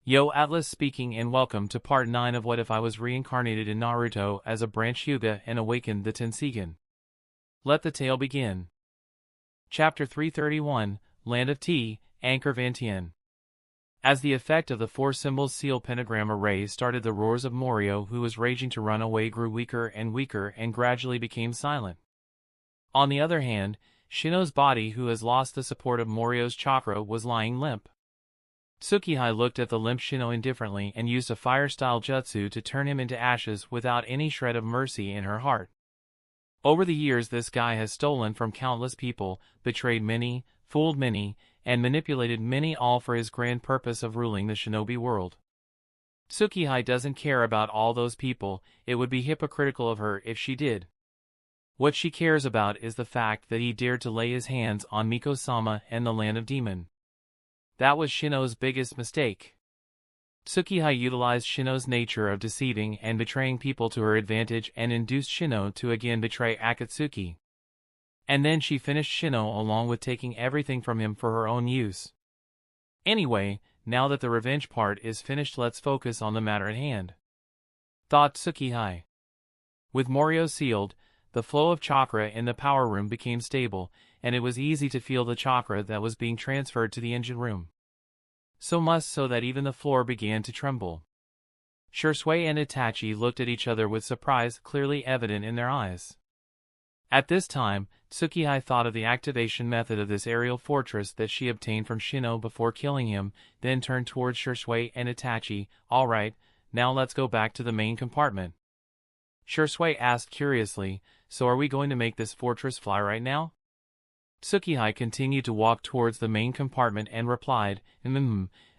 Yo, Atlas speaking, and welcome to part 9 of What If I Was Reincarnated in Naruto as a branch Hyuga and awakened the Tenseigan. Let the tale begin. Chapter 331, Land of Tea, Anchor Vantien. As the effect of the four symbols seal pentagram array started, the roars of Morio, who was raging to run away, grew weaker and gradually became silent. On the other hand, Shino's body, who has lost the support of Morio's chakra, was lying limp. Tsukihei looked at the limp Shino indifferently and used a fire-style jutsu to turn him into ashes without any shred of mercy in her heart. Over the years, this guy has stolen from countless people, betrayed many, fooled many, and manipulated many, all for his grand purpose of ruling the shinobi world. Tsukihei doesn't care about all those people. It would be hypocritical of her if she did. What she cares about is the fact that he dared to lay his hands on Miko-sama and the land of Demon. That was Shino's biggest mistake. Tsukihei utilized Shino's nature of deceiving and betraying people to her advantage and induced Shino to again betray Akatsuki. And then she finished Shino along with taking everything from him for her own use. Anyway, now that the revenge part is finished, let's focus on the matter at hand, thought Tsukihei. With Morio sealed, the flow of chakra in the power room became stable, and it was easy to feel the chakra that was being transferred to the engine room. So much so that even the floor began to tremble. Shursui and Itachi looked at each other with surprise clearly evident in their eyes. At this time, Tsukihei thought of the activation method of this aerial fortress that she obtained from Shino before killing him, then turned towards Shursui and Itachi. Alright, now let's go back to the main compartment. Shursui asked curiously, so are we going to make this fortress fly right now? Tsukihei continued to walk towards the main compartment and replied,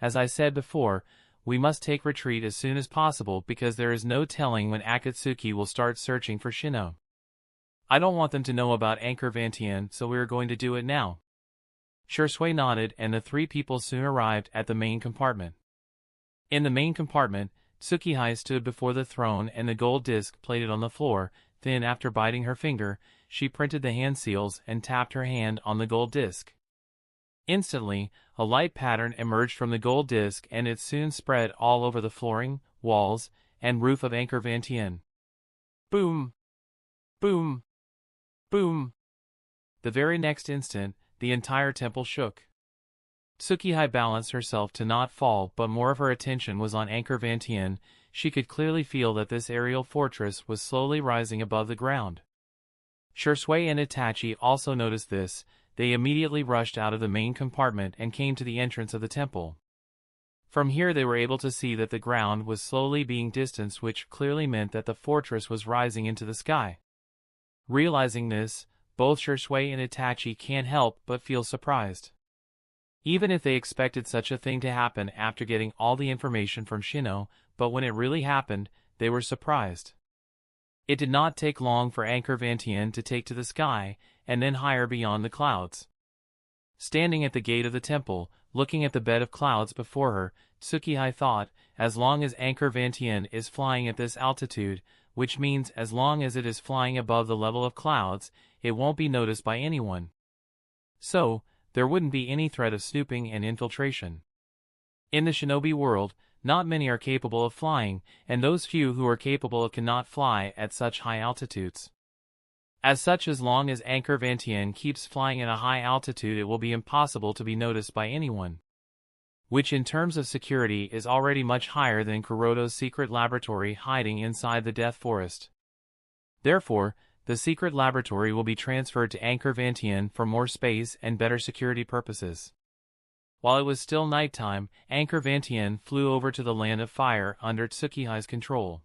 as I said before, we must take retreat as soon as possible because there is no telling when Akatsuki will start searching for Shino. I don't want them to know about Anchor Vantien, so we are going to do it now. Shursui nodded, and the three people soon arrived at the main compartment. In the main compartment, Tsukihei stood before the throne and the gold disc plated on the floor. Then, after biting her finger, she printed the hand seals and tapped her hand on the gold disc. Instantly, a light pattern emerged from the gold disc, and it soon spread all over the flooring, walls, and roof of Anchor Vantien. Boom! Boom! Boom! The very next instant, the entire temple shook. Tsukihei balanced herself to not fall, but more of her attention was on Anchor Vantien. She could clearly feel that this aerial fortress was slowly rising above the ground. Shursui and Itachi also noticed this. They immediately rushed out of the main compartment and came to the entrance of the temple. From here they were able to see that the ground was slowly being distanced, which clearly meant that the fortress was rising into the sky. Realizing this, both Shursui and Itachi can't help but feel surprised. Even if they expected such a thing to happen after getting all the information from Shino, but when it really happened, they were surprised. It did not take long for Anchor Vantien to take to the sky, and then higher beyond the clouds. Standing at the gate of the temple, looking at the bed of clouds before her, Tsukihei thought, as long as Anchor Vantien is flying at this altitude, which means as long as it is flying above the level of clouds, it won't be noticed by anyone. So, there wouldn't be any threat of snooping and infiltration. In the shinobi world, not many are capable of flying, and those few who are capable cannot fly at such high altitudes. As such, as long as Anchor Vantien keeps flying at a high altitude, it will be impossible to be noticed by anyone. Which in terms of security is already much higher than Kuroto's secret laboratory hiding inside the Death Forest. Therefore, the secret laboratory will be transferred to Anchor Vantien for more space and better security purposes. While it was still nighttime, Anchor Vantien flew over to the land of fire under Tsukihei's control.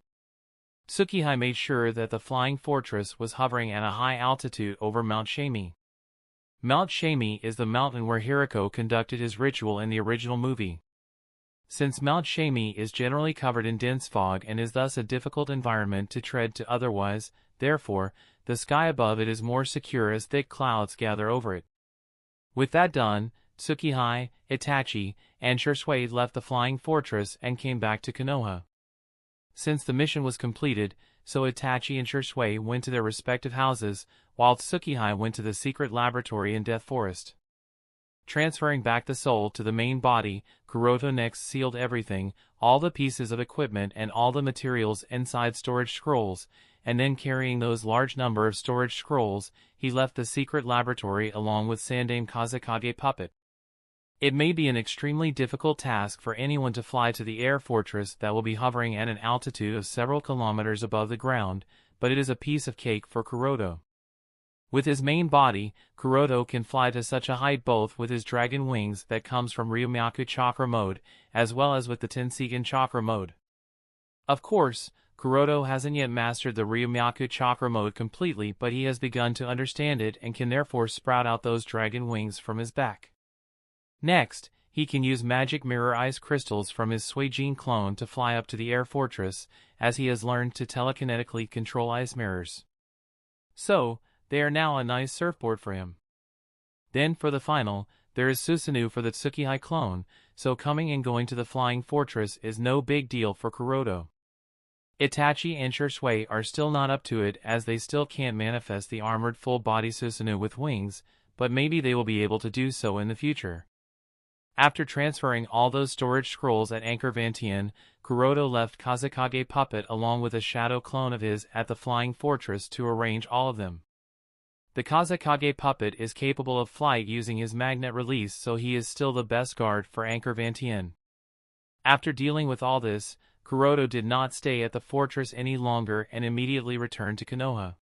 Tsukihei made sure that the flying fortress was hovering at a high altitude over Mount Shami. Mount Shami is the mountain where Hiriko conducted his ritual in the original movie. Since Mount Shami is generally covered in dense fog and is thus a difficult environment to tread to otherwise, therefore, the sky above it is more secure as thick clouds gather over it. With that done, Tsukihei, Itachi, and Shursui left the flying fortress and came back to Konoha. Since the mission was completed, so Itachi and Shursui went to their respective houses, while Tsukihei went to the secret laboratory in Death Forest. Transferring back the soul to the main body, Kuroto next sealed everything, all the pieces of equipment and all the materials inside storage scrolls, and then carrying those large number of storage scrolls, he left the secret laboratory along with Sandaime Kazekage puppet. It may be an extremely difficult task for anyone to fly to the air fortress that will be hovering at an altitude of several kilometers above the ground, but it is a piece of cake for Kuroto. With his main body, Kuroto can fly to such a height both with his dragon wings that comes from Ryumyaku chakra mode, as well as with the Tenseigan chakra mode. Of course, Kuroto hasn't yet mastered the Ryumyaku chakra mode completely, but he has begun to understand it and can therefore sprout out those dragon wings from his back. Next, he can use magic mirror ice crystals from his Suijin clone to fly up to the air fortress, as he has learned to telekinetically control ice mirrors. So, they are now a nice surfboard for him. Then for the final, there is Susanoo for the Tsukihai clone, so coming and going to the flying fortress is no big deal for Kuroto. Itachi and Shisui are still not up to it as they still can't manifest the armored full-body Susanoo with wings, but maybe they will be able to do so in the future. After transferring all those storage scrolls at Anchor Vantien, Kuroto left Kazekage puppet along with a shadow clone of his at the flying fortress to arrange all of them. The Kazekage puppet is capable of flight using his magnet release, so he is still the best guard for Anchor Vantien. After dealing with all this, Kuroto did not stay at the fortress any longer and immediately returned to Konoha.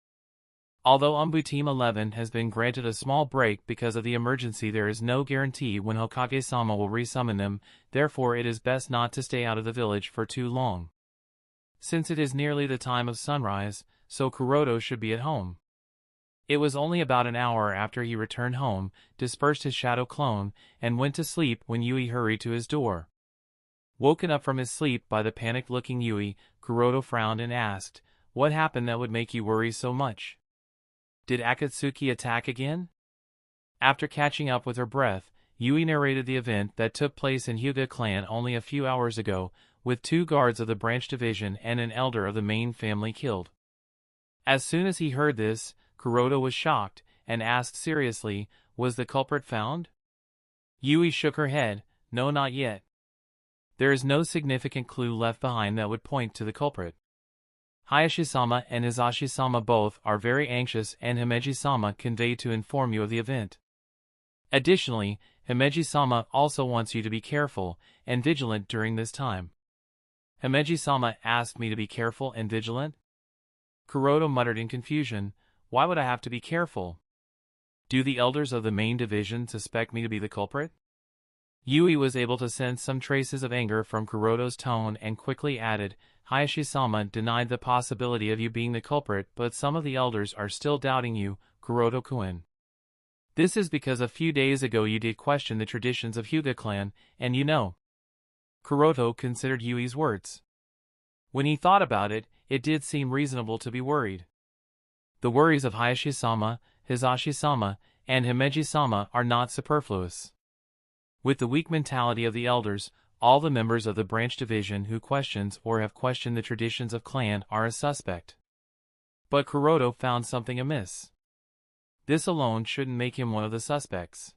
Although Umbu Team 11 has been granted a small break because of the emergency, there is no guarantee when Hokage-sama will resummon them, therefore it is best not to stay out of the village for too long. Since it is nearly the time of sunrise, so Kuroto should be at home. It was only about an hour after he returned home, dispersed his shadow clone, and went to sleep when Yui hurried to his door. Woken up from his sleep by the panicked-looking Yui, Kuroto frowned and asked, "What happened that would make you worry so much? Did Akatsuki attack again?" After catching up with her breath, Yui narrated the event that took place in Hyuga clan only a few hours ago, with 2 guards of the branch division and an elder of the main family killed. As soon as he heard this, Kuroto was shocked, and asked seriously, "Was the culprit found?" Yui shook her head, "No, not yet. There is no significant clue left behind that would point to the culprit. Hayashi-sama and Hizashi-sama both are very anxious, and Himeji-sama conveyed to inform you of the event. Additionally, Himeji-sama also wants you to be careful and vigilant during this time." Himeji-sama asked me to be careful and vigilant? Kuroto muttered in confusion, "Why would I have to be careful? Do the elders of the main division suspect me to be the culprit?" Yui was able to sense some traces of anger from Kuroto's tone and quickly added, "Hayashi-sama denied the possibility of you being the culprit, but some of the elders are still doubting you, Kuroto-kun. This is because a few days ago you did question the traditions of Hyuga clan, and you know." Kuroto considered Yui's words. When he thought about it, it did seem reasonable to be worried. The worries of Hayashi-sama, Hizashi-sama, and Himeji-sama are not superfluous. With the weak mentality of the elders, all the members of the branch division who questions or have questioned the traditions of clan are a suspect. But Kuroto found something amiss. This alone shouldn't make him one of the suspects.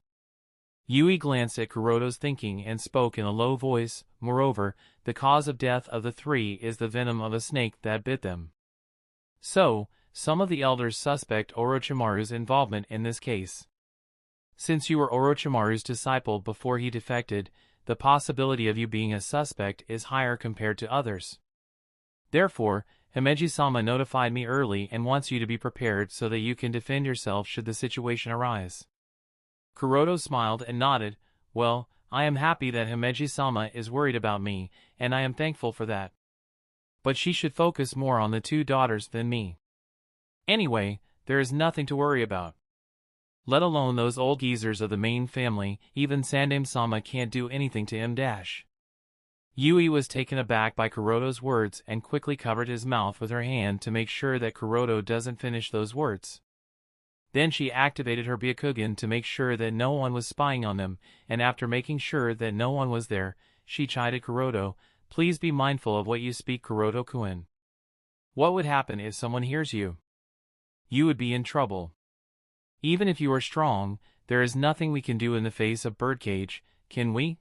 Yui glanced at Kuroto's thinking and spoke in a low voice, "Moreover, the cause of death of the 3 is the venom of a snake that bit them. So, some of the elders suspect Orochimaru's involvement in this case. Since you were Orochimaru's disciple before he defected, the possibility of you being a suspect is higher compared to others. Therefore, Himeji-sama notified me early and wants you to be prepared so that you can defend yourself should the situation arise." Kuroto smiled and nodded, "Well, I am happy that Himeji-sama is worried about me, and I am thankful for that. But she should focus more on the 2 daughters than me. Anyway, there is nothing to worry about. Let alone those old geezers of the main family, even Sandaime-sama can't do anything to him. Yui was taken aback by Kuroto's words and quickly covered his mouth with her hand to make sure that Kuroto doesn't finish those words. Then she activated her Byakugan to make sure that no one was spying on them, and after making sure that no one was there, she chided Kuroto, "Please be mindful of what you speak, Kuroto-kun. What would happen if someone hears you? You would be in trouble. Even if you are strong, there is nothing we can do in the face of Birdcage, can we?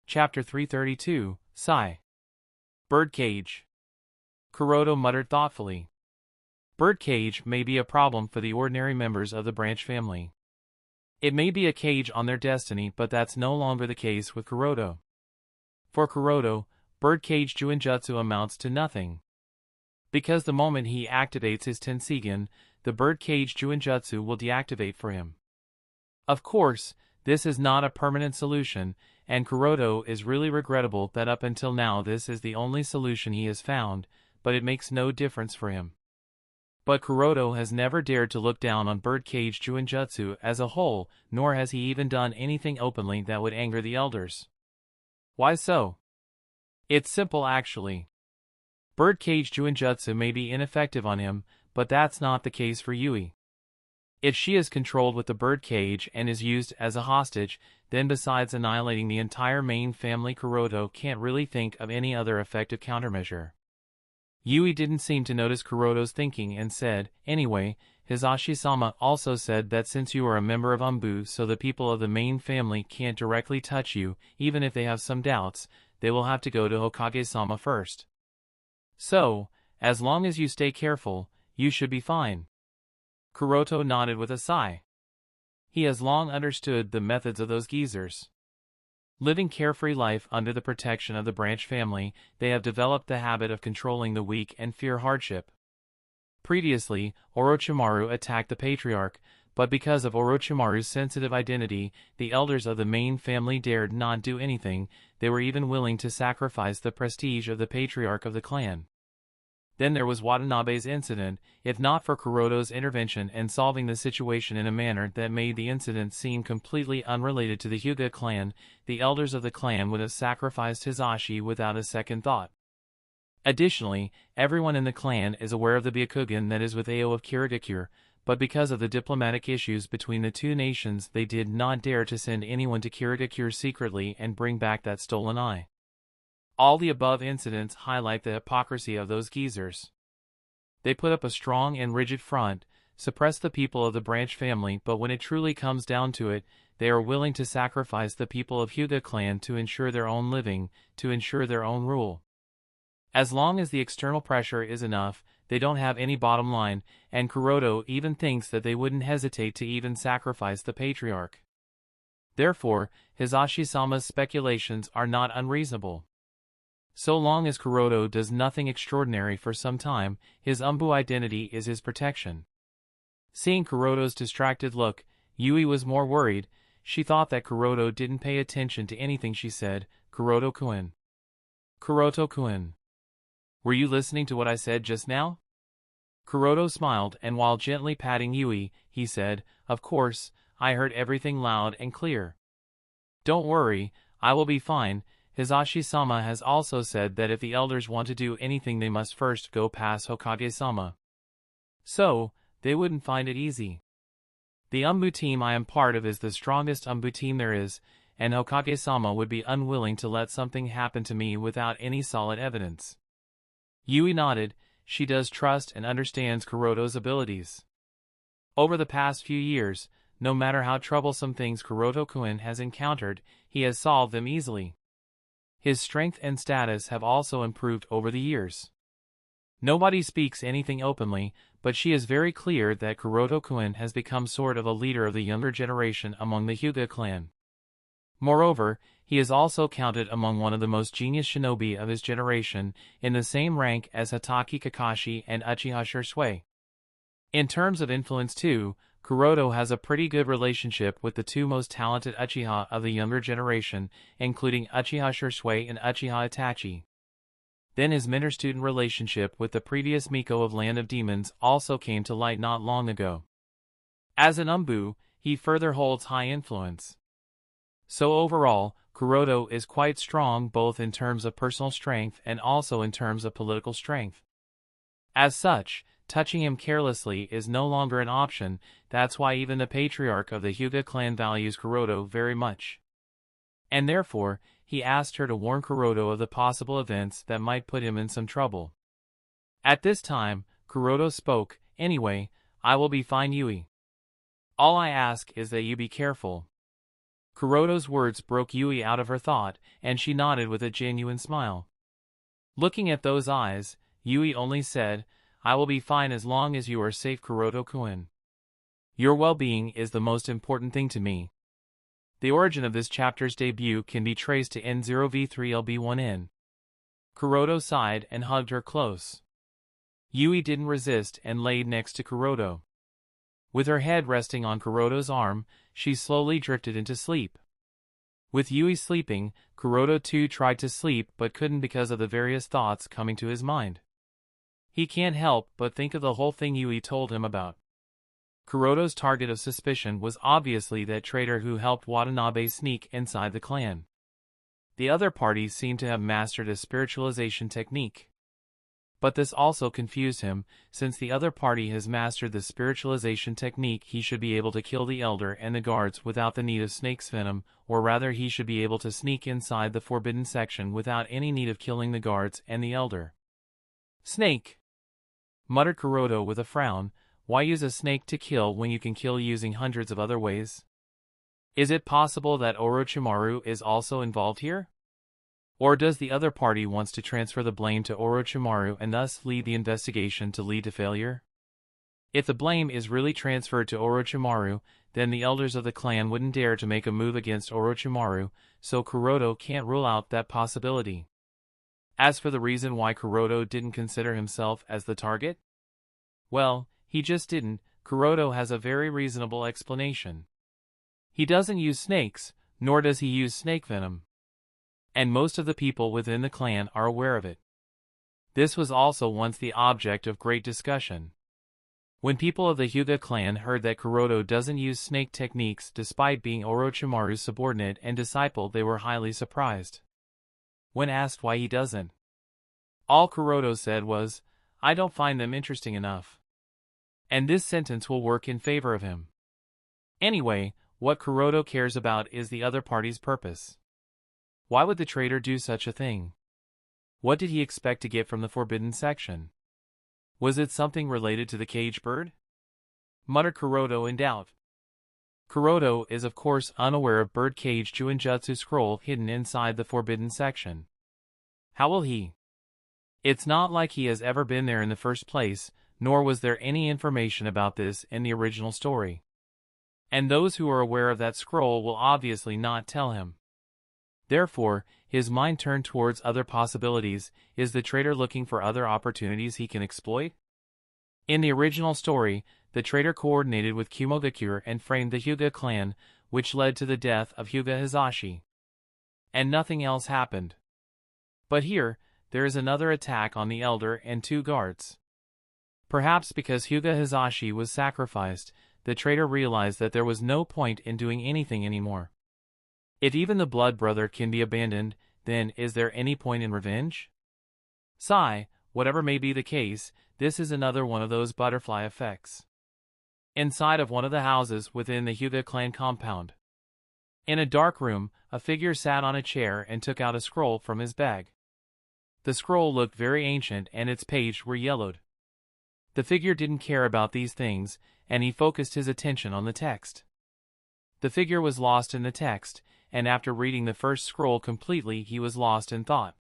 Chapter 332, Sigh. Birdcage. Kuroto muttered thoughtfully. Birdcage may be a problem for the ordinary members of the branch family. It may be a cage on their destiny, but that's no longer the case with Kuroto. For Kuroto, Birdcage Juinjutsu amounts to nothing. Because the moment he activates his Tenseigan, the Birdcage Juinjutsu will deactivate for him. Of course, this is not a permanent solution, and Kuroto is really regrettable that up until now this is the only solution he has found, but it makes no difference for him. But Kuroto has never dared to look down on Birdcage Juinjutsu as a whole, nor has he even done anything openly that would anger the elders. Why so? It's simple actually. Birdcage Juinjutsu may be ineffective on him, but that's not the case for Yui. If she is controlled with the birdcage and is used as a hostage, then besides annihilating the entire main family, Kuroto can't really think of any other effective countermeasure. Yui didn't seem to notice Kuroto's thinking and said, anyway, Hisashi-sama also said that since you are a member of Umbu, so the people of the main family can't directly touch you, even if they have some doubts, they will have to go to Hokage-sama first. So, as long as you stay careful, you should be fine. Kuroto nodded with a sigh. He has long understood the methods of those geezers. Living carefree life under the protection of the branch family, they have developed the habit of controlling the weak and fear hardship. Previously, Orochimaru attacked the patriarch, but because of Orochimaru's sensitive identity, the elders of the main family dared not do anything. They were even willing to sacrifice the prestige of the patriarch of the clan. Then there was Watanabe's incident. If not for Kuroto's intervention and solving the situation in a manner that made the incident seem completely unrelated to the Hyuga clan, the elders of the clan would have sacrificed Hisashi without a second thought. Additionally, everyone in the clan is aware of the Byakugan that is with Ao of Kirigakure, but because of the diplomatic issues between the two nations, they did not dare to send anyone to Kirigakure secretly and bring back that stolen eye. All the above incidents highlight the hypocrisy of those geezers. They put up a strong and rigid front, suppress the people of the branch family, but when it truly comes down to it, they are willing to sacrifice the people of Hyuga clan to ensure their own living, to ensure their own rule. As long as the external pressure is enough, they don't have any bottom line, and Kuroto even thinks that they wouldn't hesitate to even sacrifice the patriarch. Therefore, Hisashi-sama's speculations are not unreasonable. So long as Kuroto does nothing extraordinary for some time, his Umbu identity is his protection. Seeing Kuroto's distracted look, Yui was more worried. She thought that Kuroto didn't pay attention to anything she said. Kuroto-kun. Kuroto-kun. Were you listening to what I said just now? Kuroto smiled, and while gently patting Yui, he said, of course, I heard everything loud and clear. Don't worry, I will be fine. Hisashi-sama has also said that if the elders want to do anything they must first go past Hokage-sama. So, they wouldn't find it easy. The Umbu team I am part of is the strongest Umbu team there is, and Hokage-sama would be unwilling to let something happen to me without any solid evidence. Yui nodded. She does trust and understands Kuroto's abilities. Over the past few years, no matter how troublesome things Kuroto-kun has encountered, he has solved them easily. His strength and status have also improved over the years. Nobody speaks anything openly, but she is very clear that Kuroto-kun has become sort of a leader of the younger generation among the Hyuga clan. Moreover, he is also counted among one of the most genius shinobi of his generation, in the same rank as Hatake Kakashi and Uchiha Shursui. In terms of influence too, Kuroto has a pretty good relationship with the two most talented Uchiha of the younger generation, including Uchiha Shursui and Uchiha Itachi. Then his mentor-student relationship with the previous Miko of Land of Demons also came to light not long ago. As an Umbu, he further holds high influence. So overall, Kuroto is quite strong both in terms of personal strength and also in terms of political strength. As such, touching him carelessly is no longer an option. That's why even the patriarch of the Hyuga clan values Kuroto very much. And therefore, he asked her to warn Kuroto of the possible events that might put him in some trouble. At this time, Kuroto spoke, anyway, I will be fine, Yui. All I ask is that you be careful." Kuroto's words broke Yui out of her thought, and she nodded with a genuine smile. Looking at those eyes, Yui only said, "I will be fine as long as you are safe, Kuroto-kun. Your well-being is the most important thing to me." The origin of this chapter's debut can be traced to N0V3LB1N. Kuroto sighed and hugged her close. Yui didn't resist and laid next to Kuroto. With her head resting on Kuroto's arm, she slowly drifted into sleep. With Yui sleeping, Kuroto too tried to sleep but couldn't because of the various thoughts coming to his mind. He can't help but think of the whole thing Yui told him about. Kuroto's target of suspicion was obviously that traitor who helped Watanabe sneak inside the clan. The other parties seemed to have mastered a spiritualization technique. But this also confused him, since the other party has mastered the spiritualization technique. He should be able to kill the elder and the guards without the need of snake's venom, or rather he should be able to sneak inside the forbidden section without any need of killing the guards and the elder. "Snake," muttered Kuroto with a frown. "Why use a snake to kill when you can kill using hundreds of other ways? Is it possible that Orochimaru is also involved here? Or does the other party wants to transfer the blame to Orochimaru and thus lead the investigation to lead to failure? If the blame is really transferred to Orochimaru, then the elders of the clan wouldn't dare to make a move against Orochimaru, so Kuroto can't rule out that possibility." As for the reason why Kuroto didn't consider himself as the target, well, he just didn't. Kuroto has a very reasonable explanation. He doesn't use snakes, nor does he use snake venom. And most of the people within the clan are aware of it. This was also once the object of great discussion. When people of the Hyuga clan heard that Kuroto doesn't use snake techniques despite being Orochimaru's subordinate and disciple, they were highly surprised. When asked why he doesn't, all Kuroto said was, "I don't find them interesting enough." And this sentence will work in favor of him. Anyway, what Kuroto cares about is the other party's purpose. Why would the traitor do such a thing? What did he expect to get from the forbidden section? Was it something related to the cage bird? Muttered Kuroto in doubt. Kuroto is of course unaware of bird cage Juinjutsu scroll hidden inside the forbidden section. How will he? It's not like he has ever been there in the first place, nor was there any information about this in the original story. And those who are aware of that scroll will obviously not tell him. Therefore, his mind turned towards other possibilities. Is the traitor looking for other opportunities he can exploit? In the original story, the traitor coordinated with Kumogakure and framed the Hyuga clan, which led to the death of Hyuga Hizashi. And nothing else happened. But here, there is another attack on the elder and 2 guards. Perhaps because Hyuga Hizashi was sacrificed, the traitor realized that there was no point in doing anything anymore. If even the blood brother can be abandoned, then is there any point in revenge? Sigh, whatever may be the case, this is another one of those butterfly effects. Inside of one of the houses within the Hyuga clan compound. In a dark room, a figure sat on a chair and took out a scroll from his bag. The scroll looked very ancient and its pages were yellowed. The figure didn't care about these things, and he focused his attention on the text. The figure was lost in the text, and after reading the first scroll completely he was lost in thought.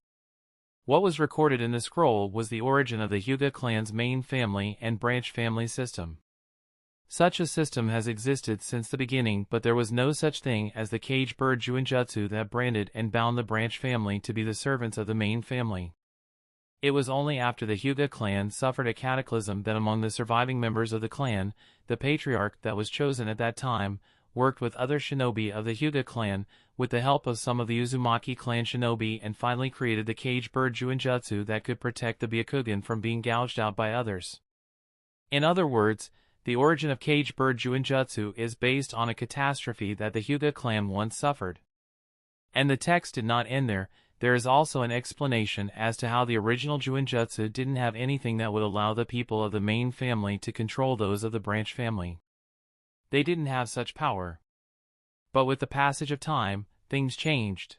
What was recorded in the scroll was the origin of the Hyuga clan's main family and branch family system. Such a system has existed since the beginning, but there was no such thing as the cage bird Juinjutsu that branded and bound the branch family to be the servants of the main family. It was only after the Hyuga clan suffered a cataclysm that among the surviving members of the clan, the patriarch that was chosen at that time worked with other shinobi of the Hyuga clan, with the help of some of the Uzumaki clan shinobi, and finally created the cage bird Juinjutsu that could protect the Byakugan from being gouged out by others. In other words, the origin of cage bird Juinjutsu is based on a catastrophe that the Hyuga clan once suffered. And the text did not end there. There is also an explanation as to how the original Juinjutsu didn't have anything that would allow the people of the main family to control those of the branch family. They didn't have such power. But with the passage of time, things changed.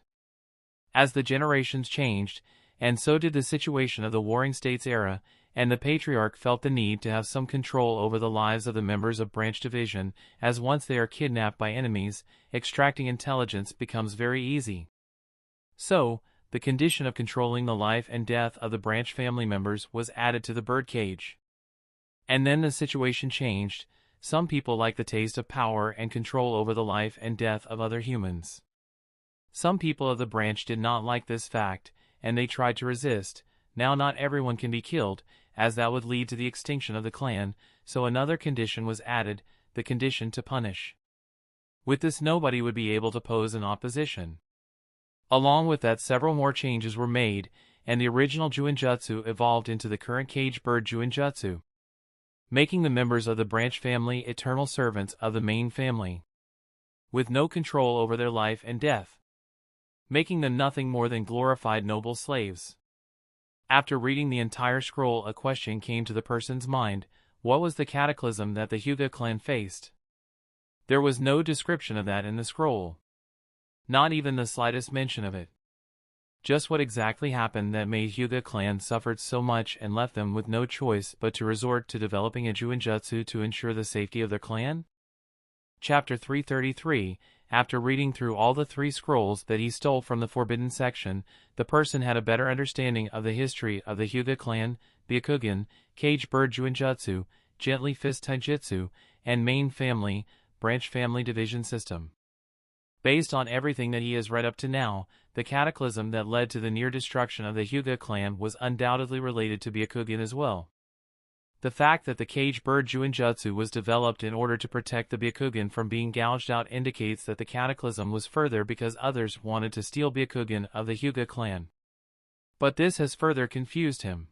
As the generations changed, and so did the situation of the Warring States era, and the patriarch felt the need to have some control over the lives of the members of branch division, as once they are kidnapped by enemies, extracting intelligence becomes very easy. So, the condition of controlling the life and death of the branch family members was added to the birdcage. And then the situation changed. Some people like the taste of power and control over the life and death of other humans. Some people of the branch did not like this fact, and they tried to resist. Now not everyone can be killed, as that would lead to the extinction of the clan, so another condition was added, the condition to punish. With this nobody would be able to pose an opposition. Along with that several more changes were made, and the original Juinjutsu evolved into the current cage bird Juinjutsu, making the members of the branch family eternal servants of the main family, with no control over their life and death, making them nothing more than glorified noble slaves. After reading the entire scroll, a question came to the person's mind: what was the cataclysm that the Hyuga clan faced? There was no description of that in the scroll. Not even the slightest mention of it. Just what exactly happened that made Hyuga clan suffered so much and left them with no choice but to resort to developing a Juinjutsu to ensure the safety of their clan? Chapter 333. After reading through all the 3 scrolls that he stole from the forbidden section, the person had a better understanding of the history of the Hyuga clan, Byakugan, cage bird Juinjutsu, gently fist taijutsu, and main family, branch family division system. Based on everything that he has read up to now, the cataclysm that led to the near destruction of the Hyuga clan was undoubtedly related to Byakugan as well. The fact that the cage bird Juinjutsu was developed in order to protect the Byakugan from being gouged out indicates that the cataclysm was further because others wanted to steal Byakugan of the Hyuga clan. But this has further confused him,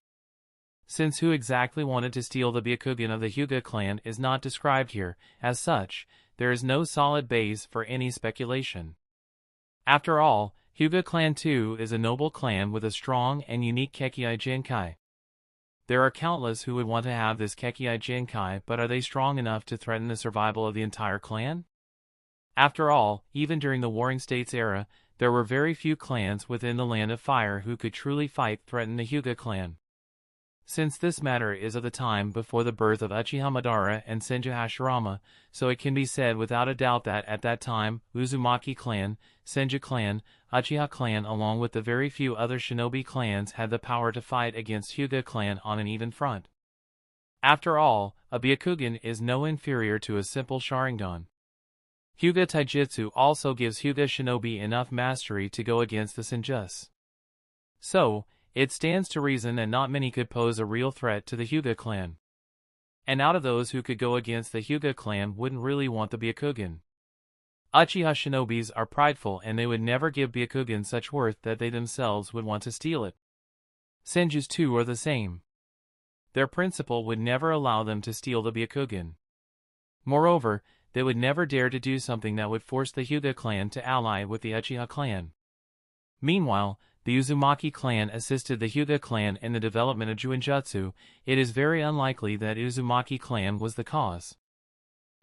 since who exactly wanted to steal the Byakugan of the Hyuga clan is not described here. As such, there is no solid base for any speculation. After all, Hyuga clan too is a noble clan with a strong and unique Kekkei Genkai. There are countless who would want to have this Kekkei Genkai, but are they strong enough to threaten the survival of the entire clan? After all, even during the Warring States era, there were very few clans within the Land of Fire who could truly threaten the Hyuga clan. Since this matter is of the time before the birth of Uchiha Madara and Senju Hashirama, so it can be said without a doubt that at that time, Uzumaki clan, Senju clan, Uchiha clan along with the very few other shinobi clans had the power to fight against Hyuga clan on an even front. After all, a Byakugan is no inferior to a simple Sharingan. Hyuga Taijutsu also gives Hyuga shinobi enough mastery to go against the Senjus. So, it stands to reason that not many could pose a real threat to the Hyuga clan. And out of those who could go against the Hyuga clan wouldn't really want the Byakugan. Uchiha shinobis are prideful and they would never give Byakugan such worth that they themselves would want to steal it. Senjus too are the same. Their principal would never allow them to steal the Byakugan. Moreover, they would never dare to do something that would force the Hyuga clan to ally with the Uchiha clan. Meanwhile, the Uzumaki clan assisted the Hyuga clan in the development of Juinjutsu. It is very unlikely that Uzumaki clan was the cause.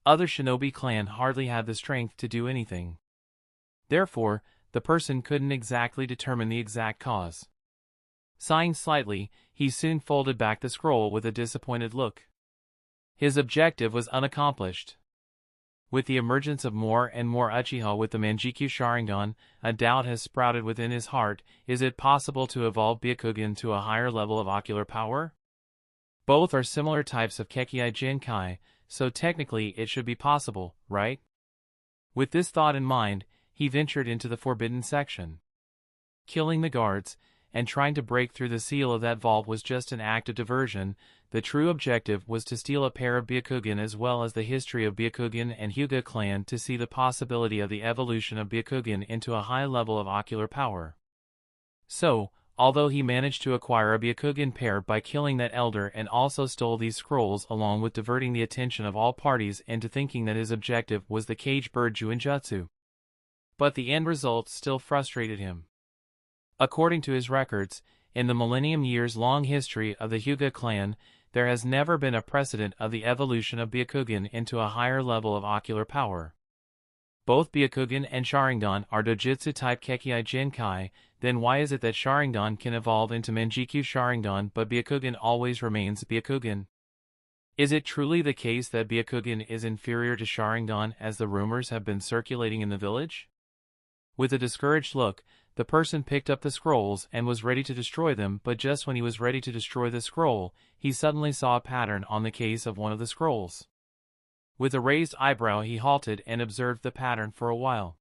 Other shinobi clan hardly had the strength to do anything. Therefore, the person couldn't exactly determine the exact cause. Sighing slightly, he soon folded back the scroll with a disappointed look. His objective was unaccomplished. With the emergence of more and more Uchiha with the Manjikyu Sharingan, a doubt has sprouted within his heart: is it possible to evolve Byakugan to a higher level of ocular power? Both are similar types of Kekkei Genkai, so technically it should be possible, right? With this thought in mind, he ventured into the forbidden section. Killing the guards, and trying to break through the seal of that vault was just an act of diversion. The true objective was to steal a pair of Byakugan as well as the history of Byakugan and Hyuga clan to see the possibility of the evolution of Byakugan into a high level of ocular power. So, although he managed to acquire a Byakugan pair by killing that elder and also stole these scrolls along with diverting the attention of all parties into thinking that his objective was the cage bird Juinjutsu, but the end result still frustrated him. According to his records, in the millennium years-long history of the Hyuga clan, there has never been a precedent of the evolution of Byakugan into a higher level of ocular power. Both Byakugan and Sharingan are dojutsu-type Kekkei Jinkai, then why is it that Sharingan can evolve into Manjikyu Sharingan but Byakugan always remains Byakugan? Is it truly the case that Byakugan is inferior to Sharingan as the rumors have been circulating in the village? With a discouraged look, the person picked up the scrolls and was ready to destroy them, but just when he was ready to destroy the scroll, he suddenly saw a pattern on the case of one of the scrolls. With a raised eyebrow he halted and observed the pattern for a while.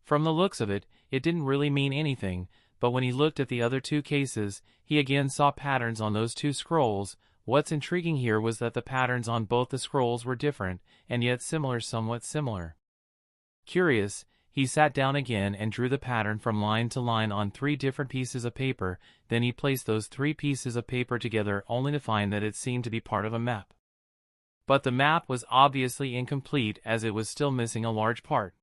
From the looks of it, it didn't really mean anything, but when he looked at the other two cases, he again saw patterns on those two scrolls. What's intriguing here was that the patterns on both the scrolls were different, and yet somewhat similar. Curious, he sat down again and drew the pattern from line to line on 3 different pieces of paper, then he placed those 3 pieces of paper together only to find that it seemed to be part of a map. But the map was obviously incomplete as it was still missing a large part.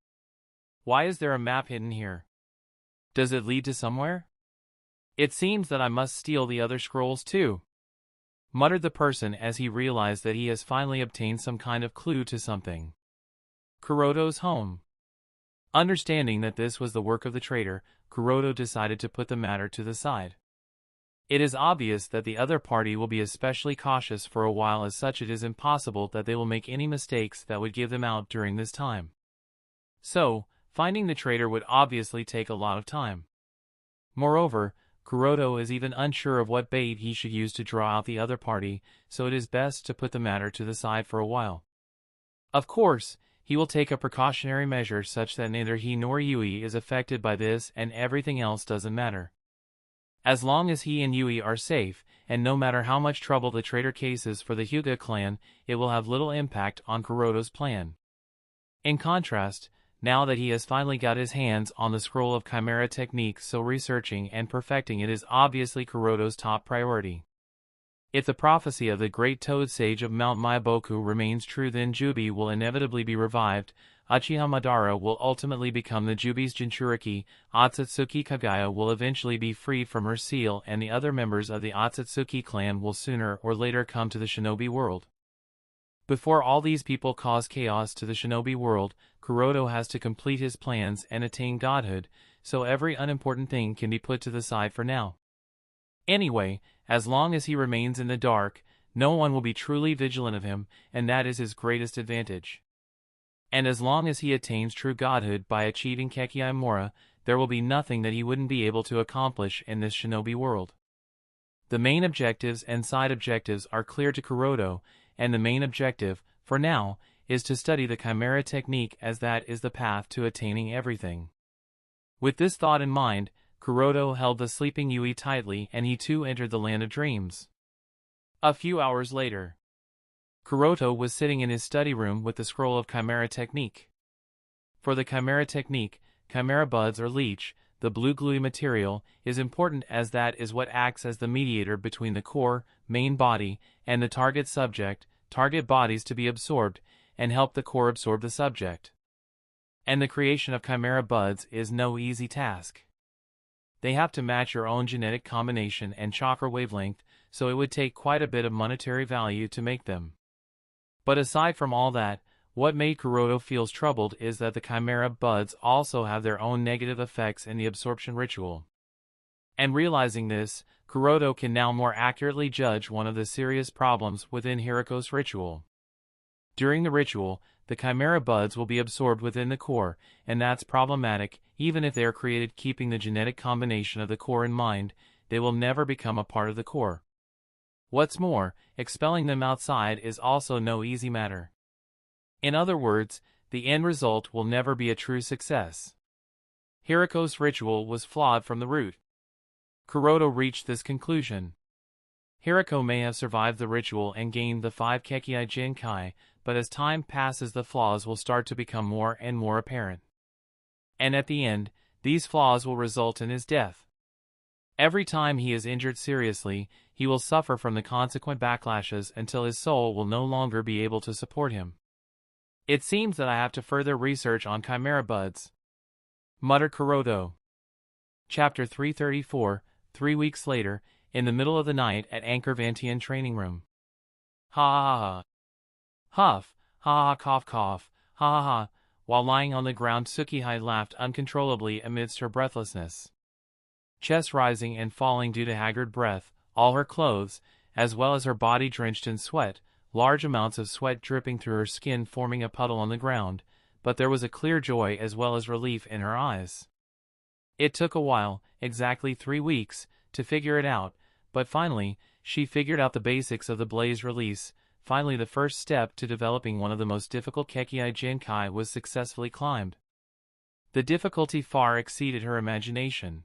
Why is there a map hidden here? Does it lead to somewhere? It seems that I must steal the other scrolls too, muttered the person as he realized that he has finally obtained some kind of clue to something. Kuroto's home. Understanding that this was the work of the traitor, Kuroto decided to put the matter to the side. It is obvious that the other party will be especially cautious for a while, as such it is impossible that they will make any mistakes that would give them out during this time. So, finding the traitor would obviously take a lot of time. Moreover, Kuroto is even unsure of what bait he should use to draw out the other party, so it is best to put the matter to the side for a while. Of course, he will take a precautionary measure such that neither he nor Yui is affected by this, and everything else doesn't matter. As long as he and Yui are safe, and no matter how much trouble the traitor cases for the Hyuga clan, it will have little impact on Kuroto's plan. In contrast, now that he has finally got his hands on the scroll of Chimera technique, so researching and perfecting it is obviously Kuroto's top priority. If the prophecy of the great Toad Sage of Mount Myaboku remains true, then Jubi will inevitably be revived, Uchiha Madara will ultimately become the Jubi's Jinchuriki, Otsutsuki Kagaya will eventually be freed from her seal, and the other members of the Otsutsuki clan will sooner or later come to the shinobi world. Before all these people cause chaos to the shinobi world, Kuroto has to complete his plans and attain godhood, so every unimportant thing can be put to the side for now. Anyway, as long as he remains in the dark, no one will be truly vigilant of him, and that is his greatest advantage. And as long as he attains true godhood by achieving Kekkei Mora, there will be nothing that he wouldn't be able to accomplish in this shinobi world. The main objectives and side objectives are clear to Kuroto, and the main objective, for now, is to study the Chimera technique, as that is the path to attaining everything. With this thought in mind, Kuroto held the sleeping Yui tightly and he too entered the land of dreams. A few hours later, Kuroto was sitting in his study room with the scroll of Chimera technique. For the Chimera technique, Chimera buds or leech, the blue gluey material, is important as that is what acts as the mediator between the core, main body, and the target subject, target bodies to be absorbed, and help the core absorb the subject. And the creation of Chimera buds is no easy task. They have to match your own genetic combination and chakra wavelength, so it would take quite a bit of monetary value to make them. But aside from all that, what made Kuroto feels troubled is that the Chimera buds also have their own negative effects in the absorption ritual. And realizing this, Kuroto can now more accurately judge one of the serious problems within Hiriko's ritual. During the ritual, the Chimera buds will be absorbed within the core, and that's problematic. Even if they are created keeping the genetic combination of the core in mind, they will never become a part of the core. What's more, expelling them outside is also no easy matter. In other words, the end result will never be a true success. Hiriko's ritual was flawed from the root. Kuroto reached this conclusion. Hiriko may have survived the ritual and gained the 5 Kekkei Jinkai, but as time passes the flaws will start to become more and more apparent. And at the end, these flaws will result in his death. Every time he is injured seriously, he will suffer from the consequent backlashes until his soul will no longer be able to support him. It seems that I have to further research on Chimera buds, muttered Kuroto. Chapter 334, 3 weeks later, in the middle of the night at Anchor Vantian training room. Ha ha ha. Huff, ha ha, cough cough, ha ha ha. While lying on the ground, Tsukihei laughed uncontrollably amidst her breathlessness. Chest rising and falling due to haggard breath, all her clothes, as well as her body drenched in sweat, large amounts of sweat dripping through her skin forming a puddle on the ground, but there was a clear joy as well as relief in her eyes. It took a while, exactly 3 weeks, to figure it out, but finally, she figured out the basics of the blaze release. Finally, the first step to developing one of the most difficult Kekkei Jinkai was successfully climbed. The difficulty far exceeded her imagination.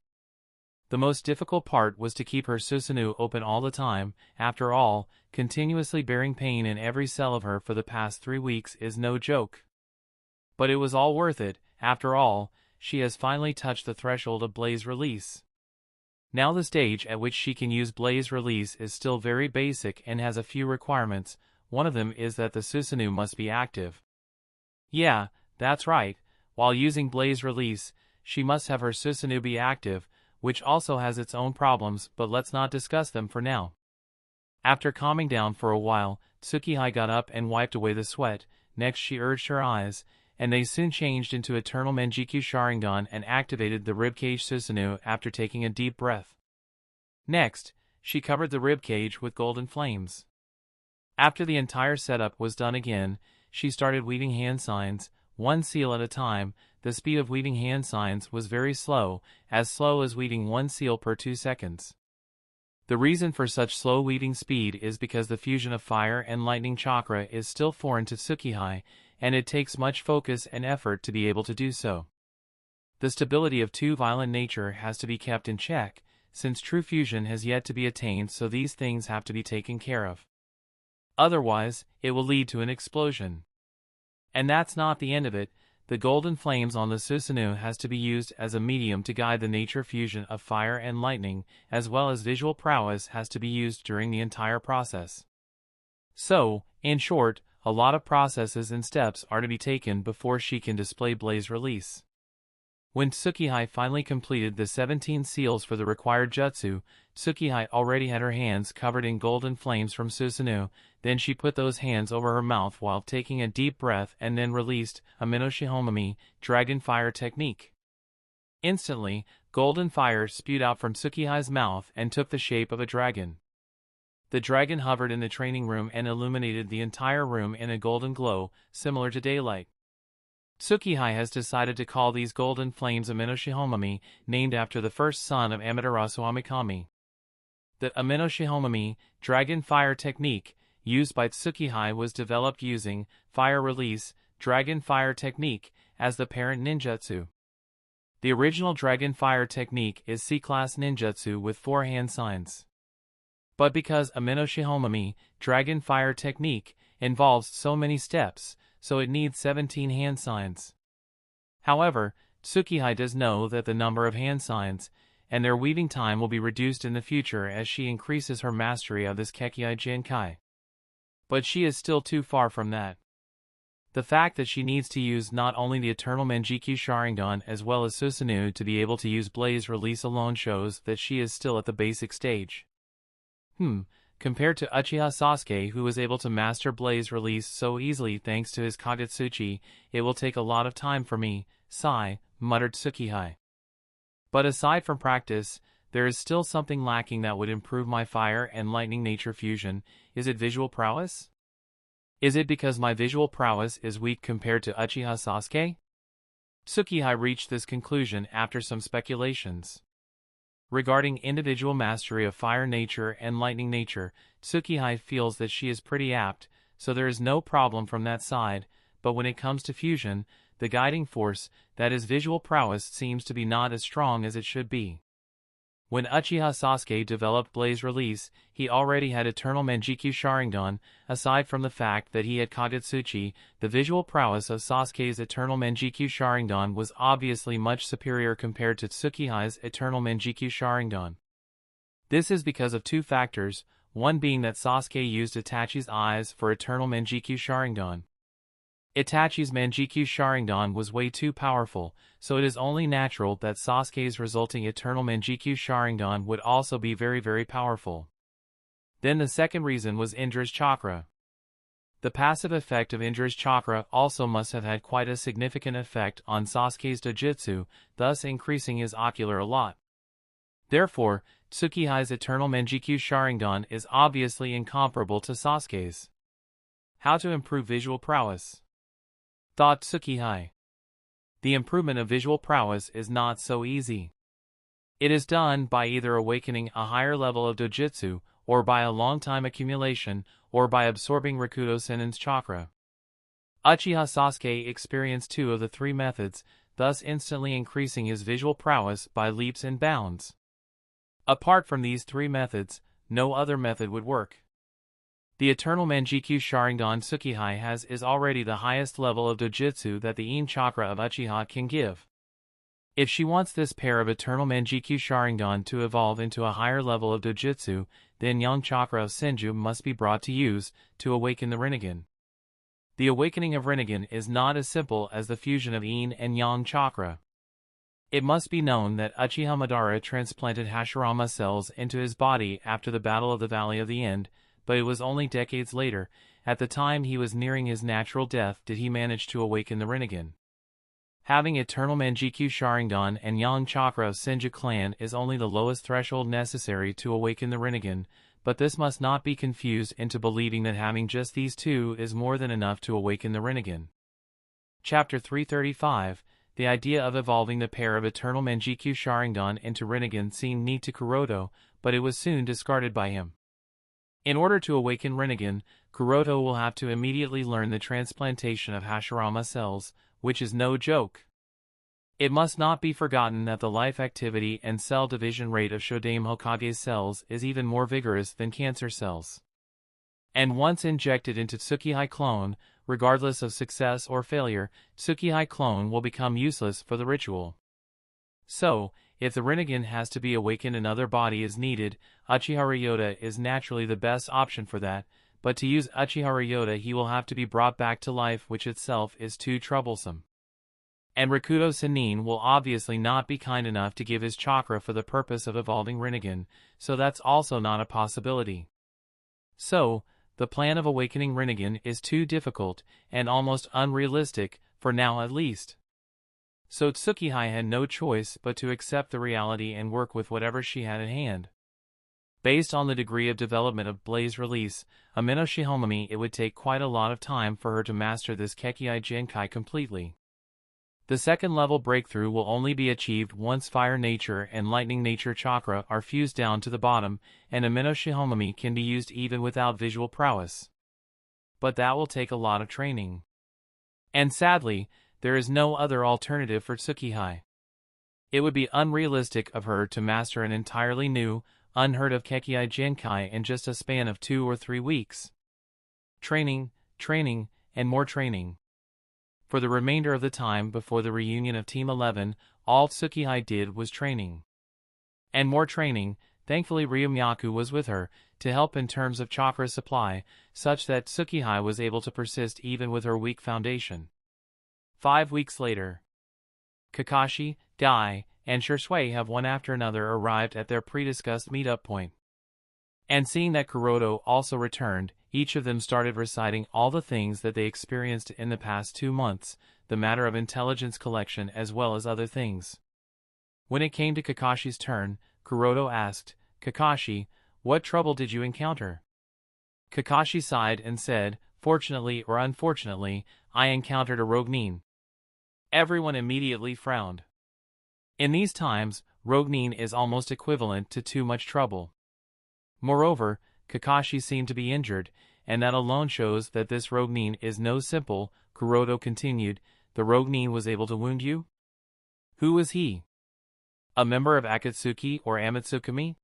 The most difficult part was to keep her Susanoo open all the time. After all, continuously bearing pain in every cell of her for the past 3 weeks is no joke. But it was all worth it. After all, she has finally touched the threshold of blaze release. Now the stage at which she can use blaze release is still very basic and has a few requirements. One of them is that the Susanoo must be active. Yeah, that's right. While using blaze release, she must have her Susanoo be active, which also has its own problems, but let's not discuss them for now. After calming down for a while, Tsukihei got up and wiped away the sweat. Next she urged her eyes, and they soon changed into Eternal Menjikyu Sharingan and activated the ribcage Susanoo after taking a deep breath. Next, she covered the ribcage with golden flames. After the entire setup was done again, she started weaving hand signs, one seal at a time. The speed of weaving hand signs was very slow as weaving one seal per 2 seconds. The reason for such slow weaving speed is because the fusion of fire and lightning chakra is still foreign to Tsukihei, and it takes much focus and effort to be able to do so. The stability of two violent nature has to be kept in check, since true fusion has yet to be attained, so these things have to be taken care of. Otherwise, it will lead to an explosion. And that's not the end of it. The golden flames on the Susanoo has to be used as a medium to guide the nature fusion of fire and lightning, as well as visual prowess has to be used during the entire process. So, in short, a lot of processes and steps are to be taken before she can display blaze release. When Tsukihei finally completed the 17 seals for the required jutsu, Tsukihei already had her hands covered in golden flames from Susanoo. Then she put those hands over her mouth while taking a deep breath and then released a Minoshihomami, dragon fire technique. Instantly, golden fire spewed out from Tsukihei's mouth and took the shape of a dragon. The dragon hovered in the training room and illuminated the entire room in a golden glow, similar to daylight. Tsukihei has decided to call these golden flames Aminoshihomami, named after the first son of Amaterasu Amikami. The Aminoshihomami, dragon fire technique, used by Tsukihei was developed using fire release, dragon fire technique, as the parent ninjutsu. The original dragon fire technique is C-class ninjutsu with 4 hand signs. But because Aminoshihomami, dragon fire technique, involves so many steps, so it needs 17 hand signs. However, Tsukihei does know that the number of hand signs and their weaving time will be reduced in the future as she increases her mastery of this Kekkei Jinkai. But she is still too far from that. The fact that she needs to use not only the Eternal Menjikyu Sharingan as well as Susanoo to be able to use blaze release alone shows that she is still at the basic stage. Compared to Uchiha Sasuke, who was able to master blaze release so easily thanks to his Kagetsuchi, it will take a lot of time for me, sigh, muttered Tsukihei. But aside from practice, there is still something lacking that would improve my fire and lightning nature fusion. Is it visual prowess? Is it because my visual prowess is weak compared to Uchiha Sasuke? Tsukihei reached this conclusion after some speculations. Regarding individual mastery of fire nature and lightning nature, Tsukihei feels that she is pretty apt, so there is no problem from that side, but when it comes to fusion, the guiding force, that is visual prowess, seems to be not as strong as it should be. When Uchiha Sasuke developed blaze release, he already had Eternal Menjikyu Sharingan. Aside from the fact that he had Kagetsuchi, the visual prowess of Sasuke's Eternal Menjikyu Sharingan was obviously much superior compared to Tsukihei's Eternal Menjikyu Sharingan. This is because of 2 factors, one being that Sasuke used Itachi's eyes for Eternal Menjikyu Sharingan. Itachi's Menjikyu Sharingan was way too powerful, so it is only natural that Sasuke's resulting Eternal Menjikyu Sharingan would also be very, very powerful. Then the second reason was Indra's chakra. The passive effect of Indra's chakra also must have had quite a significant effect on Sasuke's dojutsu, thus increasing his ocular a lot. Therefore, Tsukihai's eternal Manjikyu Sharingan is obviously incomparable to Sasuke's. How to improve visual prowess? Thought Tsukihai. The improvement of visual prowess is not so easy. It is done by either awakening a higher level of dojutsu, or by a long-time accumulation, or by absorbing Rakuto Sennin's chakra. Uchiha Sasuke experienced two of the three methods, thus instantly increasing his visual prowess by leaps and bounds. Apart from these three methods, no other method would work. The eternal Manjikyu Sharingan Tsukihai has is already the highest level of dojutsu that the In chakra of Uchiha can give. If she wants this pair of eternal Manjikyu Sharingan to evolve into a higher level of dojutsu, then Yang chakra of Senju must be brought to use to awaken the Rinnegan. The awakening of Rinnegan is not as simple as the fusion of Yin and Yang chakra. It must be known that Uchiha Madara transplanted Hashirama cells into his body after the Battle of the Valley of the End, but it was only decades later, at the time he was nearing his natural death, did he manage to awaken the Rinnegan. Having eternal Manjikyu Sharingan and Yang chakra of Senju clan is only the lowest threshold necessary to awaken the Rinnegan, but this must not be confused into believing that having just these two is more than enough to awaken the Rinnegan. Chapter 335, the idea of evolving the pair of eternal Manjikyu Sharingan into Rinnegan seemed neat to Kuroto, but it was soon discarded by him. In order to awaken Rinnegan, Kuroto will have to immediately learn the transplantation of Hashirama cells, which is no joke. It must not be forgotten that the life activity and cell division rate of Shodame Hokage's cells is even more vigorous than cancer cells. And once injected into Tsukihai clone, regardless of success or failure, Tsukihai clone will become useless for the ritual. So, if the Rinnegan has to be awakened another body is needed, Uchiha Ryota is naturally the best option for that, but to use Uchiha Ryota he will have to be brought back to life, which itself is too troublesome. And Rakuto Sennin will obviously not be kind enough to give his chakra for the purpose of evolving Rinnegan, so that's also not a possibility. So, the plan of awakening Rinnegan is too difficult, and almost unrealistic, for now at least. So Tsukihai had no choice but to accept the reality and work with whatever she had at hand. Based on the degree of development of Blaze release, Amino Shihomami, it would take quite a lot of time for her to master this Kekkai Genkai completely. The second level breakthrough will only be achieved once Fire Nature and Lightning Nature chakra are fused down to the bottom, and Amino Shihomami can be used even without visual prowess. But that will take a lot of training. And sadly, there is no other alternative for Tsukihai. It would be unrealistic of her to master an entirely new, unheard-of Kekkai Genkai in just a span of 2 or 3 weeks. Training, training, and more training. For the remainder of the time before the reunion of Team 11, all Tsukihai did was training. And more training. Thankfully Ryumyaku was with her, to help in terms of chakra supply, such that Tsukihai was able to persist even with her weak foundation. 5 weeks later. Kakashi, Guy, and Shisui have one after another arrived at their pre-discussed meetup point. And seeing that Kuroto also returned, each of them started reciting all the things that they experienced in the past 2 months, the matter of intelligence collection as well as other things. When it came to Kakashi's turn, Kuroto asked, "Kakashi, what trouble did you encounter?" Kakashi sighed and said, "Fortunately or unfortunately, I encountered a rogue nin." Everyone immediately frowned. In these times, rogue nin is almost equivalent to too much trouble. Moreover, Kakashi seemed to be injured, and that alone shows that this rogue nin is no simple. Kuroto continued, "The rogue nin was able to wound you? Who was he? A member of Akatsuki or Amatsukami?"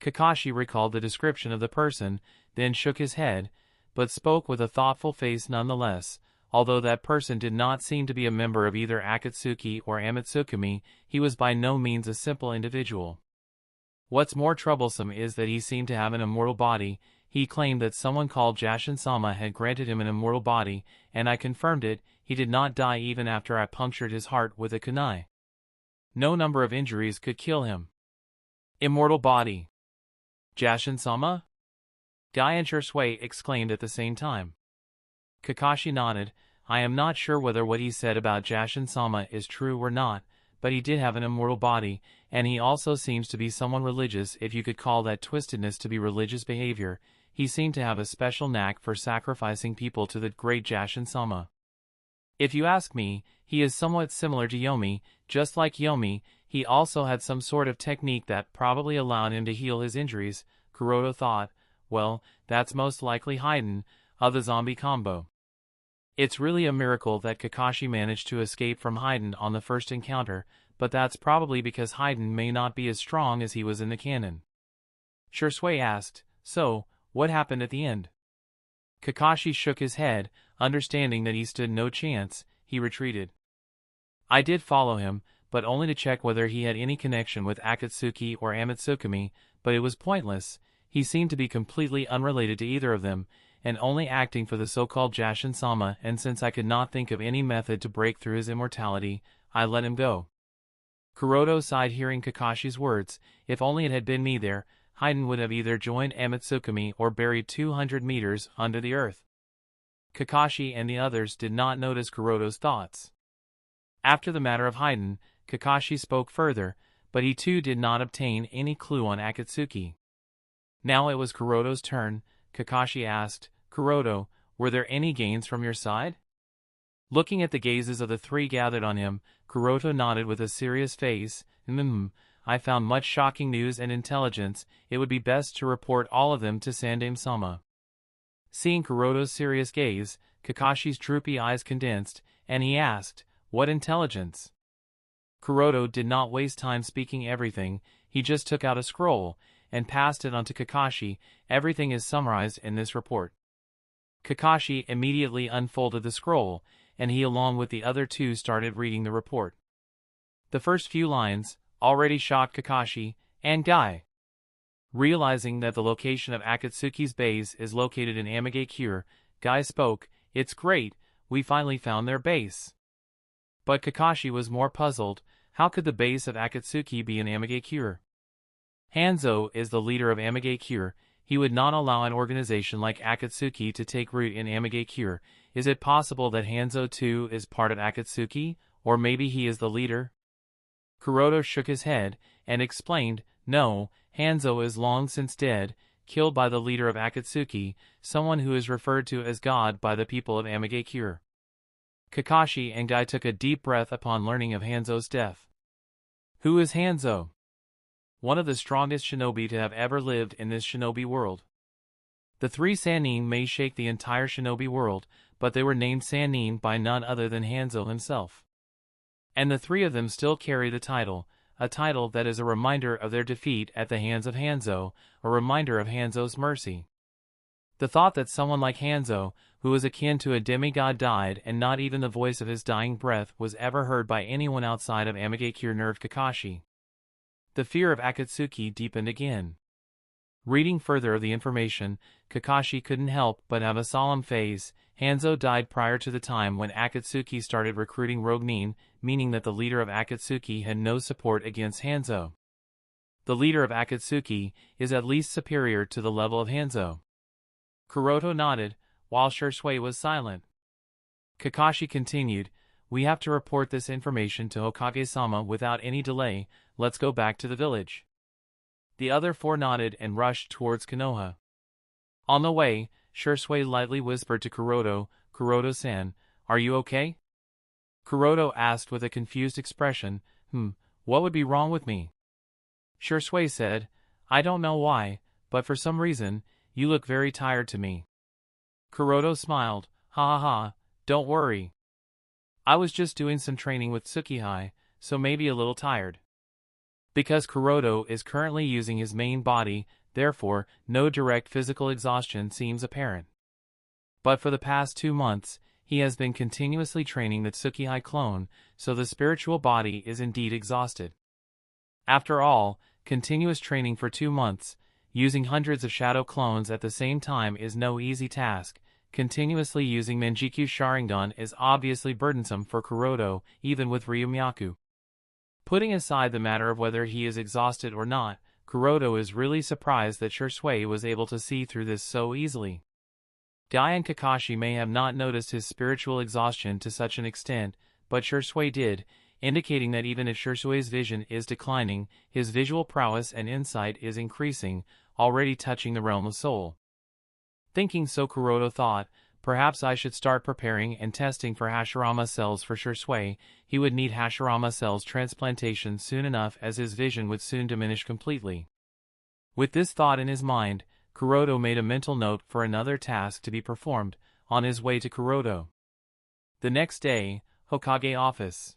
Kakashi recalled the description of the person, then shook his head, but spoke with a thoughtful face nonetheless. Although that person did not seem to be a member of either Akatsuki or Amatsukami, he was by no means a simple individual. What's more troublesome is that he seemed to have an immortal body. He claimed that someone called Jashin-sama had granted him an immortal body, and I confirmed it. He did not die even after I punctured his heart with a kunai. No number of injuries could kill him. Immortal body. Jashin-sama? Guy and Shisui exclaimed at the same time. Kakashi nodded. I am not sure whether what he said about Jashin-sama is true or not, but he did have an immortal body, and he also seems to be someone religious if you could call that twistedness to be religious behavior. He seemed to have a special knack for sacrificing people to the great Jashin-sama. If you ask me, he is somewhat similar to Yomi. Just like Yomi, he also had some sort of technique that probably allowed him to heal his injuries. Kuroto thought, well, that's most likely Hyden, of the zombie combo. It's really a miracle that Kakashi managed to escape from Hyden on the first encounter, but that's probably because Hyden may not be as strong as he was in the canon. Shursui asked, so, what happened at the end? Kakashi shook his head, understanding that he stood no chance. He retreated. I did follow him, but only to check whether he had any connection with Akatsuki or Amatsukami, but it was pointless. He seemed to be completely unrelated to either of them, and only acting for the so-called Jashin-sama, and since I could not think of any method to break through his immortality, I let him go. Kuroto sighed hearing Kakashi's words. If only it had been me there, Hyden would have either joined Amatsukami or buried 200 meters under the earth. Kakashi and the others did not notice Kuroto's thoughts. After the matter of Hyden, Kakashi spoke further, but he too did not obtain any clue on Akatsuki. Now it was Kuroto's turn. Kakashi asked, Kuroto, were there any gains from your side? Looking at the gazes of the three gathered on him, Kuroto nodded with a serious face. I found much shocking news and intelligence. It would be best to report all of them to Sandaime-sama. Seeing Kuroto's serious gaze, Kakashi's droopy eyes condensed, and he asked, what intelligence? Kuroto did not waste time speaking everything. He just took out a scroll and passed it on to Kakashi. Everything is summarized in this report. Kakashi immediately unfolded the scroll, and he along with the other two started reading the report. The first few lines already shocked Kakashi and Guy. Realizing that the location of Akatsuki's base is located in Amigakure, Guy spoke, it's great, we finally found their base. But Kakashi was more puzzled. How could the base of Akatsuki be in Amigakure? Hanzo is the leader of Amigakure. He would not allow an organization like Akatsuki to take root in Amigakure. Is it possible that Hanzo too is part of Akatsuki, or maybe he is the leader? Kuroto shook his head and explained, no, Hanzo is long since dead, killed by the leader of Akatsuki, someone who is referred to as God by the people of Amigakure. Kakashi and Guy took a deep breath upon learning of Hanzo's death. Who is Hanzo? One of the strongest shinobi to have ever lived in this shinobi world. The three Sannin may shake the entire shinobi world, but they were named Sannin by none other than Hanzo himself. And the three of them still carry the title, a title that is a reminder of their defeat at the hands of Hanzo, a reminder of Hanzo's mercy. The thought that someone like Hanzo, who was akin to a demigod, died and not even the voice of his dying breath was ever heard by anyone outside of Amigakure nerved Kakashi. The fear of Akatsuki deepened again. Reading further of the information, Kakashi couldn't help but have a solemn face. Hanzo died prior to the time when Akatsuki started recruiting Roguenin, meaning that the leader of Akatsuki had no support against Hanzo. The leader of Akatsuki is at least superior to the level of Hanzo. Kuroto nodded, while Shursui was silent. Kakashi continued, we have to report this information to Hokage-sama without any delay. Let's go back to the village. The other four nodded and rushed towards Konoha. On the way, Shursui lightly whispered to Kuroto, Kuroto-san, are you okay? Kuroto asked with a confused expression, what would be wrong with me? Shursui said, I don't know why, but for some reason, you look very tired to me. Kuroto smiled, ha ha ha, don't worry. I was just doing some training with Tsukihei, so maybe a little tired. Because Kuroto is currently using his main body, therefore, no direct physical exhaustion seems apparent. But for the past 2 months, he has been continuously training the Tsukihei clone, so the spiritual body is indeed exhausted. After all, continuous training for 2 months, using hundreds of shadow clones at the same time is no easy task. Continuously using Manjikyu Sharingan is obviously burdensome for Kuroto, even with Ryumyaku. Putting aside the matter of whether he is exhausted or not, Kuroto is really surprised that Shursui was able to see through this so easily. Dai and Kakashi may have not noticed his spiritual exhaustion to such an extent, but Shisui did, indicating that even if Shisui's vision is declining, his visual prowess and insight is increasing, already touching the realm of soul. Thinking so, Kuroda thought, perhaps I should start preparing and testing for Hashirama cells for Shisui. He would need Hashirama cells transplantation soon enough, as his vision would soon diminish completely. With this thought in his mind, Kuroda made a mental note for another task to be performed, on his way to Kuroda. The next day, Hokage office.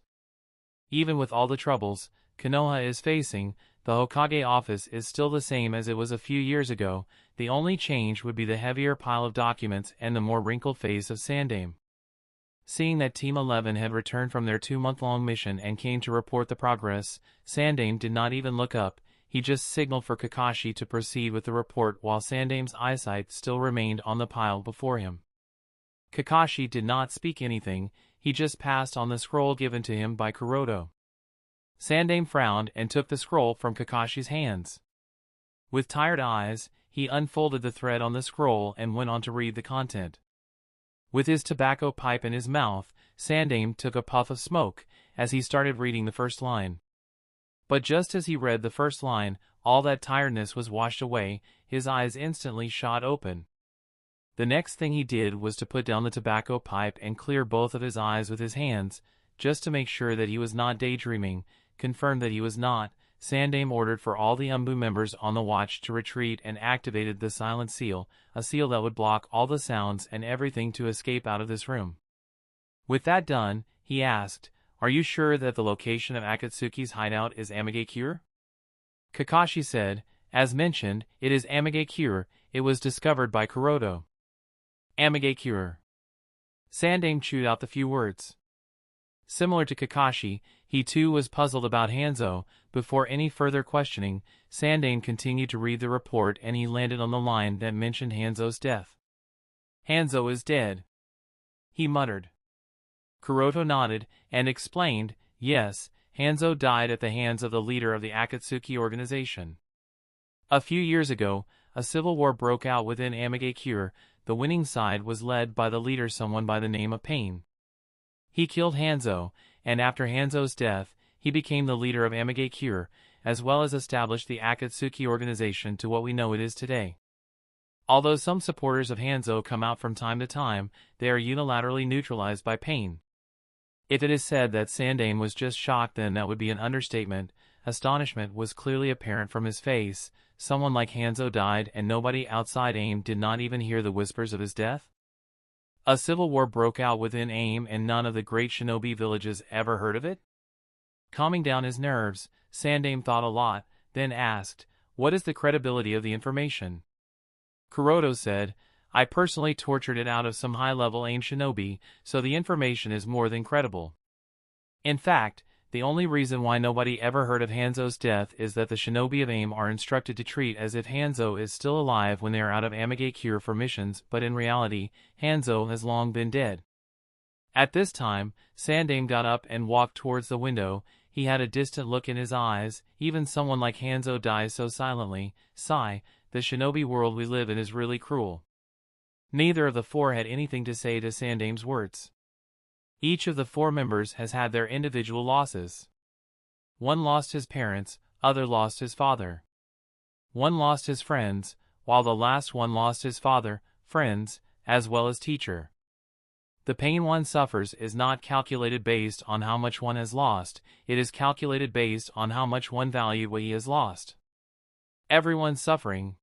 Even with all the troubles Konoha is facing, the Hokage office is still the same as it was a few years ago. The only change would be the heavier pile of documents and the more wrinkled face of Sandaime. Seeing that Team 11 had returned from their 2-month-long mission and came to report the progress, Sandaime did not even look up. He just signaled for Kakashi to proceed with the report while Sandaime's eyesight still remained on the pile before him. Kakashi did not speak anything, he just passed on the scroll given to him by Kuroda. Sandaime frowned and took the scroll from Kakashi's hands. With tired eyes, he unfolded the thread on the scroll and went on to read the content. With his tobacco pipe in his mouth, Sandaime took a puff of smoke as he started reading the first line. But just as he read the first line, all that tiredness was washed away, his eyes instantly shot open. The next thing he did was to put down the tobacco pipe and clear both of his eyes with his hands, just to make sure that he was not daydreaming. Confirmed that he was not, Sandaime ordered for all the Umbu members on the watch to retreat and activated the silent seal, a seal that would block all the sounds and everything to escape out of this room. With that done, he asked, "Are you sure that the location of Akatsuki's hideout is Amigakure?" Kakashi said, "As mentioned, it is Amigakure. It was discovered by Kuroda." Amigakure. Sandaime chewed out the few words. Similar to Kakashi, he too was puzzled about Hanzo. Before any further questioning, Sandaime continued to read the report and he landed on the line that mentioned Hanzo's death. "Hanzo is dead," he muttered. Kuroda nodded and explained, "Yes, Hanzo died at the hands of the leader of the Akatsuki organization. A few years ago, a civil war broke out within Amigakure. The winning side was led by the leader, someone by the name of Pain. He killed Hanzo, and after Hanzo's death, he became the leader of Amigakure, as well as established the Akatsuki organization to what we know it is today. Although some supporters of Hanzo come out from time to time, they are unilaterally neutralized by Pain." If it is said that Sandaime was just shocked, then that would be an understatement. Astonishment was clearly apparent from his face. Someone like Hanzo died and nobody outside AIM did not even hear the whispers of his death? A civil war broke out within AIM and none of the great shinobi villages ever heard of it? Calming down his nerves, Sandaime thought a lot, then asked, "What is the credibility of the information?" Kuroda said, "I personally tortured it out of some high-level AIM shinobi, so the information is more than credible. In fact, the only reason why nobody ever heard of Hanzo's death is that the shinobi of AIM are instructed to treat as if Hanzo is still alive when they are out of Amigakure for missions, but in reality, Hanzo has long been dead." At this time, Sandaime got up and walked towards the window. He had a distant look in his eyes. Even someone like Hanzo dies so silently. Sigh, the shinobi world we live in is really cruel. Neither of the four had anything to say to Sandaime's words. Each of the four members has had their individual losses. One lost his parents, other lost his father. One lost his friends, while the last one lost his father, friends, as well as teacher. The pain one suffers is not calculated based on how much one has lost, it is calculated based on how much one valued what he has lost. Everyone's suffering.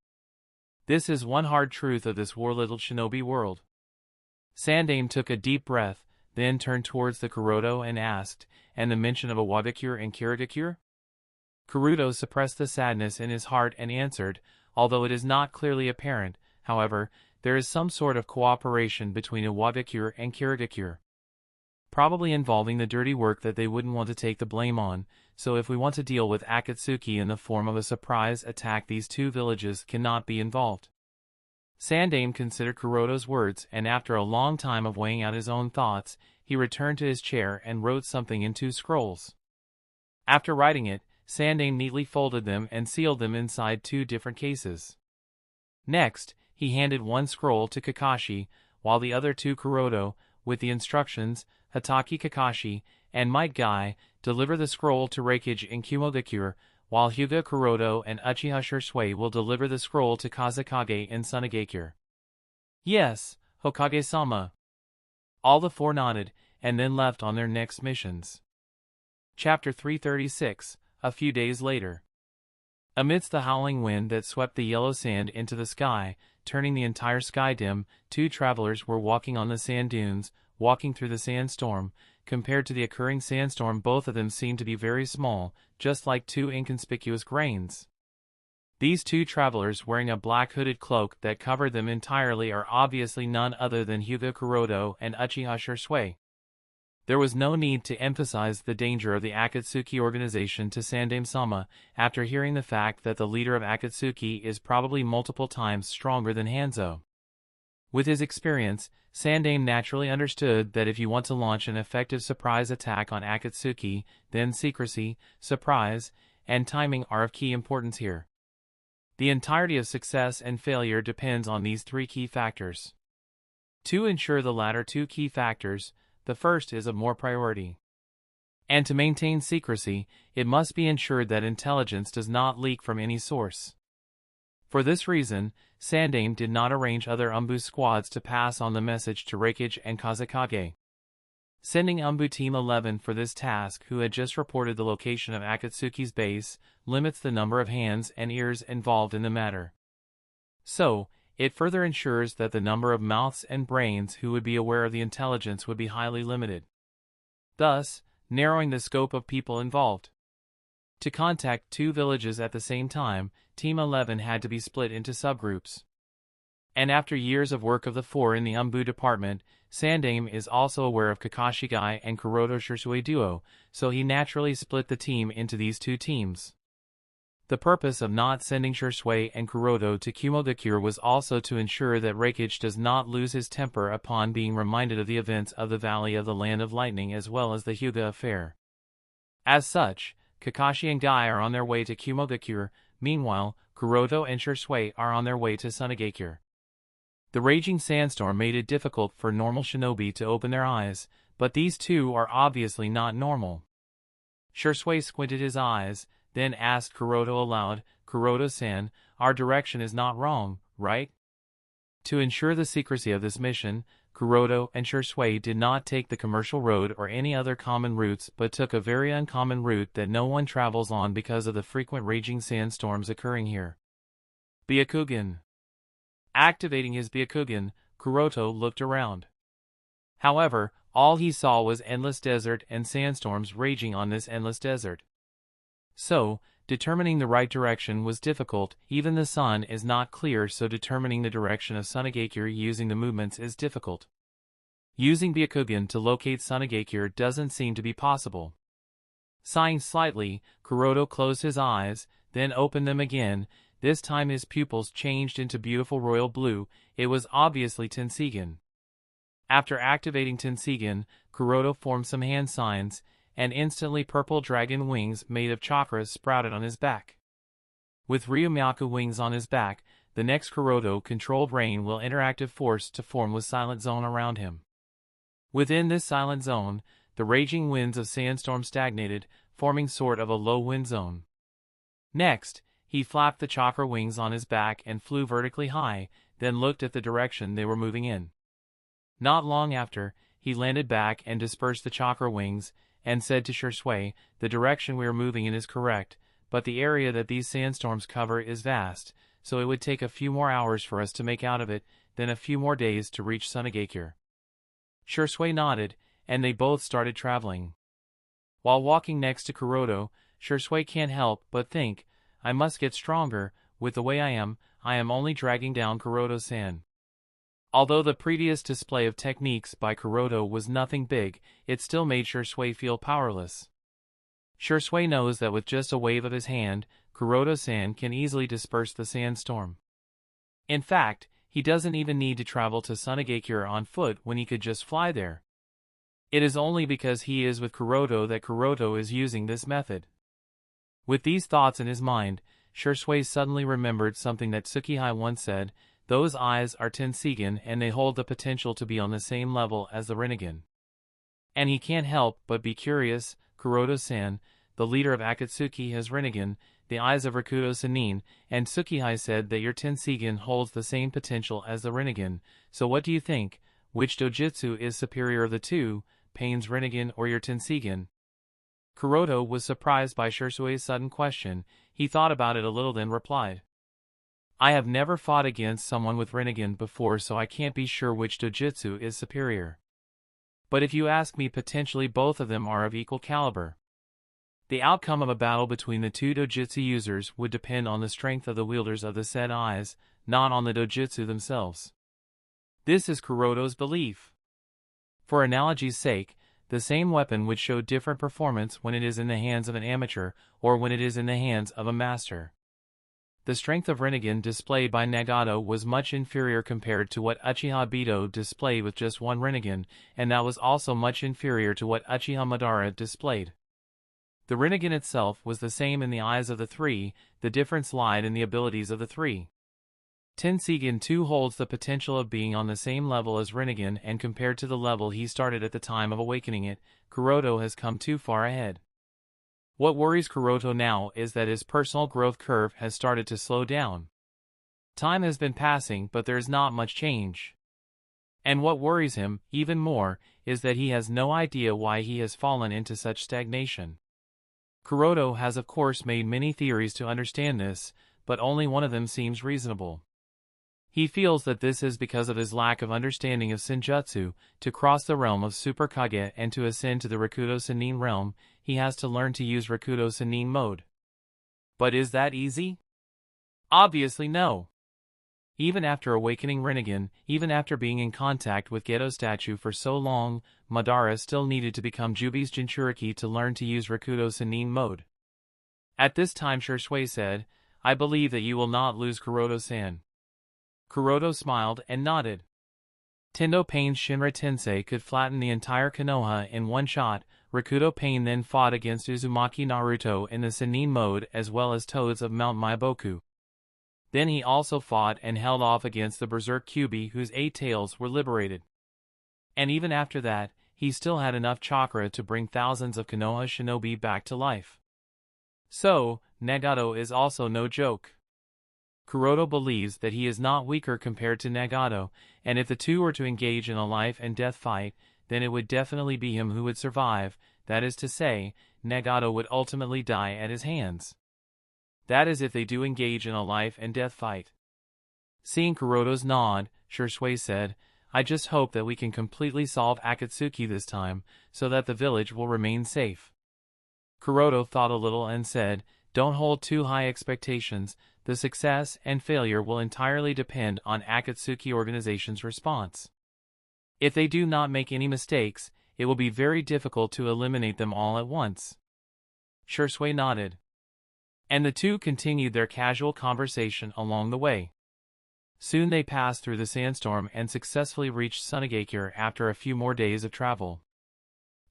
This is one hard truth of this little shinobi world. Sandaime took a deep breath, then turned towards the Kuroda and asked, "And the mention of a Wabakure and Kirigakure?" Kuroda suppressed the sadness in his heart and answered, "Although it is not clearly apparent, however, there is some sort of cooperation between a Wabakure and Kirigakure. Probably involving the dirty work that they wouldn't want to take the blame on, so if we want to deal with Akatsuki in the form of a surprise attack, these two villages cannot be involved." Sandaime considered Kuroda's words, and after a long time of weighing out his own thoughts, he returned to his chair and wrote something in 2 scrolls. After writing it, Sandaime neatly folded them and sealed them inside 2 different cases. Next, he handed one scroll to Kakashi, while the other to Kuroto, with the instructions, Hatake Kakashi and Might Guy, deliver the scroll to Reikage in Kumogakure, while Hyuga Kuroto and Uchiha Shisui will deliver the scroll to Kazekage in Sunagakure. Yes, Hokage-sama. All the four nodded, and then left on their next missions. Chapter 336, a few days later. Amidst the howling wind that swept the yellow sand into the sky, turning the entire sky dim, two travelers were walking on the sand dunes, walking through the sandstorm. Compared to the occurring sandstorm, both of them seemed to be very small, just like two inconspicuous grains. These two travelers wearing a black hooded cloak that covered them entirely are obviously none other than Hyuga Kuroto and Uchiha Shisui. There was no need to emphasize the danger of the Akatsuki organization to Sandaime-sama, after hearing the fact that the leader of Akatsuki is probably multiple times stronger than Hanzo. With his experience, Sandaime naturally understood that if you want to launch an effective surprise attack on Akatsuki, then secrecy, surprise, and timing are of key importance here. The entirety of success and failure depends on these three key factors. To ensure the latter two key factors, the first is of more priority. And to maintain secrecy, it must be ensured that intelligence does not leak from any source. For this reason, Sandaime did not arrange other Umbu squads to pass on the message to Reikage and Kazekage. Sending Umbu Team 11 for this task, who had just reported the location of Akatsuki's base, limits the number of hands and ears involved in the matter. So, it further ensures that the number of mouths and brains who would be aware of the intelligence would be highly limited, thus narrowing the scope of people involved. To contact two villages at the same time, Team 11 had to be split into subgroups. And after years of work of the four in the Umbu department, Sandaime is also aware of Kakashi Guy and Kuroto Shisui duo, so he naturally split the team into these two teams. The purpose of not sending Shisui and Kuroto to Kumogakure was also to ensure that Reikage does not lose his temper upon being reminded of the events of the Valley of the Land of Lightning as well as the Hyuga affair. As such, Kakashi and Guy are on their way to Kumogakure. Meanwhile, Kuroto and Shisui are on their way to Sunagakure. The raging sandstorm made it difficult for normal shinobi to open their eyes, but these two are obviously not normal. Shisui squinted his eyes, then asked Kuroto aloud, "Kuroto-san, our direction is not wrong, right?" To ensure the secrecy of this mission, Kuroto and Shisui did not take the commercial road or any other common routes but took a very uncommon route that no one travels on because of the frequent raging sandstorms occurring here. Byakugan. Activating his Byakugan, Kuroto looked around. However, all he saw was endless desert and sandstorms raging on this endless desert. So, determining the right direction was difficult. Even the sun is not clear, so determining the direction of Sunagakure using the movements is difficult. Using Byakugan to locate Sunagakure doesn't seem to be possible. Sighing slightly, Kuroto closed his eyes, then opened them again. This time his pupils changed into beautiful royal blue. It was obviously Tenseigan. After activating Tenseigan, Kuroto formed some hand signs, and instantly purple dragon wings made of chakras sprouted on his back. With Ryumaku wings on his back, the next Kuroto-controlled rain will interactive force to form with silent zone around him. Within this silent zone, the raging winds of sandstorm stagnated, forming sort of a low wind zone. Next, he flapped the chakra wings on his back and flew vertically high, then looked at the direction they were moving in. Not long after, he landed back and dispersed the chakra wings, and said to Shisui, "The direction we are moving in is correct, but the area that these sandstorms cover is vast, so it would take a few more hours for us to make out of it, then a few more days to reach Sunagakure." Shisui nodded, and they both started traveling. While walking next to Kuroto, Shisui can't help but think, "I must get stronger. With the way I am only dragging down Kuroto-san." Although the previous display of techniques by Kuroto was nothing big, it still made Shisui feel powerless. Shisui knows that with just a wave of his hand, Kuroto-san can easily disperse the sandstorm. In fact, he doesn't even need to travel to Sunagakure on foot when he could just fly there. It is only because he is with Kuroto that Kuroto is using this method. With these thoughts in his mind, Shisui suddenly remembered something that Tsukihei once said: those eyes are Tenseigan and they hold the potential to be on the same level as the Rinnegan. And he can't help but be curious. Kuroto-san, the leader of Akatsuki, has Rinnegan, the eyes of Rakuto Sannin, and Tsukihei said that your Tenseigan holds the same potential as the Rinnegan, so what do you think? Which dojutsu is superior of the two, Pain's Rinnegan or your Tenseigan? Kuroto was surprised by Shisui's sudden question. He thought about it a little then replied. I have never fought against someone with Rinnegan before, so I can't be sure which dojutsu is superior. But if you ask me, potentially both of them are of equal caliber. The outcome of a battle between the two dojutsu users would depend on the strength of the wielders of the said eyes, not on the dojutsu themselves. This is Kuroto's belief. For analogy's sake, the same weapon would show different performance when it is in the hands of an amateur or when it is in the hands of a master. The strength of Rinnegan displayed by Nagato was much inferior compared to what Uchiha Bito displayed with just one Rinnegan, and that was also much inferior to what Uchiha Madara displayed. The Rinnegan itself was the same in the eyes of the three, the difference lied in the abilities of the three. Tenseigan too holds the potential of being on the same level as Rinnegan, and compared to the level he started at the time of awakening it, Kuroto has come too far ahead. What worries Kuroto now is that his personal growth curve has started to slow down. Time has been passing, but there is not much change. And what worries him, even more, is that he has no idea why he has fallen into such stagnation. Kuroto has of course made many theories to understand this, but only one of them seems reasonable. He feels that this is because of his lack of understanding of Senjutsu. To cross the realm of Super Kage and to ascend to the Rakuto Sannin realm, he has to learn to use Rakuto Sannin mode. But is that easy? Obviously no. Even after awakening Rinnegan, even after being in contact with Geto statue for so long, Madara still needed to become Jubi's Jinchuriki to learn to use Rakuto Sannin mode. At this time Shisui said, I believe that you will not lose Kuroto-san. Kuroto smiled and nodded. Tendo Pain's Shinra Tensei could flatten the entire Konoha in one shot. Rakuto Pain then fought against Uzumaki Naruto in the Sannin mode as well as Toads of Mount Maiboku. Then he also fought and held off against the Berserk Kyuubi whose 8 tails were liberated. And even after that, he still had enough chakra to bring thousands of Konoha shinobi back to life. So, Nagato is also no joke. Kuroto believes that he is not weaker compared to Nagato, and if the two were to engage in a life and death fight, then it would definitely be him who would survive, that is to say, Nagato would ultimately die at his hands. That is if they do engage in a life and death fight. Seeing Kuroto's nod, Shisui said, I just hope that we can completely solve Akatsuki this time, so that the village will remain safe. Kuroto thought a little and said, don't hold too high expectations. The success and failure will entirely depend on Akatsuki organization's response. If they do not make any mistakes, it will be very difficult to eliminate them all at once. Shisui nodded. And the two continued their casual conversation along the way. Soon they passed through the sandstorm and successfully reached Sunagakure after a few more days of travel.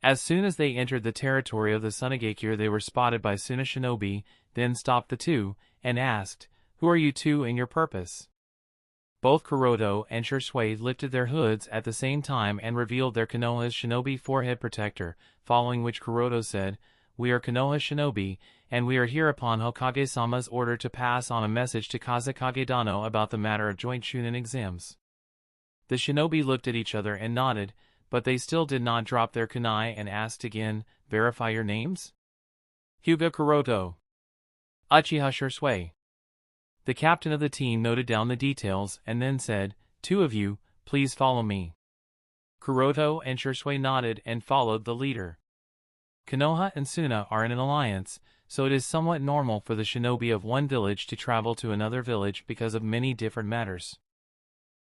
As soon as they entered the territory of the Sunagakure, they were spotted by Suna Shinobi, then stopped the two, and asked, Who are you two and your purpose? Both Kuroto and Shisui lifted their hoods at the same time and revealed their Konoha's shinobi forehead protector, following which Kuroto said, We are Konoha shinobi, and we are here upon Hokage-sama's order to pass on a message to Kazekage Dano about the matter of joint Chunin exams. The shinobi looked at each other and nodded, but they still did not drop their kunai and asked again, Verify your names? Hyuga Kuroto. Uchiha Shisui. The captain of the team noted down the details and then said, Two of you, please follow me. Kuroto and Shisui nodded and followed the leader. Konoha and Suna are in an alliance, so it is somewhat normal for the shinobi of one village to travel to another village because of many different matters.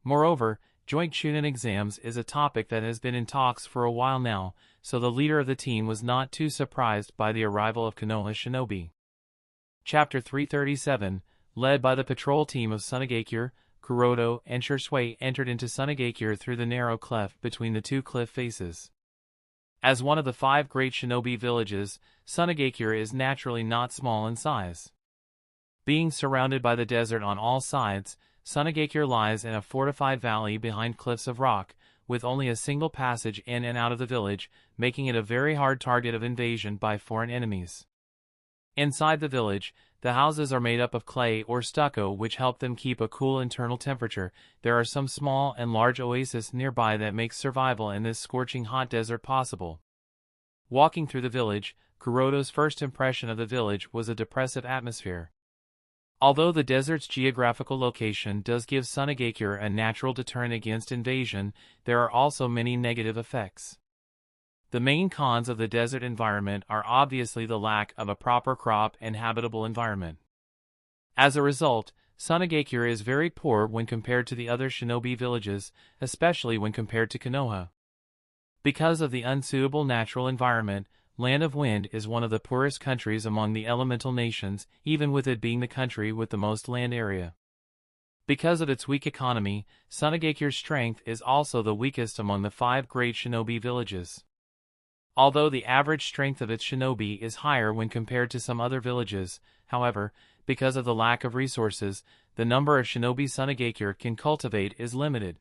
Moreover, joint Chunin exams is a topic that has been in talks for a while now, so the leader of the team was not too surprised by the arrival of Konoha shinobi. Chapter 337, led by the patrol team of Sunagakure, Kuroto and Shisui entered into Sunagakure through the narrow cleft between the two cliff faces. As one of the 5 great shinobi villages, Sunagakure is naturally not small in size. Being surrounded by the desert on all sides, Sunagakure lies in a fortified valley behind cliffs of rock, with only a single passage in and out of the village, making it a very hard target of invasion by foreign enemies. Inside the village, the houses are made up of clay or stucco, which help them keep a cool internal temperature. There are some small and large oases nearby that makes survival in this scorching hot desert possible. Walking through the village, Kuroto's first impression of the village was a depressive atmosphere. Although the desert's geographical location does give Sunagakure a natural deterrent against invasion, there are also many negative effects. The main cons of the desert environment are obviously the lack of a proper crop and habitable environment. As a result, Sunagakure is very poor when compared to the other shinobi villages, especially when compared to Konoha. Because of the unsuitable natural environment, Land of Wind is one of the poorest countries among the elemental nations, even with it being the country with the most land area. Because of its weak economy, Sunagakure's strength is also the weakest among the 5 great shinobi villages. Although the average strength of its shinobi is higher when compared to some other villages, however, because of the lack of resources, the number of shinobi Sunagakure can cultivate is limited,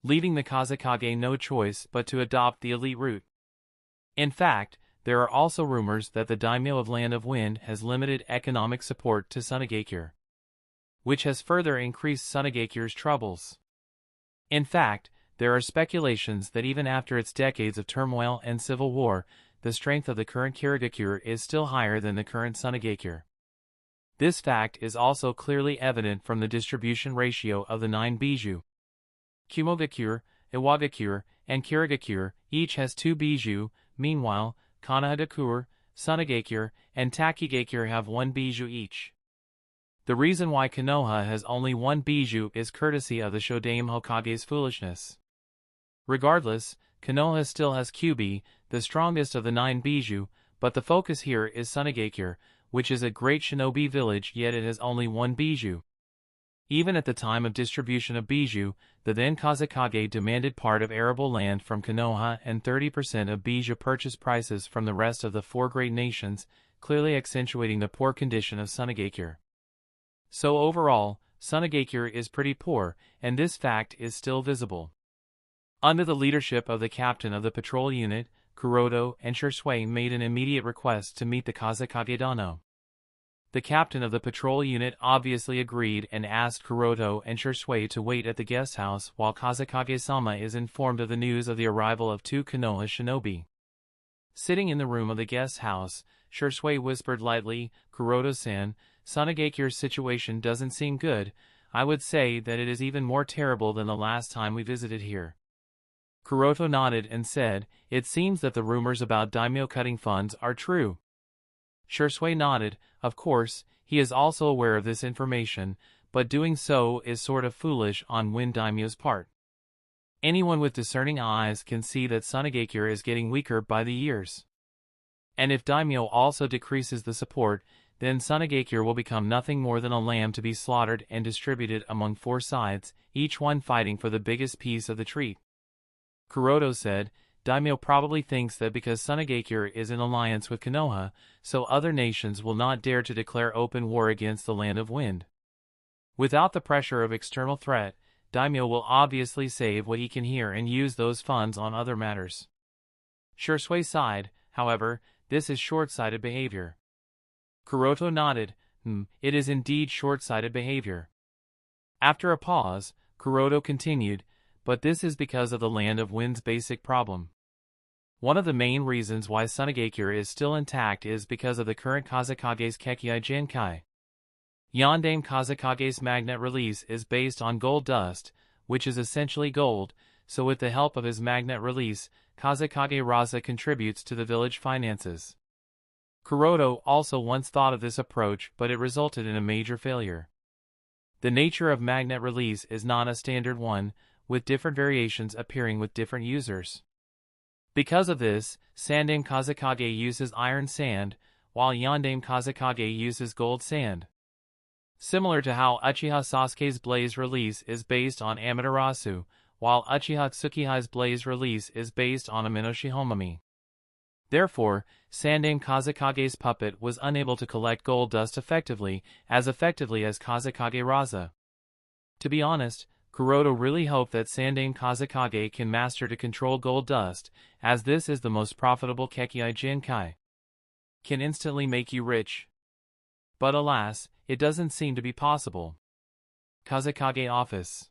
leaving the Kazekage no choice but to adopt the elite route. In fact, there are also rumors that the daimyo of Land of Wind has limited economic support to Sunagakure, which has further increased Sunagakure's troubles. In fact, there are speculations that even after its decades of turmoil and civil war, the strength of the current Kirigakure is still higher than the current Sunagakure. This fact is also clearly evident from the distribution ratio of the 9 bijou. Kumogakure, Iwagakure, and Kirigakure each has 2 bijou. Meanwhile, Kanahadakure, Sunagakure, and Takigakure have 1 bijou each. The reason why Konoha has only 1 bijou is courtesy of the Shodaime Hokage's foolishness. Regardless, Konoha still has Kyubi, the strongest of the 9 bijou, but the focus here is Sunagakure, which is a great shinobi village, yet it has only 1 bijou. Even at the time of distribution of bijou, the then Kazekage demanded part of arable land from Konoha and 30% of bijou purchase prices from the rest of the 4 great nations, clearly accentuating the poor condition of Sunagakure. So overall, Sunagakure is pretty poor, and this fact is still visible. Under the leadership of the captain of the patrol unit, Kuroto and Shisui made an immediate request to meet the Kazekage Dano. The captain of the patrol unit obviously agreed and asked Kuroto and Shisui to wait at the guest house while Kazekage-sama is informed of the news of the arrival of 2 Konoha shinobi. Sitting in the room of the guest house, Shisui whispered lightly, "Kuroto-san, Sunagakure's situation doesn't seem good. I would say that it is even more terrible than the last time we visited here." Kuroto nodded and said, "It seems that the rumors about daimyo cutting funds are true." Shisui nodded. Of course, he is also aware of this information, but doing so is sort of foolish on Wind Daimyo's part. Anyone with discerning eyes can see that Sunagakure is getting weaker by the years. And if daimyo also decreases the support, then Sunagakure will become nothing more than a lamb to be slaughtered and distributed among 4 sides, each one fighting for the biggest piece of the treat. Kuroto said, "Daimyo probably thinks that because Sunagakure is in alliance with Konoha, so other nations will not dare to declare open war against the Land of Wind. Without the pressure of external threat, daimyo will obviously save what he can here and use those funds on other matters." Shisui sighed. However, this is short-sighted behavior. Kuroto nodded. It is indeed short-sighted behavior." After a pause, Kuroto continued, "But this is because of the Land of Wind's basic problem. One of the main reasons why Sunagakure is still intact is because of the current Kazekage's Kekkei Genkai. Yondaime Kazekage's magnet release is based on gold dust, which is essentially gold, so with the help of his magnet release, Kazekage Raza contributes to the village finances. Kuroto also once thought of this approach, but it resulted in a major failure. The nature of magnet release is not a standard one, with different variations appearing with different users. Because of this, Sandaime Kazekage uses iron sand, while Yondaime Kazekage uses gold sand. Similar to how Uchiha Sasuke's blaze release is based on Amaterasu, while Uchiha Tsukihai's blaze release is based on Amino Shihomami. Therefore, Sandaime Kazekage's puppet was unable to collect gold dust effectively as Kazekage Raza. To be honest, Kuroda really hoped that Sandaime Kazekage can master to control gold dust, as this is the most profitable Kekkei Jinkai. Can instantly make you rich. But alas, it doesn't seem to be possible. Kazekage Office.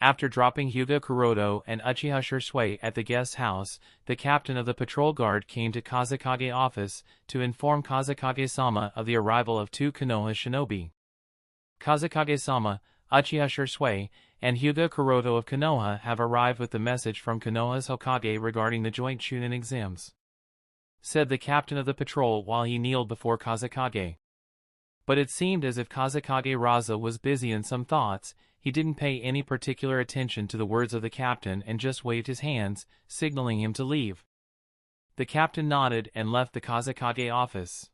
After dropping Hyuga Kuroda and Uchiha Shisui at the guest house, the captain of the patrol guard came to Kazekage Office to inform Kazekage-sama of the arrival of 2 Konoha shinobi. Kazekage-sama, Uchiha Shisui, and Hyuga Kuroda of Konoha have arrived with the message from Konoha's Hokage regarding the joint Chunin exams, said the captain of the patrol while he kneeled before Kazekage. But it seemed as if Kazekage Raza was busy in some thoughts. He didn't pay any particular attention to the words of the captain and just waved his hands, signaling him to leave. The captain nodded and left the Kazekage office.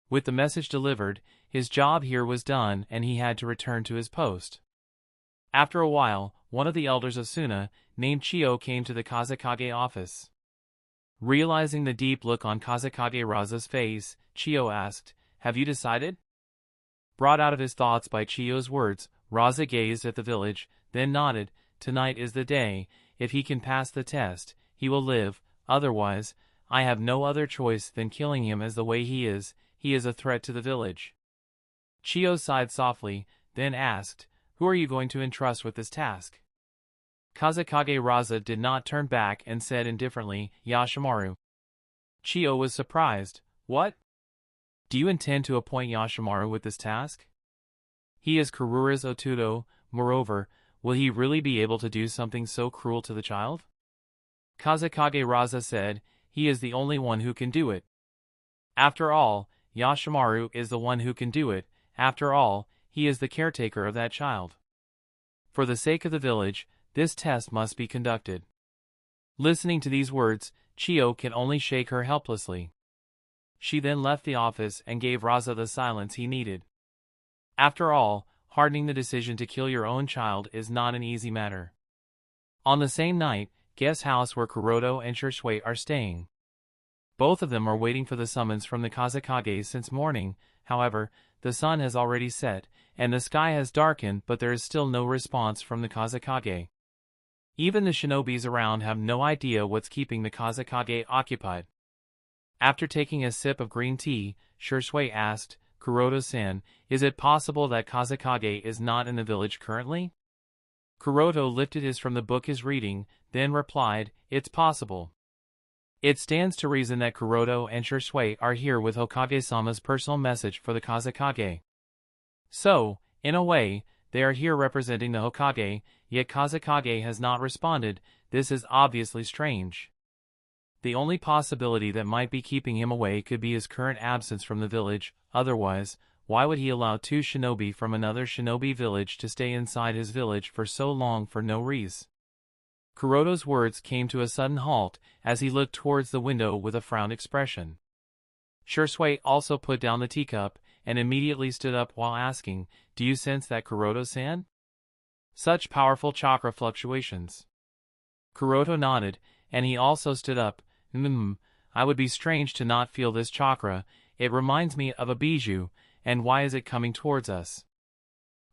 With the message delivered, his job here was done and he had to return to his post. After a while, one of the elders of Suna, named Chiyo, came to the Kazekage office. Realizing the deep look on Kazekage Raza's face, Chiyo asked, "Have you decided?" Brought out of his thoughts by Chiyo's words, Raza gazed at the village, then nodded. "Tonight is the day. If he can pass the test, he will live. Otherwise, I have no other choice than killing him as the way he is. He is a threat to the village." Chiyo sighed softly, then asked, "Who are you going to entrust with this task?" Kazekage Raza did not turn back and said indifferently, "Yoshimaru." Chiyo was surprised. "What? Do you intend to appoint Yoshimaru with this task? He is Karura's Otudo. Moreover, will he really be able to do something so cruel to the child?" Kazekage Raza said, "He is the only one who can do it. After all, Yoshimaru is the one who can do it. After all, he is the caretaker of that child. For the sake of the village, this test must be conducted." Listening to these words, Chiyo can only shake her helplessly. She then left the office and gave Raza the silence he needed. After all, hardening the decision to kill your own child is not an easy matter. On the same night, guest house where Kuroda and Shisui are staying. Both of them are waiting for the summons from the Kazekage since morning. However, the sun has already set, and the sky has darkened, but there is still no response from the Kazekage. Even the shinobis around have no idea what's keeping the Kazekage occupied. After taking a sip of green tea, Shisui asked, "Kuroda-san, is it possible that Kazekage is not in the village currently?" Kuroda lifted his from the book he's reading, then replied, "It's possible. It stands to reason that Kuroda and Shisui are here with Hokage-sama's personal message for the Kazekage. So, in a way, they are here representing the Hokage, yet Kazekage has not responded. This is obviously strange. The only possibility that might be keeping him away could be his current absence from the village. Otherwise, why would he allow 2 shinobi from another shinobi village to stay inside his village for so long for no reason?" Kuroda's words came to a sudden halt as he looked towards the window with a frowned expression. Shisui also put down the teacup and immediately stood up while asking, "Do you sense that, Kuroda-san? Such powerful chakra fluctuations?" Kuroda nodded, and he also stood up. I would be strange to not feel this chakra. It reminds me of a bijou, and why is it coming towards us?"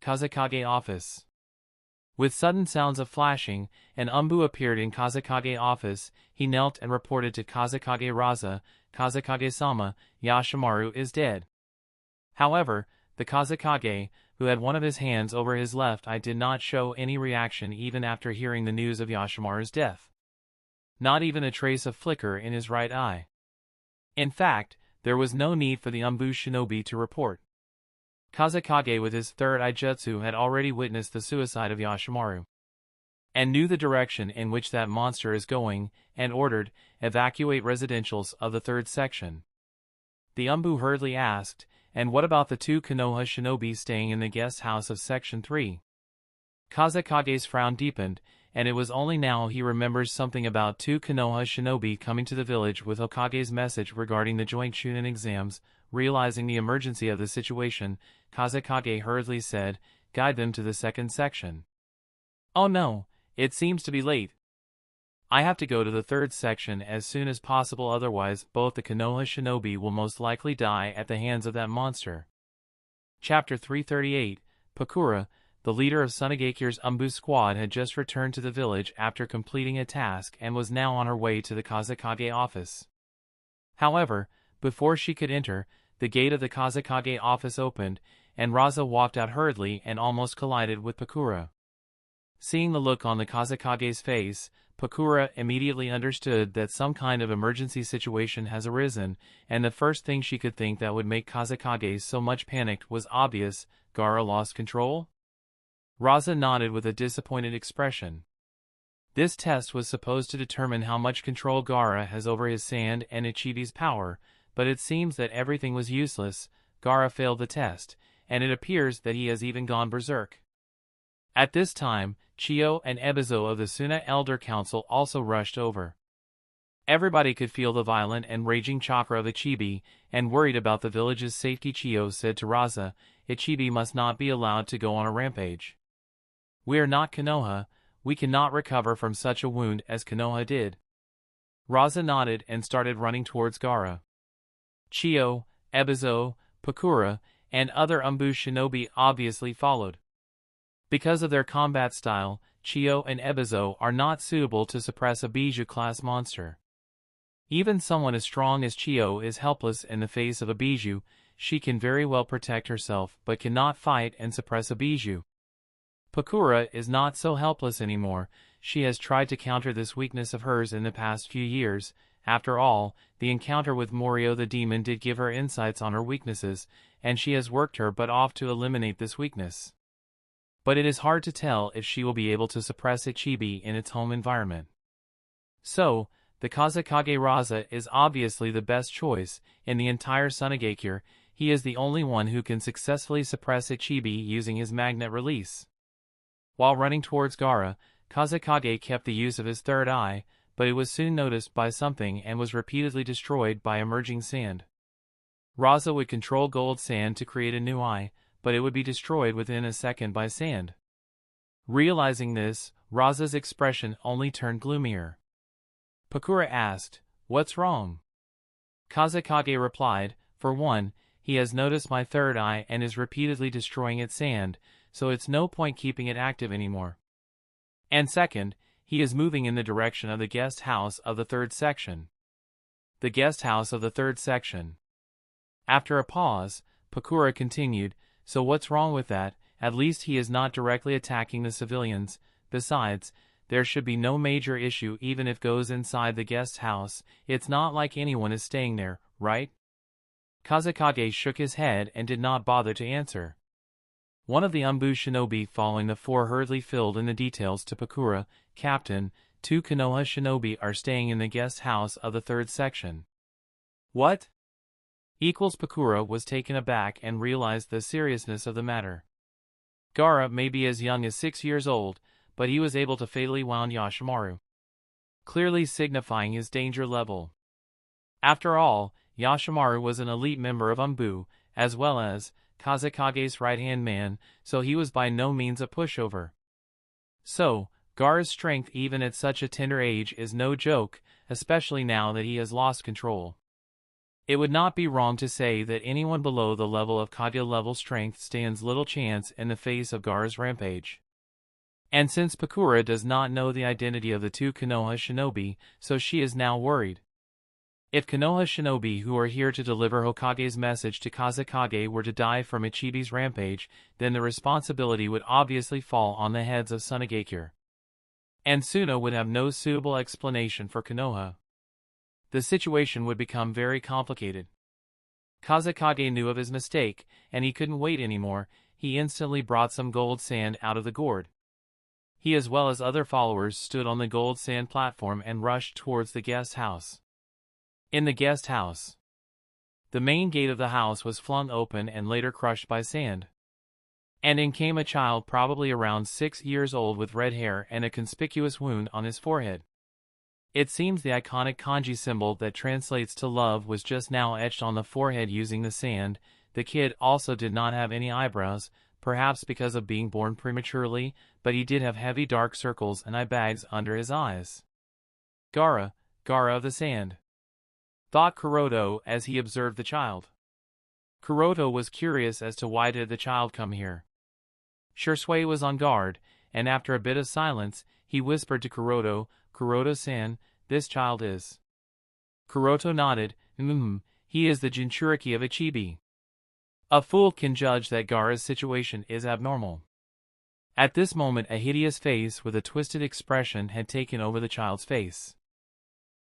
Kazekage office. With sudden sounds of flashing, an Umbu appeared in Kazekage office. He knelt and reported to Kazekage Raza, "Kazekage-sama, Yoshimaru is dead." However, the Kazekage, who had one of his hands over his left eye, did not show any reaction even after hearing the news of Yoshimaru's death. Not even a trace of flicker in his right eye. In fact, there was no need for the Umbu shinobi to report. Kazekage with his third eye jutsu had already witnessed the suicide of Yoshimaru, and knew the direction in which that monster is going, and ordered, "Evacuate residentials of the 3rd section." The Umbu hurriedly asked, "And what about the 2 Konoha shinobi staying in the guest house of Section 3? Kazekage's frown deepened, and it was only now he remembers something about 2 Konoha shinobi coming to the village with Hokage's message regarding the joint Chunin exams. Realizing the emergency of the situation, Kazekage hurriedly said, "Guide them to the 2nd section." "Oh no, it seems to be late." I have to go to the third section as soon as possible, otherwise both the Konoha shinobi will most likely die at the hands of that monster. Chapter 338, Pakura, the leader of Sunagekire's Umbu squad, had just returned to the village after completing a task and was now on her way to the Kazekage office. However, before she could enter, the gate of the Kazekage office opened, and Raza walked out hurriedly and almost collided with Pakura. Seeing the look on the Kazekage's face, Pakura immediately understood that some kind of emergency situation has arisen, and the first thing she could think that would make Kazekage so much panicked was obvious: Gaara lost control? Raza nodded with a disappointed expression. This test was supposed to determine how much control Gaara has over his sand and Ichibi's power, but it seems that everything was useless. Gaara failed the test, and it appears that he has even gone berserk. At this time, Chiyo and Ebizo of the Suna Elder Council also rushed over. Everybody could feel the violent and raging chakra of Ichibi, and worried about the village's safety, Chiyo said to Raza, "Ichibi must not be allowed to go on a rampage. We are not Konoha, we cannot recover from such a wound as Konoha did." Raza nodded and started running towards Gaara. Chiyo, Ebizo, Pakura, and other Umbu shinobi obviously followed. Because of their combat style, Chiyo and Ebizo are not suitable to suppress a Bijuu-class monster. Even someone as strong as Chiyo is helpless in the face of a Bijuu. She can very well protect herself but cannot fight and suppress a Bijuu. Pakura is not so helpless anymore. She has tried to counter this weakness of hers in the past few years. After all, the encounter with Morio the demon did give her insights on her weaknesses, and she has worked her butt off to eliminate this weakness. But it is hard to tell if she will be able to suppress Ichibi in its home environment. So, the Kazekage Raza is obviously the best choice in the entire Sunagekure. He is the only one who can successfully suppress Ichibi using his magnet release. While running towards Gaara, Kazekage kept the use of his third eye, but it was soon noticed by something and was repeatedly destroyed by emerging sand. Raza would control gold sand to create a new eye, but it would be destroyed within a second by sand. Realizing this, Raza's expression only turned gloomier. Pakura asked, "What's wrong?" Kazekage replied, "For one, he has noticed my third eye and is repeatedly destroying its sand, so it's no point keeping it active anymore. And second, he is moving in the direction of the guest house of the third section." The guest house of the third section. After a pause, Pakura continued, "So what's wrong with that? At least he is not directly attacking the civilians. Besides, there should be no major issue even if goes inside the guest house. It's not like anyone is staying there, right?" Kazekage shook his head and did not bother to answer. One of the Umbu shinobi following the four hurriedly filled in the details to Pakura, "Captain, 2 Konoha shinobi are staying in the guest house of the third section." "What?" Pakura was taken aback and realized the seriousness of the matter. Gaara may be as young as 6 years old, but he was able to fatally wound Yoshimaru, clearly signifying his danger level. After all, Yoshimaru was an elite member of Umbu, as well as Kazekage's right-hand man, so he was by no means a pushover. So, Gaara's strength even at such a tender age is no joke, especially now that he has lost control. It would not be wrong to say that anyone below the level of Kage-level strength stands little chance in the face of Gaara's rampage. And since Pakura does not know the identity of the 2 Konoha shinobi, so she is now worried. If Konoha shinobi who are here to deliver Hokage's message to Kazekage were to die from Ichibi's rampage, then the responsibility would obviously fall on the heads of Sunagekure. And Suna would have no suitable explanation for Konoha. The situation would become very complicated. Kazekage knew of his mistake, and he couldn't wait anymore. He instantly brought some gold sand out of the gourd. He as well as other followers stood on the gold sand platform and rushed towards the guest house. In the guest house, the main gate of the house was flung open and later crushed by sand. And in came a child probably around 6 years old with red hair and a conspicuous wound on his forehead. It seems the iconic kanji symbol that translates to love was just now etched on the forehead using the sand. The kid also did not have any eyebrows, perhaps because of being born prematurely, but he did have heavy dark circles and eye bags under his eyes. Gaara, Gaara of the sand, thought Kuroto as he observed the child. Kuroto was curious as to why did the child come here. Shursui was on guard, and after a bit of silence, he whispered to Kuroto, "Kuroto-san, this child is." Kuroto nodded, he is the Jinchuriki of Ichibi. A fool can judge that Gaara's situation is abnormal. At this moment a hideous face with a twisted expression had taken over the child's face.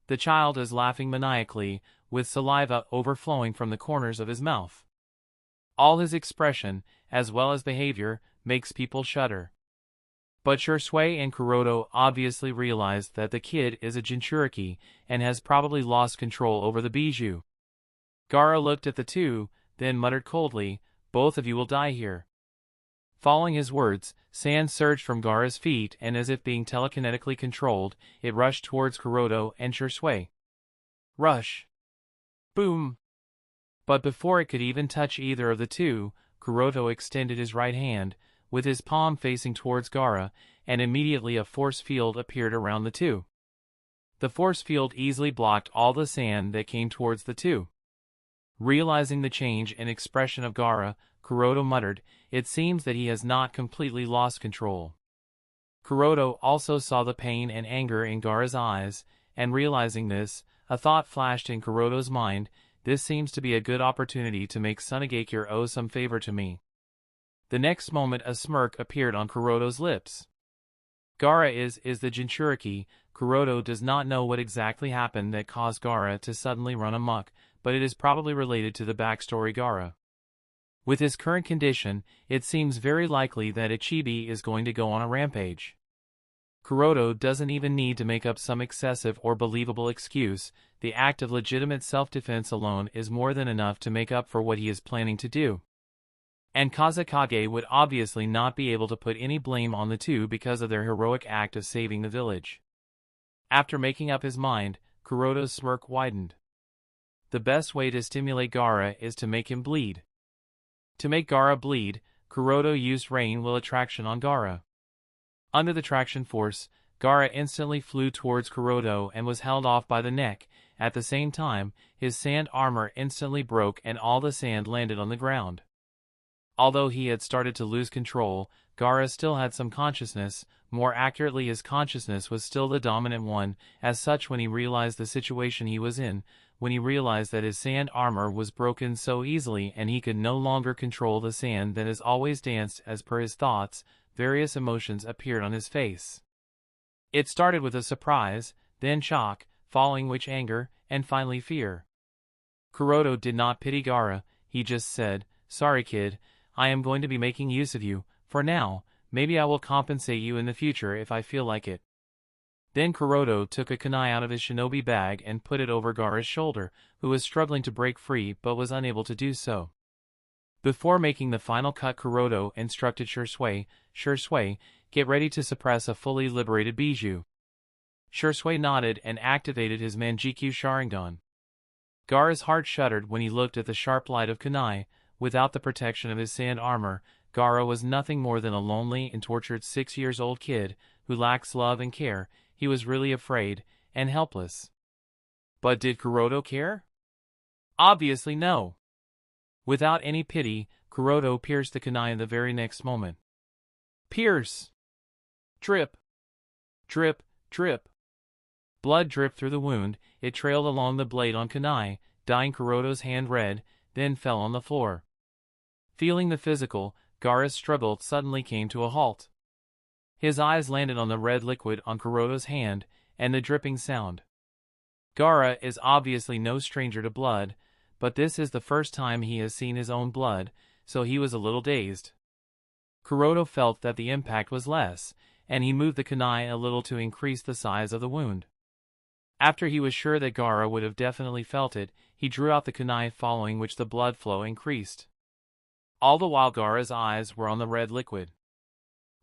The child is laughing maniacally, with saliva overflowing from the corners of his mouth. All his expression, as well as behavior, makes people shudder. But Shursui and Kuroto obviously realized that the kid is a Jinchuriki and has probably lost control over the bijou. Gaara looked at the two, then muttered coldly, "Both of you will die here." Following his words, sand surged from Gaara's feet and as if being telekinetically controlled, it rushed towards Kuroto and Shursui. Rush! Boom! But before it could even touch either of the two, Kuroto extended his right hand, with his palm facing towards Gaara, and immediately a force field appeared around the two. The force field easily blocked all the sand that came towards the two. Realizing the change in expression of Gaara, Kuroto muttered, "It seems that he has not completely lost control." Kuroto also saw the pain and anger in Gaara's eyes, and realizing this, a thought flashed in Kuroto's mind, "This seems to be a good opportunity to make Sunagakure owe some favor to me." The next moment a smirk appeared on Kuroto's lips. Gaara is the Jinchuriki. Kuroto does not know what exactly happened that caused Gaara to suddenly run amok, but it is probably related to the backstory Gaara. With his current condition, it seems very likely that Ichibi is going to go on a rampage. Kuroto doesn't even need to make up some excessive or believable excuse, the act of legitimate self-defense alone is more than enough to make up for what he is planning to do. And Kazekage would obviously not be able to put any blame on the two because of their heroic act of saving the village. After making up his mind, Kuroto's smirk widened. The best way to stimulate Gaara is to make him bleed. To make Gaara bleed, Kuroto used rain will attraction on Gaara. Under the traction force, Gaara instantly flew towards Kuroto and was held off by the neck. At the same time, his sand armor instantly broke and all the sand landed on the ground. Although he had started to lose control, Gaara still had some consciousness, more accurately his consciousness was still the dominant one, as such when he realized the situation he was in, when he realized that his sand armor was broken so easily and he could no longer control the sand that has always danced as per his thoughts, various emotions appeared on his face. It started with a surprise, then shock, following which anger, and finally fear. Kuroto did not pity Gaara, he just said, "Sorry kid, I am going to be making use of you, for now, maybe I will compensate you in the future if I feel like it." Then Kuroto took a kunai out of his shinobi bag and put it over Gaara's shoulder, who was struggling to break free but was unable to do so. Before making the final cut, Kuroto instructed Shursui, get ready to suppress a fully liberated bijou. Shursui nodded and activated his Manjikyu Sharingan. Gaara's heart shuddered when he looked at the sharp light of kunai. Without the protection of his sand armor, Gaara was nothing more than a lonely and tortured 6-year-old kid who lacks love and care. He was really afraid and helpless. But did Kuroto care? Obviously no. Without any pity, Kuroto pierced the kunai in the very next moment. Pierce! Drip! Drip, drip. Blood dripped through the wound, it trailed along the blade on kunai, dyeing Kuroto's hand red, then fell on the floor. Feeling the physical, Gaara's struggle suddenly came to a halt. His eyes landed on the red liquid on Kuroto's hand, and the dripping sound. Gaara is obviously no stranger to blood, but this is the first time he has seen his own blood, so he was a little dazed. Kuroto felt that the impact was less, and he moved the kunai a little to increase the size of the wound. After he was sure that Gaara would have definitely felt it, he drew out the kunai, following which the blood flow increased. All the while Gaara's eyes were on the red liquid.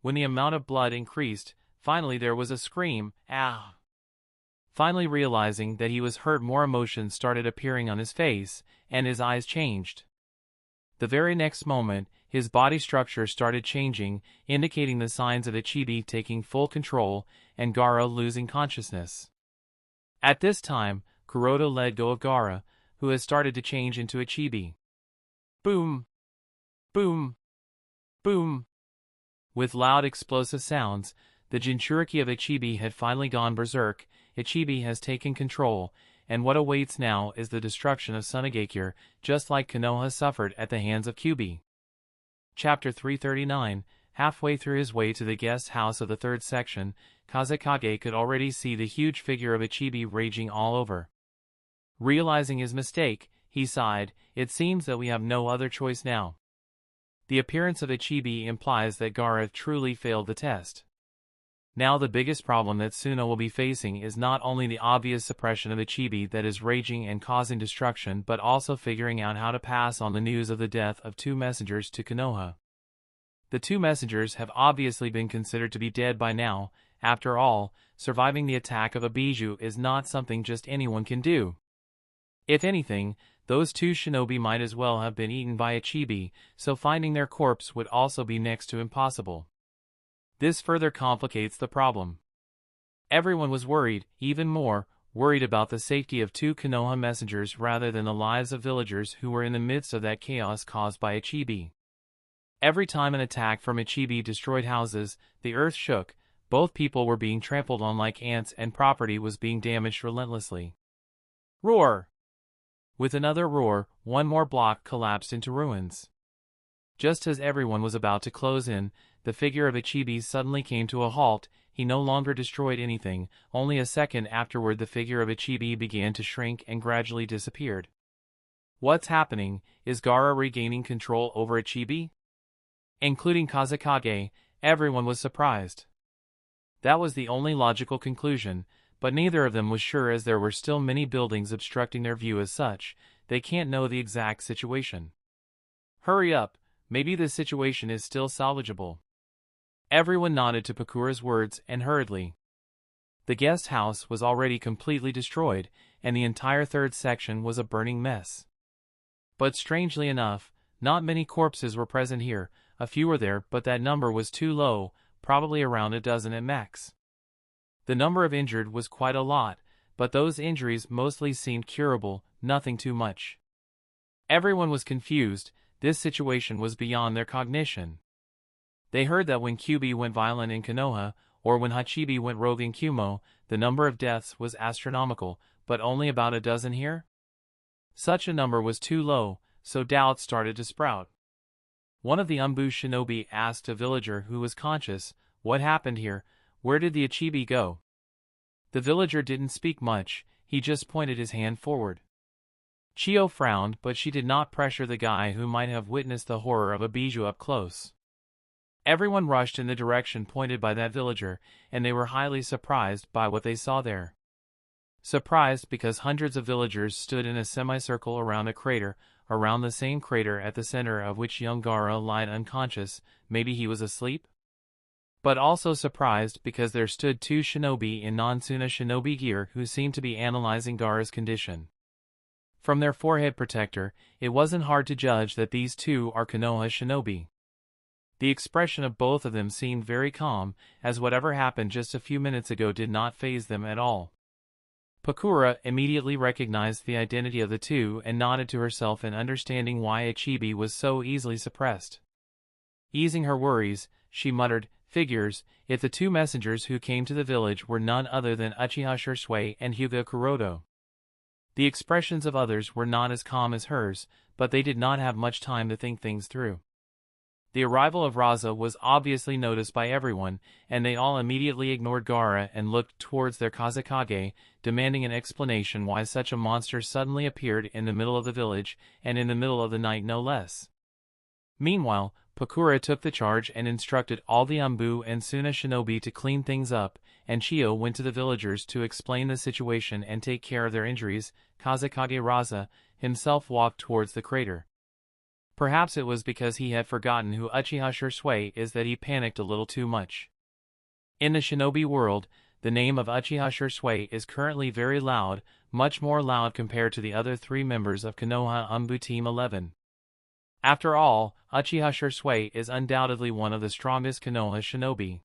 When the amount of blood increased, finally there was a scream, "Ah!" Finally realizing that he was hurt, more emotions started appearing on his face, and his eyes changed. The very next moment, his body structure started changing, indicating the signs of Ichibi taking full control, and Gaara losing consciousness. At this time, Kuroda let go of Gaara, who has started to change into a chibi. Boom! Boom! Boom! With loud explosive sounds, the Jinchuriki of Ichibi had finally gone berserk. Ichibi has taken control, and what awaits now is the destruction of Sunagakure, just like Konoha suffered at the hands of Kyuubi. Chapter 339. Halfway through his way to the guest house of the third section, Kazekage could already see the huge figure of Ichibi raging all over. Realizing his mistake, he sighed, "It seems that we have no other choice now." The appearance of Ichibi implies that Gaara truly failed the test. Now the biggest problem that Suna will be facing is not only the obvious suppression of Ichibi that is raging and causing destruction, but also figuring out how to pass on the news of the death of two messengers to Konoha. The two messengers have obviously been considered to be dead by now. After all, surviving the attack of a Bijou is not something just anyone can do. If anything, those two shinobi might as well have been eaten by Ichibi, so finding their corpse would also be next to impossible. This further complicates the problem. Everyone was worried, even more, worried about the safety of two Konoha messengers rather than the lives of villagers who were in the midst of that chaos caused by Ichibi. Every time an attack from Ichibi destroyed houses, the earth shook, both people were being trampled on like ants and property was being damaged relentlessly. Roar! With another roar, one more block collapsed into ruins. Just as everyone was about to close in, the figure of Ichibi suddenly came to a halt. He no longer destroyed anything. Only a second afterward the figure of Ichibi began to shrink and gradually disappeared. What's happening? Is Gaara regaining control over Ichibi? Including Kazekage, everyone was surprised. That was the only logical conclusion, but neither of them was sure as there were still many buildings obstructing their view. As such, they can't know the exact situation. Hurry up, maybe the situation is still salvageable. Everyone nodded to Pakura's words and hurriedly. The guest house was already completely destroyed, and the entire third section was a burning mess. But strangely enough, not many corpses were present here. A few were there, but that number was too low, probably around a dozen at max. The number of injured was quite a lot, but those injuries mostly seemed curable, nothing too much. Everyone was confused. This situation was beyond their cognition. They heard that when Kyuubi went violent in Konoha, or when Hachibi went rogue in Kumo, the number of deaths was astronomical, but only about a dozen here? Such a number was too low, so doubts started to sprout. One of the Umbu shinobi asked a villager who was conscious, "What happened here? Where did the Ichibi go?" The villager didn't speak much, he just pointed his hand forward. Chio frowned, but she did not pressure the guy who might have witnessed the horror of a Bijou up close. Everyone rushed in the direction pointed by that villager, and they were highly surprised by what they saw there. Surprised because hundreds of villagers stood in a semicircle around a crater, around the same crater at the center of which young Gaara lied unconscious. Maybe he was asleep? But also surprised because there stood two shinobi in non-Suna shinobi gear who seemed to be analyzing Gaara's condition. From their forehead protector, it wasn't hard to judge that these two are Konoha shinobi. The expression of both of them seemed very calm, as whatever happened just a few minutes ago did not faze them at all. Pakura immediately recognized the identity of the two and nodded to herself in understanding why Ichibi was so easily suppressed. Easing her worries, she muttered, "Figures, if the two messengers who came to the village were none other than Uchiha Shursui and Hyuga Kuroda." The expressions of others were not as calm as hers, but they did not have much time to think things through. The arrival of Raza was obviously noticed by everyone, and they all immediately ignored Gaara and looked towards their Kazekage, demanding an explanation why such a monster suddenly appeared in the middle of the village, and in the middle of the night no less. Meanwhile, Pakura took the charge and instructed all the Umbu and Suna shinobi to clean things up, and Chio went to the villagers to explain the situation and take care of their injuries. Kazekage Raza himself walked towards the crater. Perhaps it was because he had forgotten who Uchiha Shursui is that he panicked a little too much. In the shinobi world, the name of Uchiha Shursui is currently very loud, much more loud compared to the other three members of Konoha Umbu Team 11. After all, Uchiha Shursui is undoubtedly one of the strongest Konoha shinobi.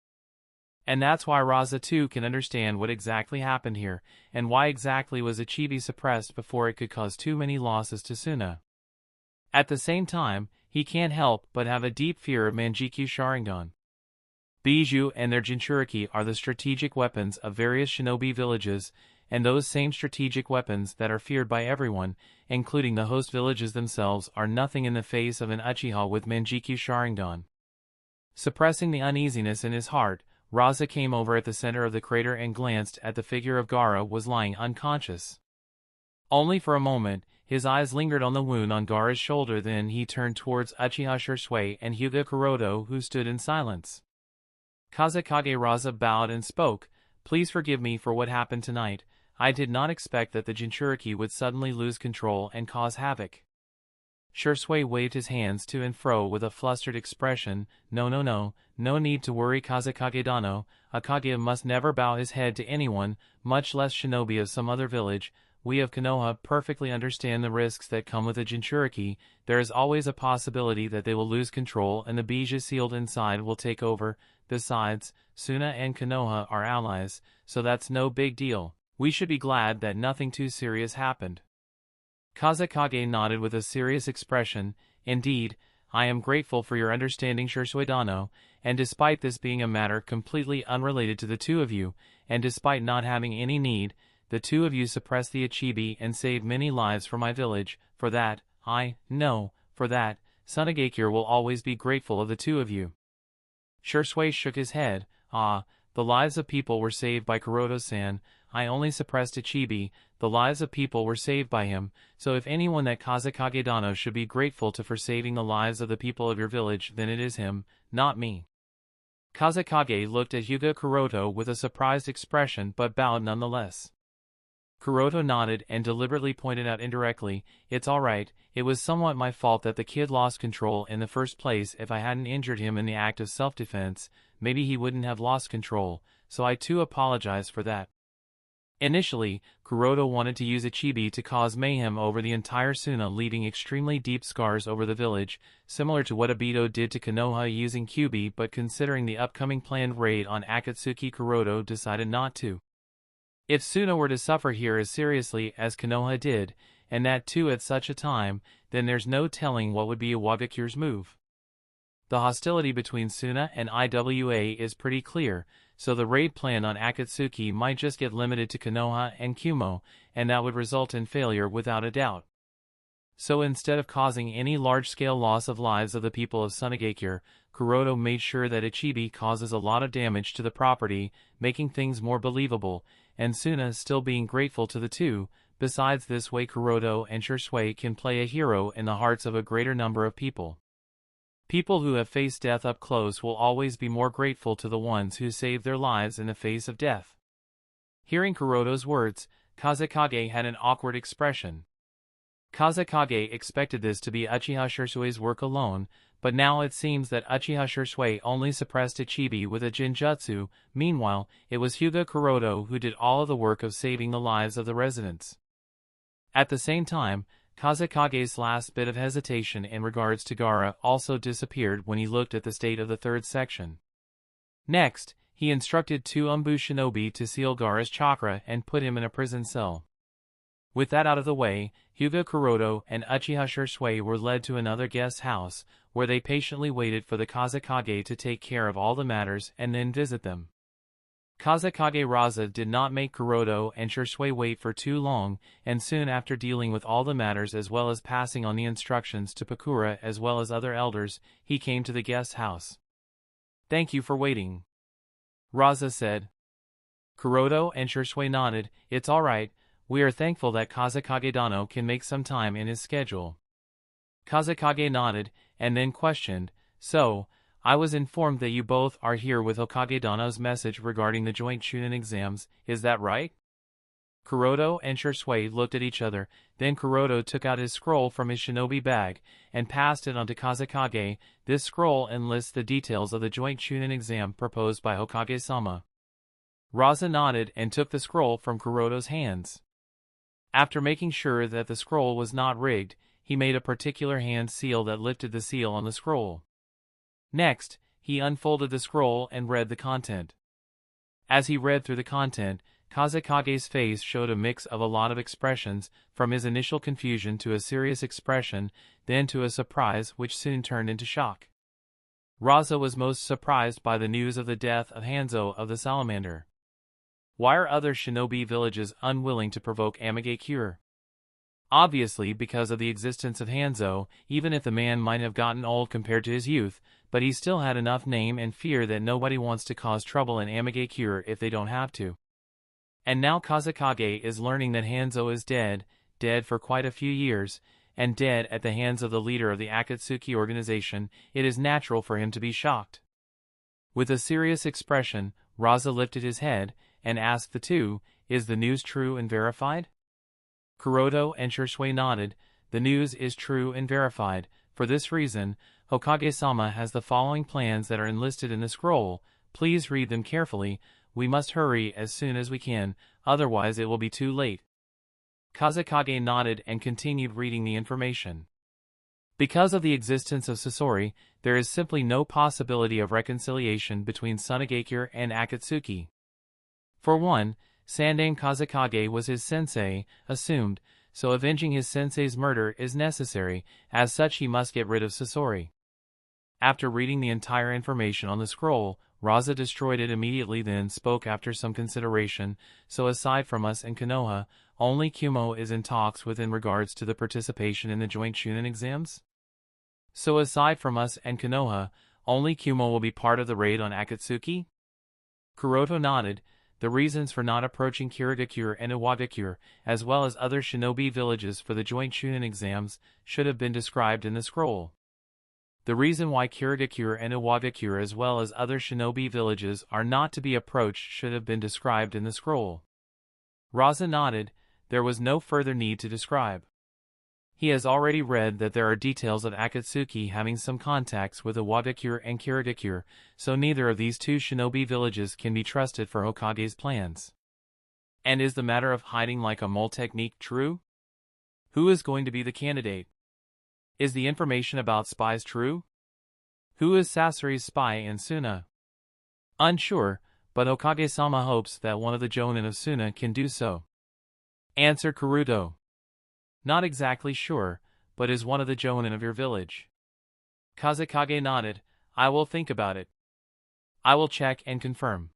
And that's why Raza too can understand what exactly happened here, and why exactly was Ichibi suppressed before it could cause too many losses to Suna. At the same time, he can't help but have a deep fear of Manjikyu Sharingan. Bijou and their Jinchuriki are the strategic weapons of various shinobi villages, and those same strategic weapons that are feared by everyone, including the host villages themselves, are nothing in the face of an Uchiha with Manjikyu Sharingan. Suppressing the uneasiness in his heart, Raza came over at the center of the crater and glanced at the figure of Gaara was lying unconscious. Only for a moment, his eyes lingered on the wound on Gaara's shoulder, then he turned towards Uchiha Shisui and Hyuga Kuroto, who stood in silence. Kazekage Raza bowed and spoke, "Please forgive me for what happened tonight. I did not expect that the Jinchuriki would suddenly lose control and cause havoc." Shisui waved his hands to and fro with a flustered expression. No need to worry, Kazekage Dano. A Kage must never bow his head to anyone, much less shinobi of some other village. We of Konoha perfectly understand the risks that come with a Jinchuriki. There is always a possibility that they will lose control and the Bija sealed inside will take over. Besides, Suna and Konoha are allies, so that's no big deal. We should be glad that nothing too serious happened. Kazekage nodded with a serious expression. Indeed, I am grateful for your understanding, Shisui Dano, and despite this being a matter completely unrelated to the two of you, and despite not having any need, the two of you suppressed the Ichibi and saved many lives for my village. For that, for that, Sunagakure will always be grateful of the two of you. Shisui shook his head. The lives of people were saved by Kuroto-san. I only suppressed Ichibi. The lives of people were saved by him, so if anyone that Kazekage Dano should be grateful to for saving the lives of the people of your village, then it is him, not me. Kazekage looked at Hyuga Kuroto with a surprised expression but bowed nonetheless. Kuroto nodded and deliberately pointed out indirectly, "It's alright, it was somewhat my fault that the kid lost control in the first place. If I hadn't injured him in the act of self-defense, maybe he wouldn't have lost control, so I too apologize for that." Initially, Kuroto wanted to use Ichibi to cause mayhem over the entire Suna, leaving extremely deep scars over the village, similar to what Obito did to Konoha using Kyuubi, but considering the upcoming planned raid on Akatsuki, Kuroto decided not to. If Suna were to suffer here as seriously as Konoha did, and that too at such a time, then there's no telling what would be Iwagakure's move. The hostility between Suna and IWA is pretty clear, so the raid plan on Akatsuki might just get limited to Konoha and Kumo, and that would result in failure without a doubt. So instead of causing any large-scale loss of lives of the people of Sunagakure, Kuroto made sure that Ichibi causes a lot of damage to the property, making things more believable, and Suna still being grateful to the two. Besides, this way Kuroto and Shisui can play a hero in the hearts of a greater number of people. People who have faced death up close will always be more grateful to the ones who saved their lives in the face of death. Hearing Kuroto's words, Kazekage had an awkward expression. Kazekage expected this to be Uchiha Shisui's work alone, but now it seems that Uchiha Shisui only suppressed Ichibi with a Jinjutsu. Meanwhile, it was Hyuga Kuroto who did all of the work of saving the lives of the residents. At the same time, Kazekage's last bit of hesitation in regards to Gaara also disappeared when he looked at the state of the third section. Next, he instructed two Umbu shinobi to seal Gaara's chakra and put him in a prison cell. With that out of the way, Hyuga Kuroto and Uchiha Shisui were led to another guest house, where they patiently waited for the Kazekage to take care of all the matters and then visit them. Kazekage Raza did not make Kuroto and Shisui wait for too long, and soon after dealing with all the matters as well as passing on the instructions to Pakura as well as other elders, he came to the guest house. "Thank you for waiting," Raza said. Kuroto and Shisui nodded. "It's alright, we are thankful that Kazekage Dano can make some time in his schedule." Kazekage nodded, and then questioned, "So, I was informed that you both are here with Hokage Dano's message regarding the joint Chunin exams, is that right?" Kuroto and Shisui looked at each other, then Kuroto took out his scroll from his shinobi bag, and passed it on to Kazekage. This scroll enlists the details of the joint Chunin exam proposed by Hokage-sama. Raza nodded and took the scroll from Kuroto's hands. After making sure that the scroll was not rigged, he made a particular hand seal that lifted the seal on the scroll. Next, he unfolded the scroll and read the content. As he read through the content, Kazekage's face showed a mix of a lot of expressions, from his initial confusion to a serious expression, then to a surprise which soon turned into shock. Raza was most surprised by the news of the death of Hanzo of the Salamander. Why are other shinobi villages unwilling to provoke Amage cure? Obviously because of the existence of Hanzo, even if the man might have gotten old compared to his youth, but he still had enough name and fear that nobody wants to cause trouble in Amage cure if they don't have to. And now Kazekage is learning that Hanzo is dead for quite a few years, and dead at the hands of the leader of the Akatsuki organization. It is natural for him to be shocked. With a serious expression, Raza lifted his head, and asked the two, "Is the news true and verified?" Kuroto and Shisui nodded. "The news is true and verified. For this reason, Hokage-sama has the following plans that are enlisted in the scroll. Please read them carefully. We must hurry as soon as we can, otherwise it will be too late." Kazekage nodded and continued reading the information. Because of the existence of Sasori, there is simply no possibility of reconciliation between Tsunagakure and Akatsuki. For one, Sandan Kazekage was his sensei, assumed, so avenging his sensei's murder is necessary. As such, he must get rid of Sasori. After reading the entire information on the scroll, Raza destroyed it immediately, then spoke after some consideration. "So aside from us and Konoha, only Kumo is in talks with in regards to the participation in the joint Chunin exams?" "So aside from us and Konoha, only Kumo will be part of the raid on Akatsuki?" Kuroto nodded. The reasons for not approaching Kirigakure and Iwagakure, as well as other shinobi villages for the joint Chunin exams, should have been described in the scroll. The reason why Kirigakure and Iwagakure as well as other shinobi villages are not to be approached should have been described in the scroll. Raza nodded. There was no further need to describe. He has already read that there are details of Akatsuki having some contacts with Iwagakure and Kirigakure, so neither of these two shinobi villages can be trusted for Hokage's plans. And is the matter of hiding like a mole technique true? Who is going to be the candidate? Is the information about spies true? Who is Sasori's spy in Suna? Unsure, but Hokage-sama hopes that one of the jonin of Suna can do so. Answered Kuroto. Not exactly sure, but is one of the jonin of your village? Kazekage nodded. I will think about it. I will check and confirm.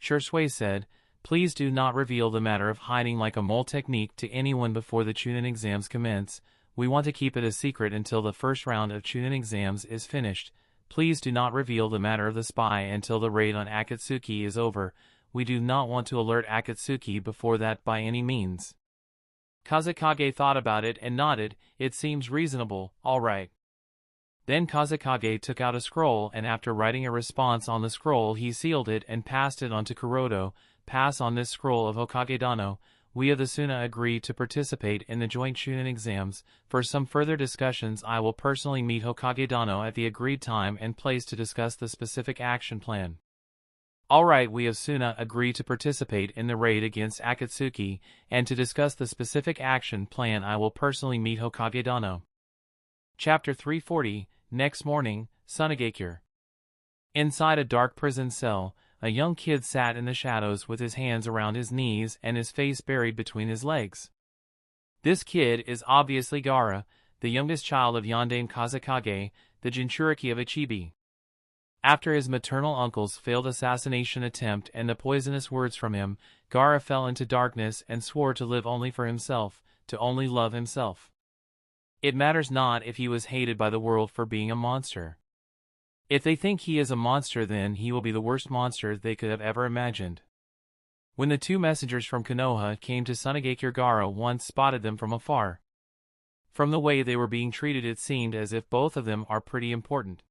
Shisui said, please do not reveal the matter of hiding like a mole technique to anyone before the Chunin exams commence. We want to keep it a secret until the first round of Chunin exams is finished. Please do not reveal the matter of the spy until the raid on Akatsuki is over. We do not want to alert Akatsuki before that by any means. Kazekage thought about it and nodded. It seems reasonable, all right. Then Kazekage took out a scroll, and after writing a response on the scroll he sealed it and passed it on to Kuroto. Pass on this scroll of Hokage-dano. We of the Suna agree to participate in the joint Chunin exams. For some further discussions I will personally meet Hokage-dano at the agreed time and place to discuss the specific action plan. Alright, we of Suna agree to participate in the raid against Akatsuki, and to discuss the specific action plan I will personally meet Hokage-dano. Chapter 340, Next morning, Tsunagakure. Inside a dark prison cell, a young kid sat in the shadows with his hands around his knees and his face buried between his legs. This kid is obviously Gaara, the youngest child of Yondaime Kazekage, the Jinchuriki of Ichibi. After his maternal uncle's failed assassination attempt and the poisonous words from him, Gaara fell into darkness and swore to live only for himself, to only love himself. It matters not if he was hated by the world for being a monster. If they think he is a monster, then he will be the worst monster they could have ever imagined. When the two messengers from Konoha came to Tsunagakure, Gaara once spotted them from afar. From the way they were being treated, it seemed as if both of them are pretty important.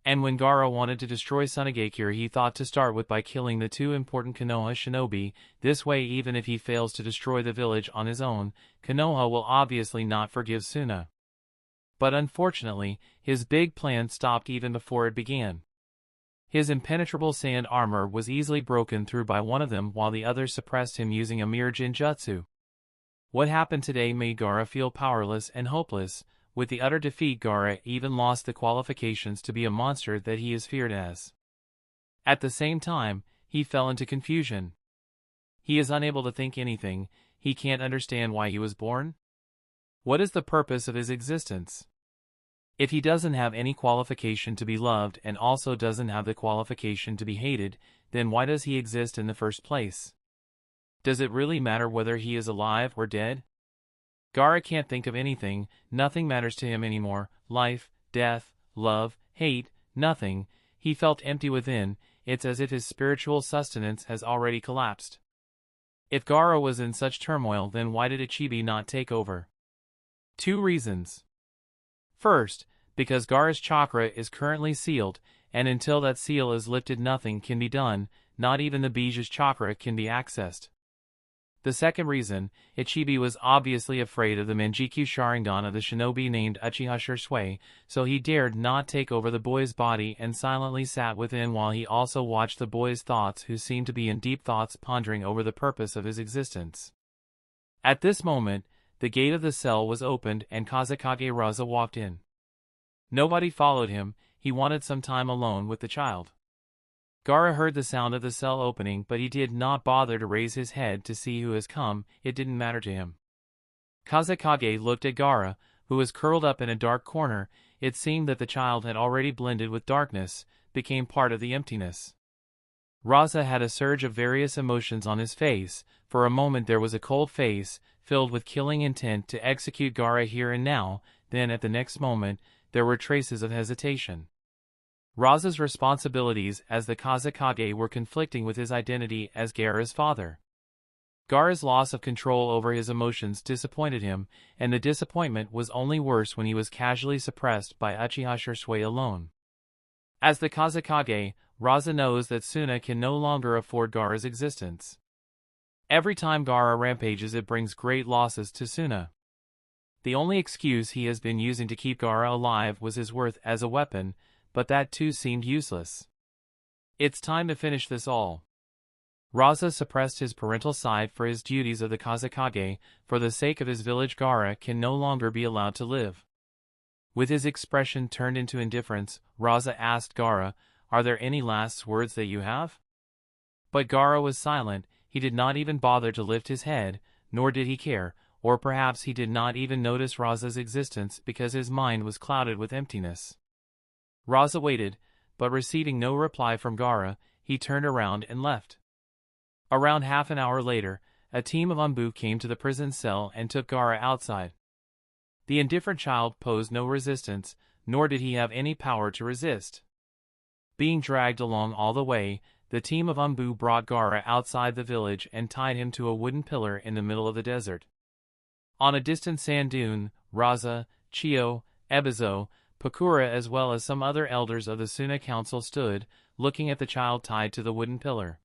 And when Gaara wanted to destroy Tsunagakure, he thought to start with by killing the two important Konoha shinobi. This way, even if he fails to destroy the village on his own, Konoha will obviously not forgive Suna. But unfortunately, his big plan stopped even before it began. His impenetrable sand armor was easily broken through by one of them, while the other suppressed him using a mere jinjutsu. What happened today made Gaara feel powerless and hopeless. With the utter defeat, Gaara even lost the qualifications to be a monster that he is feared as. At the same time, he fell into confusion. He is unable to think anything, he can't understand why he was born. What is the purpose of his existence? If he doesn't have any qualification to be loved and also doesn't have the qualification to be hated, then why does he exist in the first place? Does it really matter whether he is alive or dead? Gaara can't think of anything, nothing matters to him anymore, life, death, love, hate, nothing. He felt empty within, it's as if his spiritual sustenance has already collapsed. If Gaara was in such turmoil, then why did Ichibi not take over? 2 reasons. First, because Gaara's chakra is currently sealed, and until that seal is lifted nothing can be done, not even the Bija's chakra can be accessed. The second reason, Ichibi was obviously afraid of the Manjikyu Sharingan of the shinobi named Uchiha Shursui, so he dared not take over the boy's body and silently sat within while he also watched the boy's thoughts, who seemed to be in deep thoughts pondering over the purpose of his existence. At this moment, the gate of the cell was opened and Kazekage Raza walked in. Nobody followed him, he wanted some time alone with the child. Gaara heard the sound of the cell opening, but he did not bother to raise his head to see who has come, it didn't matter to him. Kazekage looked at Gaara, who was curled up in a dark corner. It seemed that the child had already blended with darkness, became part of the emptiness. Raza had a surge of various emotions on his face. For a moment there was a cold face, filled with killing intent to execute Gaara here and now, then at the next moment, there were traces of hesitation. Raza's responsibilities as the Kazekage were conflicting with his identity as Gaara's father. Gaara's loss of control over his emotions disappointed him, and the disappointment was only worse when he was casually suppressed by Uchiha Shursui alone. As the Kazekage, Raza knows that Suna can no longer afford Gaara's existence. Every time Gaara rampages, it brings great losses to Suna. The only excuse he has been using to keep Gaara alive was his worth as a weapon, but that too seemed useless. It's time to finish this all. Raza suppressed his parental side for his duties of the Kazekage. For the sake of his village, Gaara can no longer be allowed to live. With his expression turned into indifference, Raza asked Gaara, "Are there any last words that you have?" But Gaara was silent, he did not even bother to lift his head, nor did he care, or perhaps he did not even notice Raza's existence because his mind was clouded with emptiness. Raza waited, but receiving no reply from Gaara, he turned around and left. Around half an hour later, a team of Anbu came to the prison cell and took Gaara outside. The indifferent child posed no resistance, nor did he have any power to resist. Being dragged along all the way, the team of Anbu brought Gaara outside the village and tied him to a wooden pillar in the middle of the desert. On a distant sand dune, Raza, Chio, Ebizo, Pakura as well as some other elders of the Suna Council stood, looking at the child tied to the wooden pillar.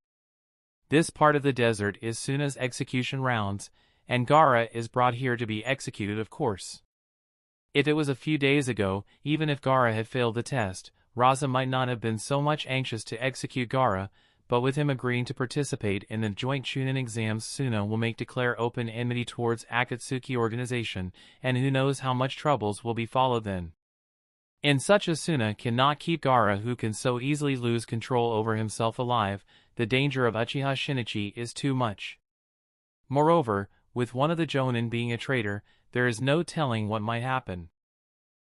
This part of the desert is Suna's execution rounds, and Gaara is brought here to be executed, of course. If it was a few days ago, even if Gaara had failed the test, Raza might not have been so much anxious to execute Gaara, but with him agreeing to participate in the joint Chunin exams, Suna will declare open enmity towards Akatsuki organization, and who knows how much troubles will be followed then. In such a Suna cannot keep Gaara, who can so easily lose control over himself, alive. The danger of Uchiha Shinichi is too much. Moreover, with one of the Jonin being a traitor, there is no telling what might happen.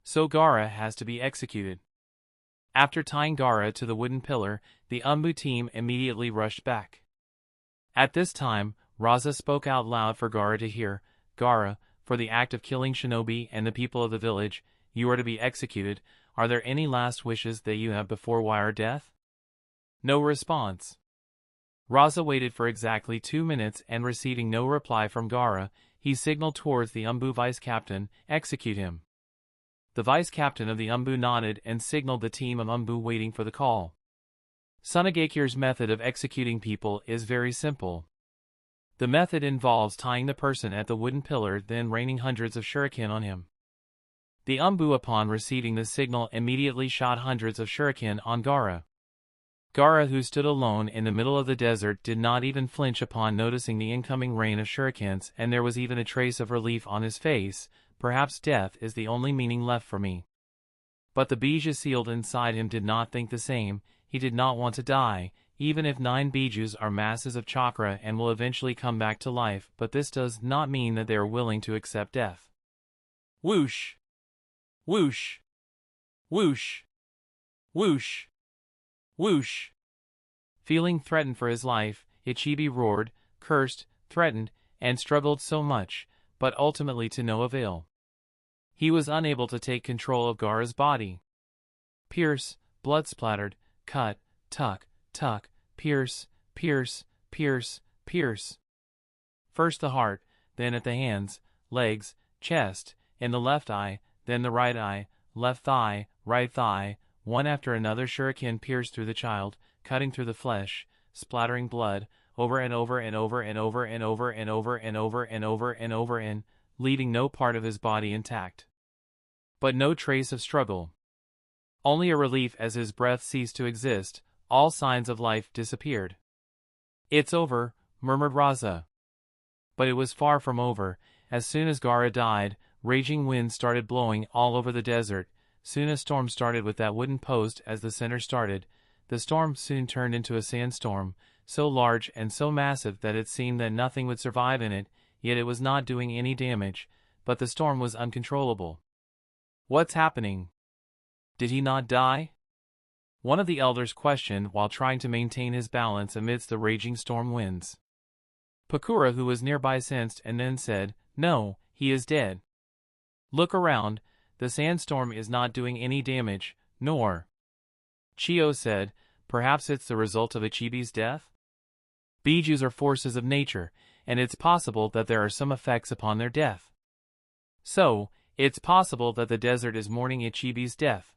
So Gaara has to be executed. After tying Gaara to the wooden pillar, the Anbu team immediately rushed back. At this time, Raza spoke out loud for Gaara to hear. "Gaara, for the act of killing shinobi and the people of the village, you are to be executed. Are there any last wishes that you have before wire death?" No response. Raza waited for exactly 2 minutes and receiving no reply from Gaara, he signaled towards the Anbu vice-captain, "Execute him." The vice-captain of the Anbu nodded and signaled the team of Anbu waiting for the call. Sunagakir's method of executing people is very simple. The method involves tying the person at the wooden pillar, then raining hundreds of shuriken on him. The Anbu, upon receiving the signal, immediately shot hundreds of shuriken on Gaara. Gaara, who stood alone in the middle of the desert, did not even flinch upon noticing the incoming rain of shurikens, and there was even a trace of relief on his face. Perhaps death is the only meaning left for me. But the Bija sealed inside him did not think the same. He did not want to die, even if 9 bijus are masses of chakra and will eventually come back to life, but this does not mean that they are willing to accept death. Whoosh! Whoosh! Whoosh! Whoosh! Whoosh! Feeling threatened for his life, Ichibi roared, cursed, threatened, and struggled so much, but ultimately to no avail. He was unable to take control of Gaara's body. Pierce, blood splattered, cut, tuck, tuck, pierce, pierce, pierce, pierce. First the heart, then at the hands, legs, chest, in the left eye, then the right eye, left thigh, right thigh, one after another shuriken pierced through the child, cutting through the flesh, splattering blood, over and over and over and over and over and over and over and over and over and, leaving no part of his body intact. But no trace of struggle. Only a relief as his breath ceased to exist, all signs of life disappeared. "It's over," murmured Raza. But it was far from over. As soon as Gaara died, raging winds started blowing all over the desert. Soon a storm started with that wooden post as the center started. The storm soon turned into a sandstorm, so large and so massive that it seemed that nothing would survive in it, yet it was not doing any damage, but the storm was uncontrollable. "What's happening? Did he not die?" one of the elders questioned while trying to maintain his balance amidst the raging storm winds. Pakura, who was nearby, sensed and then said, "No, he is dead. Look around, the sandstorm is not doing any damage, nor." Chio said, "Perhaps it's the result of Ichibi's death? Bijus are forces of nature, and it's possible that there are some effects upon their death. So, it's possible that the desert is mourning Ichibi's death."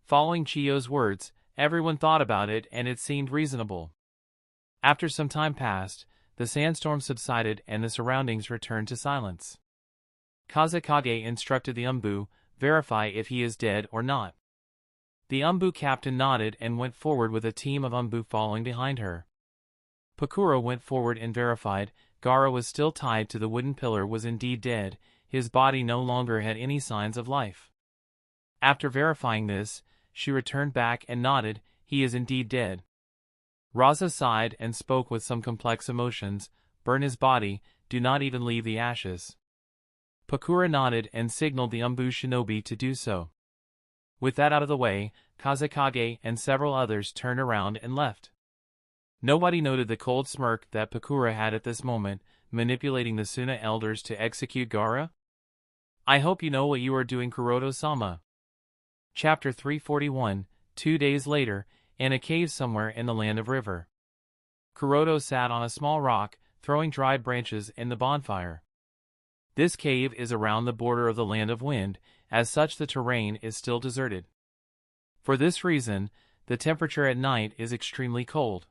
Following Chio's words, everyone thought about it and it seemed reasonable. After some time passed, the sandstorm subsided and the surroundings returned to silence. Kazekage instructed the Umbu, "Verify if he is dead or not." The Umbu captain nodded and went forward with a team of Umbu following behind her. Pakura went forward and verified. Gaara was still tied to the wooden pillar, was indeed dead. His body no longer had any signs of life. After verifying this, she returned back and nodded, "He is indeed dead." Raza sighed and spoke with some complex emotions, "Burn his body, do not even leave the ashes." Pakura nodded and signaled the Umbu shinobi to do so. With that out of the way, Kazekage and several others turned around and left. Nobody noted the cold smirk that Pakura had at this moment, manipulating the Suna elders to execute Gaara. "I hope you know what you are doing, Kuroto-sama." Chapter 341, 2 days later, in a cave somewhere in the land of River. Kuroto sat on a small rock, throwing dried branches in the bonfire. This cave is around the border of the land of wind, as such the terrain is still deserted. For this reason, the temperature at night is extremely cold.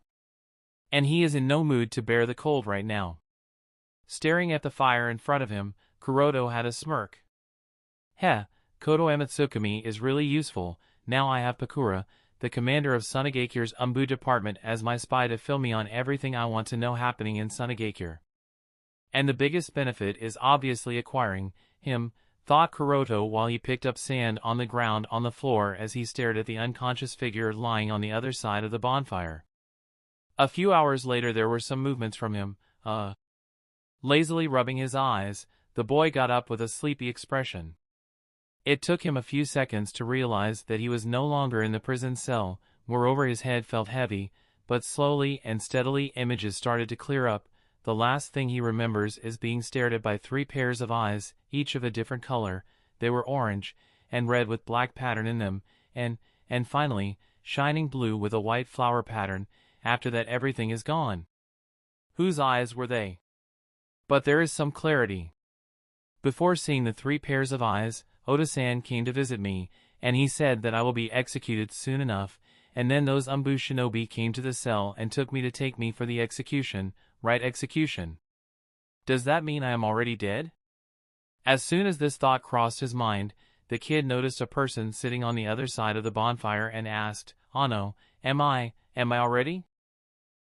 And he is in no mood to bear the cold right now. Staring at the fire in front of him, Kuroto had a smirk. "Heh, Koto Ematsukami is really useful. Now I have Pakura, the commander of Sunagakure Umbu department, as my spy to fill me on everything I want to know happening in Sunagakure. And the biggest benefit is obviously acquiring him," thought Kuroto while he picked up sand on the ground on the floor as he stared at the unconscious figure lying on the other side of the bonfire. A few hours later there were some movements from him. Lazily rubbing his eyes, the boy got up with a sleepy expression. It took him a few seconds to realize that he was no longer in the prison cell. Moreover, his head felt heavy, but slowly and steadily images started to clear up. The last thing he remembers is being stared at by 3 pairs of eyes, each of a different color. They were orange and red with black pattern in them, and finally, shining blue with a white flower pattern. After that everything is gone. Whose eyes were they? But there is some clarity. Before seeing the 3 pairs of eyes, Oda-san came to visit me, and he said that I will be executed soon enough, and then those Umbu shinobi came to the cell and took me to take me for the execution. Right, execution. Does that mean I am already dead? As soon as this thought crossed his mind, the kid noticed a person sitting on the other side of the bonfire and asked, "Ano, am I already?"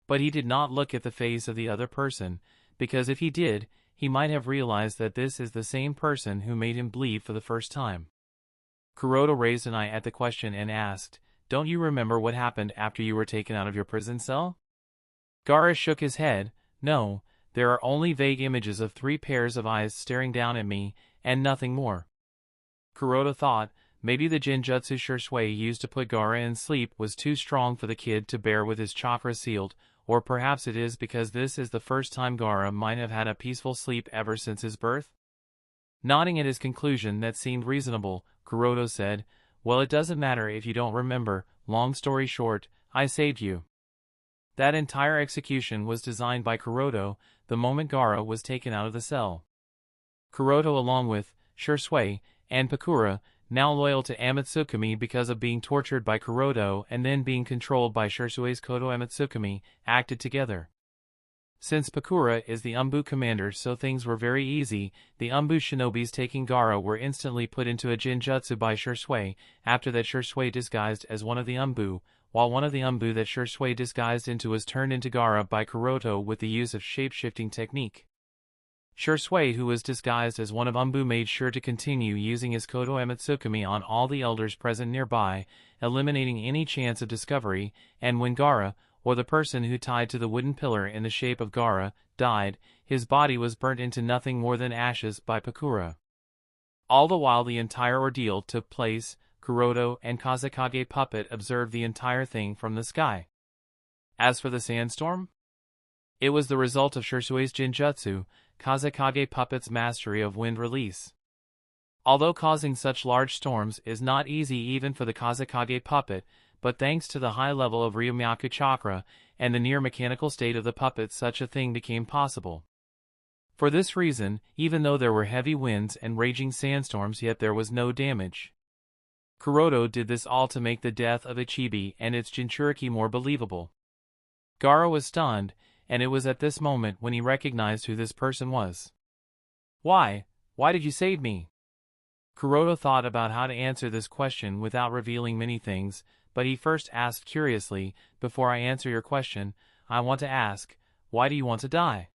But he did not look at the face of the other person, because if he did, he might have realized that this is the same person who made him bleed for the first time. Kuroto raised an eye at the question and asked, don't you remember what happened after you were taken out of your prison cell? Gaara shook his head. No, there are only vague images of 3 pairs of eyes staring down at me, and nothing more. Kuroda thought, maybe the Genjutsu Shisui used to put Gaara in sleep was too strong for the kid to bear with his chakra sealed, or perhaps it is because this is the first time Gaara might have had a peaceful sleep ever since his birth? Nodding at his conclusion that seemed reasonable, Kuroda said, well, it doesn't matter if you don't remember, long story short, I saved you. That entire execution was designed by Kuroda the moment Gaara was taken out of the cell. Kuroda, along with Shisui and Pakura, now loyal to Amatsukami because of being tortured by Kuroda and then being controlled by Shisui's Kodo Amatsukami, acted together. Since Pakura is the Umbu commander, so things were very easy. The Umbu shinobis taking Gaara were instantly put into a Genjutsu by Shisui. After that, Shisui disguised as one of the Umbu, while one of the Umbu that Shisui disguised into was turned into Gaara by Kuroda with the use of shape-shifting technique. Shisui, who was disguised as one of Umbu, made sure to continue using his Kodo Amatsukami on all the elders present nearby, eliminating any chance of discovery, and when Gaara, or the person who tied to the wooden pillar in the shape of Gaara, died, his body was burnt into nothing more than ashes by Pakura. All the while the entire ordeal took place, Kuroda and Kazekage Puppet observed the entire thing from the sky. As for the sandstorm, it was the result of Shisui's Genjutsu, Kazekage Puppet's mastery of wind release. Although causing such large storms is not easy even for the Kazekage Puppet, but thanks to the high level of Ryumyaku chakra and the near-mechanical state of the puppet, such a thing became possible. For this reason, even though there were heavy winds and raging sandstorms, yet there was no damage. Kuroda did this all to make the death of Ichibi and its Jinchuriki more believable. Gaara was stunned, and it was at this moment when he recognized who this person was. Why did you save me? Kuroda thought about how to answer this question without revealing many things, but he first asked curiously, before I answer your question, I want to ask, why do you want to die?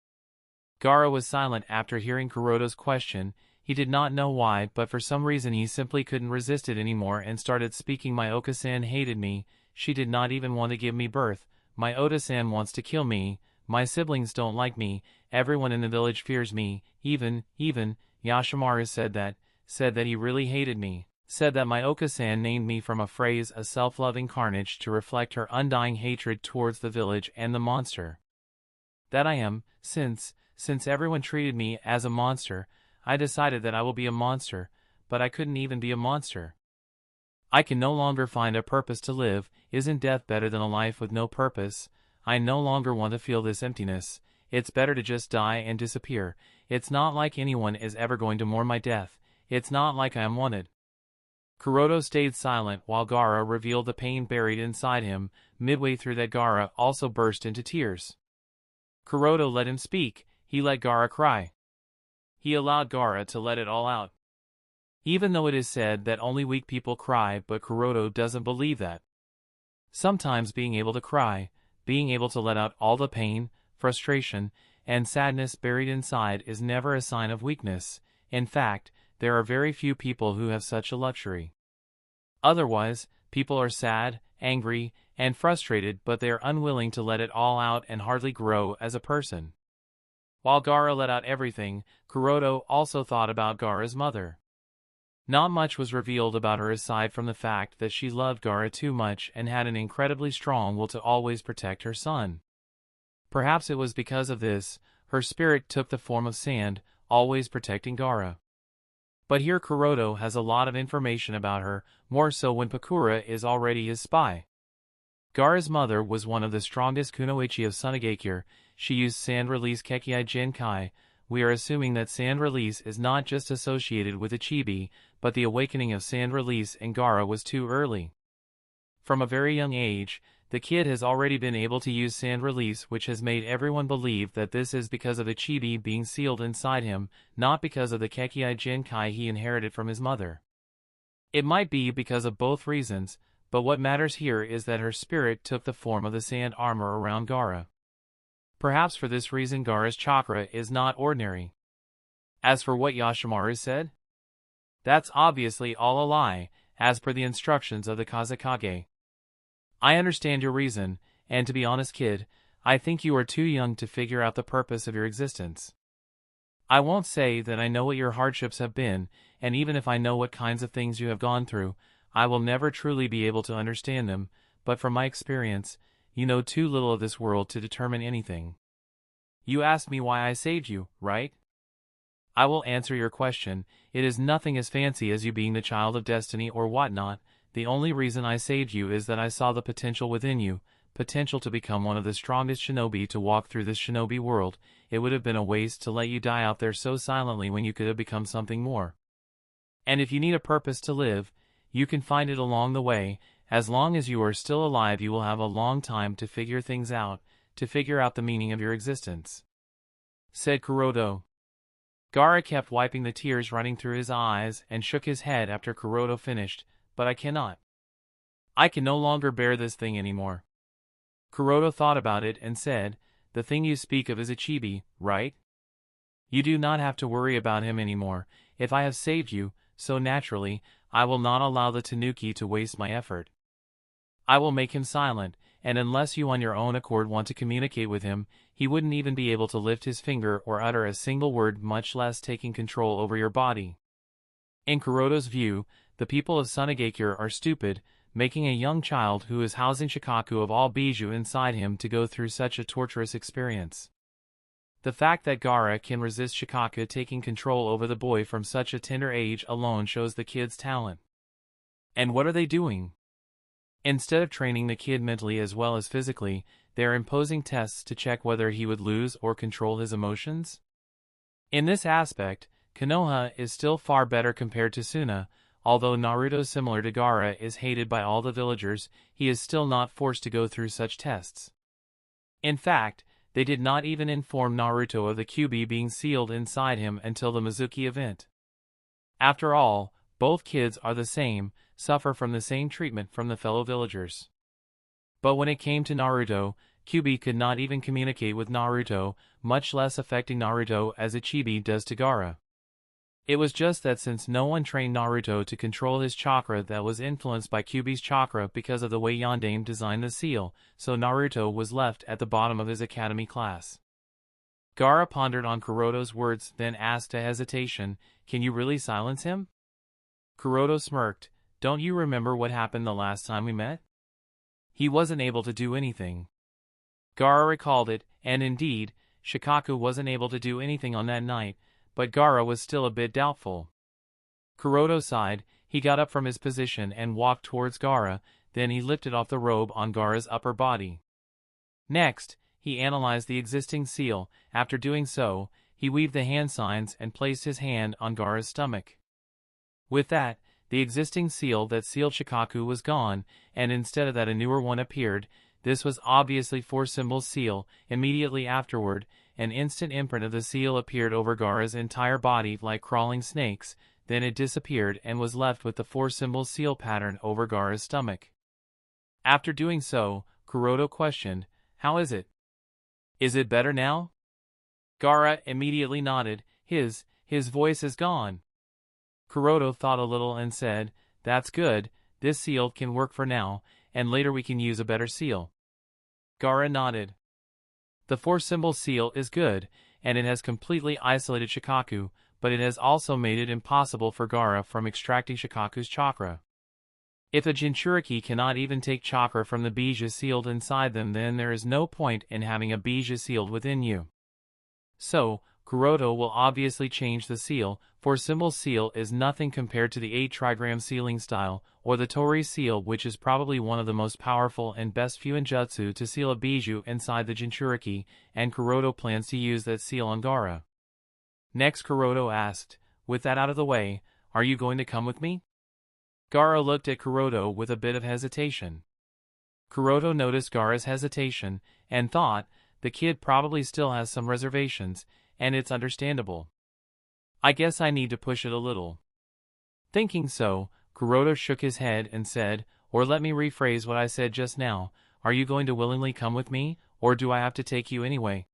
Gaara was silent after hearing Kuroda's question. He did not know why, but for some reason he simply couldn't resist it anymore and started speaking. My Oka-san hated me, she did not even want to give me birth, my Oda-san wants to kill me, my siblings don't like me, everyone in the village fears me, even Yoshimaru said that he really hated me. Said that my Oka-san named me from a phrase, a self-loving carnage, to reflect her undying hatred towards the village and the monster that I am. Since everyone treated me as a monster, I decided that I will be a monster, but I couldn't even be a monster. I can no longer find a purpose to live. Isn't death better than a life with no purpose? I no longer want to feel this emptiness. It's better to just die and disappear. It's not like anyone is ever going to mourn my death. It's not like I am wanted. Kuroda stayed silent while Gaara revealed the pain buried inside him. Midway through that, Gaara also burst into tears. Kuroda let him speak. He let Gaara cry. He allowed Gaara to let it all out. Even though it is said that only weak people cry, but Kuroda doesn't believe that. Sometimes being able to cry, being able to let out all the pain, frustration, and sadness buried inside is never a sign of weakness. In fact, there are very few people who have such a luxury. Otherwise, people are sad, angry, and frustrated, but they are unwilling to let it all out and hardly grow as a person. While Gaara let out everything, Kuroda also thought about Gaara's mother. Not much was revealed about her aside from the fact that she loved Gaara too much and had an incredibly strong will to always protect her son. Perhaps it was because of this, her spirit took the form of sand, always protecting Gaara. But here Kuroda has a lot of information about her, more so when Pakura is already his spy. Gaara's mother was one of the strongest kunoichi of Sunagakure. She used sand release Kekei Genkai. We are assuming that sand release is not just associated with Ichibi, but the awakening of sand release in Gaara was too early. From a very young age, the kid has already been able to use sand release, which has made everyone believe that this is because of Ichibi being sealed inside him, not because of the Kekei Genkai he inherited from his mother. It might be because of both reasons, but what matters here is that her spirit took the form of the sand armor around Gaara. Perhaps for this reason Gaara's chakra is not ordinary. As for what Yoshimaru said, that's obviously all a lie, as per the instructions of the Kazekage. I understand your reason, and to be honest, kid, I think you are too young to figure out the purpose of your existence. I won't say that I know what your hardships have been, and even if I know what kinds of things you have gone through, I will never truly be able to understand them, but from my experience, you know too little of this world to determine anything. You asked me why I saved you, right? I will answer your question. It is nothing as fancy as you being the child of destiny or whatnot. The only reason I saved you is that I saw the potential within you, potential to become one of the strongest shinobi to walk through this shinobi world. It would have been a waste to let you die out there so silently when you could have become something more. And if you need a purpose to live, you can find it along the way. As long as you are still alive, you will have a long time to figure things out, to figure out the meaning of your existence," said Kuroto. Gaara kept wiping the tears running through his eyes and shook his head after Kuroto finished. "But I cannot. I can no longer bear this thing anymore." Kuroto thought about it and said, "The thing you speak of is a chibi, right? You do not have to worry about him anymore. If I have saved you, so naturally, I will not allow the Tanuki to waste my effort. I will make him silent, and unless you on your own accord want to communicate with him, he wouldn't even be able to lift his finger or utter a single word, much less taking control over your body." In Kuroto's view, the people of Sunagakure are stupid, making a young child who is housing Shikaku of all bijou inside him to go through such a torturous experience. The fact that Gaara can resist Shikaku taking control over the boy from such a tender age alone shows the kid's talent. And what are they doing? Instead of training the kid mentally as well as physically, they are imposing tests to check whether he would lose or control his emotions. In this aspect, Konoha is still far better compared to Suna. Although Naruto, similar to Gaara, is hated by all the villagers, he is still not forced to go through such tests. In fact, they did not even inform Naruto of the Kyuubi being sealed inside him until the Mizuki event. After all, both kids are the same, suffer from the same treatment from the fellow villagers. But when it came to Naruto, Kyuubi could not even communicate with Naruto, much less affecting Naruto as a chibi does to Gaara. It was just that since no one trained Naruto to control his chakra that was influenced by Kyuubi's chakra because of the way Yondaime designed the seal, so Naruto was left at the bottom of his academy class. Gaara pondered on Kuroto's words, then asked a hesitation, "Can you really silence him?" Kuroto smirked. "Don't you remember what happened the last time we met? He wasn't able to do anything." Gaara recalled it, and indeed, Shikaku wasn't able to do anything on that night, but Gaara was still a bit doubtful. Kuroto sighed. He got up from his position and walked towards Gaara, then he lifted off the robe on Gaara's upper body. Next, he analyzed the existing seal. After doing so, he weaved the hand signs and placed his hand on Gaara's stomach. With that, the existing seal that sealed Shikaku was gone, and instead of that a newer one appeared. This was obviously Four Symbols' seal. Immediately afterward, an instant imprint of the seal appeared over Gaara's entire body like crawling snakes, then it disappeared and was left with the Four Symbols seal pattern over Gaara's stomach. After doing so, Kuroto questioned, "How is it? Is it better now?" Gaara immediately nodded. His voice is gone. Kuroto thought a little and said, "That's good, this seal can work for now, and later we can use a better seal." Gaara nodded. The Four Symbols seal is good, and it has completely isolated Shikaku, but it has also made it impossible for Gaara from extracting Shikaku's chakra. If a Jinchuriki cannot even take chakra from the bija sealed inside them, then there is no point in having a bija sealed within you. So, Kuroto will obviously change the seal. Four Symbols seal is nothing compared to the 8 trigram sealing style, or the Tori seal, which is probably one of the most powerful and best Fuinjutsu to seal a bijou inside the Jinchuriki, and Kuroto plans to use that seal on Gaara. Next, Kuroto asked, "With that out of the way, are you going to come with me?" Gaara looked at Kuroto with a bit of hesitation. Kuroto noticed Gaara's hesitation, and thought, the kid probably still has some reservations, and it's understandable. I guess I need to push it a little. Thinking so, Kuroto shook his head and said, "Or let me rephrase what I said just now, are you going to willingly come with me, or do I have to take you anyway?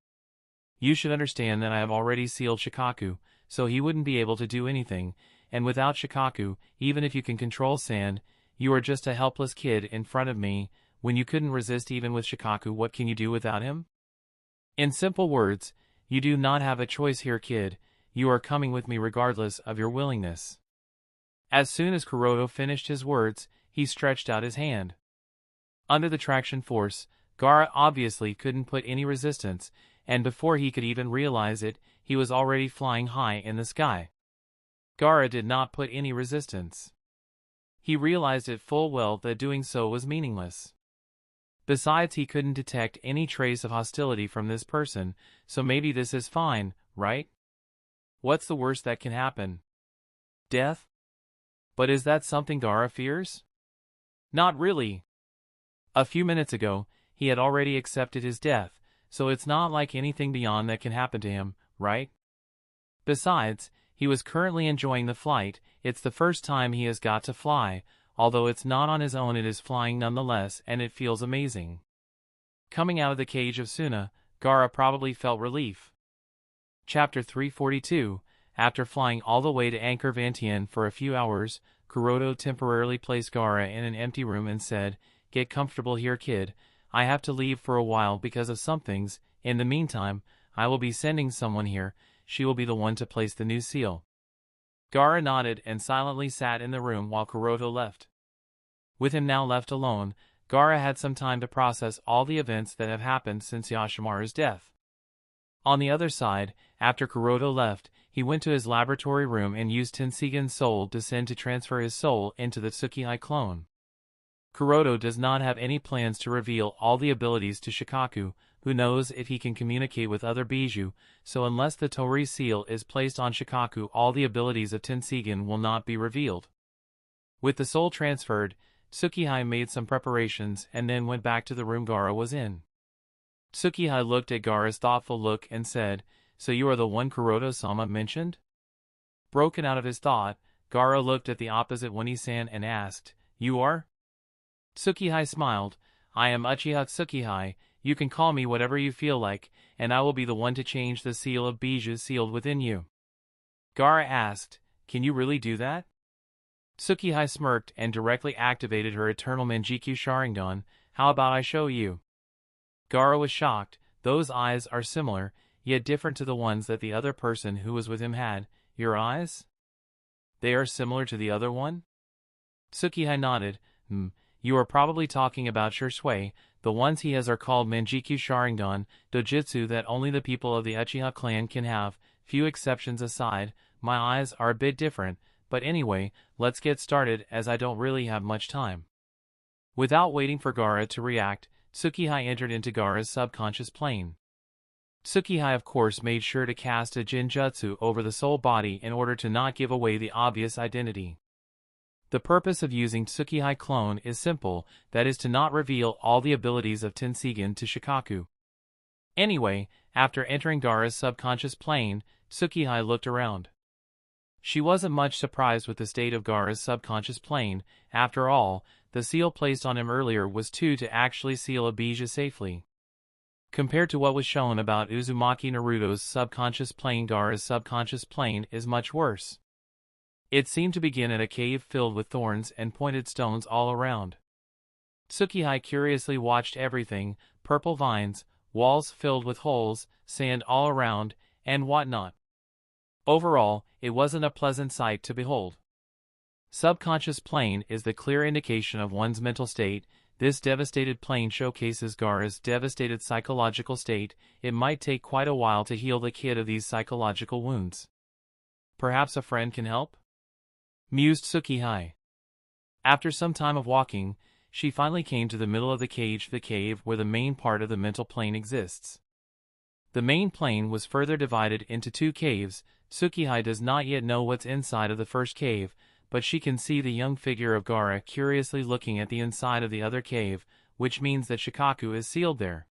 You should understand that I have already sealed Shikaku, so he wouldn't be able to do anything, and without Shikaku, even if you can control sand, you are just a helpless kid in front of me. when you couldn't resist even with Shikaku, what can you do without him? In simple words, you do not have a choice here, kid. You are coming with me regardless of your willingness. As soon as Kuroto finished his words, he stretched out his hand. Under the traction force, Gaara obviously couldn't put any resistance, and before he could even realize it, he was already flying high in the sky. Gaara did not put any resistance. He realized it full well that doing so was meaningless. Besides, he couldn't detect any trace of hostility from this person, so maybe this is fine, right? What's the worst that can happen? Death? But is that something Gaara fears? Not really. A few minutes ago, he had already accepted his death, so it's not like anything beyond that can happen to him, right? Besides, he was currently enjoying the flight. It's the first time he has got to fly, although it's not on his own, it is flying nonetheless, and it feels amazing. Coming out of the cage of Suna, Gaara probably felt relief. Chapter 342. After flying all the way to Anchor Vantien for a few hours, Kuroto temporarily placed Gaara in an empty room and said, "Get comfortable here, kid. I have to leave for a while because of some things. In the meantime, I will be sending someone here. She will be the one to place the new seal." Gaara nodded and silently sat in the room while Kuroto left. With him now left alone, Gaara had some time to process all the events that have happened since Yoshimaru's death. On the other side, after Kuroto left, he went to his laboratory room and used Tenseigan's soul descent to transfer his soul into the Tsukihei clone. Kuroto does not have any plans to reveal all the abilities to Shikaku, who knows if he can communicate with other Bijou, so unless the Tori seal is placed on Shikaku, all the abilities of Tenseigan will not be revealed. With the soul transferred, Tsukihei made some preparations and then went back to the room Gaara was in. Tsukihei looked at Gaara's thoughtful look and said, "So you are the one Kuroto-sama mentioned?" Broken out of his thought, Gaara looked at the opposite Oni-san and asked, "You are?" Tsukihei smiled. "I am Uchiha Tsukihei. You can call me whatever you feel like, and I will be the one to change the seal of Bijou sealed within you." Gaara asked, "Can you really do that?" Tsukihei smirked and directly activated her eternal Manjikyu Sharingan. "How about I show you?" Gaara was shocked. Those eyes are similar, yet different to the ones that the other person who was with him had. "Your eyes? They are similar to the other one?" Tsukihei nodded. You are probably talking about Shursui. The ones he has are called Manjikyu Sharingan, dojutsu that only the people of the Uchiha clan can have. Few exceptions aside, my eyes are a bit different, but anyway, let's get started as I don't really have much time." Without waiting for Gaara to react, Tsukihei entered into Gaara's subconscious plane. Tsukihei of course made sure to cast a Jinjutsu over the soul body in order to not give away the obvious identity. The purpose of using Tsukihei clone is simple, that is to not reveal all the abilities of Tenseigan to Shikaku. Anyway, after entering Gaara's subconscious plane, Tsukihei looked around. She wasn't much surprised with the state of Gaara's subconscious plane. After all, the seal placed on him earlier was to actually seal a Bijou safely. Compared to what was shown about Uzumaki Naruto's subconscious plane, Gaara's subconscious plane is much worse. It seemed to begin at a cave filled with thorns and pointed stones all around. Tsukihei curiously watched everything, purple vines, walls filled with holes, sand all around, and whatnot. Overall, it wasn't a pleasant sight to behold. Subconscious plane is the clear indication of one's mental state. This devastated plane showcases Gaara's devastated psychological state. It might take quite a while to heal the kid of these psychological wounds. Perhaps a friend can help? Mused Tsukihei. After some time of walking, she finally came to the middle of the cave where the main part of the mental plane exists. The main plane was further divided into two caves. Tsukihei does not yet know what's inside of the first cave, but she can see the young figure of Gaara curiously looking at the inside of the other cave, which means that Shikaku is sealed there.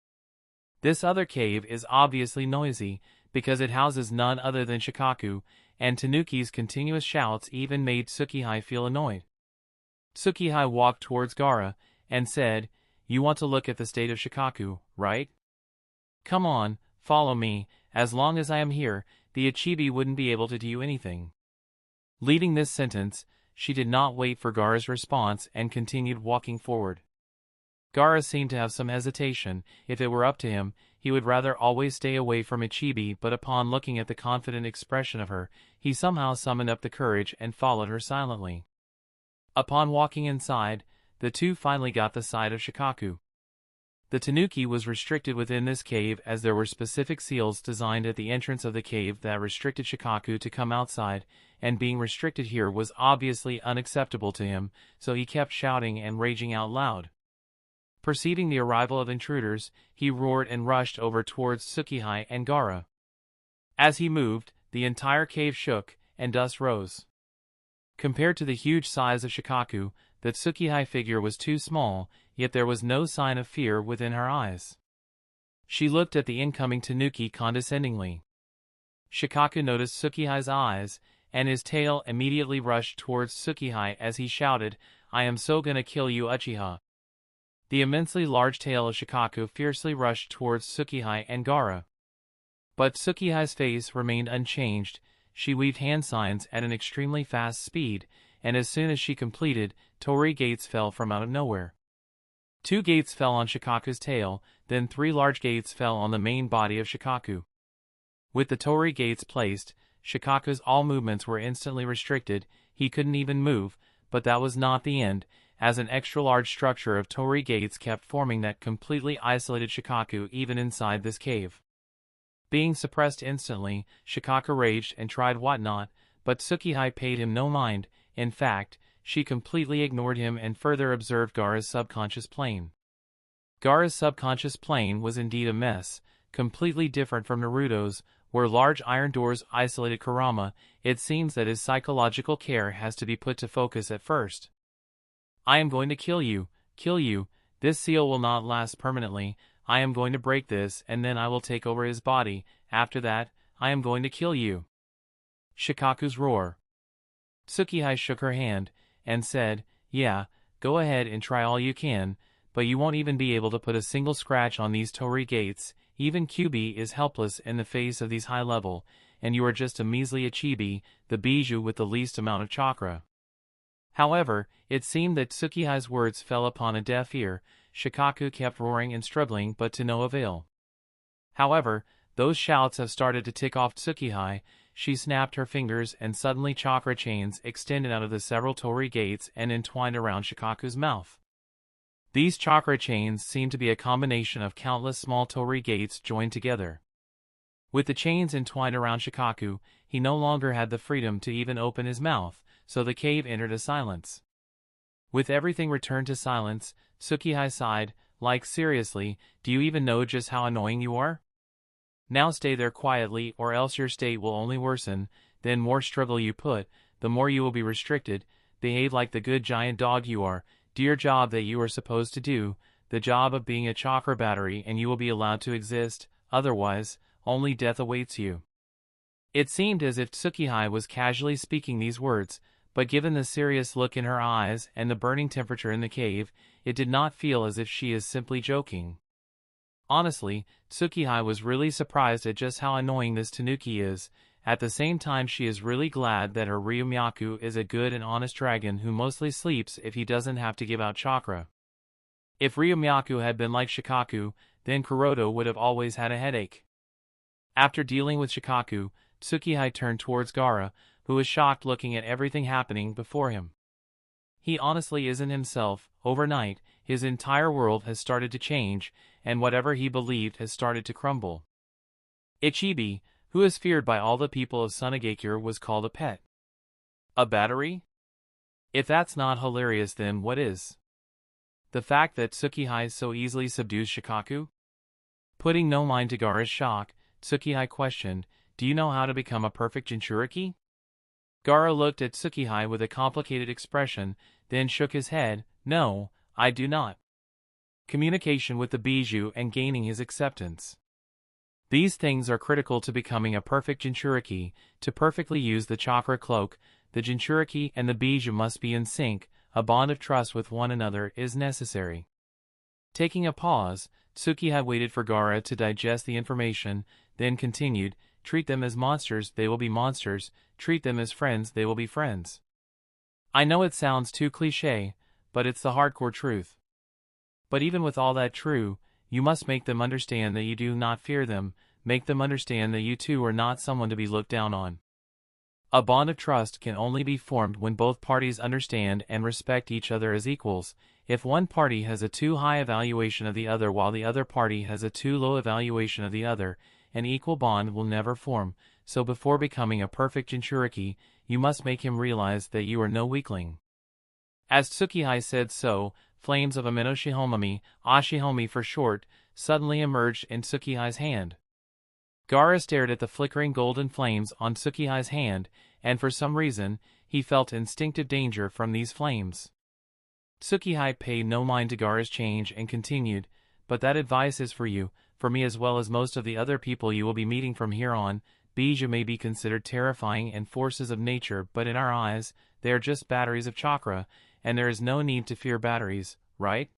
This other cave is obviously noisy, because it houses none other than Shikaku, and Tanuki's continuous shouts even made Tsukihei feel annoyed. Tsukihei walked towards Gaara, and said, "You want to look at the state of Shikaku, right? Come on, follow me. As long as I am here, the Ichibi wouldn't be able to do anything." Leading this sentence, she did not wait for Gaara's response and continued walking forward. Gaara seemed to have some hesitation. If it were up to him, he would rather always stay away from Ichibi, but upon looking at the confident expression of her, he somehow summoned up the courage and followed her silently. Upon walking inside, the two finally got the sight of Shikaku. The tanuki was restricted within this cave, as there were specific seals designed at the entrance of the cave that restricted Shikaku to come outside, and being restricted here was obviously unacceptable to him, so he kept shouting and raging out loud. Perceiving the arrival of intruders, he roared and rushed over towards Tsukihei and Gaara. As he moved, the entire cave shook, and dust rose. Compared to the huge size of Shikaku, the Tsukihei figure was too small, yet there was no sign of fear within her eyes. She looked at the incoming tanuki condescendingly. Shikaku noticed Tsukihei's eyes, and his tail immediately rushed towards Tsukihei as he shouted, "I am so gonna kill you, Uchiha." The immensely large tail of Shikaku fiercely rushed towards Tsukihei and Gaara. But Tsukihei's face remained unchanged. She weaved hand signs at an extremely fast speed, and as soon as she completed, torii gates fell from out of nowhere. 2 gates fell on Shikaku's tail, then 3 large gates fell on the main body of Shikaku. With the torii gates placed, Shikaku's all movements were instantly restricted. He couldn't even move, but that was not the end, as an extra-large structure of torii gates kept forming that completely isolated Shikaku even inside this cave. Being suppressed instantly, Shikaku raged and tried whatnot, but Tsukihei paid him no mind. In fact, she completely ignored him and further observed Gaara's subconscious plane. Gaara's subconscious plane was indeed a mess, completely different from Naruto's, where large iron doors isolated Kurama. It seems that his psychological care has to be put to focus at first. "I am going to kill you, this seal will not last permanently. I am going to break this and then I will take over his body. After that, I am going to kill you." Shikaku's roar. Tsukihei shook her hand, and said, "Yeah, go ahead and try all you can, but you won't even be able to put a single scratch on these torii gates. Even Kyuubi is helpless in the face of these high level, and you are just a measly Ichibi, the bijou with the least amount of chakra." However, it seemed that Tsukihei's words fell upon a deaf ear. Shikaku kept roaring and struggling, but to no avail. However, those shouts have started to tick off Tsukihei. She snapped her fingers and suddenly chakra chains extended out of the several torii gates and entwined around Shikaku's mouth. These chakra chains seemed to be a combination of countless small torii gates joined together. With the chains entwined around Shikaku, he no longer had the freedom to even open his mouth, so the cave entered a silence. With everything returned to silence, Tsukihei sighed, like, seriously, do you even know just how annoying you are? Now stay there quietly or else your state will only worsen. Then more struggle you put, the more you will be restricted. Behave like the good giant dog you are. Do your job that you are supposed to do, the job of being a chakra battery, and you will be allowed to exist. Otherwise, only death awaits you. It seemed as if Tsukihei was casually speaking these words, but given the serious look in her eyes and the burning temperature in the cave, it did not feel as if she is simply joking. Honestly, Tsukihei was really surprised at just how annoying this tanuki is. At the same time, she is really glad that her Ryumyaku is a good and honest dragon who mostly sleeps if he doesn't have to give out chakra. If Ryumyaku had been like Shikaku, then Kuroto would have always had a headache. After dealing with Shikaku, Tsukihei turned towards Gaara, who was shocked looking at everything happening before him. He honestly isn't himself. Overnight, his entire world has started to change, and whatever he believed has started to crumble. Ichibi, who is feared by all the people of Sunagakure, was called a pet. A battery? If that's not hilarious, then what is? The fact that Tsukihei so easily subdues Shikaku? Putting no mind to Gaara's shock, Tsukihei questioned, "Do you know how to become a perfect Jinchuriki?" Gaara looked at Tsukihei with a complicated expression, then shook his head. "No, I do not." Communication with the bijou and gaining his acceptance. These things are critical to becoming a perfect Jinchuriki. To perfectly use the chakra cloak, the Jinchuriki and the bijou must be in sync. A bond of trust with one another is necessary. Taking a pause, Tsukihei waited for Gaara to digest the information, then continued, "Treat them as monsters, they will be monsters. Treat them as friends, they will be friends." I know it sounds too cliché, but it's the hardcore truth. But even with all that true, you must make them understand that you do not fear them, make them understand that you too are not someone to be looked down on. A bond of trust can only be formed when both parties understand and respect each other as equals. If one party has a too high evaluation of the other while the other party has a too low evaluation of the other, an equal bond will never form. So before becoming a perfect Jinchuriki, you must make him realize that you are no weakling. As Tsukihei said so, flames of Amenoshihomami, Ashihomi for short, suddenly emerged in Tsukihei's hand. Gaara stared at the flickering golden flames on Tsukihei's hand, and for some reason, he felt instinctive danger from these flames. Tsukihei paid no mind to Gaara's change and continued, "But that advice is for you, for me as well as most of the other people you will be meeting from here on. Bijou may be considered terrifying and forces of nature, but in our eyes, they are just batteries of chakra, and there is no need to fear batteries, right?"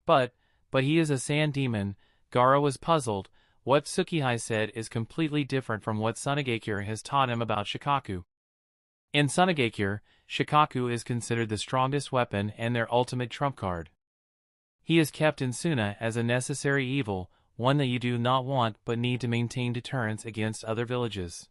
But he is a sand demon." Gaara was puzzled. What Tsukihei said is completely different from what Sunagakure has taught him about Shikaku. In Sunagakure, Shikaku is considered the strongest weapon and their ultimate trump card. He is kept in Suna as a necessary evil, one that you do not want but need to maintain deterrence against other villages.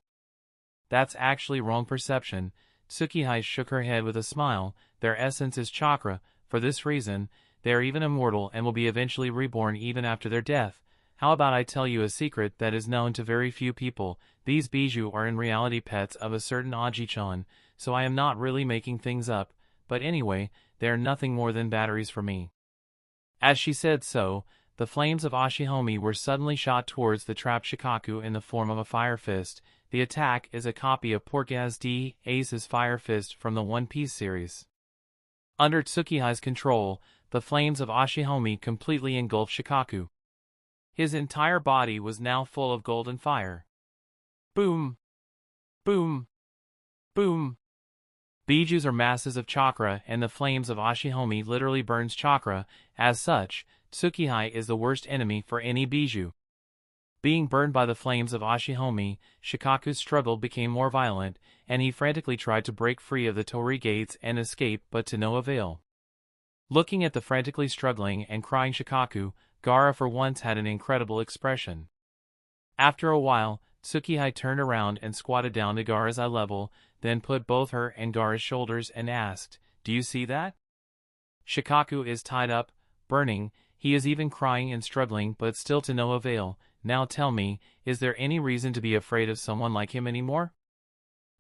That's actually wrong perception. Tsukihei shook her head with a smile. Their essence is chakra. For this reason, they are even immortal and will be eventually reborn even after their death. How about I tell you a secret that is known to very few people? These bijou are in reality pets of a certain Aji-chan, so I am not really making things up, but anyway, they are nothing more than batteries for me. As she said so, the flames of Ashihomi were suddenly shot towards the trapped Shikaku in the form of a fire fist. The attack is a copy of Portgas D. Ace's fire fist from the One Piece series. Under Tsukihei's control, the flames of Ashihomi completely engulfed Shikaku. His entire body was now full of golden fire. Boom! Boom! Boom! Bijous are masses of chakra, and the flames of Ashihomi literally burns chakra. As such, Tsukihei is the worst enemy for any bijou. Being burned by the flames of Ashihomi, Shikaku's struggle became more violent, and he frantically tried to break free of the torii gates and escape, but to no avail. Looking at the frantically struggling and crying Shikaku, Gaara for once had an incredible expression. After a while, Tsukihei turned around and squatted down to Gaara's eye level, then put both her and Gaara's shoulders and asked, "Do you see that? Shikaku is tied up, burning, he is even crying and struggling but still to no avail. Now tell me, is there any reason to be afraid of someone like him anymore?"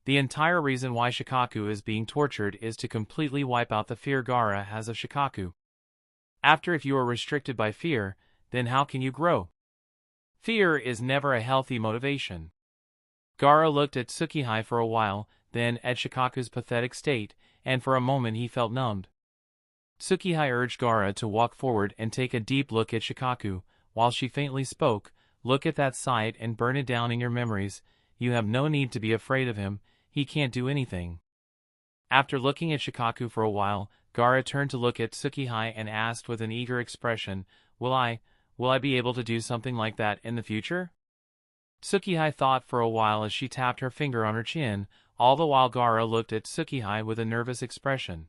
The entire reason why Shikaku is being tortured is to completely wipe out the fear Gaara has of Shikaku. After if you are restricted by fear, then how can you grow? Fear is never a healthy motivation. Gaara looked at Tsukihei for a while, then at Shikaku's pathetic state, and for a moment he felt numbed. Tsukihei urged Gaara to walk forward and take a deep look at Shikaku, while she faintly spoke, "Look at that sight and burn it down in your memories. You have no need to be afraid of him, he can't do anything." After looking at Shikaku for a while, Gaara turned to look at Tsukihei and asked with an eager expression, Will I be able to do something like that in the future?" Tsukihei thought for a while as she tapped her finger on her chin, all the while Gaara looked at Tsukihei with a nervous expression.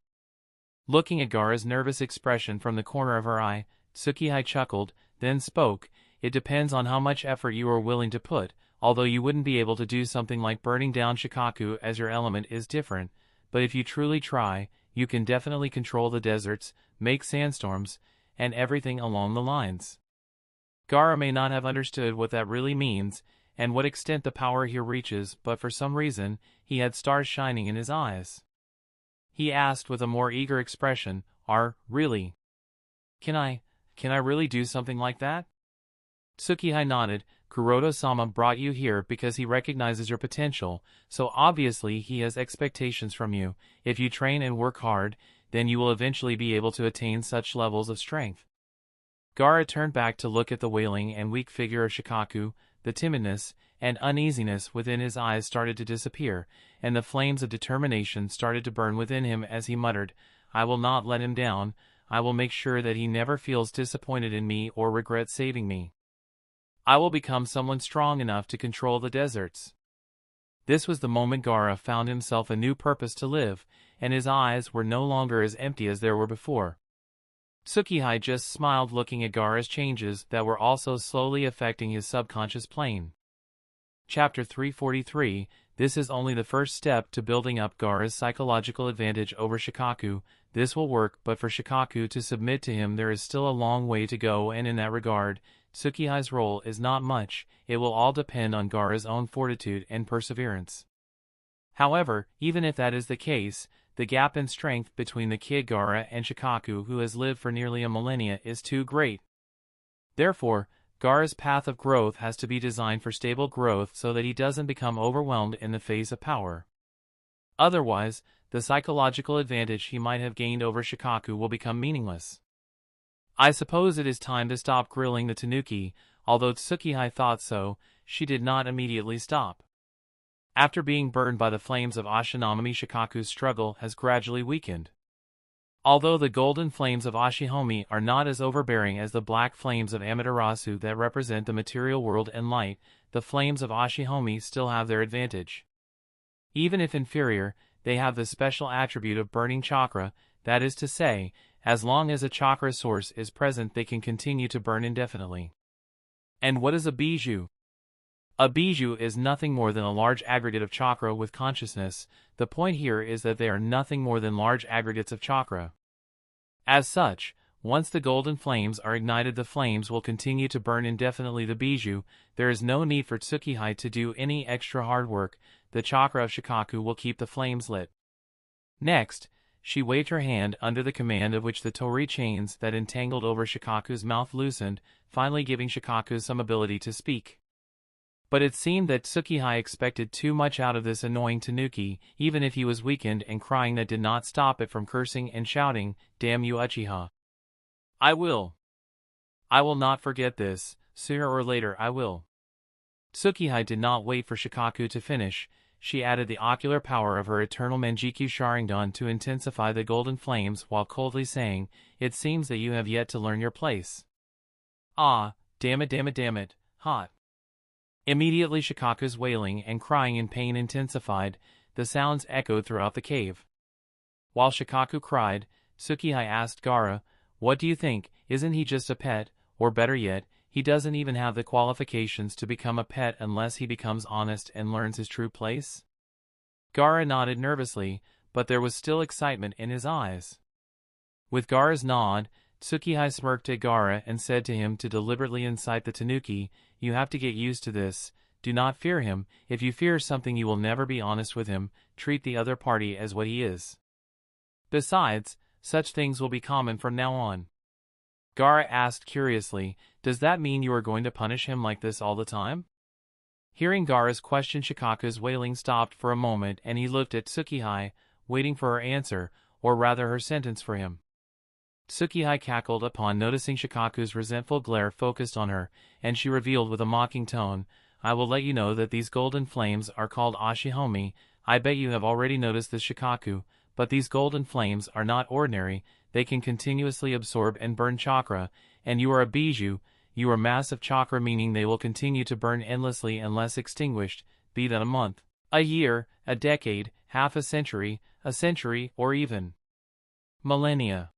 Looking at Gaara's nervous expression from the corner of her eye, Tsukihei chuckled, then spoke, "It depends on how much effort you are willing to put. Although you wouldn't be able to do something like burning down Shikaku as your element is different, but if you truly try, you can definitely control the deserts, make sandstorms, and everything along the lines." Gaara may not have understood what that really means, and what extent the power here reaches, but for some reason, he had stars shining in his eyes. He asked with a more eager expression, Really? Can I really do something like that?" Tsukihei nodded. "Kuroto-sama brought you here because he recognizes your potential, so obviously he has expectations from you. If you train and work hard, then you will eventually be able to attain such levels of strength." Gaara turned back to look at the wailing and weak figure of Shikaku. The timidness and uneasiness within his eyes started to disappear, and the flames of determination started to burn within him as he muttered, "I will not let him down. I will make sure that he never feels disappointed in me or regrets saving me. I will become someone strong enough to control the deserts." This was the moment Gaara found himself a new purpose to live, and his eyes were no longer as empty as they were before. Tsukihei just smiled, looking at Gaara's changes that were also slowly affecting his subconscious plane. Chapter 343. This is only the first step to building up Gaara's psychological advantage over Shikaku. This will work, but for Shikaku to submit to him there is still a long way to go, and in that regard, Tsukihei's role is not much. It will all depend on Gaara's own fortitude and perseverance. However, even if that is the case, the gap in strength between the kid Gaara and Shikaku, who has lived for nearly a millennia, is too great. Therefore, Gaara's path of growth has to be designed for stable growth so that he doesn't become overwhelmed in the face of power. Otherwise, the psychological advantage he might have gained over Shikaku will become meaningless. I suppose it is time to stop grilling the tanuki. Although Tsukihei thought so, she did not immediately stop. After being burned by the flames of Ashinami, Shikaku's struggle has gradually weakened. Although the golden flames of Ashihomi are not as overbearing as the black flames of Amaterasu that represent the material world and light, the flames of Ashihomi still have their advantage. Even if inferior, they have the special attribute of burning chakra, that is to say, as long as a chakra source is present they can continue to burn indefinitely. And what is a bijou? A bijou is nothing more than a large aggregate of chakra with consciousness. The point here is that they are nothing more than large aggregates of chakra. As such, once the golden flames are ignited, the flames will continue to burn indefinitely the bijou. There is no need for Tsukihei to do any extra hard work. The chakra of Shikaku will keep the flames lit. Next, she waved her hand, under the command of which the torii chains that entangled over Shikaku's mouth loosened, finally giving Shikaku some ability to speak. But it seemed that Tsukihei expected too much out of this annoying tanuki. Even if he was weakened and crying, that did not stop it from cursing and shouting, "Damn you, Uchiha! I will not forget this. Sooner or later I will." Tsukihei did not wait for Shikaku to finish. She added the ocular power of her eternal Manjikyu Sharingan to intensify the golden flames while coldly saying, "It seems that you have yet to learn your place. Ah, damn it, hot." Immediately Shikaku's wailing and crying in pain intensified. The sounds echoed throughout the cave. While Shikaku cried, Tsukihei asked Gaara, "What do you think? Isn't he just a pet? Or better yet, he doesn't even have the qualifications to become a pet unless he becomes honest and learns his true place?" Gaara nodded nervously, but there was still excitement in his eyes. With Gaara's nod, Tsukihei smirked at Gaara and said to him to deliberately incite the tanuki, "You have to get used to this. Do not fear him. If you fear something you will never be honest with him. Treat the other party as what he is. Besides, such things will be common from now on." Gaara asked curiously, "Does that mean you are going to punish him like this all the time?" Hearing Gaara's question, Shikaku's wailing stopped for a moment and he looked at Tsukihei, waiting for her answer, or rather her sentence for him. Tsukihei cackled upon noticing Shikaku's resentful glare focused on her, and she revealed with a mocking tone, "I will let you know that these golden flames are called Ashihomi. I bet you have already noticed this, Shikaku, but these golden flames are not ordinary. They can continuously absorb and burn chakra, and you are a bijou. You are massive chakra, meaning they will continue to burn endlessly unless extinguished, be that a month, a year, a decade, half a century, or even millennia.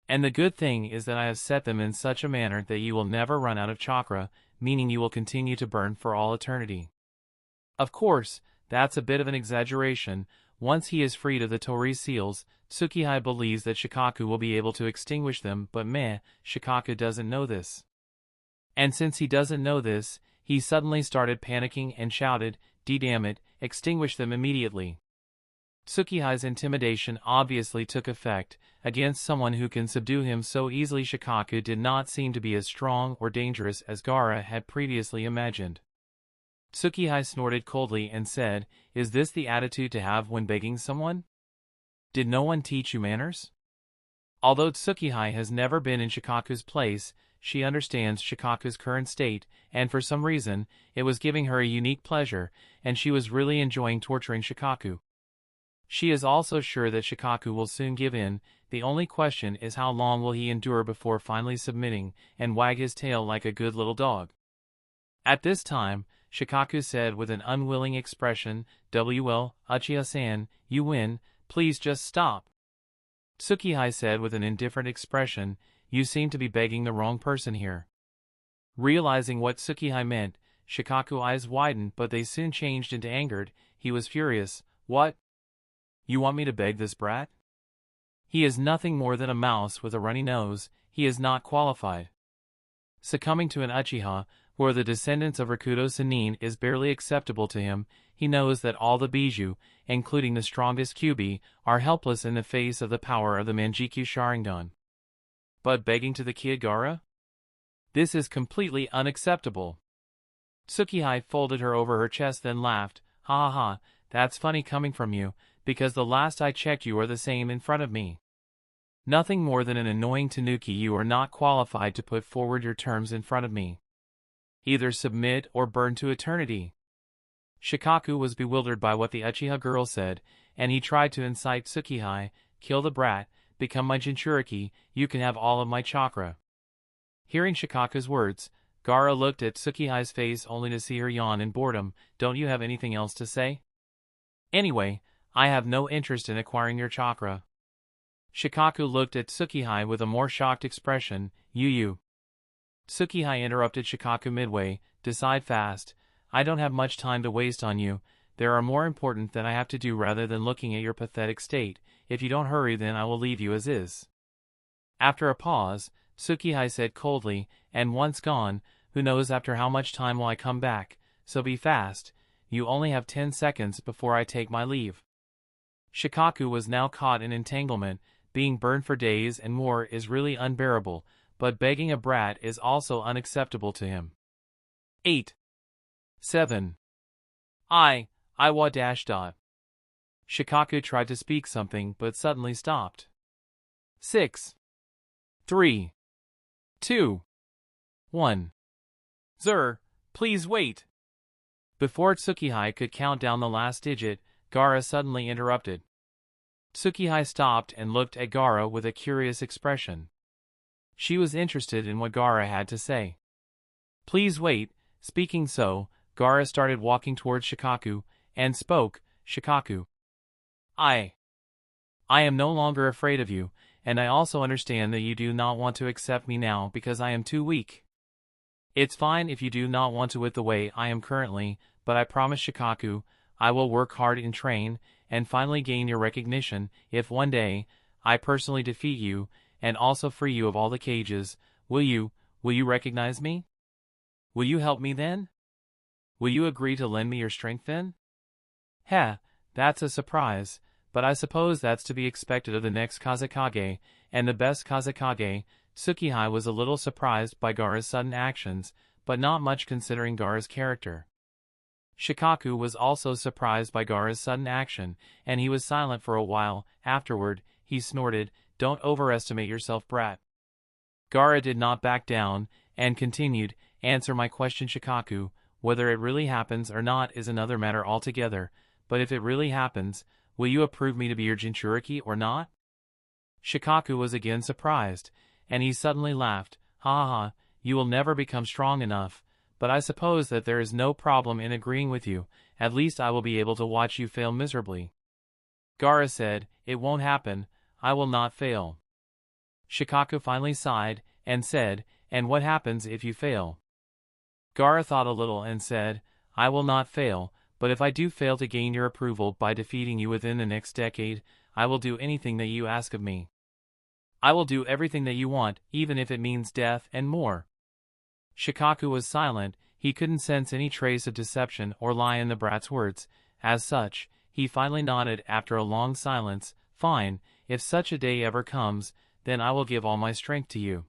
And the good thing is that I have set them in such a manner that you will never run out of chakra, meaning you will continue to burn for all eternity." Of course, that's a bit of an exaggeration. Once he is freed of the torii seals, Tsukihei believes that Shikaku will be able to extinguish them, but Shikaku doesn't know this. And since he doesn't know this, he suddenly started panicking and shouted, "Damn it, extinguish them immediately." Tsukihei's intimidation obviously took effect. Against someone who can subdue him so easily, Shikaku did not seem to be as strong or dangerous as Gaara had previously imagined. Tsukihei snorted coldly and said, "Is this the attitude to have when begging someone? Did no one teach you manners?" Although Tsukihei has never been in Shikaku's place, she understands Shikaku's current state, and for some reason, it was giving her a unique pleasure, and she was really enjoying torturing Shikaku. She is also sure that Shikaku will soon give in. The only question is how long will he endure before finally submitting and wag his tail like a good little dog. At this time, Shikaku said with an unwilling expression, "Well, Uchiha-san, you win. Please just stop." Tsukihei said with an indifferent expression, you seem to be begging the wrong person here. Realizing what Tsukihei meant, Shikaku's eyes widened but they soon changed into anger. He was furious. What? You want me to beg this brat? He is nothing more than a mouse with a runny nose, he is not qualified. Succumbing to an Uchiha, where the descendants of Rakuto Sennin is barely acceptable to him, he knows that all the Bijou, including the strongest Kyuubi, are helpless in the face of the power of the Manjikyu Sharingan. But begging to the kid Gaara? This is completely unacceptable. Tsukihei folded her over her chest then laughed, ha ha ha, that's funny coming from you, because the last I checked you are the same in front of me. Nothing more than an annoying tanuki, you are not qualified to put forward your terms in front of me. Either submit or burn to eternity. Shikaku was bewildered by what the Uchiha girl said, and he tried to incite Tsukihei, kill the brat, become my Jinchuriki, you can have all of my chakra. Hearing Shikaku's words, Gaara looked at Tsukihei's face only to see her yawn in boredom. Don't you have anything else to say? Anyway, I have no interest in acquiring your chakra. Shikaku looked at Tsukihei with a more shocked expression. You. Tsukihei interrupted Shikaku midway. Decide fast. I don't have much time to waste on you. There are more important that I have to do rather than looking at your pathetic state. If you don't hurry, then I will leave you as is. After a pause, Tsukihei said coldly, and once gone, who knows after how much time will I come back, so be fast. You only have 10 seconds before I take my leave. Shikaku was now caught in entanglement. Being burned for days and more is really unbearable, but begging a brat is also unacceptable to him. 8. 7. Shikaku tried to speak something but suddenly stopped. 6. 3. 2. 1. Please wait. Before Tsukihei could count down the last digit, Gaara suddenly interrupted. Tsukihei stopped and looked at Gaara with a curious expression. She was interested in what Gaara had to say. Please wait. Speaking so, Gaara started walking towards Shikaku, and spoke, Shikaku. I am no longer afraid of you, and I also understand that you do not want to accept me now because I am too weak. It's fine if you do not want to with the way I am currently, but I promise Shikaku, I will work hard and train, and finally gain your recognition. If one day, I personally defeat you, and also free you of all the cages, will you recognize me? Will you help me then? Will you agree to lend me your strength then? Heh, that's a surprise, but I suppose that's to be expected of the next Kazekage, and the best Kazekage. Tsukihei was a little surprised by Gaara's sudden actions, but not much considering Gaara's character. Shikaku was also surprised by Gaara's sudden action, and he was silent for a while. Afterward, he snorted, Don't overestimate yourself, brat. Gaara did not back down, and continued, Answer my question, Shikaku. Whether it really happens or not is another matter altogether, but if it really happens, will you approve me to be your Jinchuriki or not? Shikaku was again surprised, and he suddenly laughed, Ha ha ha, you will never become strong enough, but I suppose that there is no problem in agreeing with you. At least I will be able to watch you fail miserably. Gaara said, It won't happen, I will not fail. Shikaku finally sighed, and said, And what happens if you fail? Gaara thought a little and said, I will not fail, but if I do fail to gain your approval by defeating you within the next decade, I will do anything that you ask of me. I will do everything that you want, even if it means death and more. Shikaku was silent. He couldn't sense any trace of deception or lie in the brat's words. As such, he finally nodded after a long silence. Fine, if such a day ever comes, then I will give all my strength to you.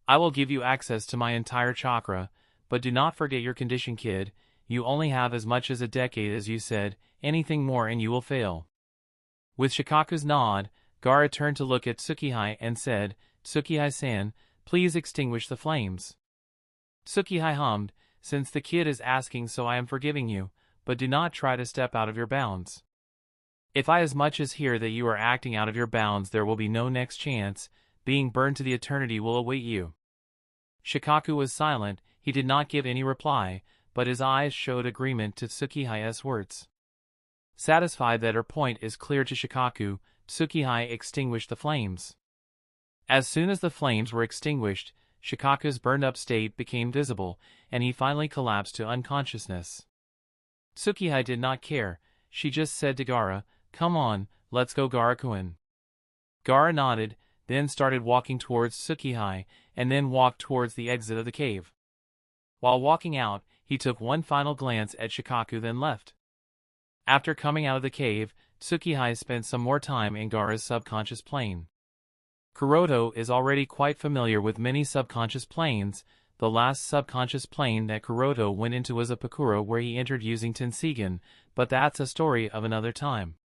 I will give you access to my entire chakra, but do not forget your condition, kid. You only have as much as a decade as you said, anything more and you will fail. With Shikaku's nod, Gaara turned to look at Tsukihei and said, Tsukihei-san, please extinguish the flames. Tsukihei hummed, Since the kid is asking, so I am forgiving you, but do not try to step out of your bounds. If I as much as hear that you are acting out of your bounds, there will be no next chance. Being burned to the eternity will await you. Shikaku was silent. He did not give any reply, but his eyes showed agreement to Tsukihei's words. Satisfied that her point is clear to Shikaku, Tsukihei extinguished the flames. As soon as the flames were extinguished, Shikaku's burned-up state became visible, and he finally collapsed to unconsciousness. Tsukihei did not care. She just said to Gaara, "Come on, let's go, Gaara-kun." Gaara nodded, then started walking towards Tsukihei, and then walked towards the exit of the cave. While walking out, he took one final glance at Shikaku then left. After coming out of the cave, Tsukihei spent some more time in Gaara's subconscious plane. Kuroto is already quite familiar with many subconscious planes. The last subconscious plane that Kuroto went into was a Pakura where he entered using Tenseigan, but that's a story of another time.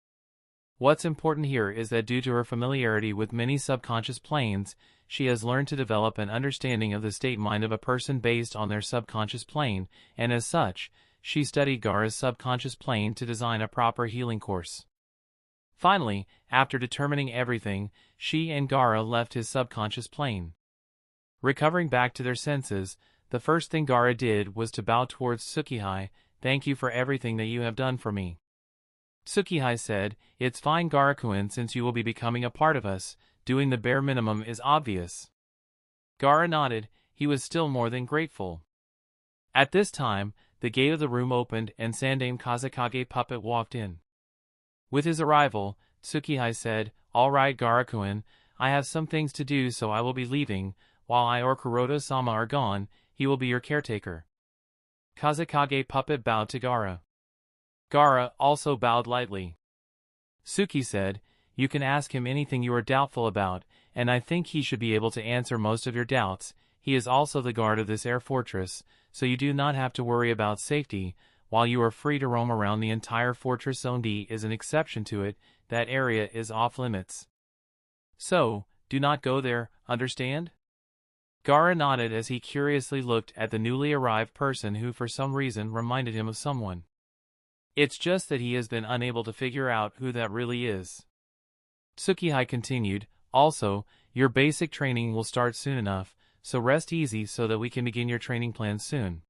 What's important here is that due to her familiarity with many subconscious planes, she has learned to develop an understanding of the state mind of a person based on their subconscious plane, and as such, she studied Gaara's subconscious plane to design a proper healing course. Finally, after determining everything, she and Gaara left his subconscious plane. Recovering back to their senses, the first thing Gaara did was to bow towards Tsukihei. "Thank you for everything that you have done for me." Tsukihei said, "It's fine, Gaara-kun, since you will be becoming a part of us. Doing the bare minimum is obvious." Gaara nodded. He was still more than grateful. At this time, the gate of the room opened and Sandaime Kazekage Puppet walked in. With his arrival, Tsukihei said, "All right, Gaara-kun, I have some things to do, so I will be leaving. While I or Kuroto-sama are gone, he will be your caretaker." Kazekage Puppet bowed to Gaara. Gaara also bowed lightly. Suki said, "You can ask him anything you are doubtful about, and I think he should be able to answer most of your doubts. He is also the guard of this air fortress, so you do not have to worry about safety. While you are free to roam around the entire fortress, Ondi is an exception to it. That area is off limits. So, do not go there, understand?" Gaara nodded as he curiously looked at the newly arrived person who for some reason reminded him of someone. It's just that he has been unable to figure out who that really is. Tsukihei continued, "Also, your basic training will start soon enough, so rest easy so that we can begin your training plan soon."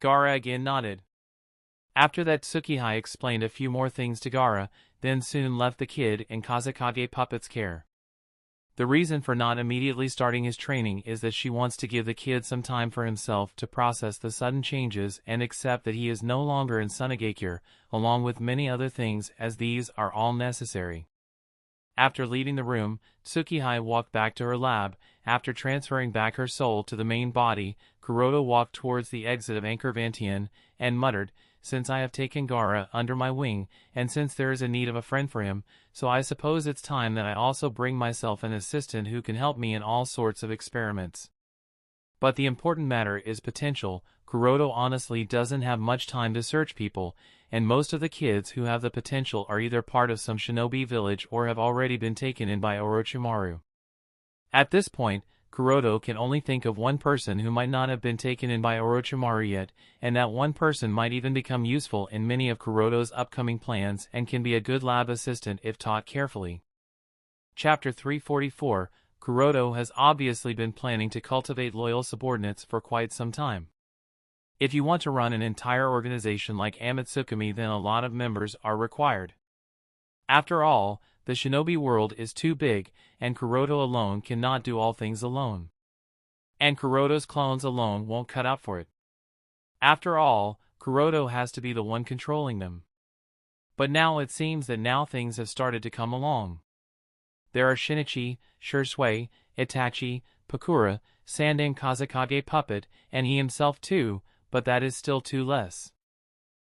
Gaara again nodded. After that, Tsukihei explained a few more things to Gaara, then soon left the kid in Kazekage Puppet's care. The reason for not immediately starting his training is that she wants to give the kid some time for himself to process the sudden changes and accept that he is no longer in Sunagakure, along with many other things, as these are all necessary. After leaving the room, Tsukihei walked back to her lab. After transferring back her soul to the main body, Kuroto walked towards the exit of Anchor Vantian and muttered, "Since I have taken Gaara under my wing, and since there is a need of a friend for him, so I suppose it's time that I also bring myself an assistant who can help me in all sorts of experiments." But the important matter is potential. Kuroto honestly doesn't have much time to search people, and most of the kids who have the potential are either part of some shinobi village or have already been taken in by Orochimaru. At this point, Kuroto can only think of one person who might not have been taken in by Orochimaru yet, and that one person might even become useful in many of Kuroto's upcoming plans and can be a good lab assistant if taught carefully. Chapter 344, Kuroto has obviously been planning to cultivate loyal subordinates for quite some time. If you want to run an entire organization like Amatsukami, then a lot of members are required. After all, the shinobi world is too big, and Kuroto alone cannot do all things alone. And Kuroto's clones alone won't cut out for it. After all, Kuroto has to be the one controlling them. But now it seems that now things have started to come along. There are Shinichi, Shursui, Itachi, Pakura, Sandaime Kazekage Puppet, and he himself too, but that is still too less.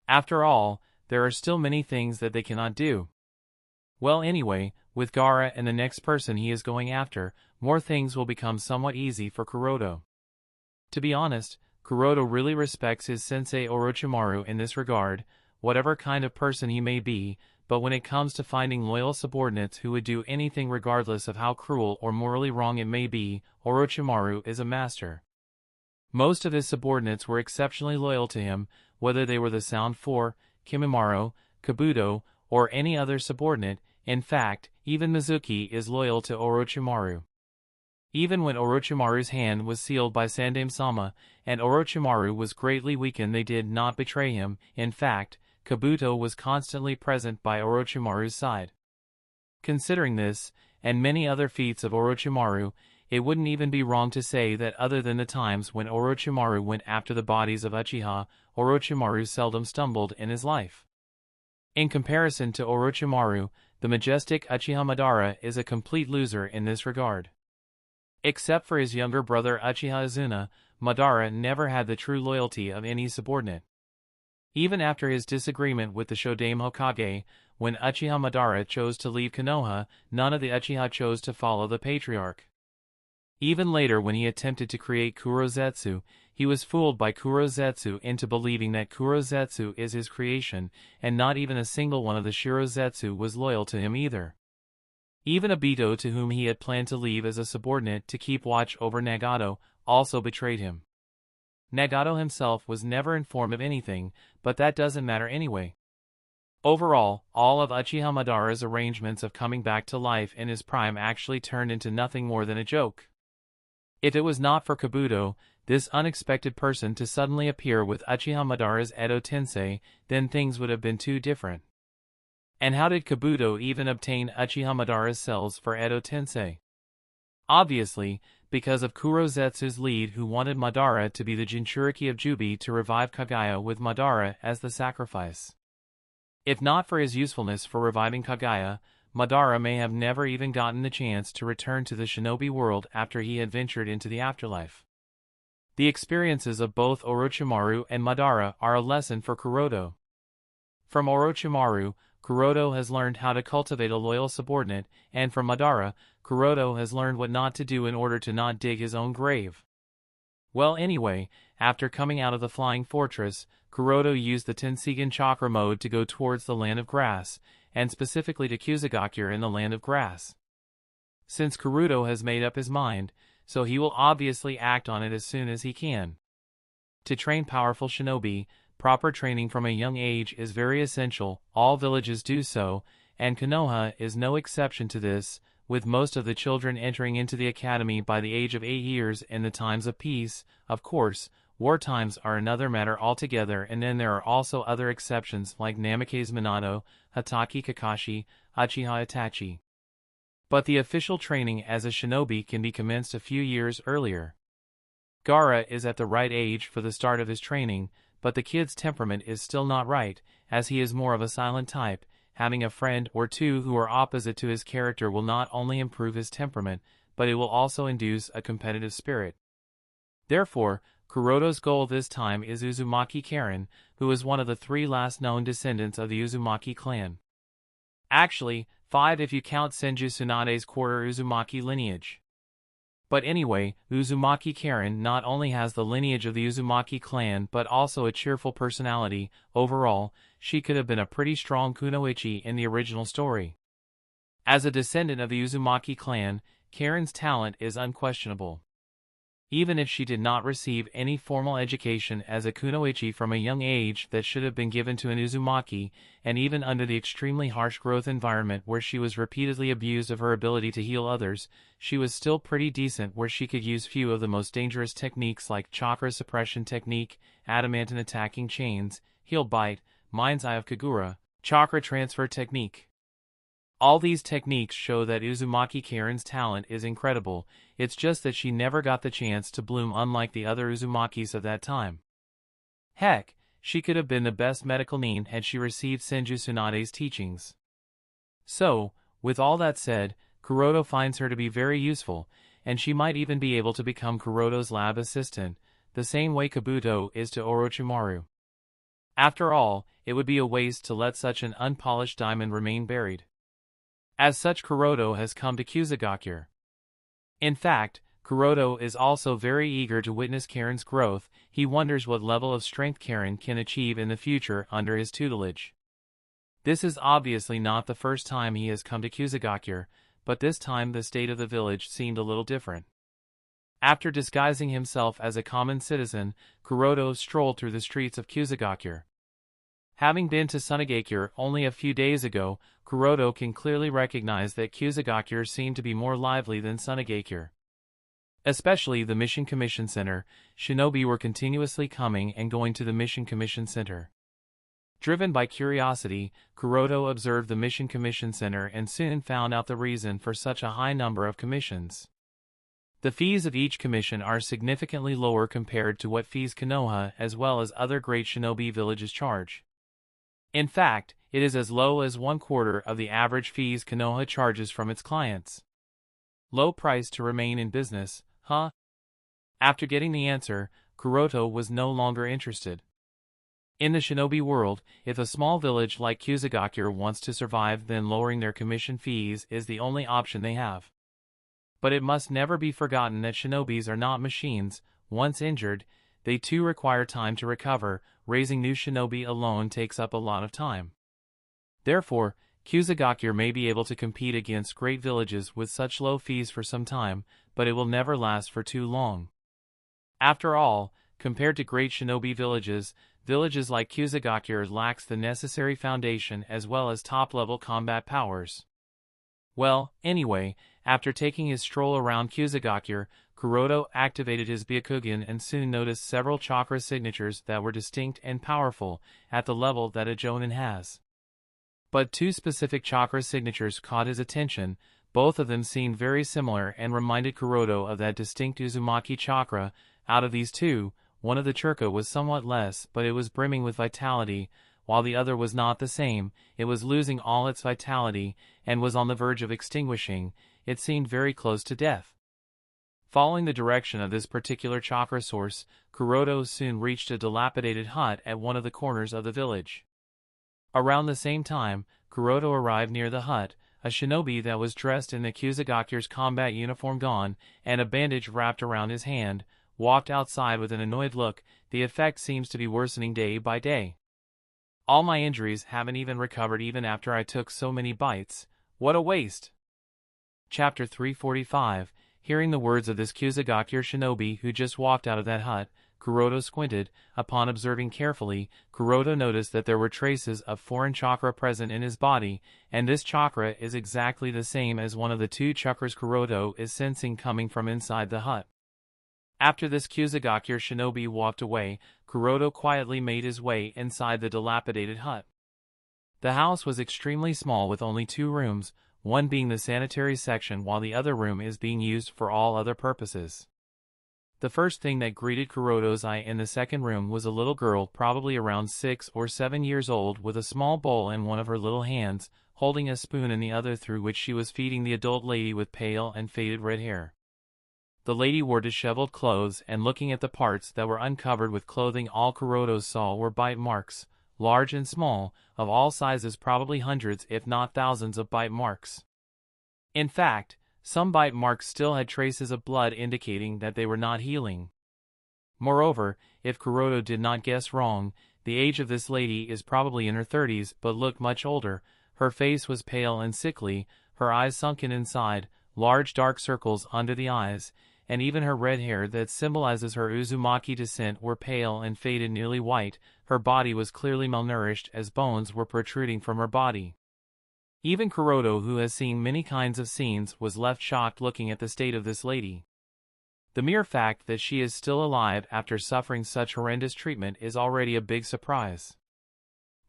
After all, there are still many things that they cannot do. Well, anyway, with Gaara and the next person he is going after, more things will become somewhat easy for Kuroto. To be honest, Kuroto really respects his sensei Orochimaru in this regard, whatever kind of person he may be, but when it comes to finding loyal subordinates who would do anything regardless of how cruel or morally wrong it may be, Orochimaru is a master. Most of his subordinates were exceptionally loyal to him, whether they were the Sound Four, Kimimaro, Kabuto, or any other subordinate. In fact, even Mizuki is loyal to Orochimaru. Even when Orochimaru's hand was sealed by Sandaime-sama, and Orochimaru was greatly weakened, they did not betray him. In fact, Kabuto was constantly present by Orochimaru's side. Considering this, and many other feats of Orochimaru, it wouldn't even be wrong to say that other than the times when Orochimaru went after the bodies of Uchiha, Orochimaru seldom stumbled in his life. In comparison to Orochimaru, the majestic Uchiha Madara is a complete loser in this regard. Except for his younger brother Uchiha Izuna, Madara never had the true loyalty of any subordinate. Even after his disagreement with the Shodaime Hokage, when Uchiha Madara chose to leave Konoha, none of the Uchiha chose to follow the patriarch. Even later when he attempted to create Kurozetsu, he was fooled by Kurozetsu into believing that Kurozetsu is his creation, and not even a single one of the Shirozetsu was loyal to him either. Even Obito, to whom he had planned to leave as a subordinate to keep watch over Nagato, also betrayed him. Nagato himself was never informed of anything, but that doesn't matter anyway. Overall, all of Uchiha Madara's arrangements of coming back to life in his prime actually turned into nothing more than a joke. If it was not for Kabuto, this unexpected person to suddenly appear with Uchiha Madara's Edo Tensei, then things would have been too different. And how did Kabuto even obtain Uchiha Madara's cells for Edo Tensei? Obviously, because of Kurozetsu's lead, who wanted Madara to be the Jinchuriki of Jubi to revive Kaguya with Madara as the sacrifice. If not for his usefulness for reviving Kaguya, Madara may have never even gotten the chance to return to the shinobi world after he had ventured into the afterlife. The experiences of both Orochimaru and Madara are a lesson for Kuroto. From Orochimaru, Kuroto has learned how to cultivate a loyal subordinate, and from Madara, Kuroto has learned what not to do in order to not dig his own grave. Well, anyway, after coming out of the Flying Fortress, Kuroto used the Tenseigan chakra mode to go towards the Land of Grass, and specifically to Kusagakure in the Land of Grass. Since Kuroto has made up his mind, so he will obviously act on it as soon as he can. To train powerful shinobi, proper training from a young age is very essential. All villages do so, and Konoha is no exception to this, with most of the children entering into the academy by the age of 8 years in the times of peace. Of course, war times are another matter altogether, and then there are also other exceptions like Namikaze Minato, Hatake Kakashi, Uchiha Itachi. But the official training as a shinobi can be commenced a few years earlier. Gaara is at the right age for the start of his training, but the kid's temperament is still not right, as he is more of a silent type. Having a friend or two who are opposite to his character will not only improve his temperament, but it will also induce a competitive spirit. Therefore, Kuroto's goal this time is Uzumaki Karen, who is one of the 3 last known descendants of the Uzumaki clan. Actually, 5 if you count Senju Tsunade's quarter Uzumaki lineage. But anyway, Uzumaki Karen not only has the lineage of the Uzumaki clan but also a cheerful personality. Overall, she could have been a pretty strong kunoichi in the original story. As a descendant of the Uzumaki clan, Karen's talent is unquestionable. Even if she did not receive any formal education as a kunoichi from a young age that should have been given to an Uzumaki, and even under the extremely harsh growth environment where she was repeatedly abused of her ability to heal others, she was still pretty decent where she could use few of the most dangerous techniques like chakra suppression technique, adamantine attacking chains, heel bite, mind's eye of Kagura, chakra transfer technique. All these techniques show that Uzumaki Karen's talent is incredible. It's just that she never got the chance to bloom unlike the other Uzumakis of that time. Heck, she could have been the best medical nin had she received Senju Tsunade's teachings. So, with all that said, Kuroto finds her to be very useful, and she might even be able to become Kuroto's lab assistant, the same way Kabuto is to Orochimaru. After all, it would be a waste to let such an unpolished diamond remain buried. As such, Kuroto has come to Kusagakure. In fact, Kuroto is also very eager to witness Karen's growth. He wonders what level of strength Karen can achieve in the future under his tutelage. This is obviously not the first time he has come to Kusagakure, but this time the state of the village seemed a little different. After disguising himself as a common citizen, Kuroto strolled through the streets of Kusagakure. Having been to Sunagakure only a few days ago, Kuroto can clearly recognize that Kusagakure seemed to be more lively than Sunagakure. Especially the Mission Commission Center. Shinobi were continuously coming and going to the Mission Commission Center. Driven by curiosity, Kuroto observed the mission commission center and soon found out the reason for such a high number of commissions. The fees of each commission are significantly lower compared to what fees Konoha as well as other great shinobi villages charge. In fact, it is as low as 1/4 of the average fees Konoha charges from its clients. Low price to remain in business, huh? After getting the answer, Kuroto was no longer interested. In the shinobi world, if a small village like Kusagakure wants to survive, then lowering their commission fees is the only option they have. But it must never be forgotten that shinobis are not machines. Once injured, they too require time to recover. Raising new shinobi alone takes up a lot of time. Therefore, Kusagakure may be able to compete against great villages with such low fees for some time, but it will never last for too long. After all, compared to great shinobi villages, villages like Kusagakure lacks the necessary foundation as well as top-level combat powers. Well, anyway, after taking his stroll around Kusagakure, Kuroto activated his Byakugan and soon noticed several chakra signatures that were distinct and powerful, at the level that a Jonin has. But two specific chakra signatures caught his attention. Both of them seemed very similar and reminded Kuroto of that distinct Uzumaki chakra. Out of these two, one of the chakra was somewhat less, but it was brimming with vitality, while the other was not the same. It was losing all its vitality, and was on the verge of extinguishing. It seemed very close to death. Following the direction of this particular chakra source, Kuroto soon reached a dilapidated hut at one of the corners of the village. Around the same time, Kuroto arrived near the hut. A shinobi that was dressed in the Kusagakure's combat uniform gone, and a bandage wrapped around his hand, walked outside with an annoyed look. The effect seems to be worsening day by day. All my injuries haven't even recovered even after I took so many bites. What a waste! Chapter 345. Hearing the words of this Kusagakure shinobi who just walked out of that hut, Kuroto squinted. Upon observing carefully, Kuroto noticed that there were traces of foreign chakra present in his body, and this chakra is exactly the same as one of the two chakras Kuroto is sensing coming from inside the hut. After this Kusagakure shinobi walked away, Kuroto quietly made his way inside the dilapidated hut. The house was extremely small with only 2 rooms, one being the sanitary section while the other room is being used for all other purposes. The first thing that greeted Kuroto's eye in the second room was a little girl probably around 6 or 7 years old with a small bowl in one of her little hands, holding a spoon in the other through which she was feeding the adult lady with pale and faded red hair. The lady wore disheveled clothes, and looking at the parts that were uncovered with clothing, all Kuroto saw were bite marks, large and small, of all sizes, probably hundreds if not thousands of bite marks. In fact, some bite marks still had traces of blood indicating that they were not healing. Moreover, if Kuroto did not guess wrong, the age of this lady is probably in her 30s but looked much older. Her face was pale and sickly, her eyes sunken inside, large dark circles under the eyes, and even her red hair that symbolizes her Uzumaki descent were pale and faded nearly white. Her body was clearly malnourished as bones were protruding from her body. Even Kuroto, who has seen many kinds of scenes, was left shocked looking at the state of this lady. The mere fact that she is still alive after suffering such horrendous treatment is already a big surprise.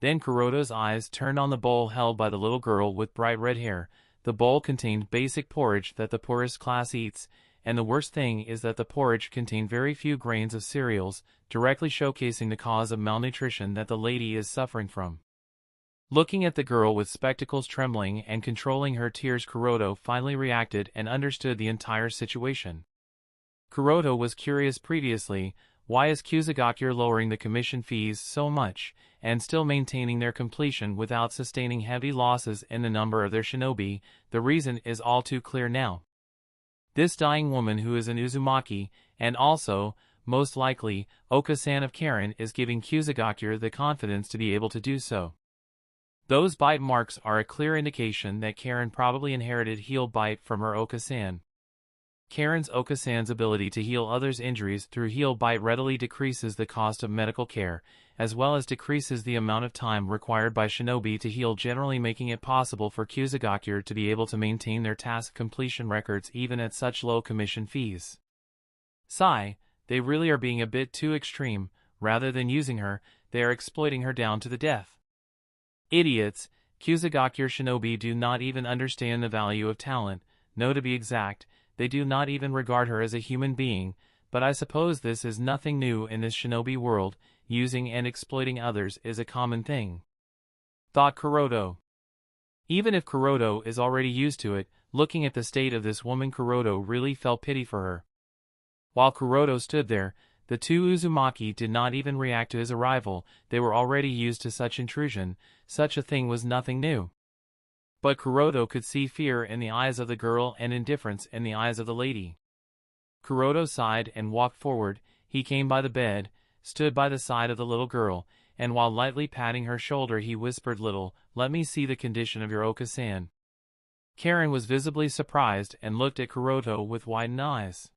Then Kuroto's eyes turned on the bowl held by the little girl with bright red hair. The bowl contained basic porridge that the poorest class eats, and the worst thing is that the porridge contained very few grains of cereals, directly showcasing the cause of malnutrition that the lady is suffering from. Looking at the girl with spectacles trembling and controlling her tears, Kuroto finally reacted and understood the entire situation. Kuroto was curious previously, why is Kusagakure lowering the commission fees so much, and still maintaining their completion without sustaining heavy losses in the number of their shinobi? The reason is all too clear now. This dying woman who is an Uzumaki, and also, most likely, Oka-san of Canon, is giving Kusagakure the confidence to be able to do so. Those bite marks are a clear indication that Canon probably inherited heal bite from her Oka-san. Karen's Oka-san's ability to heal others' injuries through heal bite readily decreases the cost of medical care, as well as decreases the amount of time required by shinobi to heal, generally making it possible for Kusagakure to be able to maintain their task completion records even at such low commission fees. Sigh, they really are being a bit too extreme. Rather than using her, they are exploiting her down to the death. Idiots, Kusagakure shinobi do not even understand the value of talent. No, to be exact, they do not even regard her as a human being, but I suppose this is nothing new in this shinobi world. Using and exploiting others is a common thing, thought Kuroto. Even if Kuroto is already used to it, looking at the state of this woman, Kuroto really felt pity for her. While Kuroto stood there, the two Uzumaki did not even react to his arrival. They were already used to such intrusion. Such a thing was nothing new. But Kuroto could see fear in the eyes of the girl and indifference in the eyes of the lady. Kuroto sighed and walked forward. He came by the bed, stood by the side of the little girl, and while lightly patting her shoulder he whispered, "Little, let me see the condition of your Oka-san." Karen was visibly surprised and looked at Kuroto with widened eyes.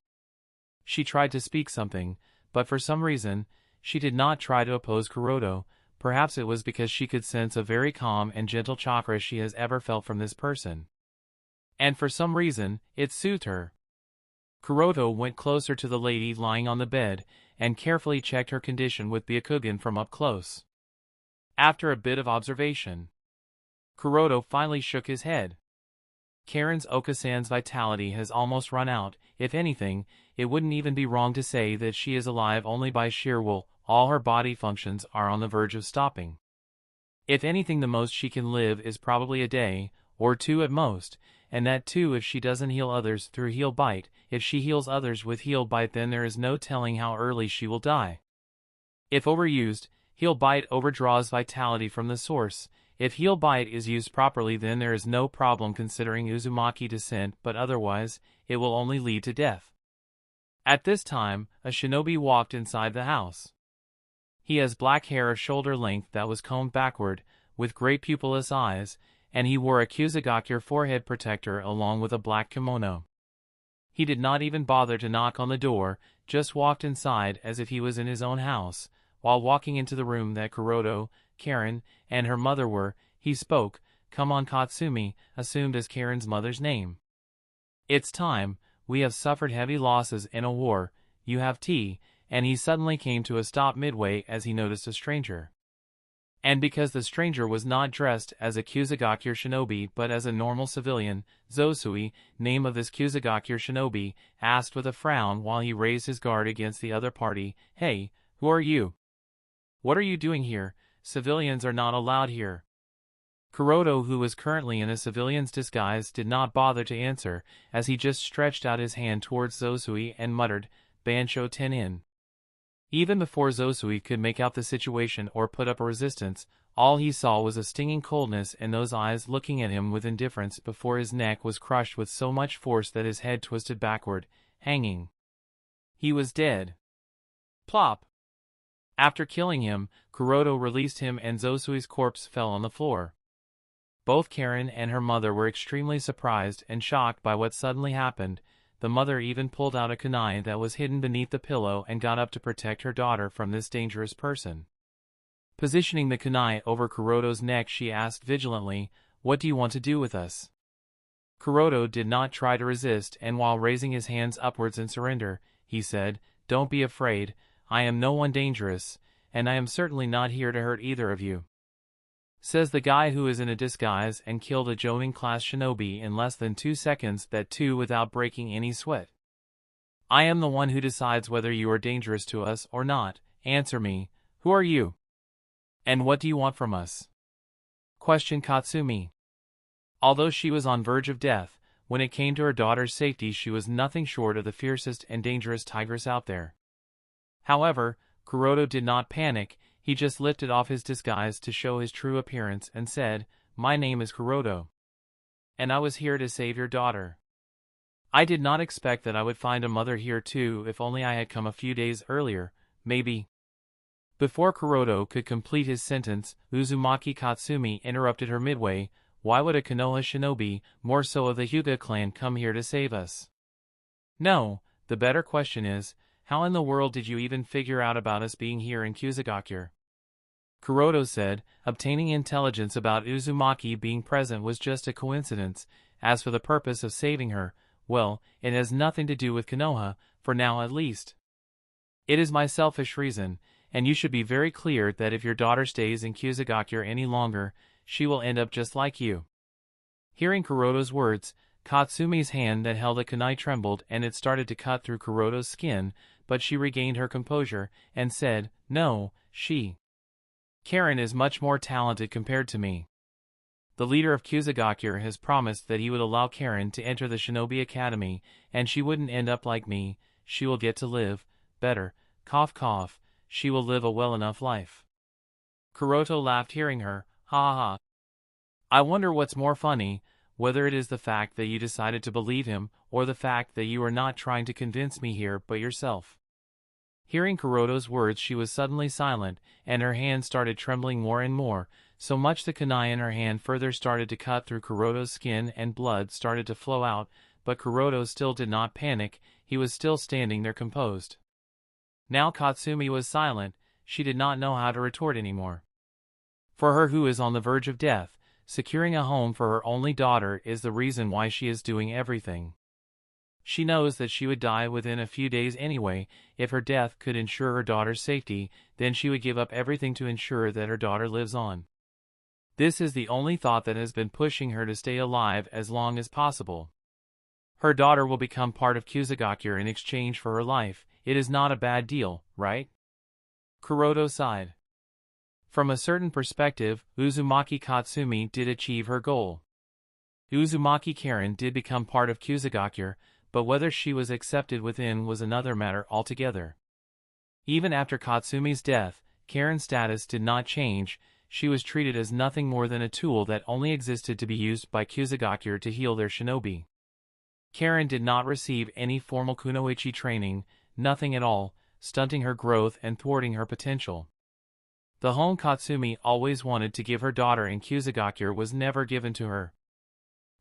She tried to speak something, but for some reason, she did not try to oppose Kuroto. Perhaps it was because she could sense a very calm and gentle chakra she has ever felt from this person. And for some reason, it soothed her. Kuroto went closer to the lady lying on the bed, and carefully checked her condition with Byakugan from up close. After a bit of observation, Kuroto finally shook his head. Karen's Oka-san's vitality has almost run out. If anything, it wouldn't even be wrong to say that she is alive only by sheer will. All her body functions are on the verge of stopping. If anything, the most she can live is probably a day, or two at most, and that too if she doesn't heal others through Heal Bite. If she heals others with Heal Bite, then there is no telling how early she will die. If overused, Heal Bite overdraws vitality from the source. If Heal Bite is used properly, then there is no problem considering Uzumaki descent, but otherwise, it will only lead to death. At this time, a shinobi walked inside the house. He has black hair of shoulder length that was combed backward, with great pupilless eyes, and he wore a Kusagakure forehead protector along with a black kimono. He did not even bother to knock on the door, just walked inside as if he was in his own house. While walking into the room that Kuroto, Karen, and her mother were, he spoke. "Come on, Katsumi," assumed as Karen's mother's name. "It's time. We have suffered heavy losses in a war. You have tea," and he suddenly came to a stop midway as he noticed a stranger. And because the stranger was not dressed as a Kusagakure shinobi but as a normal civilian, Zosui, name of this Kusagakure shinobi, asked with a frown while he raised his guard against the other party, "Hey, who are you? What are you doing here? Civilians are not allowed here." Kuroto, who was currently in a civilian's disguise, did not bother to answer, as he just stretched out his hand towards Zosui and muttered, "Bansho Tenin." Even before Zosui could make out the situation or put up a resistance, all he saw was a stinging coldness in those eyes looking at him with indifference before his neck was crushed with so much force that his head twisted backward, hanging. He was dead. Plop! After killing him, Kuroto released him and Zosui's corpse fell on the floor. Both Karen and her mother were extremely surprised and shocked by what suddenly happened. The mother even pulled out a kunai that was hidden beneath the pillow and got up to protect her daughter from this dangerous person. Positioning the kunai over Kuroto's neck, she asked vigilantly, "What do you want to do with us?" Kuroto did not try to resist, and while raising his hands upwards in surrender, he said, "Don't be afraid. I am no one dangerous, and I am certainly not here to hurt either of you," says the guy who is in a disguise and killed a Jonin-class shinobi in less than 2 seconds, that too without breaking any sweat. "I am the one who decides whether you are dangerous to us or not. Answer me. Who are you? And what do you want from us?" questioned Katsumi. Although she was on verge of death, when it came to her daughter's safety she was nothing short of the fiercest and dangerous tigress out there. However, Kuroto did not panic. He just lifted off his disguise to show his true appearance and said, "My name is Kuroto. And I was here to save your daughter. I did not expect that I would find a mother here too. If only I had come a few days earlier, maybe." Before Kuroto could complete his sentence, Uzumaki Katsumi interrupted her midway. "Why would a Konoha shinobi, more so of the Hyuga clan, come here to save us?" "No, the better question is, how in the world did you even figure out about us being here in Kusagakure?" Kuroto said, "Obtaining intelligence about Uzumaki being present was just a coincidence. As for the purpose of saving her, well, it has nothing to do with Konoha, for now at least. It is my selfish reason, and you should be very clear that if your daughter stays in Kusagakure any longer, she will end up just like you." Hearing Kuroto's words, Katsumi's hand that held a kunai trembled and it started to cut through Kuroto's skin, but she regained her composure, and said, "No, Karen is much more talented compared to me. The leader of Kyuzugakure has promised that he would allow Karen to enter the Shinobi Academy, and she wouldn't end up like me. She will get to live better, cough cough, she will live a well enough life." Kuroto laughed hearing her, "Ha ha ha. I wonder what's more funny, whether it is the fact that you decided to believe him, or the fact that you are not trying to convince me here but yourself." Hearing Kuroto's words she was suddenly silent, and her hand started trembling more and more, so much the kunai in her hand further started to cut through Kuroto's skin and blood started to flow out, but Kuroto still did not panic, he was still standing there composed. Now Katsumi was silent, she did not know how to retort anymore. For her who is on the verge of death, securing a home for her only daughter is the reason why she is doing everything. She knows that she would die within a few days anyway. If her death could ensure her daughter's safety, then she would give up everything to ensure that her daughter lives on. This is the only thought that has been pushing her to stay alive as long as possible. Her daughter will become part of Kyuzugakure in exchange for her life. It is not a bad deal, right? Kuroto sighed. From a certain perspective, Uzumaki Katsumi did achieve her goal. Uzumaki Karen did become part of Kyuzugakure, but whether she was accepted within was another matter altogether. Even after Katsumi's death, Karen's status did not change. She was treated as nothing more than a tool that only existed to be used by Kyuzugakure to heal their shinobi. Karen did not receive any formal kunoichi training, nothing at all, stunting her growth and thwarting her potential. The home Katsumi always wanted to give her daughter in Kyuzugakure was never given to her.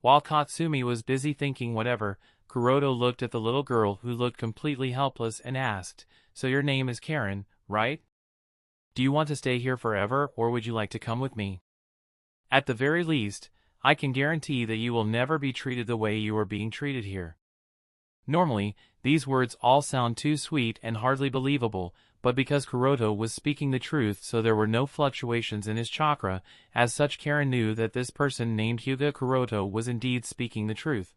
While Katsumi was busy thinking whatever, Kuroto looked at the little girl who looked completely helpless and asked, "So your name is Karen, right? Do you want to stay here forever or would you like to come with me? At the very least, I can guarantee that you will never be treated the way you are being treated here." Normally, these words all sound too sweet and hardly believable, but because Kuroto was speaking the truth so there were no fluctuations in his chakra, as such Karen knew that this person named Hyuga Kuroto was indeed speaking the truth.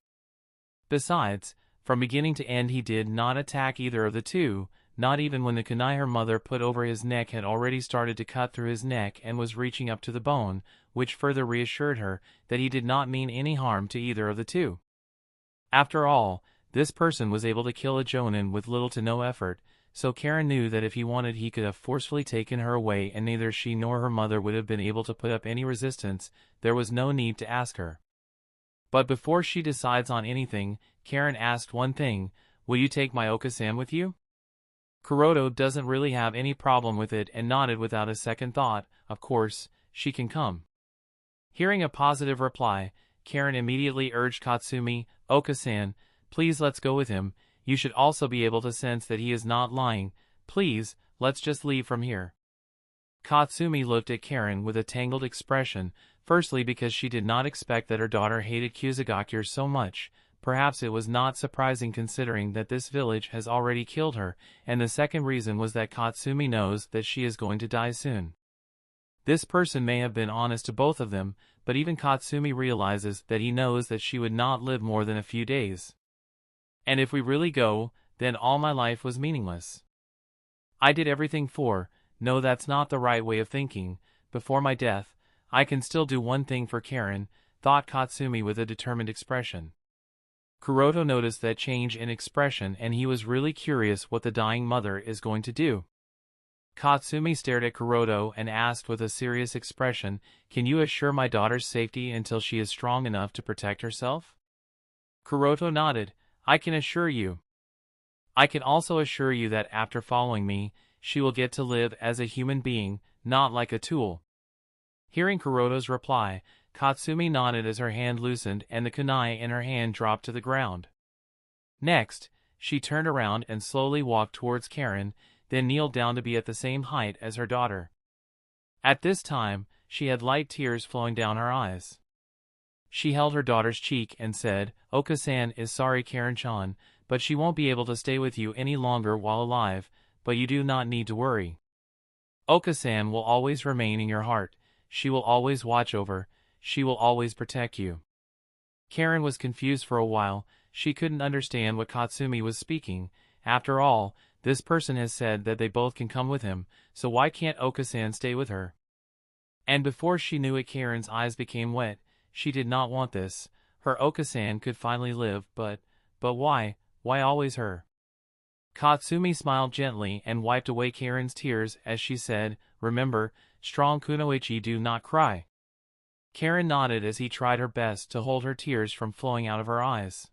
Besides, from beginning to end he did not attack either of the two, not even when the kunai her mother put over his neck had already started to cut through his neck and was reaching up to the bone, which further reassured her that he did not mean any harm to either of the two. After all, this person was able to kill a jonin with little to no effort, so Karen knew that if he wanted he could have forcefully taken her away and neither she nor her mother would have been able to put up any resistance. There was no need to ask her. But before she decides on anything, Karen asked one thing, "Will you take my Oka-san with you?" Kuroto doesn't really have any problem with it and nodded without a second thought. Of course, she can come. Hearing a positive reply, Karen immediately urged Katsumi, "Oka-san, please let's go with him. You should also be able to sense that he is not lying. Please, let's just leave from here." Katsumi looked at Karen with a tangled expression, firstly because she did not expect that her daughter hated Kyuzugakure so much. Perhaps it was not surprising considering that this village has already killed her, and the second reason was that Katsumi knows that she is going to die soon. This person may have been honest to both of them, but even Katsumi realizes that he knows that she would not live more than a few days. "And if we really go, then all my life was meaningless. I did everything for, no that's not the right way of thinking, before my death, I can still do one thing for Karen," thought Katsumi with a determined expression. Kuroto noticed that change in expression and he was really curious what the dying mother is going to do. Katsumi stared at Kuroto and asked with a serious expression, "Can you assure my daughter's safety until she is strong enough to protect herself?" Kuroto nodded, "I can assure you. I can also assure you that after following me, she will get to live as a human being, not like a tool." Hearing Kuroto's reply, Katsumi nodded as her hand loosened and the kunai in her hand dropped to the ground. Next, she turned around and slowly walked towards Karen, then kneeled down to be at the same height as her daughter. At this time, she had light tears flowing down her eyes. She held her daughter's cheek and said, "Oka-san is sorry Karen-chan, but she won't be able to stay with you any longer while alive, but you do not need to worry. Oka-san will always remain in your heart. she will always watch over, she will always protect you. Karen was confused for a while. She couldn't understand what Katsumi was speaking. After all, this person has said that they both can come with him, so why can't Oka-san stay with her? And before she knew it, Karen's eyes became wet. She did not want this. Her Oka-san could finally live, but why? Why always her? Katsumi smiled gently and wiped away Karen's tears as she said, "Remember, strong kunoichi do not cry." Karen nodded as he tried her best to hold her tears from flowing out of her eyes.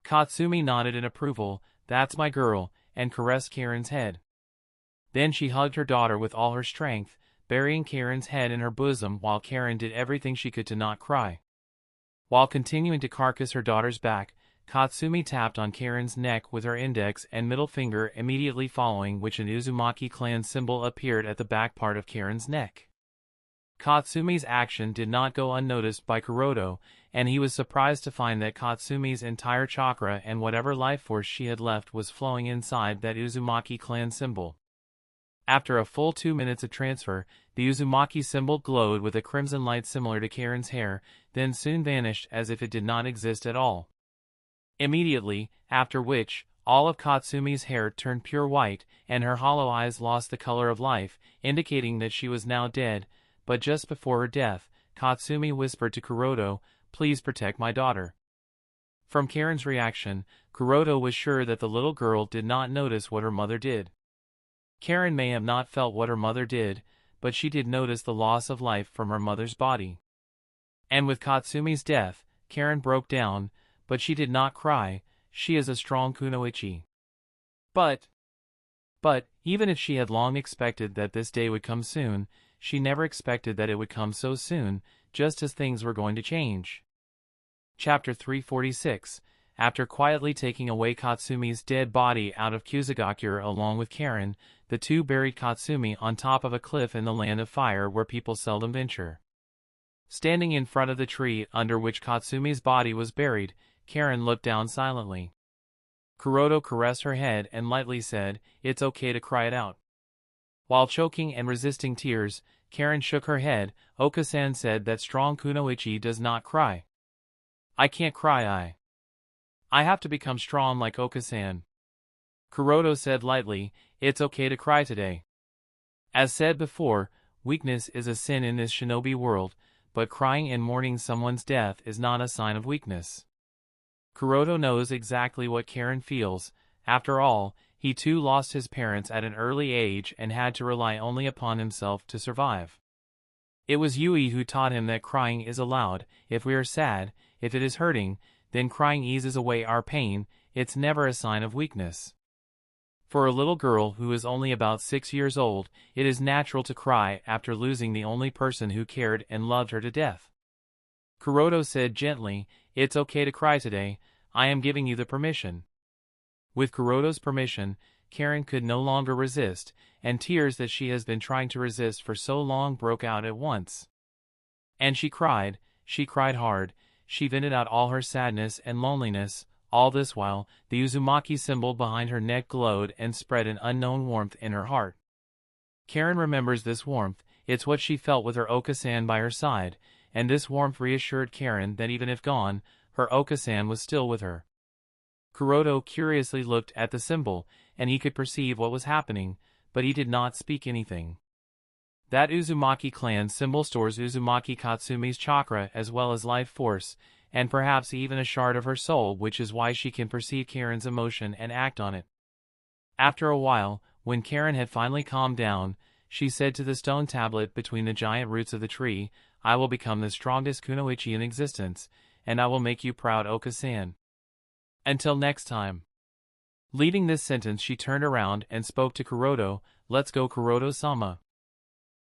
Katsumi nodded in approval, "That's my girl," and caressed Karen's head. Then she hugged her daughter with all her strength, burying Karen's head in her bosom while Karen did everything she could to not cry. While continuing to caress her daughter's back, Katsumi tapped on Karen's neck with her index and middle finger, immediately following which an Uzumaki clan symbol appeared at the back part of Karen's neck. Katsumi's action did not go unnoticed by Kuroto, and he was surprised to find that Katsumi's entire chakra and whatever life force she had left was flowing inside that Uzumaki clan symbol. After a full 2 minutes of transfer, the Uzumaki symbol glowed with a crimson light similar to Karen's hair, then soon vanished as if it did not exist at all. Immediately, after which, all of Katsumi's hair turned pure white, and her hollow eyes lost the color of life, indicating that she was now dead. But just before her death, Katsumi whispered to Kuroto, "Please protect my daughter." From Karen's reaction, Kuroto was sure that the little girl did not notice what her mother did. Karen may have not felt what her mother did, but she did notice the loss of life from her mother's body. And with Katsumi's death, Karen broke down, but she did not cry. She is a strong kunoichi. But even if she had long expected that this day would come soon, she never expected that it would come so soon, just as things were going to change. Chapter 346. After quietly taking away Katsumi's dead body out of Kusagakure along with Karen, the two buried Katsumi on top of a cliff in the land of fire where people seldom venture. Standing in front of the tree under which Katsumi's body was buried, Karen looked down silently. Kuroto caressed her head and lightly said, "It's okay to cry it out." While choking and resisting tears, Karen shook her head. "Oka-san said that strong kunoichi does not cry. I can't cry. I have to become strong like Oka-san." Kuroto said lightly, "It's okay to cry today. As said before, weakness is a sin in this shinobi world, but crying and mourning someone's death is not a sign of weakness." Kuroto knows exactly what Karen feels. After all, he too lost his parents at an early age and had to rely only upon himself to survive. It was Yui who taught him that crying is allowed. If we are sad, if it is hurting, then crying eases away our pain. It's never a sign of weakness. For a little girl who is only about 6 years old, it is natural to cry after losing the only person who cared and loved her to death. Kuroto said gently, "It's okay to cry today. I am giving you the permission." With Kuroto's permission, Karen could no longer resist, and tears that she has been trying to resist for so long broke out at once. And she cried hard, she vented out all her sadness and loneliness. All this while, the Uzumaki symbol behind her neck glowed and spread an unknown warmth in her heart. Karen remembers this warmth. It's what she felt with her Oka-san by her side, and this warmth reassured Karen that even if gone, her Oka-san was still with her. Kuroto curiously looked at the symbol, and he could perceive what was happening, but he did not speak anything. That Uzumaki clan symbol stores Uzumaki Katsumi's chakra as well as life force, and perhaps even a shard of her soul, which is why she can perceive Karen's emotion and act on it. After a while, when Karen had finally calmed down, she said to the stone tablet between the giant roots of the tree, "I will become the strongest kunoichi in existence, and I will make you proud, Oka-san. Until next time." Leading this sentence, she turned around and spoke to Kuroto, "Let's go, Kuroto-sama."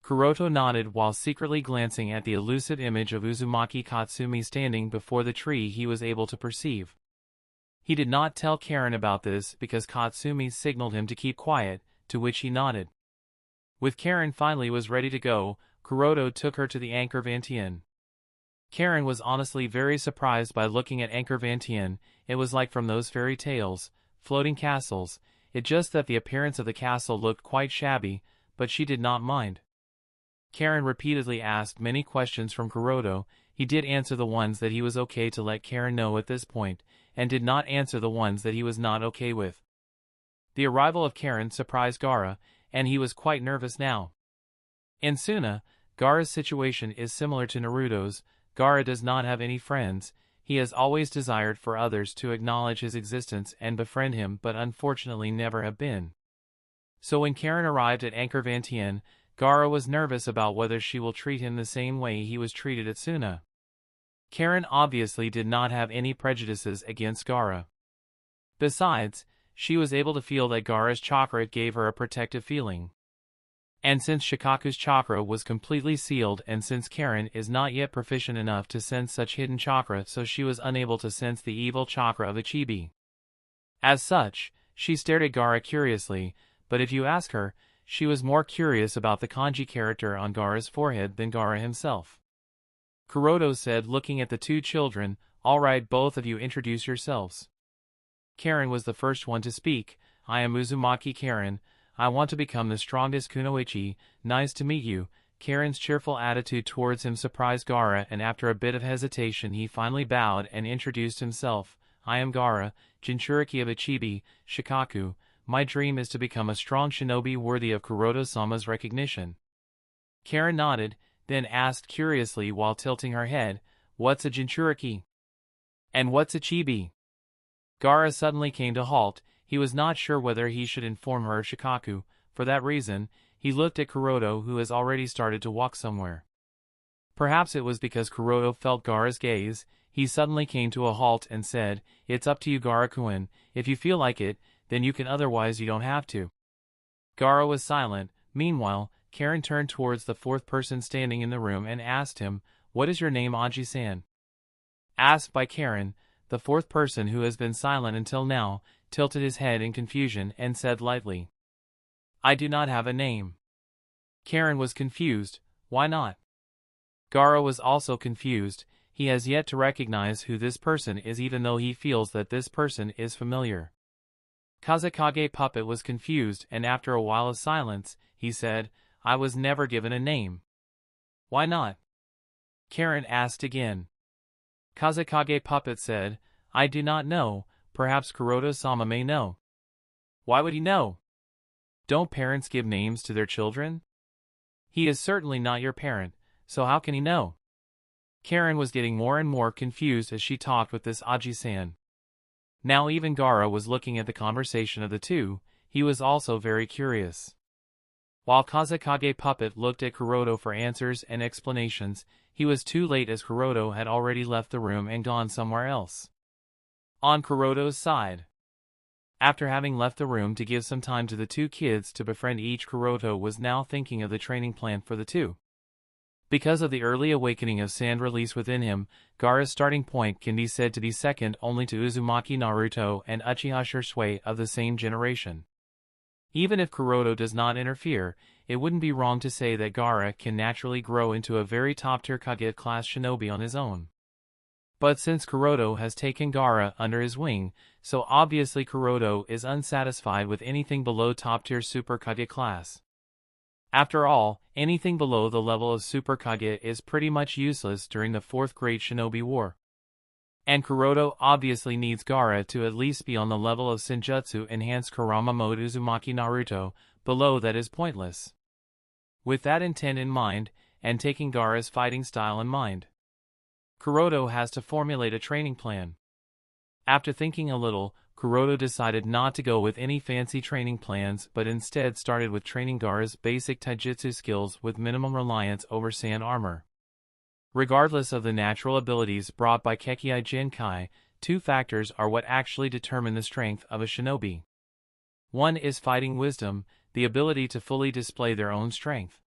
Kuroto nodded while secretly glancing at the elusive image of Uzumaki Katsumi standing before the tree he was able to perceive. He did not tell Karen about this because Katsumi signaled him to keep quiet, to which he nodded. With Karen finally was ready to go, Kuroto took her to the Angkor Vantien. Karen was honestly very surprised by looking at Angkor Vantien. It was like from those fairy tales, floating castles. It just that the appearance of the castle looked quite shabby, but she did not mind. Karen repeatedly asked many questions from Kuroto. He did answer the ones that he was okay to let Karen know at this point, and did not answer the ones that he was not okay with. The arrival of Karen surprised Gaara, and he was quite nervous now. In Suna, Gaara's situation is similar to Naruto's. Gaara does not have any friends. He has always desired for others to acknowledge his existence and befriend him, but unfortunately never have been. So when Karen arrived at Anchor Van Tien, Gaara was nervous about whether she will treat him the same way he was treated at Suna. Karen obviously did not have any prejudices against Gaara. Besides, she was able to feel that Gaara's chakra gave her a protective feeling. And since Shikaku's chakra was completely sealed, and since Karen is not yet proficient enough to sense such hidden chakra, so she was unable to sense the evil chakra of Ichibi. As such, she stared at Gaara curiously, but if you ask her, she was more curious about the kanji character on Gaara's forehead than Gaara himself. Kuroto said, looking at the two children, "All right, both of you introduce yourselves." Karen was the first one to speak. "I am Uzumaki Karen. I want to become the strongest kunoichi. Nice to meet you." Karen's cheerful attitude towards him surprised Gaara, and after a bit of hesitation he finally bowed and introduced himself. "I am Gaara, Jinchuriki of Ichibi, Shikaku. My dream is to become a strong shinobi worthy of Kuroto-sama's recognition." Karen nodded, then asked curiously while tilting her head, "What's a Jinchuriki? And what's Ichibi?" Gaara suddenly came to halt. He was not sure whether he should inform her of Shikaku. For that reason, he looked at Kuroto, who has already started to walk somewhere. Perhaps it was because Kuroto felt Gaara's gaze. He suddenly came to a halt and said, "It's up to you, Gaara-kun. If you feel like it, then you can, otherwise you don't have to." Gaara was silent. Meanwhile, Karen turned towards the fourth person standing in the room and asked him, "What is your name, Aji-san?" Asked by Karen, the fourth person, who has been silent until now, tilted his head in confusion and said lightly, "I do not have a name." Karen was confused. Why not? Gaara was also confused. He has yet to recognize who this person is, even though he feels that this person is familiar. Kazekage Puppet was confused, and after a while of silence, he said, "I was never given a name." "Why not?" Karen asked again. Kazekage Puppet said, "I do not know. Perhaps Kuroto-sama may know." "Why would he know? Don't parents give names to their children?" "He is certainly not your parent, so how can he know?" Karen was getting more and more confused as she talked with this Aji-san. Now even Gaara was looking at the conversation of the two. He was also very curious. While Kazekage Puppet looked at Kuroto for answers and explanations, he was too late, as Kuroto had already left the room and gone somewhere else. On Kuroto's side, after having left the room to give some time to the two kids to befriend each, Kuroto was now thinking of the training plan for the two. Because of the early awakening of sand release within him, Gaara's starting point can be said to be second only to Uzumaki Naruto and Uchiha Shisui of the same generation. Even if Kuroto does not interfere, it wouldn't be wrong to say that Gaara can naturally grow into a very top-tier Kage-class shinobi on his own. But since Kuroto has taken Gaara under his wing, so obviously Kuroto is unsatisfied with anything below top-tier Super Kage class. After all, anything below the level of Super Kage is pretty much useless during the Fourth Great Shinobi War. And Kuroto obviously needs Gaara to at least be on the level of Senjutsu Enhanced Kurama Mode Uzumaki Naruto. Below that is pointless. With that intent in mind, and taking Gaara's fighting style in mind, Kuroto has to formulate a training plan. After thinking a little, Kuroto decided not to go with any fancy training plans, but instead started with training Gaara's basic taijutsu skills with minimum reliance over sand armor. Regardless of the natural abilities brought by Kekkei Genkai, two factors are what actually determine the strength of a shinobi. One is fighting wisdom, the ability to fully display their own strength.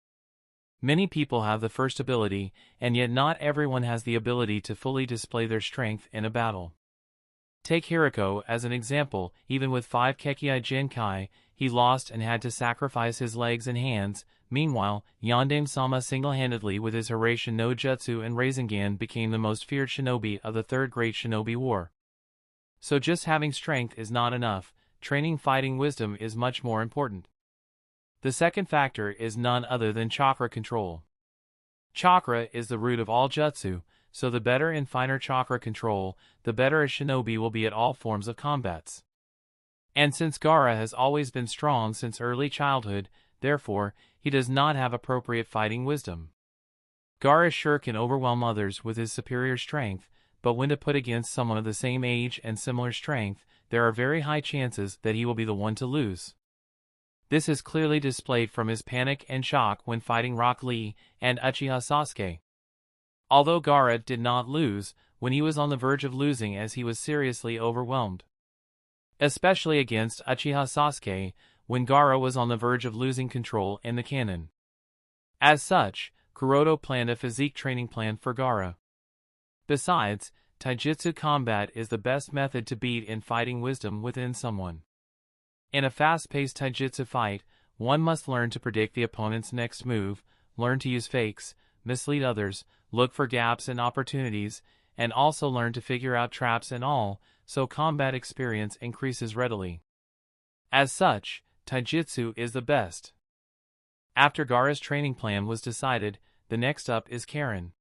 Many people have the first ability, and yet not everyone has the ability to fully display their strength in a battle. Take Hiriko as an example. Even with 5 Kekkei Genkai, he lost and had to sacrifice his legs and hands. Meanwhile, Yondaime-sama single-handedly with his Hiraishin no Jutsu and Rasengan became the most feared shinobi of the Third Great Shinobi War. So just having strength is not enough. Training fighting wisdom is much more important. The second factor is none other than chakra control. Chakra is the root of all jutsu, so the better and finer chakra control, the better a shinobi will be at all forms of combats. And since Gaara has always been strong since early childhood, therefore, he does not have appropriate fighting wisdom. Gaara sure can overwhelm others with his superior strength, but when to put against someone of the same age and similar strength, there are very high chances that he will be the one to lose. This is clearly displayed from his panic and shock when fighting Rock Lee and Uchiha Sasuke. Although Gaara did not lose, when he was on the verge of losing as he was seriously overwhelmed. Especially against Uchiha Sasuke, when Gaara was on the verge of losing control in the Canon. As such, Kuroto planned a physique training plan for Gaara. Besides, taijutsu combat is the best method to beat in fighting wisdom within someone. In a fast-paced taijutsu fight, one must learn to predict the opponent's next move, learn to use fakes, mislead others, look for gaps and opportunities, and also learn to figure out traps and all, so combat experience increases readily. As such, taijutsu is the best. After Gaara's training plan was decided, the next up is Karen.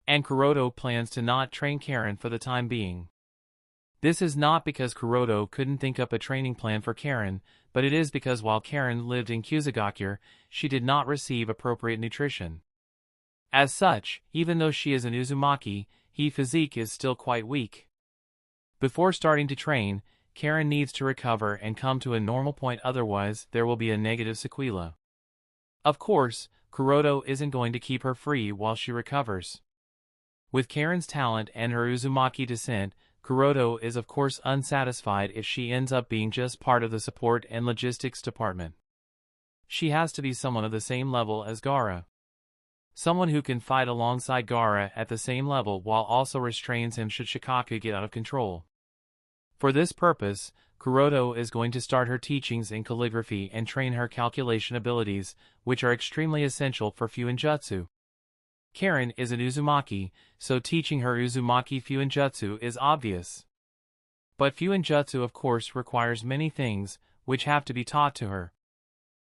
And Kuroto plans to not train Karen for the time being. This is not because Kuroto couldn't think up a training plan for Karen, but it is because while Karen lived in Kusagakure, she did not receive appropriate nutrition. As such, even though she is an Uzumaki, her physique is still quite weak. Before starting to train, Karen needs to recover and come to a normal point, otherwise there will be a negative sequela. Of course, Kuroto isn't going to keep her free while she recovers. With Karen's talent and her Uzumaki descent, Kuroto is of course unsatisfied if she ends up being just part of the support and logistics department. She has to be someone of the same level as Gaara. Someone who can fight alongside Gaara at the same level while also restrains him should Shikaku get out of control. For this purpose, Kuroto is going to start her teachings in calligraphy and train her calculation abilities, which are extremely essential for Fuinjutsu. Karen is an Uzumaki, so teaching her Uzumaki Fuinjutsu is obvious. But Fuinjutsu of course requires many things, which have to be taught to her.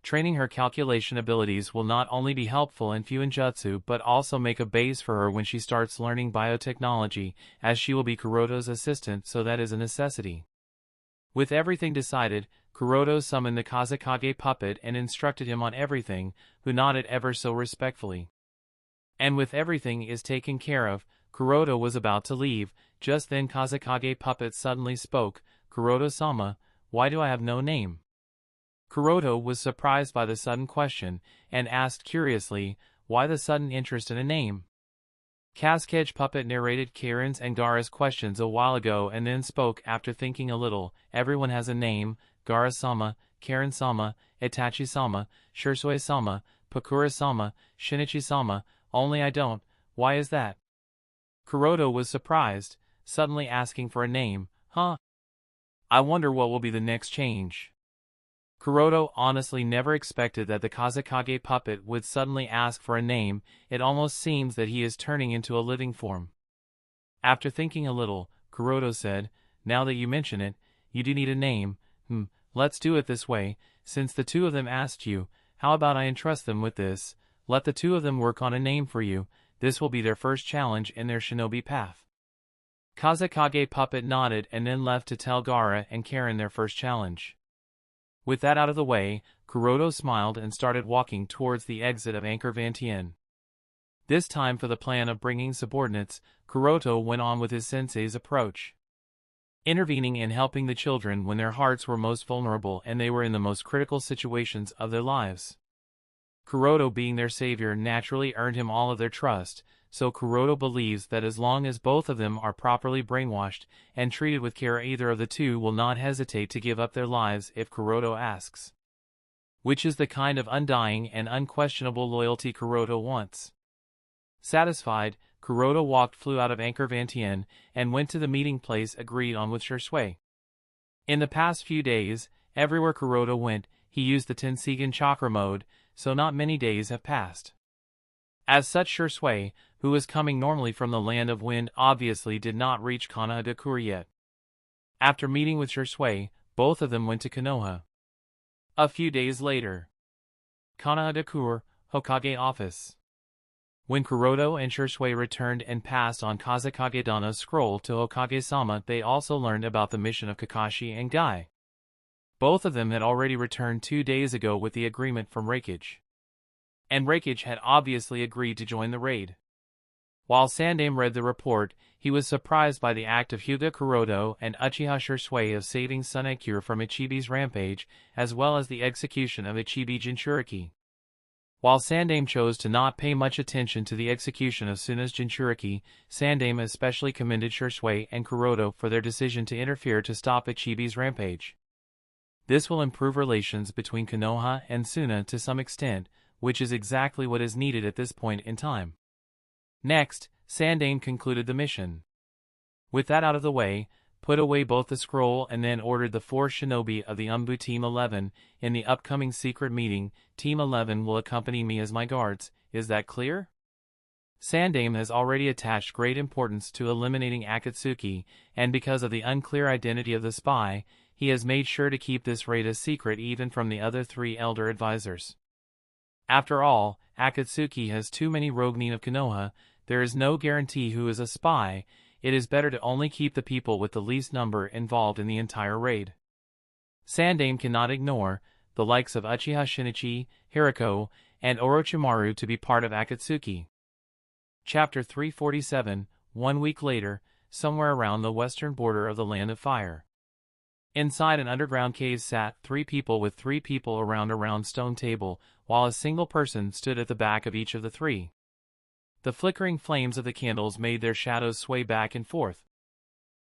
Training her calculation abilities will not only be helpful in Fuinjutsu but also make a base for her when she starts learning biotechnology, as she will be Kuroto's assistant, so that is a necessity. With everything decided, Kuroto summoned the Kazekage puppet and instructed him on everything, who nodded ever so respectfully. And with everything is taken care of, Kuroto was about to leave. Just then Kazekage puppet suddenly spoke, "Kuroto-sama, why do I have no name?" Kuroto was surprised by the sudden question, and asked curiously, why the sudden interest in a name? Kazekage puppet narrated Karen's and Gaara's questions a while ago and then spoke after thinking a little. Everyone has a name: Gaara-sama, Karen-sama, Itachi-sama, Shisui-sama, Pakura-sama, Shinichi-sama, only I don't. Why is that? Kuroto was surprised, suddenly asking for a name. Huh? I wonder what will be the next change. Kuroto honestly never expected that the Kazekage puppet would suddenly ask for a name. It almost seems that he is turning into a living form. After thinking a little, Kuroto said, "Now that you mention it, you do need a name. Let's do it this way. Since the two of them asked you, how about I entrust them with this? Let the two of them work on a name for you. This will be their first challenge in their shinobi path." Kazekage puppet nodded and then left to tell Gaara and Karen their first challenge. With that out of the way, Kuroto smiled and started walking towards the exit of Anchor Vantien. This time for the plan of bringing subordinates, Kuroto went on with his sensei's approach. Intervening and helping the children when their hearts were most vulnerable and they were in the most critical situations of their lives. Kuroto being their savior naturally earned him all of their trust, so Kuroto believes that as long as both of them are properly brainwashed and treated with care, either of the two will not hesitate to give up their lives if Kuroto asks. Which is the kind of undying and unquestionable loyalty Kuroto wants. Satisfied, Kuroto flew out of Anchor Vantien and went to the meeting place agreed on with Shisui. In the past few days, everywhere Kuroto went, he used the Tenseigan chakra mode, so not many days have passed. As such, Shisui, who was coming normally from the land of wind, obviously did not reach Kanahadakure yet. After meeting with Shisui, both of them went to Konoha. A few days later. Kanahadakure, Hokage office. When Kuroda and Shisui returned and passed on Kazekage Dana's scroll to Hokage-sama, they also learned about the mission of Kakashi and Guy. Both of them had already returned 2 days ago with the agreement from Reikage. And Reikage had obviously agreed to join the raid. While Sandaime read the report, he was surprised by the act of Hyuga Kuroda and Uchiha Shisui of saving Tsunekure from Ichibi's rampage, as well as the execution of Ichibi Jinchuriki. While Sandaime chose to not pay much attention to the execution of Suna's Jinchuriki, Sandaime especially commended Shisui and Kuroda for their decision to interfere to stop Ichibi's rampage. This will improve relations between Konoha and Suna to some extent, which is exactly what is needed at this point in time. Next, Sandaime concluded the mission. With that out of the way, put away both the scroll and then ordered the 4 shinobi of the Umbu Team 11, in the upcoming secret meeting, Team 11 will accompany me as my guards, is that clear? Sandaime has already attached great importance to eliminating Akatsuki, and because of the unclear identity of the spy, he has made sure to keep this raid a secret even from the other 3 elder advisors. After all, Akatsuki has too many Ronin of Konoha, there is no guarantee who is a spy, it is better to only keep the people with the least number involved in the entire raid. Sandaime cannot ignore the likes of Uchiha Shinichi, Hirako, and Orochimaru to be part of Akatsuki. Chapter 347, 1 week later, somewhere around the western border of the Land of Fire. Inside an underground cave sat 3 people with 3 people around a round stone table, while a single person stood at the back of each of the 3. The flickering flames of the candles made their shadows sway back and forth.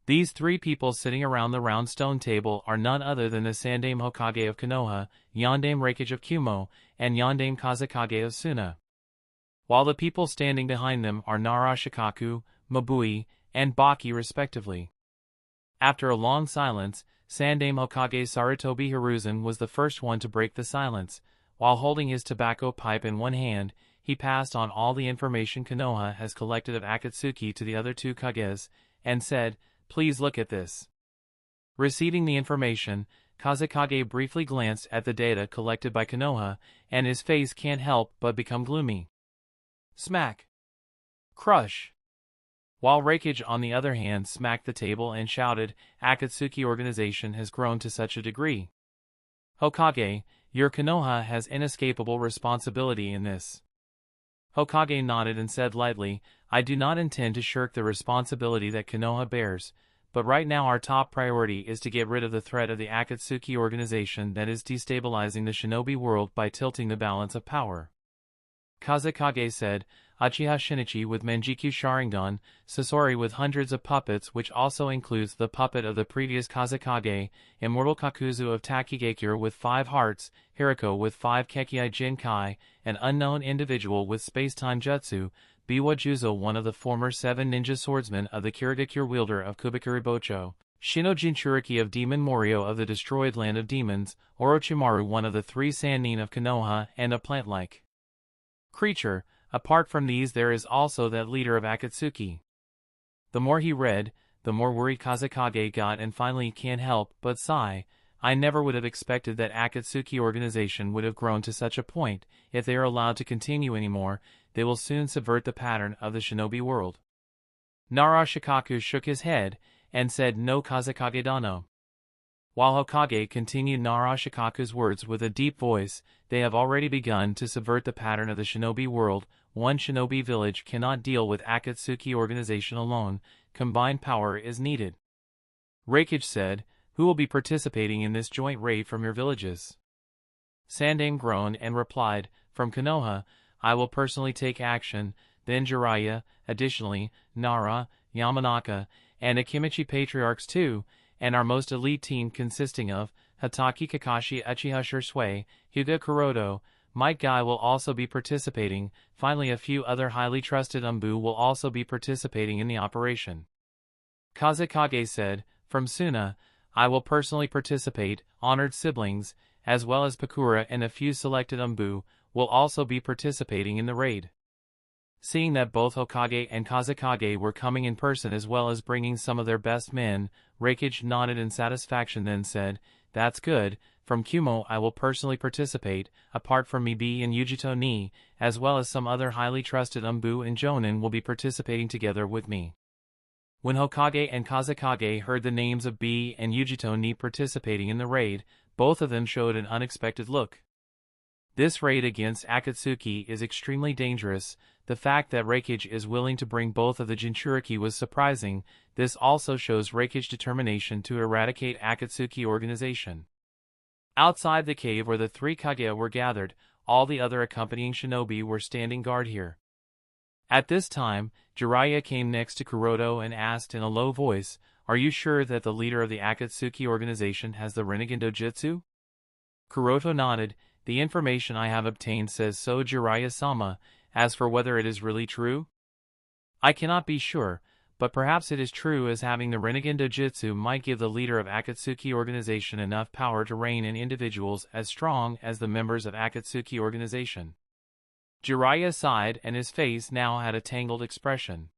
These 3 people sitting around the round stone table are none other than the Sandaime Hokage of Konoha, Yondaime Reikage of Kumo, and Yondaime Kazekage of Suna. While the people standing behind them are Nara Shikaku, Mabui, and Baki respectively. After a long silence, Sandaime Hokage Sarutobi Hiruzen was the first one to break the silence. While holding his tobacco pipe in one hand, he passed on all the information Konoha has collected of Akatsuki to the other 2 Kages, and said, "Please look at this." Receiving the information, Kazekage briefly glanced at the data collected by Konoha, and his face can't help but become gloomy. Smack. Crush. While Reikage on the other hand smacked the table and shouted, "Akatsuki organization has grown to such a degree. Hokage, your Konoha has inescapable responsibility in this." Hokage nodded and said lightly, "I do not intend to shirk the responsibility that Konoha bears, but right now our top priority is to get rid of the threat of the Akatsuki organization that is destabilizing the shinobi world by tilting the balance of power." Kazekage said, "Uchiha Shinichi with Menjiku Sharingan, Sasori with hundreds of puppets which also includes the puppet of the previous Kazekage, Immortal Kakuzu of Takigakure with 5 hearts, Hirako with 5 Kekkei Jinkai, an unknown individual with space-time jutsu, Biwa Juzo one of the former 7 ninja swordsmen of the Kirigakure wielder of Kubikuri Bocho, Shino Jinchuriki of Demon Morio of the destroyed land of demons, Orochimaru one of the 3 Sannin of Konoha, and a plant-like creature. Apart from these there is also that leader of Akatsuki." The more he read, the more worried Kazekage got and finally he can't help but sigh. "I never would have expected that Akatsuki organization would have grown to such a point. If they are allowed to continue anymore, they will soon subvert the pattern of the shinobi world." Nara Shikaku shook his head, and said no Kazekage Dano. While Hokage continued Nara Shikaku's words with a deep voice, "They have already begun to subvert the pattern of the shinobi world. One shinobi village cannot deal with Akatsuki organization alone, combined power is needed." Reikage said, "Who will be participating in this joint raid from your villages?" Sandaime groaned and replied, "From Konoha, I will personally take action, then Jiraiya, additionally, Nara, Yamanaka, and Akimichi patriarchs too, and our most elite team consisting of Hatake Kakashi Uchiha Shisui, Hyuga Kuroda, Might Guy will also be participating, finally a few other highly trusted Umbu will also be participating in the operation." Kazekage said, "From Suna, I will personally participate, honored siblings, as well as Pakura and a few selected Umbu, will also be participating in the raid." Seeing that both Hokage and Kazekage were coming in person as well as bringing some of their best men, Reikage nodded in satisfaction then said, "That's good, From Kumo I will personally participate, apart from me B and Yujito Ni, as well as some other highly trusted Umbu and Jonin will be participating together with me. When Hokage and Kazekage heard the names of B and Yujito Ni participating in the raid, both of them showed an unexpected look. This raid against Akatsuki is extremely dangerous. The fact that Reikage is willing to bring both of the Jinchuriki was surprising. This also shows Reikage's determination to eradicate Akatsuki organization. Outside the cave where the three Kage were gathered, all the other accompanying shinobi were standing guard here. At this time, Jiraiya came next to Kuroto and asked in a low voice, "Are you sure that the leader of the Akatsuki organization has the Rinnegan Dojutsu?" Kuroto nodded. "The information I have obtained says so, Jiraiya-sama. As for whether it is really true, I cannot be sure, but perhaps it is true, as having the Rinnegan Dojutsu might give the leader of Akatsuki organization enough power to reign in individuals as strong as the members of Akatsuki organization." Jiraiya sighed and his face now had a tangled expression.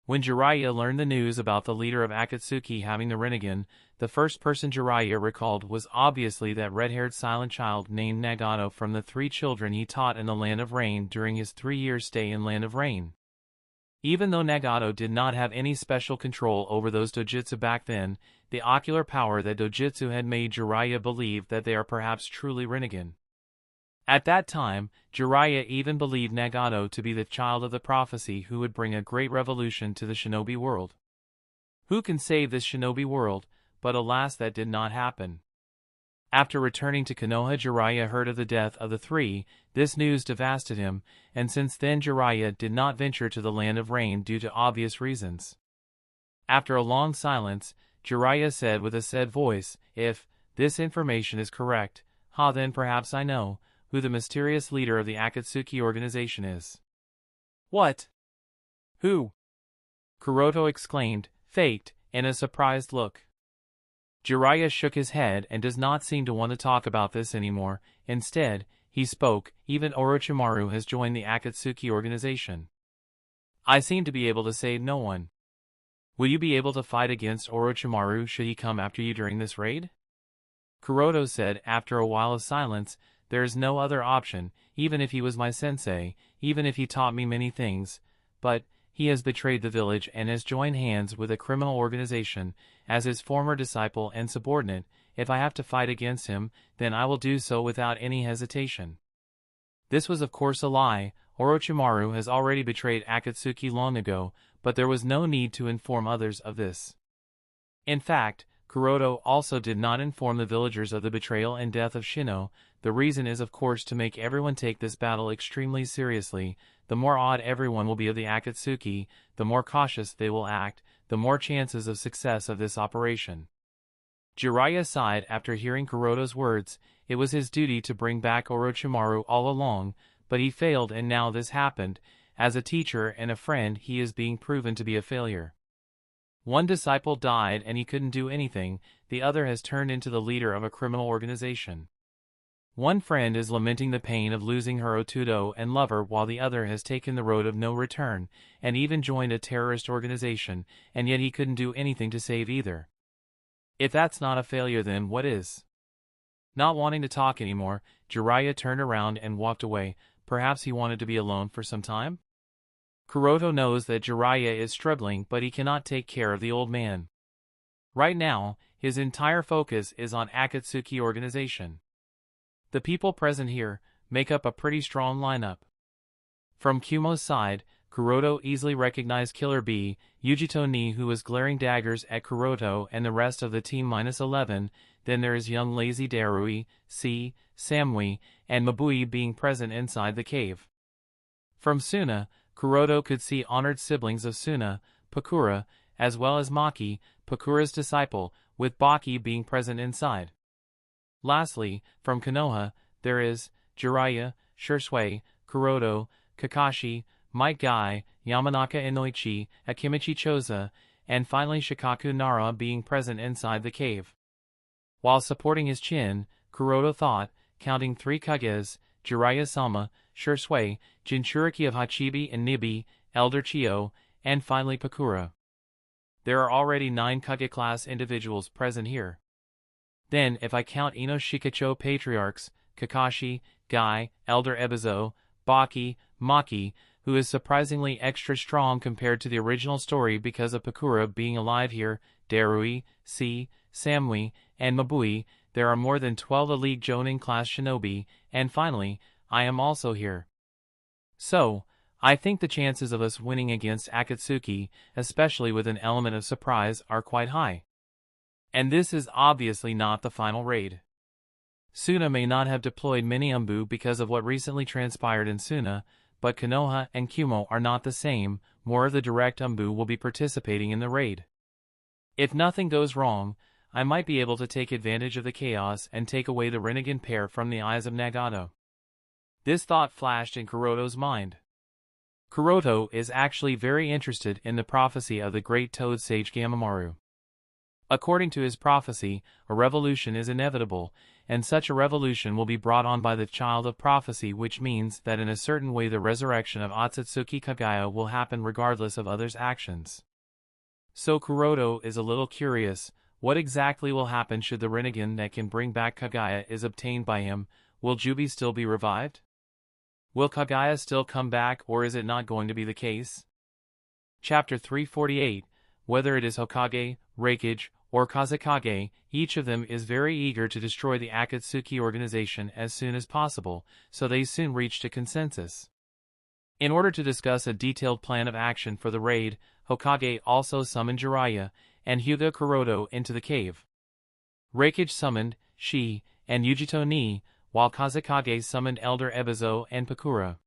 When Jiraiya learned the news about the leader of Akatsuki having the Rinnegan, the first person Jiraiya recalled was obviously that red-haired silent child named Nagato from the 3 children he taught in the Land of Rain during his 3-year stay in Land of Rain. Even though Nagato did not have any special control over those dojutsu back then, the ocular power that dojutsu had made Jiraiya believe that they are perhaps truly Rinnegan. At that time, Jiraiya even believed Nagato to be the child of the prophecy who would bring a great revolution to the shinobi world. Who can save this shinobi world? But alas, that did not happen. After returning to Konoha, Jiraiya heard of the death of the 3. This news devastated him, and since then Jiraiya did not venture to the Land of Rain due to obvious reasons. After a long silence, Jiraiya said with a sad voice, "If this information is correct, then perhaps I know who the mysterious leader of the Akatsuki organization is." "What? Who?" Kuroto exclaimed, faked, in a surprised look. Jiraiya shook his head and does not seem to want to talk about this anymore. Instead, he spoke, "Even Orochimaru has joined the Akatsuki organization. I seem to be able to save no one. Will you be able to fight against Orochimaru should he come after you during this raid?" Kuroto said after a while of silence, "There is no other option, even if he was my sensei, even if he taught me many things, but he has betrayed the village and has joined hands with a criminal organization. As his former disciple and subordinate, if I have to fight against him, then I will do so without any hesitation." This was of course a lie. Orochimaru has already betrayed Akatsuki long ago, but there was no need to inform others of this. In fact, Kuroto also did not inform the villagers of the betrayal and death of Shino. The reason is of course to make everyone take this battle extremely seriously. The more awed everyone will be of the Akatsuki, the more cautious they will act, the more chances of success of this operation. Jiraiya sighed after hearing Kuroto's words. It was his duty to bring back Orochimaru all along, but he failed, and now this happened. As a teacher and a friend, he is being proven to be a failure. One disciple died and he couldn't do anything, the other has turned into the leader of a criminal organization. One friend is lamenting the pain of losing her Otudo and lover, while the other has taken the road of no return, and even joined a terrorist organization, and yet he couldn't do anything to save either. If that's not a failure, then what is? Not wanting to talk anymore, Jiraiya turned around and walked away. Perhaps he wanted to be alone for some time? Kuroto knows that Jiraiya is struggling, but he cannot take care of the old man. Right now, his entire focus is on Akatsuki organization. The people present here make up a pretty strong lineup. From Kumo's side, Kuroto easily recognized Killer B, Yujito Ni, who was glaring daggers at Kuroto and the rest of the team -11. Then there is young lazy Darui, C, Samui, and Mabui being present inside the cave. From Suna, Kuroto could see honored siblings of Suna, Pakura, as well as Maki, Pakura's disciple, with Baki being present inside. Lastly, from Konoha, there is Jiraiya, Shursui, Kuroto, Kakashi, Might Guy, Yamanaka Inoichi, Akimichi Choza, and finally Shikaku Nara being present inside the cave. While supporting his chin, Kuroto thought, counting 3 Kages, Jiraiya-sama, Shursui, Jinchuriki of Hachibi and Nibi, Elder Chio, and finally Pakura. There are already 9 Kage class individuals present here. Then, if I count Ino Shikacho patriarchs, Kakashi, Guy, Elder Ebizo, Baki, Maki, who is surprisingly extra strong compared to the original story because of Pakura being alive here, Darui, C, Samui, and Mabui, there are more than 12 elite Jonin-class shinobi, and finally, I am also here. So, I think the chances of us winning against Akatsuki, especially with an element of surprise, are quite high. And this is obviously not the final raid. Suna may not have deployed many Umbu because of what recently transpired in Suna, but Konoha and Kumo are not the same. More of the direct Umbu will be participating in the raid. If nothing goes wrong, I might be able to take advantage of the chaos and take away the Rinnegan pair from the eyes of Nagato. This thought flashed in Kuroto's mind. Kuroto is actually very interested in the prophecy of the great Toad Sage Gamamaru. According to his prophecy, a revolution is inevitable, and such a revolution will be brought on by the child of prophecy, which means that in a certain way the resurrection of Otsutsuki Kagaya will happen regardless of others' actions. So Kuroto is a little curious, what exactly will happen should the Rinnegan that can bring back Kagaya is obtained by him? Will Jubi still be revived? Will Kagaya still come back, or is it not going to be the case? Chapter 348, whether it is Hokage, Reikage, or Kazekage, each of them is very eager to destroy the Akatsuki organization as soon as possible, so they soon reached a consensus. In order to discuss a detailed plan of action for the raid, Hokage also summoned Jiraiya and Hyuga Kuroto into the cave. Reikage summoned Shi and Yujito Ni, while Kazekage summoned Elder Ebizo and Pakura.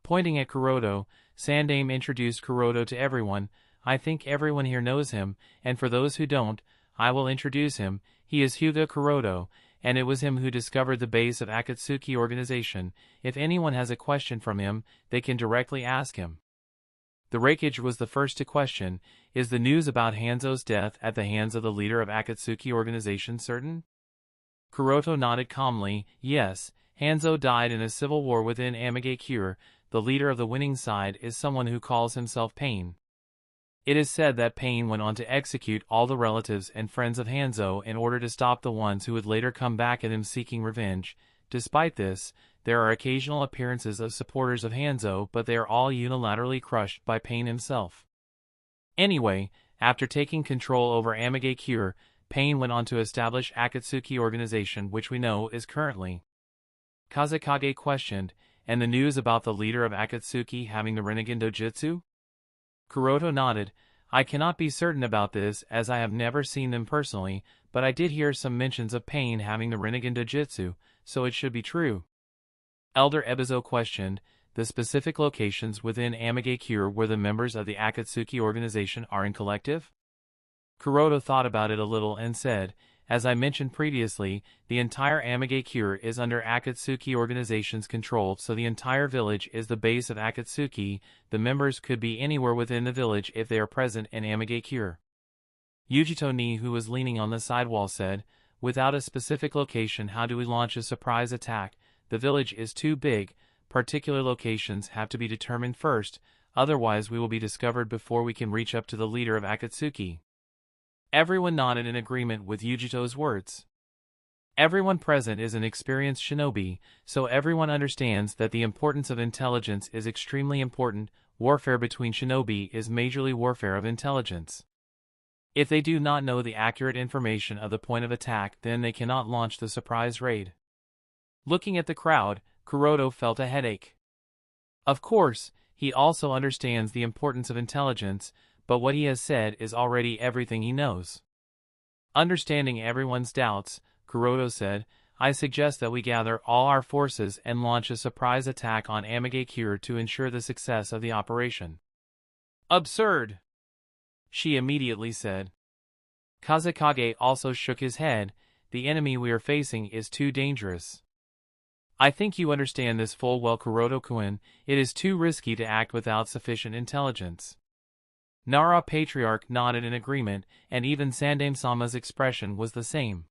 Pointing at Kuroto, Sandaime introduced Kuroto to everyone. I think everyone here knows him, and for those who don't, I will introduce him. He is Hyuga Kuroto, and it was him who discovered the base of Akatsuki organization. If anyone has a question from him, they can directly ask him. The Reikage was the first to question, is the news about Hanzo's death at the hands of the leader of Akatsuki organization certain? Kuroto nodded calmly, yes, Hanzo died in a civil war within Amigakure. The leader of the winning side is someone who calls himself Pain. It is said that Pain went on to execute all the relatives and friends of Hanzo in order to stop the ones who would later come back at him seeking revenge. Despite this, there are occasional appearances of supporters of Hanzo, but they are all unilaterally crushed by Pain himself. Anyway, after taking control over Amigakure, Pain went on to establish Akatsuki organization, which we know is currently. Kazekage questioned, and the news about the leader of Akatsuki having the Rinnegan Dojutsu? Kuroto nodded. I cannot be certain about this as I have never seen them personally, but I did hear some mentions of Pain having the Rinnegan Dojutsu, so it should be true. Elder Ebizo questioned, the specific locations within Amigakure where the members of the Akatsuki organization are in collective? Kuroto thought about it a little and said, as I mentioned previously, the entire Amigakure is under Akatsuki organization's control, so the entire village is the base of Akatsuki. The members could be anywhere within the village if they are present in Amigakure. Yujito Ni, who was leaning on the sidewall, said, without a specific location, how do we launch a surprise attack? The village is too big. Particular locations have to be determined first, otherwise we will be discovered before we can reach up to the leader of Akatsuki. Everyone nodded in agreement with Yujito's words. Everyone present is an experienced shinobi, so everyone understands that the importance of intelligence is extremely important. Warfare between shinobi is majorly warfare of intelligence. If they do not know the accurate information of the point of attack, then they cannot launch the surprise raid. Looking at the crowd, Kuroto felt a headache. Of course, he also understands the importance of intelligence, but what he has said is already everything he knows. Understanding everyone's doubts, Kuroto said, I suggest that we gather all our forces and launch a surprise attack on Amigakure to ensure the success of the operation. Absurd! She immediately said. Kazekage also shook his head, the enemy we are facing is too dangerous. I think you understand this full well, Kuroto-kun. It is too risky to act without sufficient intelligence. Nara Patriarch nodded in agreement, and even Sandaime-sama's expression was the same.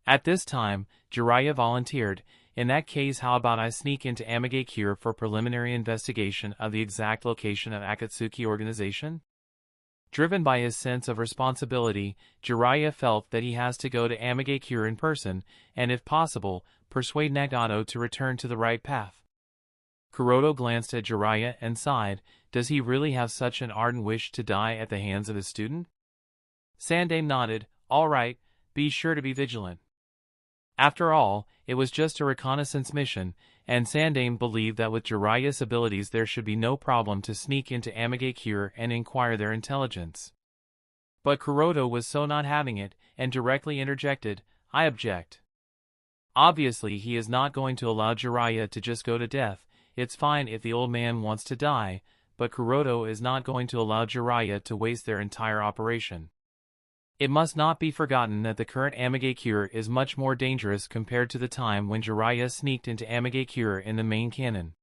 At this time, Jiraiya volunteered, in that case how about I sneak into Amigakure for preliminary investigation of the exact location of Akatsuki organization? Driven by his sense of responsibility, Jiraiya felt that he has to go to Amagakure in person, and if possible, persuade Nagato to return to the right path. Kuroto glanced at Jiraiya and sighed. Does he really have such an ardent wish to die at the hands of his student? Sandaime nodded. All right, be sure to be vigilant. After all, it was just a reconnaissance mission, and Sandaime believed that with Jiraiya's abilities there should be no problem to sneak into Amagakure and inquire their intelligence. But Kuroto was so not having it, and directly interjected, I object. Obviously he is not going to allow Jiraiya to just go to death. It's fine if the old man wants to die, but Kuroto is not going to allow Jiraiya to waste their entire operation. It must not be forgotten that the current Amagakure is much more dangerous compared to the time when Jiraiya sneaked into Amagakure in the main canon.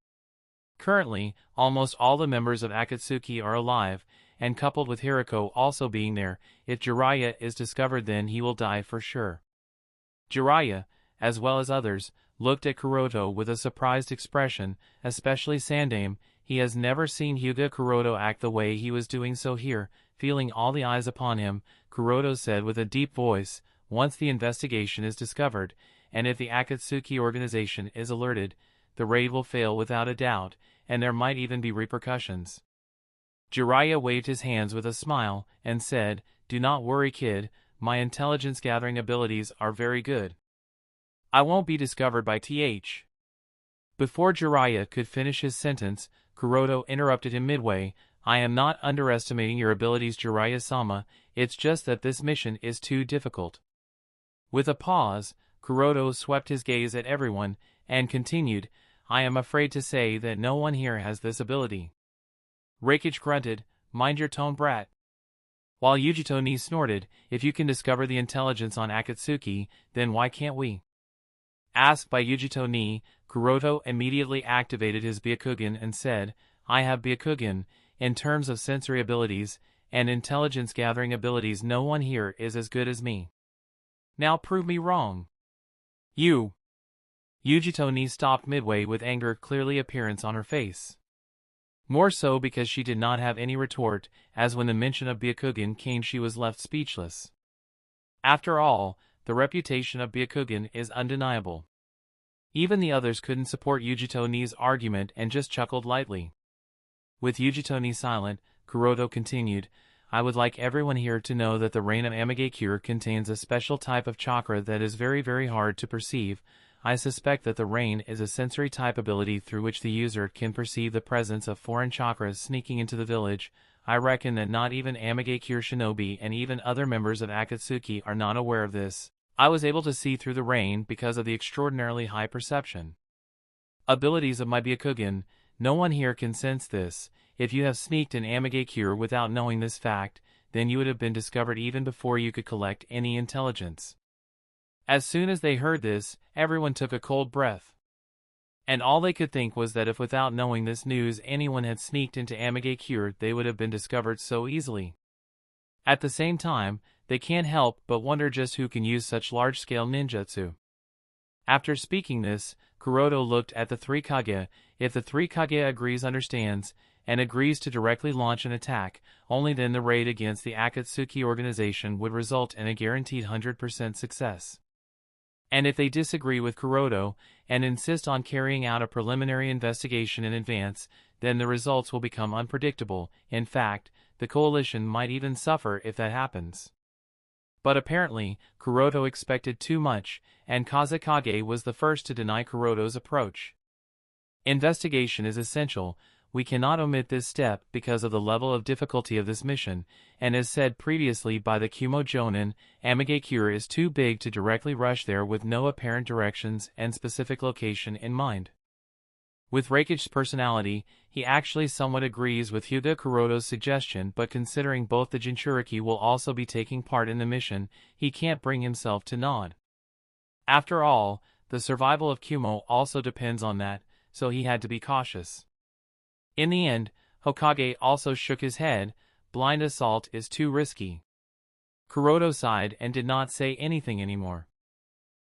Currently, almost all the members of Akatsuki are alive, and coupled with Hirako also being there, if Jiraiya is discovered then he will die for sure. Jiraiya, as well as others, looked at Kuroto with a surprised expression, especially Sandaime. He has never seen Hyuga Kuroto act the way he was doing so here, feeling all the eyes upon him. Kuroto said with a deep voice, once the investigation is discovered, and if the Akatsuki organization is alerted, the raid will fail without a doubt, and there might even be repercussions. Jiraiya waved his hands with a smile, and said, do not worry kid, my intelligence-gathering abilities are very good. I won't be discovered by TH. Before Jiraiya could finish his sentence, Kuroto interrupted him midway. I am not underestimating your abilities, Jiraiya-sama, it's just that this mission is too difficult. With a pause, Kuroto swept his gaze at everyone, and continued, I am afraid to say that no one here has this ability. Reikage grunted, mind your tone brat. While Yujito Ni snorted, if you can discover the intelligence on Akatsuki, then why can't we? Asked by Yujito Ni, Kuroto immediately activated his Byakugan and said, I have Byakugan. In terms of sensory abilities and intelligence-gathering abilities no one here is as good as me. Now prove me wrong. You. Yujito Ni stopped midway with anger clearly apparent on her face. More so because she did not have any retort, as when the mention of Byakugan came she was left speechless. After all, the reputation of Byakugan is undeniable. Even the others couldn't support Yujito Ni's argument and just chuckled lightly. With Yujito Ni silent, Kuroto continued, I would like everyone here to know that the rain of Amagakure contains a special type of chakra that is very very hard to perceive. I suspect that the rain is a sensory type ability through which the user can perceive the presence of foreign chakras sneaking into the village. I reckon that not even Amagakure shinobi and even other members of Akatsuki are not aware of this. I was able to see through the rain because of the extraordinarily high perception abilities of my Byakugan. No one here can sense this. If you have sneaked in Amagakure without knowing this fact, then you would have been discovered even before you could collect any intelligence. As soon as they heard this, everyone took a cold breath. And all they could think was that if without knowing this news anyone had sneaked into Amagakure they would have been discovered so easily. At the same time, they can't help but wonder just who can use such large-scale ninjutsu. After speaking this, Kuroto looked at the three Kage. If the three Kage understands, and agrees to directly launch an attack, only then the raid against the Akatsuki organization would result in a guaranteed 100% success. And if they disagree with Kuroto, and insist on carrying out a preliminary investigation in advance, then the results will become unpredictable. In fact, the coalition might even suffer if that happens. But apparently, Kuroto expected too much, and Kazekage was the first to deny Kuroto's approach. Investigation is essential. We cannot omit this step because of the level of difficulty of this mission, and as said previously by the Kumo Jonin, Amagakure is too big to directly rush there with no apparent directions and specific location in mind. With Reikage's personality, he actually somewhat agrees with Hyuga Kuroto's suggestion, but considering both the Jinchuriki will also be taking part in the mission, he can't bring himself to nod. After all, the survival of Kumo also depends on that, so he had to be cautious. In the end, Hokage also shook his head. Blind assault is too risky. Kuroto sighed and did not say anything anymore.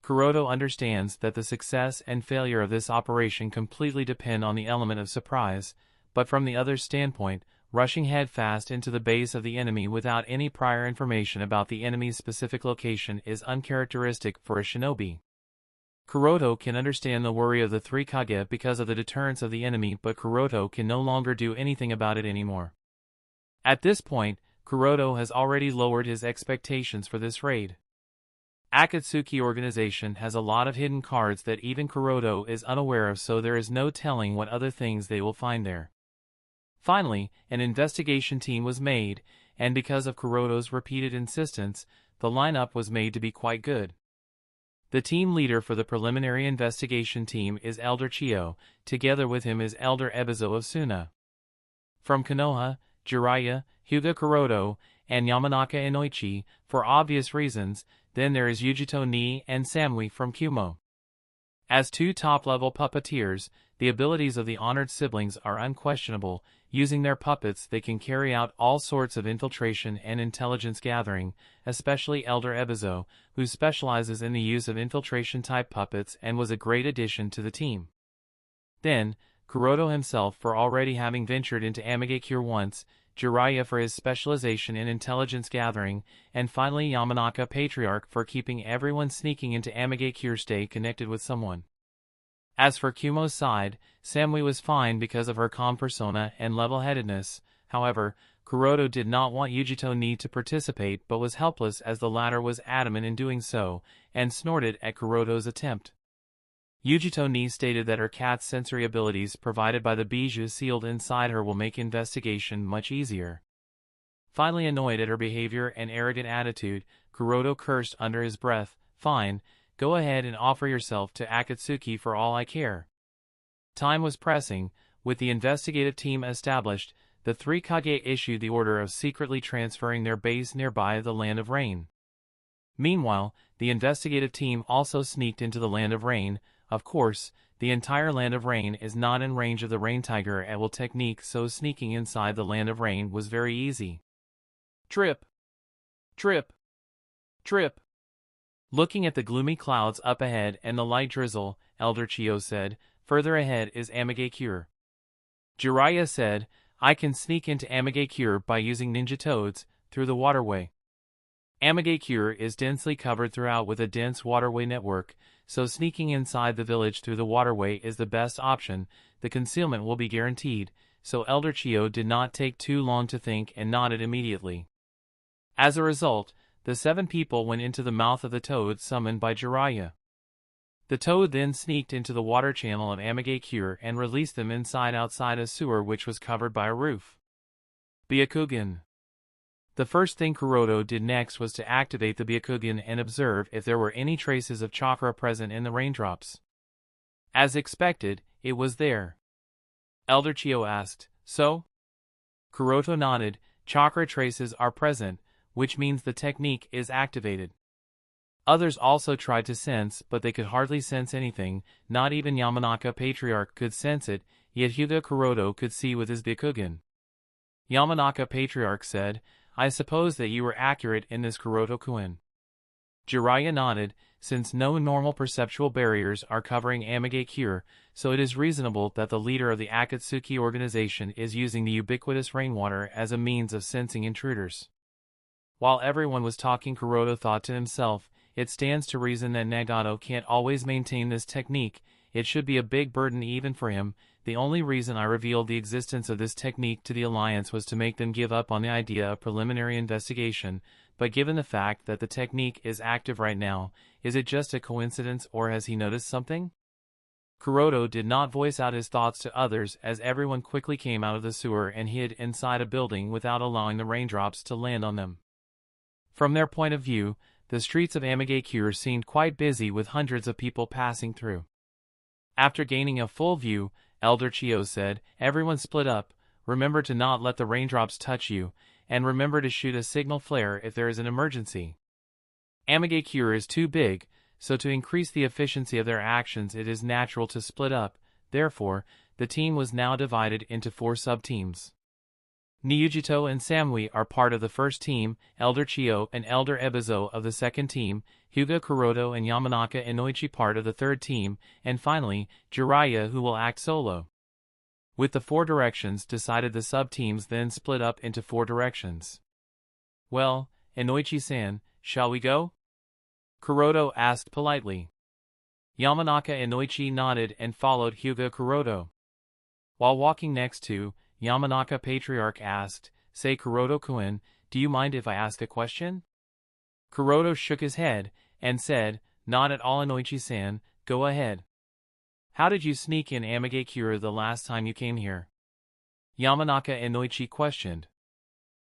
Kuroto understands that the success and failure of this operation completely depend on the element of surprise, but from the other's standpoint, rushing headfast into the base of the enemy without any prior information about the enemy's specific location is uncharacteristic for a shinobi. Kuroto can understand the worry of the three Kage because of the deterrence of the enemy, but Kuroto can no longer do anything about it anymore. At this point, Kuroto has already lowered his expectations for this raid. Akatsuki organization has a lot of hidden cards that even Kuroto is unaware of, so there is no telling what other things they will find there. Finally, an investigation team was made, and because of Kuroto's repeated insistence, the lineup was made to be quite good. The team leader for the preliminary investigation team is Elder Chiyo, together with him is Elder Ebizo of Suna. From Konoha, Jiraiya, Hyuga Kuroto, and Yamanaka Inoichi, for obvious reasons, then there is Yujito Ni and Samui from Kumo. As two top-level puppeteers, the abilities of the honored siblings are unquestionable. Using their puppets they can carry out all sorts of infiltration and intelligence gathering, especially Elder Ebizo, who specializes in the use of infiltration-type puppets and was a great addition to the team. Then, Kuroto himself for already having ventured into Amigakure once, Jiraiya for his specialization in intelligence gathering, and finally Yamanaka Patriarch for keeping everyone sneaking into Amigakure stay connected with someone. As for Kumo's side, Samui was fine because of her calm persona and level-headedness. However, Kuroto did not want Yujito Ni to participate but was helpless as the latter was adamant in doing so, and snorted at Kuroto's attempt. Yujito Ni stated that her cat's sensory abilities provided by the bijou sealed inside her will make investigation much easier. Finally annoyed at her behavior and arrogant attitude, Kuroto cursed under his breath, "Fine, go ahead and offer yourself to Akatsuki for all I care." Time was pressing. With the investigative team established, the three Kage issued the order of secretly transferring their base nearby the Land of Rain. Meanwhile, the investigative team also sneaked into the Land of Rain. Of course, the entire Land of Rain is not in range of the Rain Tiger at will technique, so sneaking inside the Land of Rain was very easy. Trip! Trip! Trip! Looking at the gloomy clouds up ahead and the light drizzle, Elder Chiyo said, "Further ahead is Amigakure." Jiraiya said, "I can sneak into Amigakure by using ninja toads, through the waterway." Amigakure is densely covered throughout with a dense waterway network, so sneaking inside the village through the waterway is the best option. The concealment will be guaranteed, so Elder Chiyo did not take too long to think and nodded immediately. As a result, the 7 people went into the mouth of the toad summoned by Jiraiya. The toad then sneaked into the water channel of Amigakure and released them outside a sewer which was covered by a roof. Byakugan. The first thing Kuroto did next was to activate the Byakugan and observe if there were any traces of chakra present in the raindrops. As expected, it was there. Elder Chiyo asked, "So?" Kuroto nodded. "Chakra traces are present, which means the technique is activated." Others also tried to sense, but they could hardly sense anything. Not even Yamanaka Patriarch could sense it, yet Hyuga Kuroto could see with his Byakugan. Yamanaka Patriarch said, "I suppose that you were accurate in this, Kuroto-kun." Jiraiya nodded. Since no normal perceptual barriers are covering Amigakure, so it is reasonable that the leader of the Akatsuki organization is using the ubiquitous rainwater as a means of sensing intruders. While everyone was talking, Kuroto thought to himself, "It stands to reason that Nagato can't always maintain this technique. It should be a big burden even for him. The only reason I revealed the existence of this technique to the Alliance was to make them give up on the idea of preliminary investigation, but given the fact that the technique is active right now, is it just a coincidence or has he noticed something?" Kuroto did not voice out his thoughts to others as everyone quickly came out of the sewer and hid inside a building without allowing the raindrops to land on them. From their point of view, the streets of Amigakure seemed quite busy with hundreds of people passing through. After gaining a full view, Elder Chiyo said, "Everyone split up, remember to not let the raindrops touch you, and remember to shoot a signal flare if there is an emergency." Amigakure is too big, so to increase the efficiency of their actions it is natural to split up. Therefore, the team was now divided into 4 sub-teams. Niyujito and Samui are part of the first team, Elder Chiyo and Elder Ebizo of the second team, Hyuga Kuroto and Yamanaka Inoichi part of the third team, and finally, Jiraiya who will act solo. With the 4 directions decided, the sub-teams then split up into 4 directions. "Well, Inoichi-san, shall we go?" Kuroto asked politely. Yamanaka Inoichi nodded and followed Hyuga Kuroto. While walking next to Yamanaka, Patriarch asked, "Say Kuroto-kun, do you mind if I ask a question?" Kuroto shook his head and said, "Not at all, Inoichi-san, go ahead." "How did you sneak in Amigakure the last time you came here?" Yamanaka Inoichi questioned.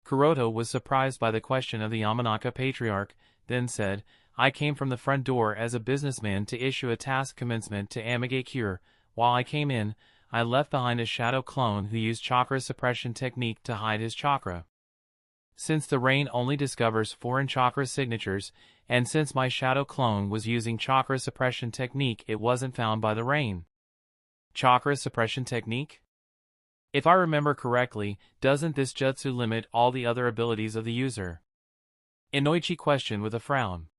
Kuroto was surprised by the question of the Yamanaka Patriarch, then said, "I came from the front door as a businessman to issue a task commencement to Amigakure. While I came in, I left behind a shadow clone who used chakra suppression technique to hide his chakra. Since the rain only discovers foreign chakra signatures, and since my shadow clone was using chakra suppression technique, it wasn't found by the rain." Chakra suppression technique? If I remember correctly, doesn't this jutsu limit all the other abilities of the user? Inoichi questioned with a frown.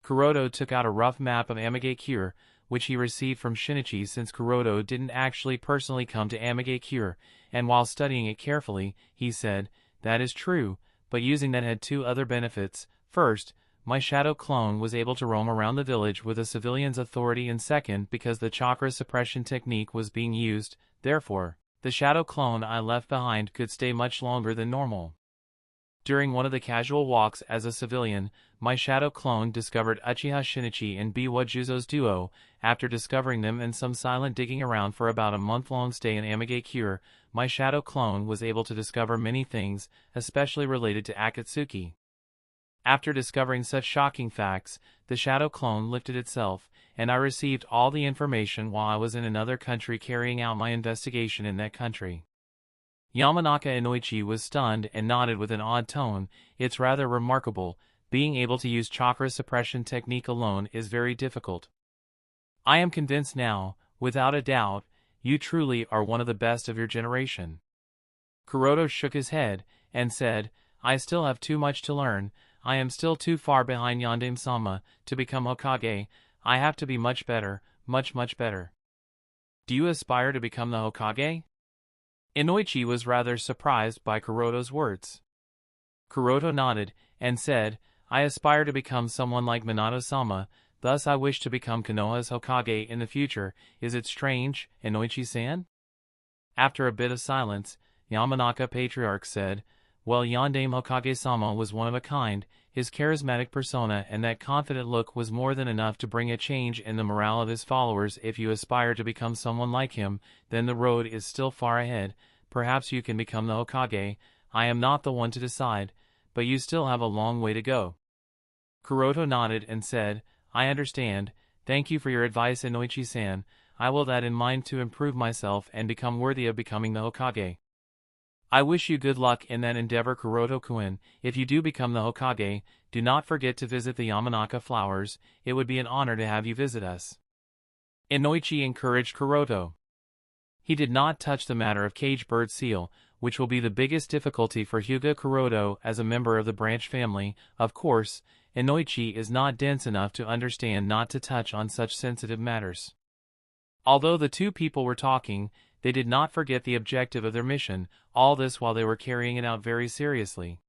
Kuroto took out a rough map of Amigakure, which he received from Shinichi since Kuroto didn't actually personally come to Amigakure, and while studying it carefully, he said, "That is true, but using that had 2 other benefits. First, my shadow clone was able to roam around the village with a civilian's authority, and second, because the chakra suppression technique was being used, therefore, the shadow clone I left behind could stay much longer than normal. During one of the casual walks as a civilian, my shadow clone discovered Uchiha Shinichi and Biwa Juzo's duo. After discovering them and some silent digging around for about a month-long stay in Amigakure, my shadow clone was able to discover many things, especially related to Akatsuki. After discovering such shocking facts, the shadow clone lifted itself, and I received all the information while I was in another country carrying out my investigation in that country." Yamanaka Inoichi was stunned and nodded with an odd tone. "It's rather remarkable. Being able to use chakra suppression technique alone is very difficult. I am convinced now, without a doubt, you truly are one of the best of your generation." Kuroto shook his head and said, "I still have too much to learn. I am still too far behind Yandame-sama to become Hokage. I have to be much better, much better." "Do you aspire to become the Hokage?" Inoichi was rather surprised by Kuroto's words. Kuroto nodded and said, "I aspire to become someone like Minato-sama, thus I wish to become Konoha's Hokage in the future. Is it strange, Inoichi-san?" After a bit of silence, Yamanaka Patriarch said, "Well, Yandame Hokage-sama was one of a kind. His charismatic persona and that confident look was more than enough to bring a change in the morale of his followers. If you aspire to become someone like him, then the road is still far ahead. Perhaps you can become the Hokage. I am not the one to decide, but you still have a long way to go." Kuroto nodded and said, "I understand. Thank you for your advice, Inoichi-san. I will that in mind to improve myself and become worthy of becoming the Hokage." "I wish you good luck in that endeavor, Kuroto-kun. If you do become the Hokage, do not forget to visit the Yamanaka flowers. It would be an honor to have you visit us." Inoichi encouraged Kuroto. He did not touch the matter of cage bird seal, which will be the biggest difficulty for Hyuga Kuroto as a member of the branch family. Of course, Inoichi is not dense enough to understand not to touch on such sensitive matters. Although the 2 people were talking, they did not forget the objective of their mission, all this while they were carrying it out very seriously.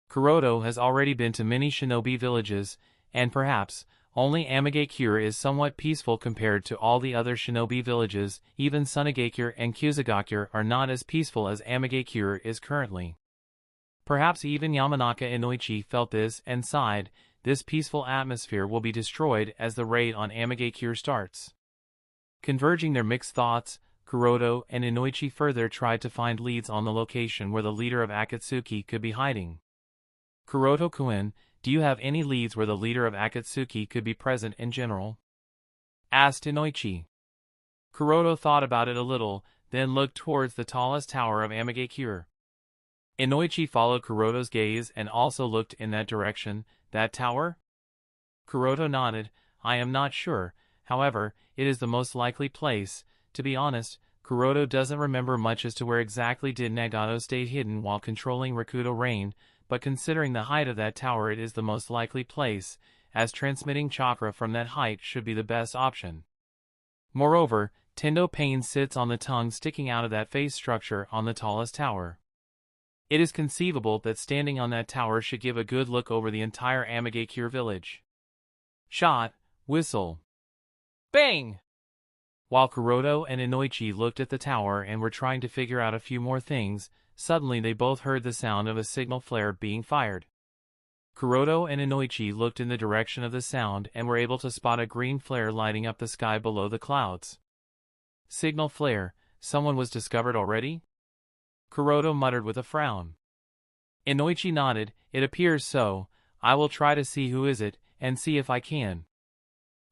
Kuroto has already been to many shinobi villages, and perhaps, only Amigakure is somewhat peaceful compared to all the other shinobi villages. Even Sunagakure and Kusagakure are not as peaceful as Amigakure is currently. Perhaps even Yamanaka Inoichi felt this and sighed. This peaceful atmosphere will be destroyed as the raid on Amigakure starts. Converging their mixed thoughts, Kuroto and Inoichi further tried to find leads on the location where the leader of Akatsuki could be hiding. "Kuroto-kun, do you have any leads where the leader of Akatsuki could be present in general?" asked Inoichi. Kuroto thought about it a little, then looked towards the tallest tower of Amigakure. Inoichi followed Kuroto's gaze and also looked in that direction. "That tower?" Kuroto nodded. "I am not sure, however, it is the most likely place. To be honest, Kuroto doesn't remember much as to where exactly did Nagato stay hidden while controlling Rakuto Rain, but considering the height of that tower, it is the most likely place, as transmitting chakra from that height should be the best option. Moreover, Tendo Pain sits on the tongue sticking out of that face structure on the tallest tower. It is conceivable that standing on that tower should give a good look over the entire Amigakure village. Shot, whistle. Bang! While Kuroto and Inoichi looked at the tower and were trying to figure out a few more things, suddenly they both heard the sound of a signal flare being fired. Kuroto and Inoichi looked in the direction of the sound and were able to spot a green flare lighting up the sky below the clouds. Signal flare, someone was discovered already? Kuroto muttered with a frown. Inoichi nodded, it appears so. I will try to see who is it, and see if I can.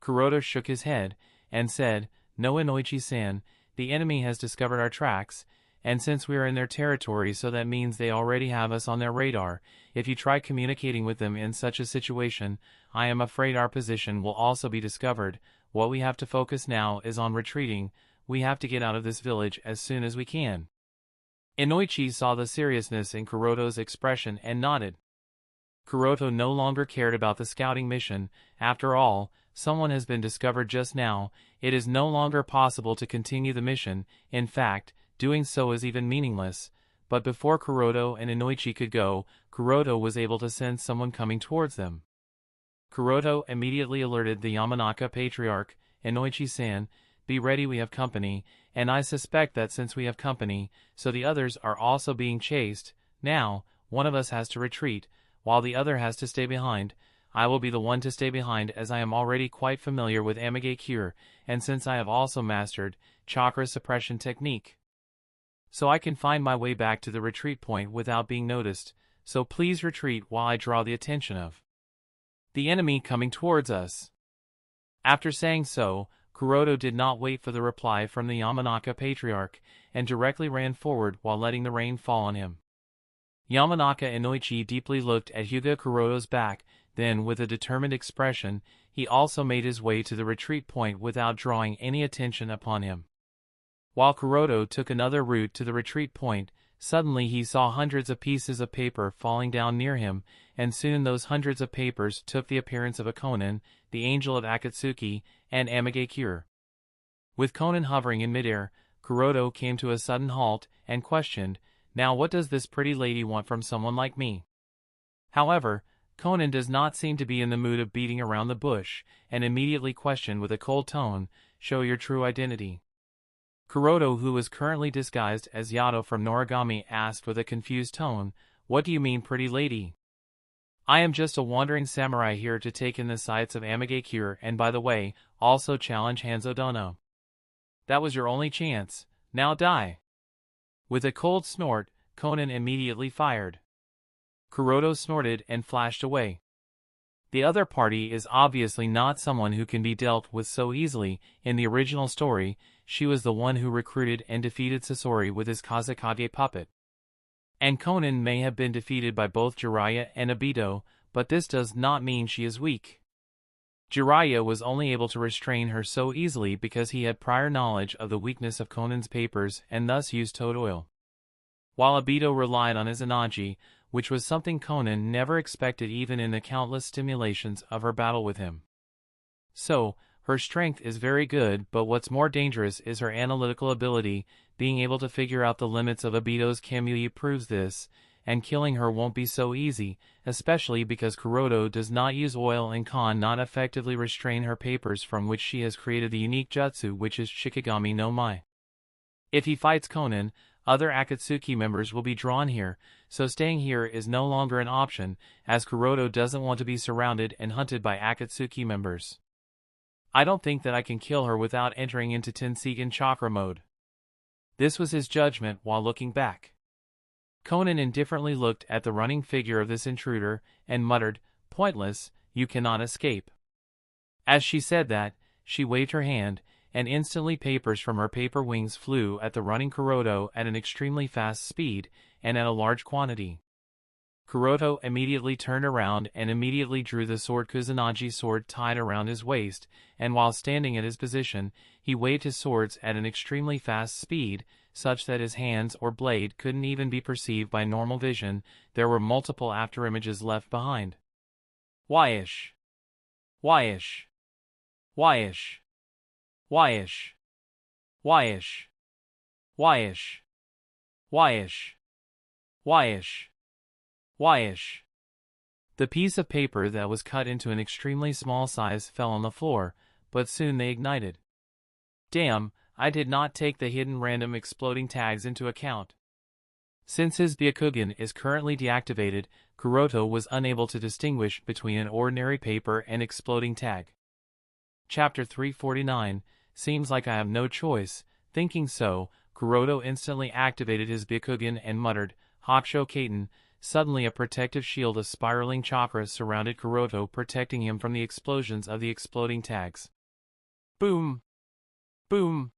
Kuroto shook his head, and said, No, Inoichi-san, the enemy has discovered our tracks, and since we are in their territory, so that means they already have us on their radar. If you try communicating with them in such a situation, I am afraid our position will also be discovered. What we have to focus now is on retreating. We have to get out of this village as soon as we can. Inoichi saw the seriousness in Kuroto's expression and nodded. Kuroto no longer cared about the scouting mission. After all, someone has been discovered just now. It is no longer possible to continue the mission. In fact, doing so is even meaningless. But before Kuroto and Inoichi could go, Kuroto was able to sense someone coming towards them. Kuroto immediately alerted the Yamanaka Patriarch, Inoichi-san, be ready, we have company, and I suspect that since we have company, so the others are also being chased. Now, one of us has to retreat, while the other has to stay behind. I will be the one to stay behind as I am already quite familiar with Amigakure, and since I have also mastered chakra suppression technique. So I can find my way back to the retreat point without being noticed, so please retreat while I draw the attention of the enemy coming towards us. After saying so, Kuroto did not wait for the reply from the Yamanaka Patriarch, and directly ran forward while letting the rain fall on him. Yamanaka Inoichi deeply looked at Hyuga Kuroto's back, then with a determined expression, he also made his way to the retreat point without drawing any attention upon him. While Kuroto took another route to the retreat point, suddenly he saw hundreds of pieces of paper falling down near him, and soon those hundreds of papers took the appearance of a Conan, the angel of Akatsuki, and Amigakure. With Conan hovering in midair, Kuroto came to a sudden halt and questioned, Now what does this pretty lady want from someone like me? However, Conan does not seem to be in the mood of beating around the bush, and immediately questioned with a cold tone, Show your true identity. Kuroto, who was currently disguised as Yato from Noragami, asked with a confused tone, What do you mean, pretty lady? I am just a wandering samurai here to take in the sights of Amigakure and, by the way, also challenge Hanzo Dono. That was your only chance. Now die. With a cold snort, Conan immediately fired. Kuroto snorted and flashed away. The other party is obviously not someone who can be dealt with so easily. In the original story, she was the one who recruited and defeated Sasori with his Kazekage puppet. And Conan may have been defeated by both Jiraiya and Obito, but this does not mean she is weak. Jiraiya was only able to restrain her so easily because he had prior knowledge of the weakness of Conan's papers and thus used toad oil. While Obito relied on his Anaji, which was something Conan never expected even in the countless stimulations of her battle with him. So, her strength is very good, but what's more dangerous is her analytical ability. Being able to figure out the limits of Obito's Kamui proves this, and killing her won't be so easy, especially because Kuroto does not use oil and cannot effectively restrain her papers, from which she has created the unique jutsu which is Shikigami no Mai. If he fights Conan, other Akatsuki members will be drawn here, so staying here is no longer an option, as Kuroto doesn't want to be surrounded and hunted by Akatsuki members. I don't think that I can kill her without entering into Tenseigan chakra mode. This was his judgment while looking back. Conan indifferently looked at the running figure of this intruder and muttered, Pointless, you cannot escape. As she said that, she waved her hand, and instantly papers from her paper wings flew at the running Kuroto at an extremely fast speed, and at a large quantity. Kuroto immediately turned around and immediately drew the sword Kusanagi sword tied around his waist, and while standing at his position, he waved his swords at an extremely fast speed, such that his hands or blade couldn't even be perceived by normal vision. There were multiple afterimages left behind. Whyish. Whyish. Whyish. Whyish. Whyish. Whyish. Whyish. Whyish. Whyish. The piece of paper that was cut into an extremely small size fell on the floor, but soon they ignited. Damn, I did not take the hidden random exploding tags into account. Since his Byakugan is currently deactivated, Kuroto was unable to distinguish between an ordinary paper and exploding tag. Chapter 349, Seems like I have no choice. Thinking so, Kuroto instantly activated his Byakugan and muttered, Hakusho Kaiten. Suddenly a protective shield of spiraling chakras surrounded Kuroto, protecting him from the explosions of the exploding tags. Boom! Boom!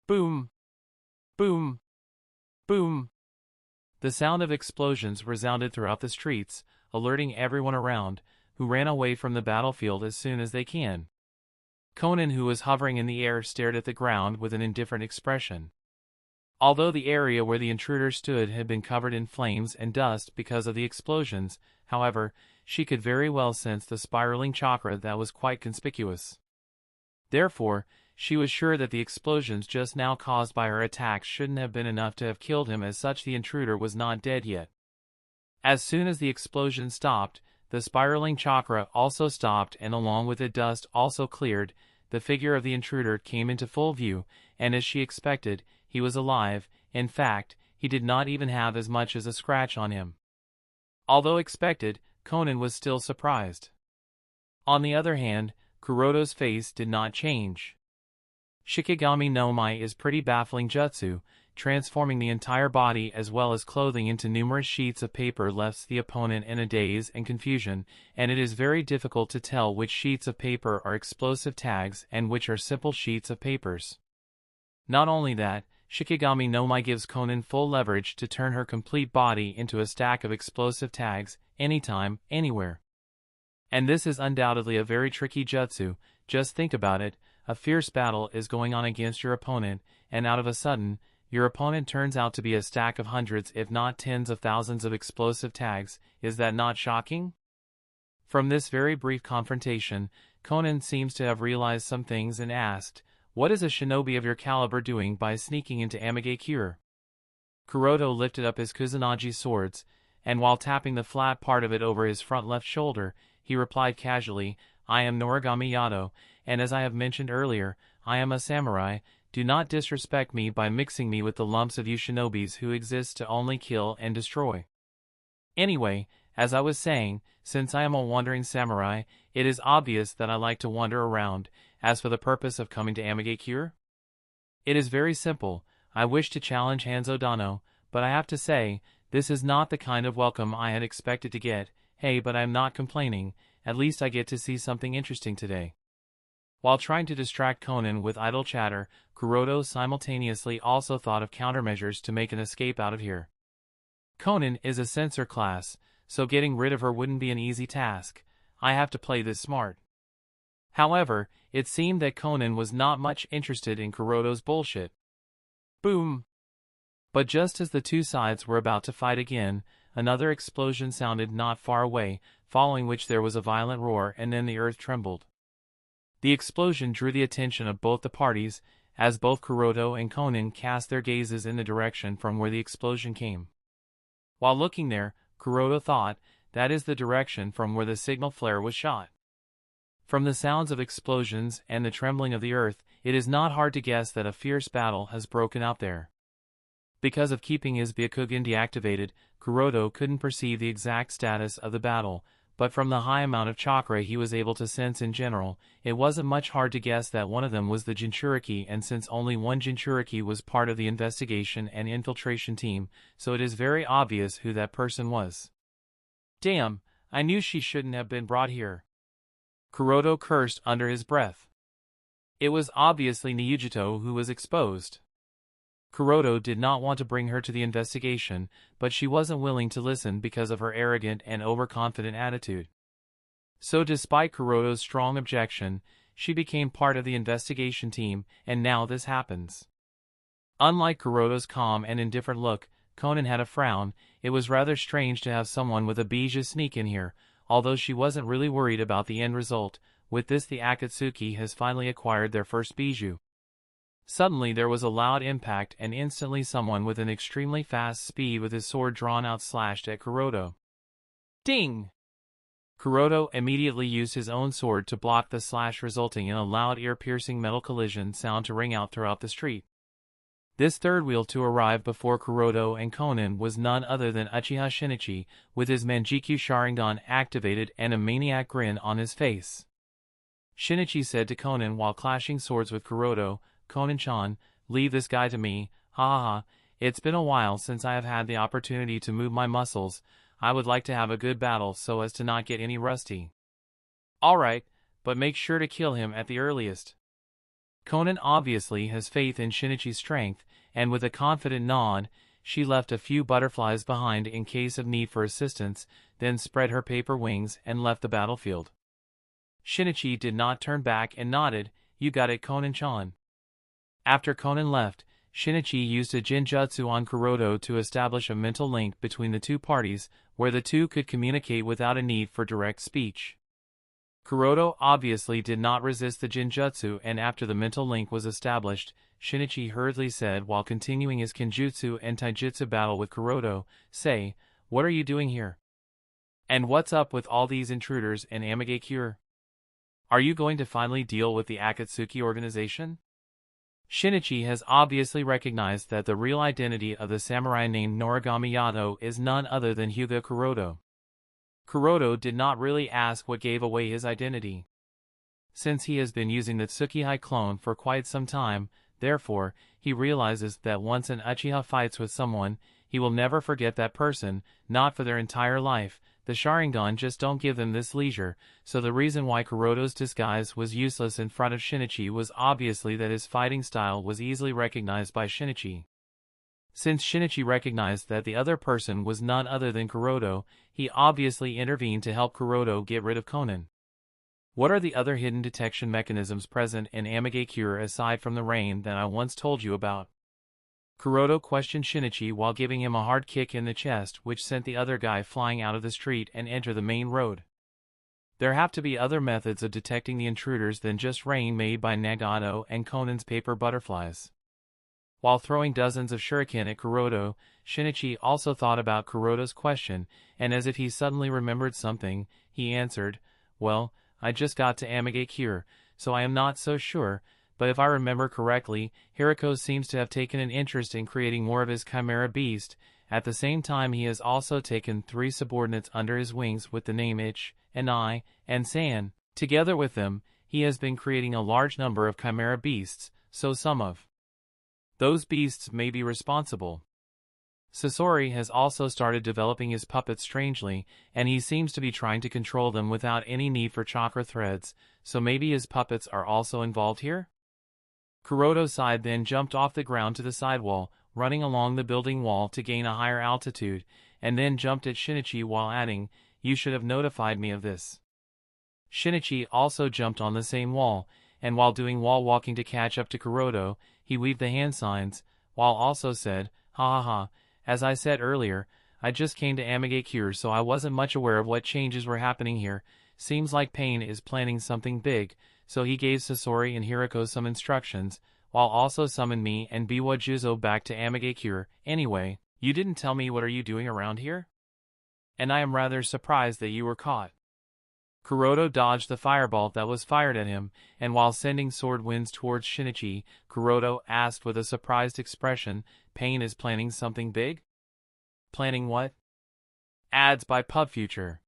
Boom! Boom! Boom! The sound of explosions resounded throughout the streets, alerting everyone around, who ran away from the battlefield as soon as they can. Conan, who was hovering in the air, stared at the ground with an indifferent expression. Although the area where the intruder stood had been covered in flames and dust because of the explosions, however, she could very well sense the spiraling chakra that was quite conspicuous. Therefore, she was sure that the explosions just now caused by her attacks shouldn't have been enough to have killed him, as such the intruder was not dead yet. As soon as the explosion stopped, the spiraling chakra also stopped, and along with it dust also cleared. The figure of the intruder came into full view, and as she expected, he was alive. In fact, he did not even have as much as a scratch on him. Although expected, Conan was still surprised. On the other hand, Kuroto's face did not change. Shikigami no Mai is pretty baffling jutsu, transforming the entire body as well as clothing into numerous sheets of paper left the opponent in a daze and confusion, and it is very difficult to tell which sheets of paper are explosive tags and which are simple sheets of papers. Not only that, Shikigami no Mai gives Conan full leverage to turn her complete body into a stack of explosive tags, anytime, anywhere. And this is undoubtedly a very tricky jutsu. Just think about it, a fierce battle is going on against your opponent, and out of a sudden, your opponent turns out to be a stack of hundreds if not tens of thousands of explosive tags. Is that not shocking? From this very brief confrontation, Conan seems to have realized some things and asked, what is a shinobi of your caliber doing by sneaking into Amagakure? Kuroto lifted up his Kusanagi swords, and while tapping the flat part of it over his front left shoulder, he replied casually, I am Noragami Yado, and as I have mentioned earlier, I am a samurai. Do not disrespect me by mixing me with the lumps of you shinobis who exist to only kill and destroy. Anyway, as I was saying, since I am a wandering samurai, it is obvious that I like to wander around. As for the purpose of coming to Amagakure, it is very simple. I wish to challenge Hanzo Dano, but I have to say, this is not the kind of welcome I had expected to get. Hey, but I am not complaining, at least I get to see something interesting today. While trying to distract Conan with idle chatter, Kuroto simultaneously also thought of countermeasures to make an escape out of here. Conan is a censor class, so getting rid of her wouldn't be an easy task. I have to play this smart. However, it seemed that Conan was not much interested in Kuroto's bullshit. Boom! But just as the two sides were about to fight again, another explosion sounded not far away, following which there was a violent roar and then the earth trembled. The explosion drew the attention of both the parties, as both Kuroto and Conan cast their gazes in the direction from where the explosion came. While looking there, Kuroto thought, that is the direction from where the signal flare was shot. From the sounds of explosions and the trembling of the earth, it is not hard to guess that a fierce battle has broken out there. Because of keeping his Byakugan deactivated, Kuroto couldn't perceive the exact status of the battle, but from the high amount of chakra he was able to sense in general, it wasn't much hard to guess that one of them was the Jinchuriki, and since only one Jinchuriki was part of the investigation and infiltration team, so it is very obvious who that person was. Damn, I knew she shouldn't have been brought here. Kuroto cursed under his breath. It was obviously Niujito who was exposed. Kuroto did not want to bring her to the investigation, but she wasn't willing to listen because of her arrogant and overconfident attitude. So despite Kuroto's strong objection, she became part of the investigation team, and now this happens. Unlike Kuroto's calm and indifferent look, Conan had a frown. It was rather strange to have someone with a bijou sneak in here, although she wasn't really worried about the end result. With this, the Akatsuki has finally acquired their first bijou. Suddenly there was a loud impact and instantly someone with an extremely fast speed with his sword drawn out slashed at Kuroto. Ding! Kuroto immediately used his own sword to block the slash, resulting in a loud ear-piercing metal collision sound to ring out throughout the street. This third wheel to arrive before Kuroto and Conan was none other than Uchiha Shinichi, with his Manjikyu Sharingan activated and a maniac grin on his face. Shinichi said to Conan while clashing swords with Kuroto, "Conan-chan, leave this guy to me, ha ha ha, it's been a while since I have had the opportunity to move my muscles. I would like to have a good battle so as to not get any rusty." "Alright, but make sure to kill him at the earliest." Conan obviously has faith in Shinichi's strength, and with a confident nod, she left a few butterflies behind in case of need for assistance, then spread her paper wings and left the battlefield. Shinichi did not turn back and nodded, "You got it, Conan-chan." After Conan left, Shinichi used a Jinjutsu on Kuroto to establish a mental link between the two parties, where the two could communicate without a need for direct speech. Kuroto obviously did not resist the Jinjutsu, and after the mental link was established, Shinichi hurriedly said while continuing his Kenjutsu and Taijutsu battle with Kuroto, "Say, what are you doing here? And what's up with all these intruders in Amigakure? Are you going to finally deal with the Akatsuki organization?" Shinichi has obviously recognized that the real identity of the samurai named Noragami Yato is none other than Hyuga Kuroto. Kuroto did not really ask what gave away his identity. Since he has been using the Tsukihei clone for quite some time, therefore, he realizes that once an Uchiha fights with someone, he will never forget that person, not for their entire life. The Sharingan just don't give them this leisure, so the reason why Kuroto's disguise was useless in front of Shinichi was obviously that his fighting style was easily recognized by Shinichi. Since Shinichi recognized that the other person was none other than Kuroto, he obviously intervened to help Kuroto get rid of Conan. What are the other hidden detection mechanisms present in Amigakure aside from the rain that I once told you about? Kuroto questioned Shinichi while giving him a hard kick in the chest, which sent the other guy flying out of the street and enter the main road. There have to be other methods of detecting the intruders than just rain made by Nagato and Conan's paper butterflies. While throwing dozens of shuriken at Kuroto, Shinichi also thought about Kuroto's question, and as if he suddenly remembered something, he answered, "Well, I just got to Amigakure, so I am not so sure, but if I remember correctly, Hirako seems to have taken an interest in creating more of his chimera beast. At the same time he has also taken 3 subordinates under his wings with the name Ich, and I, and San. Together with them, he has been creating a large number of chimera beasts, so some of those beasts may be responsible. Sasori has also started developing his puppets strangely, and he seems to be trying to control them without any need for chakra threads, so maybe his puppets are also involved here?" Kuroto sighed, then jumped off the ground to the sidewall, running along the building wall to gain a higher altitude, and then jumped at Shinichi while adding, "You should have notified me of this." Shinichi also jumped on the same wall, and while doing wall walking to catch up to Kuroto, he waved the hand signs, while also said, "Ha ha ha, as I said earlier, I just came to Amigakure so I wasn't much aware of what changes were happening here. Seems like Pain is planning something big, so he gave Sasori and Hirako some instructions, while also summoned me and Biwa Juzo back to Amigakure. Anyway, you didn't tell me what are you doing around here? And I am rather surprised that you were caught." Kuroto dodged the fireball that was fired at him, and while sending sword winds towards Shinichi, Kuroto asked with a surprised expression, "Pain is planning something big?" "Planning what?" "Ads by PubFuture."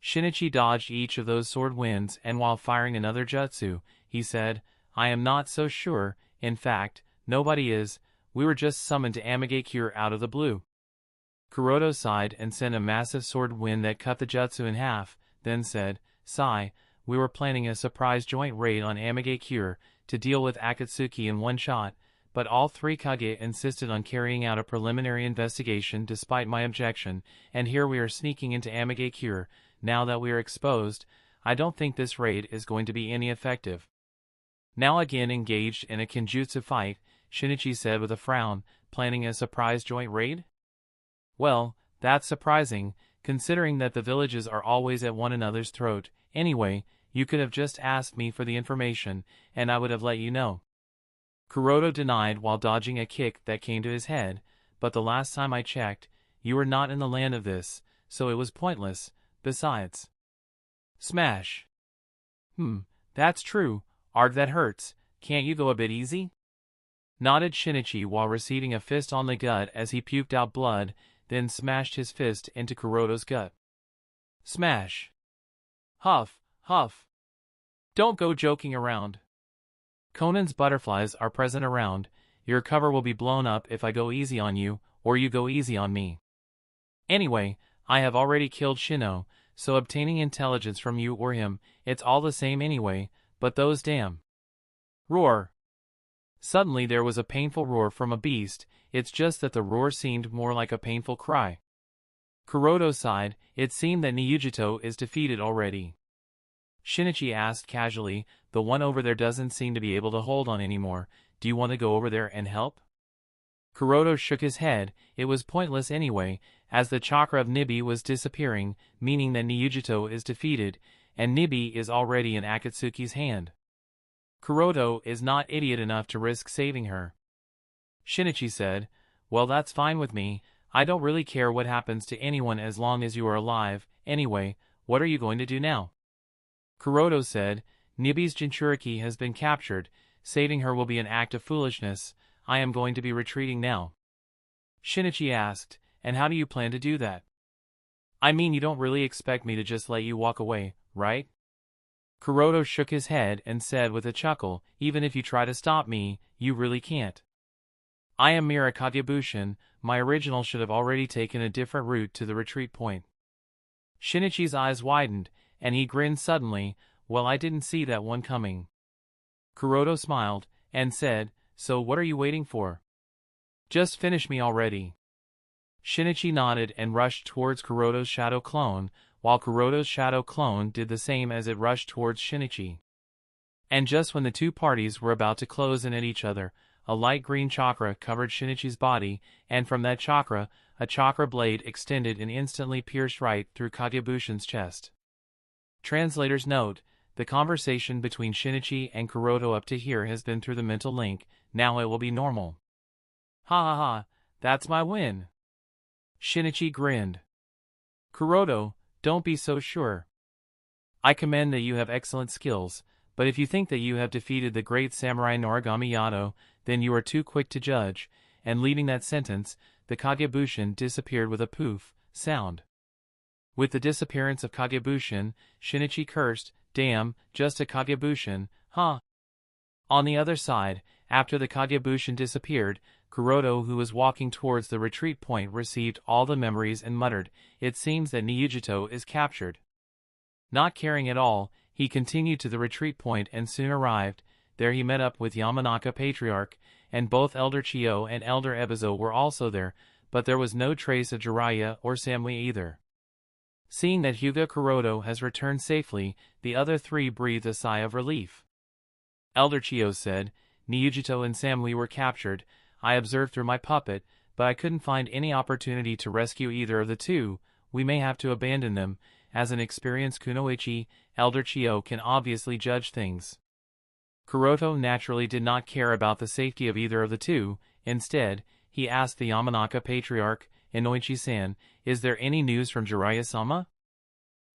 Shinichi dodged each of those sword winds, and while firing another jutsu, he said, "I am not so sure, in fact, nobody is, we were just summoned to Amigakure out of the blue." Kuroto sighed and sent a massive sword wind that cut the jutsu in half, then said, "Sigh, we were planning a surprise joint raid on Amigakure to deal with Akatsuki in one shot, but all 3 Kage insisted on carrying out a preliminary investigation despite my objection, and here we are sneaking into Amigakure. Now that we are exposed, I don't think this raid is going to be any effective." Now again engaged in a Kenjutsu fight, Shinichi said with a frown, "Planning a surprise joint raid? Well, that's surprising, considering that the villages are always at one another's throat. Anyway, you could have just asked me for the information, and I would have let you know." Kuroto denied while dodging a kick that came to his head, but the last time I checked, you were not in the land of this, so it was pointless, besides. Smash. That's true, Arg, that hurts, can't you go a bit easy? Nodded Shinichi while receiving a fist on the gut as he puked out blood, then smashed his fist into Kuroto's gut. Smash. Huff, huff. Don't go joking around. Conan's butterflies are present around, your cover will be blown up if I go easy on you, or you go easy on me. Anyway, I have already killed Shino, so obtaining intelligence from you or him, it's all the same anyway, but those damn. Roar. Suddenly there was a painful roar from a beast, it's just that the roar seemed more like a painful cry. Kuroto sighed, it seemed that Niujito is defeated already. Shinichi asked casually, the one over there doesn't seem to be able to hold on anymore, do you want to go over there and help? Kuroto shook his head, it was pointless anyway, as the chakra of Nibi was disappearing, meaning that Niujito is defeated, and Nibi is already in Akatsuki's hand. Kuroto is not idiot enough to risk saving her. Shinichi said, well, that's fine with me, I don't really care what happens to anyone as long as you are alive, anyway, what are you going to do now? Kuroto said, Nibi's Jinchuriki has been captured, saving her will be an act of foolishness, I am going to be retreating now. Shinichi asked, and how do you plan to do that? I mean, you don't really expect me to just let you walk away, right? Kuroto shook his head and said with a chuckle, even if you try to stop me, you really can't. I am Mira Kagebushin, my original should have already taken a different route to the retreat point. Shinichi's eyes widened, and he grinned suddenly, well, I didn't see that one coming. Kuroto smiled, and said, so what are you waiting for? Just finish me already. Shinichi nodded and rushed towards Kuroto's shadow clone, while Kuroto's shadow clone did the same as it rushed towards Shinichi. And just when the two parties were about to close in at each other, a light green chakra covered Shinichi's body, and from that chakra, a chakra blade extended and instantly pierced right through Kagebushin's chest. Translator's note, the conversation between Shinichi and Kuroto up to here has been through the mental link, now it will be normal. Ha ha ha, that's my win. Shinichi grinned. Kuroto, don't be so sure. I commend that you have excellent skills, but if you think that you have defeated the great samurai Noragami Yado, then you are too quick to judge, and leaving that sentence, the Kagebushin disappeared with a poof sound. With the disappearance of Kagebushin, Shinichi cursed, damn, just a Kagebushin, huh? On the other side, after the Kagebushin disappeared, Kuroto, who was walking towards the retreat point, received all the memories and muttered, it seems that Niujito is captured. Not caring at all, he continued to the retreat point and soon arrived. There he met up with Yamanaka Patriarch, and both Elder Chiyo and Elder Ebizo were also there, but there was no trace of Jiraiya or Samui either. Seeing that Hyuga Kuroto has returned safely, the other three breathed a sigh of relief. Elder Chiyo said, Niujito and Samui were captured, I observed through my puppet, but I couldn't find any opportunity to rescue either of the two, we may have to abandon them, as an experienced kunoichi, Elder Chiyo can obviously judge things. Kuroto naturally did not care about the safety of either of the two, instead, he asked the Yamanaka Patriarch, Inoichi-san, is there any news from Jiraiya-sama?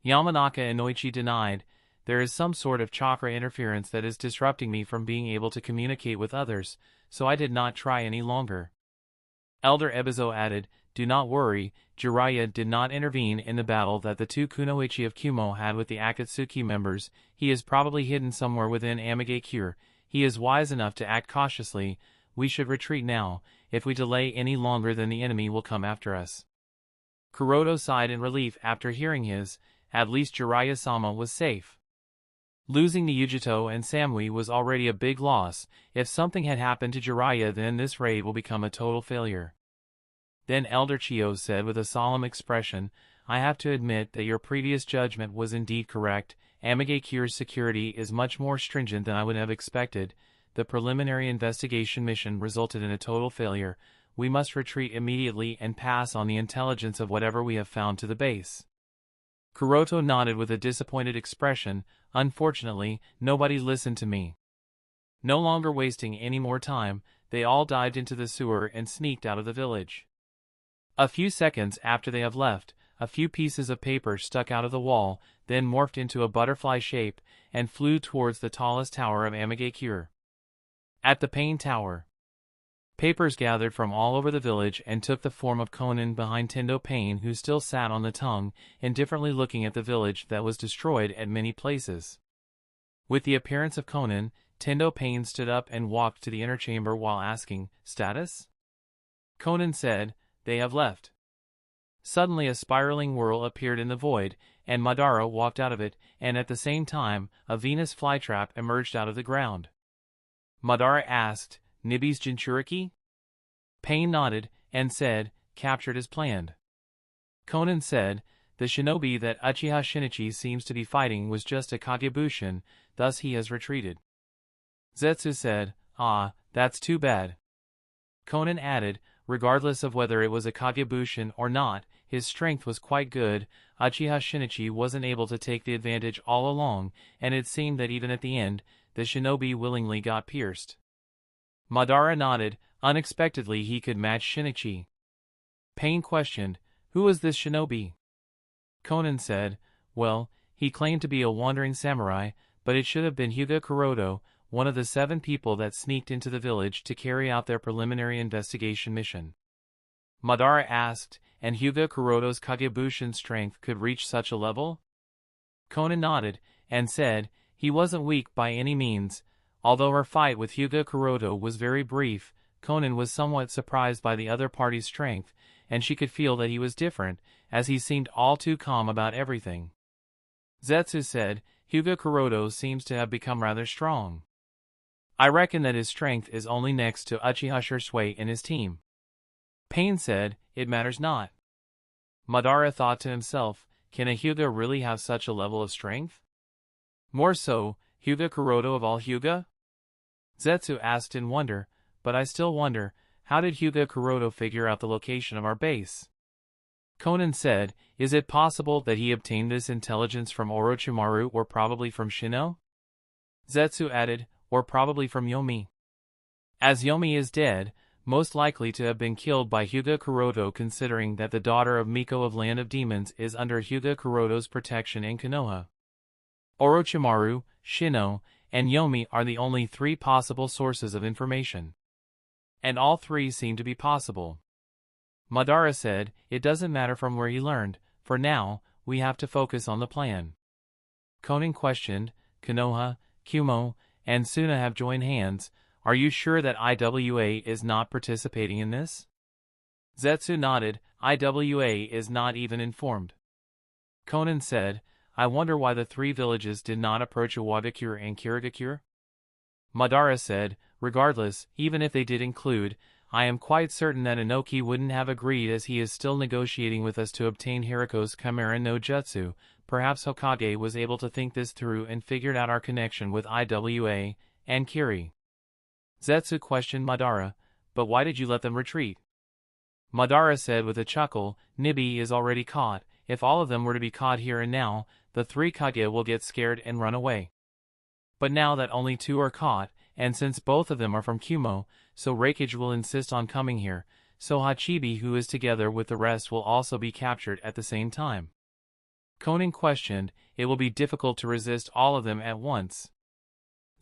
Yamanaka Inoichi denied, there is some sort of chakra interference that is disrupting me from being able to communicate with others, so I did not try any longer. Elder Ebizo added, do not worry, Jiraiya did not intervene in the battle that the two kunoichi of Kumo had with the Akatsuki members, he is probably hidden somewhere within Amigakure, he is wise enough to act cautiously, we should retreat now, if we delay any longer then the enemy will come after us. Kuroto sighed in relief after hearing his, at least Jiraiya-sama was safe. Losing Niujito and Samui was already a big loss, if something had happened to Jiraiya then this raid will become a total failure. Then Elder Chiyo said with a solemn expression, I have to admit that your previous judgment was indeed correct, Amigakure's security is much more stringent than I would have expected, the preliminary investigation mission resulted in a total failure, we must retreat immediately and pass on the intelligence of whatever we have found to the base. Kuroto nodded with a disappointed expression, unfortunately, nobody listened to me. No longer wasting any more time, they all dived into the sewer and sneaked out of the village. A few seconds after they have left, a few pieces of paper stuck out of the wall, then morphed into a butterfly shape, and flew towards the tallest tower of Amagakure. At the Pain Tower, papers gathered from all over the village and took the form of Conan behind Tendo Pain, who still sat on the tongue, indifferently looking at the village that was destroyed at many places. With the appearance of Conan, Tendo Pain stood up and walked to the inner chamber while asking, "Status?" Conan said, "They have left." Suddenly a spiraling whirl appeared in the void, and Madara walked out of it, and at the same time, a Venus flytrap emerged out of the ground. Madara asked, "Nibi's Jinchuriki?" Pain nodded, and said, "Captured as planned." Conan said, "The shinobi that Uchiha Shinichi seems to be fighting was just a Kagebushin, thus he has retreated." Zetsu said, "Ah, that's too bad." Conan added, "Regardless of whether it was a Kagebushin or not, his strength was quite good. Uchiha Shinichi wasn't able to take the advantage all along, and it seemed that even at the end, the shinobi willingly got pierced." Madara nodded. Unexpectedly he could match Shinichi. Pain questioned, "Who was this shinobi?" Conan said, "Well, he claimed to be a wandering samurai, but it should have been Hyuga Kuroto, one of the 7 people that sneaked into the village to carry out their preliminary investigation mission." Madara asked, "And Hyuga Kuroto's Kagebushin strength could reach such a level?" Conan nodded, and said, "He wasn't weak by any means. Although her fight with Hyuga Kuroto was very brief, Conan was somewhat surprised by the other party's strength, and she could feel that he was different, as he seemed all too calm about everything." Zetsu said, "Hyuga Kuroto seems to have become rather strong. I reckon that his strength is only next to Uchiha Shisui and his team." Pain said, "It matters not." Madara thought to himself, "Can a Hyuga really have such a level of strength? More so, Hyuga Kuroto of all Hyuga?" Zetsu asked in wonder, "But I still wonder, how did Hyuga Kuroto figure out the location of our base?" Conan said, "Is it possible that he obtained this intelligence from Orochimaru or probably from Shino?" Zetsu added, "Or probably from Yomi. As Yomi is dead, most likely to have been killed by Hyuga Kuroto, considering that the daughter of Miko of Land of Demons is under Hyuga Kuroto's protection in Konoha. Orochimaru, Shino, and Yomi are the only 3 possible sources of information. And all 3 seem to be possible." Madara said, "It doesn't matter from where he learned. For now, we have to focus on the plan." Conan questioned, "Konoha, Kumo, and Suna have joined hands. Are you sure that IWA is not participating in this?" Zetsu nodded. "IWA is not even informed." Conan said, "I wonder why the 3 villages did not approach Iwagakure and Kirigakure?" Madara said, "Regardless, even if they did include, I am quite certain that Inoki wouldn't have agreed, as he is still negotiating with us to obtain Hiriko's Chimera no Jutsu. Perhaps Hokage was able to think this through and figured out our connection with IWA and Kiri." Zetsu questioned Madara, "But why did you let them retreat?" Madara said with a chuckle, "Nibi is already caught. If all of them were to be caught here and now, the 3 Kage will get scared and run away. But now that only 2 are caught, and since both of them are from Kumo, so Reikage will insist on coming here, so Hachibi, who is together with the rest, will also be captured at the same time." Conan questioned, "It will be difficult to resist all of them at once."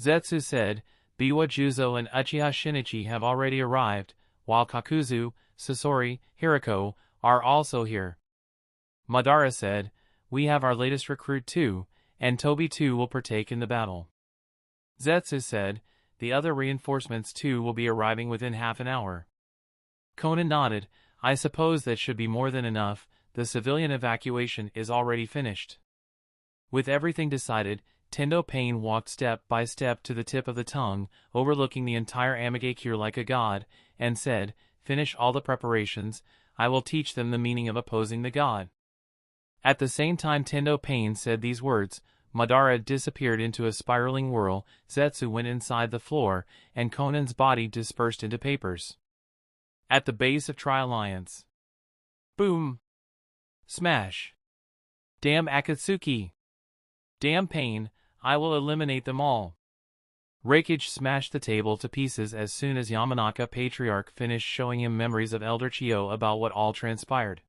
Zetsu said, "Biwa Juzo and Uchiha Shinichi have already arrived, while Kakuzu, Sasori, Hiriko are also here." Madara said, "We have our latest recruit too, and Tobi too will partake in the battle." Zetsu said, "The other reinforcements too will be arriving within half an hour." Conan nodded, "I suppose that should be more than enough. The civilian evacuation is already finished." With everything decided, Tendo Pain walked step by step to the tip of the tongue, overlooking the entire Amagakure like a god, and said, "Finish all the preparations. I will teach them the meaning of opposing the god." At the same time Tendo Pain said these words, Madara disappeared into a spiraling whirl, Zetsu went inside the floor, and Conan's body dispersed into papers. At the base of Tri-Alliance. Boom! Smash! Damn Akatsuki! Damn Pain, I will eliminate them all. Reikage smashed the table to pieces as soon as Yamanaka Patriarch finished showing him memories of Elder Chiyo about what all transpired.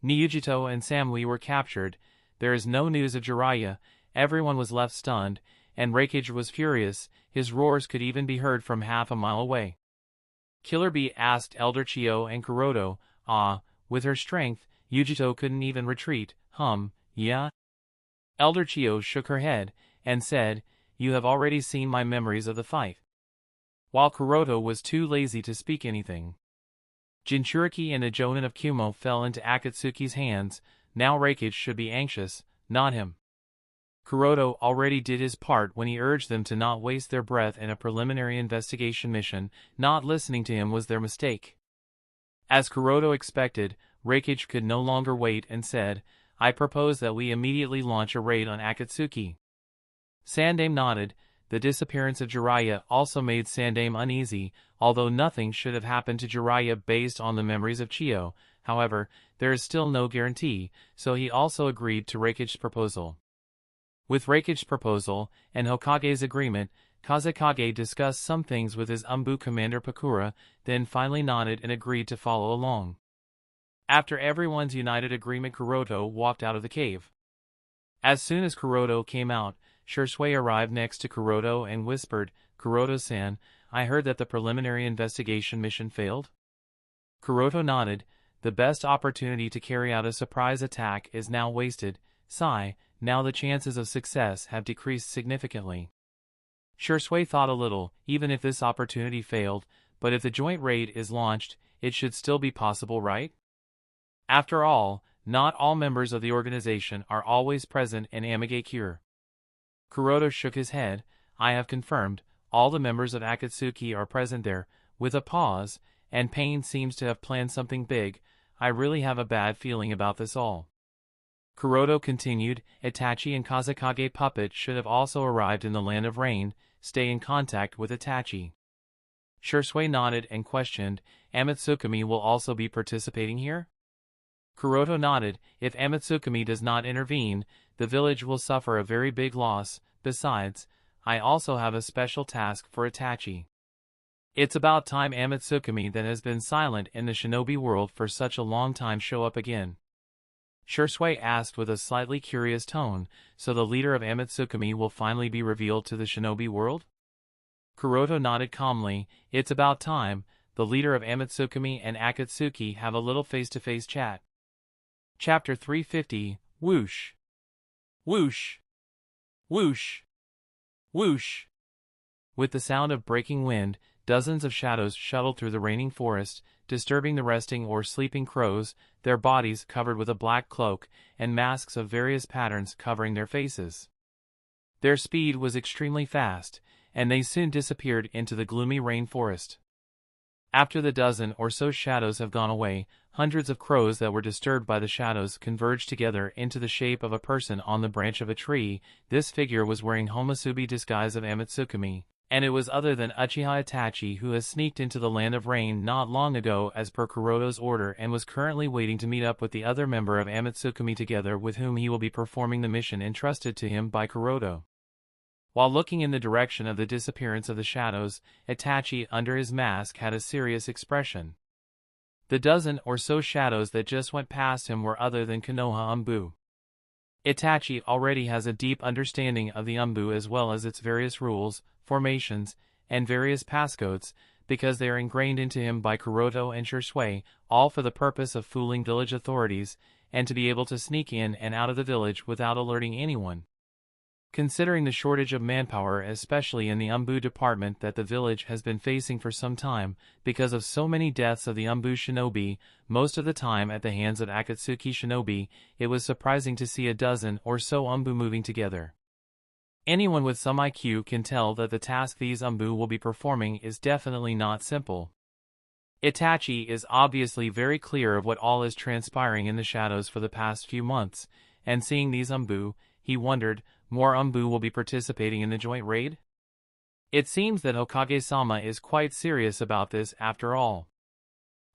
Niyujito and Samui were captured, there is no news of Jiraiya, everyone was left stunned, and Reikage was furious, his roars could even be heard from half a mile away. Killer Bee asked Elder Chiyo and Kuroto, with her strength, Yujito couldn't even retreat, yeah? Elder Chiyo shook her head, and said, you have already seen my memories of the fight. While Kuroto was too lazy to speak anything. Jinchuriki and the Jonin of Kumo fell into Akatsuki's hands, now Reikage should be anxious, not him. Kuroto already did his part when he urged them to not waste their breath in a preliminary investigation mission, not listening to him was their mistake. As Kuroto expected, Reikage could no longer wait and said, I propose that we immediately launch a raid on Akatsuki. Sandaime nodded. The disappearance of Jiraiya also made Sandaime uneasy, although nothing should have happened to Jiraiya based on the memories of Chiyo. However, there is still no guarantee, so he also agreed to Reikage's proposal. With Reikage's proposal, and Hokage's agreement, Kazekage discussed some things with his Umbu commander Pakura, then finally nodded and agreed to follow along. After everyone's united agreement, Kuroto walked out of the cave. As soon as Kuroto came out, Shursui arrived next to Kuroto and whispered, Kuroto-san, I heard that the preliminary investigation mission failed? Kuroto nodded. The best opportunity to carry out a surprise attack is now wasted. Sigh, now the chances of success have decreased significantly. Shursui thought a little, even if this opportunity failed, but if the joint raid is launched, it should still be possible, right? After all, not all members of the organization are always present in Amigakure. Kuroto shook his head. I have confirmed, all the members of Akatsuki are present there, with a pause, and Pain seems to have planned something big. I really have a bad feeling about this all. Kuroto continued, Itachi and Kazekage Puppet should have also arrived in the Land of Rain, stay in contact with Itachi. Shursui nodded and questioned, Amatsukami will also be participating here? Kuroto nodded. If Amatsukami does not intervene, the village will suffer a very big loss. Besides, I also have a special task for Itachi. It's about time Amatsukami that has been silent in the shinobi world for such a long time show up again. Shursui asked with a slightly curious tone, so the leader of Amatsukami will finally be revealed to the shinobi world? Kuroto nodded calmly. It's about time. The leader of Amatsukami and Akatsuki have a little face-to-face chat. Chapter 350, Whoosh. Whoosh. Whoosh. Whoosh. With the sound of breaking wind, dozens of shadows shuttled through the raining forest, disturbing the resting or sleeping crows, their bodies covered with a black cloak, and masks of various patterns covering their faces. Their speed was extremely fast, and they soon disappeared into the gloomy rainforest. After the dozen or so shadows have gone away, hundreds of crows that were disturbed by the shadows converged together into the shape of a person on the branch of a tree. This figure was wearing Homasubi disguise of Amatsukami, and it was other than Uchiha Itachi who has sneaked into the Land of Rain not long ago as per Kuroto's order and was currently waiting to meet up with the other member of Amatsukami together with whom he will be performing the mission entrusted to him by Kuroto. While looking in the direction of the disappearance of the shadows, Itachi under his mask had a serious expression. The dozen or so shadows that just went past him were other than Konoha Umbu. Itachi already has a deep understanding of the Umbu as well as its various rules, formations, and various passcodes, because they are ingrained into him by Kuroto and Shursui, all for the purpose of fooling village authorities, and to be able to sneak in and out of the village without alerting anyone. Considering the shortage of manpower especially in the Umbu department that the village has been facing for some time, because of so many deaths of the Umbu shinobi, most of the time at the hands of Akatsuki shinobi, it was surprising to see a dozen or so Umbu moving together. Anyone with some IQ can tell that the task these Umbu will be performing is definitely not simple. Itachi is obviously very clear of what all is transpiring in the shadows for the past few months, and seeing these Umbu, he wondered, more Umbu will be participating in the joint raid? It seems that Hokage-sama is quite serious about this after all.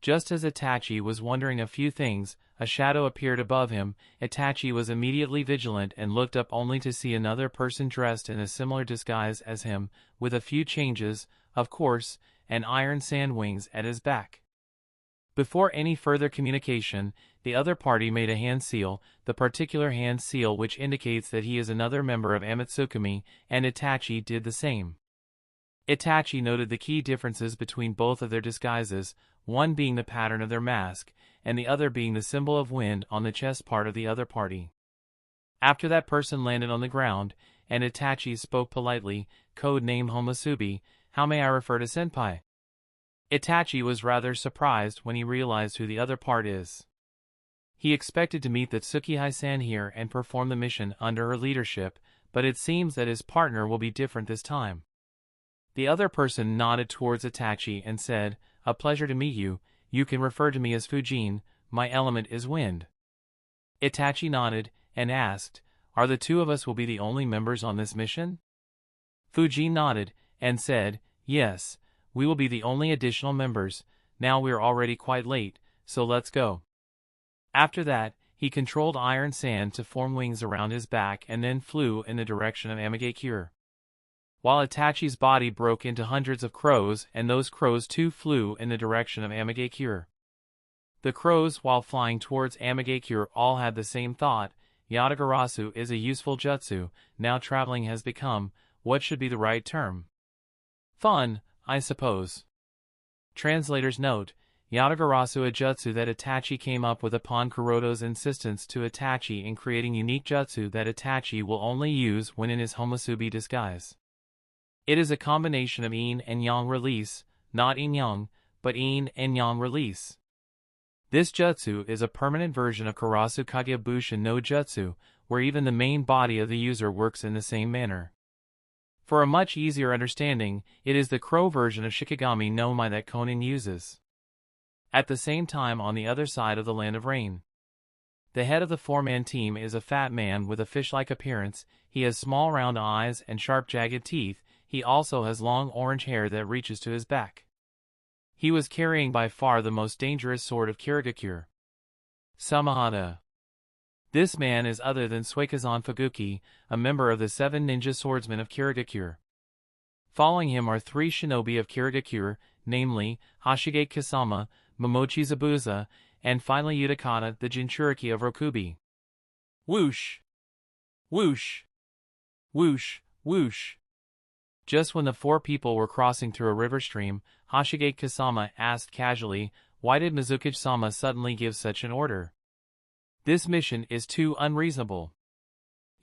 Just as Itachi was wondering a few things, a shadow appeared above him. Itachi was immediately vigilant and looked up only to see another person dressed in a similar disguise as him, with a few changes, of course, and iron sand wings at his back. Before any further communication, the other party made a hand seal, the particular hand seal which indicates that he is another member of Amatsukami, and Itachi did the same. Itachi noted the key differences between both of their disguises, one being the pattern of their mask, and the other being the symbol of wind on the chest part of the other party. After that person landed on the ground, and Itachi spoke politely, code name Homusubi, how may I refer to Senpai? Itachi was rather surprised when he realized who the other part is. He expected to meet the Tsukihei-san here and perform the mission under her leadership, but it seems that his partner will be different this time. The other person nodded towards Itachi and said, a pleasure to meet you. You can refer to me as Fujin, my element is wind. Itachi nodded, and asked, are the two of us will be the only members on this mission? Fujin nodded, and said, yes, we will be the only additional members. Now we're already quite late, so let's go. After that, he controlled iron sand to form wings around his back and then flew in the direction of Amagakure. While Itachi's body broke into hundreds of crows, and those crows too flew in the direction of Amagakure. The crows, while flying towards Amagakure, all had the same thought, Yatagarasu is a useful jutsu, now traveling has become, what should be the right term? Fun, I suppose. Translator's note, Yatagarasu, a jutsu that Itachi came up with upon Kuroto's insistence to Itachi in creating unique jutsu that Itachi will only use when in his Homusubi disguise. It is a combination of yin and yang release, not yin-yang, but yin and yang release. This jutsu is a permanent version of Karasu Kagebushin no Jutsu, where even the main body of the user works in the same manner. For a much easier understanding, it is the crow version of Shikigami no Mai that Conan uses. At the same time, on the other side of the Land of Rain, the head of the four-man team is a fat man with a fish-like appearance. He has small round eyes and sharp jagged teeth. He also has long orange hair that reaches to his back. He was carrying by far the most dangerous sword of Kirigakure, Samahata. This man is other than Suikazan Fuguki, a member of the 7 ninja swordsmen of Kirigakure. Following him are 3 shinobi of Kirigakure, namely, Hashige Kasama, Momochi Zabuza, and finally Utakata, the Jinchuriki of Rokubi. Whoosh! Whoosh! Whoosh! Whoosh! Just when the 4 people were crossing through a river stream, Hashige Kasama asked casually, why did Mizuki-sama suddenly give such an order? This mission is too unreasonable.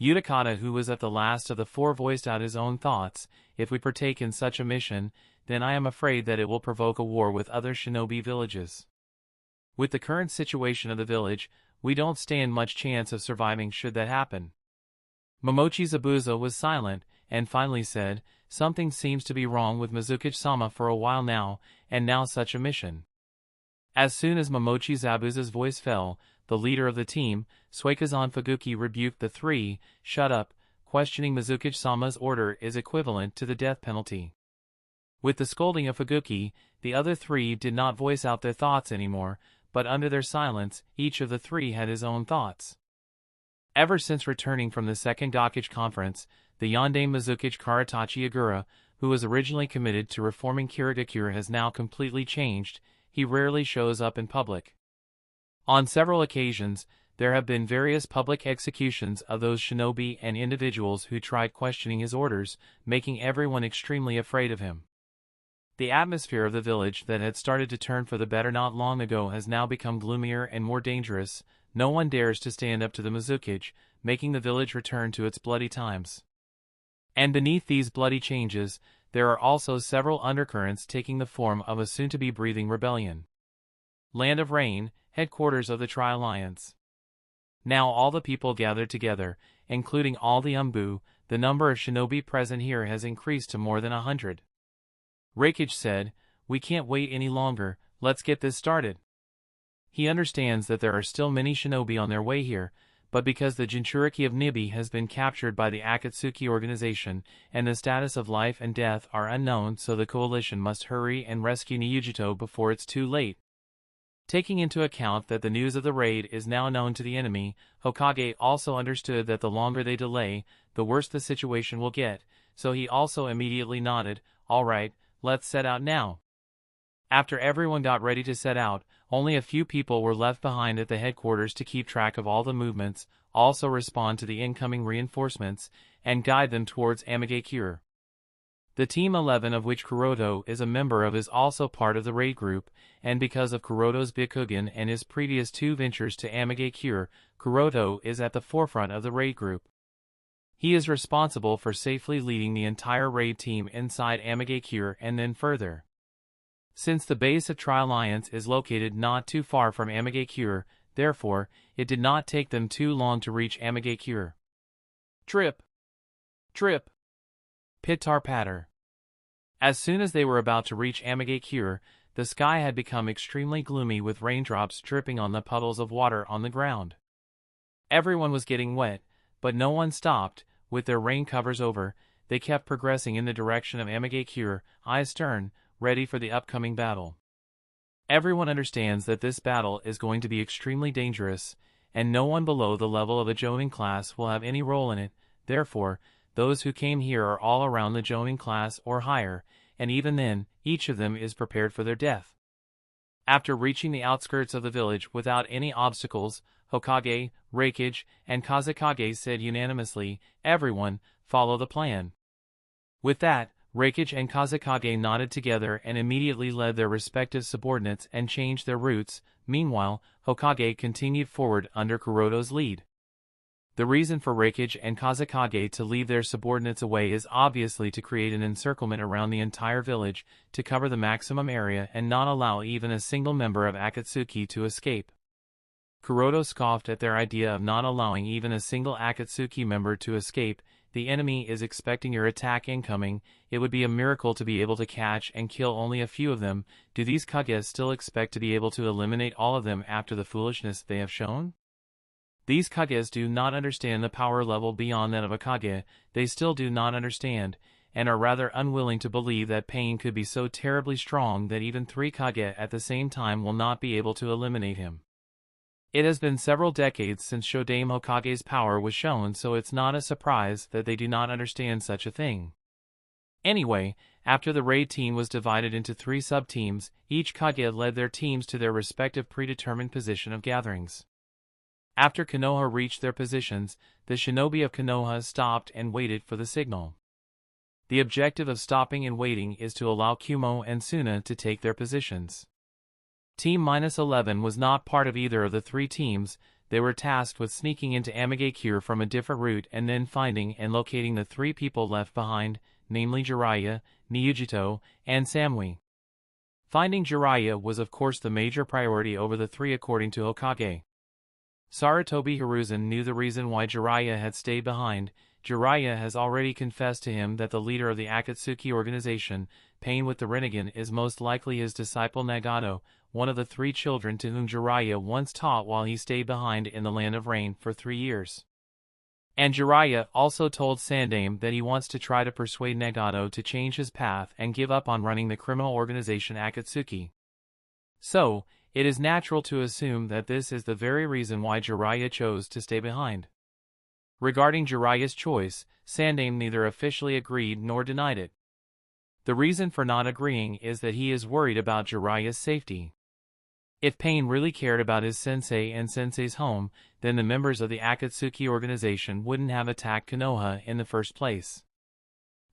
Utakata, who was at the last of the 4, voiced out his own thoughts. If we partake in such a mission, then I am afraid that it will provoke a war with other shinobi villages. With the current situation of the village, we don't stand much chance of surviving should that happen. Momochi Zabuza was silent, and finally said, something seems to be wrong with Mizuki-sama for a while now, and now such a mission. As soon as Momochi Zabuza's voice fell, the leader of the team, Suikazan Fuguki, rebuked the 3, shut up, questioning Mizuki-sama's order is equivalent to the death penalty. With the scolding of Fuguki, the other 3 did not voice out their thoughts anymore, but under their silence, each of the 3 had his own thoughts. Ever since returning from the second Gakage conference, the Yondaime Mizukage Karatachi Agura, who was originally committed to reforming Kirigakure, has now completely changed. He rarely shows up in public. On several occasions, there have been various public executions of those shinobi and individuals who tried questioning his orders, making everyone extremely afraid of him. The atmosphere of the village that had started to turn for the better not long ago has now become gloomier and more dangerous. No one dares to stand up to the Mizukage, making the village return to its bloody times. And beneath these bloody changes, there are also several undercurrents taking the form of a soon-to-be breathing rebellion. Land of Rain, headquarters of the Tri-Alliance. Now all the people gathered together, including all the Umbu. The number of shinobi present here has increased to more than 100. Reikage said, we can't wait any longer, let's get this started. He understands that there are still many shinobi on their way here, but because the Jinchuriki of Nibi has been captured by the Akatsuki organization, and the status of life and death are unknown, so the coalition must hurry and rescue Niyujito before it's too late. Taking into account that the news of the raid is now known to the enemy, Hokage also understood that the longer they delay, the worse the situation will get, so he also immediately nodded, "All right, let's set out now." After everyone got ready to set out, only a few people were left behind at the headquarters to keep track of all the movements, also respond to the incoming reinforcements, and guide them towards Amagakure. The Team 11 of which Kuroto is a member of is also part of the raid group, and because of Kuroto's Byakugan and his previous 2 ventures to Amagakure, Kuroto is at the forefront of the raid group. He is responsible for safely leading the entire raid team inside Amagakure and then further. Since the base of Tri-Alliance is located not too far from Amagakure, therefore, it did not take them too long to reach Amagakure. Trip! Trip! Pitter-patter. As soon as they were about to reach Amagakure, the sky had become extremely gloomy with raindrops dripping on the puddles of water on the ground. Everyone was getting wet, but no one stopped. With their rain covers over, they kept progressing in the direction of Amagakure, eyes stern, ready for the upcoming battle. Everyone understands that this battle is going to be extremely dangerous, and no one below the level of a Jonin class will have any role in it. Therefore, those who came here are all around the Jonin class or higher, and even then, each of them is prepared for their death. After reaching the outskirts of the village without any obstacles, Hokage, Reikage, and Kazekage said unanimously, "Everyone, follow the plan." With that, Reikage and Kazekage nodded together and immediately led their respective subordinates and changed their routes. Meanwhile, Hokage continued forward under Kuroto's lead. The reason for Reikage and Kazekage to leave their subordinates away is obviously to create an encirclement around the entire village, to cover the maximum area and not allow even a single member of Akatsuki to escape. Kuroto scoffed at their idea of not allowing even a single Akatsuki member to escape. The enemy is expecting your attack incoming. It would be a miracle to be able to catch and kill only a few of them. Do these Kage still expect to be able to eliminate all of them after the foolishness they have shown? These Kages do not understand the power level beyond that of a Kage. They still do not understand, and are rather unwilling to believe that pain could be so terribly strong that even 3 Kage at the same time will not be able to eliminate him. It has been several decades since Shodame Hokage's power was shown, so it's not a surprise that they do not understand such a thing. Anyway, after the raid team was divided into 3 sub-teams, each Kage led their teams to their respective predetermined position of gatherings. After Konoha reached their positions, the shinobi of Konoha stopped and waited for the signal. The objective of stopping and waiting is to allow Kumo and Suna to take their positions. Team -11 was not part of either of the 3 teams. They were tasked with sneaking into Amagakure from a different route and then finding and locating the 3 people left behind, namely Jiraiya, Niujito, and Samui. Finding Jiraiya was of course the major priority over the 3 according to Hokage. Sarutobi Hiruzen knew the reason why Jiraiya had stayed behind. Jiraiya has already confessed to him that the leader of the Akatsuki organization, Pain with the Rinnegan, is most likely his disciple Nagato, one of the 3 children to whom Jiraiya once taught while he stayed behind in the Land of Rain for 3 years. And Jiraiya also told Sandame that he wants to try to persuade Nagato to change his path and give up on running the criminal organization Akatsuki. So, it is natural to assume that this is the very reason why Jiraiya chose to stay behind. Regarding Jiraiya's choice, Sandame neither officially agreed nor denied it. The reason for not agreeing is that he is worried about Jiraiya's safety. If Pain really cared about his sensei and sensei's home, then the members of the Akatsuki organization wouldn't have attacked Konoha in the first place.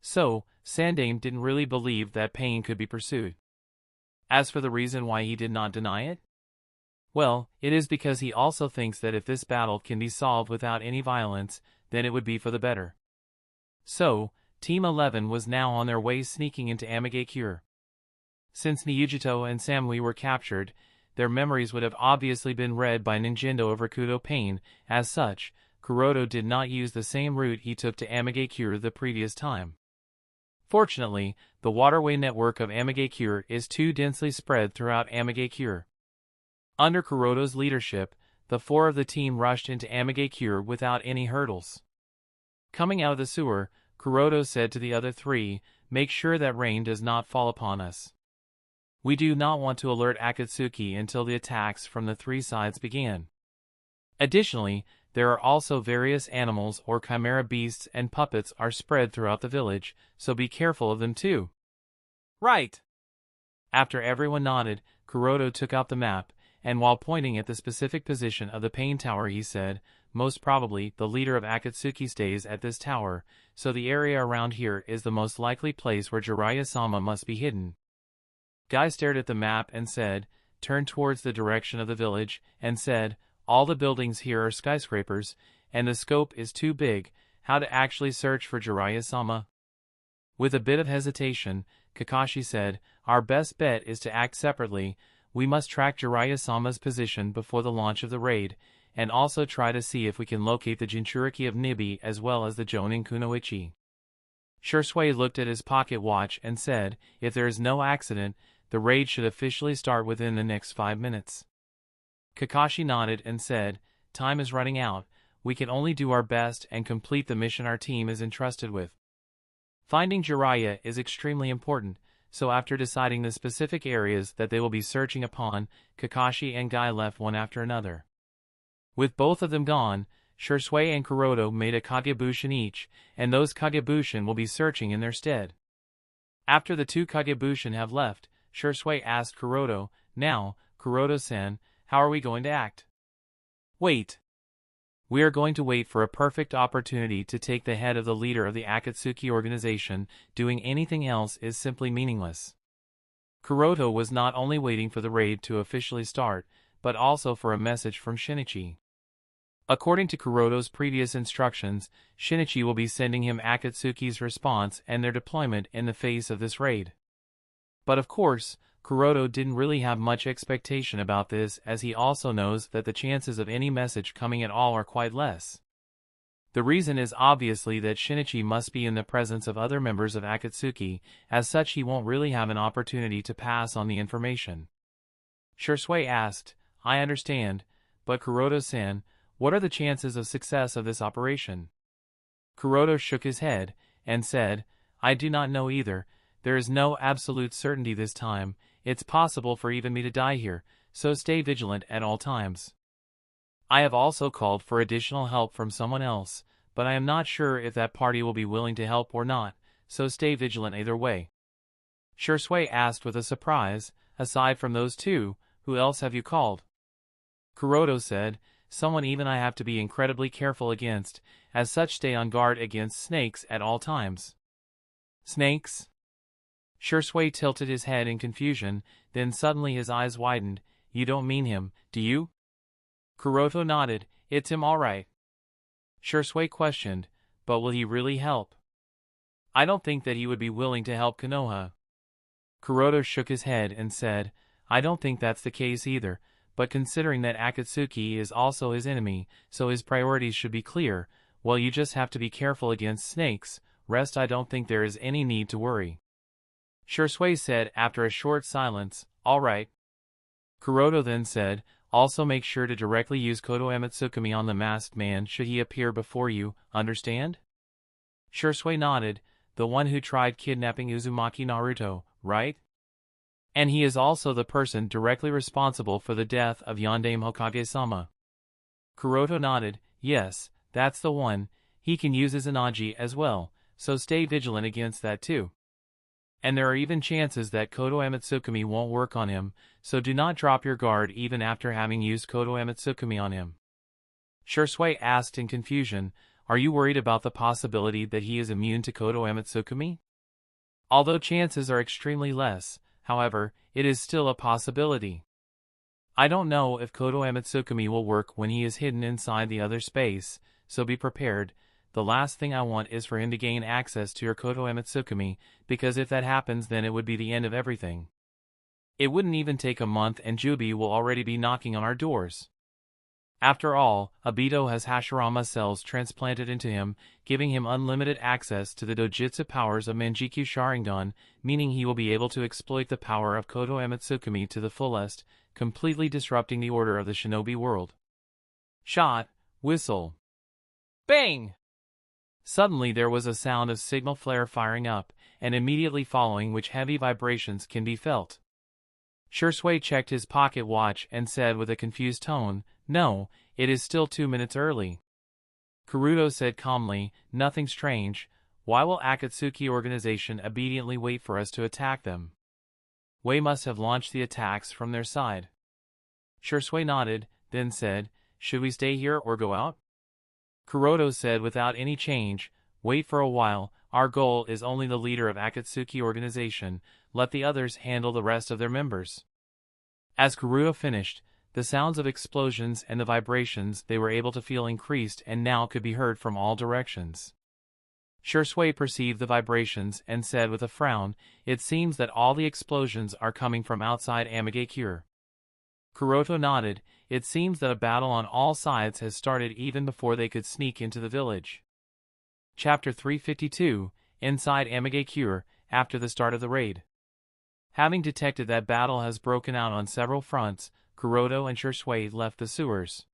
So, Sandame didn't really believe that Pain could be pursued. As for the reason why he did not deny it? Well, it is because he also thinks that if this battle can be solved without any violence, then it would be for the better. So, Team 11 was now on their way sneaking into Amagakure. Since Niujito and Samui were captured, their memories would have obviously been read by Ninjendo of Rakudo Pain. As such, Kuroto did not use the same route he took to Amagakure the previous time. Fortunately, the waterway network of Amagakure is too densely spread throughout Amagakure. Under Kuroto's leadership, the 4 of the team rushed into Amagakure without any hurdles. Coming out of the sewer, Kuroto said to the other 3, "Make sure that rain does not fall upon us." We do not want to alert Akatsuki until the attacks from the three sides began. Additionally, there are also various animals or chimera beasts and puppets are spread throughout the village, so be careful of them too. Right. After everyone nodded, Kuroto took out the map, and while pointing at the specific position of the pain tower he said, most probably the leader of Akatsuki stays at this tower, so the area around here is the most likely place where Jiraiya-sama must be hidden. Guy stared at the map and said, turned towards the direction of the village, and said, all the buildings here are skyscrapers, and the scope is too big, how to actually search for Jiraiya-sama? With a bit of hesitation, Kakashi said, our best bet is to act separately. We must track Jiraiya-sama's position before the launch of the raid, and also try to see if we can locate the Jinchuriki of Nibi as well as the Jonin Kunoichi. Shursui looked at his pocket watch and said, if there is no accident, the raid should officially start within the next 5 minutes. Kakashi nodded and said, time is running out, we can only do our best and complete the mission our team is entrusted with. Finding Jiraiya is extremely important, so after deciding the specific areas that they will be searching upon, Kakashi and Guy left one after another. With both of them gone, Shursui and Kuroto made a Kagebushin each, and those Kagebushin will be searching in their stead. After the two Kagebushin have left, Shursui asked Kuroto, now, Kuroto-san, how are we going to act? Wait. We are going to wait for a perfect opportunity to take the head of the leader of the Akatsuki organization. Doing anything else is simply meaningless. Kuroto was not only waiting for the raid to officially start, but also for a message from Shinichi. According to Kuroto's previous instructions, Shinichi will be sending him Akatsuki's response and their deployment in the face of this raid. But of course, Kuroto didn't really have much expectation about this, as he also knows that the chances of any message coming at all are quite less. The reason is obviously that Shinichi must be in the presence of other members of Akatsuki, as such he won't really have an opportunity to pass on the information. Shursui asked, I understand, but Kuroto-san, what are the chances of success of this operation? Kuroto shook his head, and said, I do not know either, there is no absolute certainty this time. It's possible for even me to die here, so stay vigilant at all times. I have also called for additional help from someone else, but I am not sure if that party will be willing to help or not, so stay vigilant either way. Shursui asked with a surprise, aside from those two, who else have you called? Kuroto said, someone even I have to be incredibly careful against, as such stay on guard against snakes at all times. Snakes? Shursui tilted his head in confusion, then suddenly his eyes widened. You don't mean him, do you? Kuroto nodded, it's him all right. Shursui questioned, but will he really help? I don't think that he would be willing to help Konoha. Kuroto shook his head and said, I don't think that's the case either, but considering that Akatsuki is also his enemy, so his priorities should be clear, well you just have to be careful against snakes, rest I don't think there is any need to worry. Shursui said after a short silence, all right. Kuroto then said, also make sure to directly use Kodo Emetsukumi on the masked man should he appear before you, understand? Shursui nodded, the one who tried kidnapping Uzumaki Naruto, right? And he is also the person directly responsible for the death of Yondaime Hokage-sama. Kuroto nodded, yes, that's the one, he can use Izanagi as well, so stay vigilant against that too. And there are even chances that Kodo Emetsukumi won't work on him, so do not drop your guard even after having used Kodo Emetsukumi on him. Shursui asked in confusion, are you worried about the possibility that he is immune to Kodo Emetsukumi? Although chances are extremely less, however, it is still a possibility. I don't know if Kodo Emetsukumi will work when he is hidden inside the other space, so be prepared. The last thing I want is for him to gain access to your Kodo Emetsukumi, because if that happens then it would be the end of everything. It wouldn't even take a month and Jubi will already be knocking on our doors. After all, Obito has Hashirama cells transplanted into him, giving him unlimited access to the dojutsu powers of Manjikyu Sharingan, meaning he will be able to exploit the power of Kodo Emetsukumi to the fullest, completely disrupting the order of the shinobi world. Shot, whistle. Bang! Suddenly there was a sound of signal flare firing up, and immediately following which heavy vibrations can be felt. Shui checked his pocket watch and said with a confused tone, "No, it is still 2 minutes early." Kuruto said calmly, "Nothing strange. Why will Akatsuki organization obediently wait for us to attack them? Wei must have launched the attacks from their side." Shui nodded, then said, "Should we stay here or go out?" Kuroto said without any change, "Wait for a while. Our goal is only the leader of Akatsuki organization. Let the others handle the rest of their members." As Kuruto finished, the sounds of explosions and the vibrations they were able to feel increased and now could be heard from all directions. Shui perceived the vibrations and said with a frown, "It seems that all the explosions are coming from outside Amigakure." Kuroto nodded. "It seems that a battle on all sides has started even before they could sneak into the village." Chapter 352, Inside Amigakure, after the start of the raid. Having detected that battle has broken out on several fronts, Kuroto and Shui left the sewers.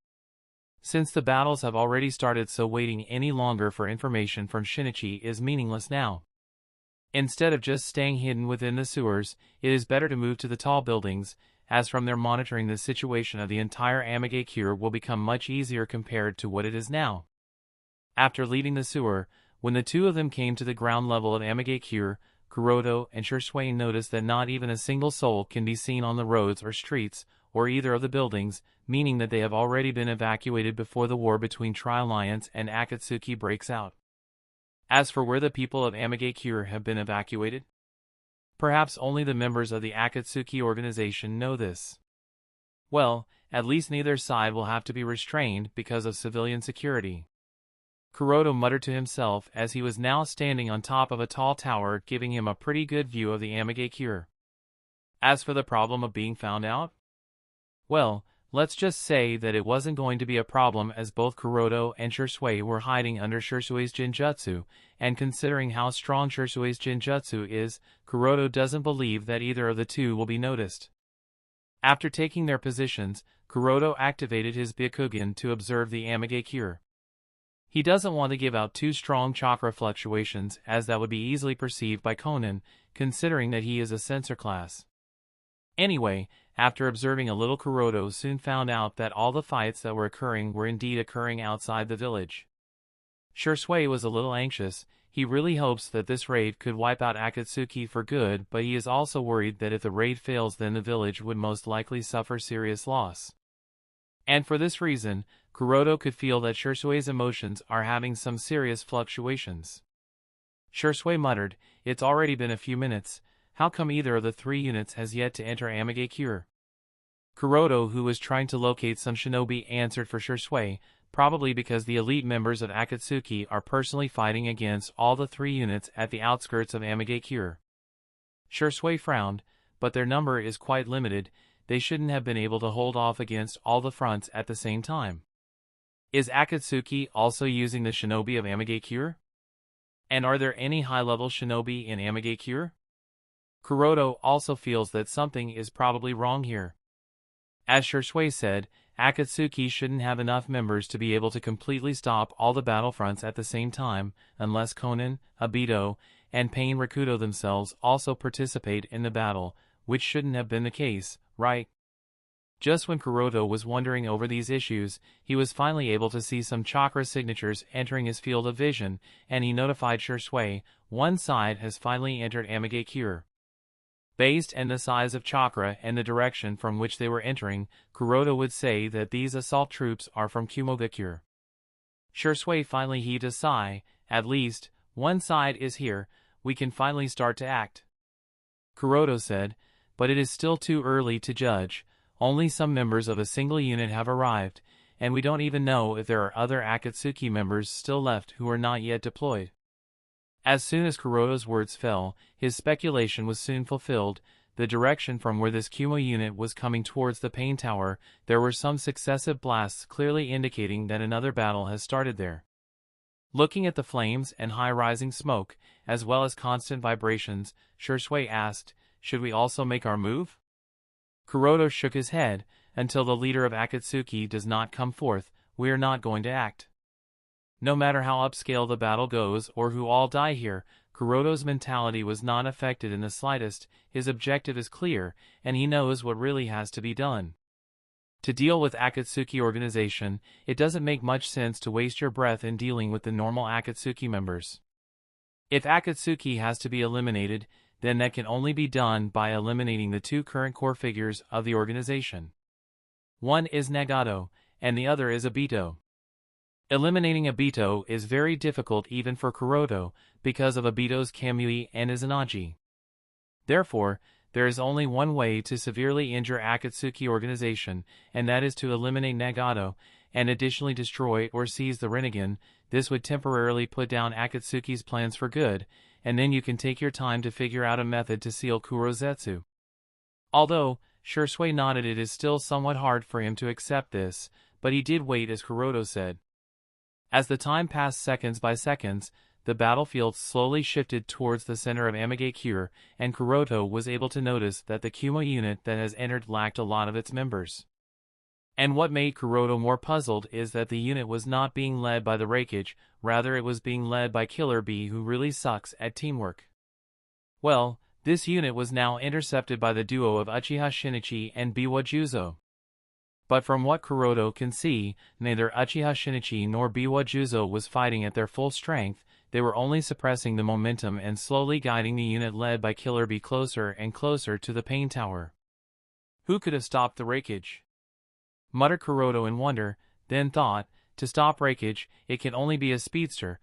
Since the battles have already started, so waiting any longer for information from Shinichi is meaningless now. Instead of just staying hidden within the sewers, it is better to move to the tall buildings, as from there monitoring the situation of the entire Amigakure will become much easier compared to what it is now. After leaving the sewer, when the two of them came to the ground level of Amigakure, Kuroto and Shui noticed that not even a single soul can be seen on the roads or streets, or either of the buildings, meaning that they have already been evacuated before the war between Tri-Alliance and Akatsuki breaks out. As for where the people of Amigakure have been evacuated, perhaps only the members of the Akatsuki organization know this. Well, at least neither side will have to be restrained because of civilian security. Kuroto muttered to himself as he was now standing on top of a tall tower giving him a pretty good view of the Amigakure. As for the problem of being found out, well, let's just say that it wasn't going to be a problem, as both Kuroto and Shui were hiding under Shui's Jinjutsu, and considering how strong Shui's Jinjutsu is, Kuroto doesn't believe that either of the two will be noticed. After taking their positions, Kuroto activated his Byakugan to observe the Amigakure. He doesn't want to give out too strong chakra fluctuations, as that would be easily perceived by Canon, considering that he is a sensor class. Anyway, after observing a little, Kuroto soon found out that all the fights that were occurring were indeed occurring outside the village. Shui was a little anxious. He really hopes that this raid could wipe out Akatsuki for good, but he is also worried that if the raid fails, then the village would most likely suffer serious loss. And for this reason, Kuroto could feel that Shui's emotions are having some serious fluctuations. Shui muttered, "It's already been a few minutes. How come either of the three units has yet to enter Amigakure?" Kuroto, who was trying to locate some shinobi, answered for Shui, "Probably because the elite members of Akatsuki are personally fighting against all the three units at the outskirts of Amigakure." Shui frowned, "But their number is quite limited. They shouldn't have been able to hold off against all the fronts at the same time. Is Akatsuki also using the shinobi of Amigakure? And are there any high-level shinobi in Amigakure?" Kuroto also feels that something is probably wrong here. As Shui said, Akatsuki shouldn't have enough members to be able to completely stop all the battlefronts at the same time, unless Conan, Obito, and Pain Rakuto themselves also participate in the battle, which shouldn't have been the case, right? Just when Kuroto was wondering over these issues, he was finally able to see some chakra signatures entering his field of vision, and he notified Shui, one side has finally entered Amigakure. Based on the size of chakra and the direction from which they were entering, Kuroto would say that these assault troops are from Kumogakure. Shui finally heaved a sigh. "At least, one side is here. We can finally start to act." Kuroto said, "But it is still too early to judge. Only some members of a single unit have arrived, and we don't even know if there are other Akatsuki members still left who are not yet deployed." As soon as Kuroto's words fell, his speculation was soon fulfilled. The direction from where this Kumo unit was coming towards the Pain Tower, there were some successive blasts clearly indicating that another battle has started there. Looking at the flames and high-rising smoke, as well as constant vibrations, Shui asked, "Should we also make our move?" Kuroto shook his head. "Until the leader of Akatsuki does not come forth, we are not going to act. No matter how upscale the battle goes or who all die here," Kuroto's mentality was not affected in the slightest. His objective is clear, and he knows what really has to be done. To deal with Akatsuki organization, it doesn't make much sense to waste your breath in dealing with the normal Akatsuki members. If Akatsuki has to be eliminated, then that can only be done by eliminating the two current core figures of the organization. One is Nagato, and the other is Obito. Eliminating Obito is very difficult even for Kuroto, because of Obito's Kamui and Izanagi. Therefore, there is only one way to severely injure Akatsuki organization, and that is to eliminate Nagato, and additionally destroy or seize the Rinnegan. This would temporarily put down Akatsuki's plans for good, and then you can take your time to figure out a method to seal Kurozetsu. Although, Shursui nodded, it is still somewhat hard for him to accept this, but he did wait as Kuroto said. As the time passed seconds by seconds, the battlefield slowly shifted towards the center of Amigakure, and Kuroto was able to notice that the Kumo unit that has entered lacked a lot of its members. And what made Kuroto more puzzled is that the unit was not being led by the Reikage, rather it was being led by Killer Bee, who really sucks at teamwork. Well, this unit was now intercepted by the duo of Uchiha Shinichi and Biwa Juzo. But from what Kuroto can see, neither Uchiha Shinichi nor Biwa Juzo was fighting at their full strength. They were only suppressing the momentum and slowly guiding the unit led by Killer Bee closer and closer to the Pain Tower. Who could have stopped the Reikage? Muttered Kuroto in wonder, then thought, to stop Reikage, it can only be a speedster.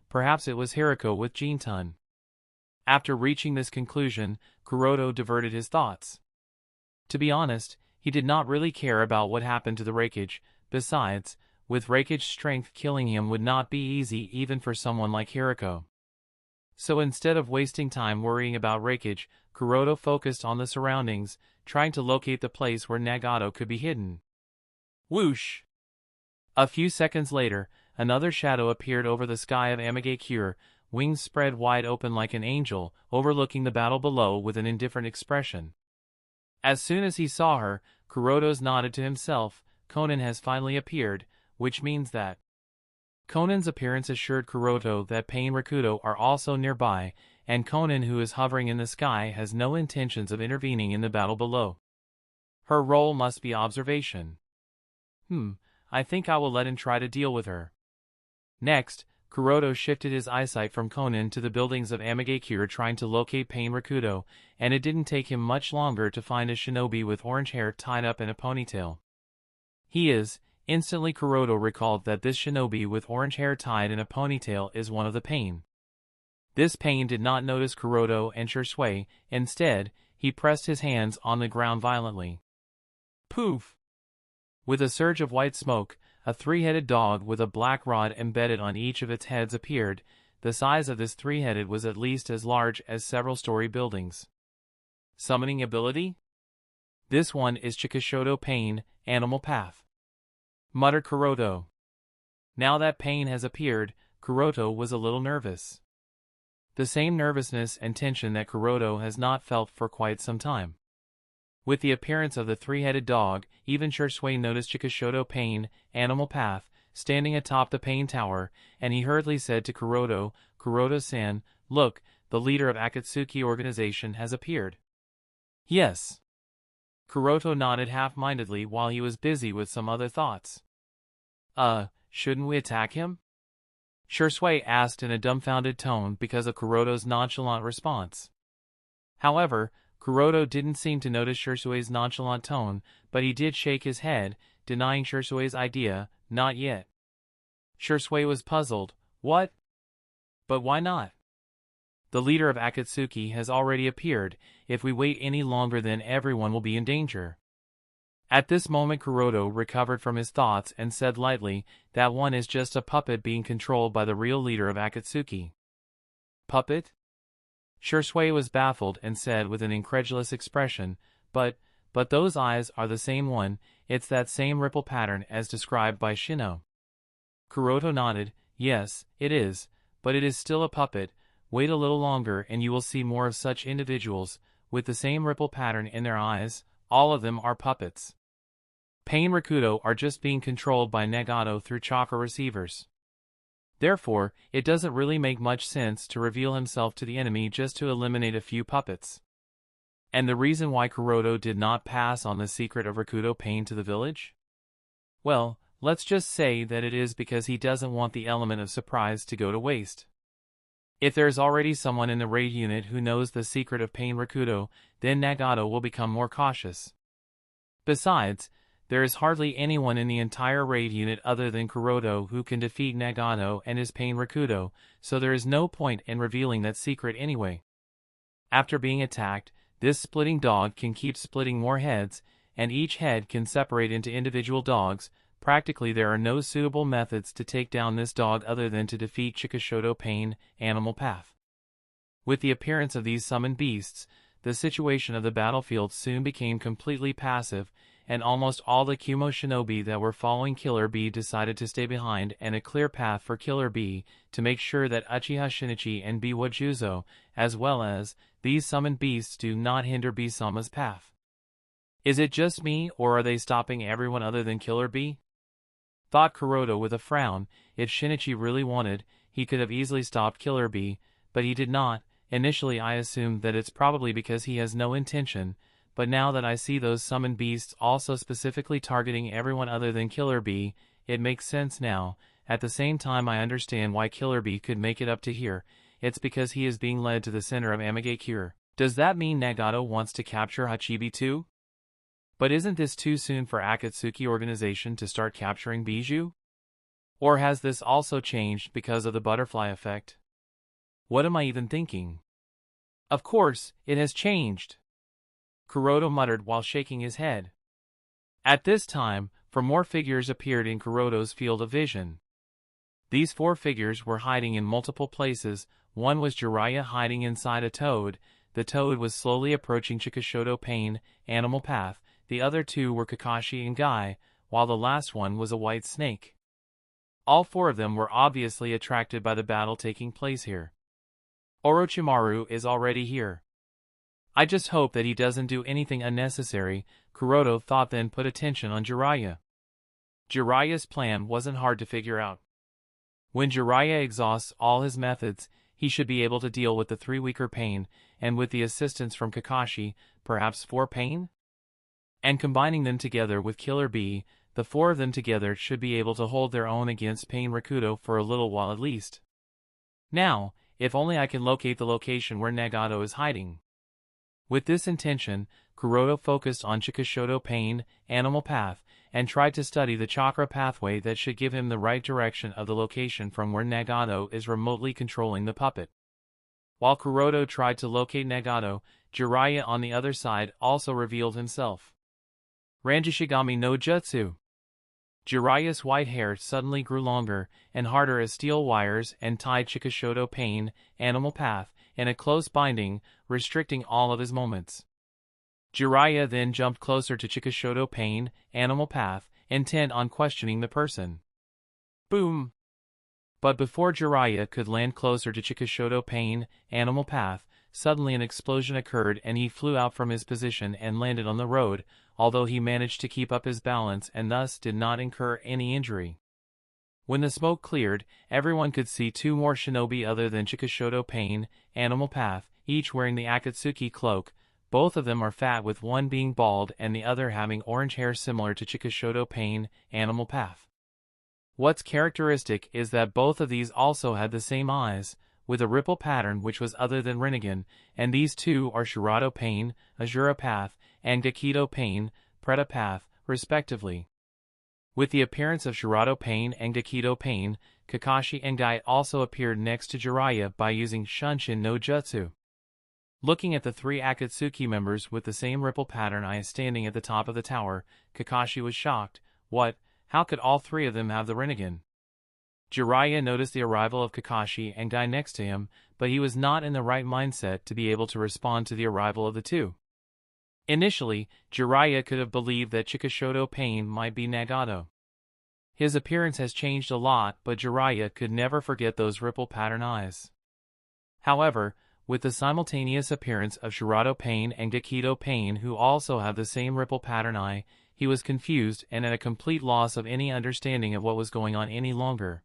Perhaps it was Hirako with Gene-Tun. After reaching this conclusion, Kuroto diverted his thoughts. To be honest, he did not really care about what happened to the Reikage. Besides, with Reikage's strength, killing him would not be easy even for someone like Hirako. So instead of wasting time worrying about Reikage, Kuroto focused on the surroundings, trying to locate the place where Nagato could be hidden. Whoosh! A few seconds later, another shadow appeared over the sky of Amigakure, wings spread wide open like an angel, overlooking the battle below with an indifferent expression. As soon as he saw her, Kuroto nodded to himself. Conan has finally appeared, which means that Conan's appearance assured Kuroto that Pain Rakuto are also nearby, and Conan, who is hovering in the sky, has no intentions of intervening in the battle below. Her role must be observation. I think I will let him try to deal with her. Next, Kuroto shifted his eyesight from Conan to the buildings of Amigakure, trying to locate Pain Rakuto, and it didn't take him much longer to find a shinobi with orange hair tied up in a ponytail. Instantly Kuroto recalled that this shinobi with orange hair tied in a ponytail is one of the Pain. This Pain did not notice Kuroto and Shursui. Instead, he pressed his hands on the ground violently. Poof! With a surge of white smoke, a three-headed dog with a black rod embedded on each of its heads appeared. The size of this three-headed was at least as large as several-story buildings. Summoning ability? This one is Chikashoto Pain, Animal Path. Muttered Kuroto. Now that Pain has appeared, Kuroto was a little nervous. The same nervousness and tension that Kuroto has not felt for quite some time. With the appearance of the three-headed dog, even Shursui noticed Chikashoto Pain, Animal Path, standing atop the Pain Tower, and he hurriedly said to Kuroto, "Kuroto-san, look, the leader of Akatsuki organization has appeared." Yes. Kuroto nodded half-mindedly while he was busy with some other thoughts. Shouldn't we attack him? Shursui asked in a dumbfounded tone because of Kuroto's nonchalant response. However, Kuroto didn't seem to notice Shursui's nonchalant tone, but he did shake his head, denying Shursui's idea. Not yet. Shursui was puzzled. What? But why not? The leader of Akatsuki has already appeared. If we wait any longer, then everyone will be in danger. At this moment Kuroto recovered from his thoughts and said lightly, "That one is just a puppet being controlled by the real leader of Akatsuki." Puppet? Shursui was baffled and said with an incredulous expression, but those eyes are the same one. It's that same ripple pattern as described by Shino." Kuroto nodded. "Yes, it is, but it is still a puppet. Wait a little longer and you will see more of such individuals, with the same ripple pattern in their eyes. All of them are puppets. Pain Rakuto are just being controlled by Nagato through chakra receivers." Therefore, it doesn't really make much sense to reveal himself to the enemy just to eliminate a few puppets. And the reason why Kuroda did not pass on the secret of Rakudo Pain to the village? Well, let's just say that it is because he doesn't want the element of surprise to go to waste. If there's already someone in the raid unit who knows the secret of Pain Rakudo, then Nagato will become more cautious. Besides, there is hardly anyone in the entire raid unit other than Kuroda who can defeat Nagato and his Pain Rakudo, so there is no point in revealing that secret anyway. After being attacked, this splitting dog can keep splitting more heads, and each head can separate into individual dogs. Practically there are no suitable methods to take down this dog other than to defeat Chikashoto Pain, Animal Path. With the appearance of these summoned beasts, the situation of the battlefield soon became completely passive, and almost all the Kumo shinobi that were following Killer Bee decided to stay behind and a clear path for Killer Bee to make sure that Uchiha Shinichi and Biwa Juzo, as well as these summoned beasts, do not hinder Bee-sama's path. Is it just me, or are they stopping everyone other than Killer Bee? Thought Kuroda with a frown. If Shinichi really wanted, he could have easily stopped Killer Bee, but he did not. Initially I assumed that it's probably because he has no intention, but now that I see those summoned beasts also specifically targeting everyone other than Killer Bee, it makes sense now. At the same time I understand why Killer Bee could make it up to here. It's because he is being led to the center of Amigakure. Does that mean Nagato wants to capture Hachibi too? But isn't this too soon for Akatsuki organization to start capturing Bijou? Or has this also changed because of the butterfly effect? What am I even thinking? Of course, it has changed, Kuroda muttered while shaking his head. At this time, 4 more figures appeared in Kuroda's field of vision. These 4 figures were hiding in multiple places. One was Jiraiya hiding inside a toad. The toad was slowly approaching Chikashoto Pain, Animal Path. The other 2 were Kakashi and Guy, while the last one was a white snake. All 4 of them were obviously attracted by the battle taking place here. Orochimaru is already here. I just hope that he doesn't do anything unnecessary, Kuroda thought, then put attention on Jiraiya. Jiraiya's plan wasn't hard to figure out. When Jiraiya exhausts all his methods, he should be able to deal with the 3 weaker Pain, and with the assistance from Kakashi, perhaps 4 Pain? And combining them together with Killer Bee, the 4 of them together should be able to hold their own against Pain Rakudo for a little while at least. Now, if only I can locate the location where Nagato is hiding. With this intention, Kuroda focused on Chikashoto Pain, Animal Path, and tried to study the chakra pathway that should give him the right direction of the location from where Nagato is remotely controlling the puppet. While Kuroda tried to locate Nagato, Jiraiya on the other side also revealed himself. Ranjishigami no Jutsu. Jiraiya's white hair suddenly grew longer and harder as steel wires and tied Chikashoto Pain, Animal Path, in a close binding, restricting all of his movements. Jiraiya then jumped closer to Chikashoto Pain, Animal Path, intent on questioning the person. Boom! But before Jiraiya could land closer to Chikashoto Pain, Animal Path, suddenly an explosion occurred and he flew out from his position and landed on the road, although he managed to keep up his balance and thus did not incur any injury. When the smoke cleared, everyone could see 2 more shinobi other than Chikashoto Pain, Animal Path, each wearing the Akatsuki cloak. Both of them are fat, with one being bald and the other having orange hair similar to Chikashoto Pain, Animal Path. What's characteristic is that both of these also had the same eyes, with a ripple pattern which was other than Rinnegan, and these 2 are Shirato Pain, Azura Path, and Gakido Pain, Preta Path, respectively. With the appearance of Shirato Pain and Gakido Pain, Kakashi and Guy also appeared next to Jiraiya by using Shunshin no Jutsu. Looking at the 3 Akatsuki members with the same ripple pattern eyes standing at the top of the tower, Kakashi was shocked. What? How could all 3 of them have the Rinnegan? Jiraiya noticed the arrival of Kakashi and Guy next to him, but he was not in the right mindset to be able to respond to the arrival of the 2. Initially, Jiraiya could have believed that Chikashoto Pain might be Nagato. His appearance has changed a lot, but Jiraiya could never forget those ripple pattern eyes. However, with the simultaneous appearance of Shirato Pain and Gakido Pain, who also have the same ripple pattern eye, he was confused and at a complete loss of any understanding of what was going on any longer.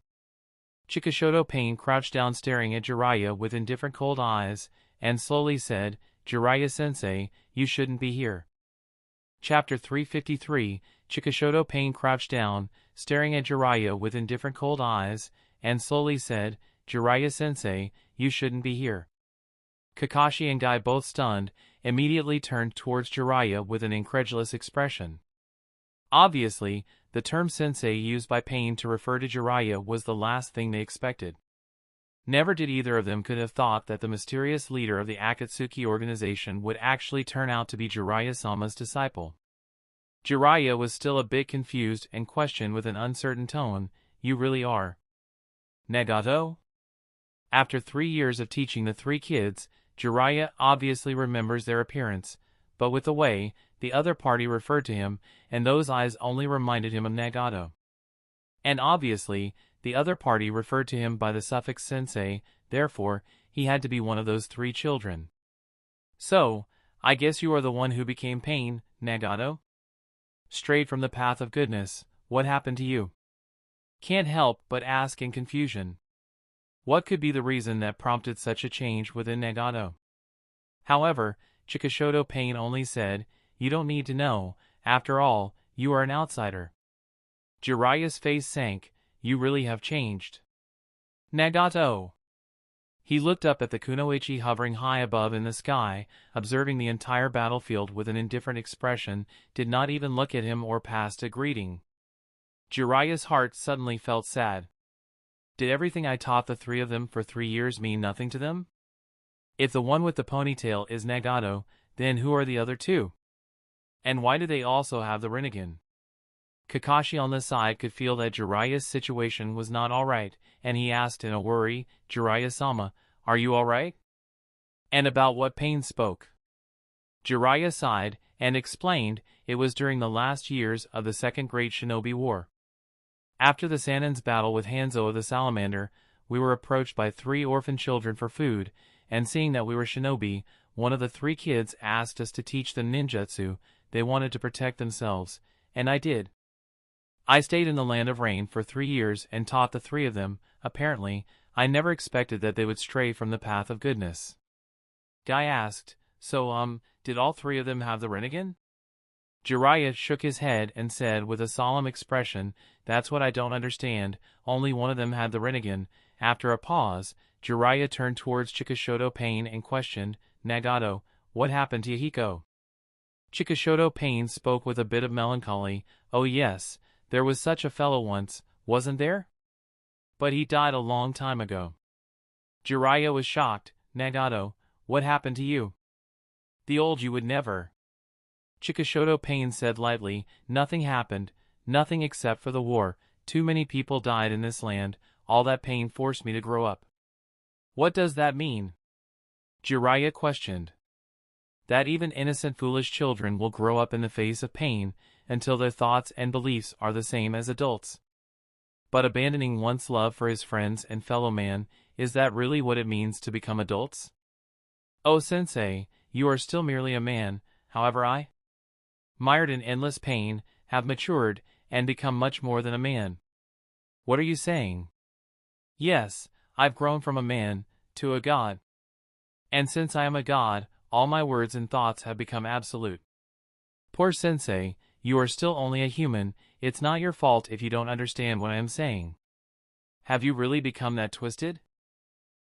Chikishoto Pain crouched down staring at Jiraiya with indifferent cold eyes, and slowly said, "Jiraiya-sensei, you shouldn't be here." Chapter 353, Chikishoto Pain crouched down, staring at Jiraiya with indifferent cold eyes, and slowly said, "Jiraiya-sensei, you shouldn't be here." Kakashi and Guy, both stunned, immediately turned towards Jiraiya with an incredulous expression. Obviously, the term sensei used by Pain to refer to Jiraiya was the last thing they expected. Never did either of them could have thought that the mysterious leader of the Akatsuki organization would actually turn out to be Jiraiya-sama's disciple. Jiraiya was still a bit confused and questioned with an uncertain tone, "You really are Nagato?" After 3 years of teaching the 3 kids, Jiraiya obviously remembers their appearance, but with the way the other party referred to him, and those eyes only reminded him of Nagato. And obviously, the other party referred to him by the suffix sensei, therefore, he had to be one of those 3 children. "So, I guess you are the one who became Pain, Nagato? Strayed from the path of goodness, what happened to you?" Can't help but ask in confusion. What could be the reason that prompted such a change within Nagato? However, Chikishoto Pain only said, "You don't need to know, after all, you are an outsider." Jiraiya's face sank. "You really have changed, Nagato." He looked up at the kunoichi hovering high above in the sky, observing the entire battlefield with an indifferent expression, did not even look at him or pass a greeting. Jiraiya's heart suddenly felt sad. Did everything I taught the 3 of them for 3 years mean nothing to them? If the one with the ponytail is Nagato, then who are the other 2? And why do they also have the Rinnegan? Kakashi on the side could feel that Jiraiya's situation was not alright, and he asked in a worry, "Jiraiya-sama, are you alright?" And about what Pain spoke. Jiraiya sighed, and explained it was during the last years of the Second Great Shinobi War. After the Sannin's battle with Hanzo of the Salamander, we were approached by 3 orphan children for food, and seeing that we were shinobi, one of the 3 kids asked us to teach them ninjutsu. They wanted to protect themselves, and I did. I stayed in the Land of Rain for 3 years and taught the 3 of them. Apparently, I never expected that they would stray from the path of goodness. Guy asked, "So, did all 3 of them have the Rinnegan?" Jiraiya shook his head and said with a solemn expression, "That's what I don't understand, only one of them had the Rinnegan." After a pause, Jiraiya turned towards Chikishoto Pain and questioned, "Nagato, what happened to Hiko?" Chikishoto Pain spoke with a bit of melancholy, "Oh yes, there was such a fellow once, wasn't there? But he died a long time ago." Jiraiya was shocked, "Nagato, what happened to you? The old you would never." Chikishoto Pain said lightly, "Nothing happened, nothing except for the war. Too many people died in this land, all that pain forced me to grow up." "What does that mean?" Jiraiya questioned. "That even innocent foolish children will grow up in the face of pain, until their thoughts and beliefs are the same as adults. But abandoning one's love for his friends and fellow man, is that really what it means to become adults? Oh sensei, you are still merely a man, however I, mired in endless pain, have matured, and become much more than a man." "What are you saying?" "Yes, I've grown from a man to a god. And since I am a god, all my words and thoughts have become absolute." "Poor sensei, you are still only a human. It's not your fault if you don't understand what I am saying." "Have you really become that twisted?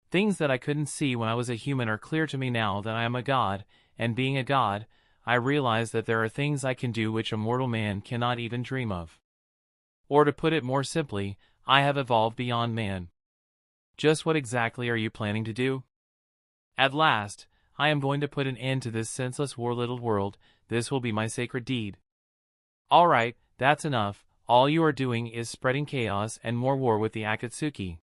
Things that I couldn't see when I was a human are clear to me now that I am a god, and being a god, I realize that there are things I can do which a mortal man cannot even dream of. Or to put it more simply, I have evolved beyond man." "Just what exactly are you planning to do?" "At last, I am going to put an end to this senseless war-riddled world. This will be my sacred deed." "All right, that's enough. All you are doing is spreading chaos and more war with the Akatsuki.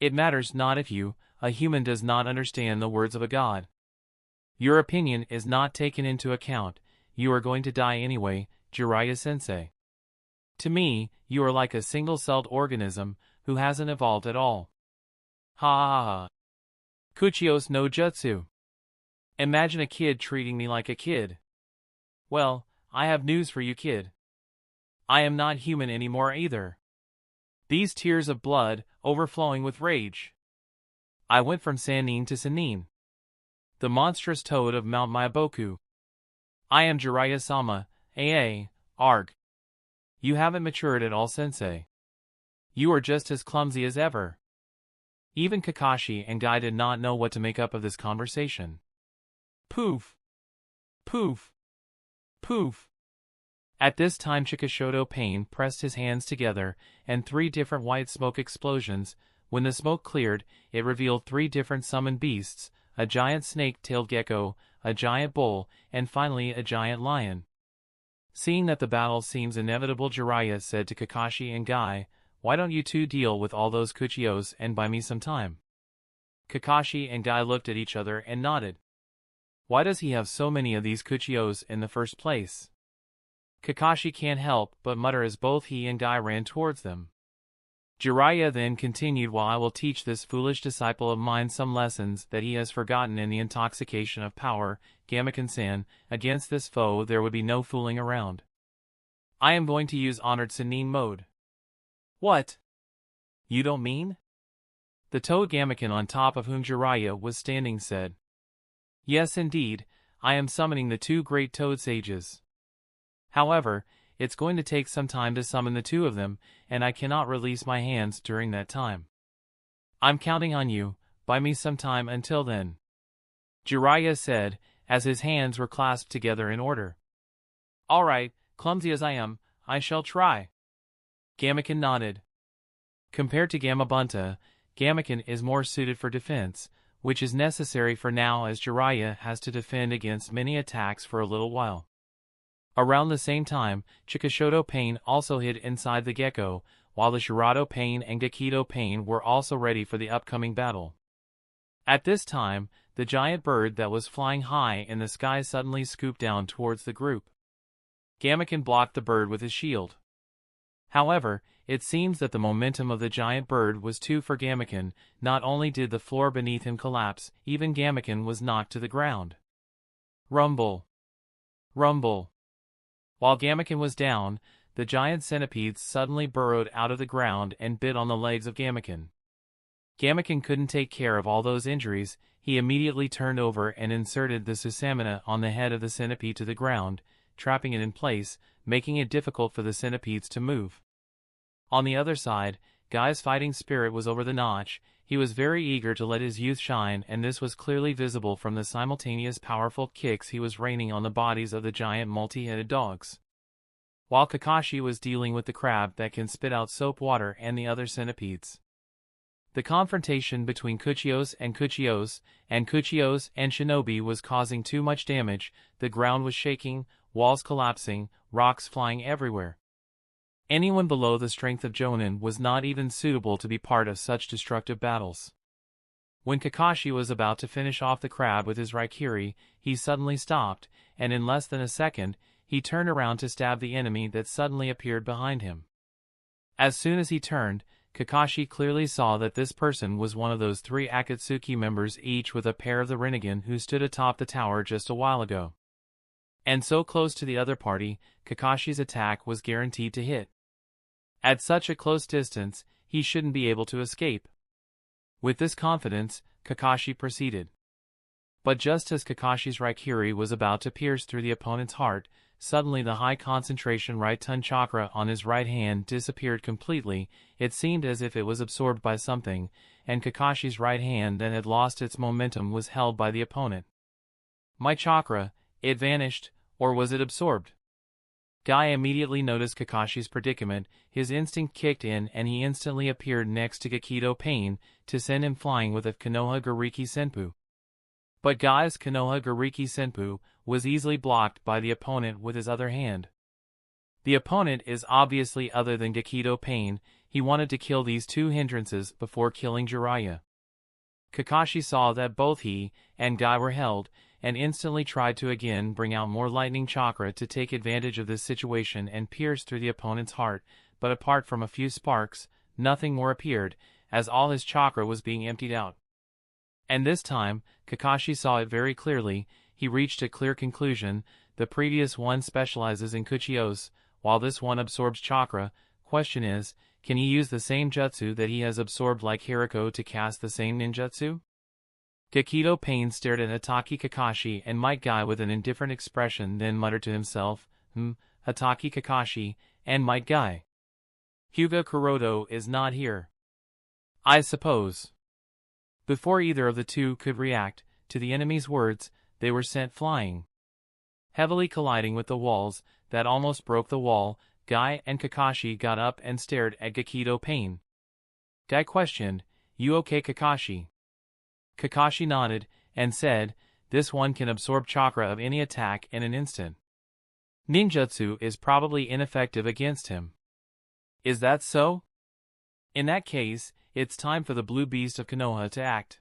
It matters not if you, a human, does not understand the words of a god. Your opinion is not taken into account. You are going to die anyway, Jiraiya-sensei. To me, you are like a single-celled organism who hasn't evolved at all." "Ha ha ha. Kuchios no jutsu. Imagine a kid treating me like a kid. Well, I have news for you, kid. I am not human anymore either. these tears of blood, overflowing with rage. I went from Sannin to Sannin, the monstrous toad of Mount Myaboku. I am Jiraiya-sama, arg. You haven't matured at all, sensei. You are just as clumsy as ever. Even Kakashi and Guy did not know what to make up of this conversation. Poof! Poof! Poof! At this time Chikashoto Pain pressed his hands together, and 3 different white smoke explosions. When the smoke cleared, it revealed 3 different summoned beasts, a giant snake-tailed gecko, a giant bull, and finally a giant lion. Seeing that the battle seems inevitable, Jiraiya said to Kakashi and Guy, "Why don't you two deal with all those Kuchiyos and buy me some time?" Kakashi and Guy looked at each other and nodded. Why does he have so many of these Kuchiyos in the first place? Kakashi can't help but mutter as both he and Guy ran towards them. Jiraiya then continued, "While I will teach this foolish disciple of mine some lessons that he has forgotten in the intoxication of power, Gameken-san, against this foe there would be no fooling around. I am going to use honored Sannin mode." "What? You don't mean?" The toad Gameken, on top of whom Jiraiya was standing, said. "Yes indeed, I am summoning the 2 great toad sages. However, it's going to take some time to summon the 2 of them, and I cannot release my hands during that time. I'm counting on you, buy me some time until then," Jiraiya said, as his hands were clasped together in order. "All right, clumsy as I am, I shall try." Gameken nodded. Compared to Gamabunta, Gameken is more suited for defense, which is necessary for now as Jiraiya has to defend against many attacks for a little while. Around the same time, Chikashoto Pain also hid inside the gecko, while the Shirato Pain and Gekido Pain were also ready for the upcoming battle. At this time, the giant bird that was flying high in the sky suddenly scooped down towards the group. Gameken blocked the bird with his shield. However, it seems that the momentum of the giant bird was too for Gameken. Not only did the floor beneath him collapse, even Gameken was knocked to the ground. Rumble! Rumble! While Gameken was down, the giant centipedes suddenly burrowed out of the ground and bit on the legs of Gameken. Gameken couldn't take care of all those injuries. He immediately turned over and inserted the Susamina on the head of the centipede to the ground, trapping it in place, making it difficult for the centipedes to move. On the other side, Guy's fighting spirit was over the notch. He was very eager to let his youth shine, and this was clearly visible from the simultaneous powerful kicks he was raining on the bodies of the giant multi-headed dogs. While Kakashi was dealing with the crab that can spit out soap water and the other centipedes. The confrontation between Kuchiyos and Shinobi was causing too much damage. The ground was shaking, walls collapsing, rocks flying everywhere. Anyone below the strength of Jonin was not even suitable to be part of such destructive battles. When Kakashi was about to finish off the crab with his Raikiri, he suddenly stopped, and in less than a second, he turned around to stab the enemy that suddenly appeared behind him. As soon as he turned, Kakashi clearly saw that this person was one of those 3 Akatsuki members, each with a pair of the Rinnegan who stood atop the tower just a while ago. And so close to the other party, Kakashi's attack was guaranteed to hit. At such a close distance, he shouldn't be able to escape. With this confidence, Kakashi proceeded. But just as Kakashi's Raikiri was about to pierce through the opponent's heart, suddenly the high concentration right ton chakra on his right hand disappeared completely. It seemed as if it was absorbed by something, and Kakashi's right hand that had lost its momentum was held by the opponent. "My chakra, it vanished, or was it absorbed?" Guy immediately noticed Kakashi's predicament. His instinct kicked in and he instantly appeared next to Gekido Pain to send him flying with a Konoha Gariki Senpu. But Guy's Konoha Gariki Senpu was easily blocked by the opponent with his other hand. The opponent is obviously other than Gekido Pain. He wanted to kill these 2 hindrances before killing Jiraiya. Kakashi saw that both he and Guy were held, and instantly tried to again bring out more lightning chakra to take advantage of this situation and pierce through the opponent's heart, but apart from a few sparks, nothing more appeared, as all his chakra was being emptied out. And this time, Kakashi saw it very clearly. He reached a clear conclusion. The previous one specializes in Kuchiyos, while this one absorbs chakra. Question is, can he use the same jutsu that he has absorbed like Hiriko to cast the same ninjutsu? Gakido Pain stared at Hatake Kakashi and Might Guy with an indifferent expression, then muttered to himself, Hatake Kakashi and Might Guy. Hyuga Kuroto is not here, I suppose. Before either of the two could react to the enemy's words, they were sent flying. Heavily colliding with the walls that almost broke the wall, Guy and Kakashi got up and stared at Gakido Pain. Guy questioned, "You okay, Kakashi?" Kakashi nodded and said, "This one can absorb chakra of any attack in an instant. Ninjutsu is probably ineffective against him." "Is that so? In that case, it's time for the blue beast of Konoha to act."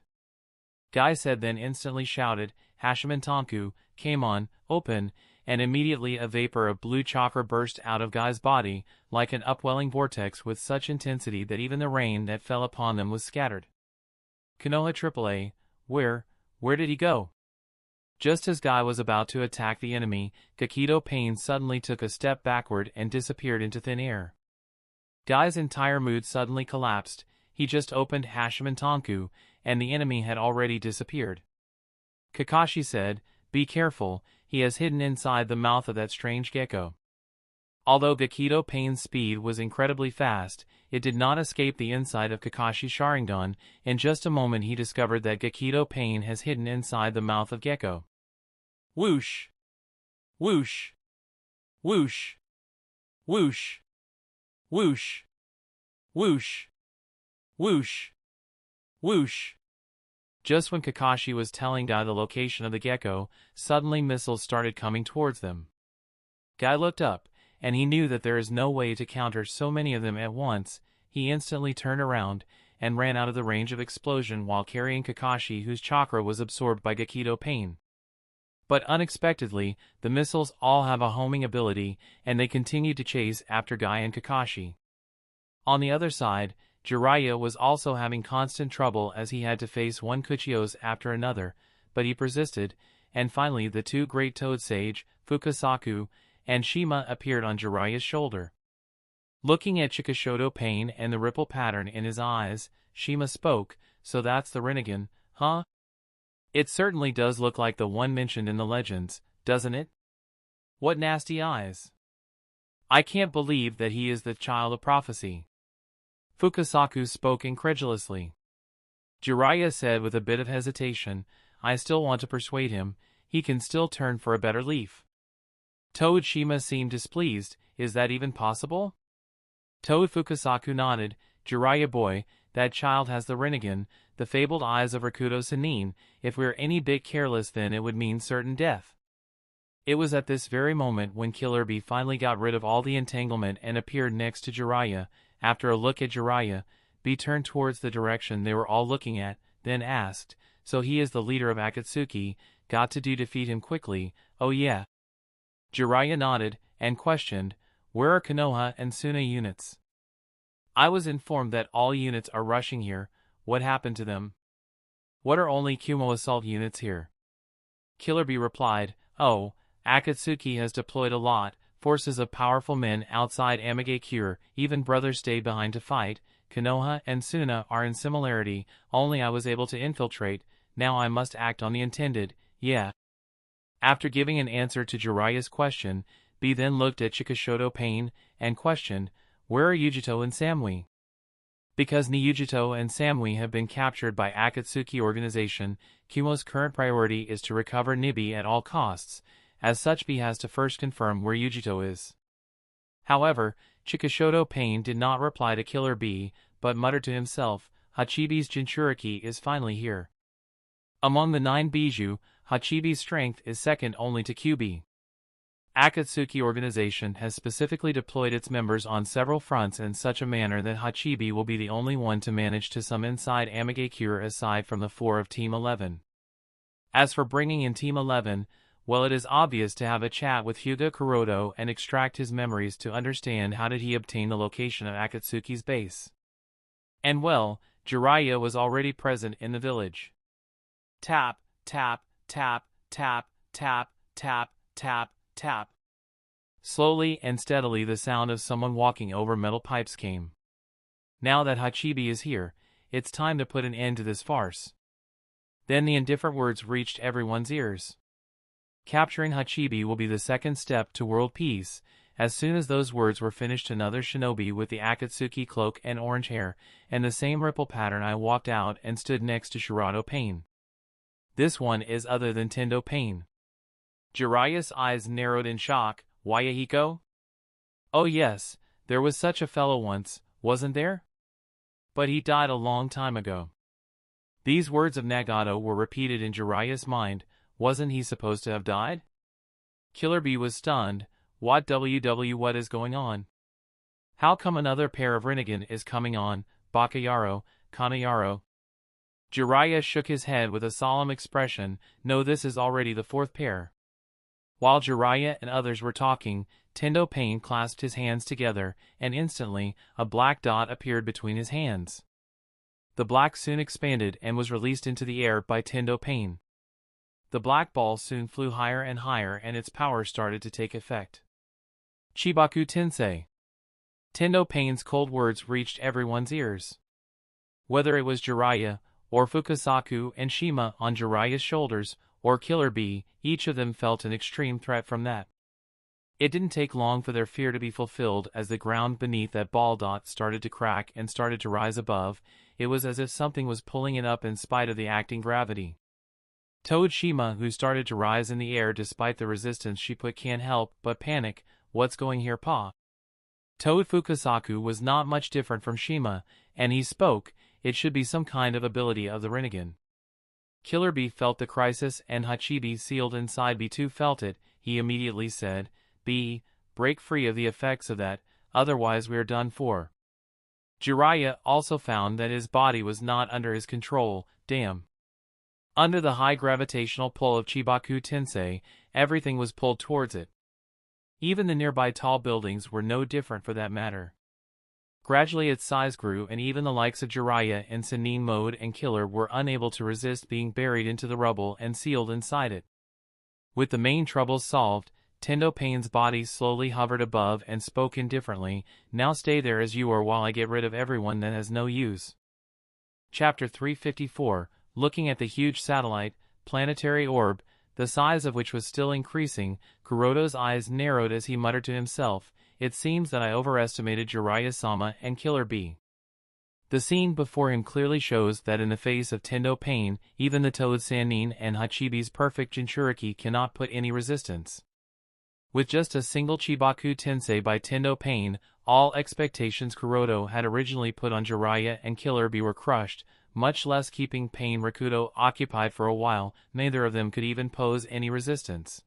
Guy said, then instantly shouted, "Hashimen Tonku, came on, open," and immediately a vapor of blue chakra burst out of Guy's body, like an upwelling vortex with such intensity that even the rain that fell upon them was scattered. Konoha AAA, where did he go? Just as Guy was about to attack the enemy, Gakido Pain suddenly took a step backward and disappeared into thin air. Guy's entire mood suddenly collapsed. He just opened Hashimen Tonku, and the enemy had already disappeared. Kakashi said, "Be careful, he has hidden inside the mouth of that strange gecko." Although Gakido Pain's speed was incredibly fast, it did not escape the insight of Kakashi's Sharingan. In just a moment he discovered that Gakido Pain has hidden inside the mouth of Gecko. Whoosh! Whoosh! Whoosh! Whoosh! Whoosh! Whoosh! Whoosh! Whoosh! Just when Kakashi was telling Guy the location of the gecko, suddenly missiles started coming towards them. Guy looked up, and he knew that there is no way to counter so many of them at once. He instantly turned around and ran out of the range of explosion while carrying Kakashi, whose chakra was absorbed by Gakido Pain. But unexpectedly, the missiles all have a homing ability, and they continued to chase after Guy and Kakashi. On the other side, Jiraiya was also having constant trouble as he had to face one Kuchiyose after another, but he persisted, and finally the two great Toad Sage, Fukasaku, and Shima appeared on Jiraiya's shoulder. Looking at Chikishodo Pain and the ripple pattern in his eyes, Shima spoke, "So that's the Rinnegan, huh? It certainly does look like the one mentioned in the legends, doesn't it? What nasty eyes. I can't believe that he is the child of prophecy." Fukasaku spoke incredulously. Jiraiya said with a bit of hesitation, "I still want to persuade him, he can still turn for a better leaf." Toad Shima seemed displeased, "Is that even possible?" Toad Fukasaku nodded, "Jiraiya boy, that child has the Rinnegan, the fabled eyes of Rakuto Sennin. If we're any bit careless then it would mean certain death." It was at this very moment when Killer Bee finally got rid of all the entanglement and appeared next to Jiraiya. After a look at Jiraiya, Bee turned towards the direction they were all looking at, then asked, "So he is the leader of Akatsuki, got to defeat him quickly, oh yeah?" Jiraiya nodded, and questioned, "Where are Konoha and Suna units? I was informed that all units are rushing here. What happened to them? What are only Kumo assault units here?" Killer Bee replied, "Oh, Akatsuki has deployed a lot, forces of powerful men outside Amigakure, even brothers stayed behind to fight. Konoha and Suna are in similarity, only I was able to infiltrate, now I must act on the intended, yeah." After giving an answer to Jiraiya's question, Bee then looked at Chikishodo Pain and questioned, "Where are Yujito and Samui?" Because Niyujito and Samui have been captured by Akatsuki organization, Kumo's current priority is to recover Nibi at all costs. As such, Bee has to first confirm where Yujito is. However, Chikishodo Pain did not reply to Killer Bee, but muttered to himself, "Hachibi's Jinchuriki is finally here." Among the 9 Bijou, Hachibi's strength is second only to Kyubi. Akatsuki organization has specifically deployed its members on several fronts in such a manner that Hachibi will be the only one to manage to some inside Amigakure aside from the 4 of Team 11. As for bringing in Team 11, well, it is obvious to have a chat with Hyuga Kuroto and extract his memories to understand how did he obtain the location of Akatsuki's base. And well, Jiraiya was already present in the village. Tap, tap, tap, tap, tap, tap, tap, tap. Slowly and steadily the sound of someone walking over metal pipes came. Now that Hachibi is here, it's time to put an end to this farce. Then the indifferent words reached everyone's ears. Capturing Hachibi will be the second step to world peace. As soon as those words were finished, another shinobi with the Akatsuki cloak and orange hair, and the same ripple pattern, I walked out and stood next to Shirato Pain. This one is other than Tendo Pain. Jiraiya's eyes narrowed in shock. Wayahiko? Oh yes, there was such a fellow once, wasn't there? But he died a long time ago. These words of Nagato were repeated in Jiraiya's mind. Wasn't he supposed to have died? Killer Bee was stunned. What is going on? How come another pair of Rinnegan is coming on, Bakayaro, Kanayaro? Jiraiya shook his head with a solemn expression. No, this is already the fourth pair. While Jiraiya and others were talking, Tendo Pain clasped his hands together, and instantly, a black dot appeared between his hands. The black soon expanded and was released into the air by Tendo Pain. The black ball soon flew higher and higher, and its power started to take effect. Chibaku Tensei. Tendo Pain's cold words reached everyone's ears. Whether it was Jiraiya, or Fukasaku and Shima on Jiraiya's shoulders, or Killer Bee, each of them felt an extreme threat from that. It didn't take long for their fear to be fulfilled. As the ground beneath that ball dot started to crack and started to rise above, it was as if something was pulling it up in spite of the acting gravity. Toad Shima, who started to rise in the air despite the resistance she put, can't help but panic. What's going here, Pa? Toad Fukasaku was not much different from Shima, and he spoke. It should be some kind of ability of the Rinnegan. Killer Bee felt the crisis, and Hachibi, sealed inside Bee too, felt it. He immediately said, Bee, break free of the effects of that, otherwise we are done for. Jiraiya also found that his body was not under his control. Damn. Under the high gravitational pull of Chibaku Tensei, everything was pulled towards it. Even the nearby tall buildings were no different for that matter. Gradually its size grew, and even the likes of Jiraiya and Sannin Mode and Killer were unable to resist being buried into the rubble and sealed inside it. With the main troubles solved, Tendo Pain's body slowly hovered above and spoke indifferently. Now stay there as you are while I get rid of everyone that has no use. Chapter 354. Looking at the huge satellite, planetary orb, the size of which was still increasing, Kuroto's eyes narrowed as he muttered to himself, it seems that I overestimated Jiraiya-sama and Killer Bee. The scene before him clearly shows that in the face of Tendo Pain, even the Toad Sannin and Hachibi's perfect Jinchuriki cannot put any resistance. With just a single Chibaku Tensei by Tendo Pain, all expectations Kuroto had originally put on Jiraiya and Killer Bee were crushed, much less keeping Pain Rakuto occupied for a while. Neither of them could even pose any resistance.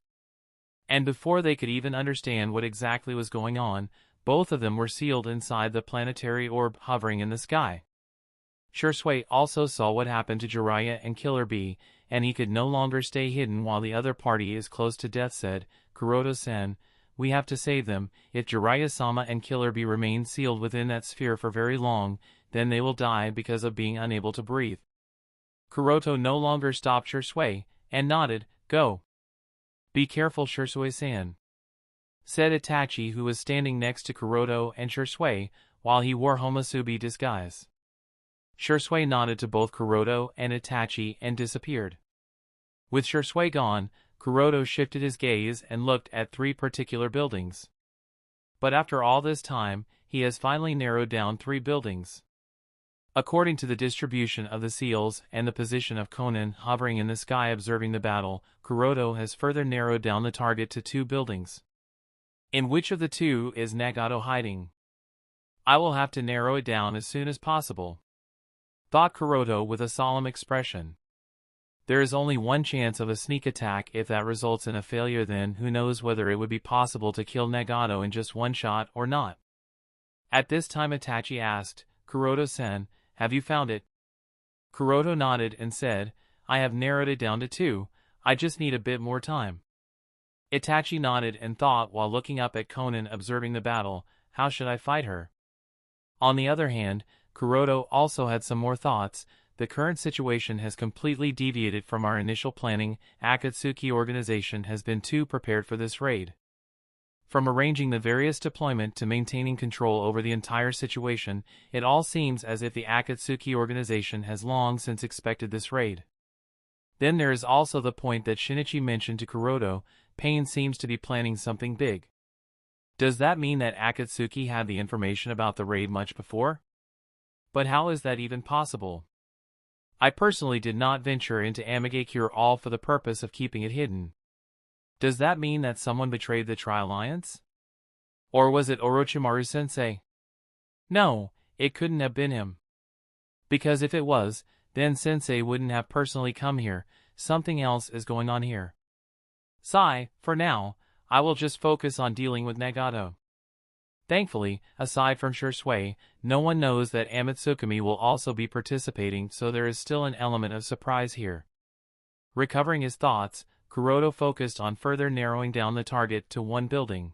And before they could even understand what exactly was going on, both of them were sealed inside the planetary orb hovering in the sky. Shursui also saw what happened to Jiraiya and Killer Bee, and he could no longer stay hidden while the other party is close to death. Said, Kuroto-sen, we have to save them. If Jiraiya-sama and Killer Bee remain sealed within that sphere for very long, then they will die because of being unable to breathe. Kuroto no longer stopped Shursui, and nodded. Go. Be careful, Shursui-san, said Itachi, who was standing next to Kuroto and Shursui, while he wore Homusubi disguise. Shursui nodded to both Kuroto and Itachi and disappeared. With Shursui gone, Kuroto shifted his gaze and looked at three particular buildings. But after all this time, he has finally narrowed down three buildings. According to the distribution of the seals and the position of Conan hovering in the sky observing the battle, Kuroto has further narrowed down the target to two buildings. In which of the two is Nagato hiding? I will have to narrow it down as soon as possible, thought Kuroto with a solemn expression. There is only one chance of a sneak attack. If that results in a failure, then who knows whether it would be possible to kill Nagato in just one shot or not. At this time Itachi asked, Kuroto-sen, have you found it? Kuroto nodded and said, I have narrowed it down to two, I just need a bit more time. Itachi nodded and thought while looking up at Conan observing the battle, how should I fight her? On the other hand, Kuroto also had some more thoughts. The current situation has completely deviated from our initial planning. Akatsuki organization has been too prepared for this raid. From arranging the various deployment to maintaining control over the entire situation, it all seems as if the Akatsuki organization has long since expected this raid. Then there is also the point that Shinichi mentioned to Kuroda. Pain seems to be planning something big. Does that mean that Akatsuki had the information about the raid much before? But how is that even possible? I personally did not venture into Amigakure all for the purpose of keeping it hidden. Does that mean that someone betrayed the Tri-Alliance? Or was it Orochimaru-sensei? No, it couldn't have been him. Because if it was, then Sensei wouldn't have personally come here. Something else is going on here. Sigh, for now, I will just focus on dealing with Nagato. Thankfully, aside from Shursui, no one knows that Amitsukami will also be participating, so there is still an element of surprise here. Recovering his thoughts, Kuroda focused on further narrowing down the target to one building.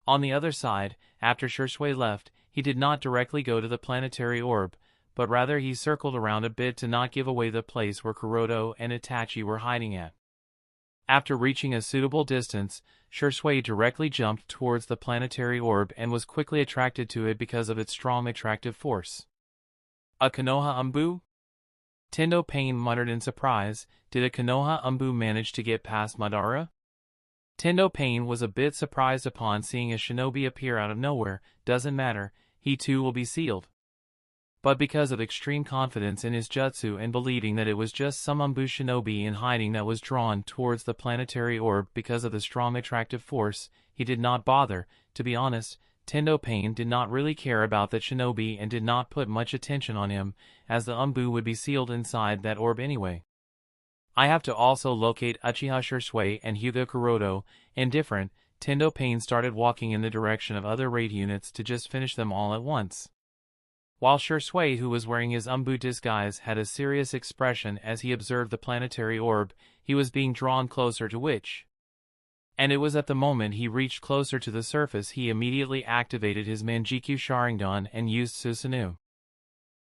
On the other side, after Shursui left, he did not directly go to the planetary orb, but rather he circled around a bit to not give away the place where Kuroda and Itachi were hiding at. After reaching a suitable distance, Shursui directly jumped towards the planetary orb and was quickly attracted to it because of its strong attractive force. A Konoha Umbu? Tendo Pain muttered in surprise. Did a Konoha Umbu manage to get past Madara? Tendo Pain was a bit surprised upon seeing a shinobi appear out of nowhere. Doesn't matter, he too will be sealed. But because of extreme confidence in his jutsu and believing that it was just some Umbu shinobi in hiding that was drawn towards the planetary orb because of the strong attractive force, he did not bother. To be honest, Tendo Pain did not really care about that shinobi and did not put much attention on him, as the Umbu would be sealed inside that orb anyway. I have to also locate Uchiha Shursui and Hyuga Kuroda. Indifferent, Tendo Pain started walking in the direction of other raid units to just finish them all at once. While Shursui, who was wearing his Umbu disguise, had a serious expression as he observed the planetary orb, he was being drawn closer to which. And it was at the moment he reached closer to the surface he immediately activated his Manjikyu Sharingan and used Susanoo.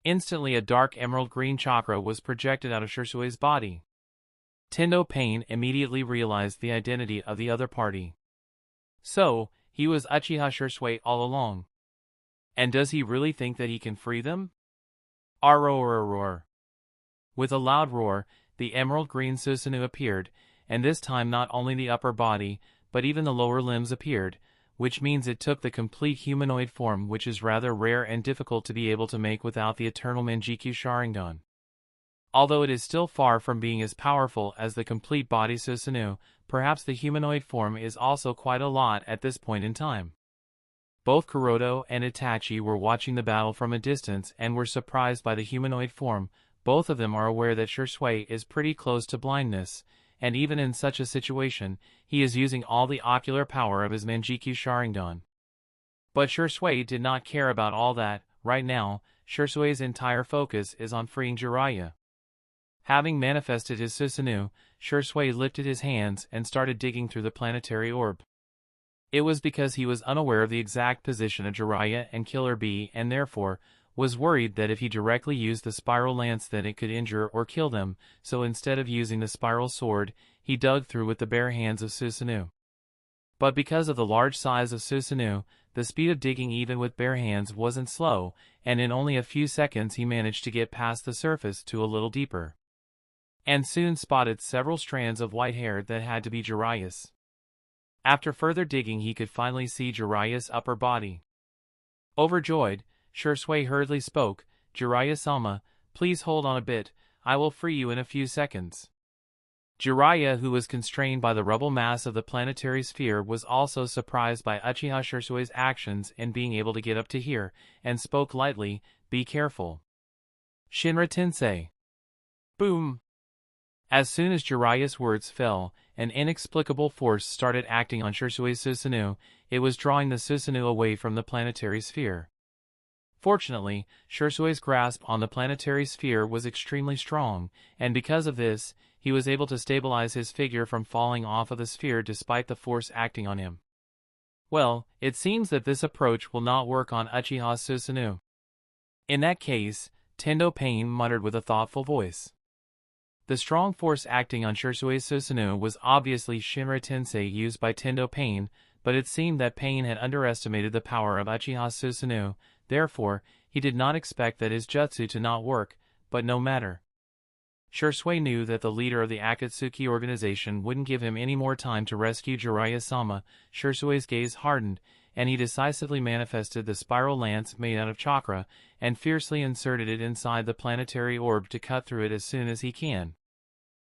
Instantly a dark emerald green chakra was projected out of Shursui's body. Tendo Pain immediately realized the identity of the other party. So, he was Uchiha Shursui all along. And does he really think that he can free them? Roar. With a loud roar, the emerald green Susanoo appeared, and this time not only the upper body, but even the lower limbs appeared, which means it took the complete humanoid form, which is rather rare and difficult to be able to make without the eternal Manjikyu Sharingan. Although it is still far from being as powerful as the complete body Susanoo, perhaps the humanoid form is also quite a lot at this point in time. Both Kuroda and Itachi were watching the battle from a distance and were surprised by the humanoid form. Both of them are aware that Shursui is pretty close to blindness, and even in such a situation, he is using all the ocular power of his Manjikyu Sharingan. But Shursui did not care about all that. Right now, Shursui's entire focus is on freeing Jiraiya. Having manifested his Susanoo, Shursui lifted his hands and started digging through the planetary orb. It was because he was unaware of the exact position of Jiraiya and Killer Bee and therefore was worried that if he directly used the spiral lance then it could injure or kill them, so instead of using the spiral sword, he dug through with the bare hands of Susanoo. But because of the large size of Susanoo, the speed of digging even with bare hands wasn't slow, and in only a few seconds he managed to get past the surface to a little deeper. And soon spotted several strands of white hair that had to be Jiraiya's. After further digging he could finally see Jiraiya's upper body. Overjoyed, Shursui hurriedly spoke, "Jiraiya-sama, please hold on a bit, I will free you in a few seconds." Jiraiya, who was constrained by the rubble mass of the planetary sphere, was also surprised by Uchiha Shursui's actions in being able to get up to here, and spoke lightly, "Be careful. Shinra Tensei." Boom! As soon as Jiraiya's words fell, an inexplicable force started acting on Shursui's Susanoo. It was drawing the Susanoo away from the planetary sphere. Fortunately, Shursui's grasp on the planetary sphere was extremely strong, and because of this, he was able to stabilize his figure from falling off of the sphere despite the force acting on him. Well, it seems that this approach will not work on Uchiha's Susanoo. In that case, Tendo Pain muttered with a thoughtful voice. The strong force acting on Shursui's Susanoo was obviously Shinra Tensei used by Tendo Pain, but it seemed that Pain had underestimated the power of Uchiha Susanoo, therefore, he did not expect that his jutsu to not work, but no matter. Shursui knew that the leader of the Akatsuki organization wouldn't give him any more time to rescue Jiraiya-sama. Shursui's gaze hardened, and he decisively manifested the spiral lance made out of chakra, and fiercely inserted it inside the planetary orb to cut through it as soon as he can.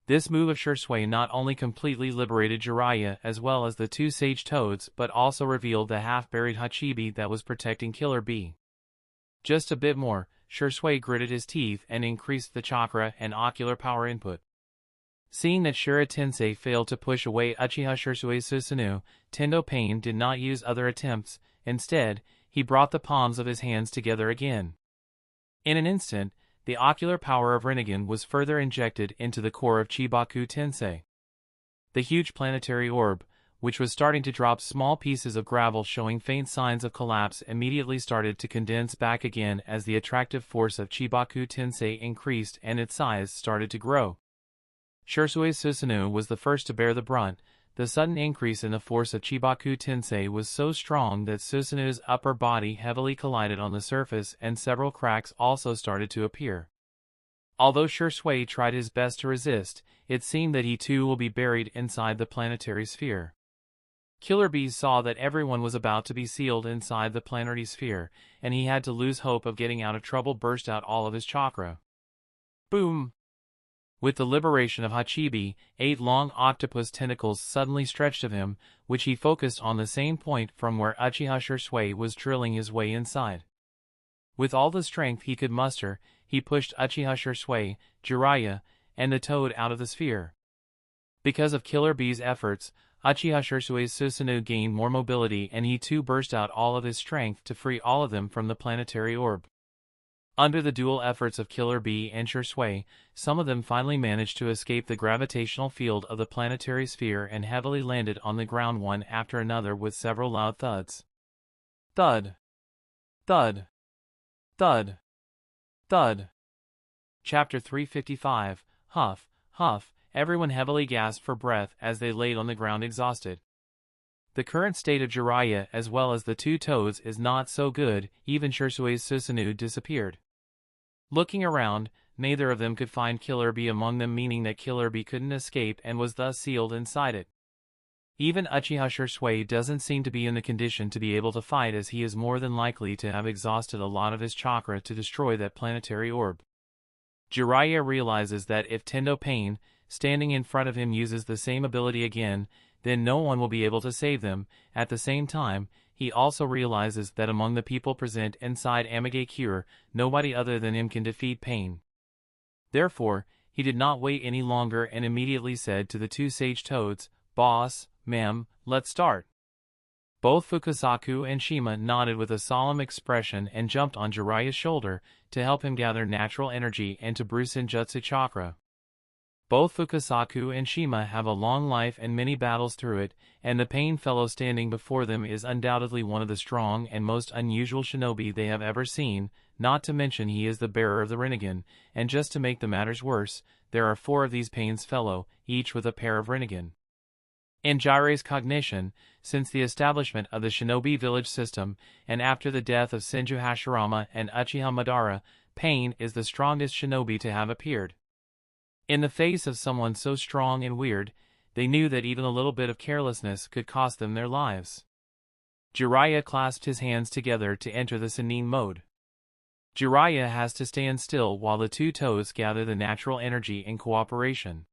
This move of Shursui not only completely liberated Jiraiya as well as the two sage toads, but also revealed the half-buried Hachibi that was protecting Killer Bee. Just a bit more, Shursui gritted his teeth and increased the chakra and ocular power input. Seeing that Shura Tensei failed to push away Uchiha Shursui's Susanoo, Tendo Pain did not use other attempts. Instead, he brought the palms of his hands together again. In an instant, the ocular power of Rinnegan was further injected into the core of Chibaku Tensei. The huge planetary orb, which was starting to drop small pieces of gravel showing faint signs of collapse, immediately started to condense back again as the attractive force of Chibaku Tensei increased and its size started to grow. Shursui's Susanoo was the first to bear the brunt. The sudden increase in the force of Chibaku Tensei was so strong that Susanoo's upper body heavily collided on the surface and several cracks also started to appear. Although Shursui tried his best to resist, it seemed that he too will be buried inside the planetary sphere. Killer Bee saw that everyone was about to be sealed inside the planetary sphere, and he had to lose hope of getting out of trouble. Burst out all of his chakra. Boom! With the liberation of Hachibi, 8 long octopus tentacles suddenly stretched of him, which he focused on the same point from where Uchiha Shursui was drilling his way inside. With all the strength he could muster, he pushed Uchiha Shursui, Jiraiya, and the toad out of the sphere. Because of Killer Bee's efforts, Uchiha Shursui's Susanoo gained more mobility and he too burst out all of his strength to free all of them from the planetary orb. Under the dual efforts of Killer Bee and Shursui, some of them finally managed to escape the gravitational field of the planetary sphere and heavily landed on the ground one after another with several loud thuds. Thud. Thud. Thud. Thud. Chapter 355, Huff, Huff. Everyone heavily gasped for breath as they laid on the ground exhausted. The current state of Jiraiya as well as the two toads is not so good. Even Shursui's Susanoo disappeared. Looking around, neither of them could find Killer Bee among them, meaning that Killer Bee couldn't escape and was thus sealed inside it. Even Uchiha Shursui doesn't seem to be in the condition to be able to fight, as he is more than likely to have exhausted a lot of his chakra to destroy that planetary orb. Jiraiya realizes that if Tendo Pain, standing in front of him, uses the same ability again, then no one will be able to save them. At the same time, he also realizes that among the people present inside Amage Cure, nobody other than him can defeat Pain. Therefore, he did not wait any longer and immediately said to the two sage toads, "Boss, ma'am, let's start." Both Fukasaku and Shima nodded with a solemn expression and jumped on Jiraiya's shoulder to help him gather natural energy and to brew Senjutsu chakra. Both Fukasaku and Shima have a long life and many battles through it, and the Pain fellow standing before them is undoubtedly one of the strong and most unusual shinobi they have ever seen, not to mention he is the bearer of the Rinnegan, and just to make the matters worse, there are 4 of these Pain's fellow, each with a pair of Rinnegan. In Jiraiya's cognition, since the establishment of the shinobi village system, and after the death of Senju Hashirama and Uchiha Madara, Pain is the strongest shinobi to have appeared. In the face of someone so strong and weird, they knew that even a little bit of carelessness could cost them their lives. Jiraiya clasped his hands together to enter the Sennin mode. Jiraiya has to stand still while the two toes gather the natural energy in cooperation.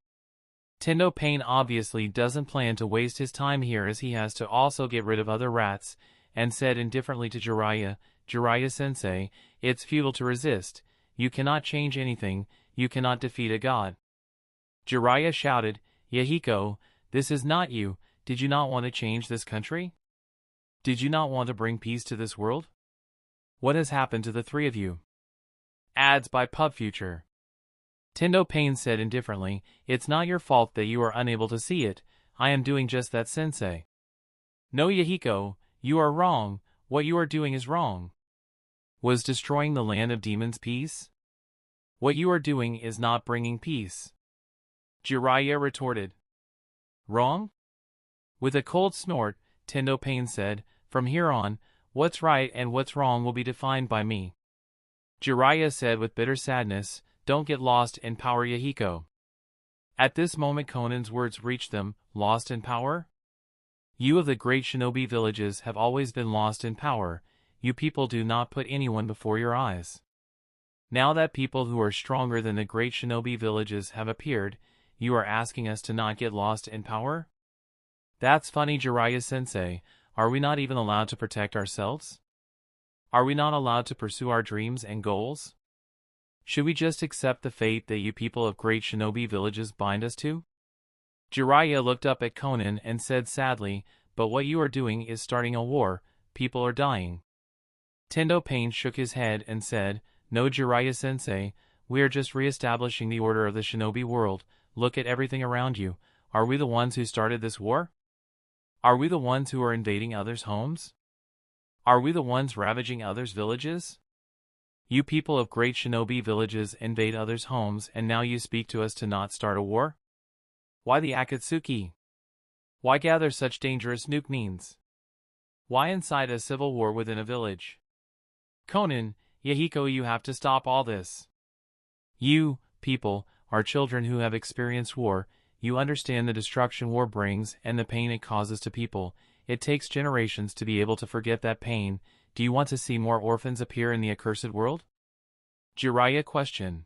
Tendo Pain obviously doesn't plan to waste his time here, as he has to also get rid of other rats, and said indifferently to Jiraiya, "Jiraiya-sensei, it's futile to resist. You cannot change anything, you cannot defeat a god." Jiraiya shouted, "Yahiko, this is not you. Did you not want to change this country? Did you not want to bring peace to this world? What has happened to the 3 of you?" Ads by PubFuture. Tendo Pain said indifferently, "It's not your fault that you are unable to see it. I am doing just that, sensei." "No, Yahiko, you are wrong. What you are doing is wrong. Was destroying the land of demons peace? What you are doing is not bringing peace." Jiraiya retorted. "Wrong?" With a cold snort, Tendo Pain said. From here on, what's right and what's wrong will be defined by me. Jiraiya said with bitter sadness, don't get lost in power, Yahiko. At this moment Conan's words reached them, lost in power? You of the great shinobi villages have always been lost in power. You people do not put anyone before your eyes. Now that people who are stronger than the great shinobi villages have appeared, you are asking us to not get lost in power? That's funny, Jiraiya-sensei. Are we not even allowed to protect ourselves? Are we not allowed to pursue our dreams and goals? Should we just accept the fate that you people of great shinobi villages bind us to? Jiraiya looked up at Conan and said sadly, but what you are doing is starting a war, people are dying. Tendo Pain shook his head and said, no, Jiraiya-sensei, we are just re-establishing the order of the shinobi world. Look at everything around you. Are we the ones who started this war? Are we the ones who are invading others' homes? Are we the ones ravaging others' villages? You people of great shinobi villages invade others' homes and now you speak to us to not start a war? Why the Akatsuki? Why gather such dangerous nuke means? Why incite a civil war within a village? Conan, Yahiko, you have to stop all this. You, people, are children who have experienced war. You understand the destruction war brings and the pain it causes to people. It takes generations to be able to forget that pain. Do you want to see more orphans appear in the accursed world? Jiraiya questioned.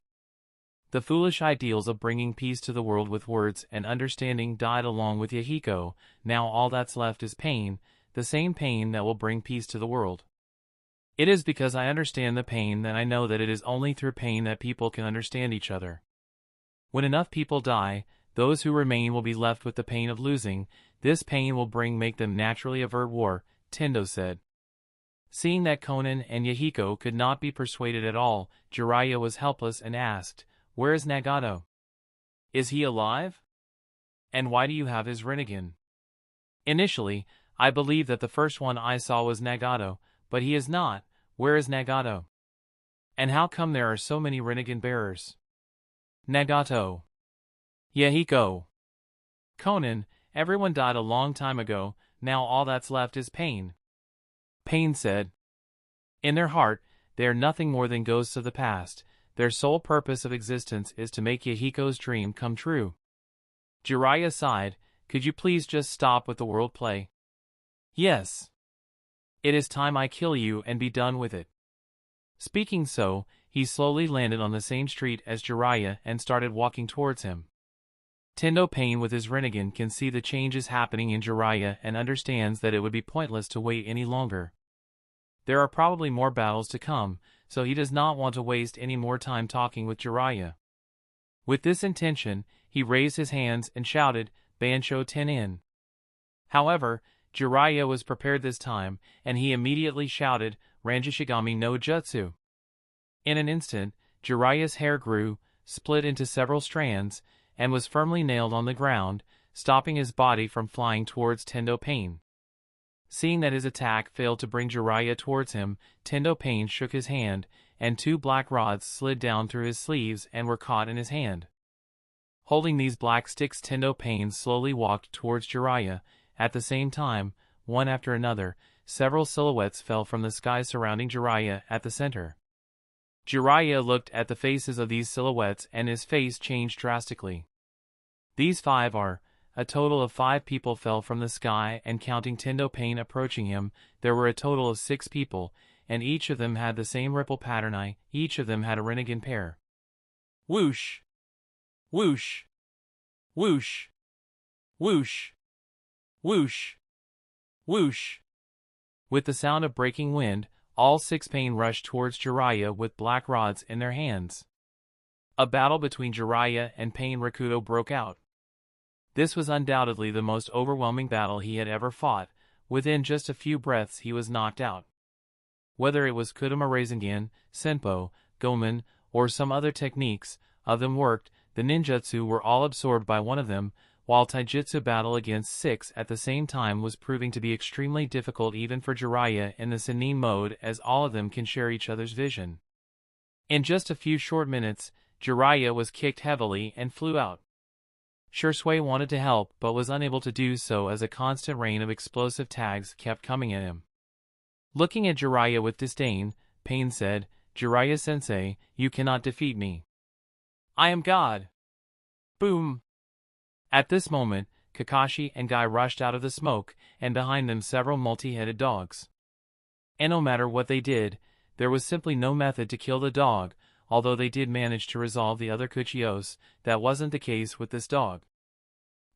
The foolish ideals of bringing peace to the world with words and understanding died along with Yahiko. Now all that's left is pain, the same pain that will bring peace to the world. It is because I understand the pain that I know that it is only through pain that people can understand each other. When enough people die, those who remain will be left with the pain of losing. This pain will make them naturally avert war, Tendo said. Seeing that Conan and Yahiko could not be persuaded at all, Jiraiya was helpless and asked, where is Nagato? Is he alive? And why do you have his Rinnegan? Initially, I believed that the first one I saw was Nagato, but he is not. Where is Nagato? And how come there are so many Rinnegan bearers? Nagato. Yahiko. Conan, everyone died a long time ago, now all that's left is pain. Pain said. In their heart, they are nothing more than ghosts of the past. Their sole purpose of existence is to make Yahiko's dream come true. Jiraiya sighed, could you please just stop with the world play? Yes. It is time I kill you and be done with it. Speaking so, he slowly landed on the same street as Jiraiya and started walking towards him. Tendo Pain with his Rinnegan can see the changes happening in Jiraiya and understands that it would be pointless to wait any longer. There are probably more battles to come, so he does not want to waste any more time talking with Jiraiya. With this intention, he raised his hands and shouted, Bansho Tenin. However, Jiraiya was prepared this time, and he immediately shouted, Ranjishigami no Jutsu. In an instant, Jiraiya's hair grew, split into several strands, and was firmly nailed on the ground, stopping his body from flying towards Tendo Pain. Seeing that his attack failed to bring Jiraiya towards him, Tendo Pain shook his hand, and two black rods slid down through his sleeves and were caught in his hand. Holding these black sticks, Tendo Pain slowly walked towards Jiraiya. At the same time, one after another, several silhouettes fell from the sky surrounding Jiraiya at the center. Jiraiya looked at the faces of these silhouettes and his face changed drastically. These five are, a total of 5 people fell from the sky, and counting Tendo Pain approaching him, there were a total of 6 people, and each of them had the same ripple pattern. Each of them had a Rinnegan pair. Whoosh! Whoosh! Whoosh! Whoosh! Whoosh! Whoosh! With the sound of breaking wind, all 6 Pain rushed towards Jiraiya with black rods in their hands. A battle between Jiraiya and Pain Rakuto broke out. This was undoubtedly the most overwhelming battle he had ever fought. Within just a few breaths he was knocked out. Whether it was Kurama Rasengan, Senpo, Gomen, or some other techniques of them worked, the ninjutsu were all absorbed by one of them, while taijutsu battle against 6 at the same time was proving to be extremely difficult even for Jiraiya in the Sennin mode, as all of them can share each other's vision. In just a few short minutes, Jiraiya was kicked heavily and flew out. Shursui wanted to help but was unable to do so as a constant rain of explosive tags kept coming at him. Looking at Jiraiya with disdain, Pain said, "Jiraiya-sensei, you cannot defeat me. I am God." Boom! At this moment, Kakashi and Guy rushed out of the smoke, and behind them several multi-headed dogs. And no matter what they did, there was simply no method to kill the dog. Although they did manage to resolve the other Kuchiyos, that wasn't the case with this dog.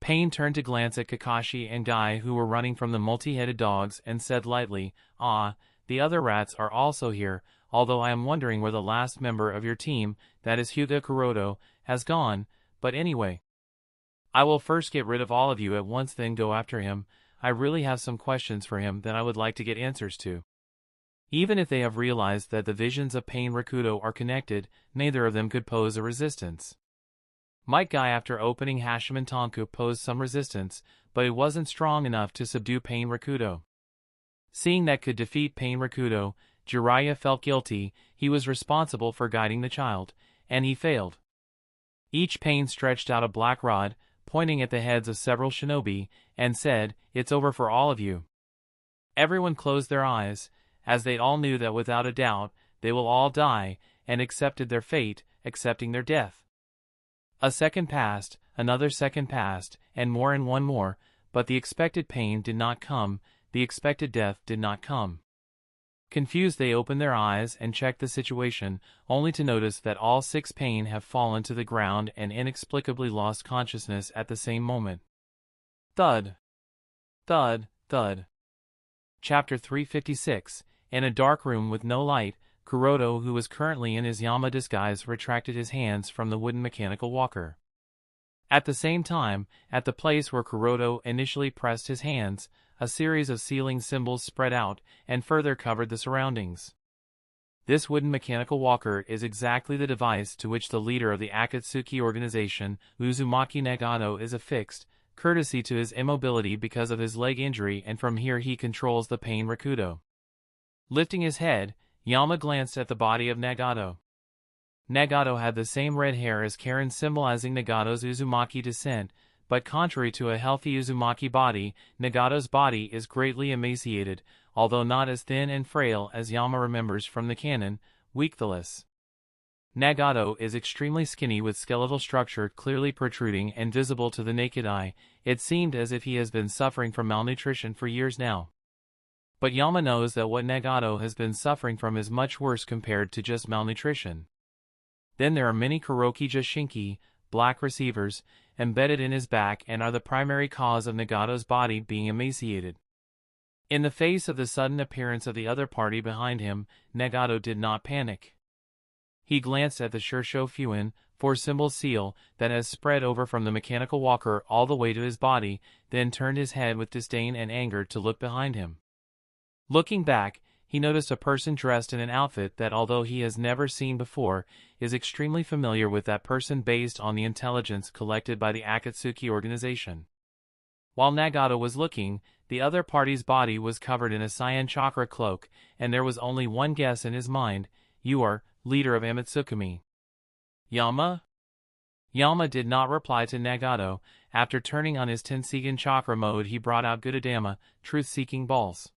Pain turned to glance at Kakashi and Guy, who were running from the multi-headed dogs, and said lightly, "Ah, the other rats are also here, although I am wondering where the last member of your team, that is Hyuga Kuroto, has gone, but anyway. I will first get rid of all of you at once, then go after him. I really have some questions for him that I would like to get answers to." Even if they have realized that the visions of Pain Rakuto are connected, neither of them could pose a resistance. Might Guy, after opening Hashiman Tonku, posed some resistance, but it wasn't strong enough to subdue Pain Rakuto. Seeing that could defeat Pain Rakuto, Jiraiya felt guilty. He was responsible for guiding the child, and he failed. Each Pain stretched out a black rod, pointing at the heads of several shinobi, and said, "It's over for all of you." Everyone closed their eyes, as they all knew that without a doubt, they will all die, and accepted their fate, accepting their death. A second passed, another second passed, and one more, but the expected pain did not come, the expected death did not come. Confused, they opened their eyes and checked the situation, only to notice that all 6 Pain have fallen to the ground and inexplicably lost consciousness at the same moment. Thud. Thud, thud. Chapter 356. In a dark room with no light, Kuroto, who was currently in his Yama disguise, retracted his hands from the wooden mechanical walker. At the same time, at the place where Kuroto initially pressed his hands, a series of sealing symbols spread out and further covered the surroundings. This wooden mechanical walker is exactly the device to which the leader of the Akatsuki organization, Uzumaki Nagato, is affixed, courtesy to his immobility because of his leg injury, and from here he controls the Pain Rakuto. Lifting his head, Yama glanced at the body of Nagato. Nagato had the same red hair as Karen, symbolizing Nagato's Uzumaki descent, but contrary to a healthy Uzumaki body, Nagato's body is greatly emaciated, although not as thin and frail as Yama remembers from the Canon, weakthless. Nagato is extremely skinny with skeletal structure clearly protruding and visible to the naked eye. It seemed as if he has been suffering from malnutrition for years now. But Yama knows that what Nagato has been suffering from is much worse compared to just malnutrition. Then there are many Kuroki Jushinki, black receivers, embedded in his back and are the primary cause of Nagato's body being emaciated. In the face of the sudden appearance of the other party behind him, Nagato did not panic. He glanced at the Shursho Fuin, 4-symbol seal, that has spread over from the mechanical walker all the way to his body, then turned his head with disdain and anger to look behind him. Looking back, he noticed a person dressed in an outfit that, although he has never seen before, is extremely familiar with that person based on the intelligence collected by the Akatsuki organization. While Nagato was looking, the other party's body was covered in a cyan chakra cloak, and there was only one guess in his mind: "You are leader of Amatsukami." Yama? Yama did not reply to Nagato. After turning on his Tenseigan chakra mode, he brought out Gudadama, truth-seeking balls.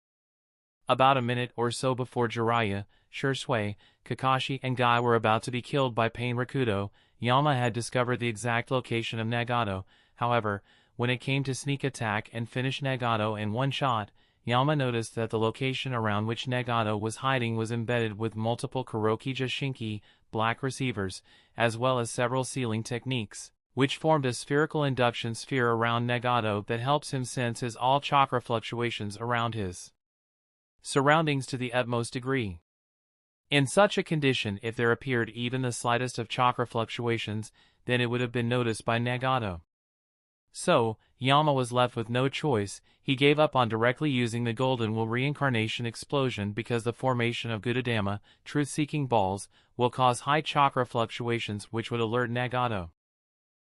About a minute or so before Jiraiya, Shursui, Kakashi, and Guy were about to be killed by Pain Rakuto, Yama had discovered the exact location of Nagato. However, when it came to sneak attack and finish Nagato in one shot, Yama noticed that the location around which Nagato was hiding was embedded with multiple Kuroki Jushinki, black receivers, as well as several sealing techniques, which formed a spherical induction sphere around Nagato that helps him sense his all chakra fluctuations around his surroundings to the utmost degree. In such a condition, if there appeared even the slightest of chakra fluctuations, then it would have been noticed by Nagato. So, Yama was left with no choice. He gave up on directly using the Golden Will reincarnation explosion because the formation of Gudadama, truth-seeking balls, will cause high chakra fluctuations which would alert Nagato.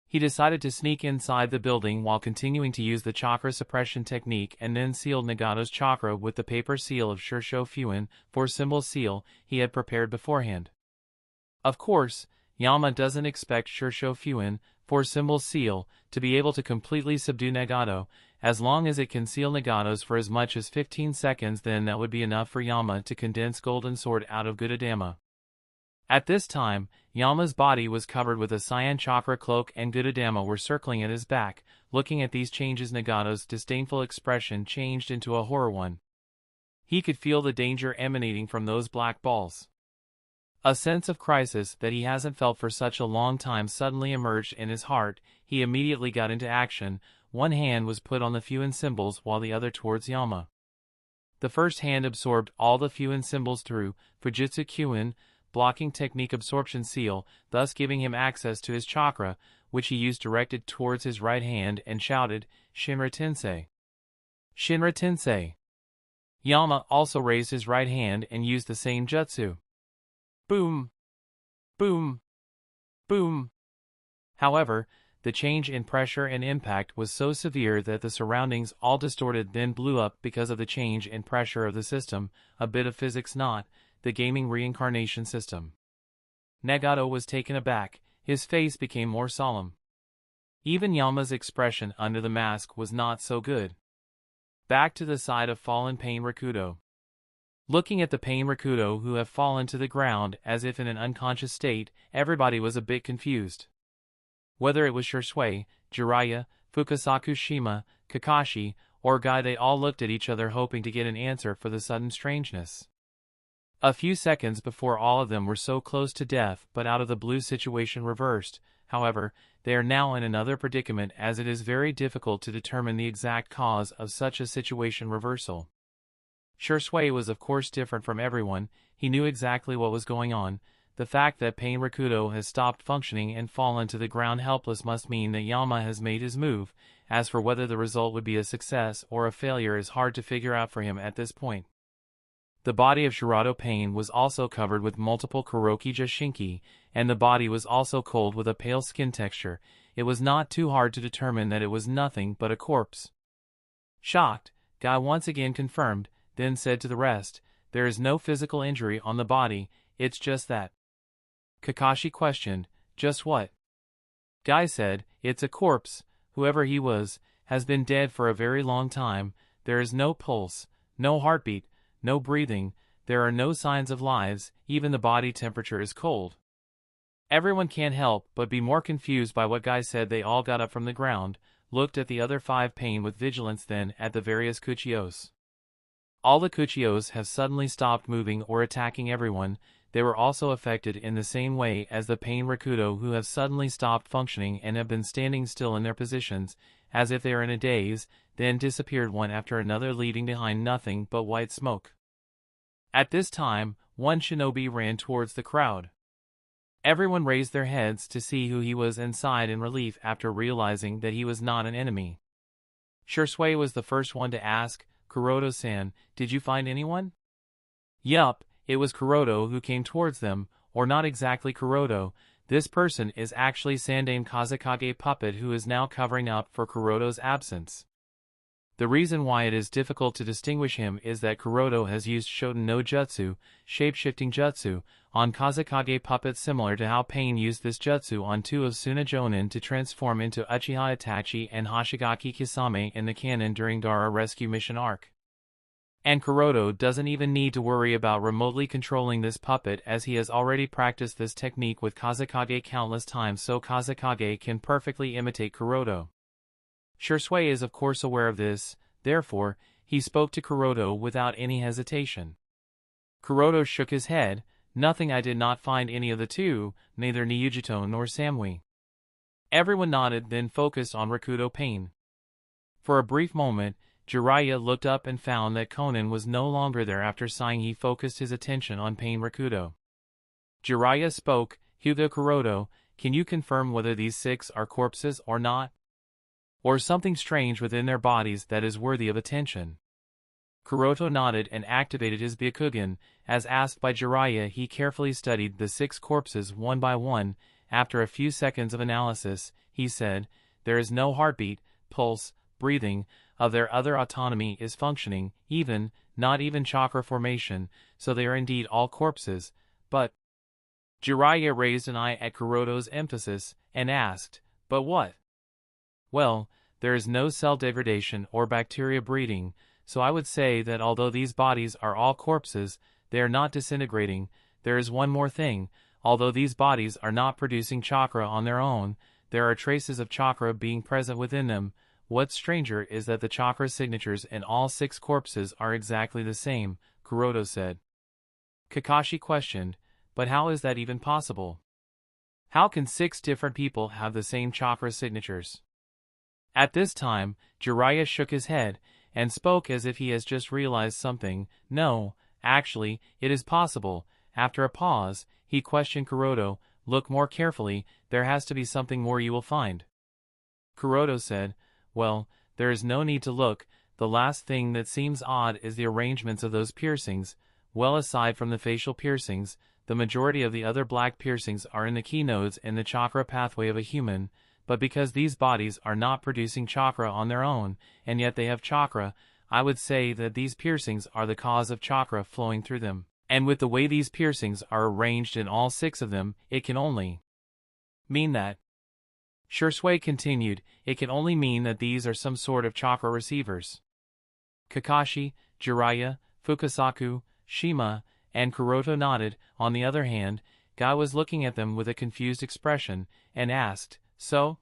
He decided to sneak inside the building while continuing to use the chakra suppression technique, and then sealed Nagato's chakra with the paper seal of Shursho Fuin, 4-symbol seal, he had prepared beforehand. Of course, Yama doesn't expect Shirsho Fuin, for symbol seal, to be able to completely subdue Nagato. As long as it can seal Nagatos for as much as 15 seconds, then that would be enough for Yama to condense Golden Sword out of Gudadama. At this time, Yama's body was covered with a cyan chakra cloak and Gudadama were circling at his back. Looking at these changes, Nagato's disdainful expression changed into a horror one. He could feel the danger emanating from those black balls. A sense of crisis that he hasn't felt for such a long time suddenly emerged in his heart. He immediately got into action. One hand was put on the Fuin symbols while the other towards Yama. The first hand absorbed all the Fuin symbols through Fujitsu Kyuin, blocking technique absorption seal, thus giving him access to his chakra, which he used directed towards his right hand, and shouted, Shinra Tensei. Shinra Tensei. Yama also raised his right hand and used the same jutsu. Boom! Boom! Boom! However, the change in pressure and impact was so severe that the surroundings all distorted, then blew up because of the change in pressure of the system, a bit of physics, not the gaming reincarnation system. Nagato was taken aback, his face became more solemn. Even Yama's expression under the mask was not so good. Back to the side of fallen Pain Rakudo. Looking at the Pain Rakudo who have fallen to the ground as if in an unconscious state, everybody was a bit confused. Whether it was Shisui, Jiraiya, Fukasaku Shima, Kakashi, or Guy, they all looked at each other hoping to get an answer for the sudden strangeness. A few seconds before, all of them were so close to death, but out of the blue situation reversed. However, they are now in another predicament, as it is very difficult to determine the exact cause of such a situation reversal. Shisui was of course different from everyone. He knew exactly what was going on. The fact that Pain Rakudo has stopped functioning and fallen to the ground helpless must mean that Yama has made his move. As for whether the result would be a success or a failure is hard to figure out for him at this point. The body of Shirado Pain was also covered with multiple Kuroki Jashinki, and the body was also cold with a pale skin texture. It was not too hard to determine that it was nothing but a corpse. Shocked, Guy once again confirmed, then said to the rest, "There is no physical injury on the body, it's just that." Kakashi questioned, "Just what?" Guy said, "It's a corpse. Whoever he was has been dead for a very long time. There is no pulse, no heartbeat, no breathing, there are no signs of lives, even the body temperature is cold." Everyone can't help but be more confused by what Guy said. They all got up from the ground, looked at the other 5 Pain with vigilance, then at the various Kuchiyos. All the Kuchiyos have suddenly stopped moving or attacking everyone. They were also affected in the same way as the Pain Rakudo, who have suddenly stopped functioning and have been standing still in their positions, as if they are in a daze, then disappeared one after another, leaving behind nothing but white smoke. At this time, one shinobi ran towards the crowd. Everyone raised their heads to see who he was and sighed in relief after realizing that he was not an enemy. Shisui was the first one to ask, "Kuroto-san, did you find anyone?" Yup, it was Kuroto who came towards them, or not exactly Kuroto. This person is actually Sandaime Kazekage puppet, who is now covering up for Kuroto's absence. The reason why it is difficult to distinguish him is that Kuroto has used Shoten no Jutsu, shape-shifting jutsu, on Kazekage puppet, similar to how Pain used this jutsu on 2 of Suna Jonin to transform into Uchiha Itachi and Hoshigaki Kisame in the canon during Gaara rescue mission arc. And Kuroto doesn't even need to worry about remotely controlling this puppet, as he has already practiced this technique with Kazekage countless times, so Kazekage can perfectly imitate Kuroto. Shisui is of course aware of this, therefore, he spoke to Kuroto without any hesitation. Kuroto shook his head, "Nothing, I did not find any of the 2, neither Ryujito nor Samui." Everyone nodded, then focused on Rakudo Pain. For a brief moment, Jiraiya looked up and found that Conan was no longer there. After sighing, he focused his attention on Pain Rakudo. Jiraiya spoke, "Hyuga, Kuroto, can you confirm whether these 6 are corpses or not? Or something strange within their bodies that is worthy of attention?" Kuroto nodded and activated his Byakugan. As asked by Jiraiya, he carefully studied the 6 corpses one by one. After a few seconds of analysis, he said, "There is no heartbeat, pulse, breathing, of their other autonomy is functioning, not even chakra formation, so they are indeed all corpses, but Jiraiya raised an eye at Kuroto's emphasis, and asked, "But what?" "Well, there is no cell degradation or bacteria breeding, so I would say that although these bodies are all corpses, they are not disintegrating. There is one more thing, although these bodies are not producing chakra on their own, there are traces of chakra being present within them. What's stranger is that the chakra signatures in all 6 corpses are exactly the same," Kuroto said. Kakashi questioned, "But how is that even possible? How can 6 different people have the same chakra signatures?" At this time, Jiraiya shook his head, and spoke as if he has just realized something. "No, actually, it is possible." After a pause, he questioned Kuroto, "Look more carefully, there has to be something more you will find." Kuroto said, "Well, there is no need to look, the last thing that seems odd is the arrangements of those piercings. Well, aside from the facial piercings, the majority of the other black piercings are in the key nodes in the chakra pathway of a human, but because these bodies are not producing chakra on their own, and yet they have chakra, I would say that these piercings are the cause of chakra flowing through them. And with the way these piercings are arranged in all 6 of them, it can only mean that." Shursui continued, "It can only mean that these are some sort of chakra receivers." Kakashi, Jiraiya, Fukasaku, Shima, and Kuroto nodded. On the other hand, Guy was looking at them with a confused expression, and asked, "So?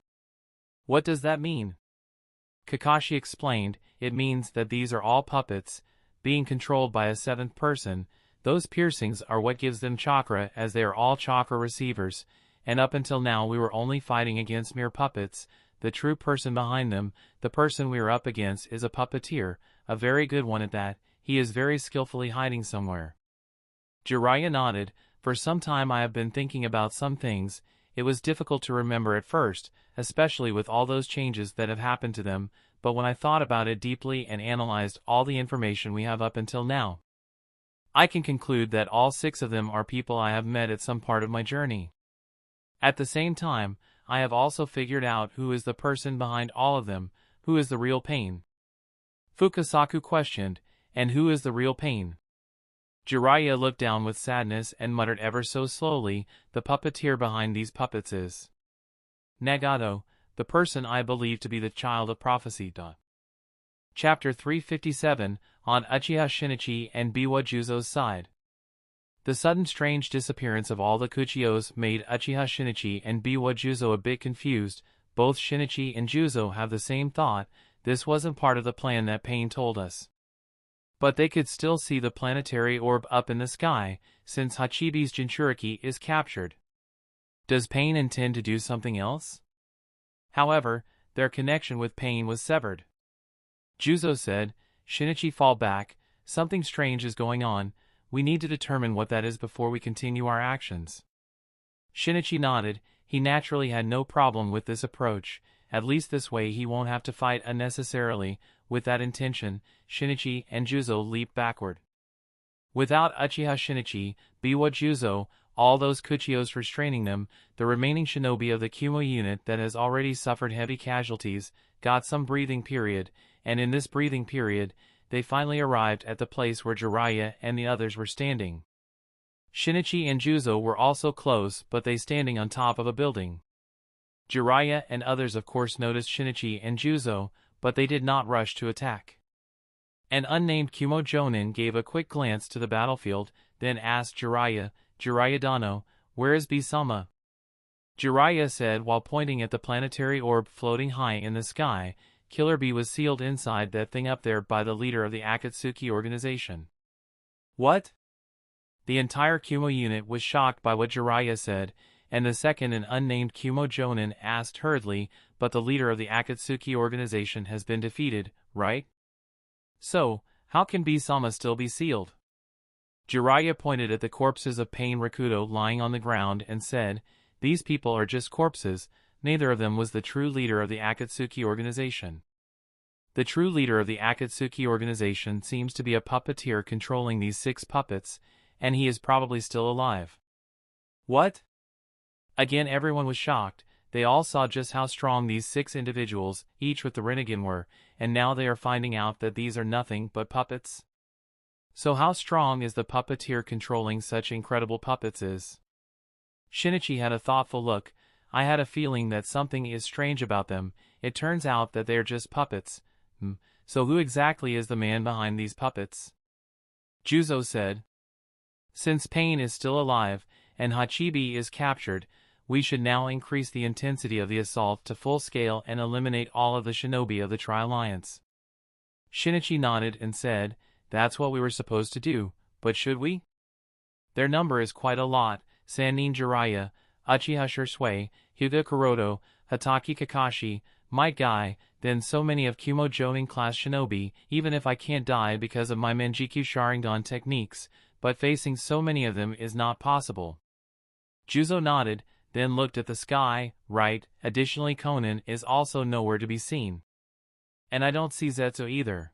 What does that mean?" Kakashi explained, "It means that these are all puppets, being controlled by a 7th person. Those piercings are what gives them chakra, as they are all chakra receivers, and up until now we were only fighting against mere puppets. The true person behind them, the person we are up against, is a puppeteer, a very good one at that. He is very skillfully hiding somewhere." Jiraiya nodded. "For some time I have been thinking about some things. It was difficult to remember at first, especially with all those changes that have happened to them, but when I thought about it deeply and analyzed all the information we have up until now, I can conclude that all 6 of them are people I have met at some part of my journey. At the same time, I have also figured out who is the person behind all of them, who is the real Pain." Fukasaku questioned, "And who is the real Pain?" Jiraiya looked down with sadness and muttered ever so slowly, "The puppeteer behind these puppets is Nagato, the person I believe to be the child of prophecy." Chapter 357, on Uchiha Shinichi and Biwa Juzo's side. The sudden strange disappearance of all the Kuchiyos made Uchiha Shinichi and Biwa Juzo a bit confused. Both Shinichi and Juzo have the same thought, this wasn't part of the plan that Pain told us. But they could still see the planetary orb up in the sky, since Hachibi's Jinchuriki is captured. Does Pain intend to do something else? However, their connection with Pain was severed. Juzo said, "Shinichi, fall back, something strange is going on, we need to determine what that is before we continue our actions." Shinichi nodded, he naturally had no problem with this approach, at least this way he won't have to fight unnecessarily. With that intention, Shinichi and Juzo leaped backward. Without Uchiha Shinichi, Biwa Juzo, all those Kuchiyos restraining them, the remaining shinobi of the Kumo unit that has already suffered heavy casualties, got some breathing period, and in this breathing period, they finally arrived at the place where Jiraiya and the others were standing. Shinichi and Juzo were also close, but they standing on top of a building. Jiraiya and others of course noticed Shinichi and Juzo, but they did not rush to attack. An unnamed Kumo Jonin gave a quick glance to the battlefield, then asked Jiraiya, "Jiraiya Dano, where is Bisama?" Jiraiya said while pointing at the planetary orb floating high in the sky, "Killer Bee was sealed inside that thing up there by the leader of the Akatsuki organization." "What?" The entire Kumo unit was shocked by what Jiraiya said, and the second and unnamed Kumo Jonin asked hurriedly, "But the leader of the Akatsuki organization has been defeated, right? So, how can Bisama still be sealed?" Jiraiya pointed at the corpses of Pain Rakuto lying on the ground and said, "These people are just corpses, neither of them was the true leader of the Akatsuki organization. The true leader of the Akatsuki organization seems to be a puppeteer controlling these 6 puppets, and he is probably still alive." "What?" Again everyone was shocked. They all saw just how strong these 6 individuals, each with the Rinnegan, were, and now they are finding out that these are nothing but puppets. So how strong is the puppeteer controlling such incredible puppets is? Shinichi had a thoughtful look. I had a feeling that something is strange about them. It turns out that they are just puppets. So who exactly is the man behind these puppets? Juzo said. Since Pain is still alive, and Hachibi is captured, we should now increase the intensity of the assault to full scale and eliminate all of the shinobi of the Tri-Alliance. Shinichi nodded and said, that's what we were supposed to do, but should we? Their number is quite a lot: Sannin Jiraiya, Uchiha Shursui, Hyuga Kuroto, Hatake Kakashi, Might Guy, then so many of Kumo Jonin class shinobi. Even if I can't die because of my Manjiku Sharingan techniques, but facing so many of them is not possible. Juzo nodded, then looked at the sky. Right, additionally Conan is also nowhere to be seen. And I don't see Zetsu either.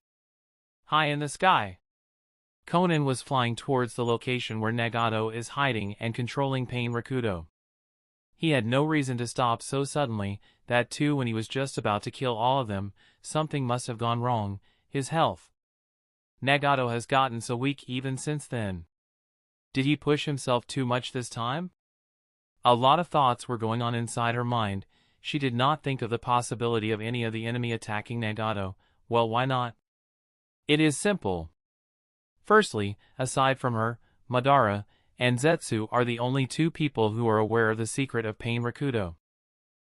High in the sky. Conan was flying towards the location where Nagato is hiding and controlling Pain Rakudo. He had no reason to stop so suddenly, that too when he was just about to kill all of them. Something must have gone wrong. His health. Nagato has gotten so weak even since then. Did he push himself too much this time? A lot of thoughts were going on inside her mind. She did not think of the possibility of any of the enemy attacking Nagato. Well, why not? It is simple. Firstly, aside from her, Madara and Zetsu are the only two people who are aware of the secret of Pain Rakudo.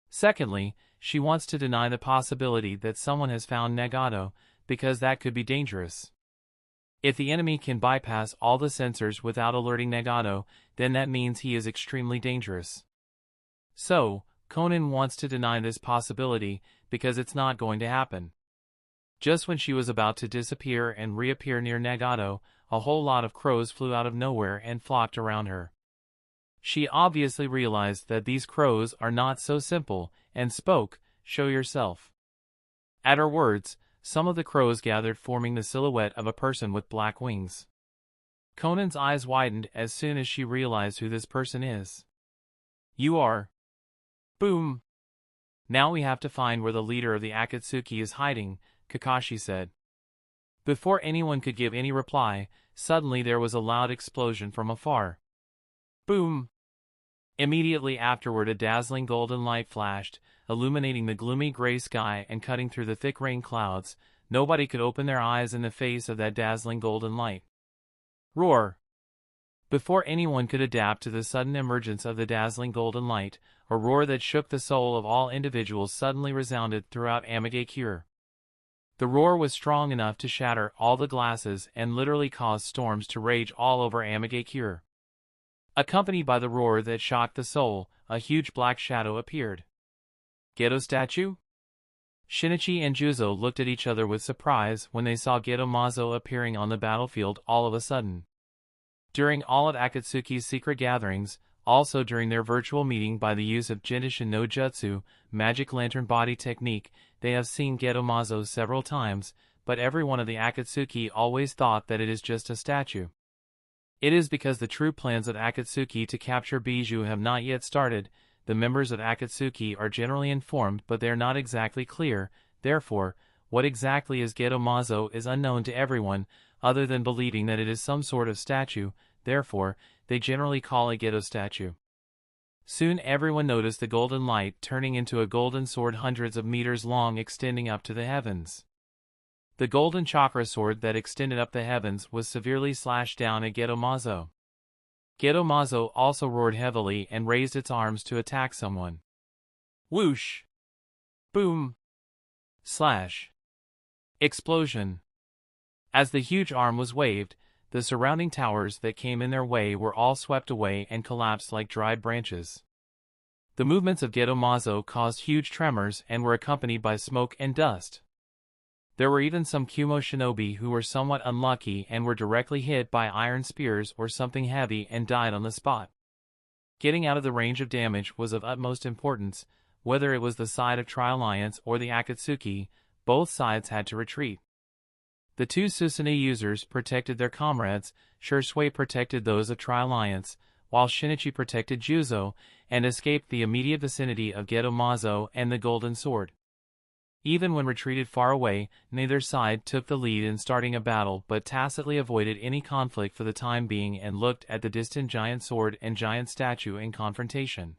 Secondly, she wants to deny the possibility that someone has found Nagato, because that could be dangerous. If the enemy can bypass all the sensors without alerting Nagato, then that means he is extremely dangerous. So, Conan wants to deny this possibility, because it's not going to happen. Just when she was about to disappear and reappear near Nagato, a whole lot of crows flew out of nowhere and flocked around her. She obviously realized that these crows are not so simple, and spoke, "Show yourself." At her words, some of the crows gathered, forming the silhouette of a person with black wings. Conan's eyes widened as soon as she realized who this person is. You are... Boom! Now we have to find where the leader of the Akatsuki is hiding, Kakashi said. Before anyone could give any reply, suddenly there was a loud explosion from afar. Boom! Immediately afterward, a dazzling golden light flashed, illuminating the gloomy gray sky and cutting through the thick rain clouds. Nobody could open their eyes in the face of that dazzling golden light. Roar! Before anyone could adapt to the sudden emergence of the dazzling golden light, a roar that shook the soul of all individuals suddenly resounded throughout Amagakure. The roar was strong enough to shatter all the glasses and literally cause storms to rage all over Amagakure. Accompanied by the roar that shocked the soul, a huge black shadow appeared. Geto statue? Shinichi and Juzo looked at each other with surprise when they saw Geto Mazo appearing on the battlefield all of a sudden. During all of Akatsuki's secret gatherings, also during their virtual meeting by the use of Jindishin no Jutsu, magic lantern body technique, they have seen Geto Mazo several times, but every one of the Akatsuki always thought that it is just a statue. It is because the true plans of Akatsuki to capture Bijou have not yet started. The members of Akatsuki are generally informed, but they are not exactly clear. Therefore, what exactly is Geto Mazo is unknown to everyone, other than believing that it is some sort of statue. Therefore, they generally call it Geto statue. Soon everyone noticed the golden light turning into a golden sword hundreds of meters long, extending up to the heavens. The golden chakra sword that extended up the heavens was severely slashed down at Geto Mazo. Geto Mazo also roared heavily and raised its arms to attack someone. Whoosh! Boom! Slash! Explosion! As the huge arm was waved, the surrounding towers that came in their way were all swept away and collapsed like dried branches. The movements of Geto Mazo caused huge tremors and were accompanied by smoke and dust. There were even some Kumo shinobi who were somewhat unlucky and were directly hit by iron spears or something heavy and died on the spot. Getting out of the range of damage was of utmost importance. Whether it was the side of Tri-Alliance or the Akatsuki, both sides had to retreat. The two Susanoo users protected their comrades, Shursui protected those of Tri-Alliance, while Shinichi protected Juzo, and escaped the immediate vicinity of Geto Mazo and the Golden Sword. Even when retreated far away, neither side took the lead in starting a battle but tacitly avoided any conflict for the time being and looked at the distant giant sword and giant statue in confrontation.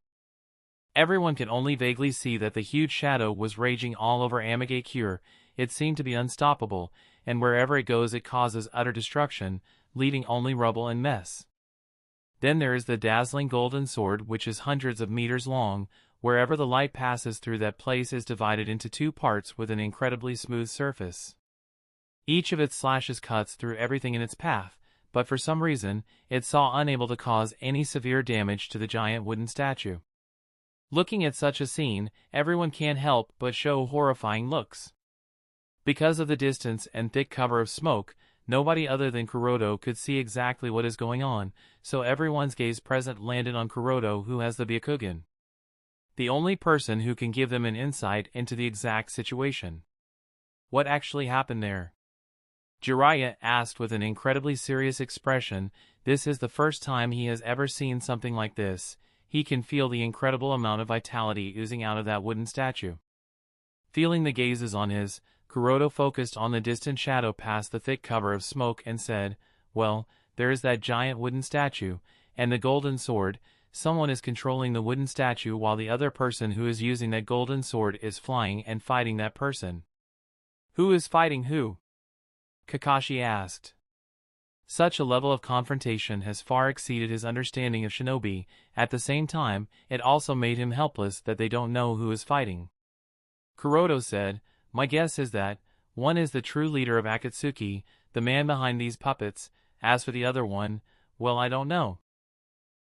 Everyone could only vaguely see that the huge shadow was raging all over Amigakure. It seemed to be unstoppable, and wherever it goes it causes utter destruction, leaving only rubble and mess. Then there is the dazzling golden sword, which is hundreds of meters long. Wherever the light passes through, that place is divided into two parts with an incredibly smooth surface. Each of its slashes cuts through everything in its path, but for some reason, it saw unable to cause any severe damage to the giant wooden statue. Looking at such a scene, everyone can't help but show horrifying looks. Because of the distance and thick cover of smoke, nobody other than Kuroto could see exactly what is going on, so everyone's gaze present landed on Kuroto, who has the Byakugan. The only person who can give them an insight into the exact situation. What actually happened there? Jiraiya asked with an incredibly serious expression. This is the first time he has ever seen something like this. He can feel the incredible amount of vitality oozing out of that wooden statue. Feeling the gazes on his, Kuroto focused on the distant shadow past the thick cover of smoke and said, "Well, there is that giant wooden statue, and the golden sword. Someone is controlling the wooden statue while the other person who is using that golden sword is flying and fighting that person." "Who is fighting who?" Kakashi asked. Such a level of confrontation has far exceeded his understanding of shinobi. At the same time, it also made him helpless that they don't know who is fighting. Kuroto said, "My guess is that one is the true leader of Akatsuki, the man behind these puppets. As for the other one, well, I don't know."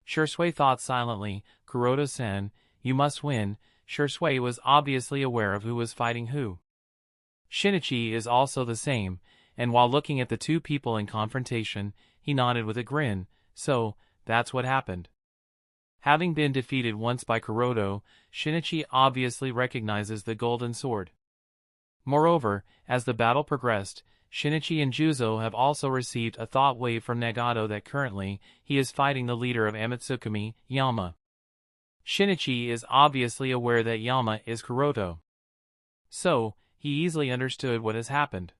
Shursui thought silently. "Kuroto-san, you must win." Shursui was obviously aware of who was fighting who. Shinichi is also the same, and while looking at the two people in confrontation, he nodded with a grin. So, that's what happened. Having been defeated once by Kuroto, Shinichi obviously recognizes the golden sword. Moreover, as the battle progressed, Shinichi and Juzo have also received a thought wave from Nagato that currently, he is fighting the leader of Amatsukami, Yama. Shinichi is obviously aware that Yama is Kuroto. So, he easily understood what has happened.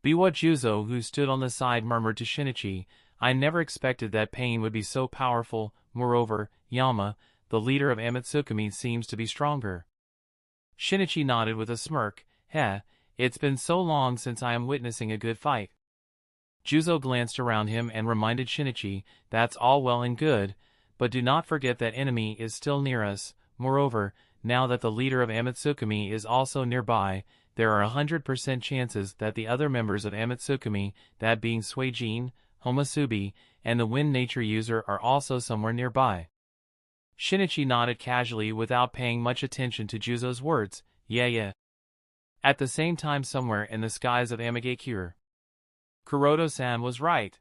Biwa Juzo, who stood on the side, murmured to Shinichi, "I never expected that pain would be so powerful. Moreover, Yama, the leader of Amatsukami, seems to be stronger." Shinichi nodded with a smirk. "Heh, it's been so long since I am witnessing a good fight." Juzo glanced around him and reminded Shinichi, "That's all well and good, but do not forget that enemy is still near us. Moreover, now that the leader of Amatsukami is also nearby, there are 100% chances that the other members of Amatsukami, that being Suijin, Homasubi, and the Wind Nature User, are also somewhere nearby." Shinichi nodded casually without paying much attention to Juzo's words. Yeah. At the same time, somewhere in the skies of Amigakure. Kuroto-san was right.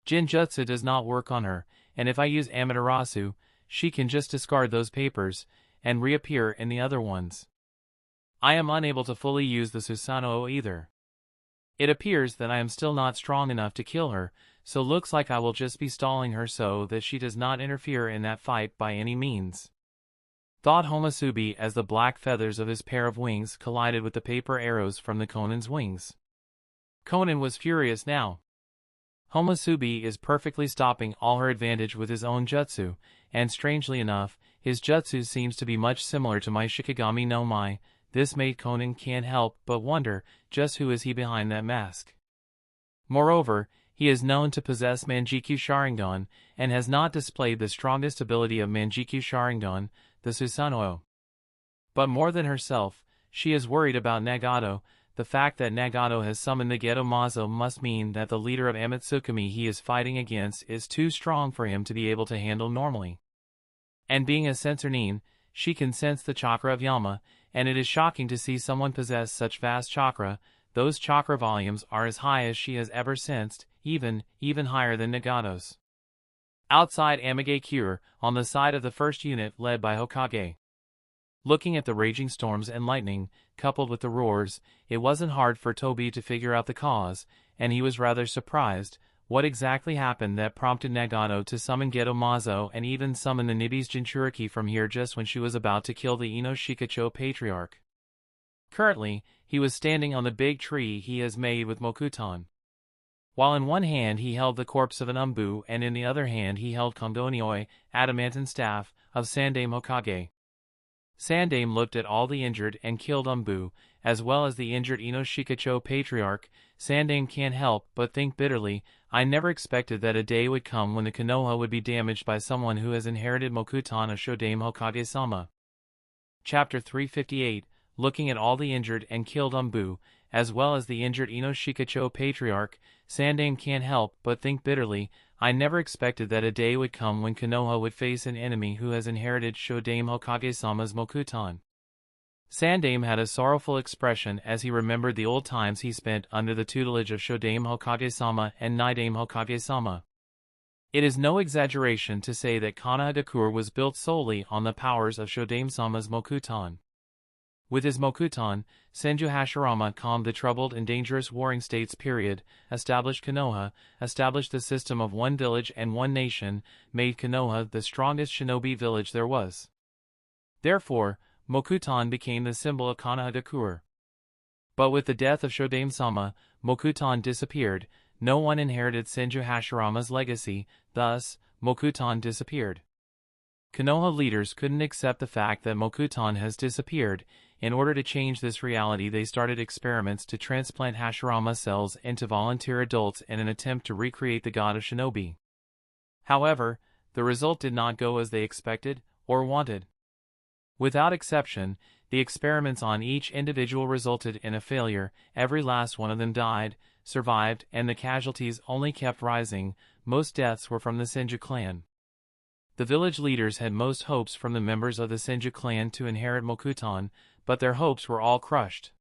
Genjutsu does not work on her, and if I use Amaterasu, she can just discard those papers and reappear in the other ones. I am unable to fully use the Susanoo either. It appears that I am still not strong enough to kill her, so looks like I will just be stalling her so that she does not interfere in that fight by any means. Thought Homasubi as the black feathers of his pair of wings collided with the paper arrows from the Conan's wings. Conan was furious now. Homasubi is perfectly stopping all her advantage with his own jutsu, and strangely enough, his jutsu seems to be much similar to my Shikigami no Mai. This made Conan can't help but wonder, just who is he behind that mask? Moreover, he is known to possess Manjikyu Sharingan, and has not displayed the strongest ability of Manjikyu Sharingan, the Susanoo. But more than herself, she is worried about Nagato. The fact that Nagato has summoned the Geto Mazo must mean that the leader of Amatsukami he is fighting against is too strong for him to be able to handle normally. And being a sensornin, she can sense the chakra of Yama, and it is shocking to see someone possess such vast chakra. Those chakra volumes are as high as she has ever sensed, even higher than Nagato's. Outside Amigakure, on the side of the first unit led by Hokage. Looking at the raging storms and lightning, coupled with the roars, it wasn't hard for Tobi to figure out the cause, and he was rather surprised. What exactly happened that prompted Nagato to summon Geto Mazo and even summon the Nibi's Jinchuriki from here just when she was about to kill the Ino Shikacho Patriarch? Currently, he was standing on the big tree he has made with Mokuton. While in one hand he held the corpse of an Umbu and in the other hand he held Kondonioi, adamantine staff, of Sandame Hokage. Sandame looked at all the injured and killed Umbu, as well as the injured Inoshikacho patriarch. Sandame can't help but think bitterly, I never expected that a day would come when the Konoha would be damaged by someone who has inherited Mokuton of Shodame Hokage-sama. Chapter 358, looking at all the injured and killed Umbu, as well as the injured Inoshikacho patriarch, Sandame can't help but think bitterly, I never expected that a day would come when Konoha would face an enemy who has inherited Shodame Hokage-sama's Mokuton. Sandame had a sorrowful expression as he remembered the old times he spent under the tutelage of Shodame Hokage-sama and Nidame Hokage-sama. It is no exaggeration to say that Konohagakure was built solely on the powers of Shodame-sama's Mokuton. With his Mokuton, Senju Hashirama calmed the troubled and dangerous warring states period, established Konoha, established the system of one village and one nation, made Konoha the strongest shinobi village there was. Therefore, Mokuton became the symbol of Konohagakure. But with the death of Shodame-sama, Mokuton disappeared, no one inherited Senju Hashirama's legacy, thus, Mokuton disappeared. Konoha leaders couldn't accept the fact that Mokuton has disappeared. In order to change this reality, they started experiments to transplant Hashirama cells into volunteer adults in an attempt to recreate the god of shinobi. However, the result did not go as they expected or wanted. Without exception, the experiments on each individual resulted in a failure. Every last one of them died, survived, and the casualties only kept rising. Most deaths were from the Senju clan. The village leaders had most hopes from the members of the Senju clan to inherit Mokuton, but their hopes were all crushed.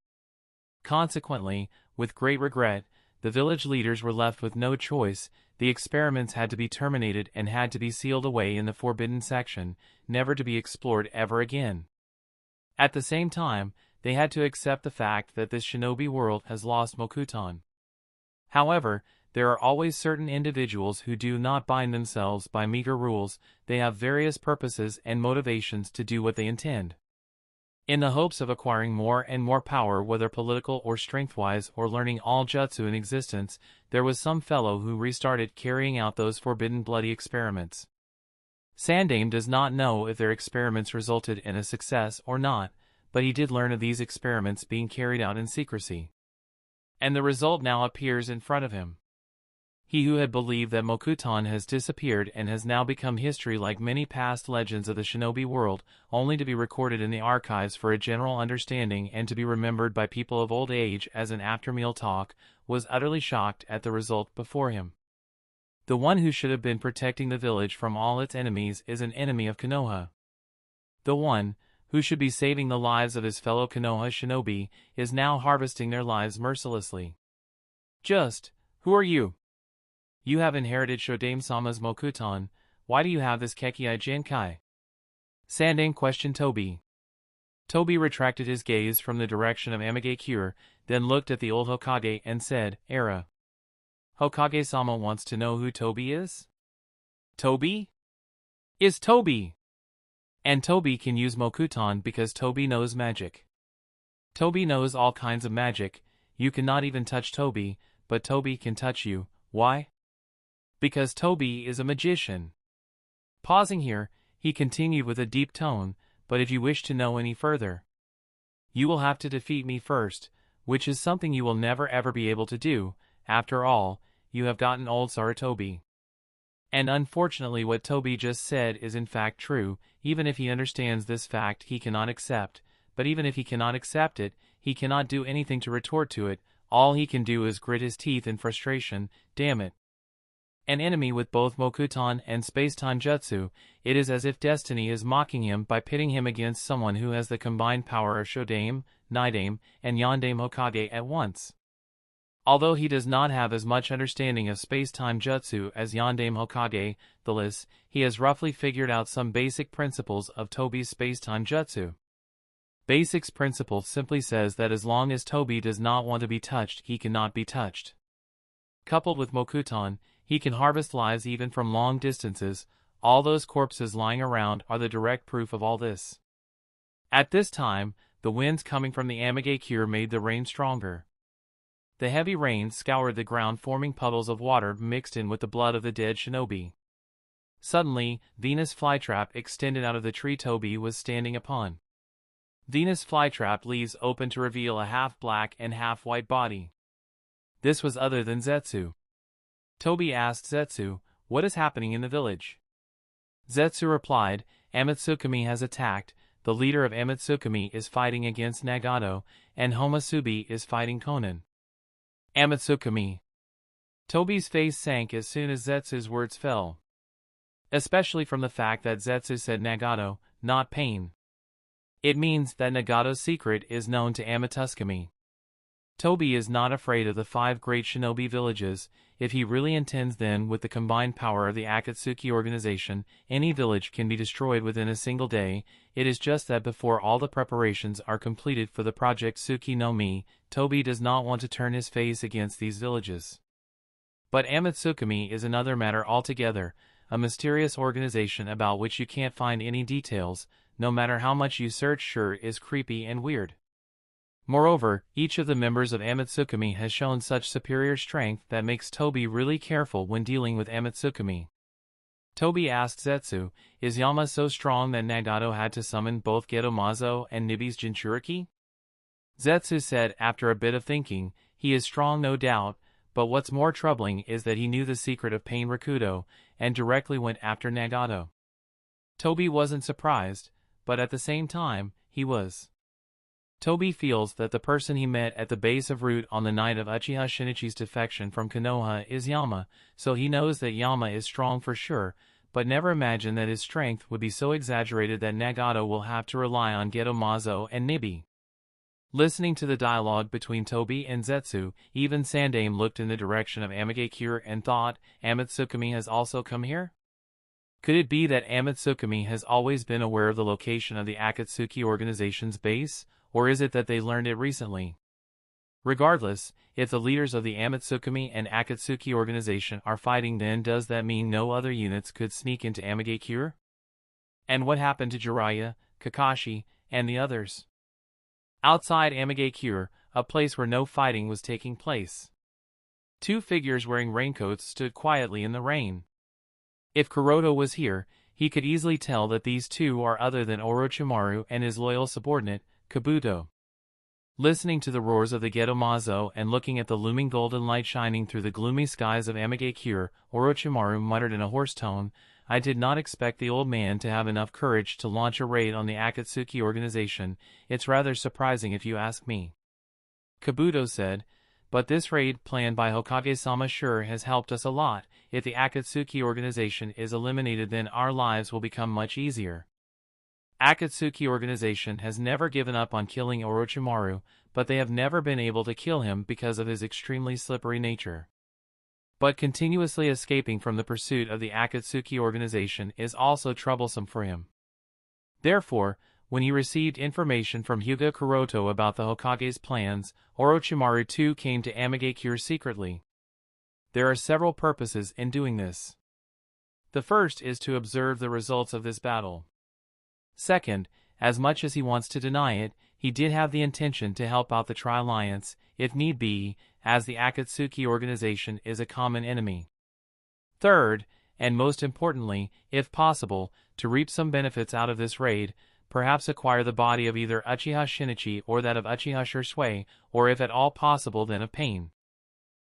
Consequently, with great regret, the village leaders were left with no choice. The experiments had to be terminated and had to be sealed away in the forbidden section, never to be explored ever again. At the same time, they had to accept the fact that this shinobi world has lost Mokuton. However, there are always certain individuals who do not bind themselves by meager rules. They have various purposes and motivations to do what they intend. In the hopes of acquiring more and more power, whether political or strength-wise, or learning all jutsu in existence, there was some fellow who restarted carrying out those forbidden bloody experiments. Sandame does not know if their experiments resulted in a success or not, but he did learn of these experiments being carried out in secrecy. And the result now appears in front of him. He who had believed that Mokuton has disappeared and has now become history like many past legends of the shinobi world, only to be recorded in the archives for a general understanding and to be remembered by people of old age as an after-meal talk, was utterly shocked at the result before him. The one who should have been protecting the village from all its enemies is an enemy of Konoha. The one who should be saving the lives of his fellow Konoha shinobi is now harvesting their lives mercilessly. Just, who are you? You have inherited Shodame-sama's Mokuton. Why do you have this Kekkei Jinkai? Sandame questioned Tobi. Tobi retracted his gaze from the direction of Amigakure, then looked at the old Hokage and said, Era. Hokage-sama wants to know who Tobi is? Tobi? Is Tobi! And Tobi can use Mokuton because Tobi knows magic. Tobi knows all kinds of magic. You cannot even touch Tobi, but Tobi can touch you. Why? Because Tobi is a magician. Pausing here, he continued with a deep tone, but if you wish to know any further, you will have to defeat me first, which is something you will never ever be able to do. After all, you have gotten old, Sarutobi. And unfortunately what Tobi just said is in fact true. Even if he understands this fact he cannot accept, but even if he cannot accept it, he cannot do anything to retort to it. All he can do is grit his teeth in frustration. Damn it. An enemy with both Mokuton and space-time jutsu, it is as if destiny is mocking him by pitting him against someone who has the combined power of Shodame, Nidame, and Yandame Hokage at once. Although he does not have as much understanding of space-time jutsu as Yandame Hokage, thus, he has roughly figured out some basic principles of Tobi's space-time jutsu. Basics principle simply says that as long as Tobi does not want to be touched, he cannot be touched. Coupled with Mokuton, he can harvest lives even from long distances. All those corpses lying around are the direct proof of all this. At this time, the winds coming from the Amigakure made the rain stronger. The heavy rain scoured the ground, forming puddles of water mixed in with the blood of the dead shinobi. Suddenly, Venus' flytrap extended out of the tree Toby was standing upon. Venus' flytrap leaves open to reveal a half-black and half-white body. This was other than Zetsu. Toby asked Zetsu, "What is happening in the village?" Zetsu replied, "Amitsukami has attacked, the leader of Amitsukami is fighting against Nagato, and Homasubi is fighting Conan." Amitsukami. Toby's face sank as soon as Zetsu's words fell. Especially from the fact that Zetsu said Nagato, not Pain. It means that Nagato's secret is known to Amitsukami. Toby is not afraid of the 5 great shinobi villages. If he really intends, then with the combined power of the Akatsuki organization, any village can be destroyed within a single day. It is just that before all the preparations are completed for the project Tsuki no Mi, Toby does not want to turn his face against these villages. But Amitsukami is another matter altogether, a mysterious organization about which you can't find any details, no matter how much you search. Sure is creepy and weird. Moreover, each of the members of Amitsukami has shown such superior strength that makes Toby really careful when dealing with Amitsukami. Toby asked Zetsu, "Is Yama so strong that Nagato had to summon both Gedomazo and Nibi's Jinchuriki?" Zetsu said after a bit of thinking, "He is strong, no doubt, but what's more troubling is that he knew the secret of Pain Rakudo, and directly went after Nagato." Toby wasn't surprised, but at the same time, he was. Toby feels that the person he met at the base of Route on the night of Uchiha Shinichi's defection from Konoha is Yama, so he knows that Yama is strong for sure, but never imagined that his strength would be so exaggerated that Nagato will have to rely on Gedomazo and Nibi. Listening to the dialogue between Toby and Zetsu, even Sandaime looked in the direction of Amigakure and thought, "Amitsukami has also come here?" Could it be that Amitsukami has always been aware of the location of the Akatsuki organization's base, or is it that they learned it recently? Regardless, if the leaders of the Amitsukami and Akatsuki organization are fighting, then does that mean no other units could sneak into Amigakure? And what happened to Jiraiya, Kakashi, and the others? Outside Amigakure, a place where no fighting was taking place, 2 figures wearing raincoats stood quietly in the rain. If Kuroto was here, he could easily tell that these 2 are other than Orochimaru and his loyal subordinate, Kabuto. Listening to the roars of the Gedomazo and looking at the looming golden light shining through the gloomy skies of Amigakure, Orochimaru muttered in a hoarse tone, "I did not expect the old man to have enough courage to launch a raid on the Akatsuki organization. It's rather surprising if you ask me." Kabuto said, "But this raid planned by Hokage-sama sure has helped us a lot. If the Akatsuki organization is eliminated, then our lives will become much easier." Akatsuki organization has never given up on killing Orochimaru, but they have never been able to kill him because of his extremely slippery nature. But continuously escaping from the pursuit of the Akatsuki organization is also troublesome for him. Therefore, when he received information from Hyuga Kuroto about the Hokage's plans, Orochimaru too came to Amigakure secretly. There are several purposes in doing this. The first is to observe the results of this battle. Second, as much as he wants to deny it, he did have the intention to help out the Tri-Alliance, if need be, as the Akatsuki organization is a common enemy. Third, and most importantly, if possible, to reap some benefits out of this raid, perhaps acquire the body of either Uchiha Shinichi or that of Uchiha Shisui, or if at all possible then of Pain.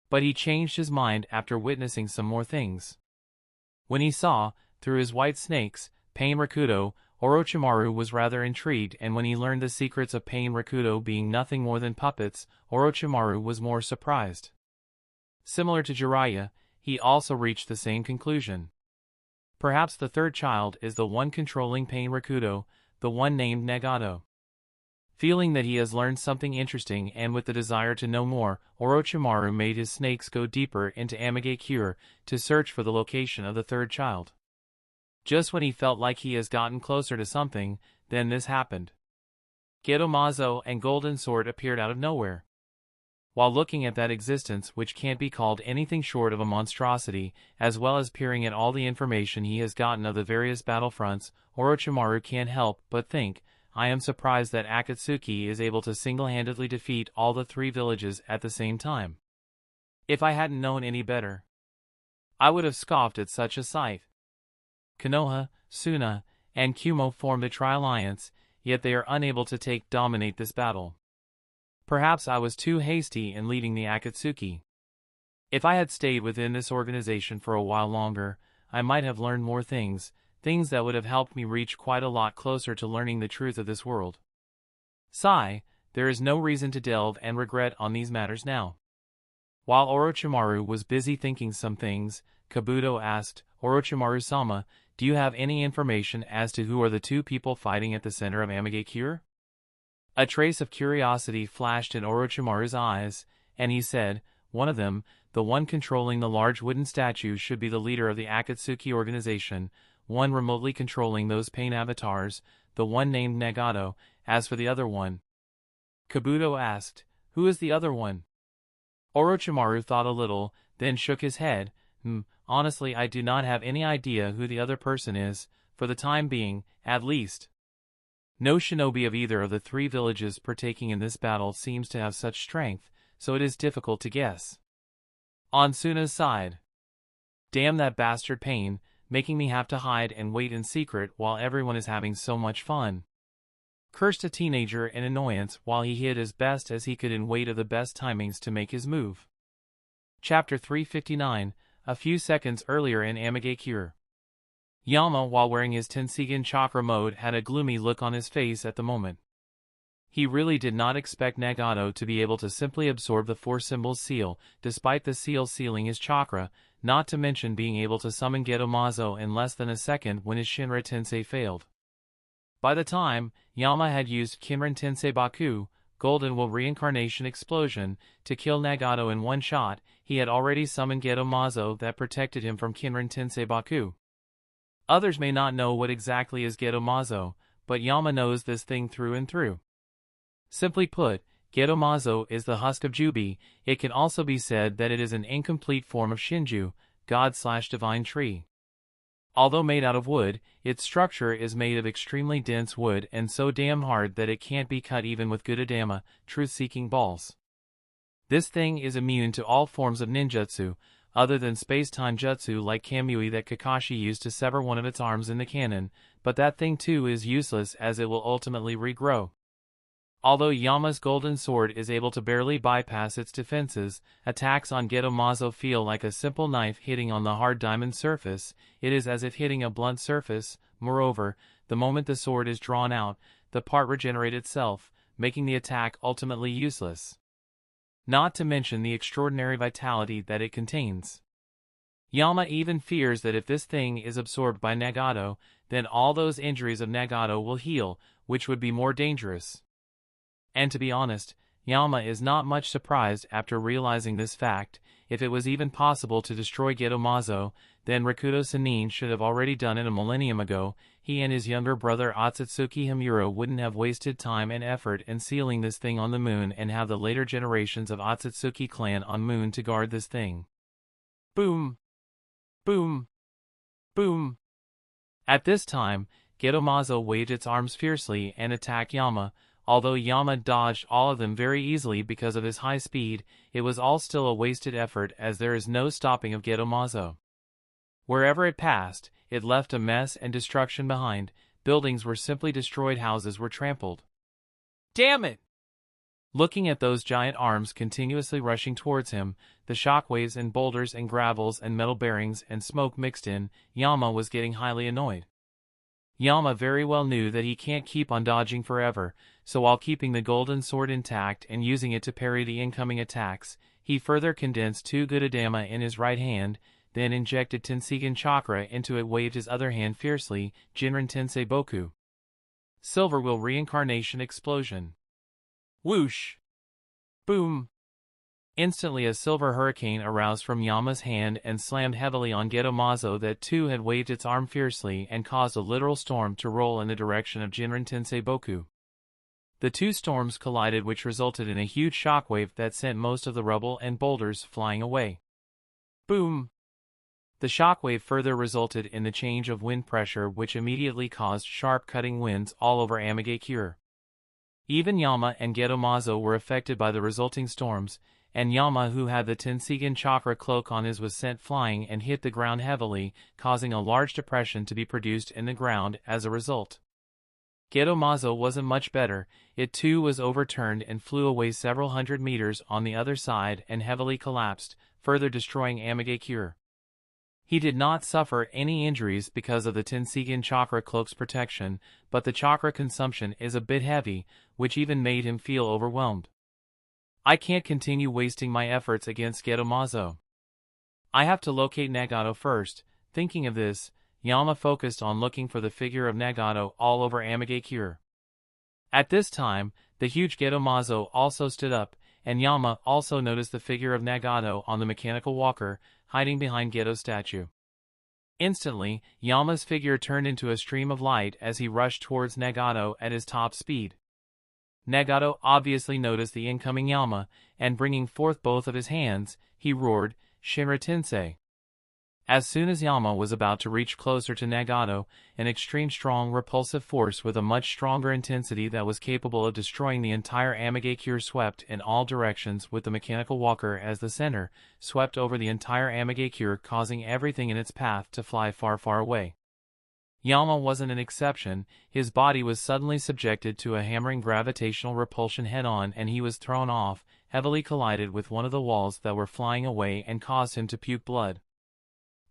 But he changed his mind after witnessing some more things. When he saw, through his white snakes, Pain Rakudo, Orochimaru was rather intrigued, and when he learned the secrets of Pain Rakudo being nothing more than puppets, Orochimaru was more surprised. Similar to Jiraiya, he also reached the same conclusion. Perhaps the third child is the one controlling Pain Rakudo, the one named Nagato. Feeling that he has learned something interesting and with the desire to know more, Orochimaru made his snakes go deeper into Amigakure to search for the location of the third child. Just when he felt like he has gotten closer to something, then this happened. Gedomazo and Golden Sword appeared out of nowhere. While looking at that existence which can't be called anything short of a monstrosity, as well as peering at all the information he has gotten of the various battlefronts, Orochimaru can't help but think, I am surprised that Akatsuki is able to single-handedly defeat all the 3 villages at the same time. If I hadn't known any better, I would have scoffed at such a sight. Konoha, Suna, and Kumo formed a tri-alliance, yet they are unable to dominate this battle. Perhaps I was too hasty in leading the Akatsuki. If I had stayed within this organization for a while longer, I might have learned more things that would have helped me reach quite a lot closer to learning the truth of this world. Sigh, there is no reason to delve and regret on these matters now. While Orochimaru was busy thinking some things, Kabuto asked, Orochimaru-sama, do you have any information as to who are the 2 people fighting at the center of Amigakure? A trace of curiosity flashed in Orochimaru's eyes, and he said, one of them, the one controlling the large wooden statue, should be the leader of the Akatsuki organization, one remotely controlling those pain avatars, the one named Nagato. As for the other one, Kabuto asked, who is the other one? Orochimaru thought a little, then shook his head. Honestly, I do not have any idea who the other person is, for the time being, at least. No shinobi of either of the 3 villages partaking in this battle seems to have such strength, so it is difficult to guess. On Suna's side. Damn that bastard Pain, making me have to hide and wait in secret while everyone is having so much fun. Cursed a teenager in annoyance while he hid as best as he could in wait of the best timings to make his move. Chapter 359, a few seconds earlier in Amigakure. Yama, while wearing his Tenseigan chakra mode, had a gloomy look on his face at the moment. He really did not expect Nagato to be able to simply absorb the 4 symbols seal, despite the seal sealing his chakra, not to mention being able to summon Gedomazo in less than a second when his Shinra Tensei failed. By the time Yama had used Kinrin Tensei Baku, Golden Will Reincarnation Explosion, to kill Nagato in one shot, he had already summoned Gedomazo that protected him from Kinrin Tensei Baku. Others may not know what exactly is Gedomazo, but Yama knows this thing through and through. Simply put, Gedomazo is the husk of Jubi. It can also be said that it is an incomplete form of Shinju, God/divine tree. Although made out of wood, its structure is made of extremely dense wood and so damn hard that it can't be cut even with good Adama, truth-seeking balls. This thing is immune to all forms of ninjutsu, other than space-time jutsu like Kamui that Kakashi used to sever one of its arms in the canon, but that thing too is useless as it will ultimately regrow. Although Yama's golden sword is able to barely bypass its defenses, attacks on Gedomazo feel like a simple knife hitting on the hard diamond surface. It is as if hitting a blunt surface. Moreover, the moment the sword is drawn out, the part regenerates itself, making the attack ultimately useless. Not to mention the extraordinary vitality that it contains. Yama even fears that if this thing is absorbed by Nagato, then all those injuries of Nagato will heal, which would be more dangerous. And to be honest, Yama is not much surprised after realizing this fact. If it was even possible to destroy Gedomazo, then Rakuto Sanin should have already done it a millennium ago. He and his younger brother Otsutsuki Himuro wouldn't have wasted time and effort in sealing this thing on the moon and have the later generations of Otsutsuki clan on moon to guard this thing. Boom! Boom! Boom! At this time, Gedomazo waved its arms fiercely and attacked Yama. Although Yama dodged all of them very easily because of his high speed, it was all still a wasted effort as there is no stopping of Gedomazo. Wherever it passed, it left a mess and destruction behind. Buildings were simply destroyed, houses were trampled. Damn it! Looking at those giant arms continuously rushing towards him, the shockwaves and boulders and gravels and metal bearings and smoke mixed in, Yama was getting highly annoyed. Yama very well knew that he can't keep on dodging forever, so while keeping the golden sword intact and using it to parry the incoming attacks, he further condensed 2 good Adama in his right hand, then injected Tenseigan chakra into it, waved his other hand fiercely, Jinrin Tensei Boku. Silver Will Reincarnation Explosion. Whoosh! Boom! Instantly a silver hurricane aroused from Yama's hand and slammed heavily on Gedomazo that too had waved its arm fiercely and caused a literal storm to roll in the direction of Jinrin Tensei Boku. The 2 storms collided, which resulted in a huge shockwave that sent most of the rubble and boulders flying away. Boom! The shockwave further resulted in the change of wind pressure, which immediately caused sharp cutting winds all over Amagakure. Even Yama and Gedomazo were affected by the resulting storms, and Yama, who had the Tenseigan chakra cloak on his, was sent flying and hit the ground heavily, causing a large depression to be produced in the ground as a result. Gedomazo wasn't much better. It too was overturned and flew away several hundred meters on the other side and heavily collapsed, further destroying Amagakure. He did not suffer any injuries because of the Tenseigan chakra cloak's protection, but the chakra consumption is a bit heavy, which even made him feel overwhelmed. I can't continue wasting my efforts against Gedomazo. I have to locate Nagato first. Thinking of this, Yama focused on looking for the figure of Nagato all over Amagakure. At this time, the huge Gedomazo also stood up, and Yama also noticed the figure of Nagato on the mechanical walker, hiding behind Geto's statue. Instantly, Yama's figure turned into a stream of light as he rushed towards Nagato at his top speed. Nagato obviously noticed the incoming Yama, and bringing forth both of his hands, he roared, "Shinra Tensei!" As soon as Yama was about to reach closer to Nagato, an extreme strong repulsive force with a much stronger intensity that was capable of destroying the entire Amagakure swept in all directions, with the mechanical walker as the center, swept over the entire Amagakure, causing everything in its path to fly far, far away. Yama wasn't an exception. His body was suddenly subjected to a hammering gravitational repulsion head-on, and he was thrown off, heavily collided with one of the walls that were flying away and caused him to puke blood.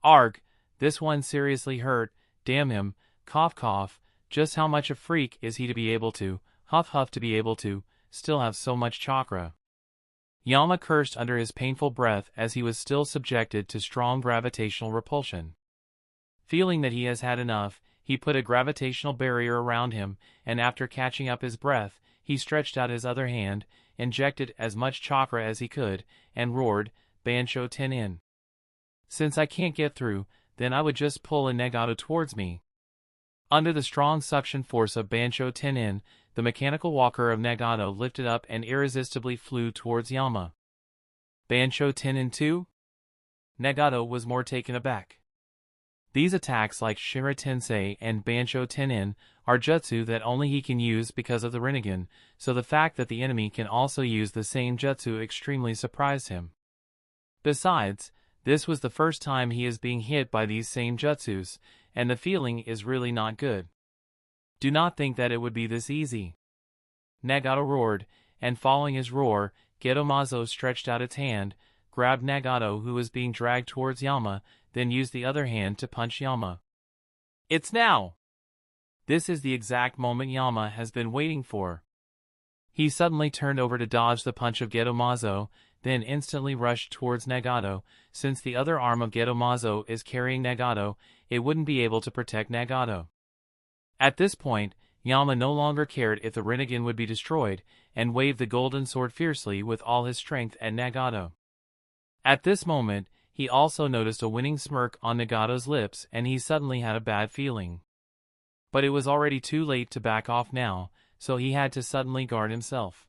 Arg, this one seriously hurt, damn him, cough cough, just how much a freak is he to be able to, huff huff, to be able to, still have so much chakra. Yama cursed under his painful breath as he was still subjected to strong gravitational repulsion. Feeling that he has had enough, he put a gravitational barrier around him, and after catching up his breath, he stretched out his other hand, injected as much chakra as he could, and roared, "Bansho Tenin. Since I can't get through, then I would just pull a Nagato towards me." Under the strong suction force of Bansho Tenin, the mechanical walker of Nagato lifted up and irresistibly flew towards Yama. Bansho Tenin too? Nagato was more taken aback. These attacks, like Shinra Tensei and Bansho Tenin, are jutsu that only he can use because of the Rinnegan, so the fact that the enemy can also use the same jutsu extremely surprised him. Besides, this was the first time he is being hit by these same jutsus, and the feeling is really not good. Do not think that it would be this easy. Nagato roared, and following his roar, Gedomazo stretched out its hand, grabbed Nagato, who was being dragged towards Yama, then used the other hand to punch Yama. It's now! This is the exact moment Yama has been waiting for. He suddenly turned over to dodge the punch of Gedomazo, then instantly rushed towards Nagato. Since the other arm of Gedomazo is carrying Nagato, it wouldn't be able to protect Nagato. At this point, Yama no longer cared if the Rinnegan would be destroyed, and waved the golden sword fiercely with all his strength at Nagato. At this moment, he also noticed a winning smirk on Nagato's lips, and he suddenly had a bad feeling. But it was already too late to back off now, so he had to suddenly guard himself.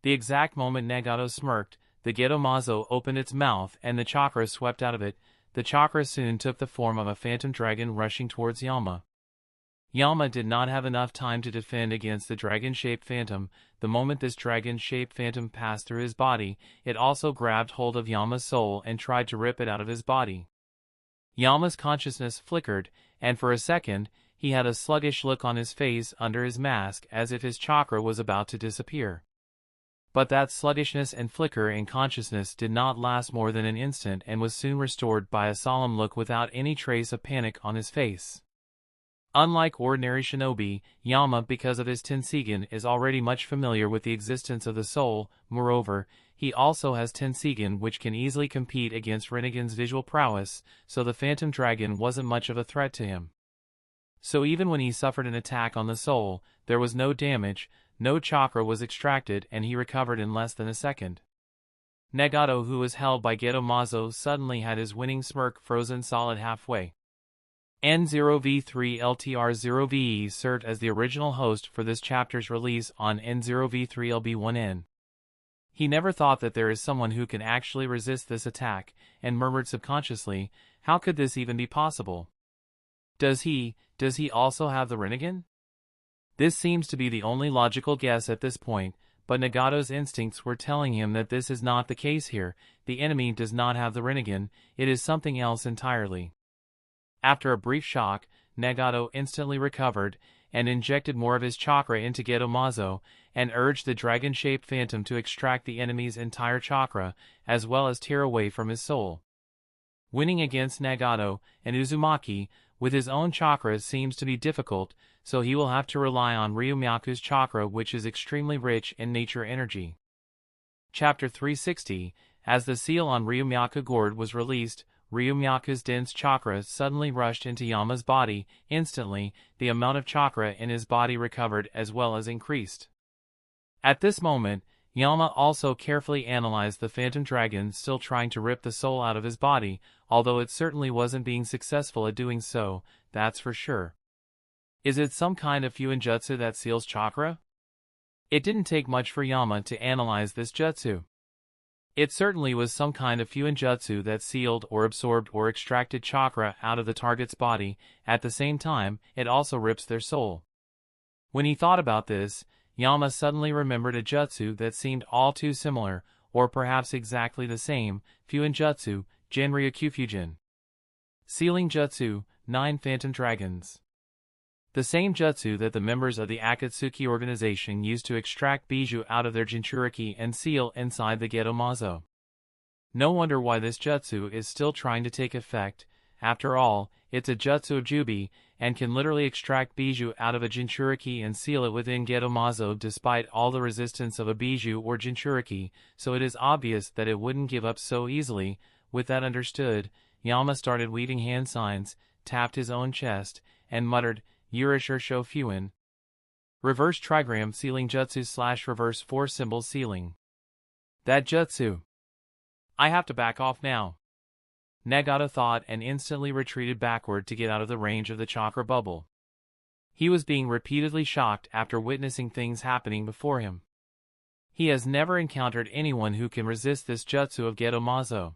The exact moment Nagato smirked, the Gedomazo opened its mouth and the chakra swept out of it. The chakra soon took the form of a phantom dragon rushing towards Yama. Yama did not have enough time to defend against the dragon-shaped phantom. The moment this dragon-shaped phantom passed through his body, it also grabbed hold of Yama's soul and tried to rip it out of his body. Yama's consciousness flickered, and for a second, he had a sluggish look on his face under his mask, as if his chakra was about to disappear. But that sluggishness and flicker in consciousness did not last more than an instant and was soon restored by a solemn look without any trace of panic on his face. Unlike ordinary shinobi, Yama, because of his Tenseigan, is already much familiar with the existence of the soul. Moreover, he also has Tenseigan, which can easily compete against Rinnegan's visual prowess, so the phantom dragon wasn't much of a threat to him. So even when he suffered an attack on the soul, there was no damage, no chakra was extracted, and he recovered in less than a second. Nagato, who was held by Gedomazo, suddenly had his winning smirk frozen solid halfway. N0V3LTR0VE served as the original host for this chapter's release on N0V3LB1N. He never thought that there is someone who can actually resist this attack, and murmured subconsciously, How could this even be possible? Does he also have the Rinnegan? This seems to be the only logical guess at this point, but Nagato's instincts were telling him that this is not the case here. The enemy does not have the Rinnegan, it is something else entirely. After a brief shock, Nagato instantly recovered, and injected more of his chakra into Gedomazo, and urged the dragon-shaped phantom to extract the enemy's entire chakra, as well as tear away from his soul. Winning against Nagato and Uzumaki with his own chakra seems to be difficult, so he will have to rely on Ryumyaku's chakra, which is extremely rich in nature energy. Chapter 360. As the seal on Ryumyaku gourd was released, Ryumyaku's dense chakra suddenly rushed into Yama's body. Instantly, the amount of chakra in his body recovered as well as increased. At this moment, Yama also carefully analyzed the phantom dragon still trying to rip the soul out of his body, although it certainly wasn't being successful at doing so, that's for sure. Is it some kind of fuinjutsu that seals chakra? It didn't take much for Yama to analyze this jutsu. It certainly was some kind of fuinjutsu that sealed or absorbed or extracted chakra out of the target's body. At the same time, it also rips their soul. When he thought about this, Yama suddenly remembered a jutsu that seemed all too similar, or perhaps exactly the same, fuinjutsu, Genryukufujin. Sealing Jutsu, 9 Phantom Dragons. The same jutsu that the members of the Akatsuki organization used to extract Bijou out of their Jinchuriki and seal inside the Gedomazo. No wonder why this jutsu is still trying to take effect. After all, it's a jutsu of Jubi, and can literally extract Bijou out of a Jinchuriki and seal it within Gedomazo despite all the resistance of a Bijou or Jinchuriki, so it is obvious that it wouldn't give up so easily. With that understood, Yama started weaving hand signs, tapped his own chest, and muttered, Yurishirsho Fuin. Reverse trigram sealing jutsu / reverse 4 symbol sealing. That jutsu. I have to back off now. Nagato thought and instantly retreated backward to get out of the range of the chakra bubble. He was being repeatedly shocked after witnessing things happening before him. He has never encountered anyone who can resist this jutsu of Gedomazo.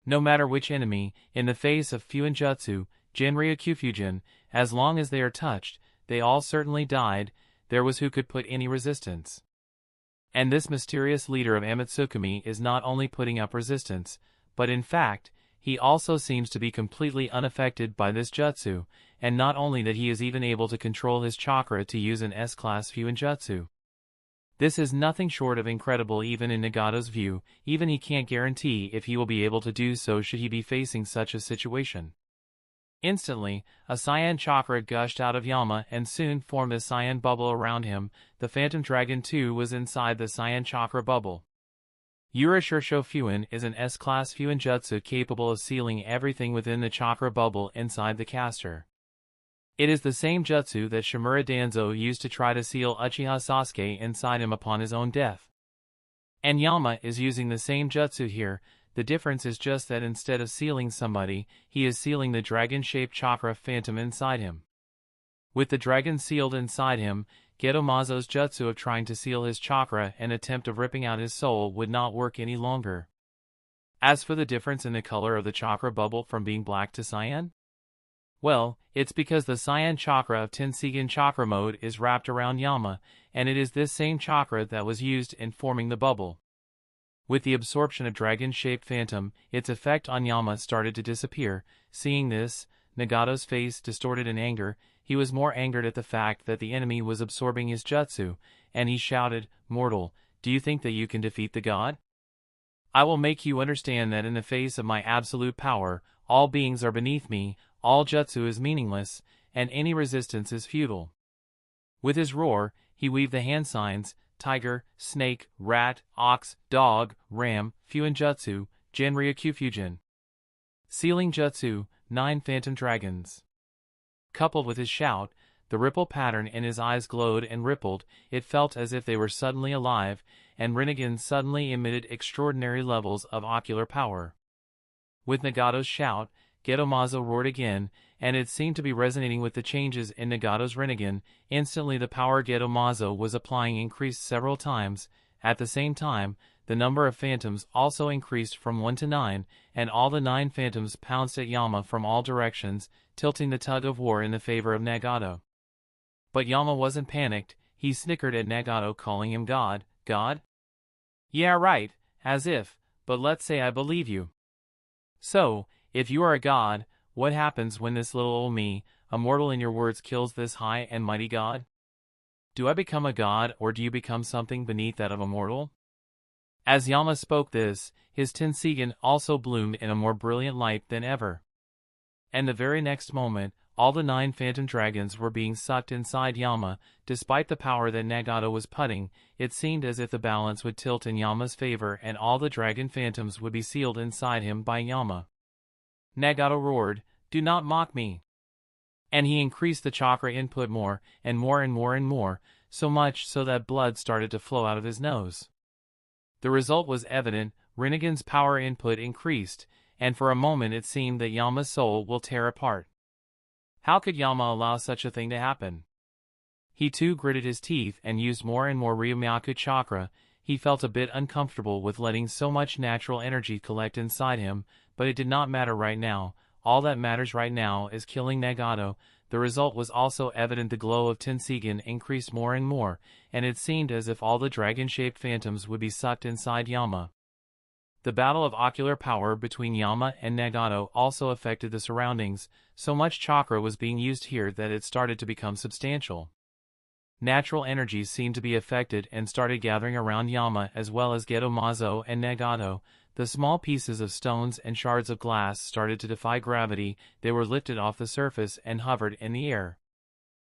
No matter which enemy, in the face of fuinjutsu, Genryukufujin, as long as they are touched, they all certainly died. There was who could put any resistance. And this mysterious leader of Amatsukumi is not only putting up resistance, but in fact, he also seems to be completely unaffected by this jutsu, and not only that, he is even able to control his chakra to use an S-class fuinjutsu. This is nothing short of incredible even in Nagato's view. Even he can't guarantee if he will be able to do so should he be facing such a situation. Instantly, a cyan chakra gushed out of Yama and soon formed a cyan bubble around him. The phantom dragon too was inside the cyan chakra bubble. Yurishirsho Fuin is an S-class fuinjutsu capable of sealing everything within the chakra bubble inside the caster. It is the same jutsu that Shimura Danzo used to try to seal Uchiha Sasuke inside him upon his own death. And Yama is using the same jutsu here. The difference is just that instead of sealing somebody, he is sealing the dragon-shaped chakra phantom inside him. With the dragon sealed inside him, Gedomazo's jutsu of trying to seal his chakra and attempt of ripping out his soul would not work any longer. As for the difference in the color of the chakra bubble from being black to cyan, well, it's because the cyan chakra of Tenseigan chakra mode is wrapped around Yama, and it is this same chakra that was used in forming the bubble. With the absorption of dragon-shaped phantom, its effect on Yama started to disappear. Seeing this, Nagato's face distorted in anger. He was more angered at the fact that the enemy was absorbing his jutsu, and he shouted, "Mortal, do you think that you can defeat the god? I will make you understand that in the face of my absolute power, all beings are beneath me, all jutsu is meaningless, and any resistance is futile." With his roar, he weaved the hand signs, tiger, snake, rat, ox, dog, ram, fuinjutsu, Genryukufujin. Sealing jutsu, 9 Phantom Dragons. Coupled with his shout, the ripple pattern in his eyes glowed and rippled. It felt as if they were suddenly alive, and Rinnegan suddenly emitted extraordinary levels of ocular power. With Nagato's shout, Gedomazo roared again, and it seemed to be resonating with the changes in Nagato's Rinnegan. Instantly the power Gedomazo was applying increased several times. At the same time, the number of phantoms also increased from 1 to 9, and all the 9 phantoms pounced at Yama from all directions, tilting the tug of war in the favor of Nagato. But Yama wasn't panicked. He snickered at Nagato, calling him God. God? Yeah, right, as if, but let's say I believe you. So, if you are a god, what happens when this little old me, a mortal in your words, kills this high and mighty god? Do I become a god, or do you become something beneath that of a mortal? As Yama spoke this, his Tenseigan also bloomed in a more brilliant light than ever. And the very next moment, all the 9 phantom dragons were being sucked inside Yama. Despite the power that Nagato was putting, it seemed as if the balance would tilt in Yama's favor and all the dragon phantoms would be sealed inside him by Yama. Nagato roared, "Do not mock me!" And he increased the chakra input more and more and more and more, so much so that blood started to flow out of his nose. The result was evident. Rinnegan's power input increased, and for a moment it seemed that Yama's soul will tear apart. How could Yama allow such a thing to happen? He too gritted his teeth and used more and more Ryumyaku chakra. He felt a bit uncomfortable with letting so much natural energy collect inside him, but it did not matter right now. All that matters right now is killing Nagato. The result was also evident. The glow of Tenseigan increased more and more, and it seemed as if all the dragon-shaped phantoms would be sucked inside Yama. The battle of ocular power between Yama and Nagato also affected the surroundings. So much chakra was being used here that it started to become substantial. Natural energies seemed to be affected and started gathering around Yama as well as Geto Mazo and Nagato. The small pieces of stones and shards of glass started to defy gravity. They were lifted off the surface and hovered in the air.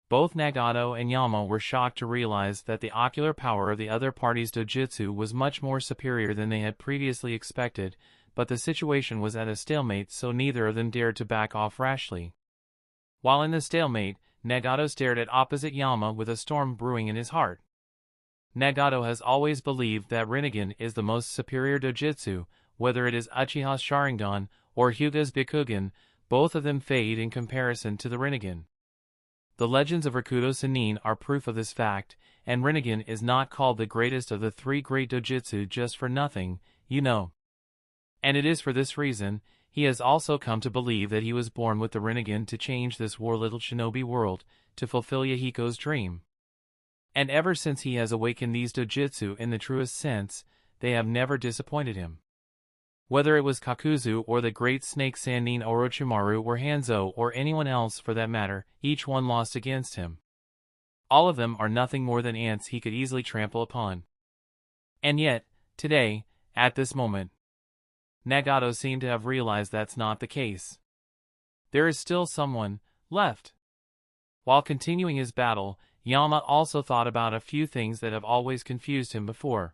Both Nagato and Yama were shocked to realize that the ocular power of the other party's dojutsu was much more superior than they had previously expected, but the situation was at a stalemate, so neither of them dared to back off rashly. While in the stalemate, Nagato stared at opposite Yama with a storm brewing in his heart. Nagato has always believed that Rinnegan is the most superior dojutsu, whether it is Uchiha's Sharingan or Hyuga's Byakugan. Both of them fade in comparison to the Rinnegan. The legends of Rakuto Sennin are proof of this fact, and Rinnegan is not called the greatest of the 3 great dojutsu just for nothing, you know. And it is for this reason. He has also come to believe that he was born with the Rinnegan to change this war little shinobi world, to fulfill Yahiko's dream. And ever since he has awakened these dojutsu in the truest sense, they have never disappointed him. Whether it was Kakuzu or the great snake Sannin Orochimaru or Hanzo or anyone else for that matter, each one lost against him. All of them are nothing more than ants he could easily trample upon. And yet, today, at this moment, Nagato seemed to have realized that's not the case. There is still someone left. While continuing his battle, Yama also thought about a few things that have always confused him before.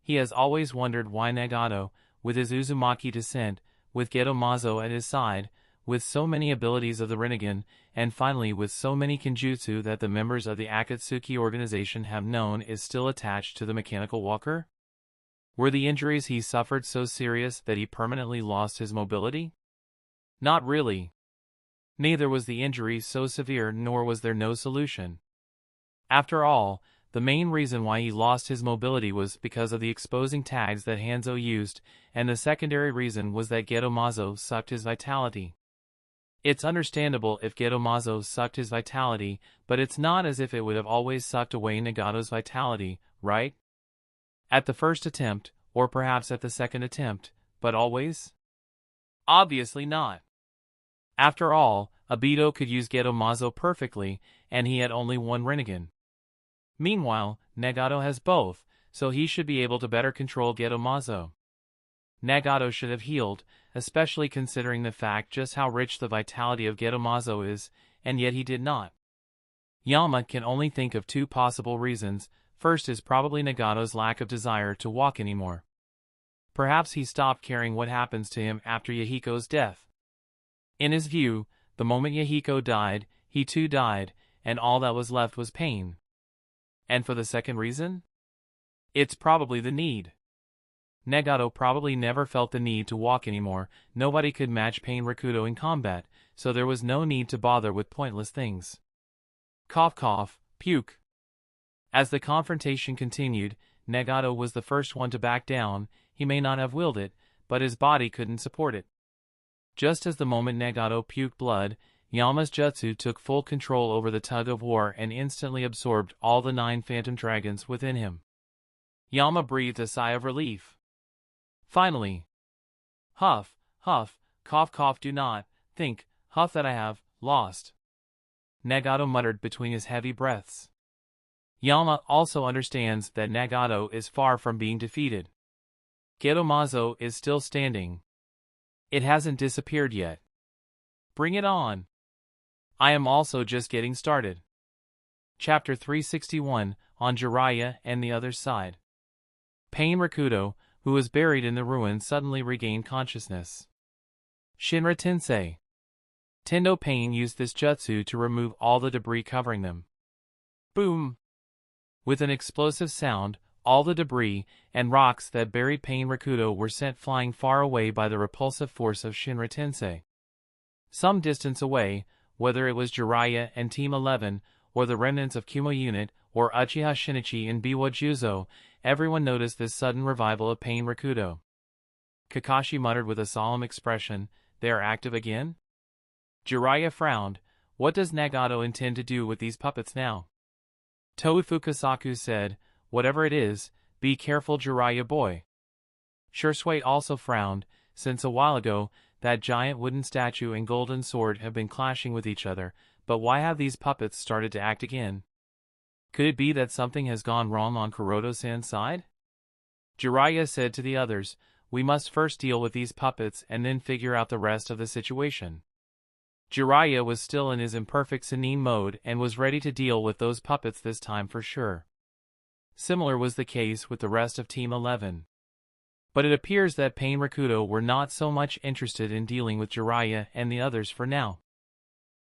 He has always wondered why Nagato, with his Uzumaki descent, with Geto Mazo at his side, with so many abilities of the Rinnegan, and finally with so many kenjutsu that the members of the Akatsuki organization have known, is still attached to the mechanical walker? Were the injuries he suffered so serious that he permanently lost his mobility? Not really. Neither was the injury so severe, nor was there no solution. After all, the main reason why he lost his mobility was because of the exposing tags that Hanzo used, and the secondary reason was that Geto Mazo sucked his vitality. It's understandable if Geto Mazo sucked his vitality, but it's not as if it would have always sucked away Nagato's vitality, right? At the first attempt, or perhaps at the second attempt, but always? Obviously not. After all, Obito could use Geto Mazo perfectly, and he had only one Rinnegan. Meanwhile, Nagato has both, so he should be able to better control Geto Mazo. Nagato should have healed, especially considering the fact just how rich the vitality of Geto Mazo is, and yet he did not. Yama can only think of 2 possible reasons. First is probably Nagato's lack of desire to walk anymore. Perhaps he stopped caring what happens to him after Yahiko's death. In his view, the moment Yahiko died, he too died, and all that was left was pain. And for the second reason? It's probably the need. Nagato probably never felt the need to walk anymore. Nobody could match Pain Rakuto in combat, so there was no need to bother with pointless things. Cough cough, puke. As the confrontation continued, Nagato was the first one to back down. He may not have willed it, but his body couldn't support it. Just as the moment Nagato puked blood, Yama's jutsu took full control over the tug-of-war and instantly absorbed all the 9 phantom dragons within him. Yama breathed a sigh of relief. Finally. Huff, huff, cough cough, do not think, huff, that I have lost. Nagato muttered between his heavy breaths. Yama also understands that Nagato is far from being defeated. Gedomazo is still standing. It hasn't disappeared yet. Bring it on. I am also just getting started. Chapter 361, on Jiraiya and the other side. Pain Rakudo, who was buried in the ruins, suddenly regained consciousness. Shinra Tensei. Tendo Pain used this jutsu to remove all the debris covering them. Boom! With an explosive sound, all the debris and rocks that buried Pain Rakudo were sent flying far away by the repulsive force of Shinra Tensei. Some distance away, whether it was Jiraiya and Team 11, or the remnants of Kumo Unit, or Uchiha Shinichi and Biwa Juzo, everyone noticed this sudden revival of Pain Rakudo. Kakashi muttered with a solemn expression, "They are active again?" Jiraiya frowned. What does Nagato intend to do with these puppets now? Tohu Fukasaku said, "Whatever it is, be careful, Jiraiya boy." Shursui also frowned, since a while ago, that giant wooden statue and golden sword have been clashing with each other, but why have these puppets started to act again? Could it be that something has gone wrong on Kuroto-san's side? Jiraiya said to the others, "We must first deal with these puppets and then figure out the rest of the situation." Jiraiya was still in his imperfect Sannin mode and was ready to deal with those puppets this time for sure. Similar was the case with the rest of Team 11. But it appears that Pain Rakudo were not so much interested in dealing with Jiraiya and the others for now.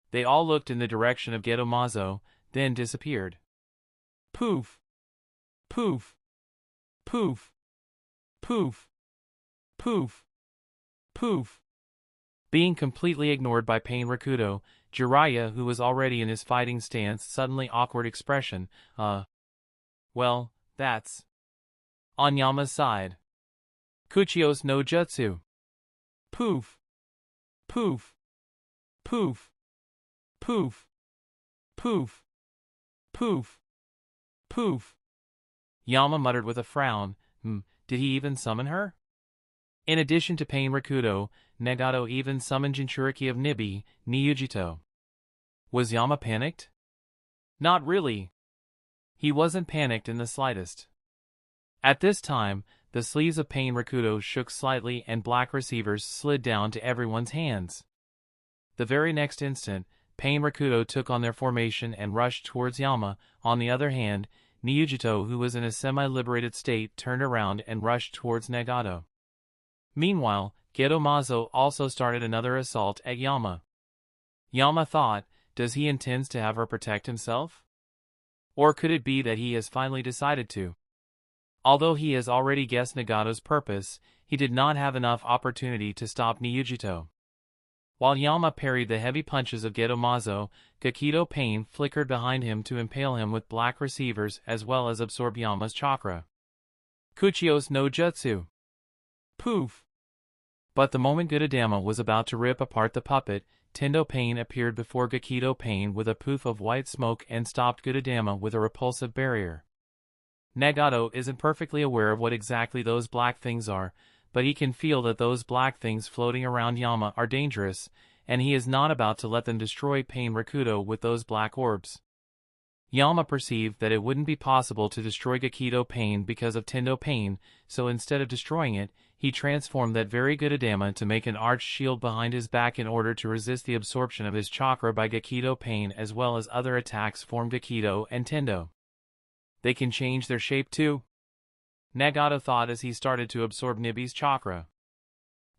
They all looked in the direction of Gedomazo, then disappeared. Poof! Poof! Poof! Poof! Poof! Poof! Being completely ignored by Pain Rakudo, Jiraiya, who was already in his fighting stance, suddenly awkward expression, well, that's on Yama's side. Kuchiyos no Jutsu. Poof! Poof! Poof! Poof! Poof! Poof! Poof! Yama muttered with a frown, did he even summon her? In addition to Pain Rakudo, Nagato even summoned Jinchuriki of Nibi, Niujito. Was Yama panicked? Not really. He wasn't panicked in the slightest. At this time, the sleeves of Pain Rakudo shook slightly and black receivers slid down to everyone's hands. The very next instant, Pain Rakudo took on their formation and rushed towards Yama. On the other hand, Niujito, who was in a semi-liberated state, turned around and rushed towards Nagato. Meanwhile, Gedomazo also started another assault at Yama. Yama thought, does he intend to have her protect himself? Or could it be that he has finally decided to? Although he has already guessed Nagato's purpose, he did not have enough opportunity to stop Niujito. While Yama parried the heavy punches of Gedomazo, Gakido Pain flickered behind him to impale him with black receivers as well as absorb Yama's chakra. Kuchiyos no Jutsu. Poof! But the moment Gudadama was about to rip apart the puppet, Tendo Pain appeared before Gakido Pain with a poof of white smoke and stopped Gudadama with a repulsive barrier. Nagato isn't perfectly aware of what exactly those black things are, but he can feel that those black things floating around Yama are dangerous, and he is not about to let them destroy Pain Rakudo with those black orbs. Yama perceived that it wouldn't be possible to destroy Gakido Pain because of Tendo Pain, so instead of destroying it, he transformed that very Gudadama to make an arched shield behind his back in order to resist the absorption of his chakra by Gakido Pain as well as other attacks from Gakido and Tendo. They can change their shape too? Nagato thought as he started to absorb Nibi's chakra.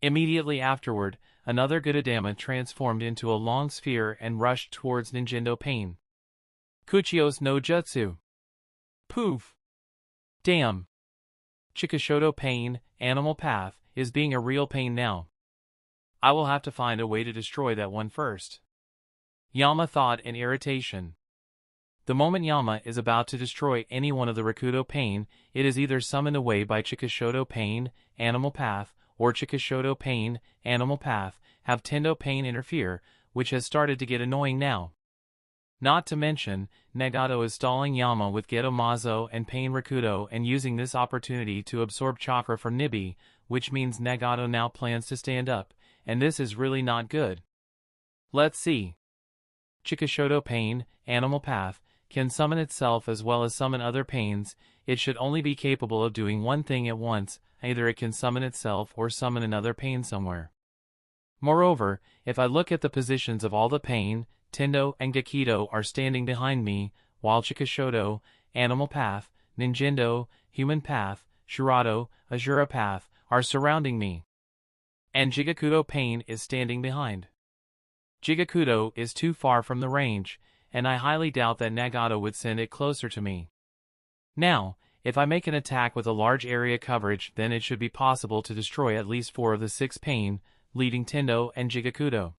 Immediately afterward, another Gudadama transformed into a long sphere and rushed towards Ninjendo Pain. Kuchiyos no Jutsu. Poof! Damn! Chikashoto Pain, Animal Path, is being a real pain now. I will have to find a way to destroy that one first. Yama thought in irritation. The moment Yama is about to destroy any one of the Rakudo Pain, it is either summoned away by Chikashoto Pain, Animal Path, or Chikashoto Pain, Animal Path, have Tendo Pain interfere, which has started to get annoying now. Not to mention, Nagato is stalling Yama with Geto Mazo and Pain Rakudo and using this opportunity to absorb chakra from Nibi, which means Nagato now plans to stand up, and this is really not good. Let's see. Chikashoto Pain, Animal Path, can summon itself as well as summon other pains. It should only be capable of doing one thing at once, either it can summon itself or summon another pain somewhere. Moreover, if I look at the positions of all the pain, Tendo and Gakido are standing behind me, while Chikashoto, Animal Path, Ninjendo, Human Path, Shirato, Azura Path, are surrounding me. And Jigakudo Pain is standing behind. Jigakudo is too far from the range, and I highly doubt that Nagato would send it closer to me. Now, if I make an attack with a large area coverage, then it should be possible to destroy at least 4 of the 6 pain, leading Tendo and Jigakudo.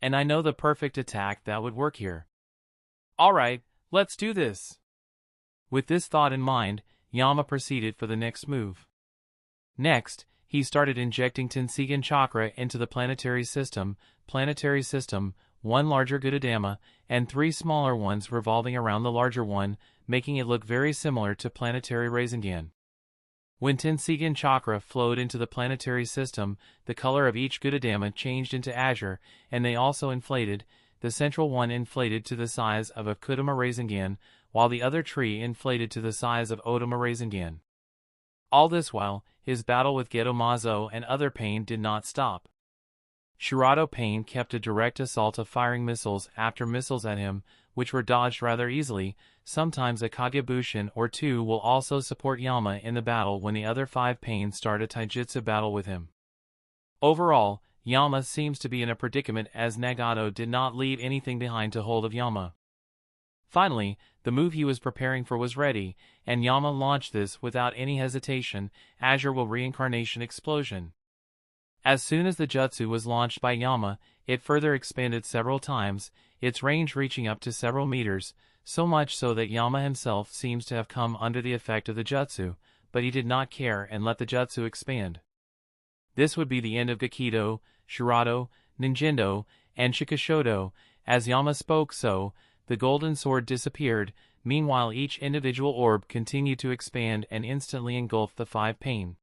And I know the perfect attack that would work here. Alright, let's do this. With this thought in mind, Yama proceeded for the next move. Next, he started injecting Tenseigan chakra into the planetary system, 1 larger Gudadama, and 3 smaller ones revolving around the larger one, making it look very similar to planetary Rasengan. When Tenseigan chakra flowed into the planetary system, the color of each Gudadama changed into azure, and they also inflated. The central one inflated to the size of a Kudama Rasengan, while the other tree inflated to the size of Odama Rasengan. All this while, his battle with Geto Mazo and other pain did not stop. Shirato Pain kept a direct assault of firing missiles after missiles at him, which were dodged rather easily. Sometimes a Kagebushin or 2 will also support Yama in the battle when the other 5 pain start a taijutsu battle with him. Overall, Yama seems to be in a predicament as Nagato did not leave anything behind to hold of Yama. Finally, the move he was preparing for was ready, and Yama launched this without any hesitation. Azure Will Reincarnation Explosion. As soon as the jutsu was launched by Yama, it further expanded several times, its range reaching up to several meters, so much so that Yama himself seems to have come under the effect of the jutsu, but he did not care and let the jutsu expand. This would be the end of Gakido, Shirato, Ninjendo, and Chikashoto. As Yama spoke so, the golden sword disappeared. Meanwhile, each individual orb continued to expand and instantly engulfed the 5 pain.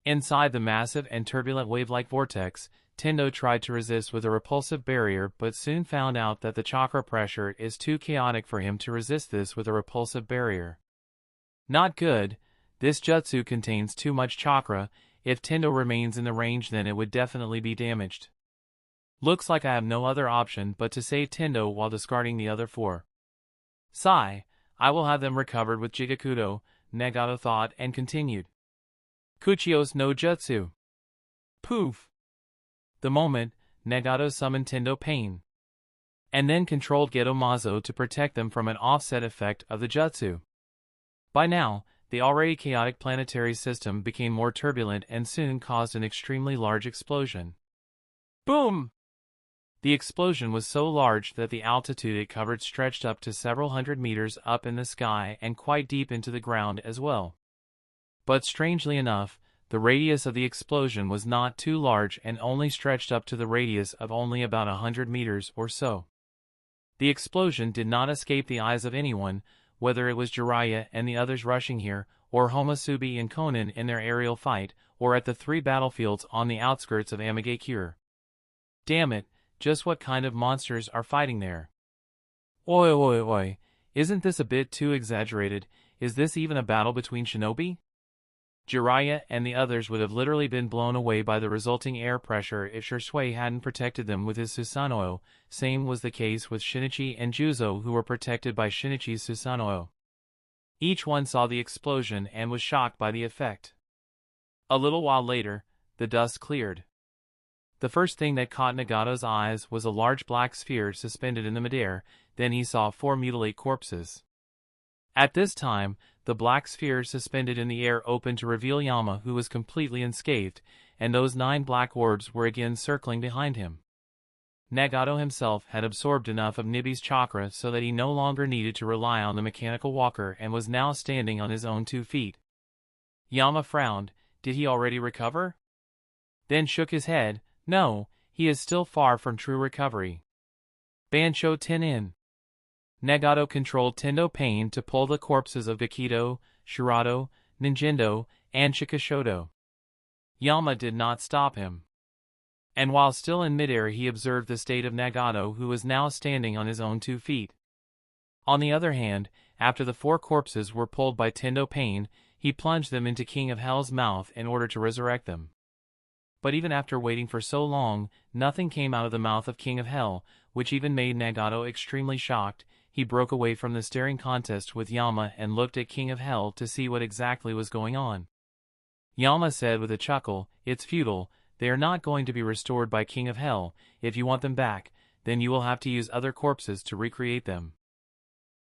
Inside the massive and turbulent wave-like vortex, Tendo tried to resist with a repulsive barrier but soon found out that the chakra pressure is too chaotic for him to resist this with a repulsive barrier. Not good. This jutsu contains too much chakra. If Tendo remains in the range, then it would definitely be damaged. Looks like I have no other option but to save Tendo while discarding the other 4. Sigh, I will have them recovered with Jigakudo, Nagato thought and continued. Kuchios no Jutsu. Poof. The moment, Nagato summoned Tendo Pain. And then controlled Geto Mazo to protect them from an offset effect of the jutsu. By now, the already chaotic planetary system became more turbulent and soon caused an extremely large explosion. Boom! The explosion was so large that the altitude it covered stretched up to several hundred meters up in the sky and quite deep into the ground as well. But strangely enough, the radius of the explosion was not too large and only stretched up to the radius of only about 100 meters or so. The explosion did not escape the eyes of anyone, whether it was Jiraiya and the others rushing here, or Homosubi and Conan in their aerial fight, or at the 3 battlefields on the outskirts of Amagakure. Damn it, just what kind of monsters are fighting there? Oi oi oi, isn't this a bit too exaggerated? Is this even a battle between shinobi? Jiraiya and the others would have literally been blown away by the resulting air pressure if Shisui hadn't protected them with his Susanoo. Same was the case with Shinichi and Juzo, who were protected by Shinichi's Susanoo. Each one saw the explosion and was shocked by the effect. A little while later, the dust cleared. The first thing that caught Nagato's eyes was a large black sphere suspended in the midair. Then he saw 4 mutilated corpses. At this time, the black sphere suspended in the air opened to reveal Yama, who was completely unscathed, and those 9 black orbs were again circling behind him. Nagato himself had absorbed enough of Nibi's chakra so that he no longer needed to rely on the mechanical walker and was now standing on his own 2 feet. Yama frowned. Did he already recover? Then shook his head. No, he is still far from true recovery. Bancho Tenin. Nagato controlled Tendo Pain to pull the corpses of Gakido, Shirato, Ninjendo, and Shikishoto. Yama did not stop him. And while still in midair he observed the state of Nagato, who was now standing on his own 2 feet. On the other hand, after the 4 corpses were pulled by Tendo Pain, he plunged them into King of Hell's mouth in order to resurrect them. But even after waiting for so long, nothing came out of the mouth of King of Hell, which even made Nagato extremely shocked. He broke away from the staring contest with Yama and looked at King of Hell to see what exactly was going on. Yama said with a chuckle, "It's futile. They are not going to be restored by King of Hell. If you want them back, then you will have to use other corpses to recreate them."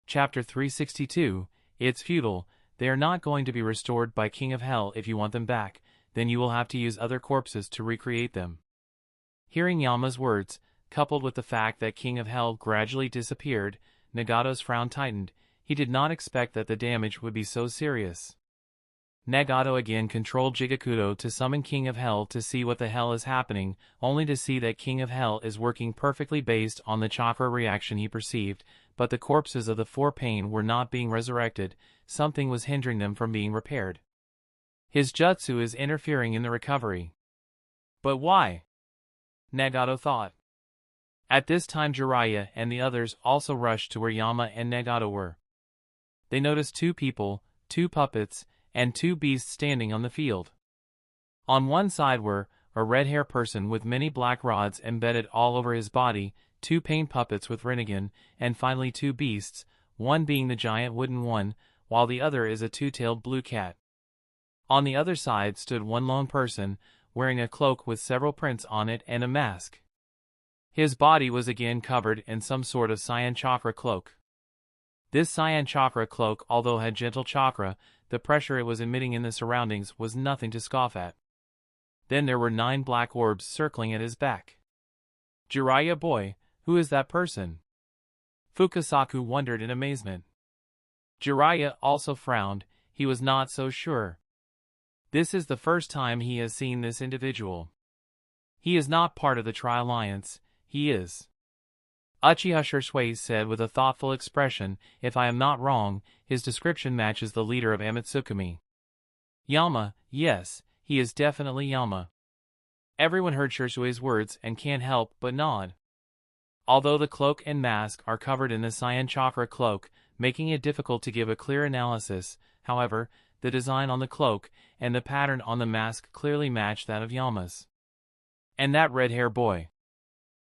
Chapter 362, It's futile. They are not going to be restored by King of Hell. If you want them back, then you will have to use other corpses to recreate them. Hearing Yama's words, coupled with the fact that King of Hell gradually disappeared, Nagato's frown tightened. He did not expect that the damage would be so serious. Nagato again controlled Jigakudo to summon King of Hell to see what the hell is happening, only to see that King of Hell is working perfectly based on the chakra reaction he perceived, but the corpses of the 4 pain were not being resurrected. Something was hindering them from being repaired. His jutsu is interfering in the recovery. But why? Nagato thought. At this time Jiraiya and the others also rushed to where Yama and Nagato were. They noticed 2 people, 2 puppets, and 2 beasts standing on the field. On one side were a red-haired person with many black rods embedded all over his body, 2 pain puppets with Rinnegan, and finally 2 beasts, one being the giant wooden one, while the other is a 2-tailed blue cat. On the other side stood one lone person, wearing a cloak with several prints on it and a mask. His body was again covered in some sort of cyan chakra cloak. This cyan chakra cloak, although had gentle chakra, the pressure it was emitting in the surroundings was nothing to scoff at. Then there were 9 black orbs circling at his back. Jiraiya boy, who is that person? Fukasaku wondered in amazement. Jiraiya also frowned. He was not so sure. This is the first time he has seen this individual. He is not part of the Tri-Alliance, he is. Uchiha Shursui said with a thoughtful expression, "If I am not wrong, his description matches the leader of Amatsukami." Yama, yes, he is definitely Yama. Everyone heard Shursui's words and can't help but nod. Although the cloak and mask are covered in the cyan chakra cloak, making it difficult to give a clear analysis, however, the design on the cloak and the pattern on the mask clearly match that of Yama's. And that red-haired boy.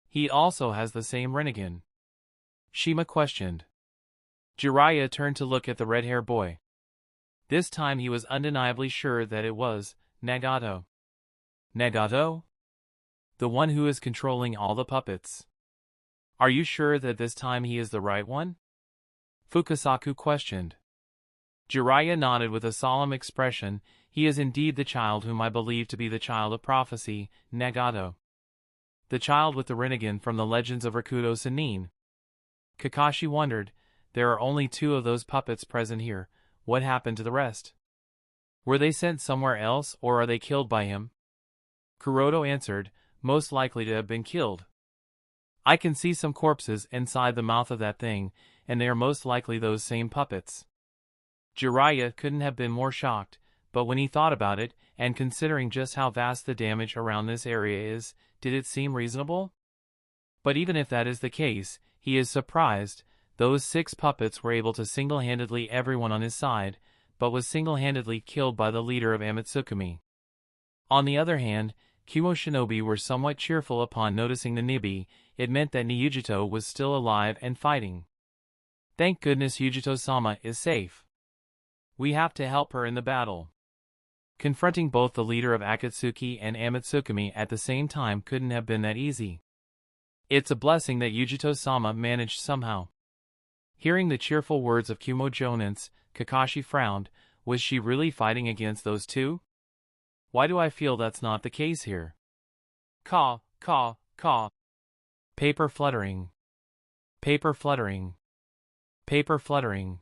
He also has the same Rinnegan. Shima questioned. Jiraiya turned to look at the red-haired boy. This time he was undeniably sure that it was Nagato. Nagato? The one who is controlling all the puppets. Are you sure that this time he is the right one? Fukasaku questioned. Jiraiya nodded with a solemn expression. He is indeed the child whom I believe to be the child of prophecy, Nagato. The child with the Rinnegan from the legends of Rakudo Sennin. Kakashi wondered, there are only 2 of those puppets present here. What happened to the rest? Were they sent somewhere else or are they killed by him? Kuroto answered, most likely to have been killed. I can see some corpses inside the mouth of that thing, and they are most likely those same puppets. Jiraiya couldn't have been more shocked, but when he thought about it, and considering just how vast the damage around this area is, did it seem reasonable? But even if that is the case, he is surprised. Those 6 puppets were able to single-handedly everyone on his side, but was single-handedly killed by the leader of Amatsukami. On the other hand, Kumo Shinobi were somewhat cheerful upon noticing the Nibi. It meant that Ryujito was still alive and fighting. Thank goodness Yujito-sama is safe. We have to help her in the battle. Confronting both the leader of Akatsuki and Amatsukami at the same time couldn't have been that easy. It's a blessing that Yujito-sama managed somehow. Hearing the cheerful words of Kumo Jonins, Kakashi frowned. Was she really fighting against those 2? Why do I feel that's not the case here? Caw, caw, caw. Paper fluttering. Paper fluttering. Paper fluttering.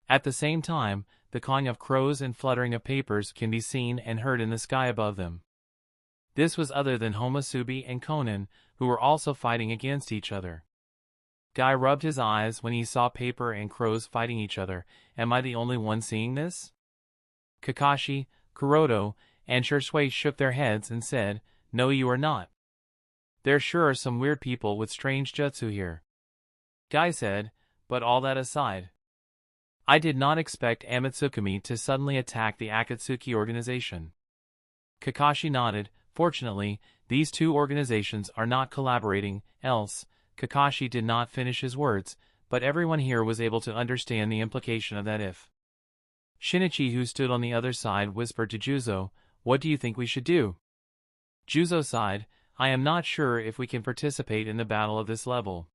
At the same time, the cawing of crows and fluttering of papers can be seen and heard in the sky above them. This was other than Homosubi and Conan, who were also fighting against each other. Guy rubbed his eyes when he saw paper and crows fighting each other. Am I the only one seeing this? Kakashi, Kuroto, and Shisui shook their heads and said, No, you are not. There sure are some weird people with strange jutsu here. Guy said, But all that aside, I did not expect Amatsukami to suddenly attack the Akatsuki organization. Kakashi nodded. Fortunately, these two organizations are not collaborating, else. Kakashi did not finish his words, but everyone here was able to understand the implication of that if. Shinichi, who stood on the other side, whispered to Juzo, What do you think we should do? Juzo sighed, I am not sure if we can participate in the battle of this level.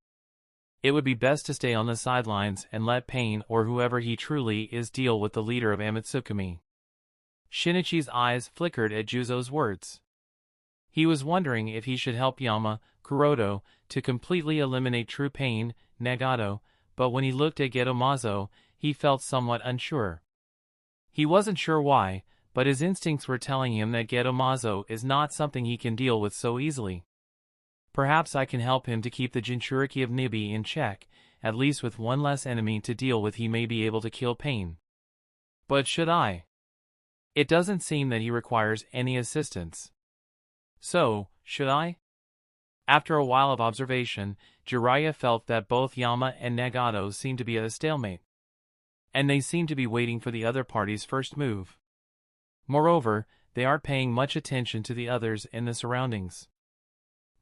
It would be best to stay on the sidelines and let Pain or whoever he truly is deal with the leader of Amatsukami. Shinichi's eyes flickered at Juzo's words. He was wondering if he should help Yama, Kuroto, to completely eliminate true Pain, Nagato, but when he looked at Geto, he felt somewhat unsure. He wasn't sure why, but his instincts were telling him that Geto is not something he can deal with so easily. Perhaps I can help him to keep the Jinchuriki of Nibi in check, at least with one less enemy to deal with he may be able to kill Pain. But should I? It doesn't seem that he requires any assistance. So, should I? After a while of observation, Jiraiya felt that both Yama and Nagato seemed to be at a stalemate. And they seemed to be waiting for the other party's first move. Moreover, they aren't paying much attention to the others in the surroundings.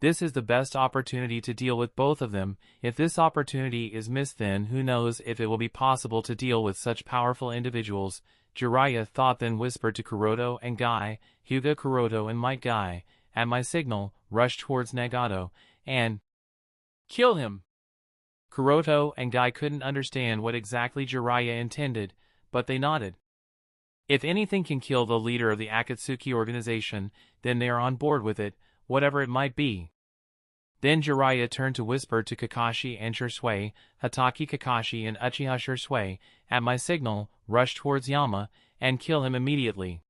This is the best opportunity to deal with both of them. If this opportunity is missed, then who knows if it will be possible to deal with such powerful individuals, Jiraiya thought, then whispered to Kuroto and Guy, Hyuga, Kuroto and Might Guy, at my signal, rush towards Nagato, and kill him. Kuroto and Guy couldn't understand what exactly Jiraiya intended, but they nodded. If anything can kill the leader of the Akatsuki organization, then they are on board with it, whatever it might be. Then Jiraiya turned to whisper to Kakashi and Shisui, Hatake Kakashi and Uchiha Shisui, at my signal, rush towards Yama, and kill him immediately.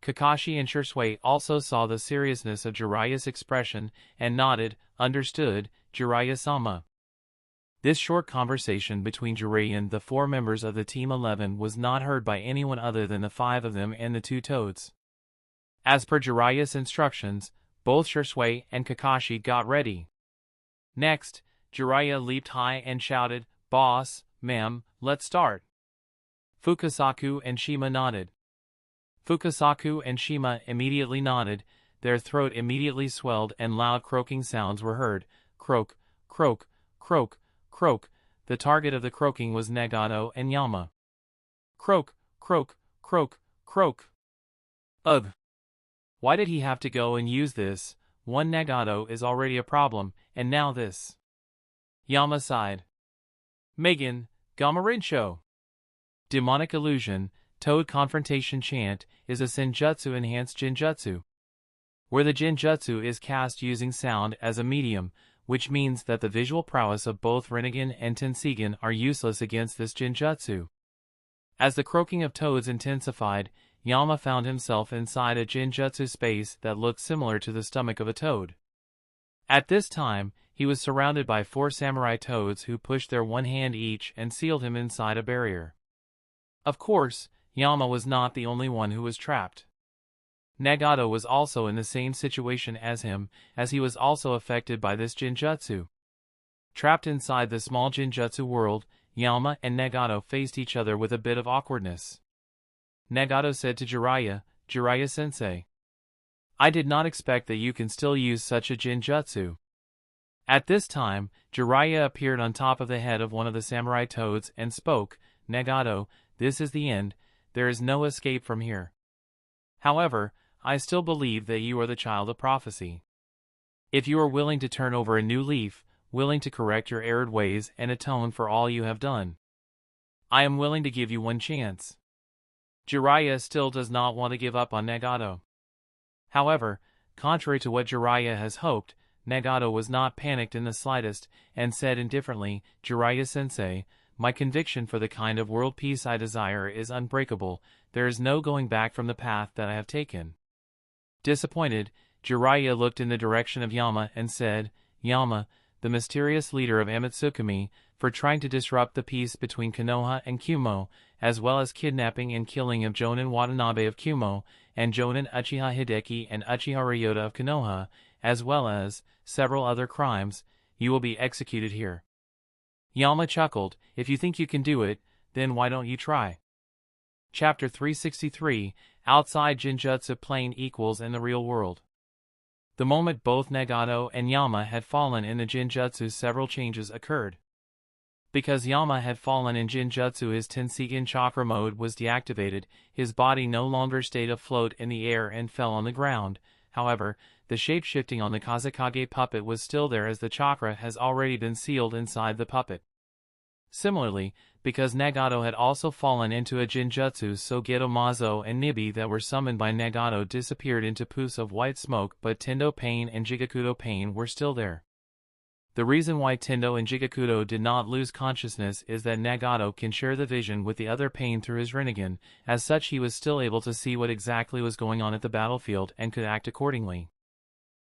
Kakashi and Shisui also saw the seriousness of Jiraiya's expression, and nodded, understood, Jiraiya-sama. This short conversation between Jiraiya and the four members of the Team 11 was not heard by anyone other than the five of them and the two toads. As per Jiraiya's instructions, both Shisui and Kakashi got ready. Next, Jiraiya leaped high and shouted, Boss, ma'am, let's start. Fukasaku and Shima nodded. Fukasaku and Shima immediately nodded, their throat immediately swelled and loud croaking sounds were heard, croak, croak, croak, croak. The target of the croaking was Nagato and Yama. Croak, croak, croak, croak. Ugh. Why did he have to go and use this? One Nagato is already a problem, and now this. Yama sighed. Megan, Gamarinsho. Demonic Illusion, Toad Confrontation Chant, is a Senjutsu-enhanced Jinjutsu, where the Jinjutsu is cast using sound as a medium, which means that the visual prowess of both Rinnegan and Tenseigan are useless against this Jinjutsu. As the croaking of toads intensified, Yama found himself inside a Jinjutsu space that looked similar to the stomach of a toad. At this time, he was surrounded by four samurai toads who pushed their one hand each and sealed him inside a barrier. Of course, Yama was not the only one who was trapped. Nagato was also in the same situation as him, as he was also affected by this Jinjutsu. Trapped inside the small Jinjutsu world, Yama and Nagato faced each other with a bit of awkwardness. Nagato said to Jiraiya, Jiraiya-sensei, I did not expect that you can still use such a Jinjutsu. At this time, Jiraiya appeared on top of the head of one of the samurai toads and spoke, Nagato, this is the end, there is no escape from here. However, I still believe that you are the child of prophecy. If you are willing to turn over a new leaf, willing to correct your erred ways and atone for all you have done, I am willing to give you one chance. Jiraiya still does not want to give up on Nagato. However, contrary to what Jiraiya has hoped, Nagato was not panicked in the slightest, and said indifferently, "Jiraiya-sensei, my conviction for the kind of world peace I desire is unbreakable. There is no going back from the path that I have taken." Disappointed, Jiraiya looked in the direction of Yama and said, "Yama, the mysterious leader of Amatsukami, for trying to disrupt the peace between Konoha and Kumo, as well as kidnapping and killing of Jonin Watanabe of Kumo, and Jonin Uchiha Hideki and Uchiha Ryota of Konoha, as well as several other crimes, you will be executed here." Yama chuckled, "If you think you can do it, then why don't you try?" Chapter 363, Outside Jinjutsu Plane Equals in the Real World. The moment both Nagato and Yama had fallen in the Jinjutsu, several changes occurred. Because Yama had fallen in Jinjutsu, his Tenseigan chakra mode was deactivated, his body no longer stayed afloat in the air and fell on the ground. However, the shape-shifting on the Kazekage puppet was still there, as the chakra has already been sealed inside the puppet. Similarly, because Nagato had also fallen into a Jinjutsu, so Geto Mazo and Nibi that were summoned by Nagato disappeared into poofs of white smoke, but Tendo Pain and Jigakudo Pain were still there. The reason why Tendo and Jigakudo did not lose consciousness is that Nagato can share the vision with the other Pain through his Rinnegan. As such, he was still able to see what exactly was going on at the battlefield and could act accordingly.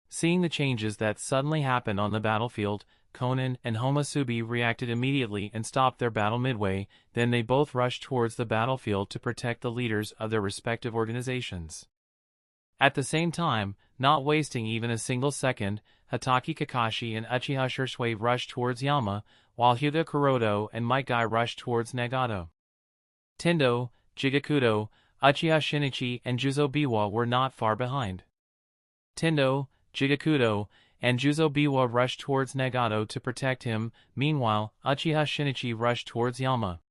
Seeing the changes that suddenly happened on the battlefield, Conan and Homasubi reacted immediately and stopped their battle midway. Then they both rushed towards the battlefield to protect the leaders of their respective organizations. At the same time, not wasting even a single second, Hatake Kakashi and Uchiha Shisui rushed towards Yama, while Hyuga Kuroto and Might Guy rushed towards Nagato. Tendo, Jigakudo, Uchiha Shinichi and Juzo Biwa were not far behind. Tendo, Jigakudo, and Juzo Biwa rushed towards Nagato to protect him. Meanwhile, Uchiha Shinichi rushed towards Yama.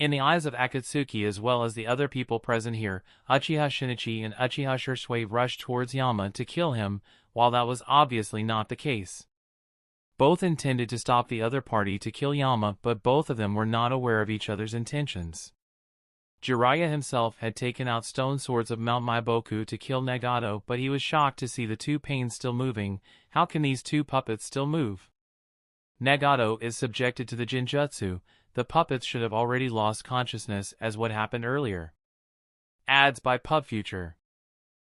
In the eyes of Akatsuki as well as the other people present here, Uchiha Shinichi and Uchiha Shisui rushed towards Yama to kill him, while that was obviously not the case. Both intended to stop the other party to kill Yama, but both of them were not aware of each other's intentions. Jiraiya himself had taken out stone swords of Mount Maiboku to kill Nagato, but he was shocked to see the two Pains still moving. How can these two puppets still move? Nagato is subjected to the Jinjutsu. The puppets should have already lost consciousness, as what happened earlier. Ads by PubFuture.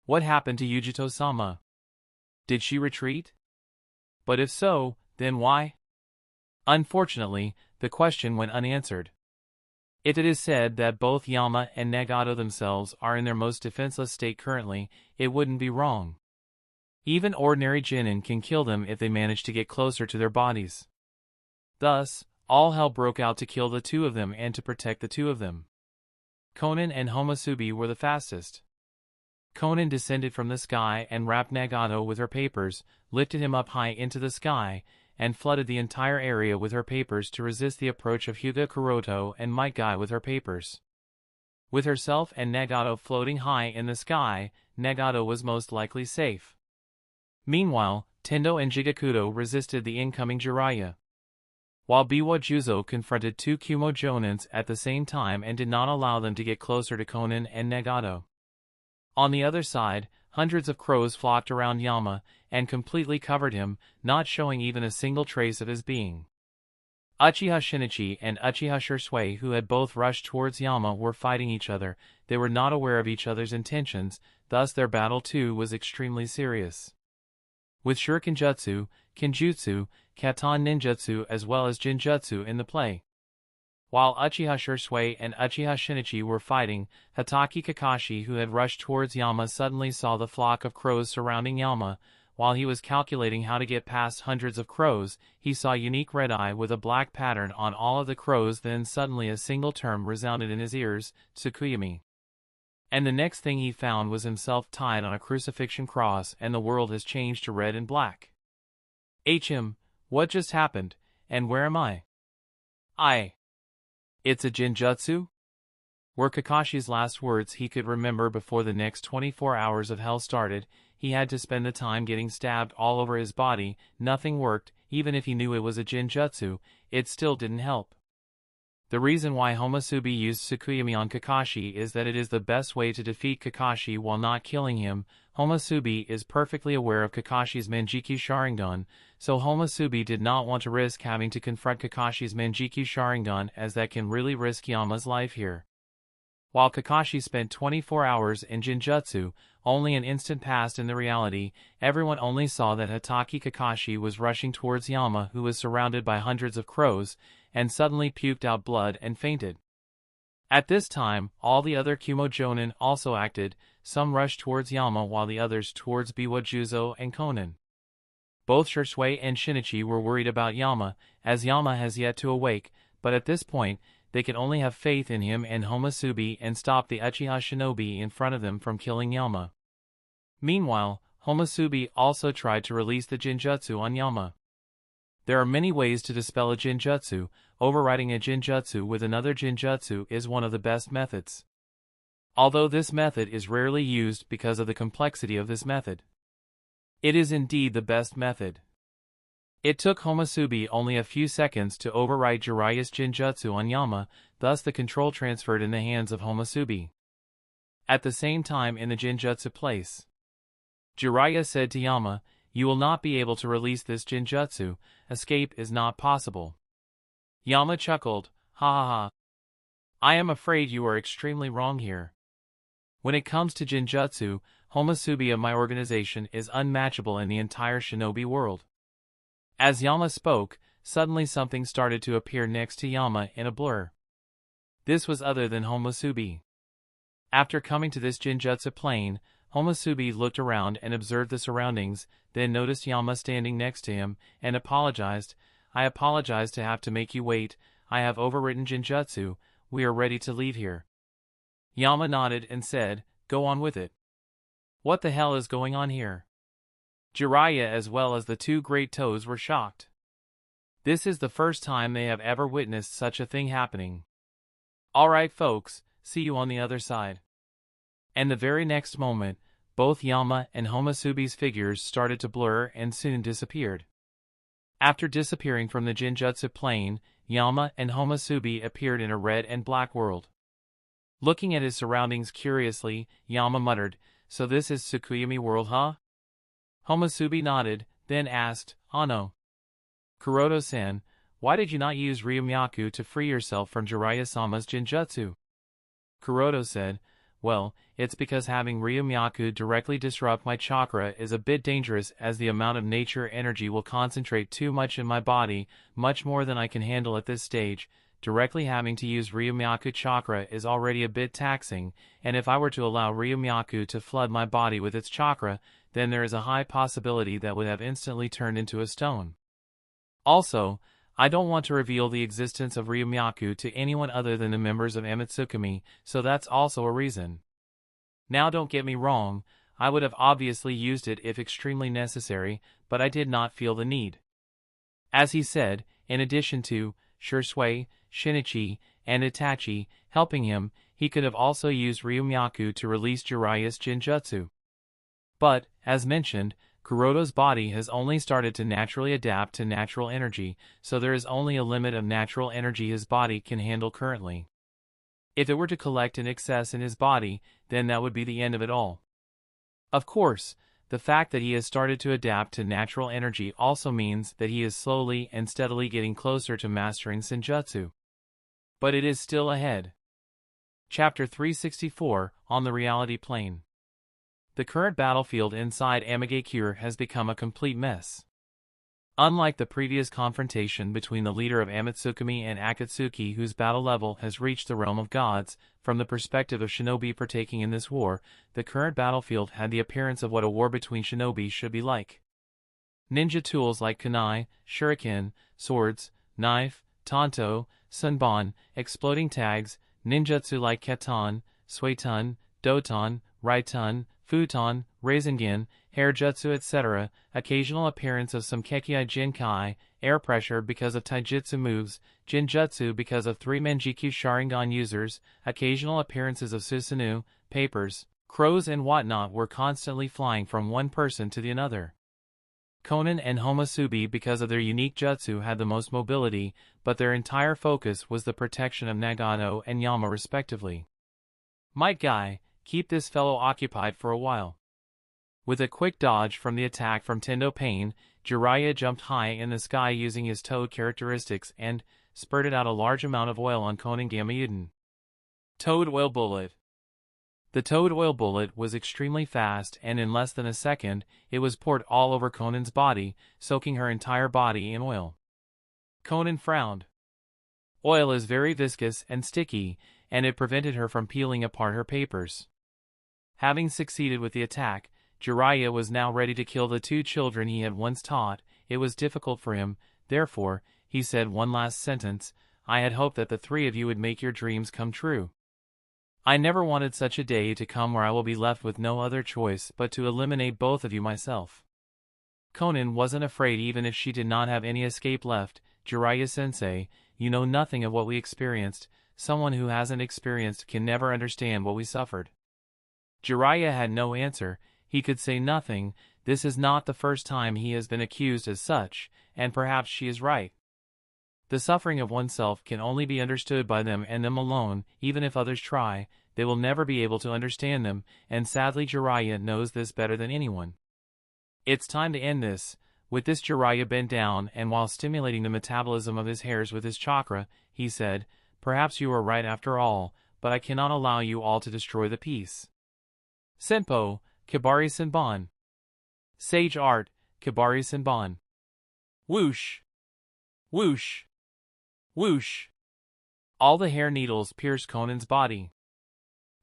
What happened to Yujito-sama? Did she retreat? But if so, then why? Unfortunately, the question went unanswered. If it is said that both Yama and Nagato themselves are in their most defenseless state currently, it wouldn't be wrong. Even ordinary Genin can kill them if they manage to get closer to their bodies. Thus, all hell broke out to kill the two of them and to protect the two of them. Conan and Homasubi were the fastest. Conan descended from the sky and wrapped Nagato with her papers, lifted him up high into the sky, and flooded the entire area with her papers to resist the approach of Hyuga Kuroto and Might Guy with her papers. With herself and Nagato floating high in the sky, Nagato was most likely safe. Meanwhile, Tendo and Jigakudo resisted the incoming Jiraiya. While Biwa Juzo confronted two Kumo Jonins at the same time and did not allow them to get closer to Conan and Nagato. On the other side, hundreds of crows flocked around Yama and completely covered him, not showing even a single trace of his being. Uchiha Shinichi and Uchiha Shisui, who had both rushed towards Yama, were fighting each other. They were not aware of each other's intentions, thus their battle too was extremely serious. With Shurikenjutsu, Kenjutsu, Katan Ninjutsu as well as Jinjutsu in the play. While Uchiha Shisui and Uchiha Shinichi were fighting, Hatake Kakashi, who had rushed towards Yama, suddenly saw the flock of crows surrounding Yama. While he was calculating how to get past hundreds of crows, he saw unique red eye with a black pattern on all of the crows. Then suddenly a single term resounded in his ears, Tsukuyami. And the next thing he found was himself tied on a crucifixion cross, and the world has changed to red and black. What just happened, and where am I? It's a Jinjutsu? Were Kakashi's last words he could remember before the next 24 hours of hell started. He had to spend the time getting stabbed all over his body. Nothing worked. Even if he knew it was a Jinjutsu, it still didn't help. The reason why Homosubi used Tsukuyomi on Kakashi is that it is the best way to defeat Kakashi while not killing him. Homosubi is perfectly aware of Kakashi's Manjiki Sharingan, so Homosubi did not want to risk having to confront Kakashi's Manjiki Sharingan, as that can really risk Yama's life here. While Kakashi spent 24 hours in Jinjutsu, only an instant passed in the reality. Everyone only saw that Hatake Kakashi was rushing towards Yama, who was surrounded by hundreds of crows, and suddenly puked out blood and fainted. At this time, all the other Kumo Jonin also acted. Some rushed towards Yama while the others towards Biwa Juzo and Conan. Both Shisui and Shinichi were worried about Yama, as Yama has yet to awake, but at this point, they could only have faith in him and Homosubi and stop the Uchiha Shinobi in front of them from killing Yama. Meanwhile, Homosubi also tried to release the Jinjutsu on Yama. There are many ways to dispel a Jinjutsu. Overriding a Jinjutsu with another Jinjutsu is one of the best methods. Although this method is rarely used because of the complexity of this method, it is indeed the best method. It took Homosubi only a few seconds to override Jiraiya's Jinjutsu on Yama, thus the control transferred in the hands of Homosubi. At the same time, in the Jinjutsu place, Jiraiya said to Yama, "You will not be able to release this Jinjutsu. Escape is not possible." Yama chuckled, "Ha ha ha. I am afraid you are extremely wrong here. When it comes to Jinjutsu, Homosubi of my organization is unmatchable in the entire shinobi world." As Yama spoke, suddenly something started to appear next to Yama in a blur. This was other than Homosubi. After coming to this Jinjutsu plane, Homosubi looked around and observed the surroundings, then noticed Yama standing next to him, and apologized. "I apologize to have to make you wait. I have overwritten Jinjutsu. We are ready to leave here." Yama nodded and said, "Go on with it." What the hell is going on here? Jiraiya as well as the two Great Toes were shocked. This is the first time they have ever witnessed such a thing happening. "Alright folks, see you on the other side." And the very next moment, both Yama and Homosubi's figures started to blur and soon disappeared. After disappearing from the Jinjutsu plane, Yama and Homosubi appeared in a red and black world. Looking at his surroundings curiously, Yama muttered, "So this is Tsukuyomi world, huh?" Homosubi nodded, then asked, "Ano, Kuroto-san, why did you not use Ryumyaku to free yourself from Jiraiya-sama's Jinjutsu?" Kuroto said, "Well, it's because having Ryumyaku directly disrupt my chakra is a bit dangerous, as the amount of nature energy will concentrate too much in my body, much more than I can handle at this stage. Directly having to use Ryumyaku chakra is already a bit taxing, and if I were to allow Ryumyaku to flood my body with its chakra, then there is a high possibility that would have instantly turned into a stone. Also, I don't want to reveal the existence of Ryumyaku to anyone other than the members of Amitsukami, so that's also a reason. Now don't get me wrong, I would have obviously used it if extremely necessary, but I did not feel the need." As he said, in addition to Shisui, Shinichi, and Itachi helping him, he could have also used Ryumyaku to release Jiraiya's Jinjutsu. But, as mentioned, Kuroto's body has only started to naturally adapt to natural energy, so there is only a limit of natural energy his body can handle currently. If it were to collect in excess in his body, then that would be the end of it all. Of course, the fact that he has started to adapt to natural energy also means that he is slowly and steadily getting closer to mastering Senjutsu. But it is still ahead. Chapter 364, On the Reality Plane. The current battlefield inside Amagakure has become a complete mess. Unlike the previous confrontation between the leader of Amitsukami and Akatsuki, whose battle level has reached the realm of gods, from the perspective of shinobi partaking in this war, the current battlefield had the appearance of what a war between shinobi should be like. Ninja tools like kunai, shuriken, swords, knife, tanto, sunban, exploding tags, ninjutsu like keton, suetun, doton, raiton, futon, rasengan, hairjutsu etc., occasional appearance of some kekiai jinkai, air pressure because of taijutsu moves, jinjutsu because of 3 Manjiki Sharingan users, occasional appearances of Susanoo, papers, crows and whatnot were constantly flying from one person to the another. Conan and Homosubi because of their unique jutsu had the most mobility, but their entire focus was the protection of Nagato and Yama respectively. "Might Guy, keep this fellow occupied for a while." With a quick dodge from the attack from Tendo Pain, Jiraiya jumped high in the sky using his toad characteristics and spurted out a large amount of oil on Konan Gamayuden. Toad Oil Bullet. The Toad Oil Bullet was extremely fast, and in less than a second, it was poured all over Konan's body, soaking her entire body in oil. Konan frowned. Oil is very viscous and sticky, and it prevented her from peeling apart her papers. Having succeeded with the attack, Jiraiya was now ready to kill the two children he had once taught. It was difficult for him, therefore, he said one last sentence, "I had hoped that the three of you would make your dreams come true. I never wanted such a day to come where I will be left with no other choice but to eliminate both of you myself." Konan wasn't afraid even if she did not have any escape left. "Jiraiya-sensei, you know nothing of what we experienced. Someone who hasn't experienced can never understand what we suffered." Jiraiya had no answer. He could say nothing. This is not the first time he has been accused as such, and perhaps she is right. The suffering of oneself can only be understood by them and them alone. Even if others try, they will never be able to understand them, and sadly Jiraiya knows this better than anyone. "It's time to end this." With this, Jiraiya bent down, and while stimulating the metabolism of his hairs with his chakra, he said, "Perhaps you are right after all, but I cannot allow you all to destroy the peace." Senpo, Kibari Senbon. Sage Art, Kibari Senbon. Whoosh! Whoosh! Whoosh! All the hair needles pierced Konan's body.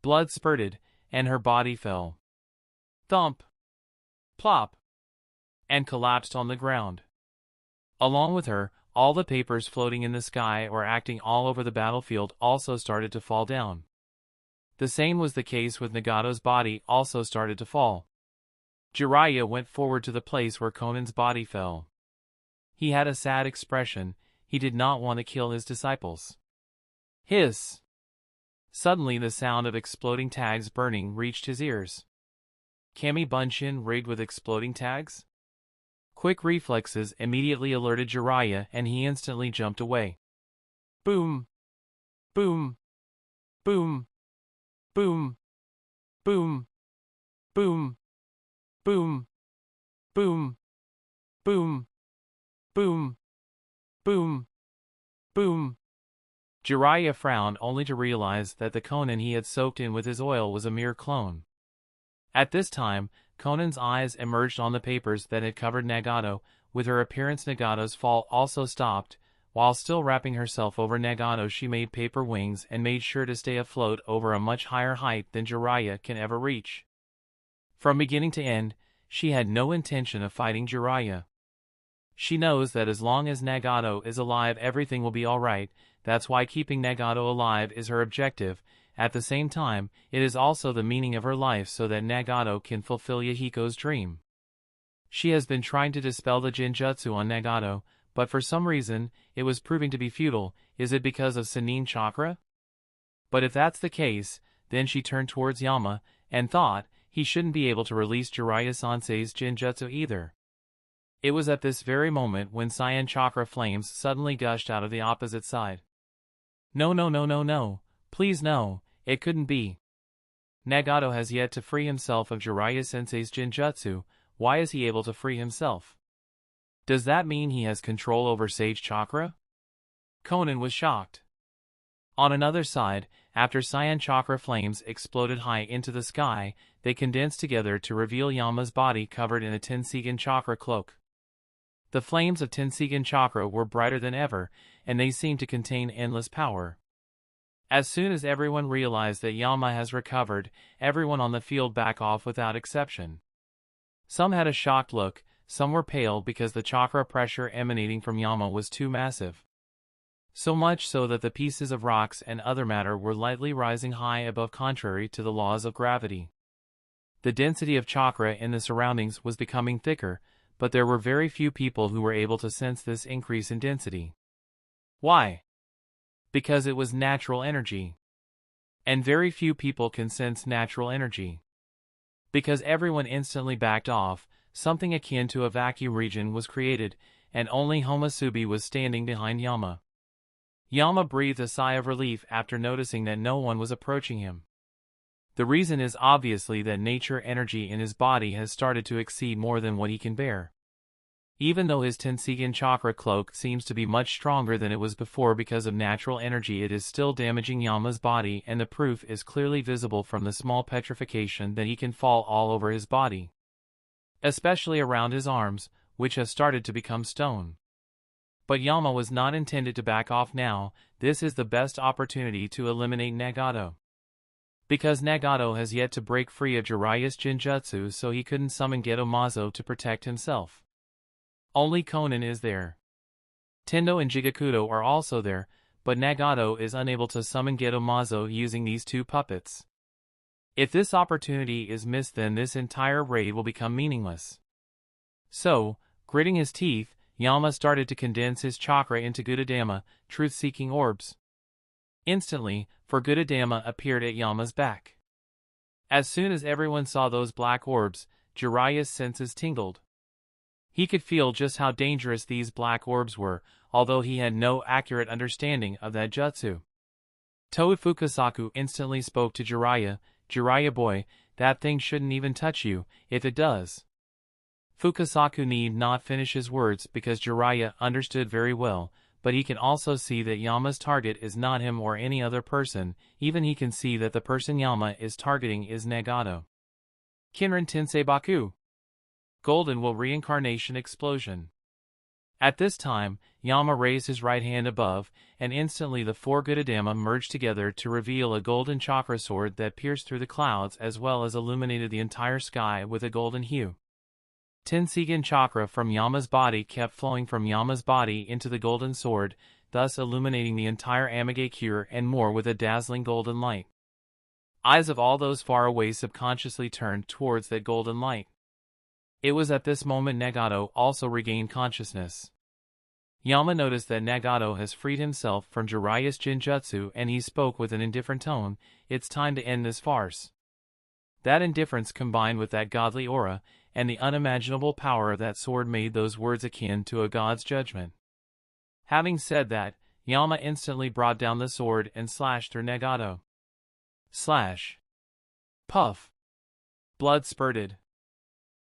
Blood spurted, and her body fell. Thump! Plop! And collapsed on the ground. Along with her, all the papers floating in the sky or acting all over the battlefield also started to fall down. The same was the case with Nagato's body, also started to fall. Jiraiya went forward to the place where Konan's body fell. He had a sad expression. He did not want to kill his disciples. Hiss! Suddenly the sound of exploding tags burning reached his ears. Kami Bunshin rigged with exploding tags? Quick reflexes immediately alerted Jiraiya, and he instantly jumped away. Boom! Boom! Boom! Boom! Boom! Boom! Boom! Boom! Boom! Boom! Boom! Boom! Jiraiya frowned only to realize that the Konan he had soaked in with his oil was a mere clone. At this time, Konan's eyes emerged on the papers that had covered Nagato. With her appearance, Nagato's fall also stopped. While still wrapping herself over Nagato, she made paper wings and made sure to stay afloat over a much higher height than Jiraiya can ever reach. From beginning to end, she had no intention of fighting Jiraiya. She knows that as long as Nagato is alive, everything will be alright. That's why keeping Nagato alive is her objective. At the same time, it is also the meaning of her life so that Nagato can fulfill Yahiko's dream. She has been trying to dispel the Jinjutsu on Nagato, but for some reason, it was proving to be futile. Is it because of Sannin Chakra? But if that's the case, then she turned towards Yama, and thought he shouldn't be able to release Jiraiya-sensei's Jinjutsu either. It was at this very moment when Cyan Chakra flames suddenly gushed out of the opposite side. No, no, no, no, no. Please no, it couldn't be. Nagato has yet to free himself of Jiraiya-sensei's Jinjutsu. Why is he able to free himself? Does that mean he has control over Sage Chakra? Konan was shocked. On another side, after Cyan Chakra flames exploded high into the sky, they condensed together to reveal Yama's body covered in a Tenseigan Chakra cloak. The flames of Tenseigan Chakra were brighter than ever, and they seemed to contain endless power. As soon as everyone realized that Yama has recovered, everyone on the field backed off without exception. Some had a shocked look, some were pale because the chakra pressure emanating from Yama was too massive. So much so that the pieces of rocks and other matter were lightly rising high above, contrary to the laws of gravity. The density of chakra in the surroundings was becoming thicker, but there were very few people who were able to sense this increase in density. Why? Because it was natural energy. And very few people can sense natural energy. Because everyone instantly backed off, something akin to a vacuum region was created, and only Homasubi was standing behind Yama. Yama breathed a sigh of relief after noticing that no one was approaching him. The reason is obviously that nature energy in his body has started to exceed more than what he can bear. Even though his Tenseigan chakra cloak seems to be much stronger than it was before because of natural energy, it is still damaging Yama's body, and the proof is clearly visible from the small petrification that he can fall all over his body, especially around his arms, which has started to become stone. But Yama was not intended to back off now. This is the best opportunity to eliminate Nagato. Because Nagato has yet to break free of Jiraiya's Jinjutsu, so he couldn't summon Geto Mazo to protect himself. Only Conan is there. Tendo and Jigakudo are also there, but Nagato is unable to summon Geto Mazo using these two puppets. If this opportunity is missed, then this entire raid will become meaningless. So, gritting his teeth, Yama started to condense his chakra into Gudadama, truth-seeking orbs. Instantly, for Gudadama appeared at Yama's back. As soon as everyone saw those black orbs, Jiraiya's senses tingled. He could feel just how dangerous these black orbs were, although he had no accurate understanding of that jutsu. Toad Fukasaku instantly spoke to Jiraiya. "Jiraiya boy, that thing shouldn't even touch you, if it does." Fukasaku need not finish his words because Jiraiya understood very well, but he can also see that Yama's target is not him or any other person. Even he can see that the person Yama is targeting is Nagato. Kinrin Tensei Baku. Golden Will Reincarnation Explosion. At this time, Yama raised his right hand above, and instantly the four Gudadama merged together to reveal a golden chakra sword that pierced through the clouds as well as illuminated the entire sky with a golden hue. Tenseigan chakra from Yama's body kept flowing from Yama's body into the golden sword, thus illuminating the entire Amigakure and more with a dazzling golden light. Eyes of all those far away subconsciously turned towards that golden light. It was at this moment Nagato also regained consciousness. Yama noticed that Nagato has freed himself from Jiraiya's Jinjutsu, and he spoke with an indifferent tone. "It's time to end this farce." That indifference combined with that godly aura, and the unimaginable power of that sword made those words akin to a god's judgment. Having said that, Yama instantly brought down the sword and slashed through Nagato. Slash. Puff. Blood spurted.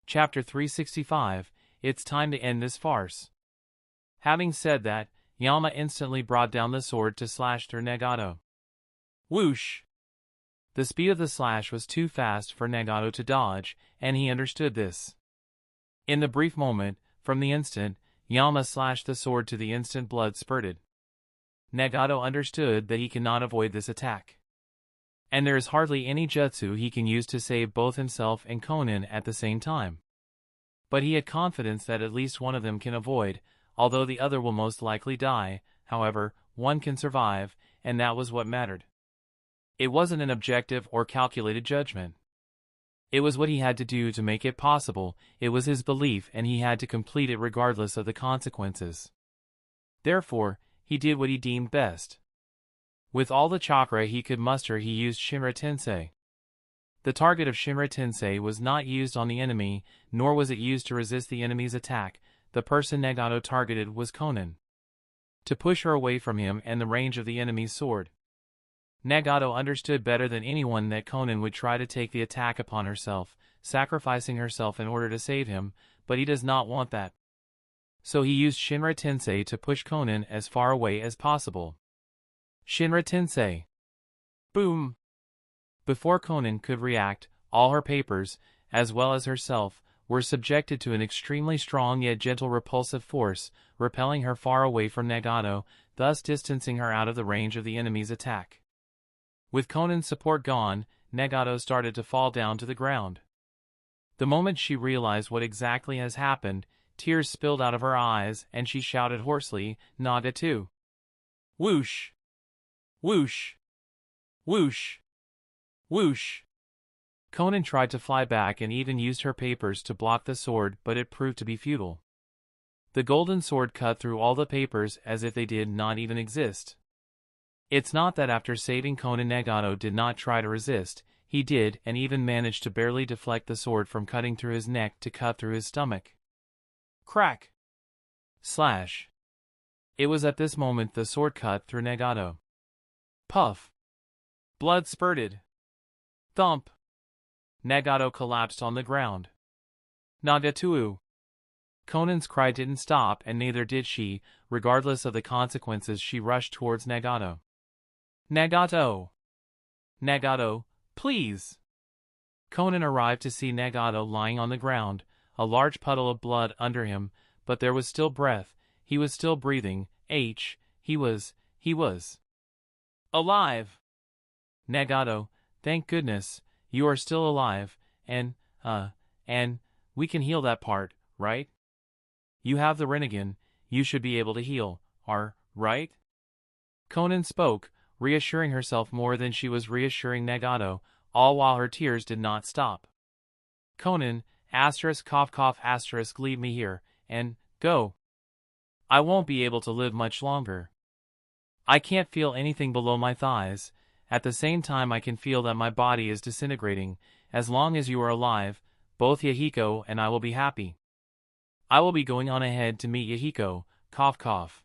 Chapter 365, It's time to end this farce. Having said that, Yama instantly brought down the sword to slash through Nagato. Whoosh! The speed of the slash was too fast for Nagato to dodge, and he understood this. In the brief moment, from the instant, Yama slashed the sword to the instant blood spurted. Nagato understood that he cannot avoid this attack. And there is hardly any jutsu he can use to save both himself and Conan at the same time. But he had confidence that at least one of them can avoid, although the other will most likely die. However, one can survive, and that was what mattered. It wasn't an objective or calculated judgment. It was what he had to do to make it possible. It was his belief, and he had to complete it regardless of the consequences. Therefore, he did what he deemed best. With all the chakra he could muster, he used Shinra Tensei. The target of Shinra Tensei was not used on the enemy, nor was it used to resist the enemy's attack. The person Nagato targeted was Conan, to push her away from him and the range of the enemy's sword. Nagato understood better than anyone that Conan would try to take the attack upon herself, sacrificing herself in order to save him, but he does not want that. So he used Shinra Tensei to push Conan as far away as possible. Shinra Tensei. Boom! Before Conan could react, all her papers, as well as herself, were subjected to an extremely strong yet gentle repulsive force, repelling her far away from Nagato, thus distancing her out of the range of the enemy's attack. With Conan's support gone, Nagato started to fall down to the ground. The moment she realized what exactly has happened, tears spilled out of her eyes, and she shouted hoarsely, "Nagato!" Whoosh! Whoosh! Whoosh! Whoosh! Conan tried to fly back and even used her papers to block the sword, but it proved to be futile. The golden sword cut through all the papers as if they did not even exist. It's not that after saving Conan, Nagato did not try to resist. He did, and even managed to barely deflect the sword from cutting through his neck to cut through his stomach. Crack! Slash! It was at this moment the sword cut through Nagato. Puff. Blood spurted. Thump. Nagato collapsed on the ground. Nagatoo. Conan's cry didn't stop, and neither did she. Regardless of the consequences, she rushed towards Nagato. Nagato! Nagato, please! Conan arrived to see Nagato lying on the ground, a large puddle of blood under him, but there was still breath. He was still breathing. He was alive! Nagato, thank goodness, you are still alive, and we can heal that part, right? You have the Rinnegan, you should be able to heal, right? Conan spoke, reassuring herself more than she was reassuring Nagato, all while her tears did not stop. Conan, ****, leave me here, and go. I won't be able to live much longer. I can't feel anything below my thighs. At the same time I can feel that my body is disintegrating. As long as you are alive, both Yahiko and I will be happy. I will be going on ahead to meet Yahiko, cough cough.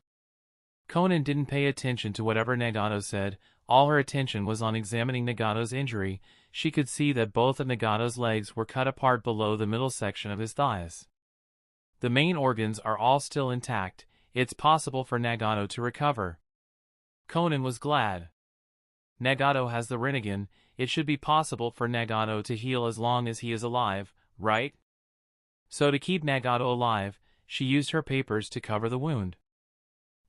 Conan didn't pay attention to whatever Nagato said. All her attention was on examining Nagato's injury. She could see that both of Nagato's legs were cut apart below the middle section of his thighs. The main organs are all still intact. It's possible for Nagato to recover. Conan was glad. Nagato has the Rinnegan. It should be possible for Nagato to heal as long as he is alive, right? So to keep Nagato alive, she used her papers to cover the wound.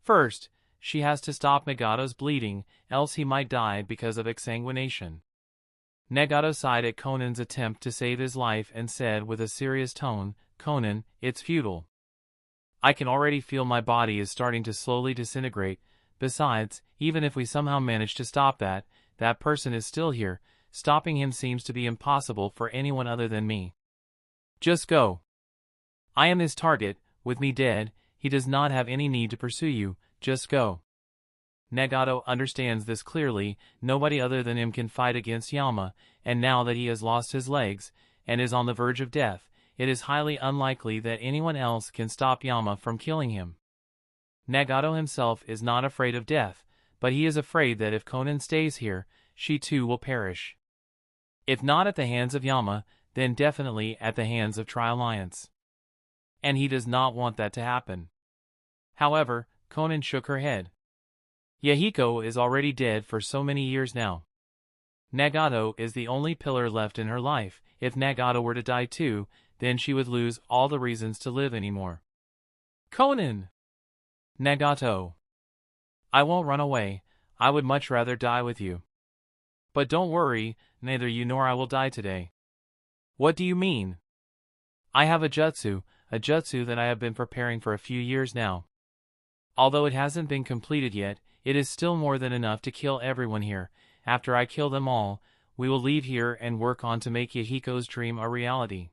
First, she has to stop Nagato's bleeding, else he might die because of exsanguination. Nagato sighed at Conan's attempt to save his life and said with a serious tone, Conan, it's futile. I can already feel my body is starting to slowly disintegrate. Besides, even if we somehow manage to stop that person is still here. Stopping him seems to be impossible for anyone other than me. Just go. I am his target. With me dead, he does not have any need to pursue you. Just go. Nagato understands this clearly. Nobody other than him can fight against Yama, and now that he has lost his legs, and is on the verge of death, it is highly unlikely that anyone else can stop Yama from killing him. Nagato himself is not afraid of death, but he is afraid that if Conan stays here, she too will perish. If not at the hands of Yama, then definitely at the hands of Tri-Alliance. And he does not want that to happen. However, Conan shook her head. Yahiko is already dead for so many years now. Nagato is the only pillar left in her life. If Nagato were to die too, then she would lose all the reasons to live anymore. Conan! Nagato. I won't run away. I would much rather die with you. But don't worry, neither you nor I will die today. What do you mean? I have a jutsu that I have been preparing for a few years now. Although it hasn't been completed yet, it is still more than enough to kill everyone here. After I kill them all, we will leave here and work on to make Yahiko's dream a reality.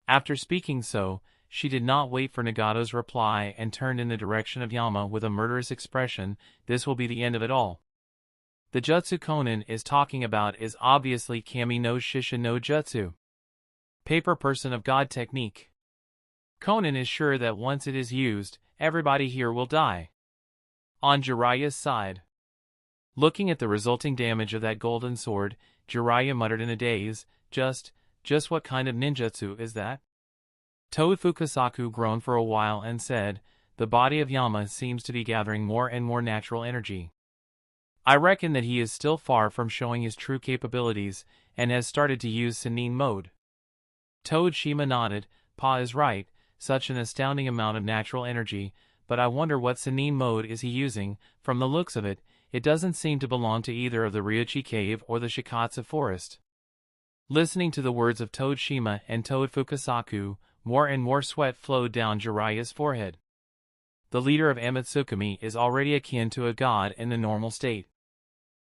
After speaking so, she did not wait for Nagato's reply and turned in the direction of Yama with a murderous expression. This will be the end of it all. The jutsu Conan is talking about is obviously Kami no Shisha no Jutsu. Paper Person of God technique. Conan is sure that once it is used, everybody here will die. On Jiraiya's side. Looking at the resulting damage of that golden sword, Jiraiya muttered in a daze, just what kind of ninjutsu is that? Toad Fukasaku groaned for a while and said, the body of Yama seems to be gathering more and more natural energy. I reckon that he is still far from showing his true capabilities, and has started to use Sennin mode. Toad Shima nodded. Pa is right, such an astounding amount of natural energy, but I wonder what Sennin mode is he using. From the looks of it, it doesn't seem to belong to either of the Ryuchi Cave or the Shikatsu Forest. Listening to the words of Toad Shima and Toad Fukasaku, more and more sweat flowed down Jiraiya's forehead. The leader of Amatsukami is already akin to a god in the normal state.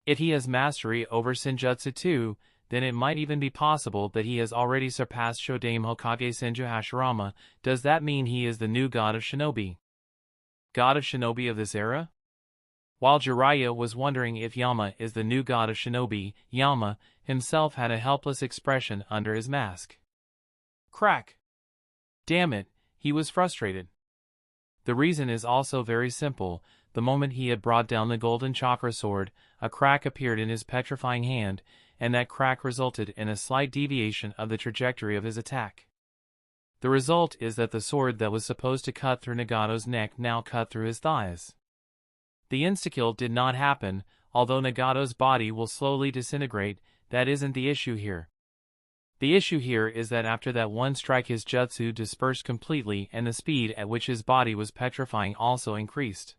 If he has mastery over Senjutsu too, then it might even be possible that he has already surpassed Shodame Hokage Senju Hashirama. Does that mean he is the new god of shinobi? God of shinobi of this era? While Jiraiya was wondering if Yama is the new god of shinobi, Yama himself had a helpless expression under his mask. Crack! Damn it, he was frustrated. The reason is also very simple. The moment he had brought down the golden chakra sword, a crack appeared in his petrifying hand, and that crack resulted in a slight deviation of the trajectory of his attack. The result is that the sword that was supposed to cut through Nagato's neck now cut through his thighs. The insta-kill did not happen, although Nagato's body will slowly disintegrate. That isn't the issue here. The issue here is that after that one strike his jutsu dispersed completely and the speed at which his body was petrifying also increased.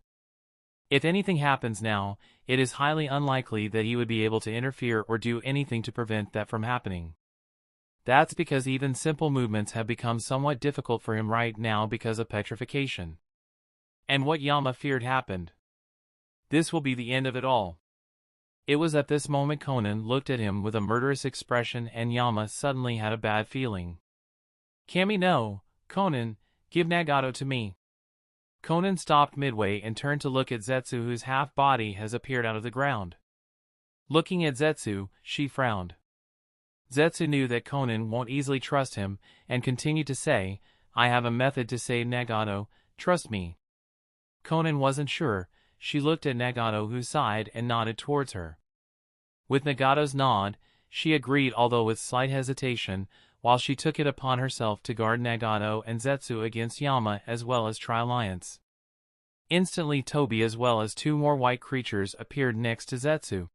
If anything happens now, it is highly unlikely that he would be able to interfere or do anything to prevent that from happening. That's because even simple movements have become somewhat difficult for him right now because of petrification. And what Yama feared happened. This will be the end of it all. It was at this moment Conan looked at him with a murderous expression and Yama suddenly had a bad feeling. Kami no, Conan, give Nagato to me. Conan stopped midway and turned to look at Zetsu, whose half-body has appeared out of the ground. Looking at Zetsu, she frowned. Zetsu knew that Conan won't easily trust him, and continued to say, I have a method to save Nagato, trust me. Conan wasn't sure. She looked at Nagato, who sighed and nodded towards her. With Nagato's nod, she agreed, although with slight hesitation, while she took it upon herself to guard Nagato and Zetsu against Yama as well as Tri-Alliance. Instantly Tobi as well as two more white creatures appeared next to Zetsu.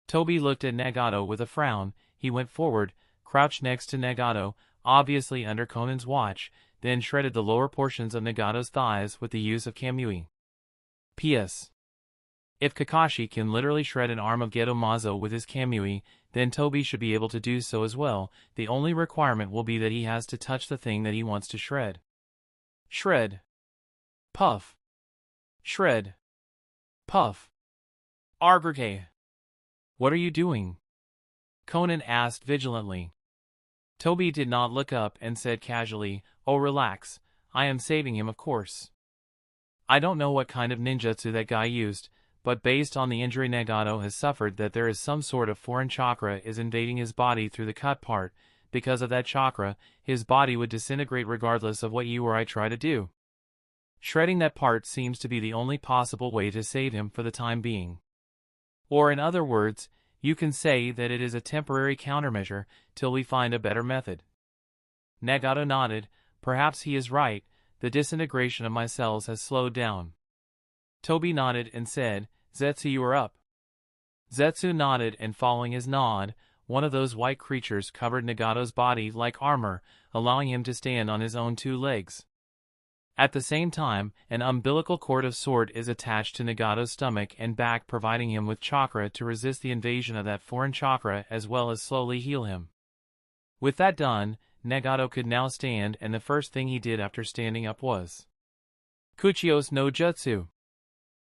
Tobi looked at Nagato with a frown. He went forward, crouched next to Nagato, obviously under Conan's watch, then shredded the lower portions of Nagato's thighs with the use of Kamui. P.S. If Kakashi can literally shred an arm of Geto Mazo with his Kamui, then Tobi should be able to do so as well. The only requirement will be that he has to touch the thing that he wants to shred. Shred. Puff. Shred. Puff. Arbrake. What are you doing? Conan asked vigilantly. Tobi did not look up and said casually, Oh, relax, I am saving him, of course. I don't know what kind of ninjutsu that guy used, but based on the injury Nagato has suffered, that there is some sort of foreign chakra is invading his body through the cut part. Because of that chakra, his body would disintegrate regardless of what you or I try to do. Shredding that part seems to be the only possible way to save him for the time being. Or in other words, you can say that it is a temporary countermeasure till we find a better method. Nagato nodded. Perhaps he is right. The disintegration of my cells has slowed down. Tobi nodded and said, Zetsu, you are up. Zetsu nodded, and following his nod, one of those white creatures covered Nagato's body like armor, allowing him to stand on his own two legs. At the same time, an umbilical cord of sword is attached to Nagato's stomach and back, providing him with chakra to resist the invasion of that foreign chakra as well as slowly heal him. With that done, Nagato could now stand, and the first thing he did after standing up was Kuchios no Jutsu.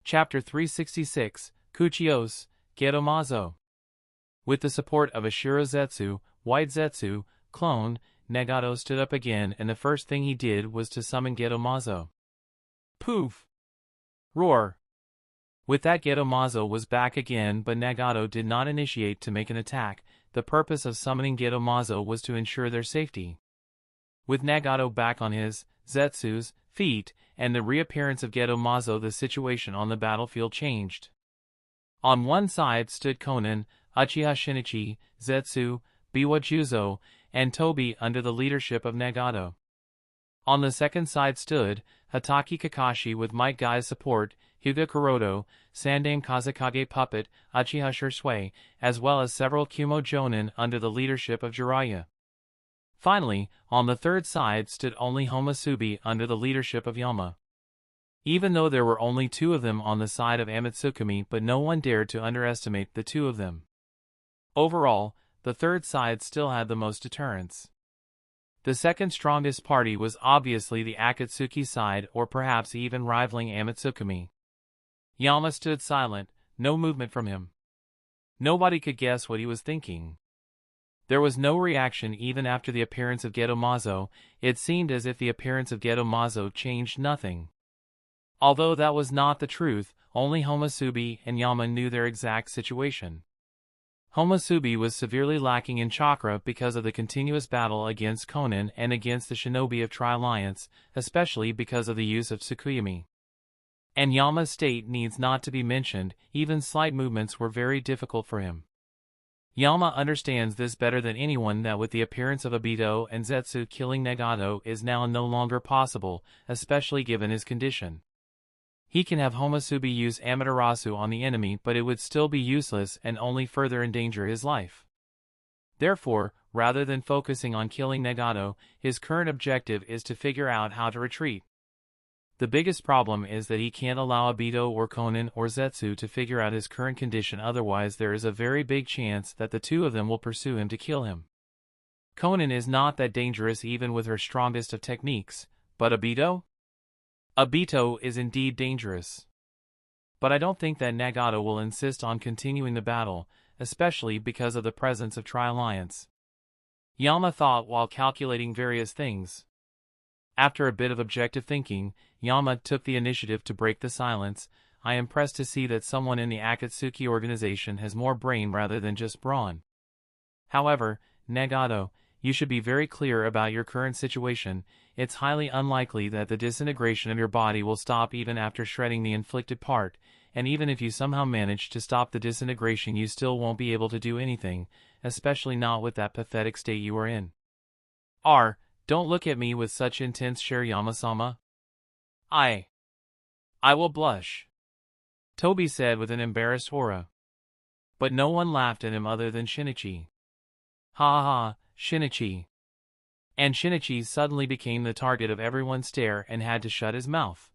Chapter 366, Kuchios, Geto Mazo. With the support of a Shiro Zetsu, White Zetsu, clone, Nagato stood up again, and the first thing he did was to summon Geto Mazo. Poof! Roar! With that, Geto Mazo was back again, but Nagato did not initiate to make an attack. The purpose of summoning Geto Mazo was to ensure their safety. With Nagato back on his, Zetsu's, feet, and the reappearance of Geto Mazo, the situation on the battlefield changed. On one side stood Conan, Uchiha Shinichi, Zetsu, Biwa Juzo, and Tobi under the leadership of Nagato. On the second side stood Hatake Kakashi with Might Guy's support, Hyuga Kuroto, Sandaime Kazekage Puppet, Uchiha Shursui, as well as several Kumo Jonin under the leadership of Jiraiya. Finally, on the third side stood only Homasubi under the leadership of Yama. Even though there were only two of them on the side of Amitsukami, but no one dared to underestimate the two of them. Overall, the third side still had the most deterrence. The second strongest party was obviously the Akatsuki side, or perhaps even rivaling Amitsukami. Yama stood silent, no movement from him. Nobody could guess what he was thinking. There was no reaction even after the appearance of Geto Mazo. It seemed as if the appearance of Geto Mazo changed nothing. Although that was not the truth, only Homasubi and Yama knew their exact situation. Homusubi was severely lacking in chakra because of the continuous battle against Conan and against the shinobi of Tri-Alliance, especially because of the use of Tsukuyomi. And Yama's state needs not to be mentioned, even slight movements were very difficult for him. Yama understands this better than anyone, that with the appearance of Obito and Zetsu, killing Nagato is now no longer possible, especially given his condition. He can have Homusubi use Amaterasu on the enemy, but it would still be useless and only further endanger his life. Therefore, rather than focusing on killing Nagato, his current objective is to figure out how to retreat. The biggest problem is that he can't allow Obito or Conan or Zetsu to figure out his current condition, otherwise there is a very big chance that the two of them will pursue him to kill him. Conan is not that dangerous even with her strongest of techniques, but Obito? Obito is indeed dangerous. But I don't think that Nagato will insist on continuing the battle, especially because of the presence of Tri-Alliance. Yama thought while calculating various things. After a bit of objective thinking, Yama took the initiative to break the silence. I am pressed to see that someone in the Akatsuki organization has more brain rather than just brawn. However, Nagato, you should be very clear about your current situation. It's highly unlikely that the disintegration of your body will stop even after shredding the inflicted part, and even if you somehow manage to stop the disintegration, you still won't be able to do anything, especially not with that pathetic state you are in. Don't look at me with such intense stare, Yama-sama. I will blush, Toby said with an embarrassed aura. But no one laughed at him other than Shinichi. Ha ha, Shinichi. And Shinichi suddenly became the target of everyone's stare and had to shut his mouth.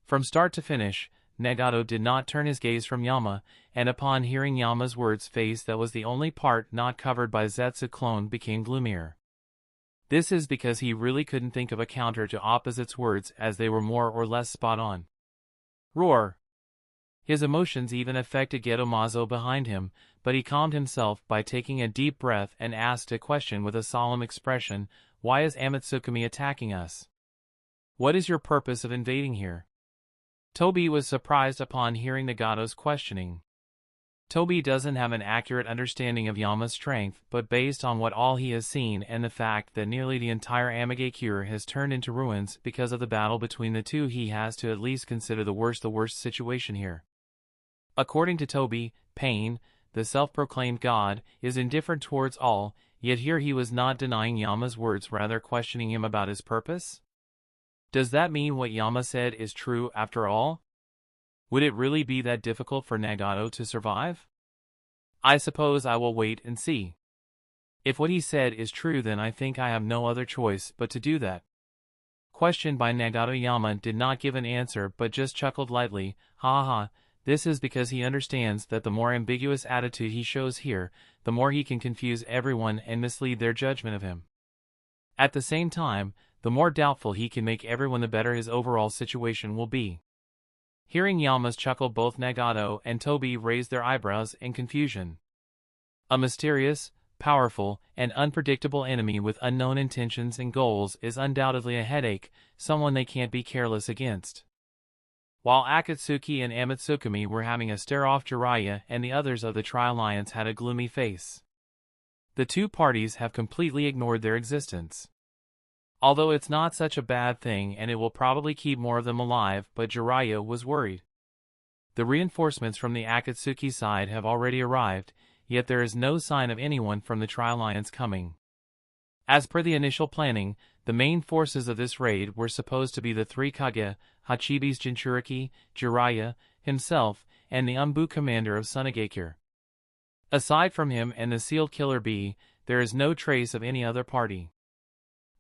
From start to finish, Nagato did not turn his gaze from Yama, and upon hearing Yama's words, face that was the only part not covered by Zetsu clone became gloomier. This is because he really couldn't think of a counter to Opposite's words, as they were more or less spot on. Roar! His emotions even affected Gedomazo behind him, but he calmed himself by taking a deep breath and asked a question with a solemn expression. Why is Amatsukami attacking us? What is your purpose of invading here? Toby was surprised upon hearing Nagato's questioning. Toby doesn't have an accurate understanding of Yama's strength, but based on what all he has seen and the fact that nearly the entire Amigakure has turned into ruins because of the battle between the two, he has to at least consider the worst situation here. According to Toby, Pain, the self-proclaimed god, is indifferent towards all, yet here he was not denying Yama's words, rather questioning him about his purpose? Does that mean what Yama said is true after all? Would it really be that difficult for Nagato to survive? I suppose I will wait and see. If what he said is true, then I think I have no other choice but to do that. Questioned by Nagato, Yama did not give an answer but just chuckled lightly. Ha ha, this is because he understands that the more ambiguous attitude he shows here, the more he can confuse everyone and mislead their judgment of him. At the same time, the more doubtful he can make everyone, the better his overall situation will be. Hearing Yama's chuckle, both Nagato and Toby raised their eyebrows in confusion. A mysterious, powerful, and unpredictable enemy with unknown intentions and goals is undoubtedly a headache, someone they can't be careless against. While Akatsuki and Amatsukami were having a stare-off, Jiraiya and the others of the Tri-Alliance had a gloomy face. The two parties have completely ignored their existence. Although it's not such a bad thing and it will probably keep more of them alive, but Jiraiya was worried. The reinforcements from the Akatsuki side have already arrived, yet there is no sign of anyone from the Tri-Alliance coming. As per the initial planning, the main forces of this raid were supposed to be the three Kage, Hachibi's Jinchuriki, Jiraiya, himself, and the Umbu commander of Sunagakure. Aside from him and the sealed Killer Bee, there is no trace of any other party.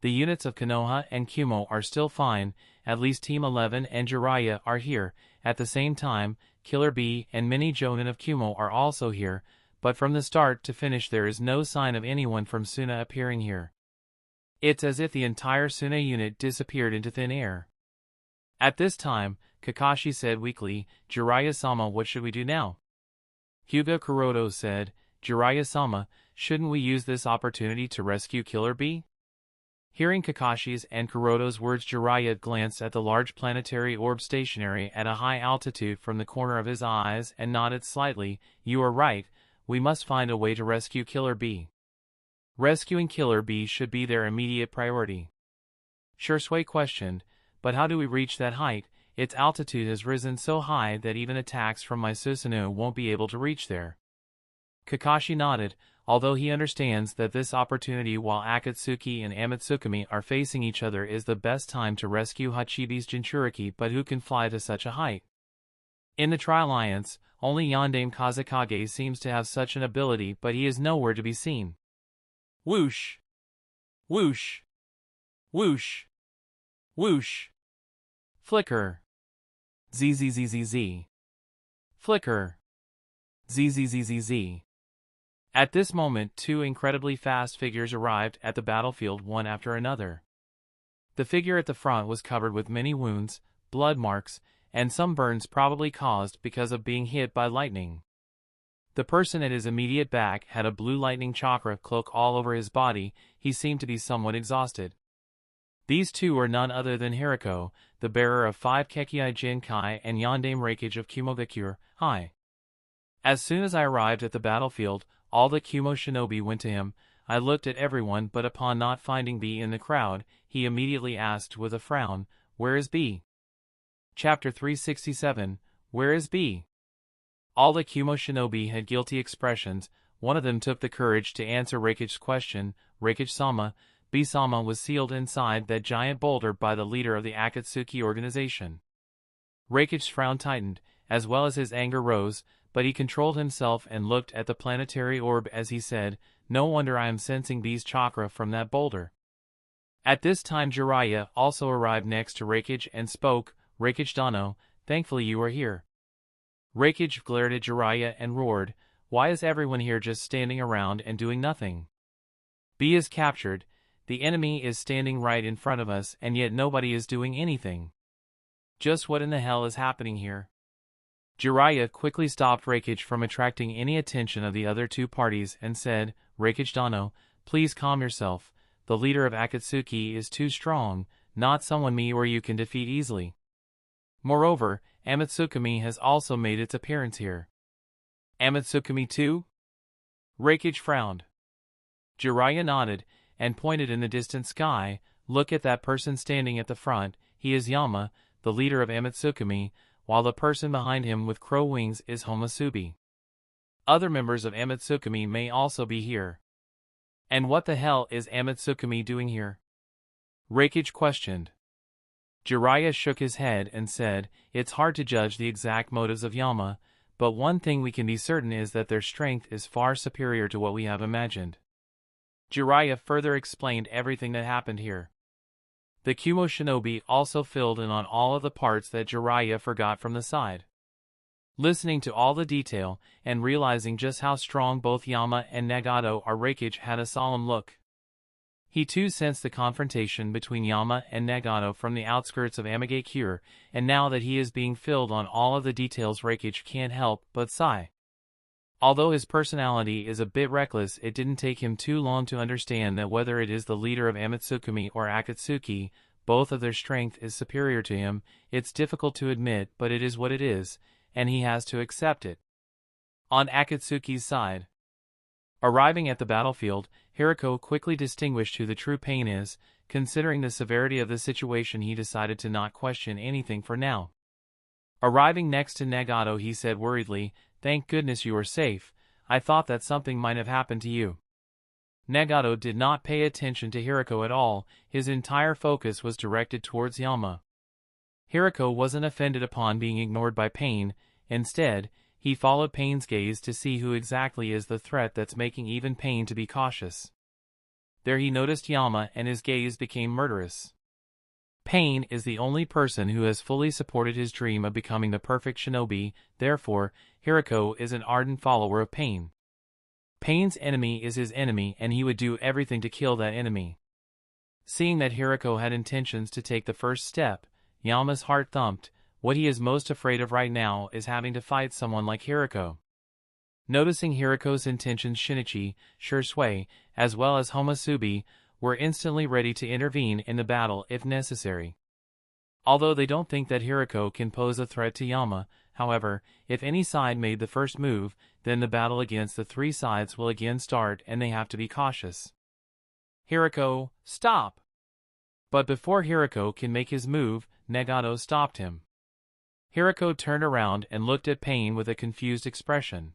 The units of Konoha and Kumo are still fine, at least Team 11 and Jiraiya are here. At the same time, Killer Bee and many Jonin of Kumo are also here, but from the start to finish there is no sign of anyone from Suna appearing here. It's as if the entire Suna unit disappeared into thin air. At this time, Kakashi said weakly, Jiraiya-sama, what should we do now? Hyuga Kuroto said, Jiraiya-sama, shouldn't we use this opportunity to rescue Killer Bee? Hearing Kakashi's and Kuroto's words, Jiraiya glanced at the large planetary orb stationary at a high altitude from the corner of his eyes and nodded slightly. You are right, we must find a way to rescue Killer B. Rescuing Killer B should be their immediate priority. Shursui questioned, but how do we reach that height? Its altitude has risen so high that even attacks from my Susanoo won't be able to reach there. Kakashi nodded, although he understands that this opportunity while Akatsuki and Amatsukami are facing each other is the best time to rescue Hachibi's Jinchuriki, but who can fly to such a height? In the Tri-Alliance, only Yondaime Kazekage seems to have such an ability, but he is nowhere to be seen. Whoosh! Whoosh! Whoosh! Whoosh! Flicker! Zzzzz. Flicker! Zzzzz. At this moment, two incredibly fast figures arrived at the battlefield one after another. The figure at the front was covered with many wounds, blood marks, and some burns probably caused because of being hit by lightning. The person at his immediate back had a blue lightning chakra cloak all over his body. He seemed to be somewhat exhausted. These two are none other than Hiriko, the bearer of 5 Kekkei Jinkai, and Yondaime Reikage of Kumogakure. Hi. As soon as I arrived at the battlefield, all the Kumo shinobi went to him. I looked at everyone, but upon not finding B in the crowd, he immediately asked with a frown, "Where is B?" Chapter 367, Where is B? All the Kumo shinobi had guilty expressions. One of them took the courage to answer Reikage's question. Reikage-sama, B-sama was sealed inside that giant boulder by the leader of the Akatsuki organization. Reikage's frown tightened, as well as his anger rose, but he controlled himself and looked at the planetary orb as he said, "No wonder I am sensing B's chakra from that boulder." At this time Jiraiya also arrived next to Reikage and spoke, "Reikage Dano, thankfully you are here." Reikage glared at Jiraiya and roared, "Why is everyone here just standing around and doing nothing? B is captured, the enemy is standing right in front of us, and yet nobody is doing anything. Just what in the hell is happening here?" Jiraiya quickly stopped Reikage from attracting any attention of the other two parties and said, "Reikage Dano, please calm yourself. The leader of Akatsuki is too strong, not someone me or you can defeat easily. Moreover, Amatsukami has also made its appearance here." "Amatsukami too?" Reikage frowned. Jiraiya nodded, and pointed in the distant sky. "Look at that person standing at the front, he is Yama, the leader of Amatsukami, while the person behind him with crow wings is Homasubi. Other members of Amatsukami may also be here." "And what the hell is Amatsukami doing here?" Reikage questioned. Jiraiya shook his head and said, "It's hard to judge the exact motives of Yama, but one thing we can be certain is that their strength is far superior to what we have imagined." Jiraiya further explained everything that happened here. The Kumo shinobi also filled in on all of the parts that Jiraiya forgot from the side. Listening to all the detail, and realizing just how strong both Yama and Nagato are, Reikage had a solemn look. He too sensed the confrontation between Yama and Nagato from the outskirts of Amagakure, and now that he is being filled on all of the details, Reikage can't help but sigh. Although his personality is a bit reckless, it didn't take him too long to understand that whether it is the leader of Amatsukami or Akatsuki, both of their strength is superior to him. It's difficult to admit, but it is what it is, and he has to accept it. On Akatsuki's side, arriving at the battlefield, Hiriko quickly distinguished who the true pain is. Considering the severity of the situation, he decided to not question anything for now. Arriving next to Nagato, he said worriedly, "Thank goodness you are safe. I thought that something might have happened to you." Nagato did not pay attention to Hiriko at all. His entire focus was directed towards Yama. Hiriko wasn't offended upon being ignored by Pain. Instead, he followed Pain's gaze to see who exactly is the threat that's making even Pain to be cautious. There he noticed Yama, and his gaze became murderous. Pain is the only person who has fully supported his dream of becoming the perfect shinobi, therefore, Hiriko is an ardent follower of Pain. Pain's enemy is his enemy, and he would do everything to kill that enemy. Seeing that Hiriko had intentions to take the first step, Yama's heart thumped. What he is most afraid of right now is having to fight someone like Hiriko. Noticing Hiriko's intentions, Shinichi, Shursui, as well as Homasubi, were instantly ready to intervene in the battle if necessary. Although they don't think that Hiriko can pose a threat to Yama, however, if any side made the first move, then the battle against the three sides will again start and they have to be cautious. Hiriko, stop! But before Hiriko can make his move, Nagato stopped him. Hiriko turned around and looked at Pain with a confused expression.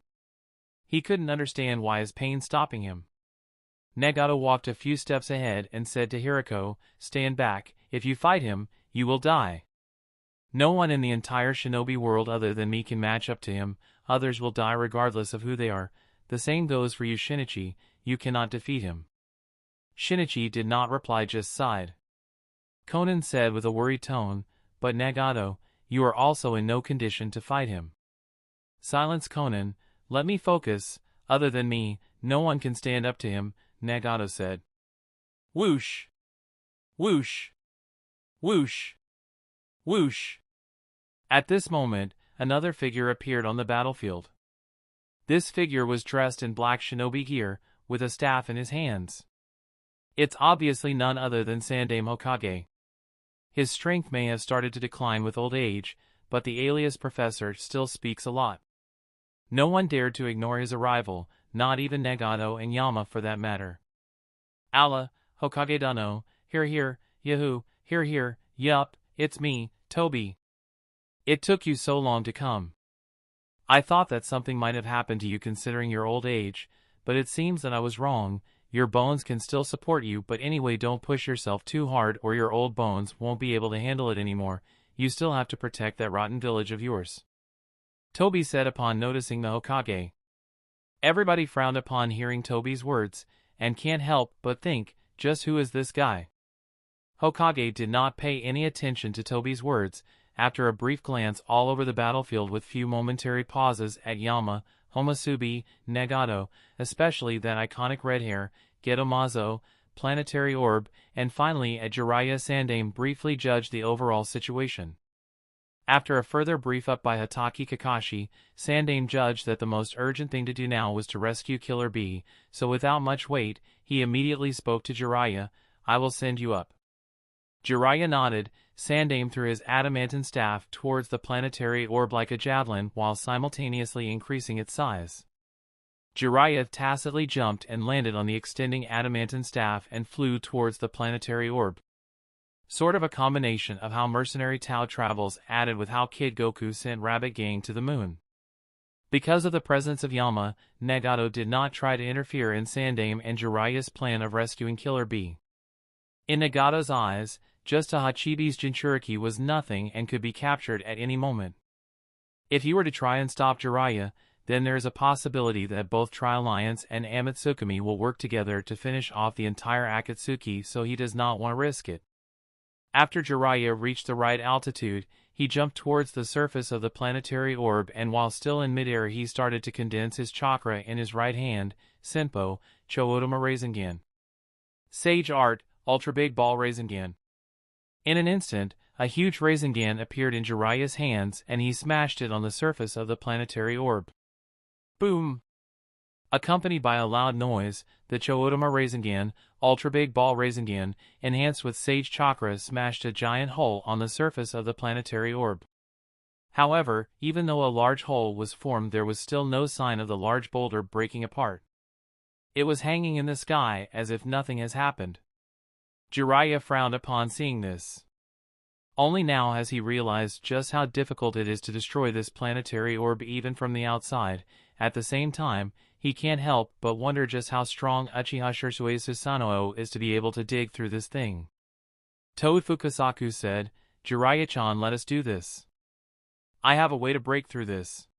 He couldn't understand why is Pain stopping him. Nagato walked a few steps ahead and said to Hiriko, "Stand back, if you fight him, you will die. No one in the entire shinobi world other than me can match up to him, others will die regardless of who they are. The same goes for you Shinichi, you cannot defeat him." Shinichi did not reply, just sighed. Conan said with a worried tone, "But Nagato, you are also in no condition to fight him." "Silence Conan, let me focus, other than me, no one can stand up to him," Nagato said. Whoosh! Whoosh! Whoosh! Whoosh! At this moment, another figure appeared on the battlefield. This figure was dressed in black shinobi gear, with a staff in his hands. It's obviously none other than Sandaime Hokage. His strength may have started to decline with old age, but the alias professor still speaks a lot. No one dared to ignore his arrival, not even Nagato and Yama for that matter. "Allah, Hokage Dano, here, yahoo, here, yup, it's me, Toby. It took you so long to come. I thought that something might have happened to you considering your old age, but it seems that I was wrong. Your bones can still support you, but anyway, don't push yourself too hard or your old bones won't be able to handle it anymore. You still have to protect that rotten village of yours," Toby said upon noticing the Hokage. Everybody frowned upon hearing Toby's words, and can't help but think, just who is this guy? Hokage did not pay any attention to Toby's words. After a brief glance all over the battlefield with few momentary pauses at Yama, Homasubi, Nagato, especially that iconic red hair, Gedomazo, planetary orb, and finally at Jiraiya, Sandaime briefly judged the overall situation. After a further brief up by Hatake Kakashi, Sandaime judged that the most urgent thing to do now was to rescue Killer Bee, so without much wait, he immediately spoke to Jiraiya, "I will send you up." Jiraiya nodded. Sandaime threw his adamantine staff towards the planetary orb like a javelin while simultaneously increasing its size. Jiraiya tacitly jumped and landed on the extending adamantine staff and flew towards the planetary orb. Sort of a combination of how Mercenary Tao travels added with how Kid Goku sent Rabbit Gang to the moon. Because of the presence of Yama, Nagato did not try to interfere in Sandaime and Jiraiya's plan of rescuing Killer Bee. In Nagato's eyes, just Hachibi's Jinchuriki was nothing and could be captured at any moment. If he were to try and stop Jiraiya, then there is a possibility that both Tri-Alliance and Amatsukami will work together to finish off the entire Akatsuki, so he does not want to risk it. After Jiraiya reached the right altitude, he jumped towards the surface of the planetary orb, and while still in midair he started to condense his chakra in his right hand, Senpo, Choodama Rasengan. Sage Art, Ultra Big Ball Rasengan. In an instant, a huge Rasengan appeared in Jiraiya's hands and he smashed it on the surface of the planetary orb. Boom! Accompanied by a loud noise, the Choodama Rasengan, Ultra Big Ball Rasengan, enhanced with Sage Chakra, smashed a giant hole on the surface of the planetary orb. However, even though a large hole was formed, there was still no sign of the large boulder breaking apart. It was hanging in the sky as if nothing has happened. Jiraiya frowned upon seeing this. Only now has he realized just how difficult it is to destroy this planetary orb even from the outside. At the same time, he can't help but wonder just how strong Uchiha Shisui Susanoo is to be able to dig through this thing. Toad Fukasaku said, "Jiraiya-chan, let us do this. I have a way to break through this."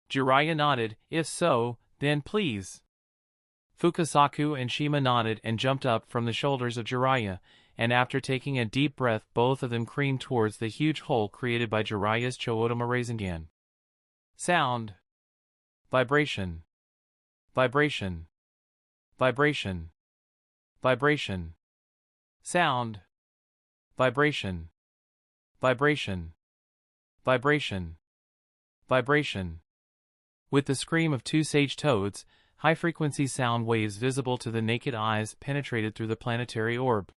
Jiraiya nodded. "If so, then please." Fukasaku and Shima nodded and jumped up from the shoulders of Jiraiya, and after taking a deep breath both of them creamed towards the huge hole created by Jiraiya's Choodama Rasengan. Sound. Vibration. Vibration. Vibration. Vibration. Sound. Vibration. Vibration. Vibration. Vibration. With the scream of two sage toads, high-frequency sound waves visible to the naked eyes penetrated through the planetary orb.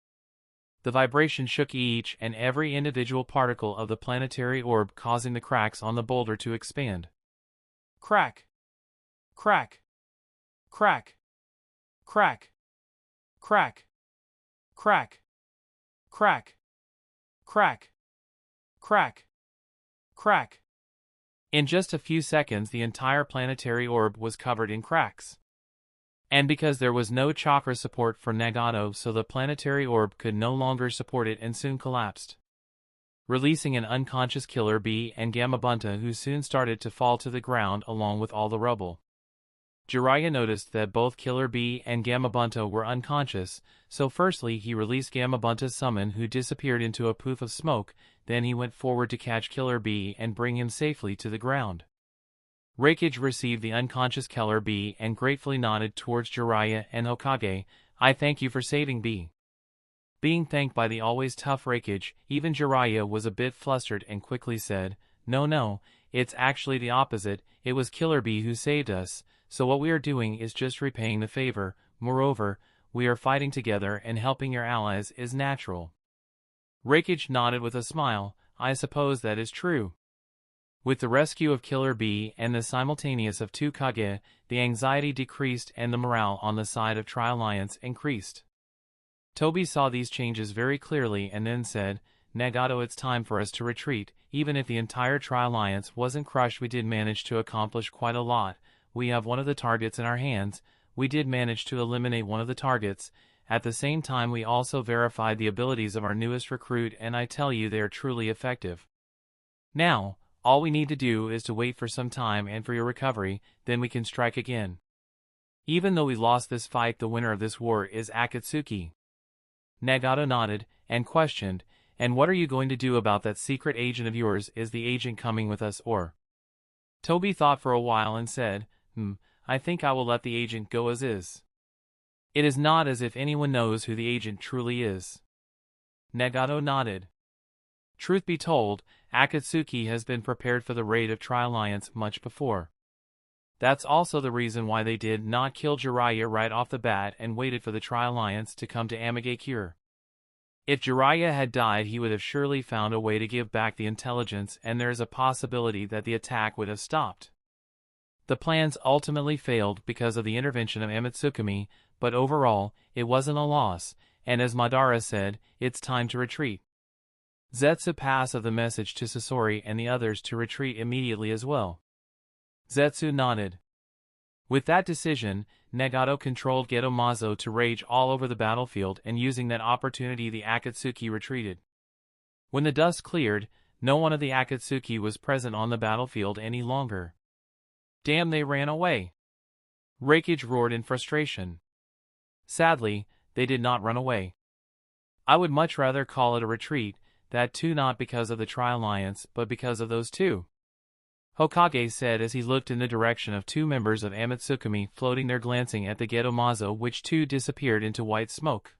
The vibration shook each and every individual particle of the planetary orb, causing the cracks on the boulder to expand. Crack! Crack! Crack! Crack! Crack! Crack! Crack! Crack! Crack! Crack! In just a few seconds, the entire planetary orb was covered in cracks. And because there was no chakra support for Nagato, so the planetary orb could no longer support it and soon collapsed, releasing an unconscious Killer Bee and Gamabunta, who soon started to fall to the ground along with all the rubble. Jiraiya noticed that both Killer Bee and Gamabunta were unconscious, so firstly he released Gamabunta's summon, who disappeared into a poof of smoke. Then he went forward to catch Killer Bee and bring him safely to the ground. Reikage received the unconscious Killer Bee and gratefully nodded towards Jiraiya and Hokage. "I thank you for saving Bee." Being thanked by the always tough Reikage, even Jiraiya was a bit flustered and quickly said, No, it's actually the opposite. It was Killer Bee who saved us, so what we are doing is just repaying the favor. Moreover, we are fighting together and helping your allies is natural." Reikage nodded with a smile. "I suppose that is true." With the rescue of Killer Bee and the simultaneous of two Kage, the anxiety decreased and the morale on the side of Tri-Alliance increased. Toby saw these changes very clearly and then said, "Nagato, it's time for us to retreat. Even if the entire Tri-Alliance wasn't crushed, we did manage to accomplish quite a lot. We have one of the targets in our hands. We did manage to eliminate one of the targets. At the same time, we also verified the abilities of our newest recruit, and I tell you, they are truly effective. Now, all we need to do is to wait for some time and for your recovery, then we can strike again. Even though we lost this fight, the winner of this war is Akatsuki." Nagato nodded and questioned, "And what are you going to do about that secret agent of yours? Is the agent coming with us or?" Toby thought for a while and said, I think I will let the agent go as is. It is not as if anyone knows who the agent truly is." Nagato nodded. Truth be told, Akatsuki has been prepared for the raid of Tri-Alliance much before. That's also the reason why they did not kill Jiraiya right off the bat and waited for the Tri-Alliance to come to Amigakure. If Jiraiya had died, he would have surely found a way to give back the intelligence, and there is a possibility that the attack would have stopped. The plans ultimately failed because of the intervention of Amitsukami, but overall, it wasn't a loss, and as Madara said, it's time to retreat. Zetsu passed the message to Sasori and the others to retreat immediately as well. Zetsu nodded. With that decision, Nagato controlled Geto-Mazo to rage all over the battlefield, and using that opportunity the Akatsuki retreated. When the dust cleared, no one of the Akatsuki was present on the battlefield any longer. "Damn, they ran away!" Reikage roared in frustration. Sadly, they did not run away. I would much rather call it a retreat, that too not because of the Tri-Alliance, but because of those two. Hokage said as he looked in the direction of two members of Amitsukami floating there, glancing at the Geto-Mazo, which too disappeared into white smoke.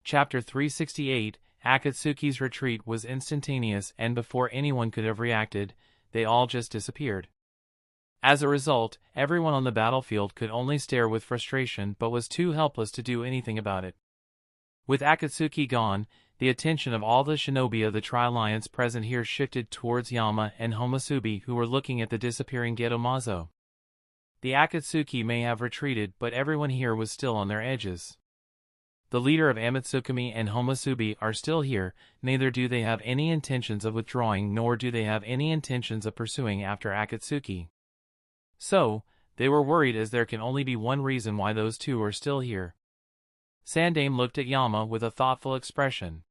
Chapter 368, Akatsuki's retreat was instantaneous, and before anyone could have reacted, they all just disappeared. As a result, everyone on the battlefield could only stare with frustration but was too helpless to do anything about it. With Akatsuki gone, the attention of all the shinobi of the Tri-Alliance present here shifted towards Yama and Homusubi, who were looking at the disappearing Geto-Mazo. The Akatsuki may have retreated, but everyone here was still on their edges. The leader of Amitsukami and Homusubi are still here, neither do they have any intentions of withdrawing, nor do they have any intentions of pursuing after Akatsuki. So, they were worried, as there can only be one reason why those two are still here. Sandaime looked at Yama with a thoughtful expression.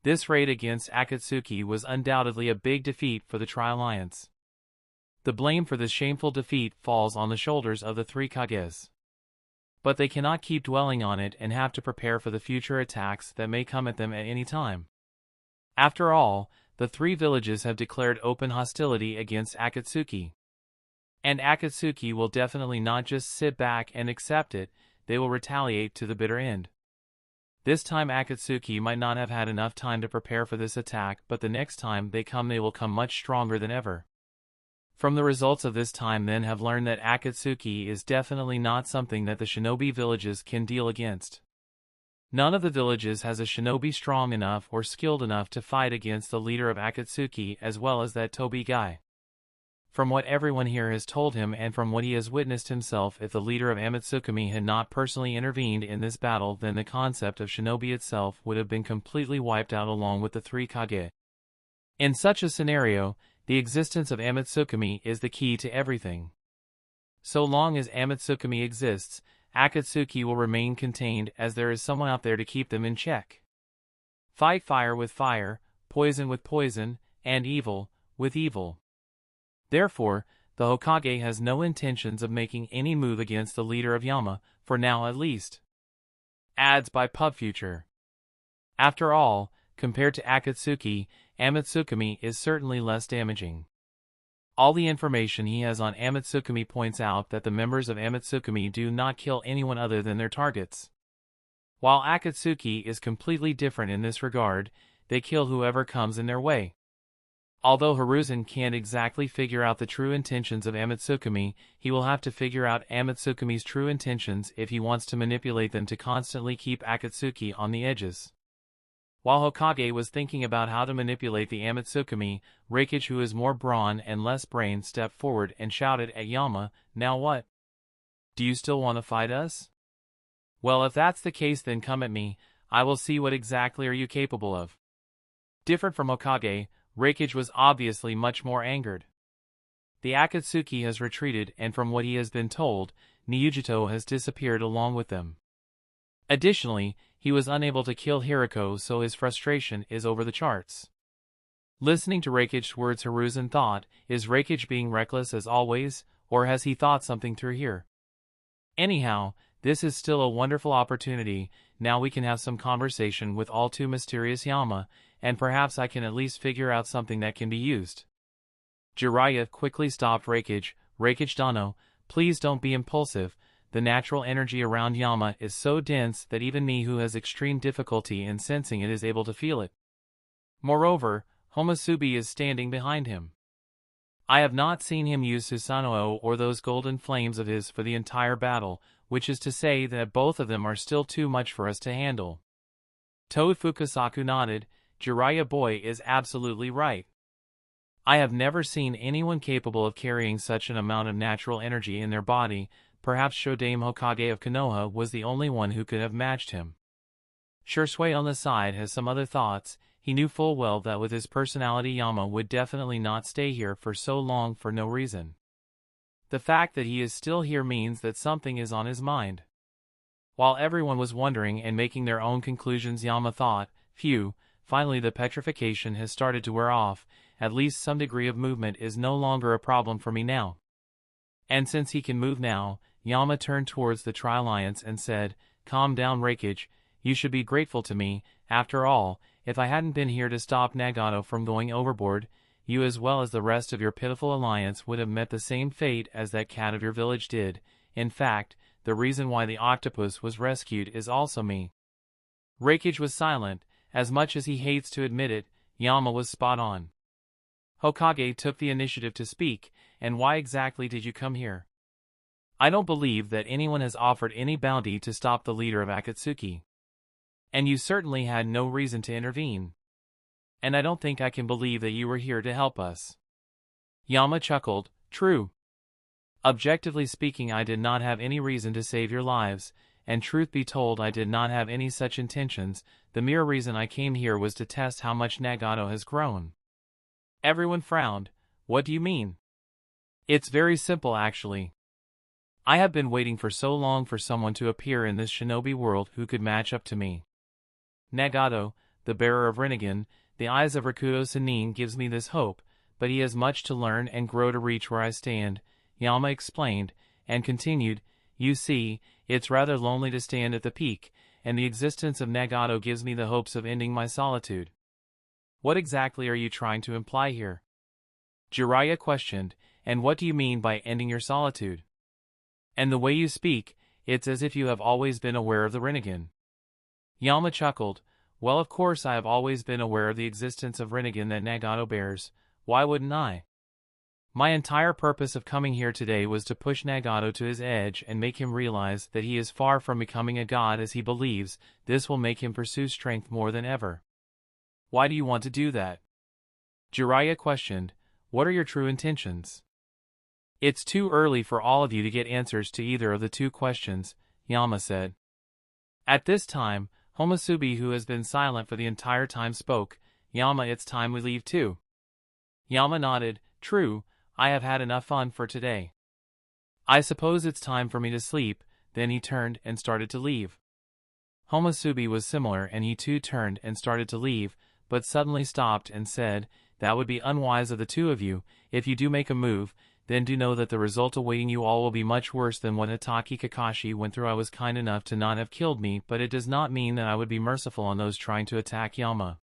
This raid against Akatsuki was undoubtedly a big defeat for the Tri-Alliance. The blame for this shameful defeat falls on the shoulders of the three Kages. But they cannot keep dwelling on it and have to prepare for the future attacks that may come at them at any time. After all, the three villages have declared open hostility against Akatsuki. And Akatsuki will definitely not just sit back and accept it, they will retaliate to the bitter end. This time Akatsuki might not have had enough time to prepare for this attack, but the next time they will come much stronger than ever. From the results of this time then have learned that Akatsuki is definitely not something that the shinobi villages can deal against. None of the villages has a shinobi strong enough or skilled enough to fight against the leader of Akatsuki as well as that Tobi guy. From what everyone here has told him and from what he has witnessed himself, if the leader of Amatsukami had not personally intervened in this battle, then the concept of shinobi itself would have been completely wiped out along with the three Kage. In such a scenario, the existence of Amatsukami is the key to everything. So long as Amatsukami exists, Akatsuki will remain contained as there is someone out there to keep them in check. Fight fire with fire, poison with poison, and evil with evil. Therefore, the Hokage has no intentions of making any move against the leader of Yama, for now at least. Adds by PubFuture. After all, compared to Akatsuki, Amatsukami is certainly less damaging. All the information he has on Amatsukami points out that the members of Amatsukami do not kill anyone other than their targets. While Akatsuki is completely different in this regard, they kill whoever comes in their way. Although Hiruzen can't exactly figure out the true intentions of Amatsukami, he will have to figure out Amatsukami's true intentions if he wants to manipulate them to constantly keep Akatsuki on the edges. While Hokage was thinking about how to manipulate the Amatsukami, Reikage, who is more brawn and less brain, stepped forward and shouted at Yama, "Now what? Do you still want to fight us? Well, if that's the case, then come at me. I will see what exactly are you capable of." Different from Hokage, Reikage was obviously much more angered. The Akatsuki has retreated, and from what he has been told, Niujito has disappeared along with them. Additionally, he was unable to kill Hiriko, so his frustration is over the charts. Listening to Reikage's words, Hiruzen thought, is Reikage being reckless as always, or has he thought something through here? Anyhow, this is still a wonderful opportunity. Now we can have some conversation with all too mysterious Yama, and perhaps I can at least figure out something that can be used. Jiraiya quickly stopped Reikage. "Reikage Dano, please don't be impulsive. The natural energy around Yama is so dense that even me, who has extreme difficulty in sensing it, is able to feel it. Moreover, Homusubi is standing behind him. I have not seen him use Susanoo or those golden flames of his for the entire battle, which is to say that both of them are still too much for us to handle." Toad Fukasaku nodded. "Jiraiya boy is absolutely right. I have never seen anyone capable of carrying such an amount of natural energy in their body. Perhaps Shodame Hokage of Konoha was the only one who could have matched him." Shursui on the side has some other thoughts. He knew full well that with his personality Yama would definitely not stay here for so long for no reason. The fact that he is still here means that something is on his mind. While everyone was wondering and making their own conclusions, Yama thought, "Phew, finally the petrification has started to wear off. At least some degree of movement is no longer a problem for me now." And since he can move now, Yama turned towards the Tri-Alliance and said, "Calm down, Reikage. You should be grateful to me. After all, if I hadn't been here to stop Nagato from going overboard, you as well as the rest of your pitiful alliance would have met the same fate as that cat of your village did. In fact, the reason why the octopus was rescued is also me." Reikage was silent. As much as he hates to admit it, Yama was spot on. Hokage took the initiative to speak. "And why exactly did you come here? I don't believe that anyone has offered any bounty to stop the leader of Akatsuki. And you certainly had no reason to intervene. And I don't think I can believe that you were here to help us." Yama chuckled. "True. Objectively speaking, I did not have any reason to save your lives, and truth be told, I did not have any such intentions. The mere reason I came here was to test how much Nagato has grown." Everyone frowned. "What do you mean?" "It's very simple, actually. I have been waiting for so long for someone to appear in this shinobi world who could match up to me. Nagato, the bearer of Rinnegan, the eyes of Rakuto Sennin, gives me this hope, but he has much to learn and grow to reach where I stand," Yama explained, and continued, "You see, it's rather lonely to stand at the peak, and the existence of Nagato gives me the hopes of ending my solitude." "What exactly are you trying to imply here?" Jiraiya questioned, "And what do you mean by ending your solitude? And the way you speak, it's as if you have always been aware of the Rinnegan." Yama chuckled. "Well, of course I have always been aware of the existence of Rinnegan that Nagato bears. Why wouldn't I? My entire purpose of coming here today was to push Nagato to his edge and make him realize that he is far from becoming a god as he believes. This will make him pursue strength more than ever. Why do you want to do that? Jiraiya questioned. What are your true intentions? It's too early for all of you to get answers to either of the two questions, Yama said. At this time, Homusubi, who has been silent for the entire time, spoke. Yama, it's time we leave too. Yama nodded. True, I have had enough fun for today. I suppose it's time for me to sleep. Then he turned and started to leave. Homusubi was similar, and he too turned and started to leave, but suddenly stopped and said, that would be unwise of the two of you. If you do make a move, then do know that the result awaiting you all will be much worse than what Hatake Kakashi went through. I was kind enough to not have killed me, but it does not mean that I would be merciful on those trying to attack Yama.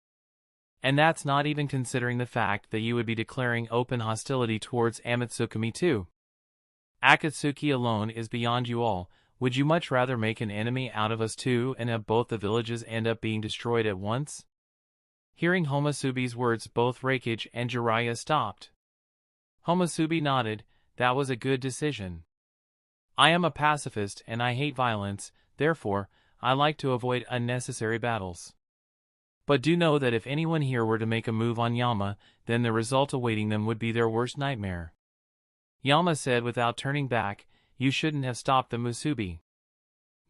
And that's not even considering the fact that you would be declaring open hostility towards Amatsukami too. Akatsuki alone is beyond you all. Would you much rather make an enemy out of us too and have both the villages end up being destroyed at once? Hearing Homusubi's words, both Reikage and Jiraiya stopped. Homusubi nodded. That was a good decision. I am a pacifist and I hate violence, therefore, I like to avoid unnecessary battles. But do know that if anyone here were to make a move on Yama, then the result awaiting them would be their worst nightmare. Yama said without turning back, you shouldn't have stopped them, Musubi.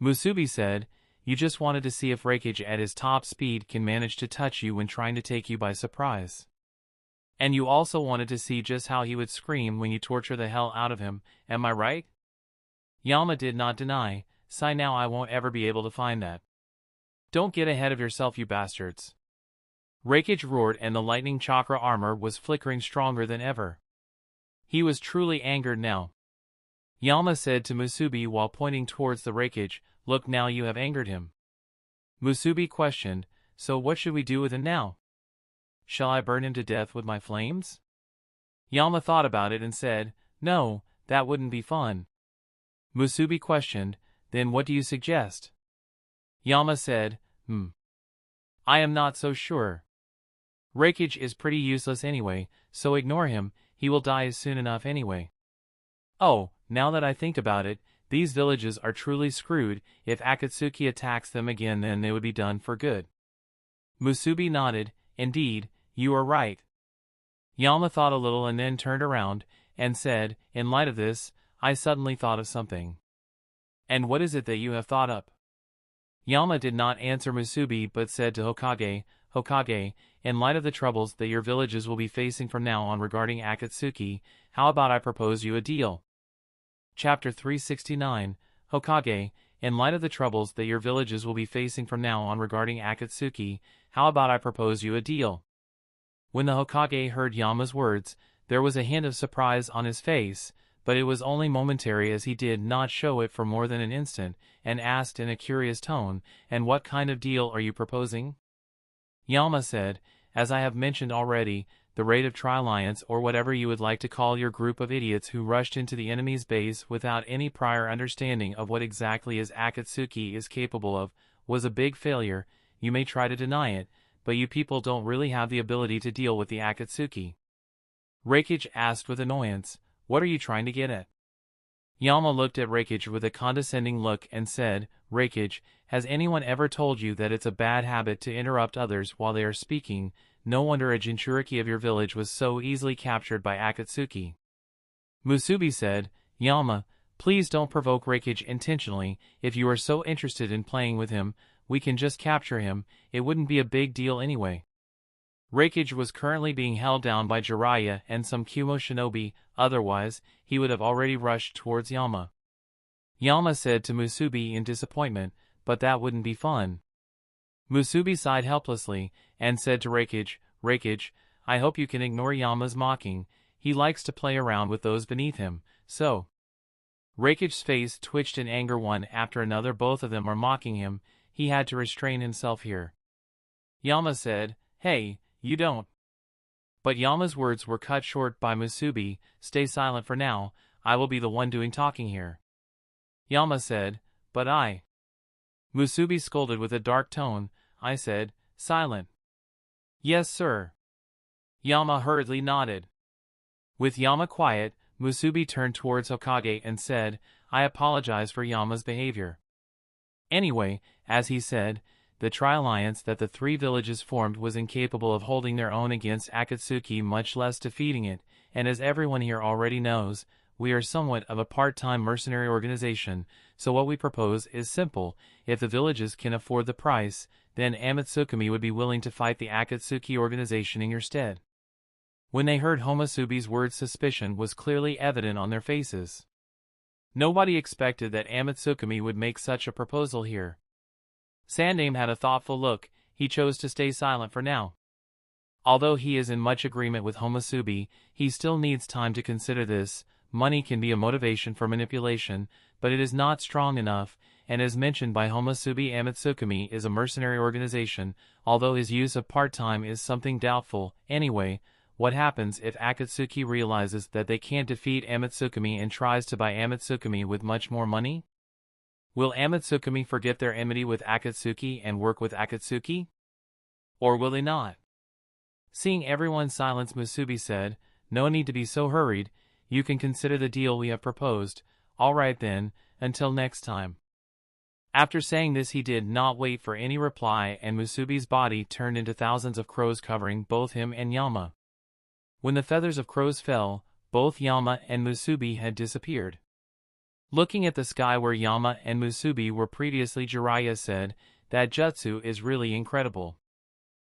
Musubi said, you just wanted to see if Reikage at his top speed can manage to touch you when trying to take you by surprise. And you also wanted to see just how he would scream when you torture the hell out of him, am I right? Yama did not deny, sigh, now I won't ever be able to find that. Don't get ahead of yourself, you bastards. Reikage roared, and the lightning chakra armor was flickering stronger than ever. He was truly angered now. Yama said to Musubi while pointing towards the Reikage, look, now you have angered him. Musubi questioned, so what should we do with him now? Shall I burn him to death with my flames? Yama thought about it and said, no, that wouldn't be fun. Musubi questioned, then what do you suggest? Yama said, I am not so sure. Reikage is pretty useless anyway, so ignore him, he will die soon enough anyway. Oh, now that I think about it, these villages are truly screwed. If Akatsuki attacks them again, then they would be done for good. Musubi nodded, indeed, you are right. Yama thought a little and then turned around and said, in light of this, I suddenly thought of something. And what is it that you have thought up? Yama did not answer Musubi but said to Hokage, Hokage, in light of the troubles that your villages will be facing from now on regarding Akatsuki, how about I propose you a deal? Chapter 369, Hokage, in light of the troubles that your villages will be facing from now on regarding Akatsuki, how about I propose you a deal? When the Hokage heard Yama's words, there was a hint of surprise on his face, but it was only momentary as he did not show it for more than an instant, and asked in a curious tone, and what kind of deal are you proposing? Yama said, as I have mentioned already, the raid of Tri-Alliance, or whatever you would like to call your group of idiots who rushed into the enemy's base without any prior understanding of what exactly Akatsuki is capable of, was a big failure. You may try to deny it, but you people don't really have the ability to deal with the Akatsuki. Reikage asked with annoyance, what are you trying to get at? Yama looked at Reikage with a condescending look and said, Reikage, has anyone ever told you that it's a bad habit to interrupt others while they are speaking? No wonder a Jinchuriki of your village was so easily captured by Akatsuki. Musubi said, Yama, please don't provoke Reikage intentionally. If you are so interested in playing with him, we can just capture him, it wouldn't be a big deal anyway. Reikage was currently being held down by Jiraiya and some Kumo shinobi, otherwise, he would have already rushed towards Yama. Yama said to Musubi in disappointment, but that wouldn't be fun. Musubi sighed helplessly, and said to Reikage, Reikage, I hope you can ignore Yama's mocking, he likes to play around with those beneath him, so. Reikage's face twitched in anger one after another, both of them are mocking him, he had to restrain himself here. Yama said, hey, you don't. But Yama's words were cut short by Musubi, stay silent for now, I will be the one doing talking here. Yama said, but I. Musubi scolded with a dark tone, I said, silent. Yes, sir. Yama hurriedly nodded. With Yama quiet, Musubi turned towards Hokage and said, "I apologize for Yama's behavior." Anyway, as he said, the tri-alliance that the three villages formed was incapable of holding their own against Akatsuki, much less defeating it, and as everyone here already knows, we are somewhat of a part-time mercenary organization, so what we propose is simple. If the villages can afford the price, then Amatsukami would be willing to fight the Akatsuki organization in your stead. When they heard Homusubi's words, suspicion was clearly evident on their faces. Nobody expected that Amatsukami would make such a proposal here. Sandaime had a thoughtful look. He chose to stay silent for now. Although he is in much agreement with Homusubi, he still needs time to consider this. Money can be a motivation for manipulation, but it is not strong enough, and as mentioned by Homusubi, Amatsukami is a mercenary organization, although his use of part-time is something doubtful. Anyway, what happens if Akatsuki realizes that they can't defeat Amatsukami and tries to buy Amatsukami with much more money? Will Amatsukami forget their enmity with Akatsuki and work with Akatsuki? Or will they not? Seeing everyone silence, Musubi said, "No need to be so hurried. You can consider the deal we have proposed. All right then, until next time." After saying this, he did not wait for any reply, and Musubi's body turned into thousands of crows covering both him and Yama. When the feathers of crows fell, both Yama and Musubi had disappeared. Looking at the sky where Yama and Musubi were previously, Jiraiya said, "That jutsu is really incredible."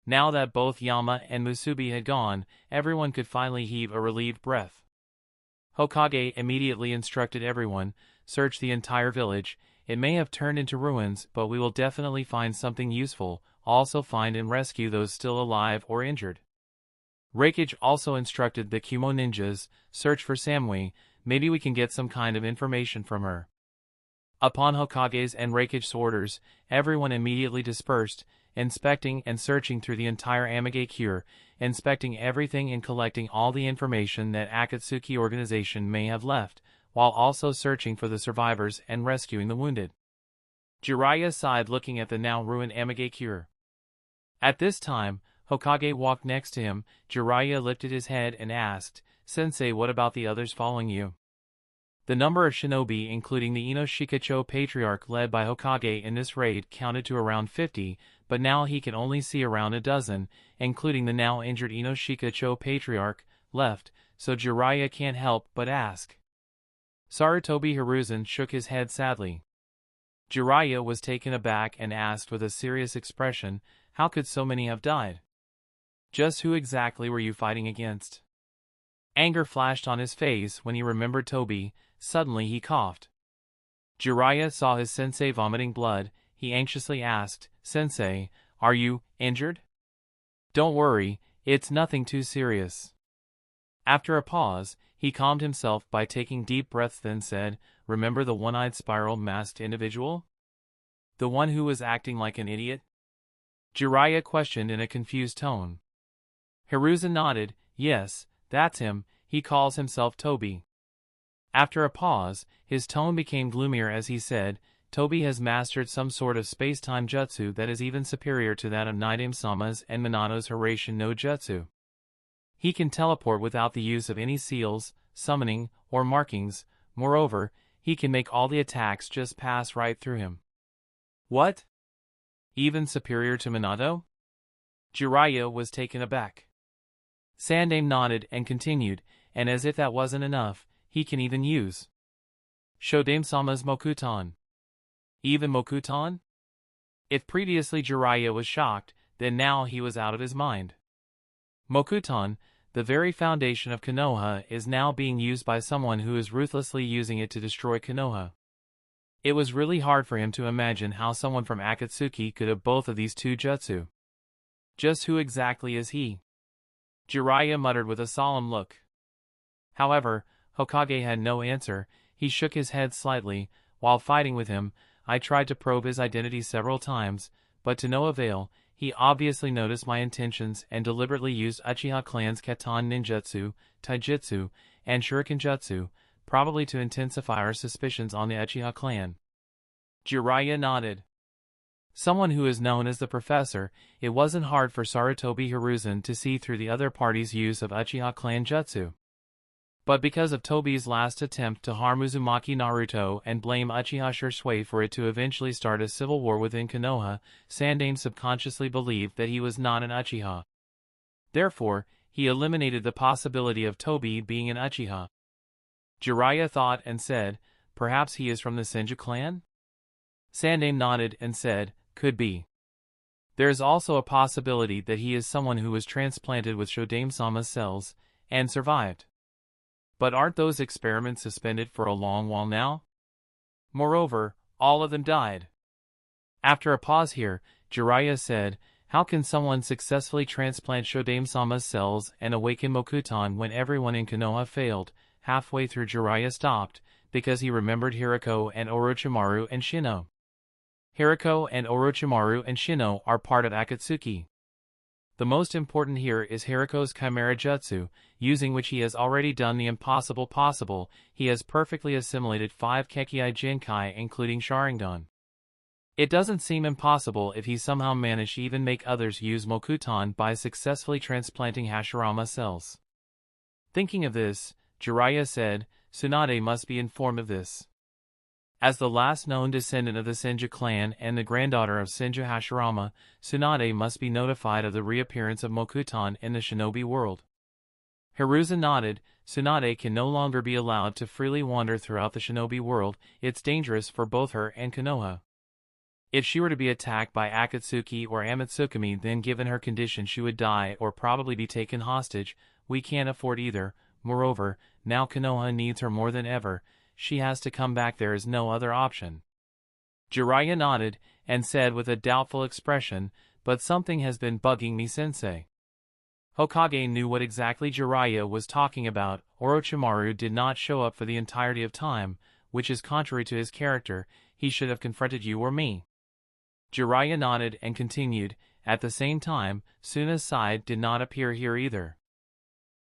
Now that both Yama and Musubi had gone, everyone could finally heave a relieved breath. Hokage immediately instructed everyone, "Search the entire village. It may have turned into ruins, but we will definitely find something useful. Also find and rescue those still alive or injured." Reikage also instructed the Kumo ninjas, "Search for Samui. Maybe we can get some kind of information from her." Upon Hokage's and Reikage's orders, everyone immediately dispersed, inspecting and searching through the entire Amigakure, inspecting everything and collecting all the information that Akatsuki organization may have left, while also searching for the survivors and rescuing the wounded. Jiraiya sighed looking at the now ruined Amigakure. At this time, Hokage walked next to him. Jiraiya lifted his head and asked, "Sensei, what about the others following you?" The number of shinobi, including the Inoshikacho Patriarch led by Hokage in this raid, counted to around 50, but now he can only see around a dozen, including the now injured Inoshikacho Patriarch, left, so Jiraiya can't help but ask. Sarutobi Hiruzen shook his head sadly. Jiraiya was taken aback and asked with a serious expression, "How could so many have died? Just who exactly were you fighting against?" Anger flashed on his face when he remembered Tobi. Suddenly he coughed. Jiraiya saw his sensei vomiting blood. He anxiously asked, "Sensei, are you injured?" "Don't worry, it's nothing too serious." After a pause, he calmed himself by taking deep breaths, then said, "Remember the one-eyed spiral-masked individual? The one who was acting like an idiot?" Jiraiya questioned in a confused tone. Hiruzen nodded. "Yes, that's him. He calls himself Tobi." After a pause, his tone became gloomier as he said, "Tobi has mastered some sort of space-time jutsu that is even superior to that of Naidame-sama's and Minato's Hiraishin no Jutsu. He can teleport without the use of any seals, summoning, or markings. Moreover, he can make all the attacks just pass right through him." "What? Even superior to Minato?" Jiraiya was taken aback. Sandaime nodded and continued, "And as if that wasn't enough, he can even use Shodame-sama's Mokuton." "Even Mokuton?" If previously Jiraiya was shocked, then now he was out of his mind. Mokuton, the very foundation of Konoha, is now being used by someone who is ruthlessly using it to destroy Konoha. It was really hard for him to imagine how someone from Akatsuki could have both of these two jutsu. Just who exactly is he? Jiraiya muttered with a solemn look. However, Hokage had no answer. He shook his head slightly. "While fighting with him, I tried to probe his identity several times, but to no avail. He obviously noticed my intentions and deliberately used Uchiha clan's Katan ninjutsu, taijutsu, and shuriken jutsu, probably to intensify our suspicions on the Uchiha clan." Jiraiya nodded. Someone who is known as the Professor, it wasn't hard for Sarutobi Hiruzen to see through the other party's use of Uchiha clan jutsu. But because of Tobi's last attempt to harm Uzumaki Naruto and blame Uchiha Shisui for it to eventually start a civil war within Konoha, Sandaime subconsciously believed that he was not an Uchiha. Therefore, he eliminated the possibility of Tobi being an Uchiha. Jiraiya thought and said, perhaps he is from the Senju clan? Sandaime nodded and said, could be. There is also a possibility that he is someone who was transplanted with Shodaime-sama's cells, and survived. But aren't those experiments suspended for a long while now? Moreover, all of them died. After a pause here, Jiraiya said, how can someone successfully transplant Shodaime-sama's cells and awaken Mokuton when everyone in Konoha failed? Halfway through Jiraiya stopped, because he remembered Hiriko and Orochimaru and Shino. Hiriko and Orochimaru and Shino are part of Akatsuki. The most important here is Hiriko's Chimera Jutsu, using which he has already done the impossible possible. He has perfectly assimilated 5 Kekkei Jinkai including Sharingan. It doesn't seem impossible if he somehow managed to even make others use Mokuton by successfully transplanting Hashirama cells. Thinking of this, Jiraiya said, Tsunade must be informed of this. As the last known descendant of the Senju clan and the granddaughter of Senju Hashirama, Tsunade must be notified of the reappearance of Mokuton in the shinobi world. Hiruzen nodded. Tsunade can no longer be allowed to freely wander throughout the shinobi world. It's dangerous for both her and Konoha. If she were to be attacked by Akatsuki or Amatsukami, then given her condition she would die or probably be taken hostage. We can't afford either. Moreover, now Konoha needs her more than ever. She has to come back. There is no other option. Jiraiya nodded and said with a doubtful expression, but something has been bugging me, sensei. Hokage knew what exactly Jiraiya was talking about. Orochimaru did not show up for the entirety of time, which is contrary to his character. He should have confronted you or me. Jiraiya nodded and continued, at the same time, Suna's side did not appear here either.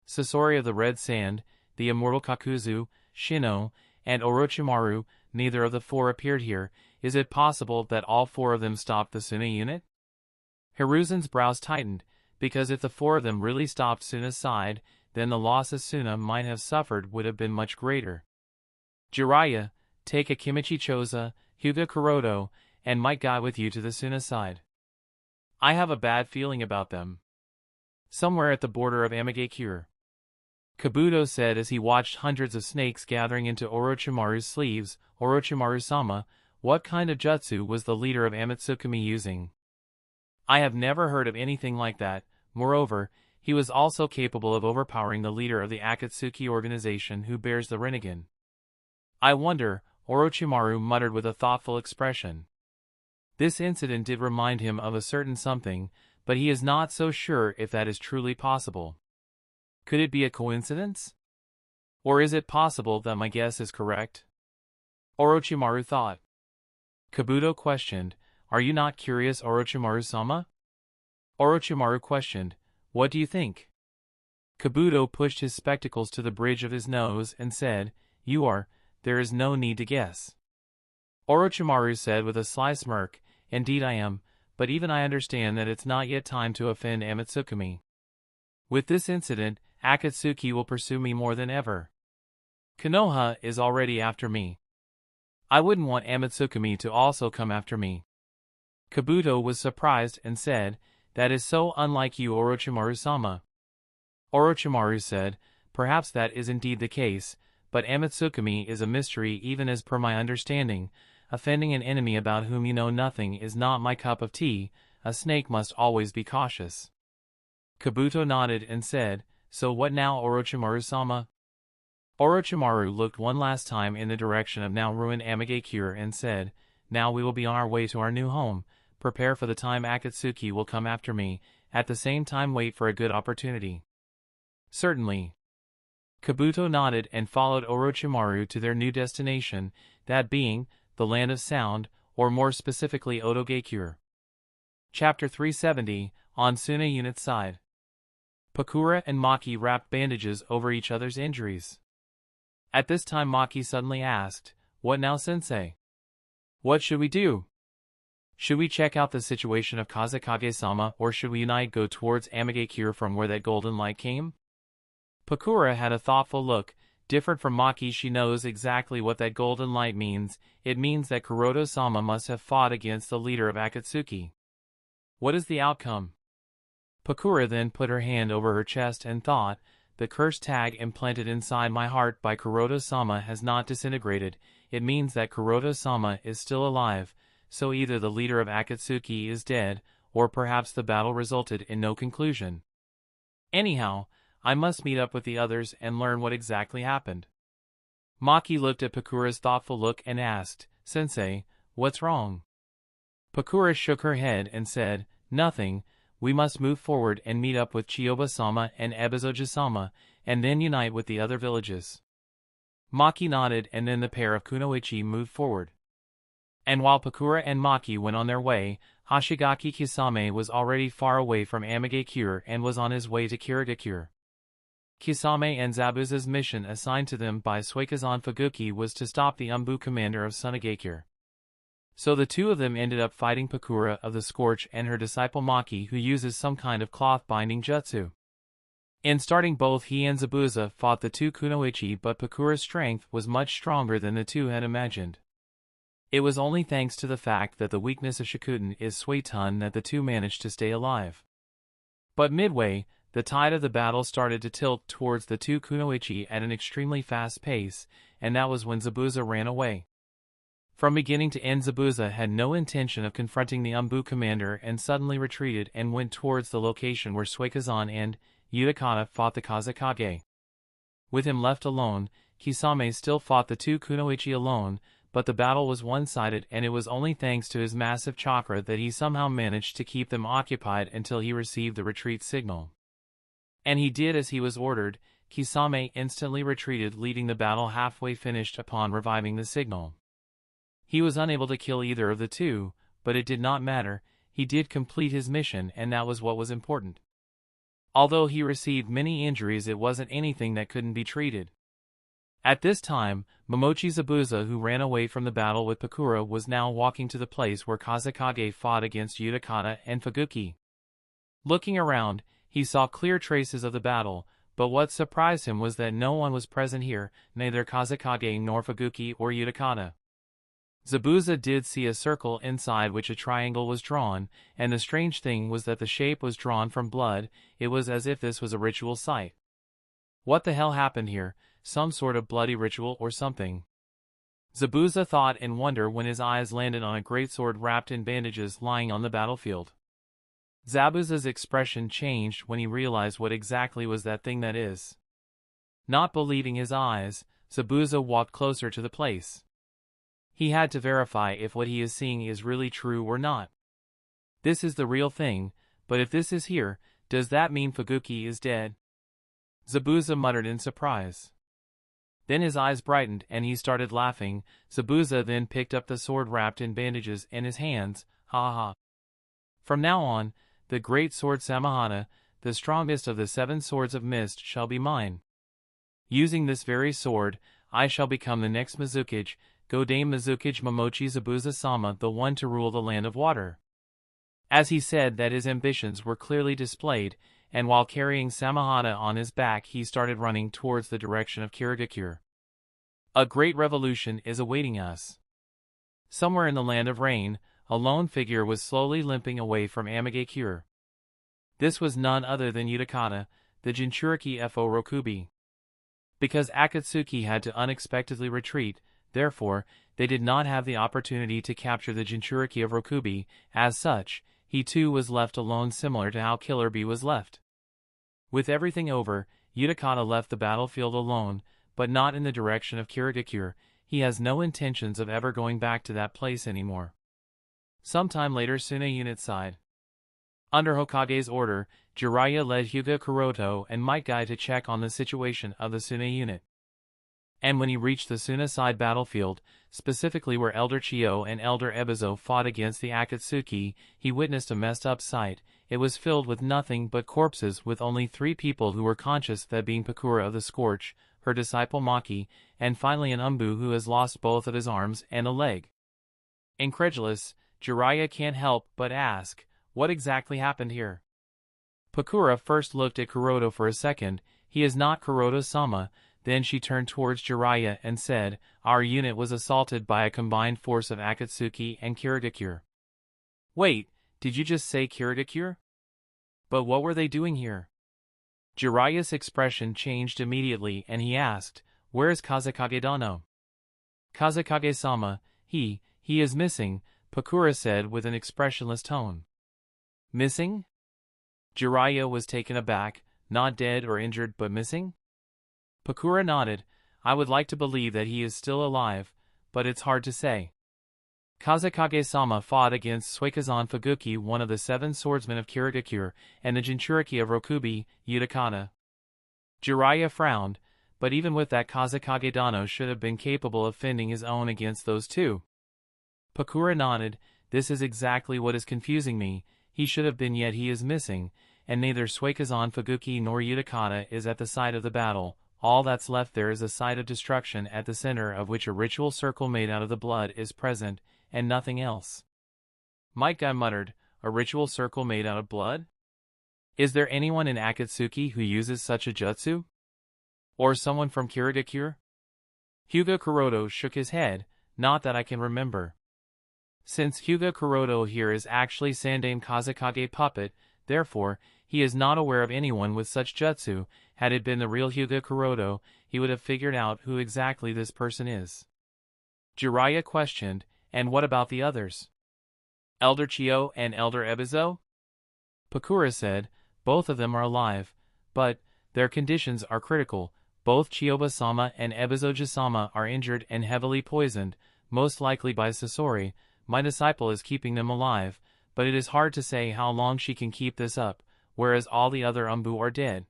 Sasori of the Red Sand, the immortal Kakuzu, Shino, and Orochimaru, neither of the 4 appeared here. Is it possible that all 4 of them stopped the Suna unit? Hiruzen's brows tightened, because if the 4 of them really stopped Suna's side, then the losses Suna might have suffered would have been much greater. Jiraiya, take Akimichi Choza, Hyuga Kuroto, and Might Guy with you to the Suna side. I have a bad feeling about them. Somewhere at the border of Amagakure. Kabuto said as he watched hundreds of snakes gathering into Orochimaru's sleeves. Orochimaru-sama, what kind of jutsu was the leader of Amatsukami using? I have never heard of anything like that. Moreover, he was also capable of overpowering the leader of the Akatsuki organization who bears the Rinnegan. I wonder, Orochimaru muttered with a thoughtful expression. This incident did remind him of a certain something, but he is not so sure if that is truly possible. Could it be a coincidence? Or is it possible that my guess is correct? Orochimaru thought. Kabuto questioned, are you not curious, Orochimaru-sama? Orochimaru questioned, what do you think? Kabuto pushed his spectacles to the bridge of his nose and said, you are, there is no need to guess. Orochimaru said with a sly smirk, indeed I am, but even I understand that it's not yet time to offend Amatsukami. With this incident, Akatsuki will pursue me more than ever. Konoha is already after me. I wouldn't want Amatsukami to also come after me. Kabuto was surprised and said, that is so unlike you, Orochimaru-sama. Orochimaru said, perhaps that is indeed the case, but Amatsukami is a mystery even as per my understanding. Offending an enemy about whom you know nothing is not my cup of tea. A snake must always be cautious. Kabuto nodded and said, so what now, Orochimaru-sama? Orochimaru looked one last time in the direction of now ruined Amagakure and said, now we will be on our way to our new home. Prepare for the time Akatsuki will come after me. At the same time wait for a good opportunity. Certainly. Kabuto nodded and followed Orochimaru to their new destination, that being, the Land of Sound, or more specifically Otogakure. Chapter 370, on Suna Unit's side. Pakura and Maki wrapped bandages over each other's injuries. At this time Maki suddenly asked, what now, sensei? What should we do? Should we check out the situation of Kazekage-sama, or should we unite go towards Amagakure from where that golden light came? Pakura had a thoughtful look, Different from Maki, she knows exactly what that golden light means. It means that Kuroto-sama must have fought against the leader of Akatsuki. What is the outcome? Pakura then put her hand over her chest and thought, the cursed tag implanted inside my heart by Kuroto-sama has not disintegrated. It means that Kuroto-sama is still alive, so either the leader of Akatsuki is dead, or perhaps the battle resulted in no conclusion. Anyhow, I must meet up with the others and learn what exactly happened. Maki looked at Pakura's thoughtful look and asked, Sensei, what's wrong? Pakura shook her head and said, nothing. We must move forward and meet up with Chiyoba-sama and Ebizoji-sama, and then unite with the other villages. Maki nodded, and then the pair of kunoichi moved forward. And while Pakura and Maki went on their way, Hoshigaki Kisame was already far away from Amigakure and was on his way to Kirigakure. Kisame and Zabuza's mission assigned to them by Suikazan Fuguki was to stop the Umbu commander of Sunagakure. So the two of them ended up fighting Pakura of the Scorch and her disciple Maki, who uses some kind of cloth-binding jutsu. In starting, both he and Zabuza fought the two kunoichi, but Pakura's strength was much stronger than the two had imagined. It was only thanks to the fact that the weakness of Shikuten is Suiton that the two managed to stay alive. But midway, the tide of the battle started to tilt towards the two kunoichi at an extremely fast pace, and that was when Zabuza ran away. From beginning to end, Zabuza had no intention of confronting the Umbu commander and suddenly retreated and went towards the location where Suikazan and Utakata fought the Kazekage. With him left alone, Kisame still fought the two kunoichi alone, but the battle was one-sided, and it was only thanks to his massive chakra that he somehow managed to keep them occupied until he received the retreat signal. And he did as he was ordered. Kisame instantly retreated, leading the battle halfway finished upon reviving the signal. He was unable to kill either of the two, but it did not matter. He did complete his mission, and that was what was important. Although he received many injuries, it wasn't anything that couldn't be treated. At this time, Momochi Zabuza, who ran away from the battle with Pakura, was now walking to the place where Kazekage fought against Utakata and Fuguki. Looking around, he saw clear traces of the battle, but what surprised him was that no one was present here, neither Kazekage nor Fuguki or Utakata. Zabuza did see a circle inside which a triangle was drawn, and the strange thing was that the shape was drawn from blood. It was as if this was a ritual site. What the hell happened here? Some sort of bloody ritual or something? Zabuza thought in wonder when his eyes landed on a greatsword wrapped in bandages lying on the battlefield. Zabuza's expression changed when he realized what exactly was that thing that is. Not believing his eyes, Zabuza walked closer to the place. He had to verify if what he is seeing is really true or not. This is the real thing, but if this is here, does that mean Fuguki is dead? Zabuza muttered in surprise. Then his eyes brightened and he started laughing. Zabuza then picked up the sword wrapped in bandages in his hands. Ha ha. From now on, the great sword Samahana, the strongest of the 7 swords of mist, shall be mine. Using this very sword, I shall become the next Mizukage, Godame Mizukage Momochi Zabuza-sama, the one to rule the land of water. As he said that, his ambitions were clearly displayed, and while carrying Samahana on his back, he started running towards the direction of Kirigakure. A great revolution is awaiting us. Somewhere in the land of rain, a lone figure was slowly limping away from Amigakure. This was none other than Utakata, the Jinchuriki Fo Rokubi. Because Akatsuki had to unexpectedly retreat, therefore, they did not have the opportunity to capture the Jinchuriki of Rokubi. As such, he too was left alone, similar to how Killer Bee was left. With everything over, Utakata left the battlefield alone, but not in the direction of Kirigakure. He has no intentions of ever going back to that place anymore. Sometime later, Sune unit side. Under Hokage's order, Jiraiya led Hyuga, Kuroto, and Might Guy to check on the situation of the Sune unit. And when he reached the Sune side battlefield, specifically where Elder Chiyo and Elder Ebizo fought against the Akatsuki, he witnessed a messed up sight. It was filled with nothing but corpses, with only 3 people who were conscious, that being Pakura of the Scorch, her disciple Maki, and finally an Umbu who has lost both of his arms and a leg. Incredulous, Jiraiya can't help but ask, what exactly happened here? Pakura first looked at Kuroto for a second. He is not Kuroto-sama. Then she turned towards Jiraiya and said, "Our unit was assaulted by a combined force of Akatsuki and Kiridakure." "Wait, did you just say Kiridakure? But what were they doing here?" Jiraiya's expression changed immediately and he asked, "Where is Kazekage Dano?" "Kazekage-sama, he is missing," Pakura said with an expressionless tone. "Missing?" Jiraiya was taken aback, not dead or injured but missing? Pakura nodded. "I would like to believe that he is still alive, but it's hard to say. Kazekage-sama fought against Suikazan Fuguki, one of the 7 swordsmen of Kiridakure, and the Jinchuriki of Rokubi, Utakata." Jiraiya frowned, but even with that Kazekage Dano should have been capable of fending his own against those two. Pakura nodded. "This is exactly what is confusing me. He should have been, yet he is missing, and neither Suikazan Fuguki nor Utakata is at the site of the battle. All that's left there is a site of destruction at the center of which a ritual circle made out of the blood is present, and nothing else." Might Guy muttered, "A ritual circle made out of blood? Is there anyone in Akatsuki who uses such a jutsu? Or someone from Kiridakure?" Hyuga Kuroto shook his head. "Not that I can remember." Since Hyuga Kuroto here is actually Sandaime Kazekage puppet, therefore, he is not aware of anyone with such jutsu. Had it been the real Hyuga Kuroto, he would have figured out who exactly this person is. Jiraiya questioned, "And what about the others? Elder Chiyo and Elder Ebizo?" Pakura said, "Both of them are alive, but their conditions are critical. Both Chiyoba-sama and Ebizo-sama are injured and heavily poisoned, most likely by Sasori. My disciple is keeping them alive, but it is hard to say how long she can keep this up, whereas all the other Umbu are dead.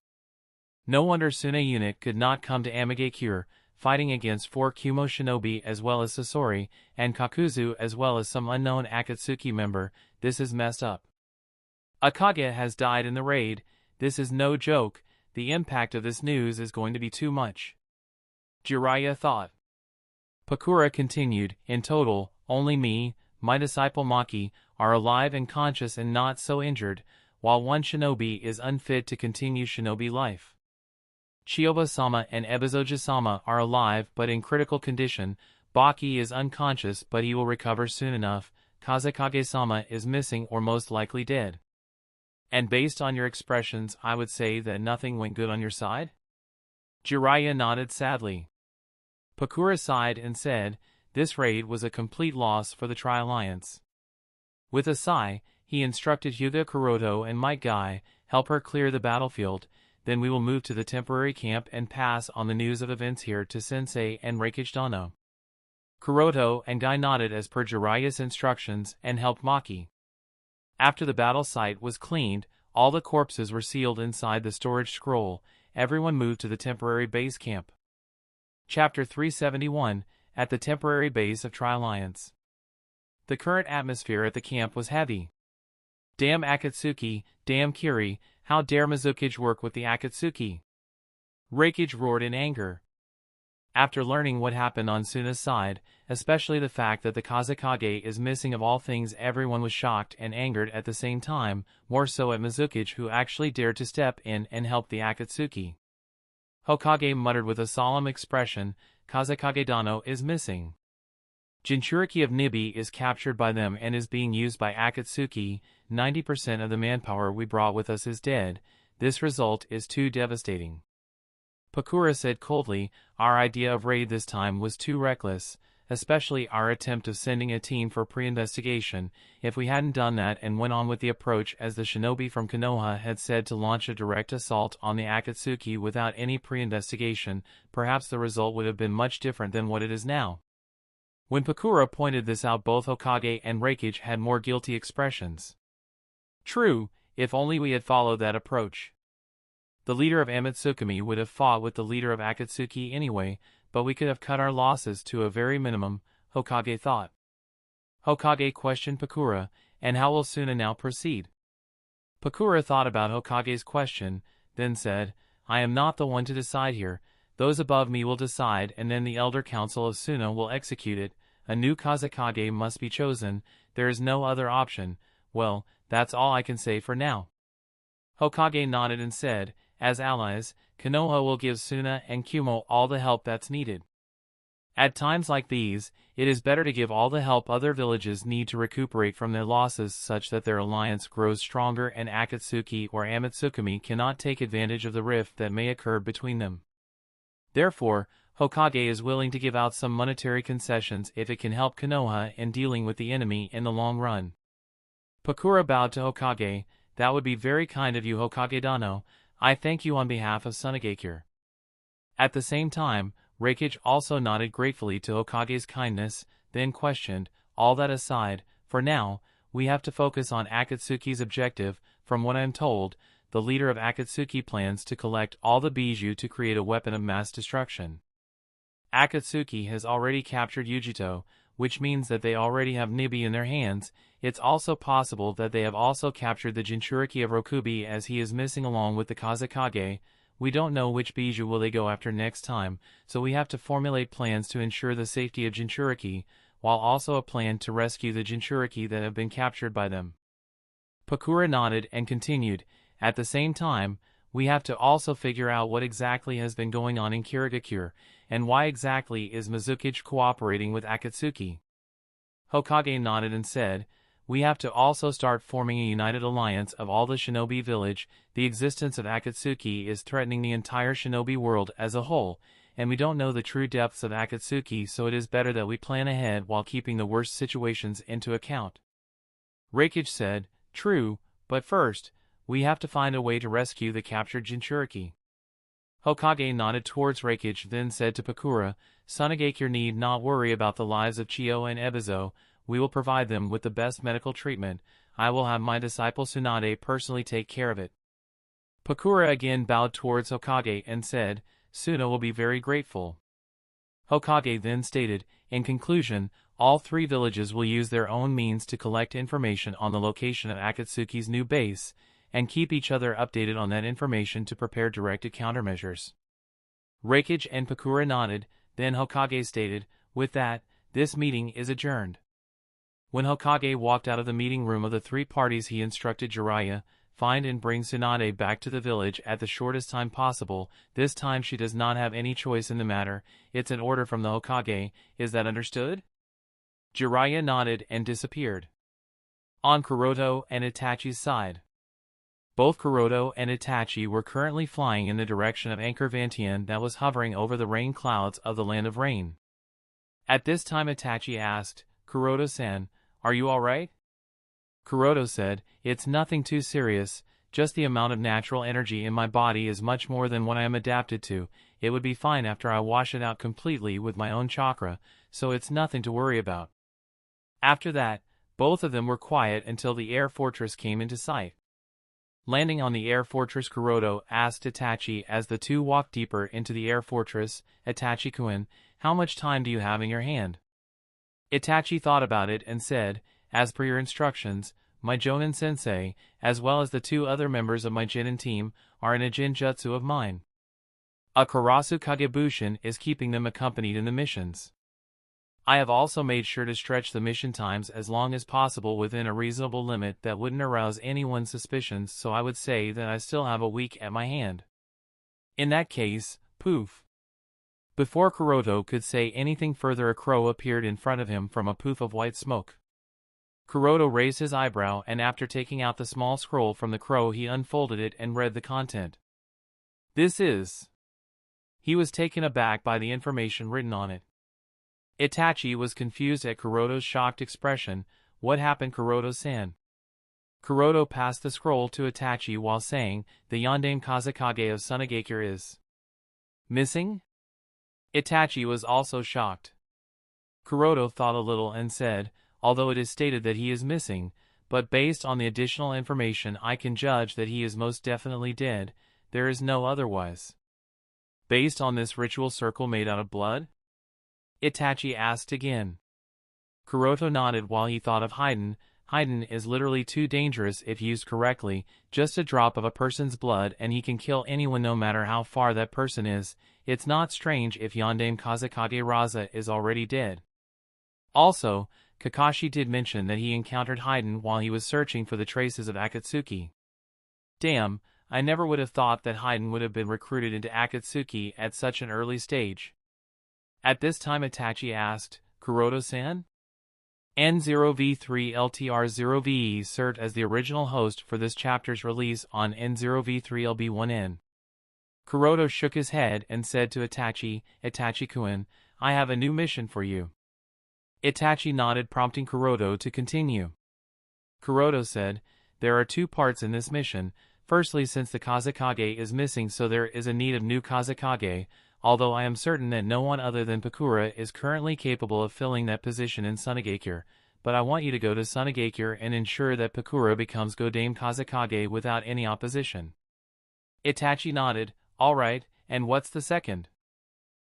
No wonder Sune unit could not come to Amigakure, fighting against 4 Kumo shinobi as well as Sasori, and Kakuzu as well as some unknown Akatsuki member. This is messed up. Akage has died in the raid. This is no joke. The impact of this news is going to be too much." Jiraiya thought. Pakura continued, "In total, only me, my disciple Maki, are alive and conscious and not so injured, while 1 shinobi is unfit to continue shinobi life. Chiyoba-sama and Ebizo-sama are alive but in critical condition. Baki is unconscious but he will recover soon enough. Kazekage-sama is missing or most likely dead. And based on your expressions, I would say that nothing went good on your side?" Jiraiya nodded sadly. Pakura sighed and said, "This raid was a complete loss for the Tri-Alliance." With a sigh, he instructed Hyuga Kuroto and Might Guy, "Help her clear the battlefield, then we will move to the temporary camp and pass on the news of events here to Sensei and Reikage Dano." Kuroto and Guy nodded as per Jiraiya's instructions and helped Maki. After the battle site was cleaned, all the corpses were sealed inside the storage scroll. Everyone moved to the temporary base camp. Chapter 371, at the temporary base of Tri-Alliance. The current atmosphere at the camp was heavy. "Damn Akatsuki, damn Kiri, how dare Mizukage work with the Akatsuki?" Reikage roared in anger. After learning what happened on Suna's side, especially the fact that the Kazekage is missing of all things, everyone was shocked and angered at the same time, more so at Mizukage who actually dared to step in and help the Akatsuki. Hokage muttered with a solemn expression, "Kazekage Dano is missing. Jinchuriki of Nibi is captured by them and is being used by Akatsuki. 90% of the manpower we brought with us is dead. This result is too devastating." Pakura said coldly, "Our idea of raid this time was too reckless, especially our attempt of sending a team for pre-investigation. If we hadn't done that and went on with the approach as the shinobi from Konoha had said to launch a direct assault on the Akatsuki without any pre-investigation, perhaps the result would have been much different than what it is now." When Pakura pointed this out, both Hokage and Reikage had more guilty expressions. "True, if only we had followed that approach. The leader of Amatsukami would have fought with the leader of Akatsuki anyway, but we could have cut our losses to a very minimum," Hokage thought. Hokage questioned Pakura, "And how will Suna now proceed?" Pakura thought about Hokage's question, then said, "I am not the one to decide here. Those above me will decide and then the Elder Council of Suna will execute it. A new Kazekage must be chosen. There is no other option. Well, that's all I can say for now." Hokage nodded and said, as allies, Konoha will give Suna and Kumo all the help that's needed. At times like these, it is better to give all the help other villages need to recuperate from their losses such that their alliance grows stronger and Akatsuki or Amatsukami cannot take advantage of the rift that may occur between them. Therefore, Hokage is willing to give out some monetary concessions if it can help Konoha in dealing with the enemy in the long run. Pakura bowed to Hokage. That would be very kind of you, Hokage Dano. I thank you on behalf of Sunagakure. At the same time, Reikage also nodded gratefully to Hokage's kindness, then questioned, all that aside, for now, we have to focus on Akatsuki's objective. From what I'm told, the leader of Akatsuki plans to collect all the bijou to create a weapon of mass destruction. Akatsuki has already captured Yujito, which means that they already have Nibi in their hands. It's also possible that they have also captured the Jinchuriki of Rokubi as he is missing along with the Kazekage. We don't know which bijou will they go after next time, so we have to formulate plans to ensure the safety of Jinchuriki, while also a plan to rescue the Jinchuriki that have been captured by them. Pakura nodded and continued, at the same time, we have to also figure out what exactly has been going on in Kirigakure, and why exactly is Mizukage cooperating with Akatsuki. Hokage nodded and said, we have to also start forming a united alliance of all the shinobi village. The existence of Akatsuki is threatening the entire shinobi world as a whole, and we don't know the true depths of Akatsuki, so it is better that we plan ahead while keeping the worst situations into account. Reikage said, true, but first, we have to find a way to rescue the captured Jinchuriki. Hokage nodded towards Reikage, then said to Pakura, Sunagakure need not worry about the lives of Chiyo and Ebizo. We will provide them with the best medical treatment. I will have my disciple Tsunade personally take care of it. Pakura again bowed towards Hokage and said, Suna will be very grateful. Hokage then stated, in conclusion, all three villages will use their own means to collect information on the location of Akatsuki's new base, and keep each other updated on that information to prepare directed countermeasures. Reikage and Pakura nodded, then Hokage stated, with that, this meeting is adjourned. When Hokage walked out of the meeting room of the three parties, he instructed Jiraiya, find and bring Tsunade back to the village at the shortest time possible. This time she does not have any choice in the matter. It's an order from the Hokage. Is that understood? Jiraiya nodded and disappeared. On Kuroto and Itachi's side. Both Kuroto and Itachi were currently flying in the direction of Anchor Vantien that was hovering over the rain clouds of the Land of Rain. At this time Itachi asked, Kuroto-san, are you alright? Kuroto said, it's nothing too serious, just the amount of natural energy in my body is much more than what I am adapted to. It would be fine after I wash it out completely with my own chakra, so it's nothing to worry about. After that, both of them were quiet until the air fortress came into sight. Landing on the air fortress, Kuroto asked Itachi as the two walked deeper into the air fortress, Itachi-kun, how much time do you have in your hand? Itachi thought about it and said, as per your instructions, my Jonin sensei, as well as the two other members of my Jinin team, are in a Jinjutsu of mine. A Karasu Kagebushin is keeping them accompanied in the missions. I have also made sure to stretch the mission times as long as possible within a reasonable limit that wouldn't arouse anyone's suspicions, so I would say that I still have a week at my hand. In that case, poof. Before Kuroto could say anything further, a crow appeared in front of him from a poof of white smoke. Kuroto raised his eyebrow, and after taking out the small scroll from the crow he unfolded it and read the content. This is... He was taken aback by the information written on it. Itachi was confused at Kuroto's shocked expression. What happened, Kuroto-san? Kuroto passed the scroll to Itachi while saying, the Yondaime Kazekage of Sunagakure is... missing? Itachi was also shocked. Kuroto thought a little and said, although it is stated that he is missing, but based on the additional information I can judge that he is most definitely dead, there is no otherwise. Based on this ritual circle made out of blood? Itachi asked again. Kuroto nodded while he thought of Haiden. Haiden is literally too dangerous if used correctly, just a drop of a person's blood and he can kill anyone no matter how far that person is. It's not strange if Yondaime Kazekage Raza is already dead. Also, Kakashi did mention that he encountered Haiden while he was searching for the traces of Akatsuki. Damn, I never would have thought that Hayden would have been recruited into Akatsuki at such an early stage. At this time Itachi asked, Kuroto-san? N0V3LTR0VE served as the original host for this chapter's release on N0V3LB1N. Kuroto shook his head and said to Itachi, Itachi-kun, I have a new mission for you. Itachi nodded, prompting Kuroto to continue. Kuroto said, there are two parts in this mission. Firstly, since the Kazekage is missing, so there is a need of new Kazekage, although I am certain that no one other than Pakura is currently capable of filling that position in Sunagakure, but I want you to go to Sunagakure and ensure that Pakura becomes Godame Kazekage without any opposition. Itachi nodded, all right, and what's the second?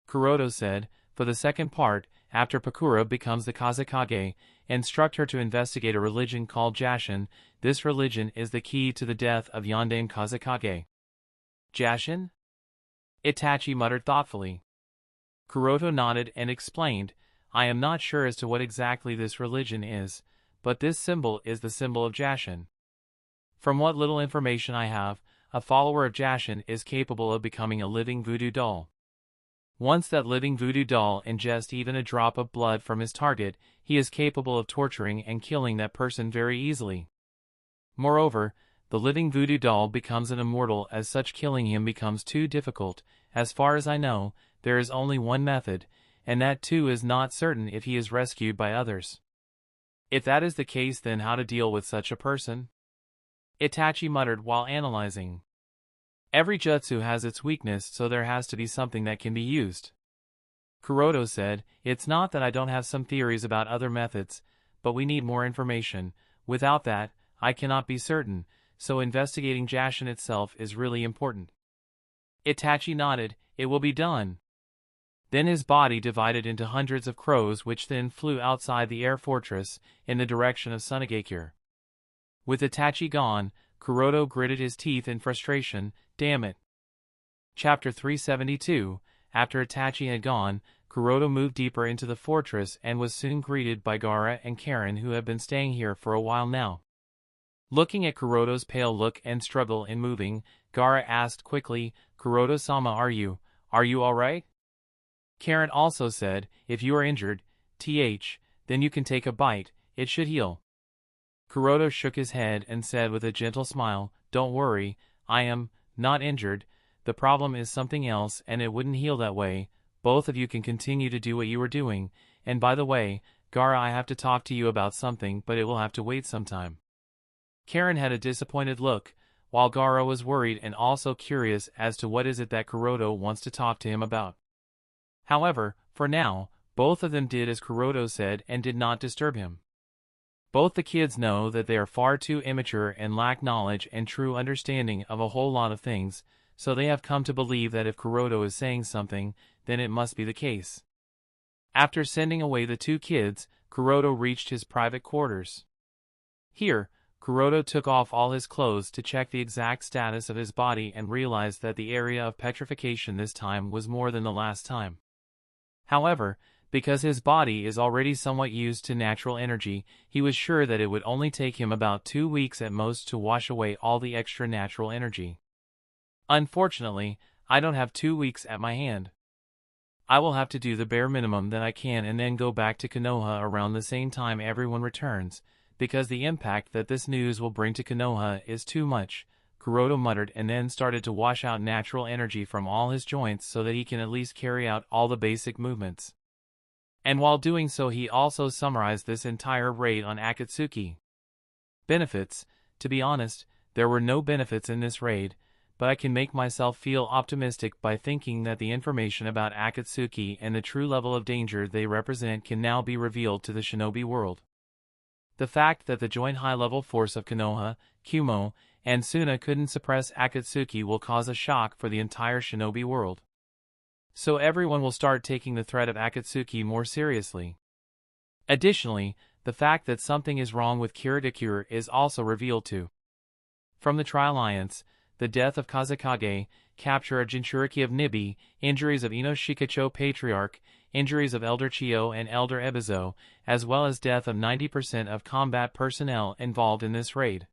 Kuroto said, for the second part, after Pakura becomes the Kazekage, instruct her to investigate a religion called Jashin. This religion is the key to the death of Yondaime Kazekage. Jashin? Itachi muttered thoughtfully. Kuroto nodded and explained, I am not sure as to what exactly this religion is, but this symbol is the symbol of Jashin. From what little information I have, a follower of Jashin is capable of becoming a living voodoo doll. Once that living voodoo doll ingests even a drop of blood from his target, he is capable of torturing and killing that person very easily. Moreover, the living voodoo doll becomes an immortal, as such killing him becomes too difficult. As far as I know, there is only one method, and that too is not certain if he is rescued by others. If that is the case, then how to deal with such a person? Itachi muttered while analyzing. Every jutsu has its weakness, so there has to be something that can be used. Kuroto said, it's not that I don't have some theories about other methods, but we need more information. Without that, I cannot be certain, so investigating Jashin itself is really important. Itachi nodded, it will be done. Then his body divided into hundreds of crows, which then flew outside the air fortress in the direction of Sunagakure. With Itachi gone, Kuroto gritted his teeth in frustration. Damn it. Chapter 372. After Itachi had gone, Kuroto moved deeper into the fortress and was soon greeted by Gaara and Karen, who have been staying here for a while now. Looking at Kuroto's pale look and struggle in moving, Gaara asked quickly, Kuroto-sama, are you alright? Karen also said, if you are injured, then you can take a bite, it should heal. Kuroto shook his head and said with a gentle smile, don't worry, I am not injured. The problem is something else, and it wouldn't heal that way. Both of you can continue to do what you were doing, and by the way, Gaara, I have to talk to you about something, but it will have to wait some time. Karen had a disappointed look, while Gaara was worried and also curious as to what is it that Kuroto wants to talk to him about. However, for now, both of them did as Kuroto said and did not disturb him. Both the kids know that they are far too immature and lack knowledge and true understanding of a whole lot of things, so they have come to believe that if Kuroto is saying something, then it must be the case. After sending away the two kids, Kuroto reached his private quarters. Here, Kuroto took off all his clothes to check the exact status of his body and realized that the area of petrification this time was more than the last time. However, because his body is already somewhat used to natural energy, he was sure that it would only take him about 2 weeks at most to wash away all the extra natural energy. Unfortunately, I don't have 2 weeks at my hand. I will have to do the bare minimum that I can and then go back to Konoha around the same time everyone returns, because the impact that this news will bring to Konoha is too much, Kuroto muttered and then started to wash out natural energy from all his joints so that he can at least carry out all the basic movements. And while doing so, he also summarized this entire raid on Akatsuki. Benefits. To be honest, there were no benefits in this raid, but I can make myself feel optimistic by thinking that the information about Akatsuki and the true level of danger they represent can now be revealed to the shinobi world. The fact that the joint high-level force of Konoha, Kumo, and Suna couldn't suppress Akatsuki will cause a shock for the entire shinobi world. So everyone will start taking the threat of Akatsuki more seriously. Additionally, the fact that something is wrong with Kiradakure is also revealed too. From the Tri-Alliance, the death of Kazekage, capture of Jinchuriki of Nibi, injuries of Inoshikacho Patriarch, injuries of Elder Chiyo and Elder Ebizo, as well as death of 90% of combat personnel involved in this raid.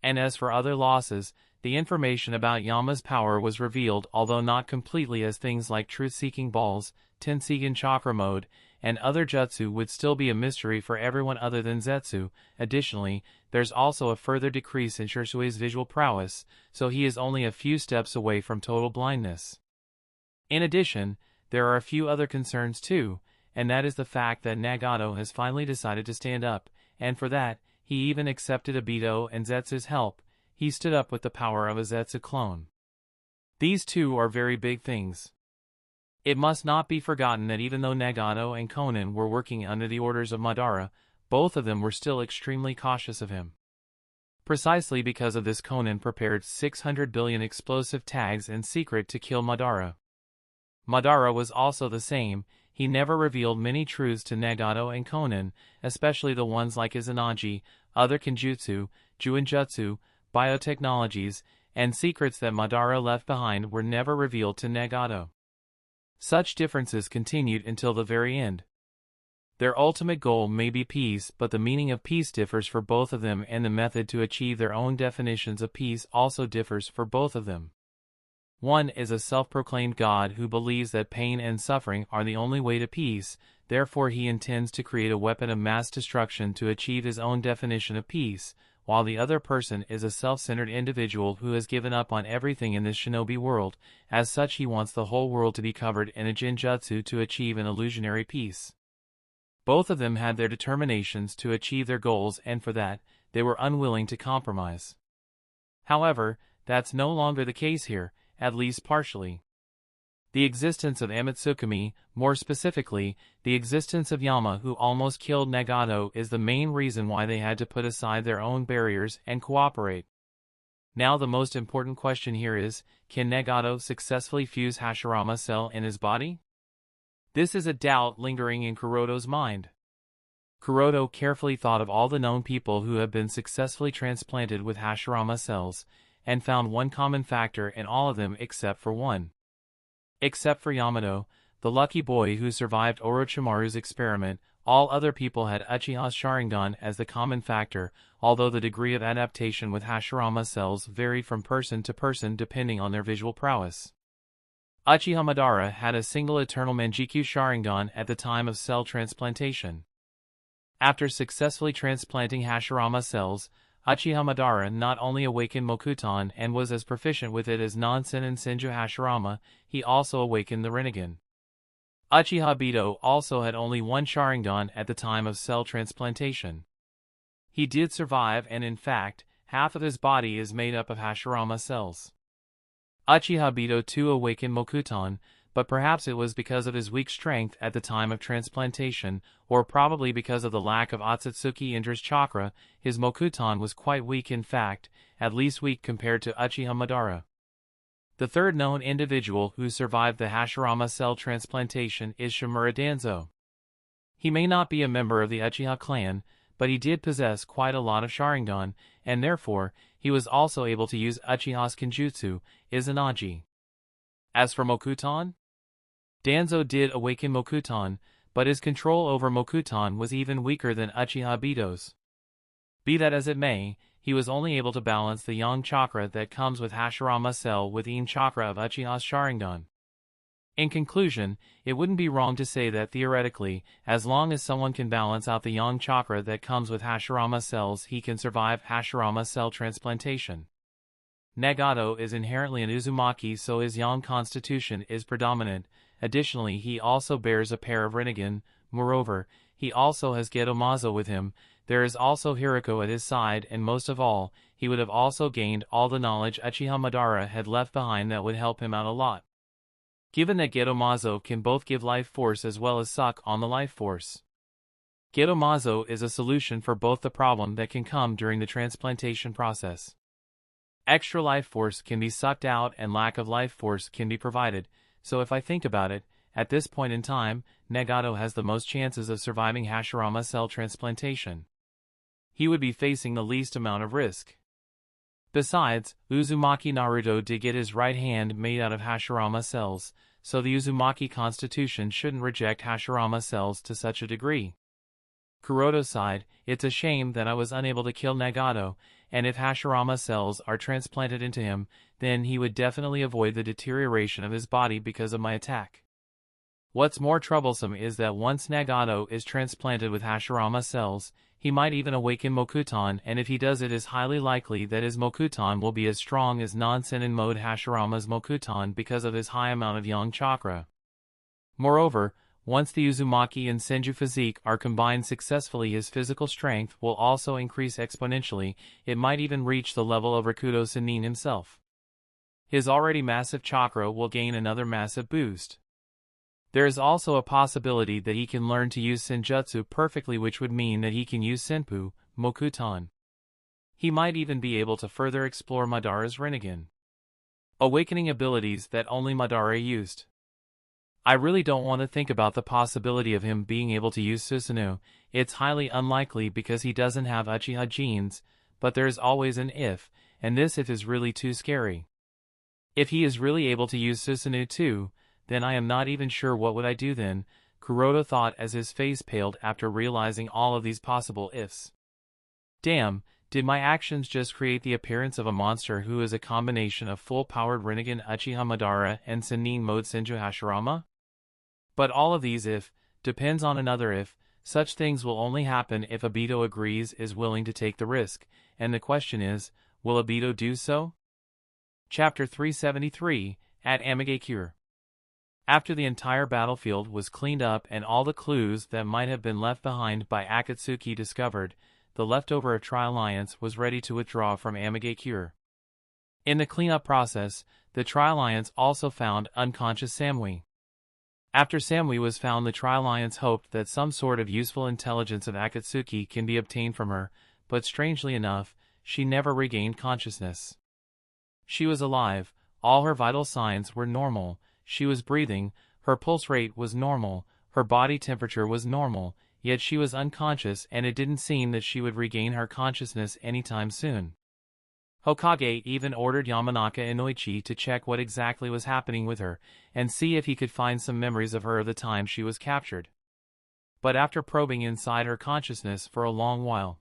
And as for other losses, the information about Yama's power was revealed, although not completely, as things like truth-seeking balls, Tenseigan chakra mode, and other jutsu would still be a mystery for everyone other than Zetsu. Additionally, there's also a further decrease in Shirsui's visual prowess, so he is only a few steps away from total blindness. In addition, there are a few other concerns too, and that is the fact that Nagato has finally decided to stand up, and for that, he even accepted Obito and Zetsu's help. He stood up with the power of a Zetsu clone. These two are very big things. It must not be forgotten that even though Nagato and Conan were working under the orders of Madara, both of them were still extremely cautious of him. Precisely because of this, Conan prepared 600 billion explosive tags in secret to kill Madara. Madara was also the same. He never revealed many truths to Nagato and Conan, especially the ones like Izanagi, other Kenjutsu, Juinjutsu, biotechnologies, and secrets that Madara left behind were never revealed to Nagato. Such differences continued until the very end. Their ultimate goal may be peace, but the meaning of peace differs for both of them, and the method to achieve their own definitions of peace also differs for both of them. One is a self-proclaimed god who believes that pain and suffering are the only way to peace, therefore he intends to create a weapon of mass destruction to achieve his own definition of peace, while the other person is a self-centered individual who has given up on everything in this shinobi world. As such, he wants the whole world to be covered in a jinjutsu to achieve an illusionary peace. Both of them had their determinations to achieve their goals, and for that, they were unwilling to compromise. However, that's no longer the case here, at least partially. The existence of Amatsukami, more specifically, the existence of Yama who almost killed Nagato, is the main reason why they had to put aside their own barriers and cooperate. Now the most important question here is, can Nagato successfully fuse Hashirama cell in his body? This is a doubt lingering in Kuroto's mind. Kuroto carefully thought of all the known people who have been successfully transplanted with Hashirama cells, and found one common factor in all of them except for one. Except for Yamato, the lucky boy who survived Orochimaru's experiment, all other people had Uchiha's Sharingan as the common factor, although the degree of adaptation with Hashirama cells varied from person to person depending on their visual prowess. Uchiha Madara had a single eternal Manjikyu Sharingan at the time of cell transplantation. After successfully transplanting Hashirama cells, Uchiha Madara not only awakened Mokuton and was as proficient with it as Nansen and Senju Hashirama, he also awakened the Rinnegan. Uchiha Obito also had only one Sharingan at the time of cell transplantation. He did survive, and in fact, half of his body is made up of Hashirama cells. Uchiha Obito too awakened Mokuton, but perhaps it was because of his weak strength at the time of transplantation, or probably because of the lack of Otsutsuki Indra's chakra. His Mokuton was quite weak, in fact, at least weak compared to Uchiha Madara. The third known individual who survived the Hashirama cell transplantation is Shimura Danzo. He may not be a member of the Uchiha clan, but he did possess quite a lot of Sharingan, and therefore, he was also able to use Uchiha's Kenjutsu, Izanagi. As for Mokuton, Danzo did awaken Mokuton, but his control over Mokuton was even weaker than Uchiha Obito's. Be that as it may, he was only able to balance the Yang chakra that comes with Hashirama cell with Yin chakra of Uchiha's Sharingan. In conclusion, it wouldn't be wrong to say that theoretically, as long as someone can balance out the Yang chakra that comes with Hashirama cells, he can survive Hashirama cell transplantation. Nagato is inherently an Uzumaki, so his Yang constitution is predominant. Additionally, he also bears a pair of Rinnegan. Moreover, he also has Gedomazo with him. There is also Hiriko at his side, and most of all, he would have also gained all the knowledge Uchiha Madara had left behind that would help him out a lot. Given that Gedomazo can both give life force as well as suck on the life force. Gedomazo is a solution for both the problem that can come during the transplantation process. Extra life force can be sucked out and lack of life force can be provided, so if I think about it, at this point in time, Nagato has the most chances of surviving Hashirama cell transplantation. He would be facing the least amount of risk. Besides, Uzumaki Naruto did get his right hand made out of Hashirama cells, so the Uzumaki constitution shouldn't reject Hashirama cells to such a degree. Kuroto sighed, "It's a shame that I was unable to kill Nagato, and if Hashirama cells are transplanted into him, then he would definitely avoid the deterioration of his body because of my attack. What's more troublesome is that once Nagato is transplanted with Hashirama cells, he might even awaken Mokuton, and if he does, it is highly likely that his Mokuton will be as strong as non-Senin mode Hashirama's Mokuton because of his high amount of Yang chakra. Moreover, once the Uzumaki and Senju physique are combined successfully, his physical strength will also increase exponentially. It might even reach the level of Rakuto Sennin himself. His already massive chakra will gain another massive boost. There is also a possibility that he can learn to use Senjutsu perfectly, which would mean that he can use Senpu, Mokuton. He might even be able to further explore Madara's Rinnegan awakening abilities that only Madara used. I really don't want to think about the possibility of him being able to use Susanoo. It's highly unlikely because he doesn't have Uchiha genes, but there's always an if, and this if is really too scary. If he is really able to use Susanoo too, then I am not even sure what would I do then, Kuroda thought as his face paled after realizing all of these possible ifs. Damn, did my actions just create the appearance of a monster who is a combination of full-powered Rinnegan Uchiha Madara and Sennin mode Senju Hashirama? But all of these if depends on another if. Such things will only happen if Obito is willing to take the risk, and the question is, will Obito do so? Chapter 373, at Amigakure. After the entire battlefield was cleaned up and all the clues that might have been left behind by Akatsuki discovered, the leftover Tri-Alliance was ready to withdraw from Amigakure. In the cleanup process, the Tri-Alliance also found unconscious Samui. After Samui was found, the Tri-Alliance hoped that some sort of useful intelligence of Akatsuki can be obtained from her, but strangely enough, she never regained consciousness. She was alive, all her vital signs were normal, she was breathing, her pulse rate was normal, her body temperature was normal, yet she was unconscious, and it didn't seem that she would regain her consciousness anytime soon. Hokage even ordered Yamanaka Inoichi to check what exactly was happening with her, and see if he could find some memories of her of the time she was captured. But after probing inside her consciousness for a long while,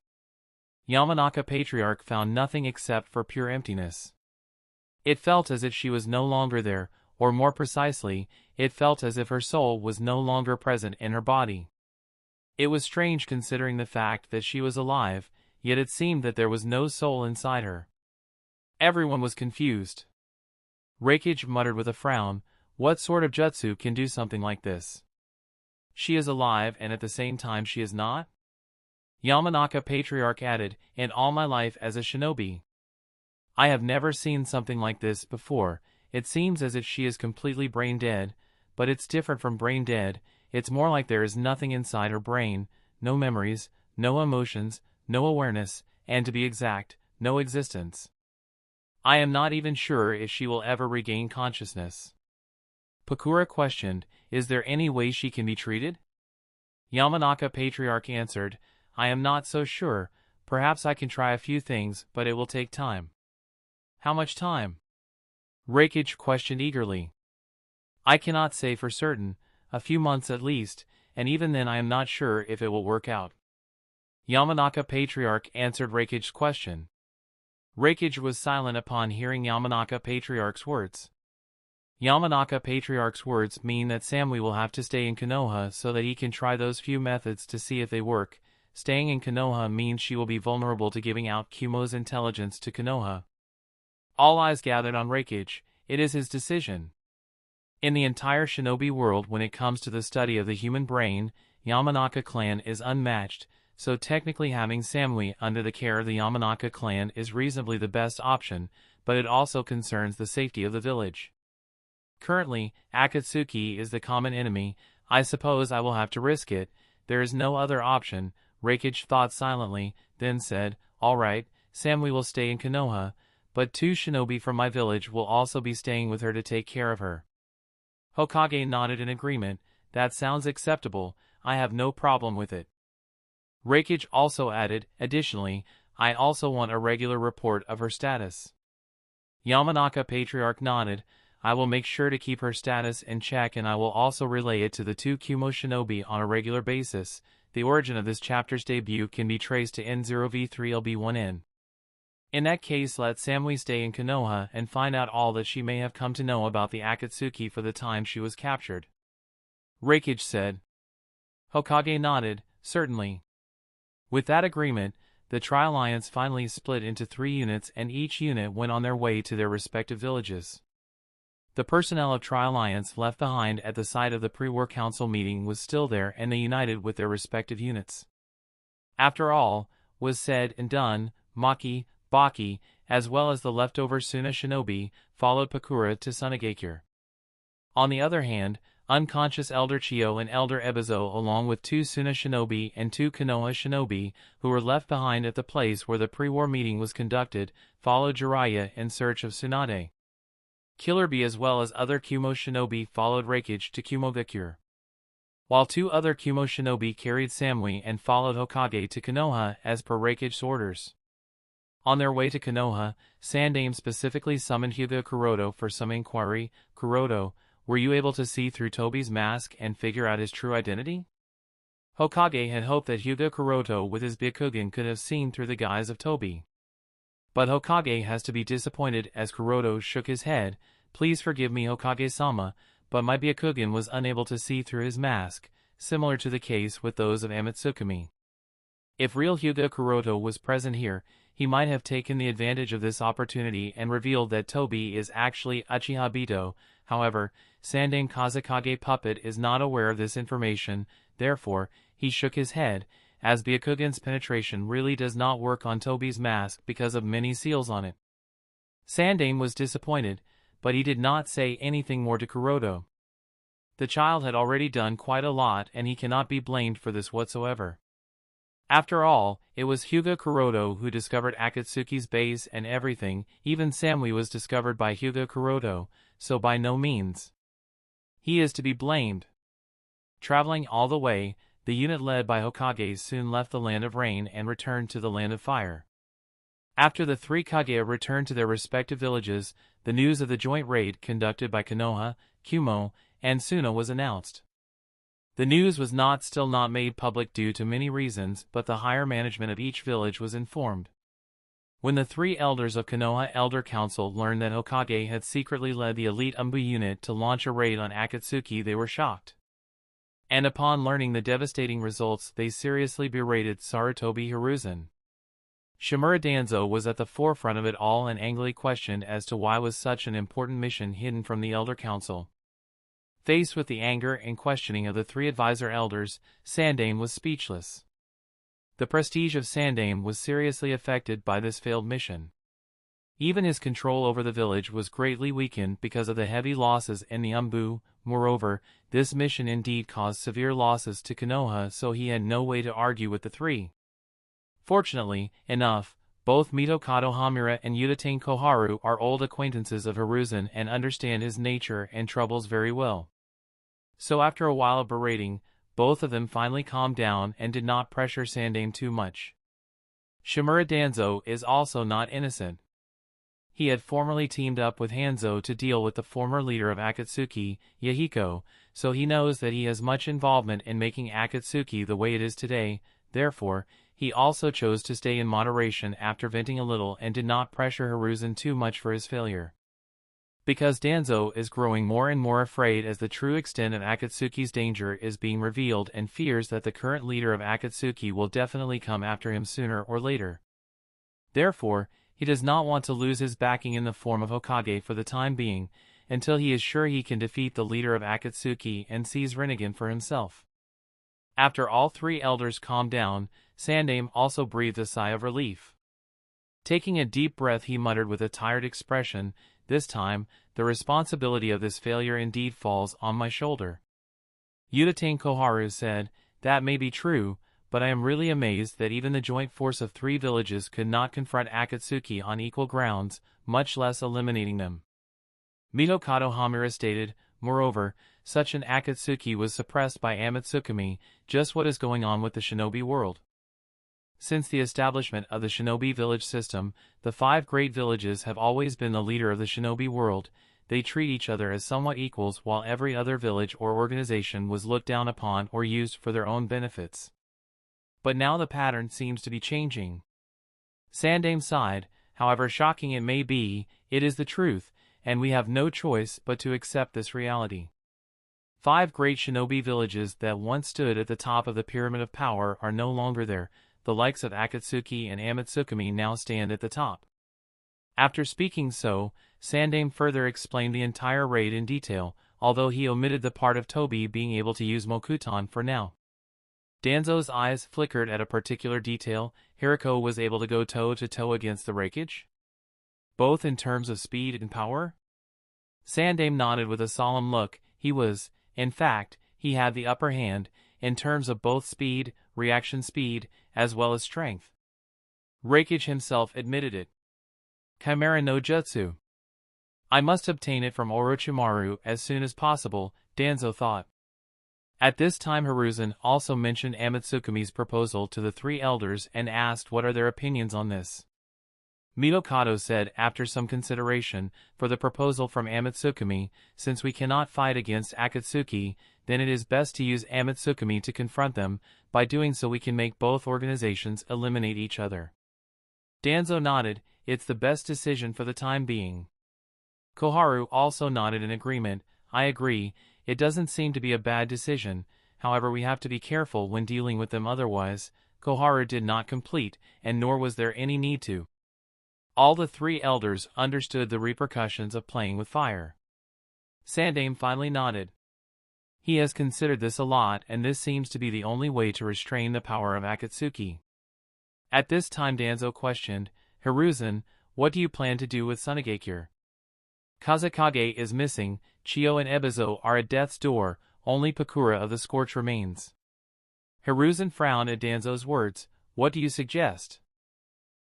Yamanaka Patriarch found nothing except for pure emptiness. It felt as if she was no longer there, or more precisely, it felt as if her soul was no longer present in her body. It was strange considering the fact that she was alive, yet it seemed that there was no soul inside her. Everyone was confused. Reikage muttered with a frown, "What sort of jutsu can do something like this? She is alive and at the same time she is not?" Yamanaka Patriarch added, "In all my life as a shinobi, I have never seen something like this before. It seems as if she is completely brain dead, but it's different from brain dead. It's more like there is nothing inside her brain, no memories, no emotions, no awareness, and to be exact, no existence. I am not even sure if she will ever regain consciousness." Pakura questioned, "Is there any way she can be treated?" Yamanaka Patriarch answered, "I am not so sure. Perhaps I can try a few things, but it will take time." "How much time?" Reikage questioned eagerly. "I cannot say for certain, a few months at least, and even then I am not sure if it will work out." Yamanaka Patriarch answered Reikage's question. Reikage was silent upon hearing Yamanaka Patriarch's words. Yamanaka Patriarch's words mean that Samui will have to stay in Konoha so that he can try those few methods to see if they work. Staying in Konoha means she will be vulnerable to giving out Kumo's intelligence to Konoha. All eyes gathered on Reikage. It is his decision. In the entire shinobi world, when it comes to the study of the human brain, Yamanaka clan is unmatched, so technically having Samui under the care of the Yamanaka clan is reasonably the best option, but it also concerns the safety of the village. Currently, Akatsuki is the common enemy. I suppose I will have to risk it. There is no other option. Reikage thought silently, then said, "All right, Samui will stay in Konoha, but 2 shinobi from my village will also be staying with her to take care of her." Hokage nodded in agreement. "That sounds acceptable. I have no problem with it." Reikage also added, "Additionally, I also want a regular report of her status." Yamanaka Patriarch nodded. "I will make sure to keep her status in check, and I will also relay it to the 2 Kumo shinobi on a regular basis." The origin of this chapter's debut can be traced to N0V3LB1N. In that case, let Samui stay in Konoha and find out all that she may have come to know about the Akatsuki for the time she was captured. Reikage said. Hokage nodded, certainly. With that agreement, the Tri-Alliance finally split into 3 units and each unit went on their way to their respective villages. The personnel of Tri-Alliance left behind at the site of the pre-war council meeting was still there and they united with their respective units. After all was said and done, Maki, Baki, as well as the leftover Suna shinobi, followed Pakura to Sunagakure. On the other hand, unconscious Elder Chiyo and Elder Ebizo along with 2 Suna shinobi and 2 Konoha shinobi, who were left behind at the place where the pre-war meeting was conducted, followed Jiraiya in search of Tsunade. Killer Bee as well as other Kumo shinobi followed Reikage to Kumogakure. While 2 other Kumo shinobi carried Samui and followed Hokage to Konoha as per Reikage's orders. On their way to Konoha, Sandaime specifically summoned Hyuga Kuroto for some inquiry. Kuroto, were you able to see through Tobi's mask and figure out his true identity? Hokage had hoped that Hyuga Kuroto with his Byakugan could have seen through the guise of Tobi. But Hokage has to be disappointed as Kuroto shook his head. Please forgive me, Hokage-sama, but my Byakugan was unable to see through his mask, similar to the case with those of Amatsukami. If real Hyuga Kuroto was present here, he might have taken the advantage of this opportunity and revealed that Tobi is actually Uchiha Bito. However, Sandaime Kazekage Puppet is not aware of this information, therefore, he shook his head, as Byakugan's penetration really does not work on Tobi's mask because of many seals on it. Sandaime was disappointed, but he did not say anything more to Kuroto. The child had already done quite a lot and he cannot be blamed for this whatsoever. After all, it was Hyuga Kuroto who discovered Akatsuki's base and everything. Even Samui was discovered by Hyuga Kuroto, so by no means he is to be blamed. Traveling all the way, the unit led by Hokage soon left the Land of Rain and returned to the Land of Fire. After the 3 Kage returned to their respective villages, the news of the joint raid conducted by Konoha, Kumo, and Suna was announced. The news was still not made public due to many reasons, but the higher management of each village was informed. When the 3 elders of Konoha Elder Council learned that Hokage had secretly led the elite Umbu unit to launch a raid on Akatsuki, they were shocked. And upon learning the devastating results, they seriously berated Sarutobi Hiruzen. Shimura Danzo was at the forefront of it all and angrily questioned as to why was such an important mission hidden from the Elder Council. Faced with the anger and questioning of the 3 advisor elders, Sandaime was speechless. The prestige of Sandaime was seriously affected by this failed mission. Even his control over the village was greatly weakened because of the heavy losses in the Umbu. Moreover, this mission indeed caused severe losses to Konoha, so he had no way to argue with the 3. Fortunately enough, both Mitokado Hamura and Udatain Koharu are old acquaintances of Hiruzen and understand his nature and troubles very well. So after a while of berating, both of them finally calmed down and did not pressure Sandaime too much. Shimura Danzo is also not innocent. He had formerly teamed up with Hanzo to deal with the former leader of Akatsuki, Yahiko, so he knows that he has much involvement in making Akatsuki the way it is today. Therefore, he also chose to stay in moderation after venting a little and did not pressure Hiruzen too much for his failure. Because Danzo is growing more and more afraid as the true extent of Akatsuki's danger is being revealed and fears that the current leader of Akatsuki will definitely come after him sooner or later. Therefore, he does not want to lose his backing in the form of Hokage for the time being, until he is sure he can defeat the leader of Akatsuki and seize Rinnegan for himself. After all 3 elders calmed down, Sandaime also breathed a sigh of relief. Taking a deep breath, he muttered with a tired expression, "This time, the responsibility of this failure indeed falls on my shoulder." Udatain Koharu said, "That may be true, but I am really amazed that even the joint force of 3 villages could not confront Akatsuki on equal grounds, much less eliminating them." Mitokado Hamura stated, "Moreover, such an Akatsuki was suppressed by Amatsukami, just what is going on with the shinobi world. Since the establishment of the shinobi village system, the 5 great villages have always been the leader of the shinobi world. They treat each other as somewhat equals while every other village or organization was looked down upon or used for their own benefits. But now the pattern seems to be changing." Sandaime sighed. However shocking it may be, it is the truth, and we have no choice but to accept this reality. 5 great shinobi villages that once stood at the top of the pyramid of power are no longer there. The likes of Akatsuki and Amatsukami now stand at the top. After speaking so, Sandaime further explained the entire raid in detail, although he omitted the part of Tobi being able to use Mokuton for now. Danzo's eyes flickered at a particular detail. Hiriko was able to go toe-to-toe against the Raikage? Both in terms of speed and power? Sandaime nodded with a solemn look. He was, in fact, he had the upper hand, in terms of both speed, reaction speed, as well as strength. Raikage himself admitted it. Chimera no Jutsu. I must obtain it from Orochimaru as soon as possible, Danzo thought. At this time Hiruzen also mentioned Amatsukami's proposal to the 3 elders and asked what are their opinions on this. Mitokado said after some consideration, for the proposal from Amatsukami, since we cannot fight against Akatsuki, then it is best to use Amatsukami to confront them. By doing so we can make both organizations eliminate each other. Danzo nodded. It's the best decision for the time being. Koharu also nodded in agreement. I agree, it doesn't seem to be a bad decision, however we have to be careful when dealing with them otherwise. Koharu did not complete, and nor was there any need to. All the 3 elders understood the repercussions of playing with fire. Sandaime finally nodded. He has considered this a lot, and this seems to be the only way to restrain the power of Akatsuki. At this time Danzo questioned, Hiruzen, what do you plan to do with Tsunegakure? Kazekage is missing, Chiyo and Ebizo are at death's door, only Pakura of the Scorch remains. Hiruzen frowned at Danzo's words. What do you suggest?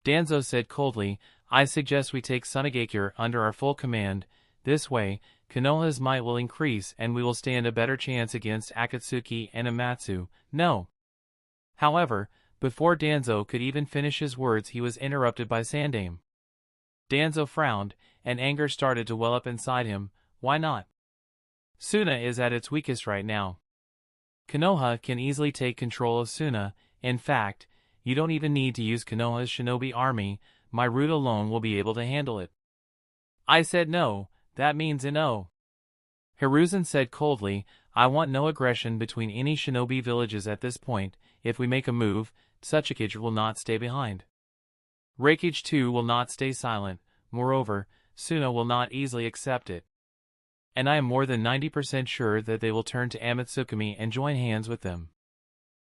Danzo said coldly, I suggest we take Tsunegakure under our full command. This way, Konoha's might will increase and we will stand a better chance against Akatsuki and Amatsu. No. However, before Danzo could even finish his words he was interrupted by Sandaime. Danzo frowned, and anger started to well up inside him. Why not? Suna is at its weakest right now. Konoha can easily take control of Suna. In fact, you don't even need to use Konoha's shinobi army, my root alone will be able to handle it. I said no, that means a no. Hiruzen said coldly, I want no aggression between any shinobi villages at this point. If we make a move, Tsuchikage will not stay behind. Raikage too will not stay silent. Moreover, Suna will not easily accept it. And I am more than 90% sure that they will turn to Amatsukami and join hands with them.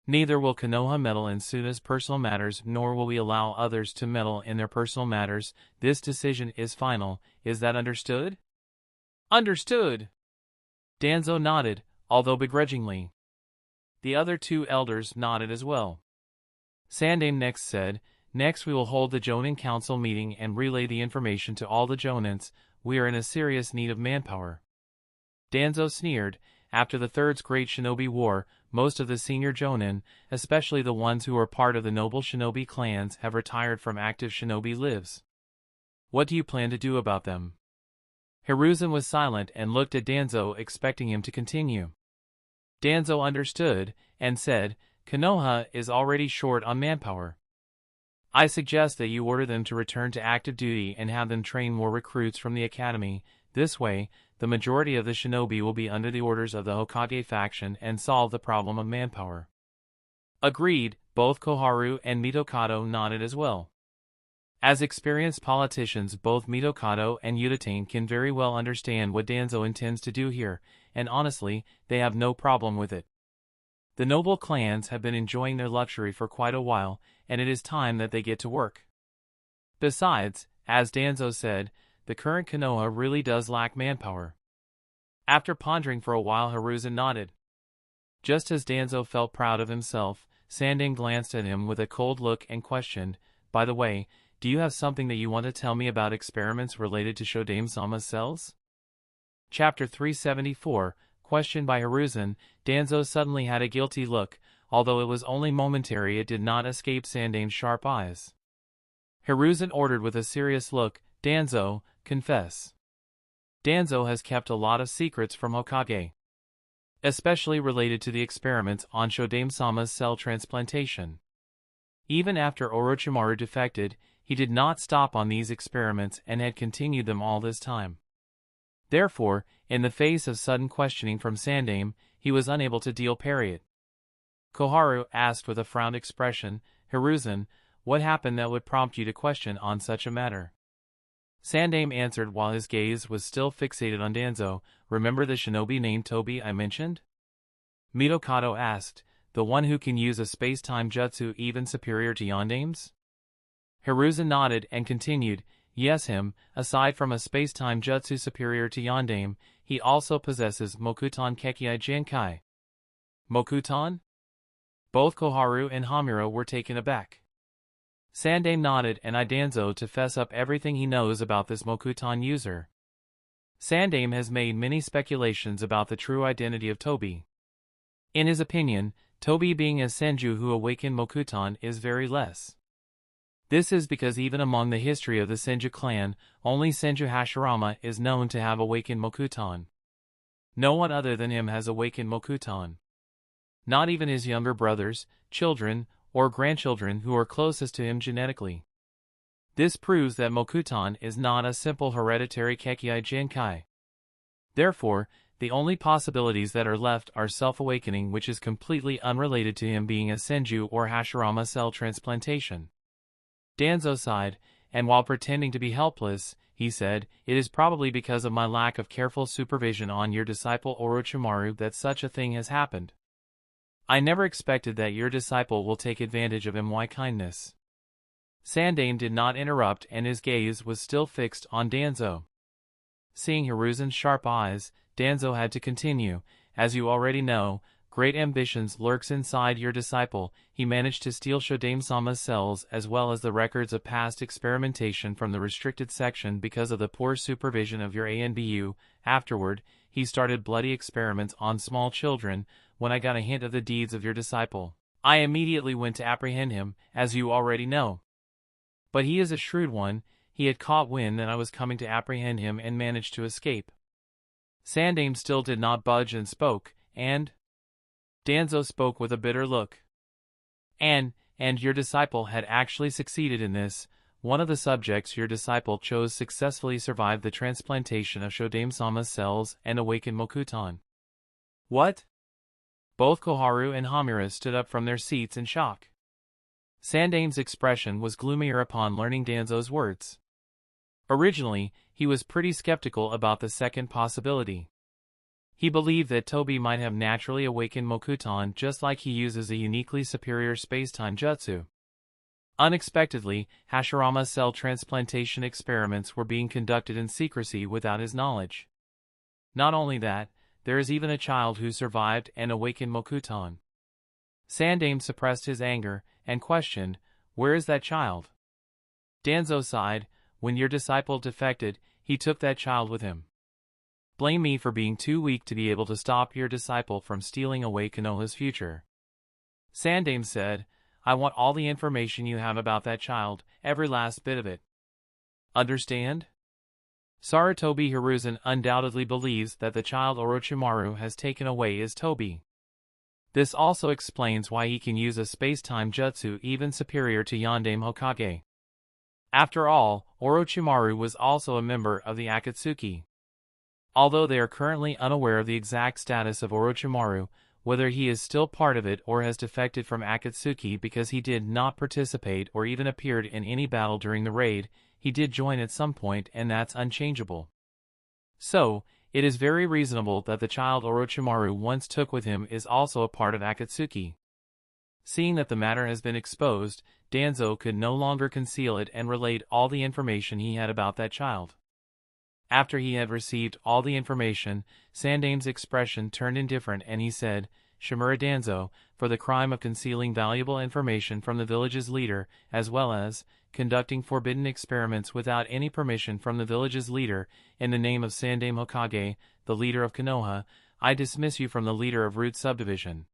Neither will Konoha meddle in Suna's personal matters, nor will we allow others to meddle in their personal matters. This decision is final. Is that understood? Understood! Danzo nodded, although begrudgingly. The other 2 elders nodded as well. Sandaime next said, Next we will hold the Jonin Council meeting and relay the information to all the Jonins. We are in a serious need of manpower. Danzo sneered. After the Third's Great Shinobi War, most of the senior Jonin, especially the ones who are part of the noble shinobi clans, have retired from active shinobi lives. What do you plan to do about them? Hiruzen was silent and looked at Danzo, expecting him to continue. Danzo understood, and said, Konoha is already short on manpower. I suggest that you order them to return to active duty and have them train more recruits from the academy. This way, the majority of the shinobi will be under the orders of the Hokage faction and solve the problem of manpower. Agreed, both Koharu and Mitokado nodded as well. As experienced politicians, both Mitokado and Udatain can very well understand what Danzo intends to do here, and honestly, they have no problem with it. The noble clans have been enjoying their luxury for quite a while, and it is time that they get to work. Besides, as Danzo said, the current Konoha really does lack manpower. After pondering for a while, Hiruzen nodded. Just as Danzo felt proud of himself, Sandaime glanced at him with a cold look and questioned, By the way, do you have something that you want to tell me about experiments related to Shodaime-sama's cells? Chapter 374, questioned by Hiruzen. Danzo suddenly had a guilty look. Although it was only momentary, it did not escape Sandaime's sharp eyes. Hiruzen ordered with a serious look, Danzo, confess. Danzo has kept a lot of secrets from Hokage, especially related to the experiments on Shodaime-sama's cell transplantation. Even after Orochimaru defected, he did not stop on these experiments and had continued them all this time. Therefore, in the face of sudden questioning from Sandaime, he was unable to parry it. Koharu asked with a frowned expression, "Hiruzen, what happened that would prompt you to question on such a matter?" Sandaime answered while his gaze was still fixated on Danzo, "Remember the shinobi named Tobi I mentioned?" Mitokado asked, "The one who can use a space-time jutsu even superior to Yondaime's?" Hiruzen nodded and continued, "Yes, him, aside from a space-time jutsu superior to Yondaime, he also possesses Mokuton Kekkai Genkai." Mokuton? Both Koharu and Hamura were taken aback. Sandaime nodded and eyed Danzo to fess up everything he knows about this Mokuton user. Sandaime has made many speculations about the true identity of Tobi. In his opinion, Tobi being a senju who awakened Mokuton is very less. This is because even among the history of the Senju clan, only Senju Hashirama is known to have awakened Mokuton. No one other than him has awakened Mokuton. Not even his younger brothers, children, or grandchildren who are closest to him genetically. This proves that Mokuton is not a simple hereditary Kekkai Genkai. Therefore, the only possibilities that are left are self-awakening, which is completely unrelated to him being a Senju or Hashirama cell transplantation. Danzo sighed, and while pretending to be helpless, he said, "It is probably because of my lack of careful supervision on your disciple Orochimaru that such a thing has happened. I never expected that your disciple will take advantage of my kindness." Sandaime did not interrupt and his gaze was still fixed on Danzo. Seeing Hiruzen's sharp eyes, Danzo had to continue, "As you already know, great ambitions lurks inside your disciple. He managed to steal Shodaime-sama's cells as well as the records of past experimentation from the restricted section because of the poor supervision of your ANBU. Afterward, he started bloody experiments on small children. When I got a hint of the deeds of your disciple, I immediately went to apprehend him, as you already know. But he is a shrewd one. He had caught wind that I was coming to apprehend him and managed to escape." Sandaime still did not budge and spoke, and Danzo spoke with a bitter look. And your disciple had actually succeeded in this. One of the subjects your disciple chose successfully survived the transplantation of Shodaime-sama's cells and awakened Mokuton." "What?" Both Koharu and Hamura stood up from their seats in shock. Sandaime's expression was gloomier upon learning Danzo's words. Originally, he was pretty skeptical about the second possibility. He believed that Tobi might have naturally awakened Mokuton just like he uses a uniquely superior space-time jutsu. Unexpectedly, Hashirama's cell transplantation experiments were being conducted in secrecy without his knowledge. Not only that, there is even a child who survived and awakened Mokuton. Sandaime suppressed his anger and questioned, "Where is that child?" Danzo sighed, "When your disciple defected, he took that child with him. Blame me for being too weak to be able to stop your disciple from stealing away Konoha's future." Sandaime said, "I want all the information you have about that child, every last bit of it. Understand?" Sarutobi Hiruzen undoubtedly believes that the child Orochimaru has taken away is Tobi. This also explains why he can use a space-time jutsu even superior to Yondaime Hokage. After all, Orochimaru was also a member of the Akatsuki. Although they are currently unaware of the exact status of Orochimaru, whether he is still part of it or has defected from Akatsuki because he did not participate or even appeared in any battle during the raid, he did join at some point and that's unchangeable. So, it is very reasonable that the child Orochimaru once took with him is also a part of Akatsuki. Seeing that the matter has been exposed, Danzo could no longer conceal it and relayed all the information he had about that child. After he had received all the information, Sandaime's expression turned indifferent and he said, "Shimura Danzo, for the crime of concealing valuable information from the village's leader, as well as conducting forbidden experiments without any permission from the village's leader, in the name of Sandaime Hokage, the leader of Konoha, I dismiss you from the leader of Root Subdivision.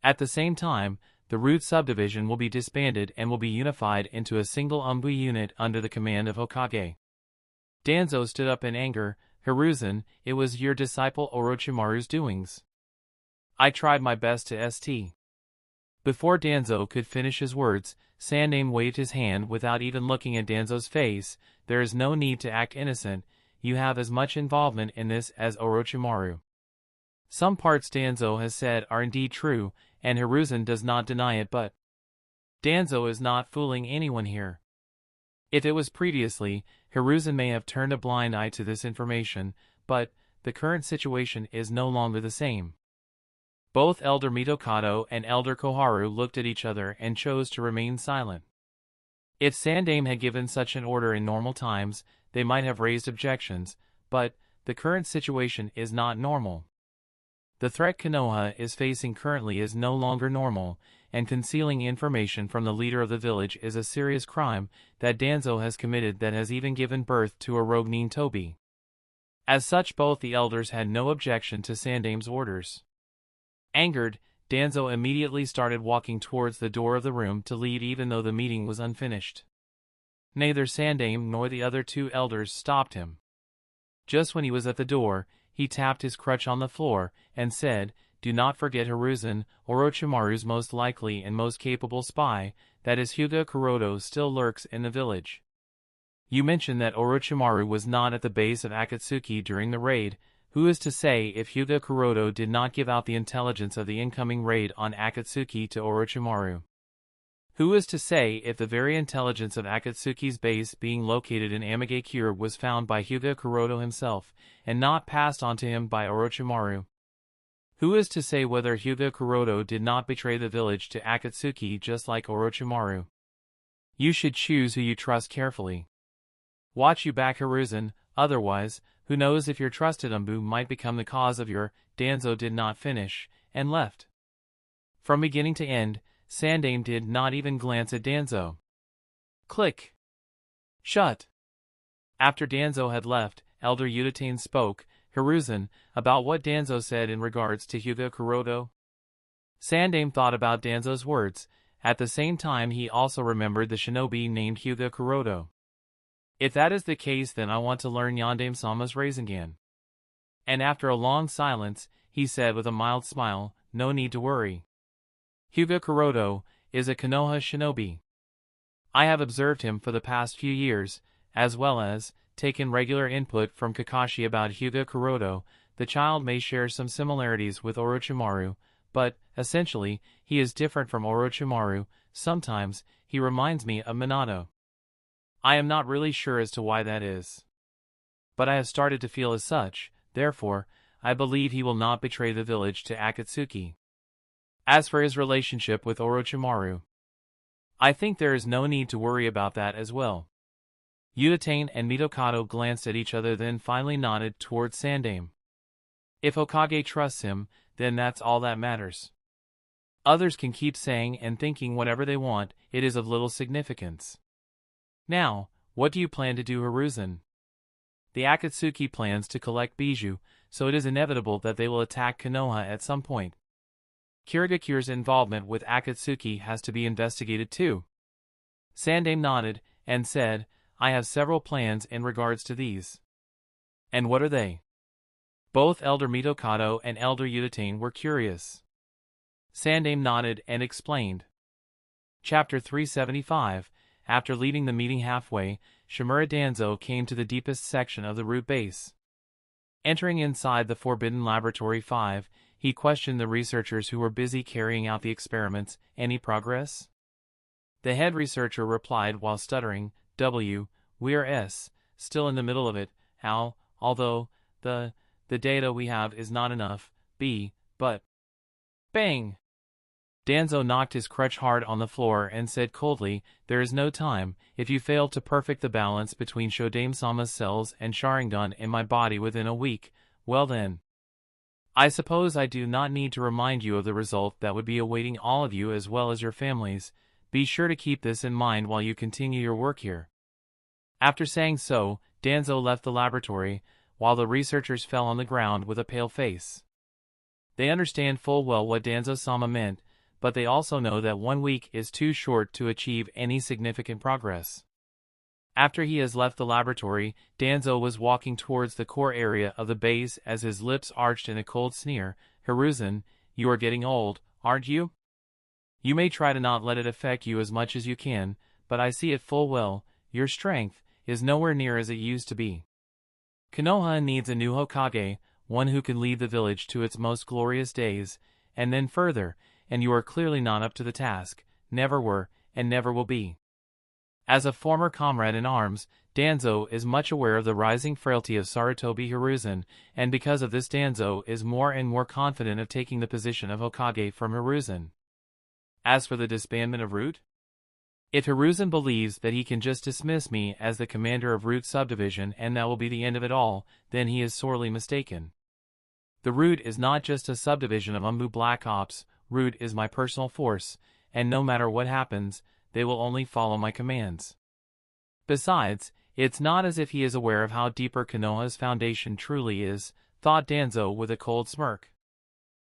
At the same time, the Root Subdivision will be disbanded and will be unified into a single Umbu unit under the command of Hokage." Danzo stood up in anger, "Hiruzen, it was your disciple Orochimaru's doings. I tried my best to St. Before Danzo could finish his words, Sandaime waved his hand without even looking at Danzo's face. There is no need to act innocent, you have as much involvement in this as Orochimaru. Some parts Danzo has said are indeed true, and Hiruzen does not deny it, but Danzo is not fooling anyone here. If it was previously, Hiruzen may have turned a blind eye to this information, but the current situation is no longer the same. Both Elder Mitokado and Elder Koharu looked at each other and chose to remain silent. If Sandaime had given such an order in normal times, they might have raised objections, but the current situation is not normal. The threat Konoha is facing currently is no longer normal, and concealing information from the leader of the village is a serious crime that Danzo has committed that has even given birth to a rogue named Tobi. As such, both the elders had no objection to Sandaime's orders. Angered, Danzo immediately started walking towards the door of the room to leave even though the meeting was unfinished. Neither Sandaime nor the other two elders stopped him. Just when he was at the door, he tapped his crutch on the floor and said, "Do not forget Hiruzen, Orochimaru's most likely and most capable spy, that is Hyuga Kuroto still lurks in the village. You mentioned that Orochimaru was not at the base of Akatsuki during the raid. Who is to say if Hyuga Kuroto did not give out the intelligence of the incoming raid on Akatsuki to Orochimaru? Who is to say if the very intelligence of Akatsuki's base being located in Amigakure was found by Hyuga Kuroto himself, and not passed on to him by Orochimaru? Who is to say whether Hyuga Kuroto did not betray the village to Akatsuki just like Orochimaru? You should choose who you trust carefully. Watch you back, Hiruzen, otherwise, who knows if your trusted Umbu might become the cause of your—" Danzo did not finish, and left. From beginning to end, Sandaime did not even glance at Danzo. Click. Shut. After Danzo had left, Elder Yutane spoke, "Hiruzen, about what Danzo said in regards to Hyuga Kuroto?" Sandaime thought about Danzo's words. At the same time he also remembered the shinobi named Hyuga Kuroto. If that is the case, then I want to learn Yondaime-sama's Rasengan. And after a long silence, he said with a mild smile, "No need to worry. Hyuga Kuroto is a Konoha shinobi. I have observed him for the past few years, as well as taken regular input from Kakashi about Hyuga Kuroto. The child may share some similarities with Orochimaru, but, essentially, he is different from Orochimaru. Sometimes, he reminds me of Minato. I am not really sure as to why that is. But I have started to feel as such, therefore, I believe he will not betray the village to Akatsuki. As for his relationship with Orochimaru, I think there is no need to worry about that as well." Yutane and Mitokado glanced at each other, then finally nodded towards Sandaime. If Hokage trusts him, then that's all that matters. Others can keep saying and thinking whatever they want, it is of little significance. Now, what do you plan to do, Hiruzen? The Akatsuki plans to collect Bijou, so it is inevitable that they will attack Konoha at some point. Kirigakure's involvement with Akatsuki has to be investigated too. Sandaime nodded, and said, "I have several plans in regards to these." "And what are they?" Both Elder Mitokado and Elder Yutane were curious. Sandaime nodded and explained. Chapter 375. After leaving the meeting halfway, Shimura Danzo came to the deepest section of the root base. Entering inside the Forbidden Laboratory 5, he questioned the researchers who were busy carrying out the experiments. "Any progress?" The head researcher replied while stuttering, "We're still in the middle of it, although the data we have is not enough, but—" Bang! Danzo knocked his crutch hard on the floor and said coldly, "There is no time. If you fail to perfect the balance between Shodaime-sama's cells and Sharingan in my body within a week, well then, I suppose I do not need to remind you of the result that would be awaiting all of you as well as your families. Be sure to keep this in mind while you continue your work here." After saying so, Danzo left the laboratory, while the researchers fell on the ground with a pale face. They understand full well what Danzo-sama meant, but they also know that 1 week is too short to achieve any significant progress. After he has left the laboratory, Danzo was walking towards the core area of the base as his lips arched in a cold sneer. "Hiruzen, you are getting old, aren't you?" You may try to not let it affect you as much as you can, but I see it full well, your strength is nowhere near as it used to be. Konoha needs a new Hokage, one who can lead the village to its most glorious days, and then further, and you are clearly not up to the task, never were, and never will be. As a former comrade in arms, Danzo is much aware of the rising frailty of Sarutobi Hiruzen, and because of this Danzo is more and more confident of taking the position of Hokage from Hiruzen. As for the disbandment of Root, if Hiruzen believes that he can just dismiss me as the commander of Root subdivision and that will be the end of it all, then he is sorely mistaken. The Root is not just a subdivision of Umbu Black Ops, Root is my personal force, and no matter what happens, they will only follow my commands. Besides, it's not as if he is aware of how deeper Konoha's foundation truly is, thought Danzo with a cold smirk.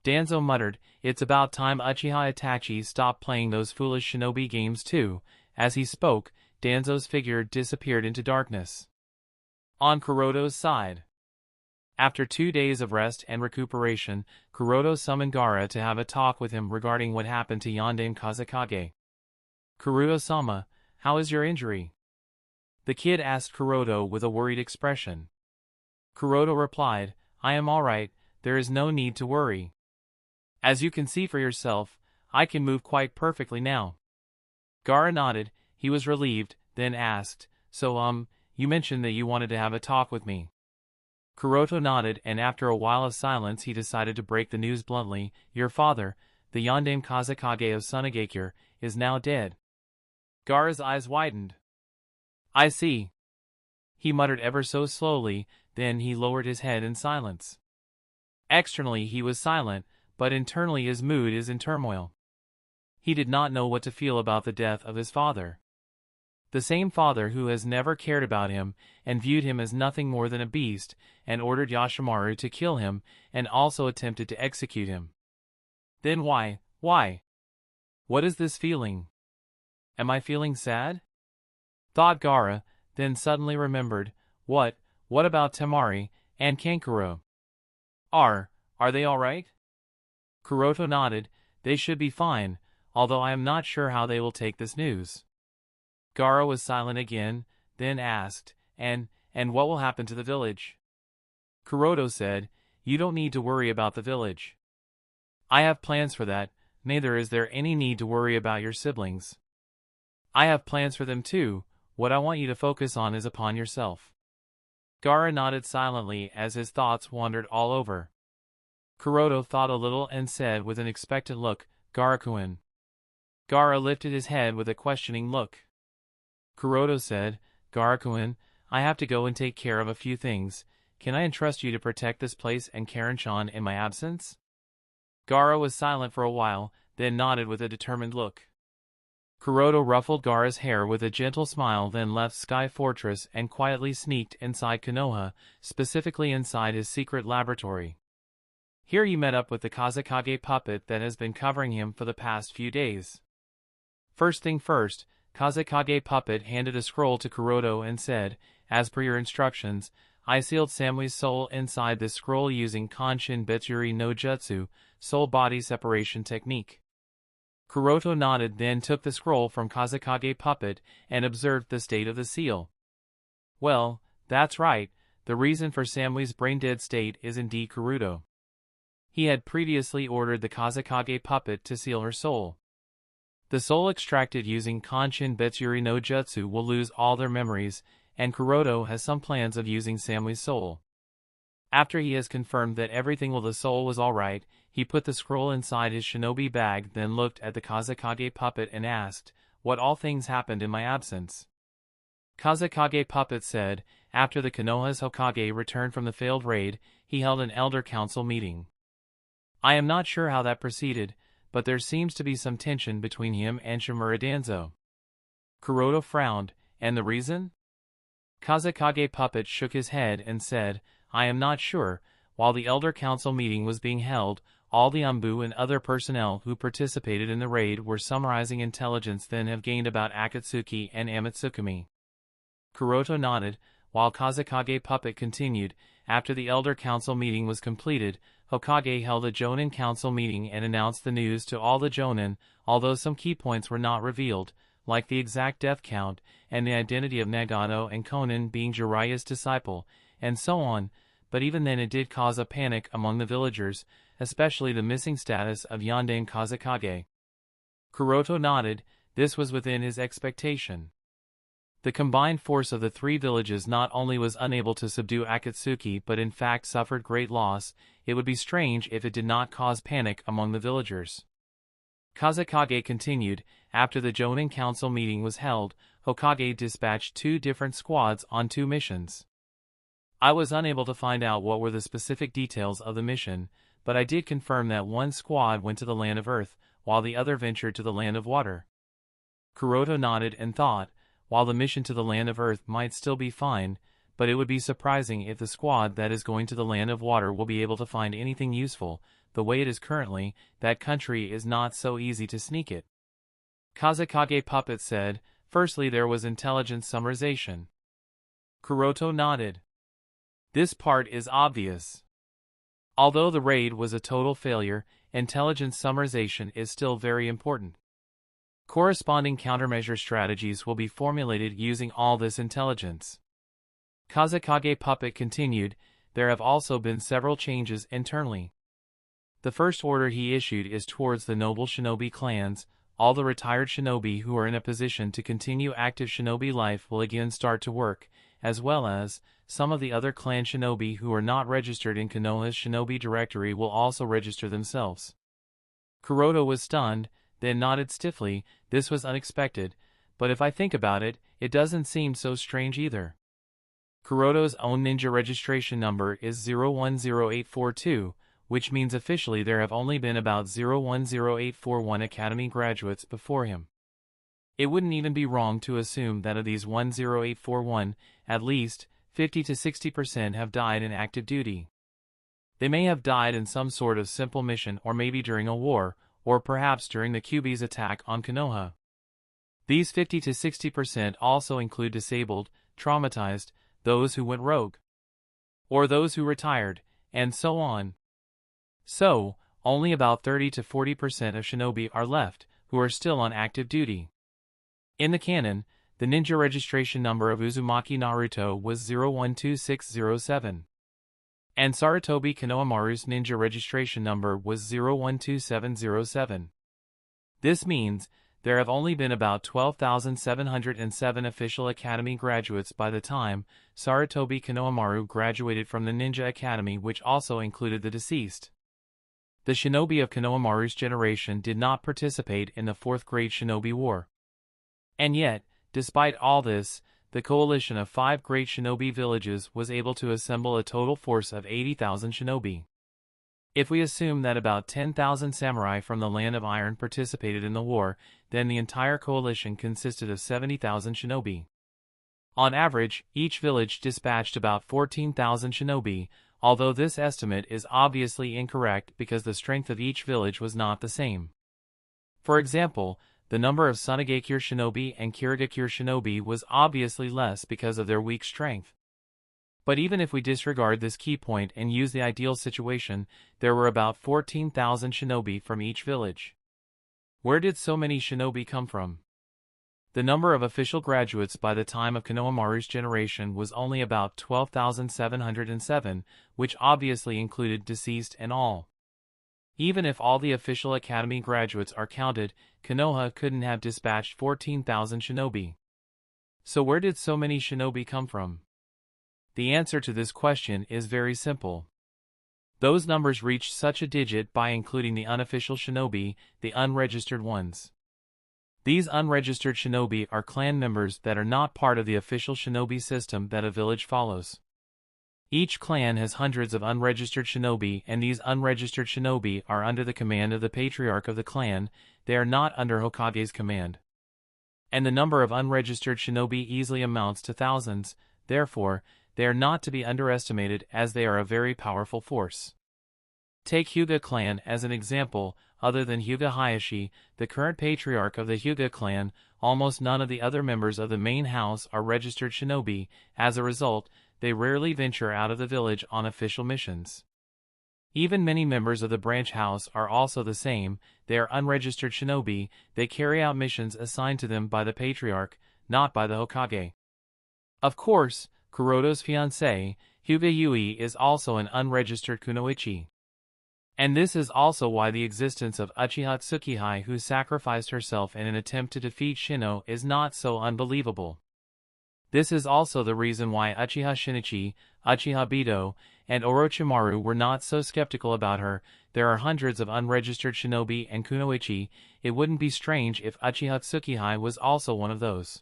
Danzo muttered, it's about time Uchiha Itachi stopped playing those foolish shinobi games too. As he spoke, Danzo's figure disappeared into darkness. On Kuroto's side. After 2 days of rest and recuperation, Kuroto summoned Gaara to have a talk with him regarding what happened to Yondaime Kazekage. Kuroto-sama, how is your injury? The kid asked Kuroto with a worried expression. Kuroto replied, I am alright, there is no need to worry. As you can see for yourself, I can move quite perfectly now. Gaara nodded, he was relieved, then asked, so you mentioned that you wanted to have a talk with me. Kuroto nodded, and after a while of silence he decided to break the news bluntly, your father, the Yondaime Kazekage of Sunagakure, is now dead. Gaara's eyes widened. I see. He muttered ever so slowly, then he lowered his head in silence. Externally he was silent, but internally his mood is in turmoil. He did not know what to feel about the death of his father. The same father who has never cared about him, and viewed him as nothing more than a beast, and ordered Yoshimaru to kill him, and also attempted to execute him. Then why? What is this feeling? Am I feeling sad? Thought Gaara, then suddenly remembered, what about Temari, and Kankuro? Are they alright? Kuroto nodded, they should be fine, although I am not sure how they will take this news. Gaara was silent again, then asked, and what will happen to the village? Kuroto said, you don't need to worry about the village. I have plans for that, neither is there any need to worry about your siblings. I have plans for them too, what I want you to focus on is upon yourself. Gaara nodded silently as his thoughts wandered all over. Kuroto thought a little and said with an expectant look, Gaara-kun. Gaara lifted his head with a questioning look. Kuroto said, Gaara-kun, I have to go and take care of a few things. Can I entrust you to protect this place and Karen-chan in my absence? Gaara was silent for a while, then nodded with a determined look. Kuroto ruffled Gaara's hair with a gentle smile, then left Sky Fortress and quietly sneaked inside Konoha, specifically inside his secret laboratory. Here he met up with the Kazekage puppet that has been covering him for the past few days. First thing first, Kazekage puppet handed a scroll to Kuroto and said, as per your instructions, I sealed Samui's soul inside this scroll using Kanshin Betsuri no Jutsu, soul-body separation technique. Kuroto nodded, then took the scroll from Kazekage puppet and observed the state of the seal. Well, that's right, the reason for Samui's brain-dead state is indeed Kuroto. He had previously ordered the Kazekage puppet to seal her soul. The soul extracted using Kanshin Betsuri no Jutsu will lose all their memories, and Kuroto has some plans of using Samui's soul. After he has confirmed that everything with the soul was alright, he put the scroll inside his shinobi bag, then looked at the Kazekage puppet and asked, what all things happened in my absence? Kazekage puppet said, after the Konoha's Hokage returned from the failed raid, he held an elder council meeting. I am not sure how that proceeded, but there seems to be some tension between him and Shimura Danzo. Kuroto frowned, and the reason? Kazekage puppet shook his head and said, I am not sure. While the elder council meeting was being held, all the Umbu and other personnel who participated in the raid were summarizing intelligence then have gained about Akatsuki and Amatsukami. Kuroto nodded, while Kazekage puppet continued, after the elder council meeting was completed, Hokage held a Jonin council meeting and announced the news to all the Jonin, although some key points were not revealed, like the exact death count, and the identity of Nagato and Konan being Jiraiya's disciple, and so on, but even then it did cause a panic among the villagers, especially the missing status of Yondan Kazekage. Kuroto nodded. This was within his expectation. The combined force of the three villages not only was unable to subdue Akatsuki but in fact suffered great loss. It would be strange if it did not cause panic among the villagers. Kazekage continued. After the Jonin Council meeting was held, Hokage dispatched 2 different squads on 2 missions. I was unable to find out what were the specific details of the mission, but I did confirm that one squad went to the land of earth, while the other ventured to the land of water. Kuroto nodded and thought, while the mission to the land of earth might still be fine, but it would be surprising if the squad that is going to the land of water will be able to find anything useful. The way it is currently, that country is not so easy to sneak it. Kazekage Puppet said, firstly there was intelligence summarization. Kuroto nodded. This part is obvious. Although the raid was a total failure, intelligence summarization is still very important. Corresponding countermeasure strategies will be formulated using all this intelligence. Kazekage Puppet continued, there have also been several changes internally. The first order he issued is towards the noble shinobi clans. All the retired shinobi who are in a position to continue active shinobi life will again start to work, as well as some of the other clan shinobi who are not registered in Konoha's shinobi directory will also register themselves. Kuroto was stunned, then nodded stiffly. This was unexpected, but if I think about it, it doesn't seem so strange either. Kuroto's own ninja registration number is 010842, which means officially there have only been about 010841 academy graduates before him. It wouldn't even be wrong to assume that of these 10841, at least 50 to 60% have died in active duty. They may have died in some sort of simple mission or maybe during a war, or perhaps during the Kyuubi's attack on Konoha. These 50 to 60% also include disabled, traumatized, those who went rogue, or those who retired, and so on. So, only about 30 to 40% of shinobi are left, who are still on active duty. In the canon, the ninja registration number of Uzumaki Naruto was 012607. And Sarutobi Konohamaru's ninja registration number was 012707. This means there have only been about 12,707 official academy graduates by the time Sarutobi Konohamaru graduated from the Ninja Academy, which also included the deceased. The shinobi of Konohamaru's generation did not participate in the 4th Great Shinobi War. And yet, despite all this, the coalition of 5 great shinobi villages was able to assemble a total force of 80,000 shinobi. If we assume that about 10,000 samurai from the Land of Iron participated in the war, then the entire coalition consisted of 70,000 shinobi. On average, each village dispatched about 14,000 shinobi, although this estimate is obviously incorrect because the strength of each village was not the same. For example, the number of Sunagakure shinobi and Kirigakure shinobi was obviously less because of their weak strength. But even if we disregard this key point and use the ideal situation, there were about 14,000 shinobi from each village. Where did so many shinobi come from? The number of official graduates by the time of Konohamaru's generation was only about 12,707, which obviously included deceased and all. Even if all the official academy graduates are counted, Konoha couldn't have dispatched 14,000 shinobi. So where did so many shinobi come from? The answer to this question is very simple. Those numbers reached such a digit by including the unofficial shinobi, the unregistered ones. These unregistered shinobi are clan members that are not part of the official shinobi system that a village follows. Each clan has hundreds of unregistered shinobi, and these unregistered shinobi are under the command of the patriarch of the clan. They are not under Hokage's command. And the number of unregistered shinobi easily amounts to thousands, therefore, they are not to be underestimated as they are a very powerful force. Take Hyuga clan as an example. Other than Hyuga Hayashi, the current patriarch of the Hyuga clan, almost none of the other members of the main house are registered shinobi. As a result, they rarely venture out of the village on official missions. Even many members of the branch house are also the same. They are unregistered shinobi. They carry out missions assigned to them by the patriarch, not by the Hokage. Of course, Kuroto's fiancée, Hyuga Yui, is also an unregistered kunoichi. And this is also why the existence of Uchiha Tsukihei, who sacrificed herself in an attempt to defeat Shino, is not so unbelievable. This is also the reason why Uchiha Shinichi, Uchiha Bido, and Orochimaru were not so skeptical about her. There are hundreds of unregistered shinobi and kunoichi. It wouldn't be strange if Uchiha Tsukihei was also one of those.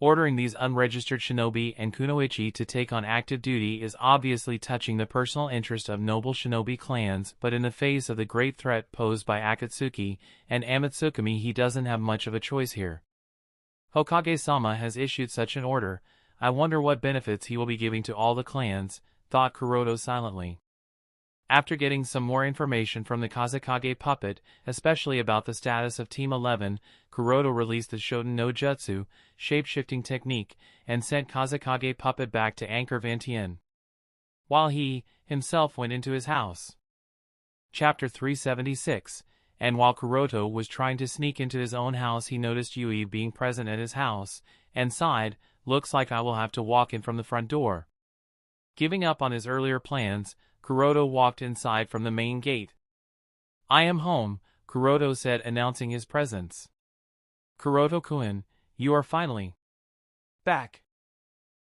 Ordering these unregistered shinobi and kunoichi to take on active duty is obviously touching the personal interest of noble shinobi clans, but in the face of the great threat posed by Akatsuki and Amatsukami, he doesn't have much of a choice here. Hokage-sama has issued such an order. I wonder what benefits he will be giving to all the clans, thought Kuroto silently. After getting some more information from the Kazekage puppet, especially about the status of Team 11, Kuroto released the Shoten no Jutsu, shape-shifting technique, and sent Kazekage puppet back to Anchor Vantien, while he, himself, went into his house. Chapter 376. And while Kuroto was trying to sneak into his own house, he noticed Yui being present at his house, and sighed, "Looks like I will have to walk in from the front door." Giving up on his earlier plans, Kuroto walked inside from the main gate. "I am home," Kuroto said, announcing his presence. "Kuroto-kun, you are finally back."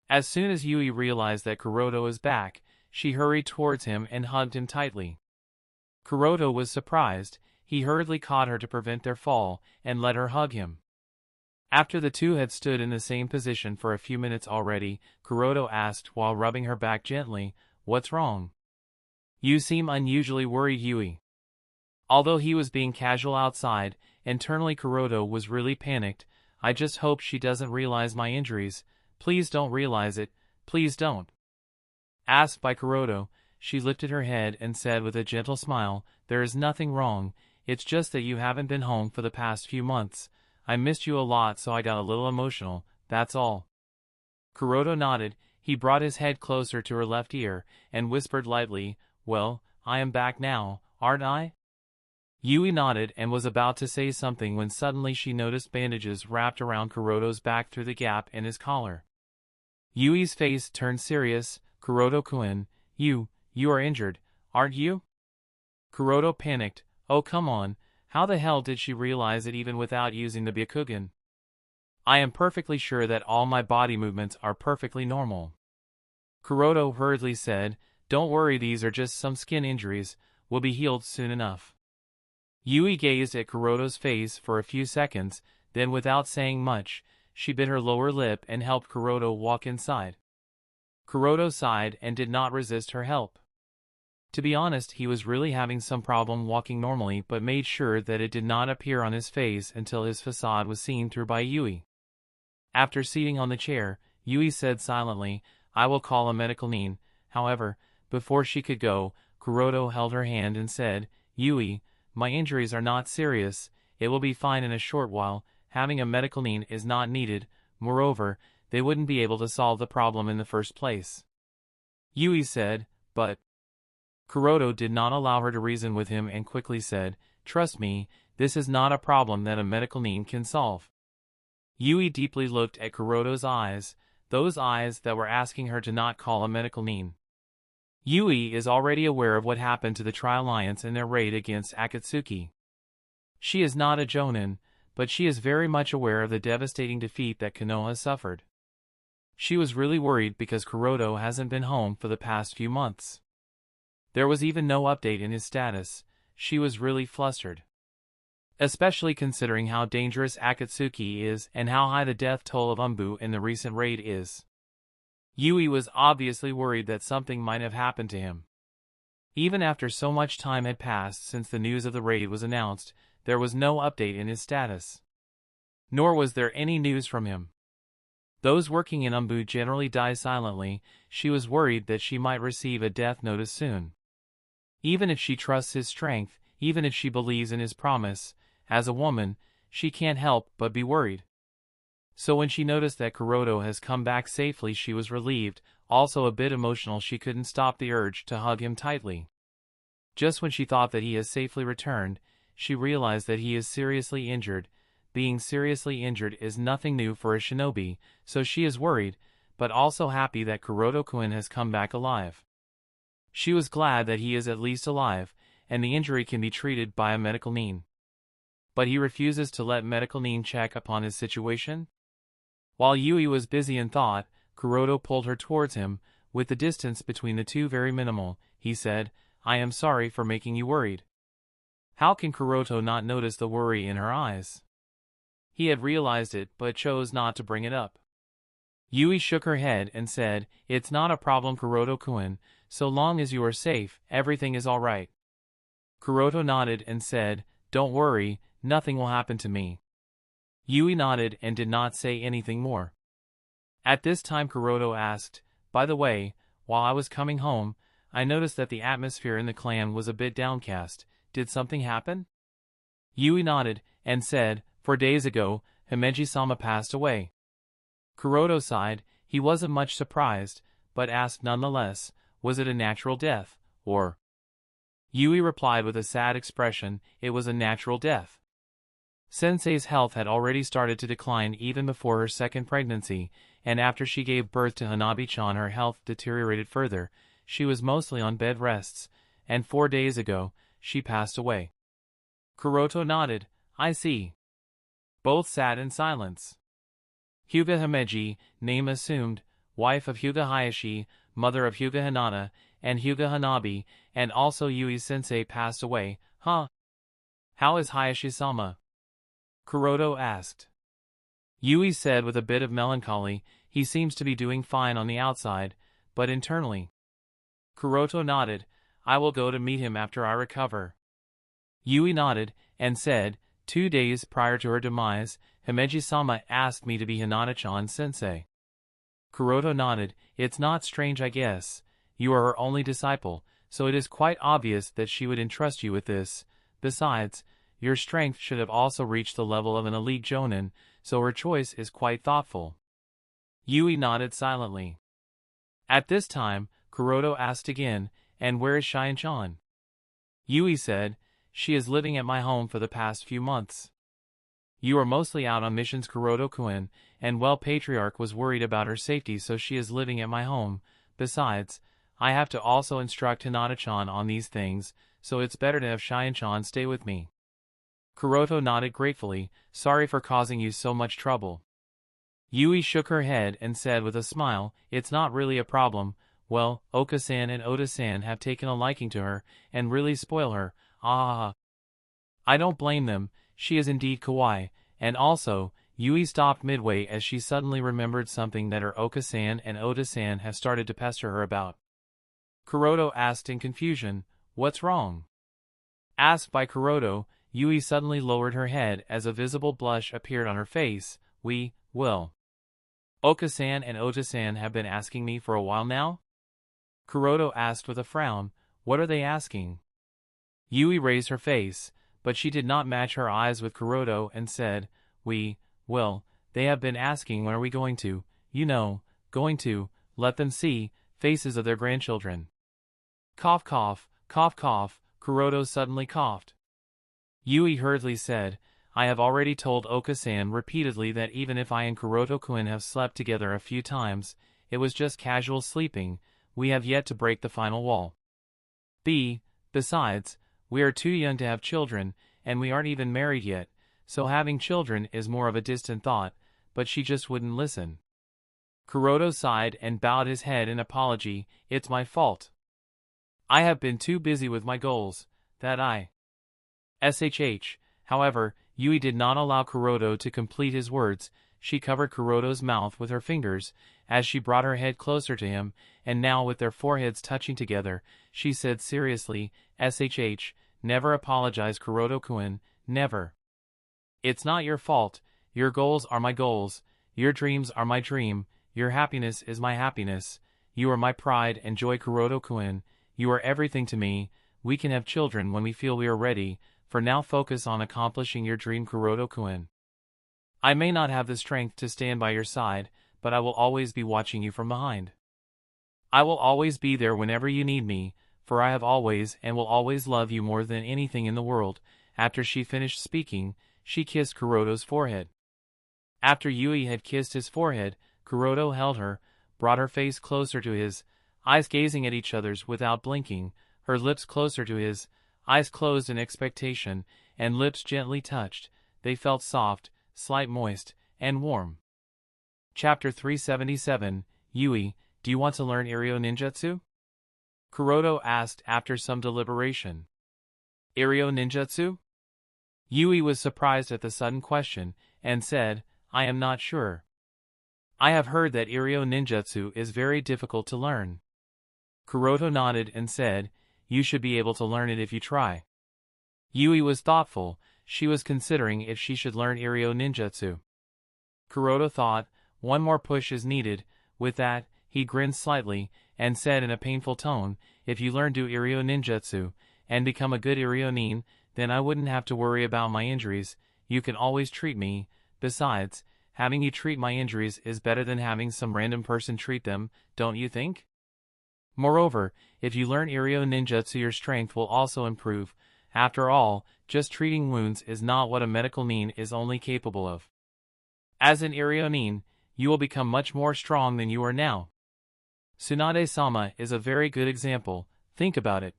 As soon as Yui realized that Kuroto is back, she hurried towards him and hugged him tightly. Kuroto was surprised. He hurriedly caught her to prevent their fall, and let her hug him. After the two had stood in the same position for a few minutes already, Kuroto asked while rubbing her back gently, "What's wrong? You seem unusually worried, Yui." Although he was being casual outside, internally Kuroto was really panicked. "I just hope she doesn't realize my injuries. Please don't realize it, please don't." Asked by Kuroto, she lifted her head and said with a gentle smile, "There is nothing wrong. It's just that you haven't been home for the past few months. I missed you a lot, so I got a little emotional, that's all." Kuroto nodded. He brought his head closer to her left ear, and whispered lightly, "Well, I am back now, aren't I?" Yui nodded and was about to say something when suddenly she noticed bandages wrapped around Kuroto's back through the gap in his collar. Yui's face turned serious. "Kuroto-kun, you are injured, aren't you?" Kuroto panicked. "Oh, come on, how the hell did she realize it even without using the Byakugan? I am perfectly sure that all my body movements are perfectly normal." Kuroto hurriedly said, "Don't worry, these are just some skin injuries, will be healed soon enough." Yui gazed at Kuroto's face for a few seconds, then without saying much, she bit her lower lip and helped Kuroto walk inside. Kuroto sighed and did not resist her help. To be honest, he was really having some problem walking normally, but made sure that it did not appear on his face until his facade was seen through by Yui. After seating on the chair, Yui said silently, "I will call a medical nin." However, before she could go, Kuroto held her hand and said, "Yui, my injuries are not serious. It will be fine in a short while. Having a medical nin is not needed. Moreover, they wouldn't be able to solve the problem in the first place." Yui said, "But..." Kuroto did not allow her to reason with him and quickly said, "Trust me, this is not a problem that a medical nin can solve." Yui deeply looked at Kuroto's eyes, those eyes that were asking her to not call a medical nin. Yui is already aware of what happened to the Tri-Alliance in their raid against Akatsuki. She is not a jonin, but she is very much aware of the devastating defeat that Konoha suffered. She was really worried because Kuroto hasn't been home for the past few months. There was even no update in his status. She was really flustered. Especially considering how dangerous Akatsuki is and how high the death toll of Umbu in the recent raid is. Yui was obviously worried that something might have happened to him. Even after so much time had passed since the news of the raid was announced, there was no update in his status. Nor was there any news from him. Those working in Umbu generally die silently. She was worried that she might receive a death notice soon. Even if she trusts his strength, even if she believes in his promise, as a woman, she can't help but be worried. So when she noticed that Kuroto has come back safely, she was relieved, also a bit emotional. She couldn't stop the urge to hug him tightly. Just when she thought that he has safely returned, she realized that he is seriously injured. Being seriously injured is nothing new for a shinobi, so she is worried, but also happy that Kuroto-kun has come back alive. She was glad that he is at least alive, and the injury can be treated by a medical nin. But he refuses to let medical nin check upon his situation? While Yui was busy in thought, Kuroto pulled her towards him. With the distance between the two very minimal, he said, "I am sorry for making you worried." How can Kuroto not notice the worry in her eyes? He had realized it but chose not to bring it up. Yui shook her head and said, "It's not a problem, Kuroto-kun. So long as you are safe, everything is alright." Kuroto nodded and said, "Don't worry, nothing will happen to me." Yui nodded and did not say anything more. At this time Kuroto asked, "By the way, while I was coming home, I noticed that the atmosphere in the clan was a bit downcast. Did something happen?" Yui nodded and said, "4 days ago, Himeji-sama passed away." Kuroto sighed. He wasn't much surprised, but asked nonetheless, "Was it a natural death, or?" Yui replied with a sad expression, "It was a natural death." Sensei's health had already started to decline even before her second pregnancy, and after she gave birth to Hanabi-chan her health deteriorated further. She was mostly on bed rests, and 4 days ago, she passed away. Kuroto nodded. "I see." Both sat in silence. Hyuga Himeji, name assumed, wife of Hyuga Hayashi, mother of Hyuga Hinata, and Hyuga Hanabi, and also Yui's sensei passed away, huh? How is Hayashi-sama? Kuroto asked. Yui said with a bit of melancholy, "He seems to be doing fine on the outside, but internally." Kuroto nodded. "I will go to meet him after I recover." Yui nodded, and said, 2 days prior to her demise, Himeji-sama asked me to be Hinata-chan's sensei. Kuroto nodded. "It's not strange, I guess. You are her only disciple, so it is quite obvious that she would entrust you with this. Besides, your strength should have also reached the level of an elite jonin, so her choice is quite thoughtful." Yui nodded silently. At this time, Kuroto asked again, "And where is Chien-chan?" Yui said, "She is living at my home for the past few months." "You are mostly out on missions, Kuroto-kun, and well, Patriarch was worried about her safety, so she is living at my home. Besides, I have to also instruct Hinata-chan on these things, so it's better to have Chien-chan stay with me." Kuroto nodded gratefully. "Sorry for causing you so much trouble." Yui shook her head and said with a smile, "It's not really a problem. Well, Oka-san and Oda-san have taken a liking to her, and really spoil her. Ah. I don't blame them, she is indeed kawaii, and also," Yui stopped midway as she suddenly remembered something that her Oka-san and Oda-san have started to pester her about. Kuroto asked in confusion, "What's wrong?" Asked by Kuroto, Yui suddenly lowered her head as a visible blush appeared on her face. Well. Oka-san and Oda-san have been asking me for a while now?" Kuroto asked with a frown, "What are they asking?" Yui raised her face, but she did not match her eyes with Kuroto and said, Well, they have been asking when are we going to, let them see, faces of their grandchildren." Cough cough, cough cough, Kuroto suddenly coughed. Yui hurriedly said, "I have already told Oka-san repeatedly that even if I and Kuroto-kun have slept together a few times, it was just casual sleeping. We have yet to break the final wall. Besides, we are too young to have children, and we aren't even married yet, so having children is more of a distant thought," but she just wouldn't listen. Kuroto sighed and bowed his head in apology. "It's my fault. I have been too busy with my goals, that I shh." However, Yui did not allow Kuroto to complete his words. She covered Kuroto's mouth with her fingers, as she brought her head closer to him, and now with their foreheads touching together, she said seriously, "Shh, never apologize, Kuroto-kun, never. It's not your fault, your goals are my goals, your dreams are my dream, your happiness is my happiness, you are my pride and joy, Kuroto-kun, you are everything to me. We can have children when we feel we are ready, for now focus on accomplishing your dream, Kuroto-kun. I may not have the strength to stand by your side, but I will always be watching you from behind. I will always be there whenever you need me, for I have always and will always love you more than anything in the world." After she finished speaking, she kissed Kuroto's forehead. After Yui had kissed his forehead, Kuroto held her, brought her face closer to his, eyes gazing at each other's without blinking, her lips closer to his, eyes closed in expectation, and lips gently touched. They felt soft, slight moist, and warm. Chapter 377, Yui, do you want to learn Aerial Ninjutsu? Kuroto asked after some deliberation. Aerial Ninjutsu? Yui was surprised at the sudden question, and said, I am not sure. I have heard that Aerial Ninjutsu is very difficult to learn. Kuroto nodded and said, you should be able to learn it if you try. Yui was thoughtful. She was considering if she should learn Aerial Ninjutsu. Kuroto thought, one more push is needed. With that, he grinned slightly, and said in a painful tone, if you learn do Aerial Ninjutsu, and become a good Aerial Nin, then I wouldn't have to worry about my injuries. You can always treat me. Besides, having you treat my injuries is better than having some random person treat them, don't you think? Moreover, if you learn Aerial Ninjutsu, your strength will also improve. After all, just treating wounds is not what a medical nin is only capable of. As an Aerial Nin, you will become much more strong than you are now. Tsunade-sama is a very good example. Think about it.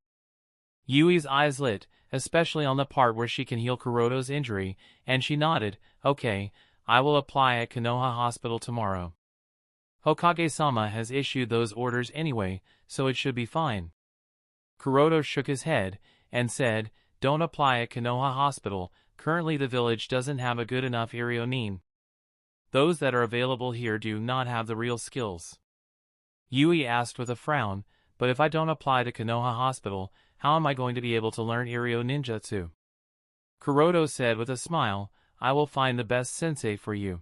Yui's eyes lit, especially on the part where she can heal Kuroto's injury, and she nodded, okay, I will apply at Konoha Hospital tomorrow. Hokage-sama has issued those orders anyway, so it should be fine. Kuroto shook his head, and said, don't apply at Konoha Hospital, currently the village doesn't have a good enough Aerial Nin. Those that are available here do not have the real skills. Yui asked with a frown, but if I don't apply to Konoha Hospital, how am I going to be able to learn Aerial Ninjutsu? Kuroto said with a smile, I will find the best sensei for you.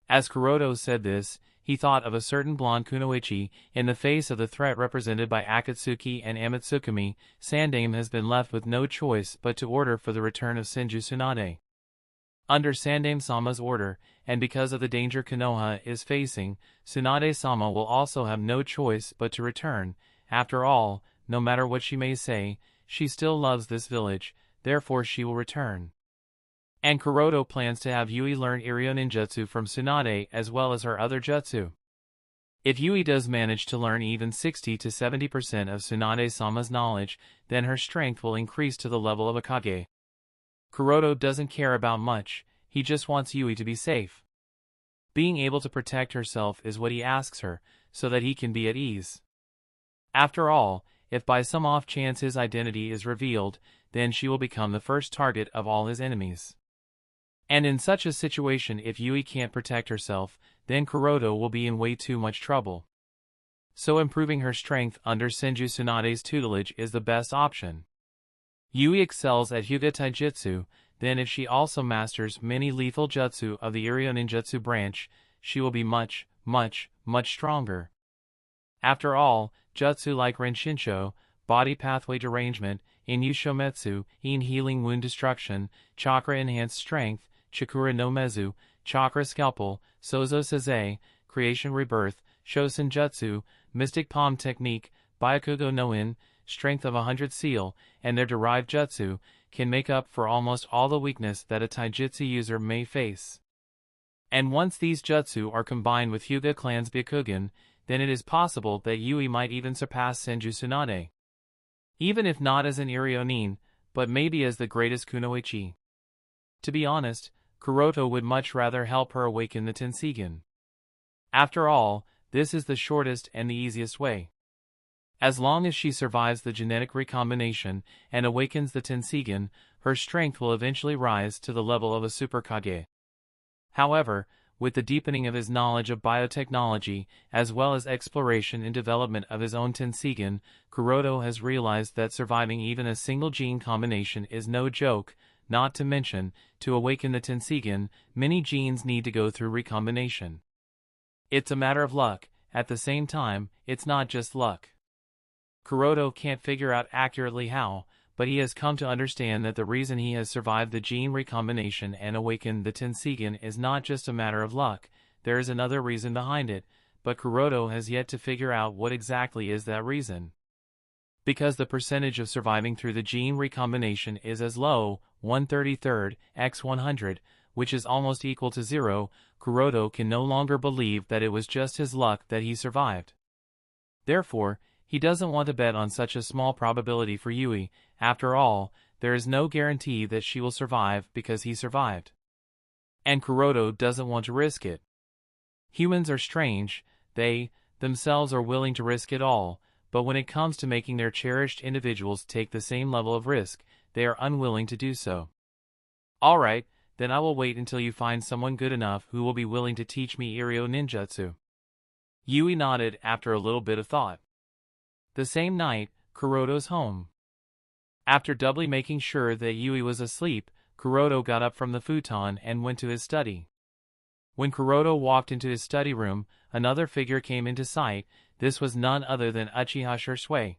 As Kuroto said this, he thought of a certain blonde kunoichi. In the face of the threat represented by Akatsuki and Amatsukami, Sandaime has been left with no choice but to order for the return of Senju Tsunade. Under Sandaime-sama's order, and because of the danger Konoha is facing, Tsunade-sama will also have no choice but to return. After all, no matter what she may say, she still loves this village, therefore she will return. And Kuroto plans to have Yui learn Aerial Ninjutsu from Tsunade as well as her other jutsu. If Yui does manage to learn even 60 to 70% of Tsunade-sama's knowledge, then her strength will increase to the level of a Kage. Kuroto doesn't care about much, he just wants Yui to be safe. Being able to protect herself is what he asks her, so that he can be at ease. After all, if by some off chance his identity is revealed, then she will become the first target of all his enemies. And in such a situation, if Yui can't protect herself, then Kuroto will be in way too much trouble. So improving her strength under Senju Tsunade's tutelage is the best option. Yui excels at Hyuga Taijutsu, then if she also masters many lethal jutsu of the Aerial Ninjutsu branch, she will be much, much, much stronger. After all, jutsu like Renshinsho, body pathway derangement, Inu Shometsu, In healing wound destruction, chakra enhanced strength, Chakura no Mezu, chakra scalpel, Sozo Sazei, creation rebirth, Shosen Jutsu, mystic palm technique, Byakugo no In, strength of 100 seal, and their derived jutsu, can make up for almost all the weakness that a taijutsu user may face. And once these jutsu are combined with Hyuga clan's Byakugan, then it is possible that Yui might even surpass Senju Tsunade. Even if not as an Aerial Nin, but maybe as the greatest kunoichi. To be honest, Kuroto would much rather help her awaken the Tenseigan. After all, this is the shortest and the easiest way. As long as she survives the genetic recombination and awakens the Tenseigan, her strength will eventually rise to the level of a Super Kage. However, with the deepening of his knowledge of biotechnology, as well as exploration and development of his own Tenseigan, Kuroto has realized that surviving even a single gene combination is no joke, not to mention, to awaken the Tenseigan, many genes need to go through recombination. It's a matter of luck, at the same time, it's not just luck. Kuroto can't figure out accurately how, but he has come to understand that the reason he has survived the gene recombination and awakened the Tenseigan is not just a matter of luck, there is another reason behind it, but Kuroto has yet to figure out what exactly is that reason. because the percentage of surviving through the gene recombination is as low, 1/33 x 100, which is almost equal to 0, Kuroto can no longer believe that it was just his luck that he survived. Therefore, he doesn't want to bet on such a small probability for Yui. After all, there is no guarantee that she will survive because he survived. And Kuroto doesn't want to risk it. Humans are strange, they, themselves are willing to risk it all, but when it comes to making their cherished individuals take the same level of risk, they are unwilling to do so. Alright, then I will wait until you find someone good enough who will be willing to teach me Iryo ninjutsu. Yui nodded after a little bit of thought. The same night, Kuroto's home. After doubly making sure that Yui was asleep, Kuroto got up from the futon and went to his study. When Kuroto walked into his study room, another figure came into sight. This was none other than Uchiha Shursui.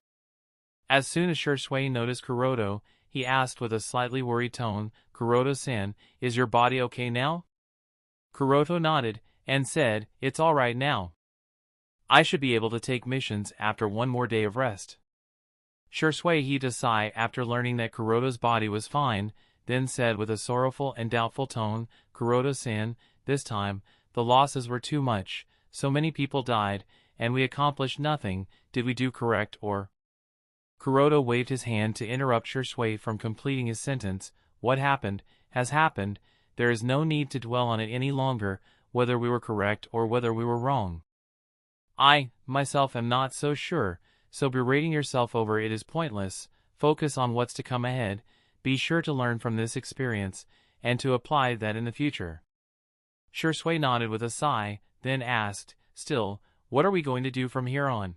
As soon as Shursui noticed Kuroto, he asked with a slightly worried tone, "Kuroto-san, is your body okay now?" Kuroto nodded, and said, "It's all right now. I should be able to take missions after one more day of rest." Shursui heaved a sigh after learning that Kuroto's body was fine, then said with a sorrowful and doubtful tone, "Kuroto-san, this time, the losses were too much, so many people died, and we accomplished nothing. Did we do correct or—" Kuroto waved his hand to interrupt Shursui from completing his sentence. "What happened, has happened. There is no need to dwell on it any longer, whether we were correct or whether we were wrong. I, myself, am not so sure, so berating yourself over it is pointless. Focus on what's to come ahead. Be sure to learn from this experience, and to apply that in the future." Shursui nodded with a sigh, then asked, "Still, what are we going to do from here on?"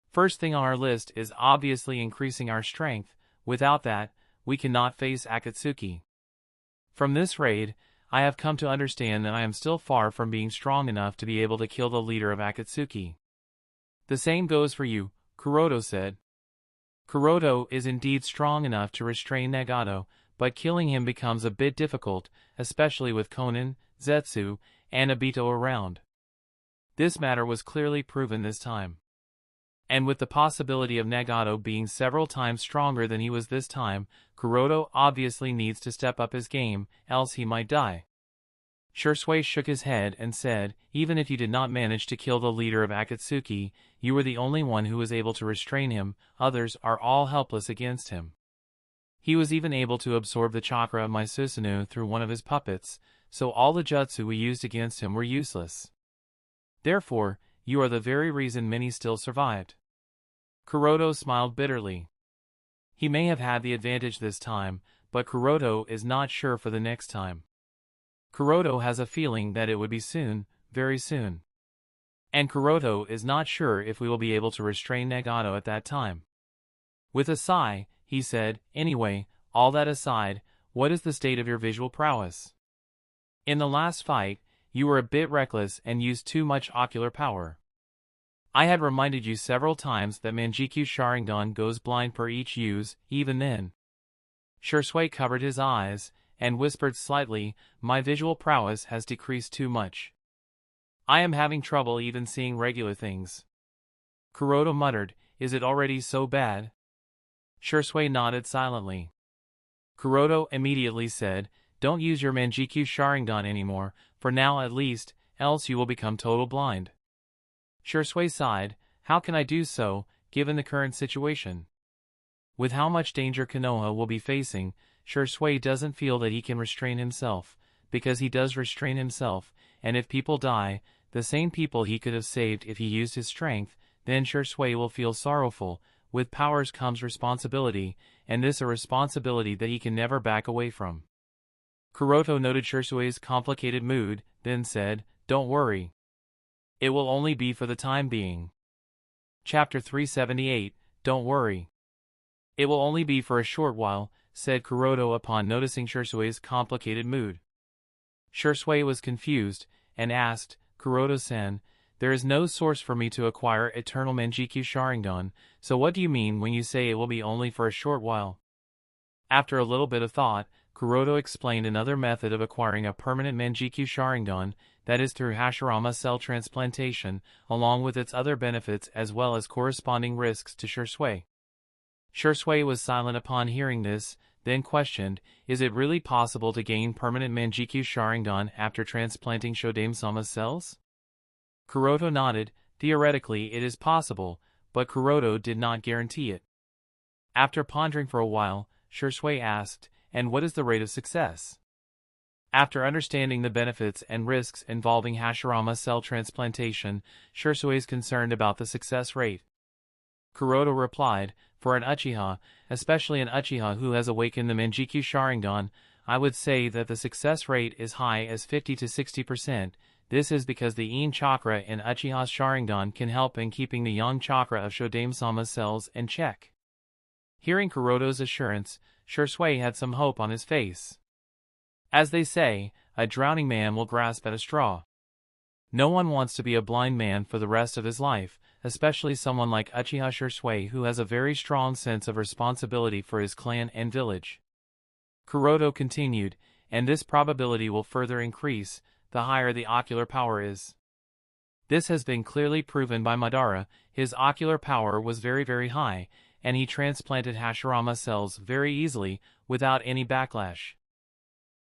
"First thing on our list is obviously increasing our strength. Without that, we cannot face Akatsuki. From this raid, I have come to understand that I am still far from being strong enough to be able to kill the leader of Akatsuki." "The same goes for you," Kuroto said. "Kuroto is indeed strong enough to restrain Nagato, but killing him becomes a bit difficult, especially with Konan, Zetsu, and Obito around." This matter was clearly proven this time. And with the possibility of Nagato being several times stronger than he was this time, Kuroto obviously needs to step up his game, else he might die. Shursui shook his head and said, "Even if you did not manage to kill the leader of Akatsuki, you were the only one who was able to restrain him, others are all helpless against him. He was even able to absorb the chakra of my Susanoo through one of his puppets, so all the jutsu we used against him were useless. Therefore, you are the very reason many still survived." Kuroto smiled bitterly. He may have had the advantage this time, but Kuroto is not sure for the next time. Kuroto has a feeling that it would be soon, very soon. And Kuroto is not sure if we will be able to restrain Nagato at that time. With a sigh, he said, "Anyway, all that aside, what is the state of your visual prowess? In the last fight, you were a bit reckless and used too much ocular power. I had reminded you several times that Manjikyu Sharingan goes blind per each use, even then." Shursui covered his eyes, and whispered slightly, "My visual prowess has decreased too much. I am having trouble even seeing regular things." Kuroto muttered, "Is it already so bad?" Shursui nodded silently. Kuroto immediately said, "Don't use your Manjikyu Sharingan anymore, for now at least, else you will become total blind." Shursui sighed, "How can I do so, given the current situation?" With how much danger Konoha will be facing, Shursui doesn't feel that he can restrain himself, because he does restrain himself, and if people die, the same people he could have saved if he used his strength, then Shursui will feel sorrowful. With powers comes responsibility, and this a responsibility that he can never back away from. Kuroto noted Shursui's complicated mood, then said, "Don't worry. It will only be for the time being." Chapter 378, Don't Worry. "It will only be for a short while," said Kuroto upon noticing Shursui's complicated mood. Shursui was confused, and asked, "Kuroto-san, there is no source for me to acquire eternal Manjikyu Sharingan, so what do you mean when you say it will be only for a short while?" After a little bit of thought, Kuroto explained another method of acquiring a permanent Manjikyu Sharingan, that is through Hashirama cell transplantation, along with its other benefits as well as corresponding risks to Shursui. Shursui was silent upon hearing this, then questioned, is it really possible to gain permanent Manjikyu Sharingan after transplanting Shodame-sama's cells? Kuroto nodded. Theoretically it is possible, but Kuroto did not guarantee it. After pondering for a while, Shursui asked, and what is the rate of success? After understanding the benefits and risks involving Hashirama cell transplantation, Shursui is concerned about the success rate. Kuroto replied, for an Uchiha, especially an Uchiha who has awakened the Manjikyu Sharingan, I would say that the success rate is high as 50 to 60%. This is because the Yin chakra in Uchiha's Sharingan can help in keeping the Yang chakra of Shodame-sama's cells in check. Hearing Kuroto's assurance, Shursui had some hope on his face. As they say, a drowning man will grasp at a straw. No one wants to be a blind man for the rest of his life, especially someone like Uchiha Shursui who has a very strong sense of responsibility for his clan and village. Kuroto continued, and this probability will further increase, the higher the ocular power is. This has been clearly proven by Madara. His ocular power was very high, and he transplanted Hashirama cells very easily, without any backlash.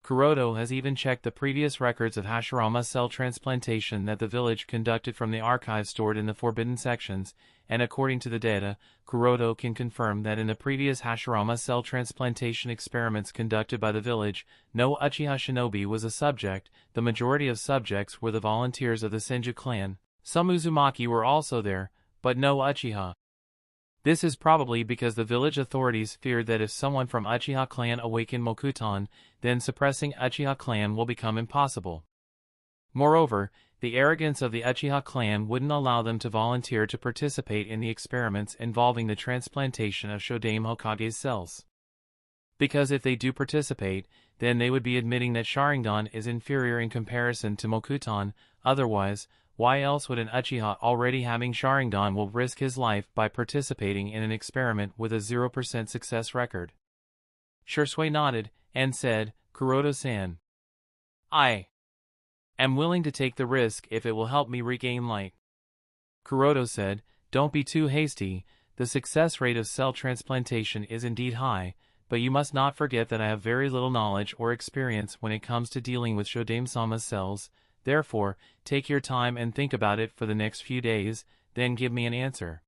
Kuroto has even checked the previous records of Hashirama cell transplantation that the village conducted from the archives stored in the forbidden sections, and according to the data, Kuroto can confirm that in the previous Hashirama cell transplantation experiments conducted by the village, no Uchiha shinobi was a subject. The majority of subjects were the volunteers of the Senju clan. Some Uzumaki were also there, but no Uchiha. This is probably because the village authorities feared that if someone from Uchiha clan awakened Mokuton, then suppressing Uchiha clan will become impossible. Moreover, the arrogance of the Uchiha clan wouldn't allow them to volunteer to participate in the experiments involving the transplantation of Shodame Hokage's cells. Because if they do participate, then they would be admitting that Sharingan is inferior in comparison to Mokuton. Otherwise, why else would an Uchiha already having Sharingan will risk his life by participating in an experiment with a 0% success record? Shursui nodded, and said, Kuroto-san, I am willing to take the risk if it will help me regain light. Kuroto said, don't be too hasty. The success rate of cell transplantation is indeed high, but you must not forget that I have very little knowledge or experience when it comes to dealing with Shodame-sama's cells. Therefore, take your time and think about it for the next few days, then give me an answer.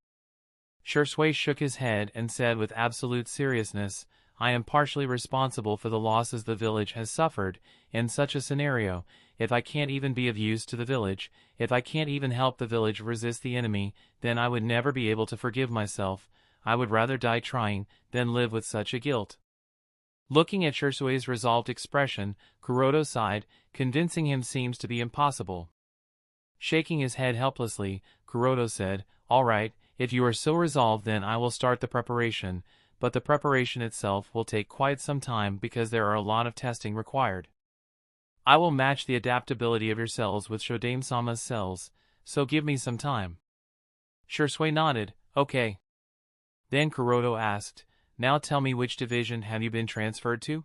Shursui shook his head and said with absolute seriousness, I am partially responsible for the losses the village has suffered. In such a scenario, if I can't even be of use to the village, if I can't even help the village resist the enemy, then I would never be able to forgive myself. I would rather die trying than live with such a guilt. Looking at Shursui's resolved expression, Kuroto sighed, convincing him seems to be impossible. Shaking his head helplessly, Kuroto said, all right, if you are so resolved then I will start the preparation, but the preparation itself will take quite some time because there are a lot of testing required. I will match the adaptability of your cells with Shodame-sama's cells, so give me some time. Shursui nodded, okay. Then Kuroto asked, now tell me which division have you been transferred to?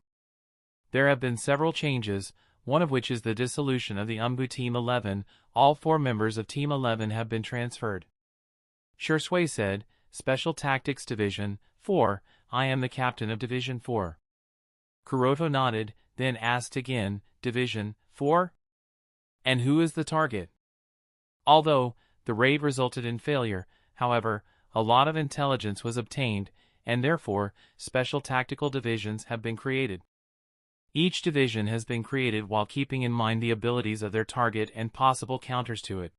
There have been several changes, one of which is the dissolution of the Umbu Team 11. All 4 members of Team 11 have been transferred. Shursui said, Special Tactics Division 4, I am the captain of Division 4. Kuroto nodded, then asked again, Division 4? And who is the target? Although the raid resulted in failure, however, a lot of intelligence was obtained, and therefore, special tactical divisions have been created. Each division has been created while keeping in mind the abilities of their target and possible counters to it.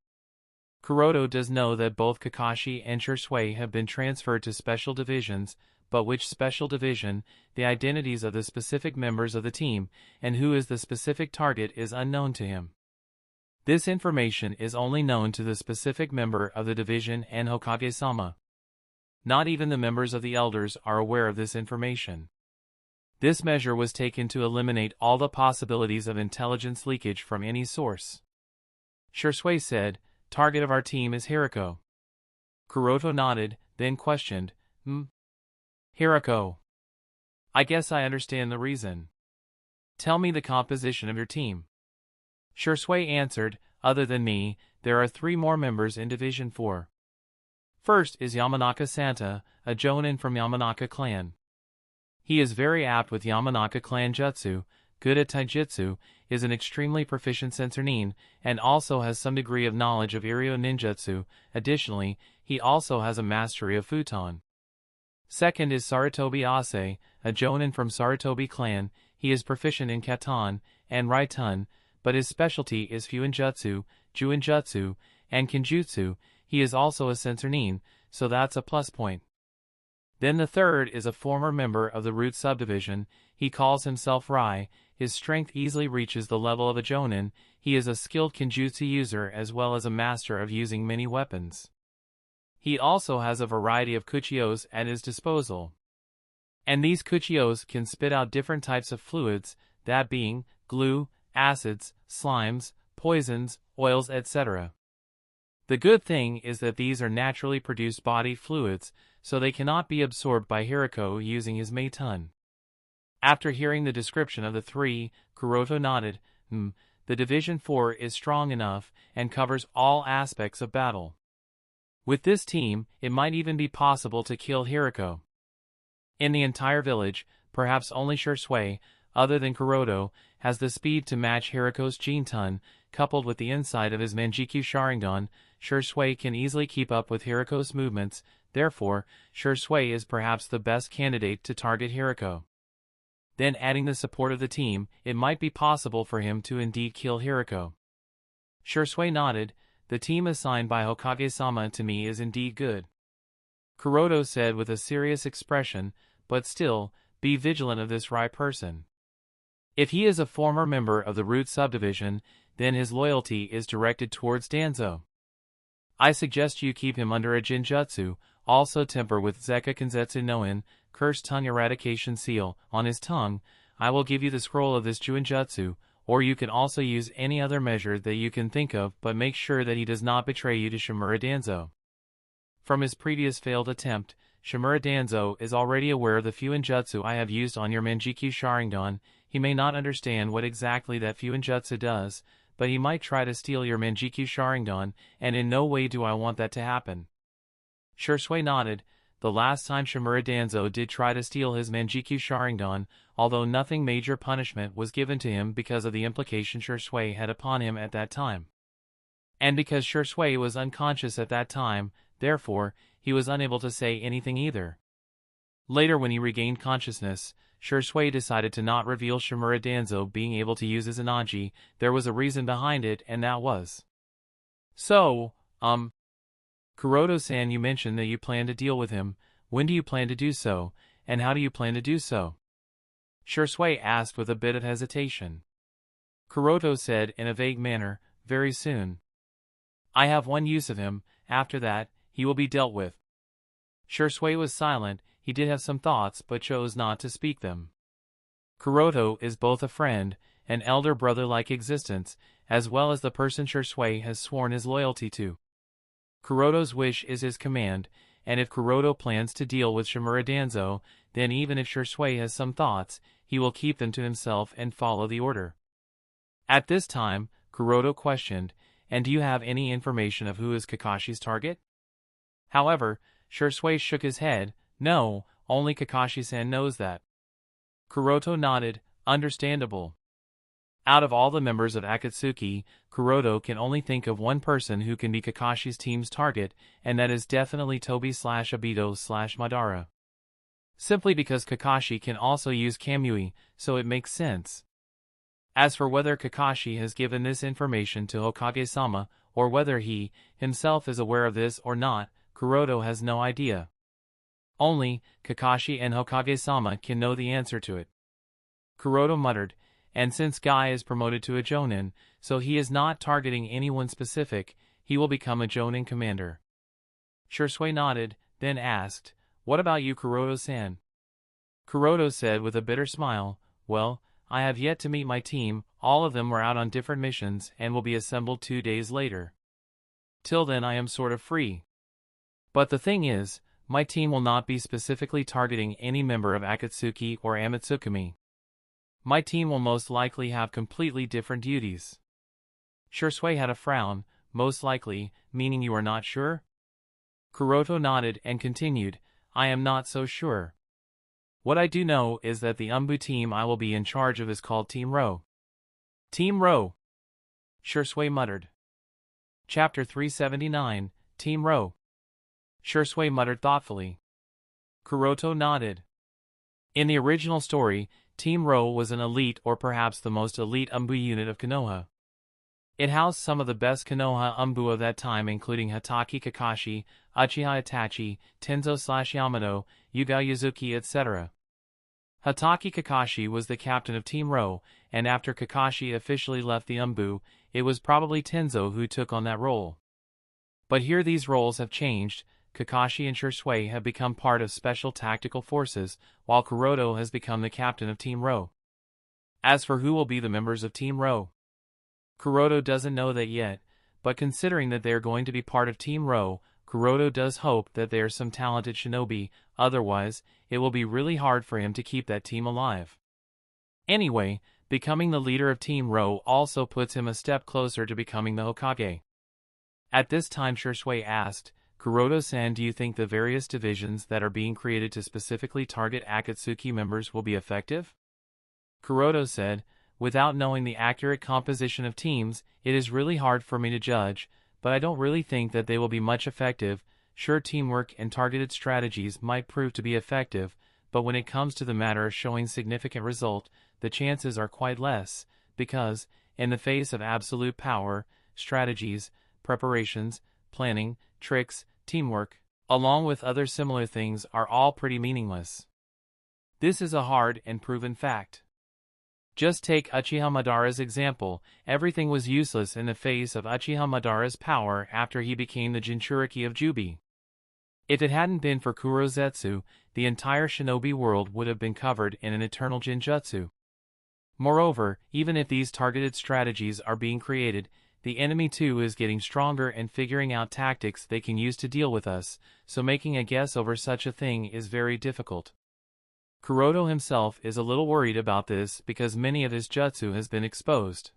Kuroto does know that both Kakashi and Shursui have been transferred to special divisions, but which special division, the identities of the specific members of the team, and who is the specific target is unknown to him. This information is only known to the specific member of the division and Hokage-sama. Not even the members of the elders are aware of this information. This measure was taken to eliminate all the possibilities of intelligence leakage from any source. Shursui said, target of our team is Hirako. Kuroto nodded, then questioned, Hirako. I guess I understand the reason. Tell me the composition of your team. Shursui answered, other than me, there are 3 more members in Division 4. First is Yamanaka Santa, a jonin from Yamanaka clan. He is very apt with Yamanaka clan jutsu, good at taijutsu, is an extremely proficient sensorin, and also has some degree of knowledge of Iryo ninjutsu. Additionally, he also has a mastery of futon. Second is Sarutobi Ase, a jonin from Sarutobi clan. He is proficient in katan and raitun, but his specialty is fuinjutsu, juinjutsu, and kinjutsu. He is also a sensorin, so that's a plus point. Then the third is a former member of the Root subdivision. He calls himself Rai. His strength easily reaches the level of a jonin. He is a skilled kinjutsu user as well as a master of using many weapons. He also has a variety of kuchios at his disposal. And these kuchios can spit out different types of fluids, that being glue, acids, slimes, poisons, oils, etc. The good thing is that these are naturally produced body fluids, so they cannot be absorbed by Hirako using his meitun. After hearing the description of the three, Kuroto nodded. The Division 4 is strong enough and covers all aspects of battle. With this team, it might even be possible to kill Hirako. In the entire village, perhaps only Shursui, other than Kuroto, has the speed to match Hirako's Jintun. Coupled with the insight of his Manjikyu Sharingan, Shursui can easily keep up with Hirako's movements. Therefore, Shursui is perhaps the best candidate to target Hirako. Then adding the support of the team, it might be possible for him to indeed kill Hirako. Shursui nodded. The team assigned by Hokage-sama to me is indeed good. Kuroto said with a serious expression, but still, be vigilant of this Rai person. If he is a former member of the Root subdivision, then his loyalty is directed towards Danzo. I suggest you keep him under a Jinjutsu, also temper with Zeka Kenzetsu Noin, Cursed Tongue Eradication Seal, on his tongue. I will give you the scroll of this Juinjutsu, or you can also use any other measure that you can think of, but make sure that he does not betray you to Shimura Danzo. From his previous failed attempt, Shimura Danzo is already aware of the Fuinjutsu I have used on your Manjikyu Sharingan. He may not understand what exactly that Fuinjutsu does, but he might try to steal your Manjikyu Sharingan, and in no way do I want that to happen. Shursui nodded. The last time Shimura Danzo did try to steal his Manjikyu Sharingan, although nothing major punishment was given to him because of the implication Shursui had upon him at that time. And because Shursui was unconscious at that time, therefore, he was unable to say anything either. Later when he regained consciousness, Shursui decided to not reveal Shimura Danzo being able to use his Anaji. There was a reason behind it, and that was. So, Kuroto-san, you mentioned that you plan to deal with him. When do you plan to do so, and how do you plan to do so? Shursui asked with a bit of hesitation. Kuroto said in a vague manner, very soon. I have one use of him, after that, he will be dealt with. Shursui was silent. He did have some thoughts but chose not to speak them. Kuroto is both a friend, an elder brother-like existence, as well as the person Shursui has sworn his loyalty to. Kuroto's wish is his command, and if Kuroto plans to deal with Shimura Danzo, then even if Shursui has some thoughts, he will keep them to himself and follow the order. At this time, Kuroto questioned, and do you have any information of who is Kakashi's target? However, Shursui shook his head. No, only Kakashi-san knows that. Kuroto nodded, understandable. Out of all the members of Akatsuki, Kuroto can only think of one person who can be Kakashi's team's target, and that is definitely Tobi/Obito/Madara. Simply because Kakashi can also use Kamui, so it makes sense. As for whether Kakashi has given this information to Hokage-sama, or whether he, himself is aware of this or not, Kuroto has no idea. Only, Kakashi and Hokage-sama can know the answer to it. Kuroto muttered, and since Guy is promoted to a Jonin, so he is not targeting anyone specific, he will become a Jonin commander. Shursui nodded, then asked, what about you, Kuroto-san? Kuroto said with a bitter smile, well, I have yet to meet my team, all of them were out on different missions and will be assembled 2 days later. Till then I am sort of free. But the thing is, my team will not be specifically targeting any member of Akatsuki or Amatsukami. My team will most likely have completely different duties. Shursui had a frown, most likely, meaning you are not sure? Kuroto nodded and continued, I am not so sure. What I do know is that the Umbu team I will be in charge of is called Team Ro. Team Ro, Shursui muttered. Chapter 379, Team Ro. Shursui muttered thoughtfully. Kuroto nodded. In the original story, Team Ro was an elite or perhaps the most elite Umbu unit of Konoha. It housed some of the best Konoha Umbu of that time including Hatake Kakashi, Uchiha Itachi, Tenzo/Yamato, Hyuga Yuzuki etc. Hatake Kakashi was the captain of Team Ro, and after Kakashi officially left the Umbu, it was probably Tenzo who took on that role. But here these roles have changed. Kakashi and Shursui have become part of Special Tactical Forces, while Kuroto has become the captain of Team Ro. As for who will be the members of Team Ro, Kuroto doesn't know that yet, but considering that they are going to be part of Team Ro, Kuroto does hope that they are some talented shinobi, otherwise, it will be really hard for him to keep that team alive. Anyway, becoming the leader of Team Ro also puts him a step closer to becoming the Hokage. At this time Shursui asked, Kuroto-san, do you think the various divisions that are being created to specifically target Akatsuki members will be effective? Kuroto said, without knowing the accurate composition of teams, it is really hard for me to judge, but I don't really think that they will be much effective. Sure, teamwork and targeted strategies might prove to be effective, but when it comes to the matter of showing significant result, the chances are quite less, because, in the face of absolute power, strategies, preparations, planning, tricks, teamwork, along with other similar things are all pretty meaningless. This is a hard and proven fact. Just take Uchiha Madara's example, everything was useless in the face of Uchiha Madara's power after he became the Jinchuriki of Jubi. If it hadn't been for Kurozetsu, the entire shinobi world would have been covered in an eternal Jinjutsu. Moreover, even if these targeted strategies are being created, the enemy too is getting stronger and figuring out tactics they can use to deal with us, so making a guess over such a thing is very difficult. Kuroto himself is a little worried about this because many of his jutsu has been exposed.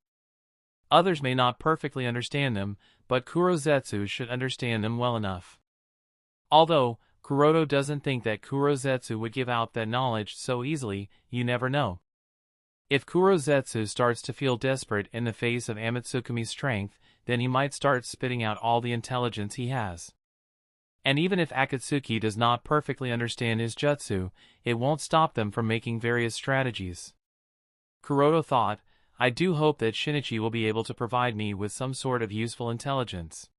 Others may not perfectly understand them, but Kurozetsu should understand them well enough. Although, Kuroto doesn't think that Kurozetsu would give out that knowledge so easily, you never know. If Kurozetsu starts to feel desperate in the face of Amatsukumi's strength, then he might start spitting out all the intelligence he has. And even if Akatsuki does not perfectly understand his jutsu, it won't stop them from making various strategies. Kuroto thought, I do hope that Shinichi will be able to provide me with some sort of useful intelligence.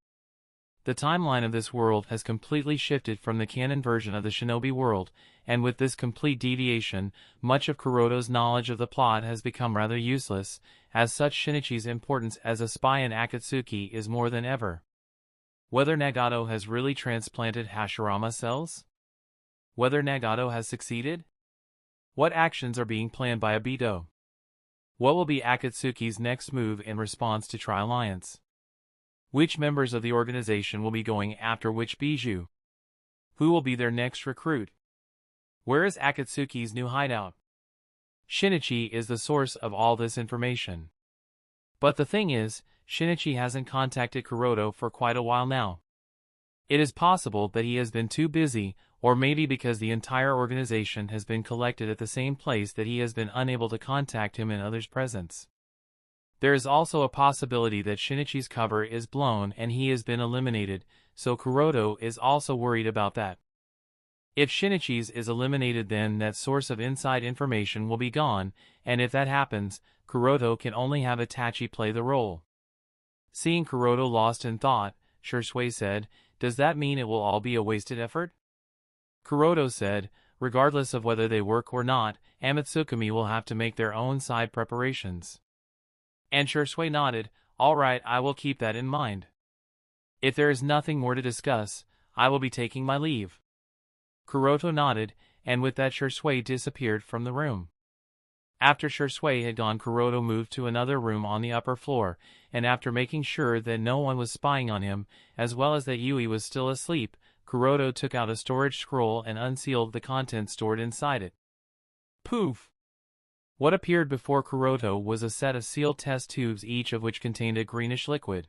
The timeline of this world has completely shifted from the canon version of the shinobi world, and with this complete deviation, much of Kuroto's knowledge of the plot has become rather useless, as such Shinichi's importance as a spy in Akatsuki is more than ever. Whether Nagato has really transplanted Hashirama cells? Whether Nagato has succeeded? What actions are being planned by Obito? What will be Akatsuki's next move in response to Tri-Alliance? Which members of the organization will be going after which Bijou? Who will be their next recruit? Where is Akatsuki's new hideout? Shinichi is the source of all this information. But the thing is, Shinichi hasn't contacted Kuroto for quite a while now. It is possible that he has been too busy, or maybe because the entire organization has been collected at the same place that he has been unable to contact him in others' presence. There is also a possibility that Shinichi's cover is blown and he has been eliminated, so Kuroto is also worried about that. If Shinichi's is eliminated, then that source of inside information will be gone, and if that happens, Kuroto can only have Itachi play the role. Seeing Kuroto lost in thought, Shursui said, does that mean it will all be a wasted effort? Kuroto said, regardless of whether they work or not, Amatsukumi will have to make their own side preparations. And Shursui nodded, all right, I will keep that in mind. If there is nothing more to discuss, I will be taking my leave. Kuroto nodded, and with that Shursui disappeared from the room. After Shursui had gone, Kuroto moved to another room on the upper floor, and after making sure that no one was spying on him, as well as that Yui was still asleep, Kuroto took out a storage scroll and unsealed the contents stored inside it. Poof! What appeared before Kuroto was a set of sealed test tubes, each of which contained a greenish liquid.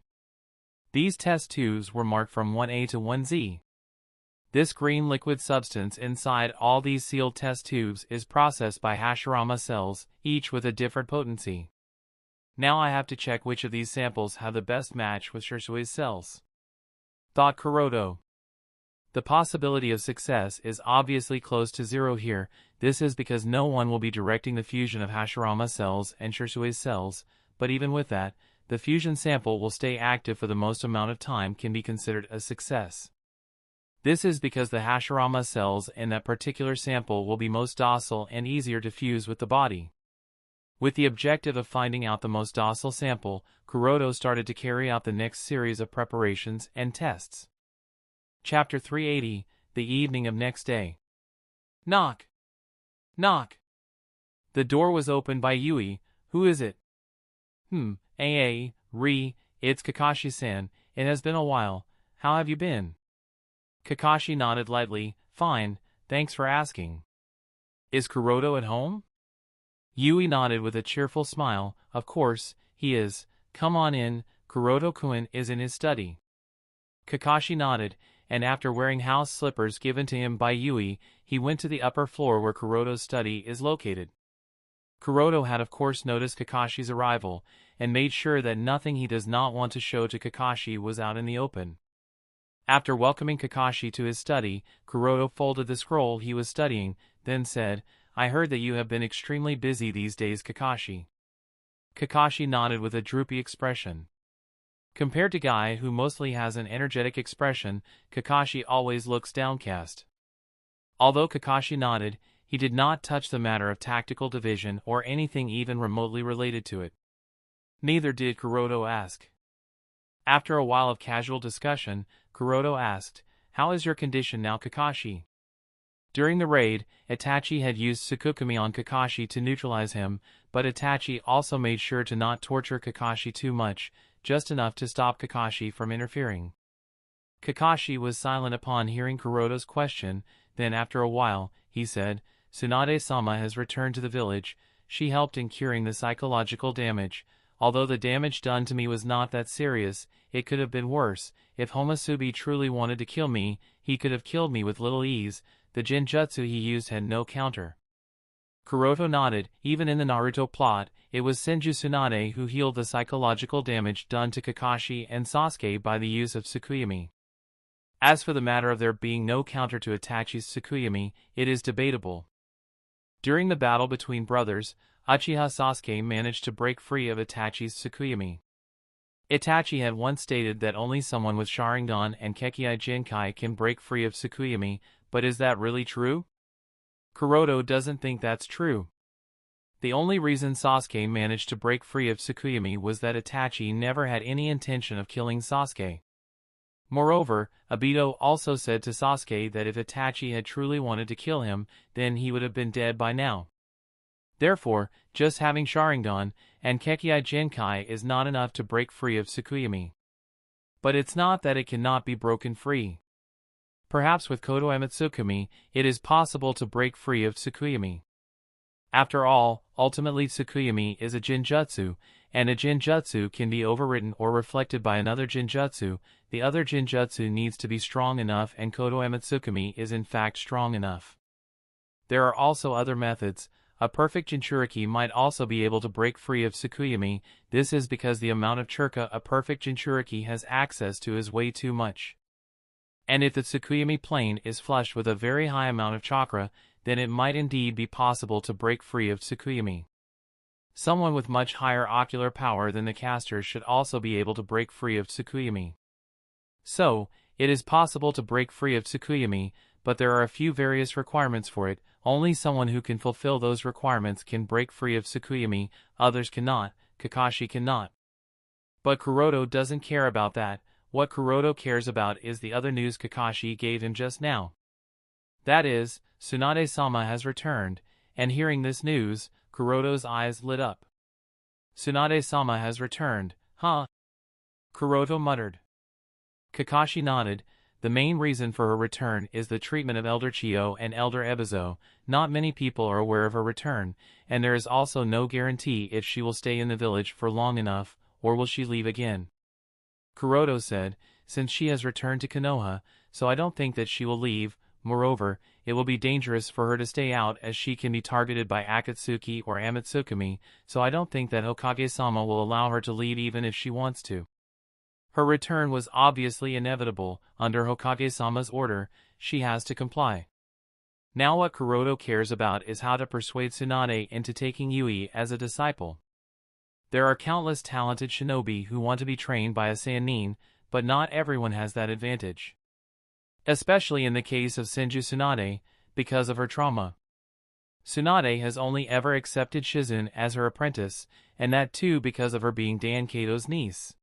These test tubes were marked from 1A to 1Z. This green liquid substance inside all these sealed test tubes is processed by Hashirama cells, each with a different potency. Now I have to check which of these samples have the best match with Shisui's cells, thought Kuroto. The possibility of success is obviously close to zero here. This is because no one will be directing the fusion of Hashirama cells and Shisui's cells, but even with that, the fusion sample will stay active for the most amount of time can be considered a success. This is because the Hashirama cells in that particular sample will be most docile and easier to fuse with the body. With the objective of finding out the most docile sample, Kuroto started to carry out the next series of preparations and tests. Chapter 380, The Evening of Next Day. Knock! Knock! The door was opened by Yui. Who is it? It's Kakashi-san. It has been a while. How have you been? Kakashi nodded lightly. Fine, thanks for asking. Is Kuroto at home? Yui nodded with a cheerful smile. Of course, he is. Come on in, Kuroto-kun is in his study. Kakashi nodded, and after wearing house slippers given to him by Yui, he went to the upper floor where Kuroto's study is located. Kuroto had of course noticed Kakashi's arrival, and made sure that nothing he does not want to show to Kakashi was out in the open. After welcoming Kakashi to his study, Kuroto folded the scroll he was studying, then said, I heard that you have been extremely busy these days, Kakashi. Kakashi nodded with a droopy expression. Compared to Guy, who mostly has an energetic expression, Kakashi always looks downcast. Although Kakashi nodded, he did not touch the matter of tactical division or anything even remotely related to it. Neither did Kuroto ask. After a while of casual discussion, Kuroto asked, How is your condition now, Kakashi? During the raid, Itachi had used Tsukukumi on Kakashi to neutralize him, but Itachi also made sure to not torture Kakashi too much, just enough to stop Kakashi from interfering. Kakashi was silent upon hearing Kuroto's question, then after a while, he said, Tsunade-sama has returned to the village. She helped in curing the psychological damage. Although the damage done to me was not that serious, it could have been worse. If Homasubi truly wanted to kill me, he could have killed me with little ease. The genjutsu he used had no counter. Kuroto nodded. Even in the Naruto plot, it was Senju Tsunade who healed the psychological damage done to Kakashi and Sasuke by the use of Tsukuyami. As for the matter of there being no counter to Itachi's Tsukuyami, it is debatable. During the battle between brothers, Uchiha Sasuke managed to break free of Itachi's Tsukuyami. Itachi had once stated that only someone with Sharingan and Kekkai Genkai can break free of Tsukuyami, but is that really true? Kuroto doesn't think that's true. The only reason Sasuke managed to break free of Tsukuyami was that Itachi never had any intention of killing Sasuke. Moreover, Obito also said to Sasuke that if Itachi had truly wanted to kill him, then he would have been dead by now. Therefore, just having Sharingan and Kekkai Genkai is not enough to break free of Tsukuyami. But it's not that it cannot be broken free. Perhaps with Kodo Ematsukami, it is possible to break free of Tsukuyami. After all, ultimately Tsukuyami is a genjutsu, and a genjutsu can be overwritten or reflected by another genjutsu. The other genjutsu needs to be strong enough, and Kodo Ematsukami is in fact strong enough. There are also other methods. A perfect Jinchuriki might also be able to break free of Tsukuyami. This is because the amount of churka a perfect Jinchuriki has access to is way too much. And if the Tsukuyami plane is flushed with a very high amount of chakra, then it might indeed be possible to break free of Tsukuyami. Someone with much higher ocular power than the caster should also be able to break free of Tsukuyami. So, it is possible to break free of Tsukuyami, but there are a few various requirements for it. Only someone who can fulfill those requirements can break free of Tsukuyami, others cannot. Kakashi cannot. But Kuroto doesn't care about that. What Kuroto cares about is the other news Kakashi gave him just now. That is, Tsunade-sama has returned, and hearing this news, Kuroto's eyes lit up. Tsunade-sama has returned, huh? Kuroto muttered. Kakashi nodded. The main reason for her return is the treatment of Elder Chiyo and Elder Ebizo. Not many people are aware of her return, and there is also no guarantee if she will stay in the village for long enough, or will she leave again. Kuroto said, since she has returned to Konoha, so I don't think that she will leave. Moreover, it will be dangerous for her to stay out as she can be targeted by Akatsuki or Amatsukami, so I don't think that Hokage-sama will allow her to leave even if she wants to. Her return was obviously inevitable. Under Hokage-sama's order, she has to comply. Now what Kuroto cares about is how to persuade Tsunade into taking Yui as a disciple. There are countless talented shinobi who want to be trained by a Sannin, but not everyone has that advantage. Especially in the case of Senju Tsunade, because of her trauma. Tsunade has only ever accepted Shizune as her apprentice, and that too because of her being Dankato's niece.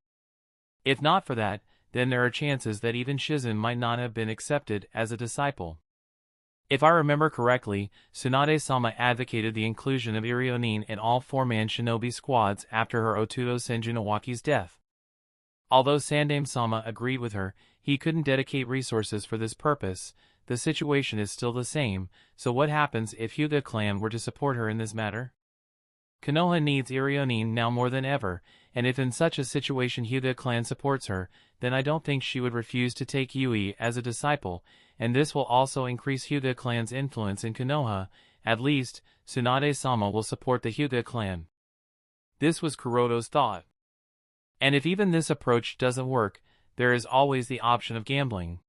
If not for that, then there are chances that even Shizune might not have been accepted as a disciple. If I remember correctly, Tsunade-sama advocated the inclusion of Irionin in all four-man shinobi squads after her Otuto Senju Nawaki's death. Although Sandaime-sama agreed with her, he couldn't dedicate resources for this purpose. The situation is still the same, so what happens if Hyuga clan were to support her in this matter? Konoha needs Irionin now more than ever, and if in such a situation Hyuga clan supports her, then I don't think she would refuse to take Yui as a disciple, and this will also increase Hyuga clan's influence in Konoha. At least, Tsunade-sama will support the Hyuga clan. This was Kuroto's thought. And if even this approach doesn't work, there is always the option of gambling.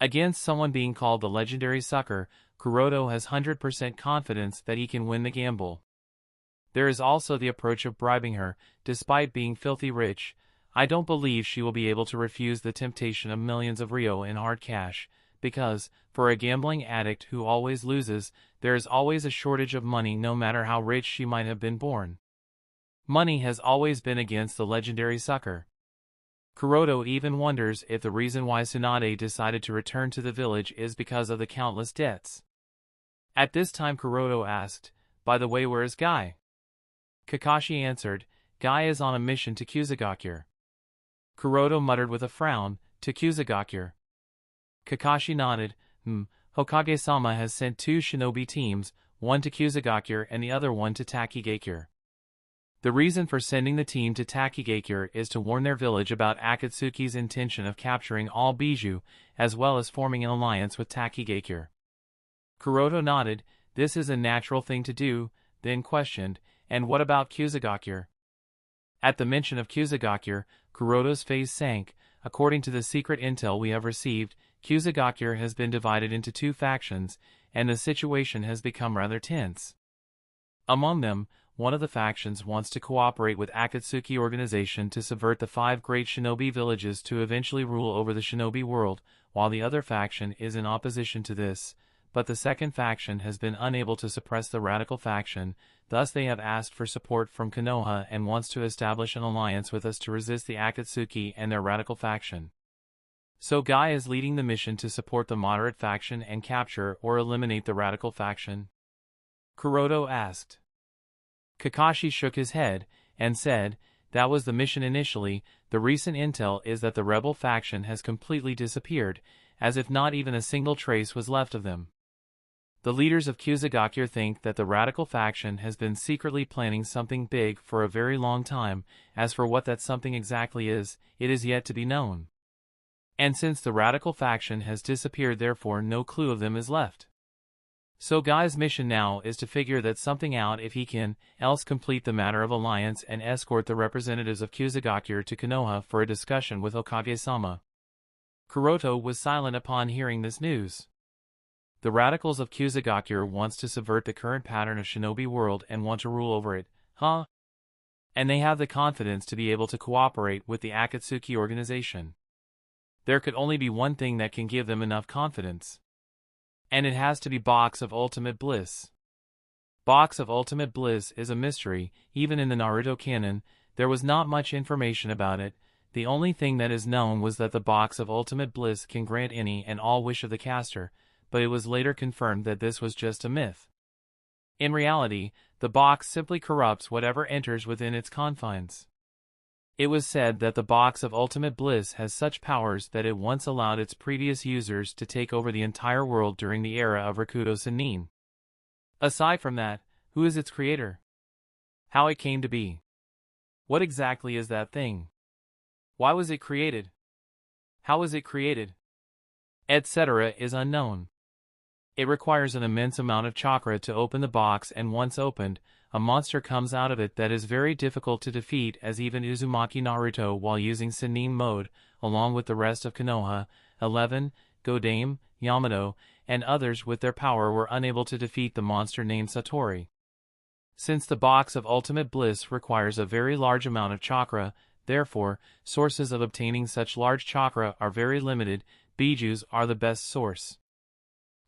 Against someone being called the legendary sucker, Kuroto has 100% confidence that he can win the gamble. There is also the approach of bribing her. Despite being filthy rich, I don't believe she will be able to refuse the temptation of millions of ryo in hard cash, because, for a gambling addict who always loses, there is always a shortage of money no matter how rich she might have been born. Money has always been against the legendary sucker. Kuroto even wonders if the reason why Tsunade decided to return to the village is because of the countless debts. At this time Kuroto asked, "By the way, where is Guy?" Kakashi answered, "Guy is on a mission to Kusagakure." Kuroto muttered with a frown, "To Kusagakure?" Kakashi nodded. Hokage-sama has sent 2 shinobi teams, one to Kusagakure and the other one to Takigakure. The reason for sending the team to Takigakure is to warn their village about Akatsuki's intention of capturing all Bijou, as well as forming an alliance with Takigakure. Kuroto nodded. This is a natural thing to do, then questioned, "And what about Kusagakure?" At the mention of Kusagakure, Kuroto's face sank. According to the secret intel we have received, Kusagakure has been divided into 2 factions, and the situation has become rather tense. Among them, one of the factions wants to cooperate with Akatsuki organization to subvert the 5 great shinobi villages to eventually rule over the shinobi world, while the other faction is in opposition to this, but the second faction has been unable to suppress the radical faction, thus they have asked for support from Konoha and wants to establish an alliance with us to resist the Akatsuki and their radical faction. So Guy is leading the mission to support the moderate faction and capture or eliminate the radical faction? Kuroto asked. Kakashi shook his head, and said, "That was the mission initially. The recent intel is that the rebel faction has completely disappeared, as if not even a single trace was left of them. The leaders of Kusagakure think that the radical faction has been secretly planning something big for a very long time. As for what that something exactly is, it is yet to be known. And since the radical faction has disappeared, therefore no clue of them is left. So Guy's mission now is to figure that something out if he can, else complete the matter of alliance and escort the representatives of Kusagakure to Konoha for a discussion with Hokage-sama." Kuroto was silent upon hearing this news. The radicals of Kusagakure wants to subvert the current pattern of shinobi world and want to rule over it, huh? And they have the confidence to be able to cooperate with the Akatsuki organization. There could only be one thing that can give them enough confidence. And it has to be Box of Ultimate Bliss. Box of Ultimate Bliss is a mystery. Even in the Naruto canon, there was not much information about it. The only thing that is known was that the Box of Ultimate Bliss can grant any and all wish of the caster, but it was later confirmed that this was just a myth. In reality, the box simply corrupts whatever enters within its confines. It was said that the Box of Ultimate Bliss has such powers that it once allowed its previous users to take over the entire world during the era of Rakuto Sennin. Aside from that, who is its creator? How it came to be? What exactly is that thing? Why was it created? How was it created? etc. is unknown. It requires an immense amount of chakra to open the box, and once opened, a monster comes out of it that is very difficult to defeat, as even Uzumaki Naruto, while using Sennin mode, along with the rest of Konoha, 11, Godame, Yamato, and others with their power, were unable to defeat the monster named Satori. Since the box of ultimate bliss requires a very large amount of chakra, therefore, sources of obtaining such large chakra are very limited. Bijus are the best source.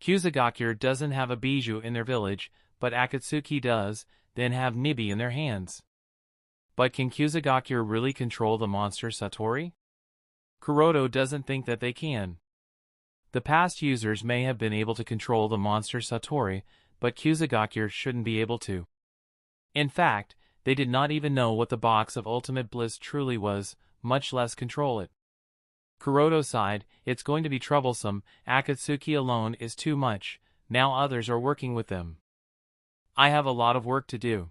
Kusagakure doesn't have a bijou in their village, but Akatsuki does, then have Nibi in their hands. But can Kusagakure really control the monster Satori? Kuroto doesn't think that they can. The past users may have been able to control the monster Satori, but Kusagakure shouldn't be able to. In fact, they did not even know what the box of ultimate bliss truly was, much less control it. Kuroto sighed, it's going to be troublesome. Akatsuki alone is too much, now others are working with them. I have a lot of work to do.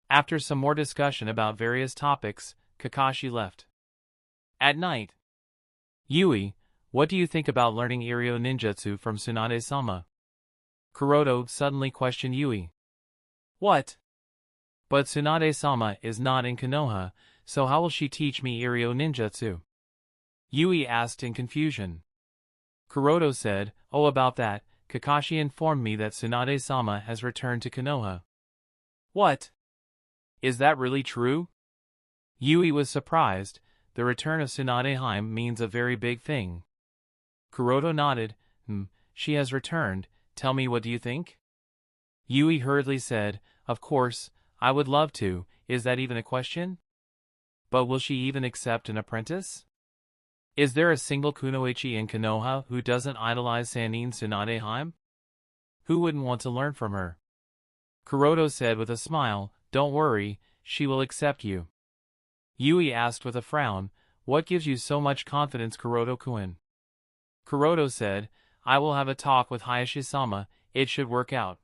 After some more discussion about various topics, Kakashi left. At night. Yui, what do you think about learning Iryo Ninjutsu from Tsunade-sama? Kuroto suddenly questioned Yui. What? But Tsunade-sama is not in Konoha, so how will she teach me Iryo Ninjutsu? Yui asked in confusion. Kuroto said, oh, about that, Kakashi informed me that Tsunade-sama has returned to Konoha. What? Is that really true? Yui was surprised. The return of Tsunade-hime means a very big thing. Kuroto nodded. She has returned. Tell me, what do you think? Yui hurriedly said, of course, I would love to. Is that even a question? But will she even accept an apprentice? Is there a single kunoichi in Konoha who doesn't idolize Sannin Tsunade-hime? Who wouldn't want to learn from her? Kuroto said with a smile, don't worry, she will accept you. Yui asked with a frown, what gives you so much confidence, Kuroto-kun? Kuroto said, I will have a talk with Hayashi-sama, it should work out.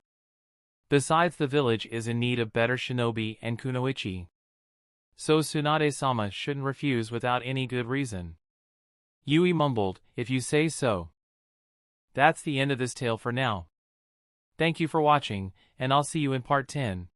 Besides, the village is in need of better shinobi and kunoichi. So Tsunade-sama shouldn't refuse without any good reason. Yui mumbled, if you say so. That's the end of this tale for now. Thank you for watching, and I'll see you in part 10.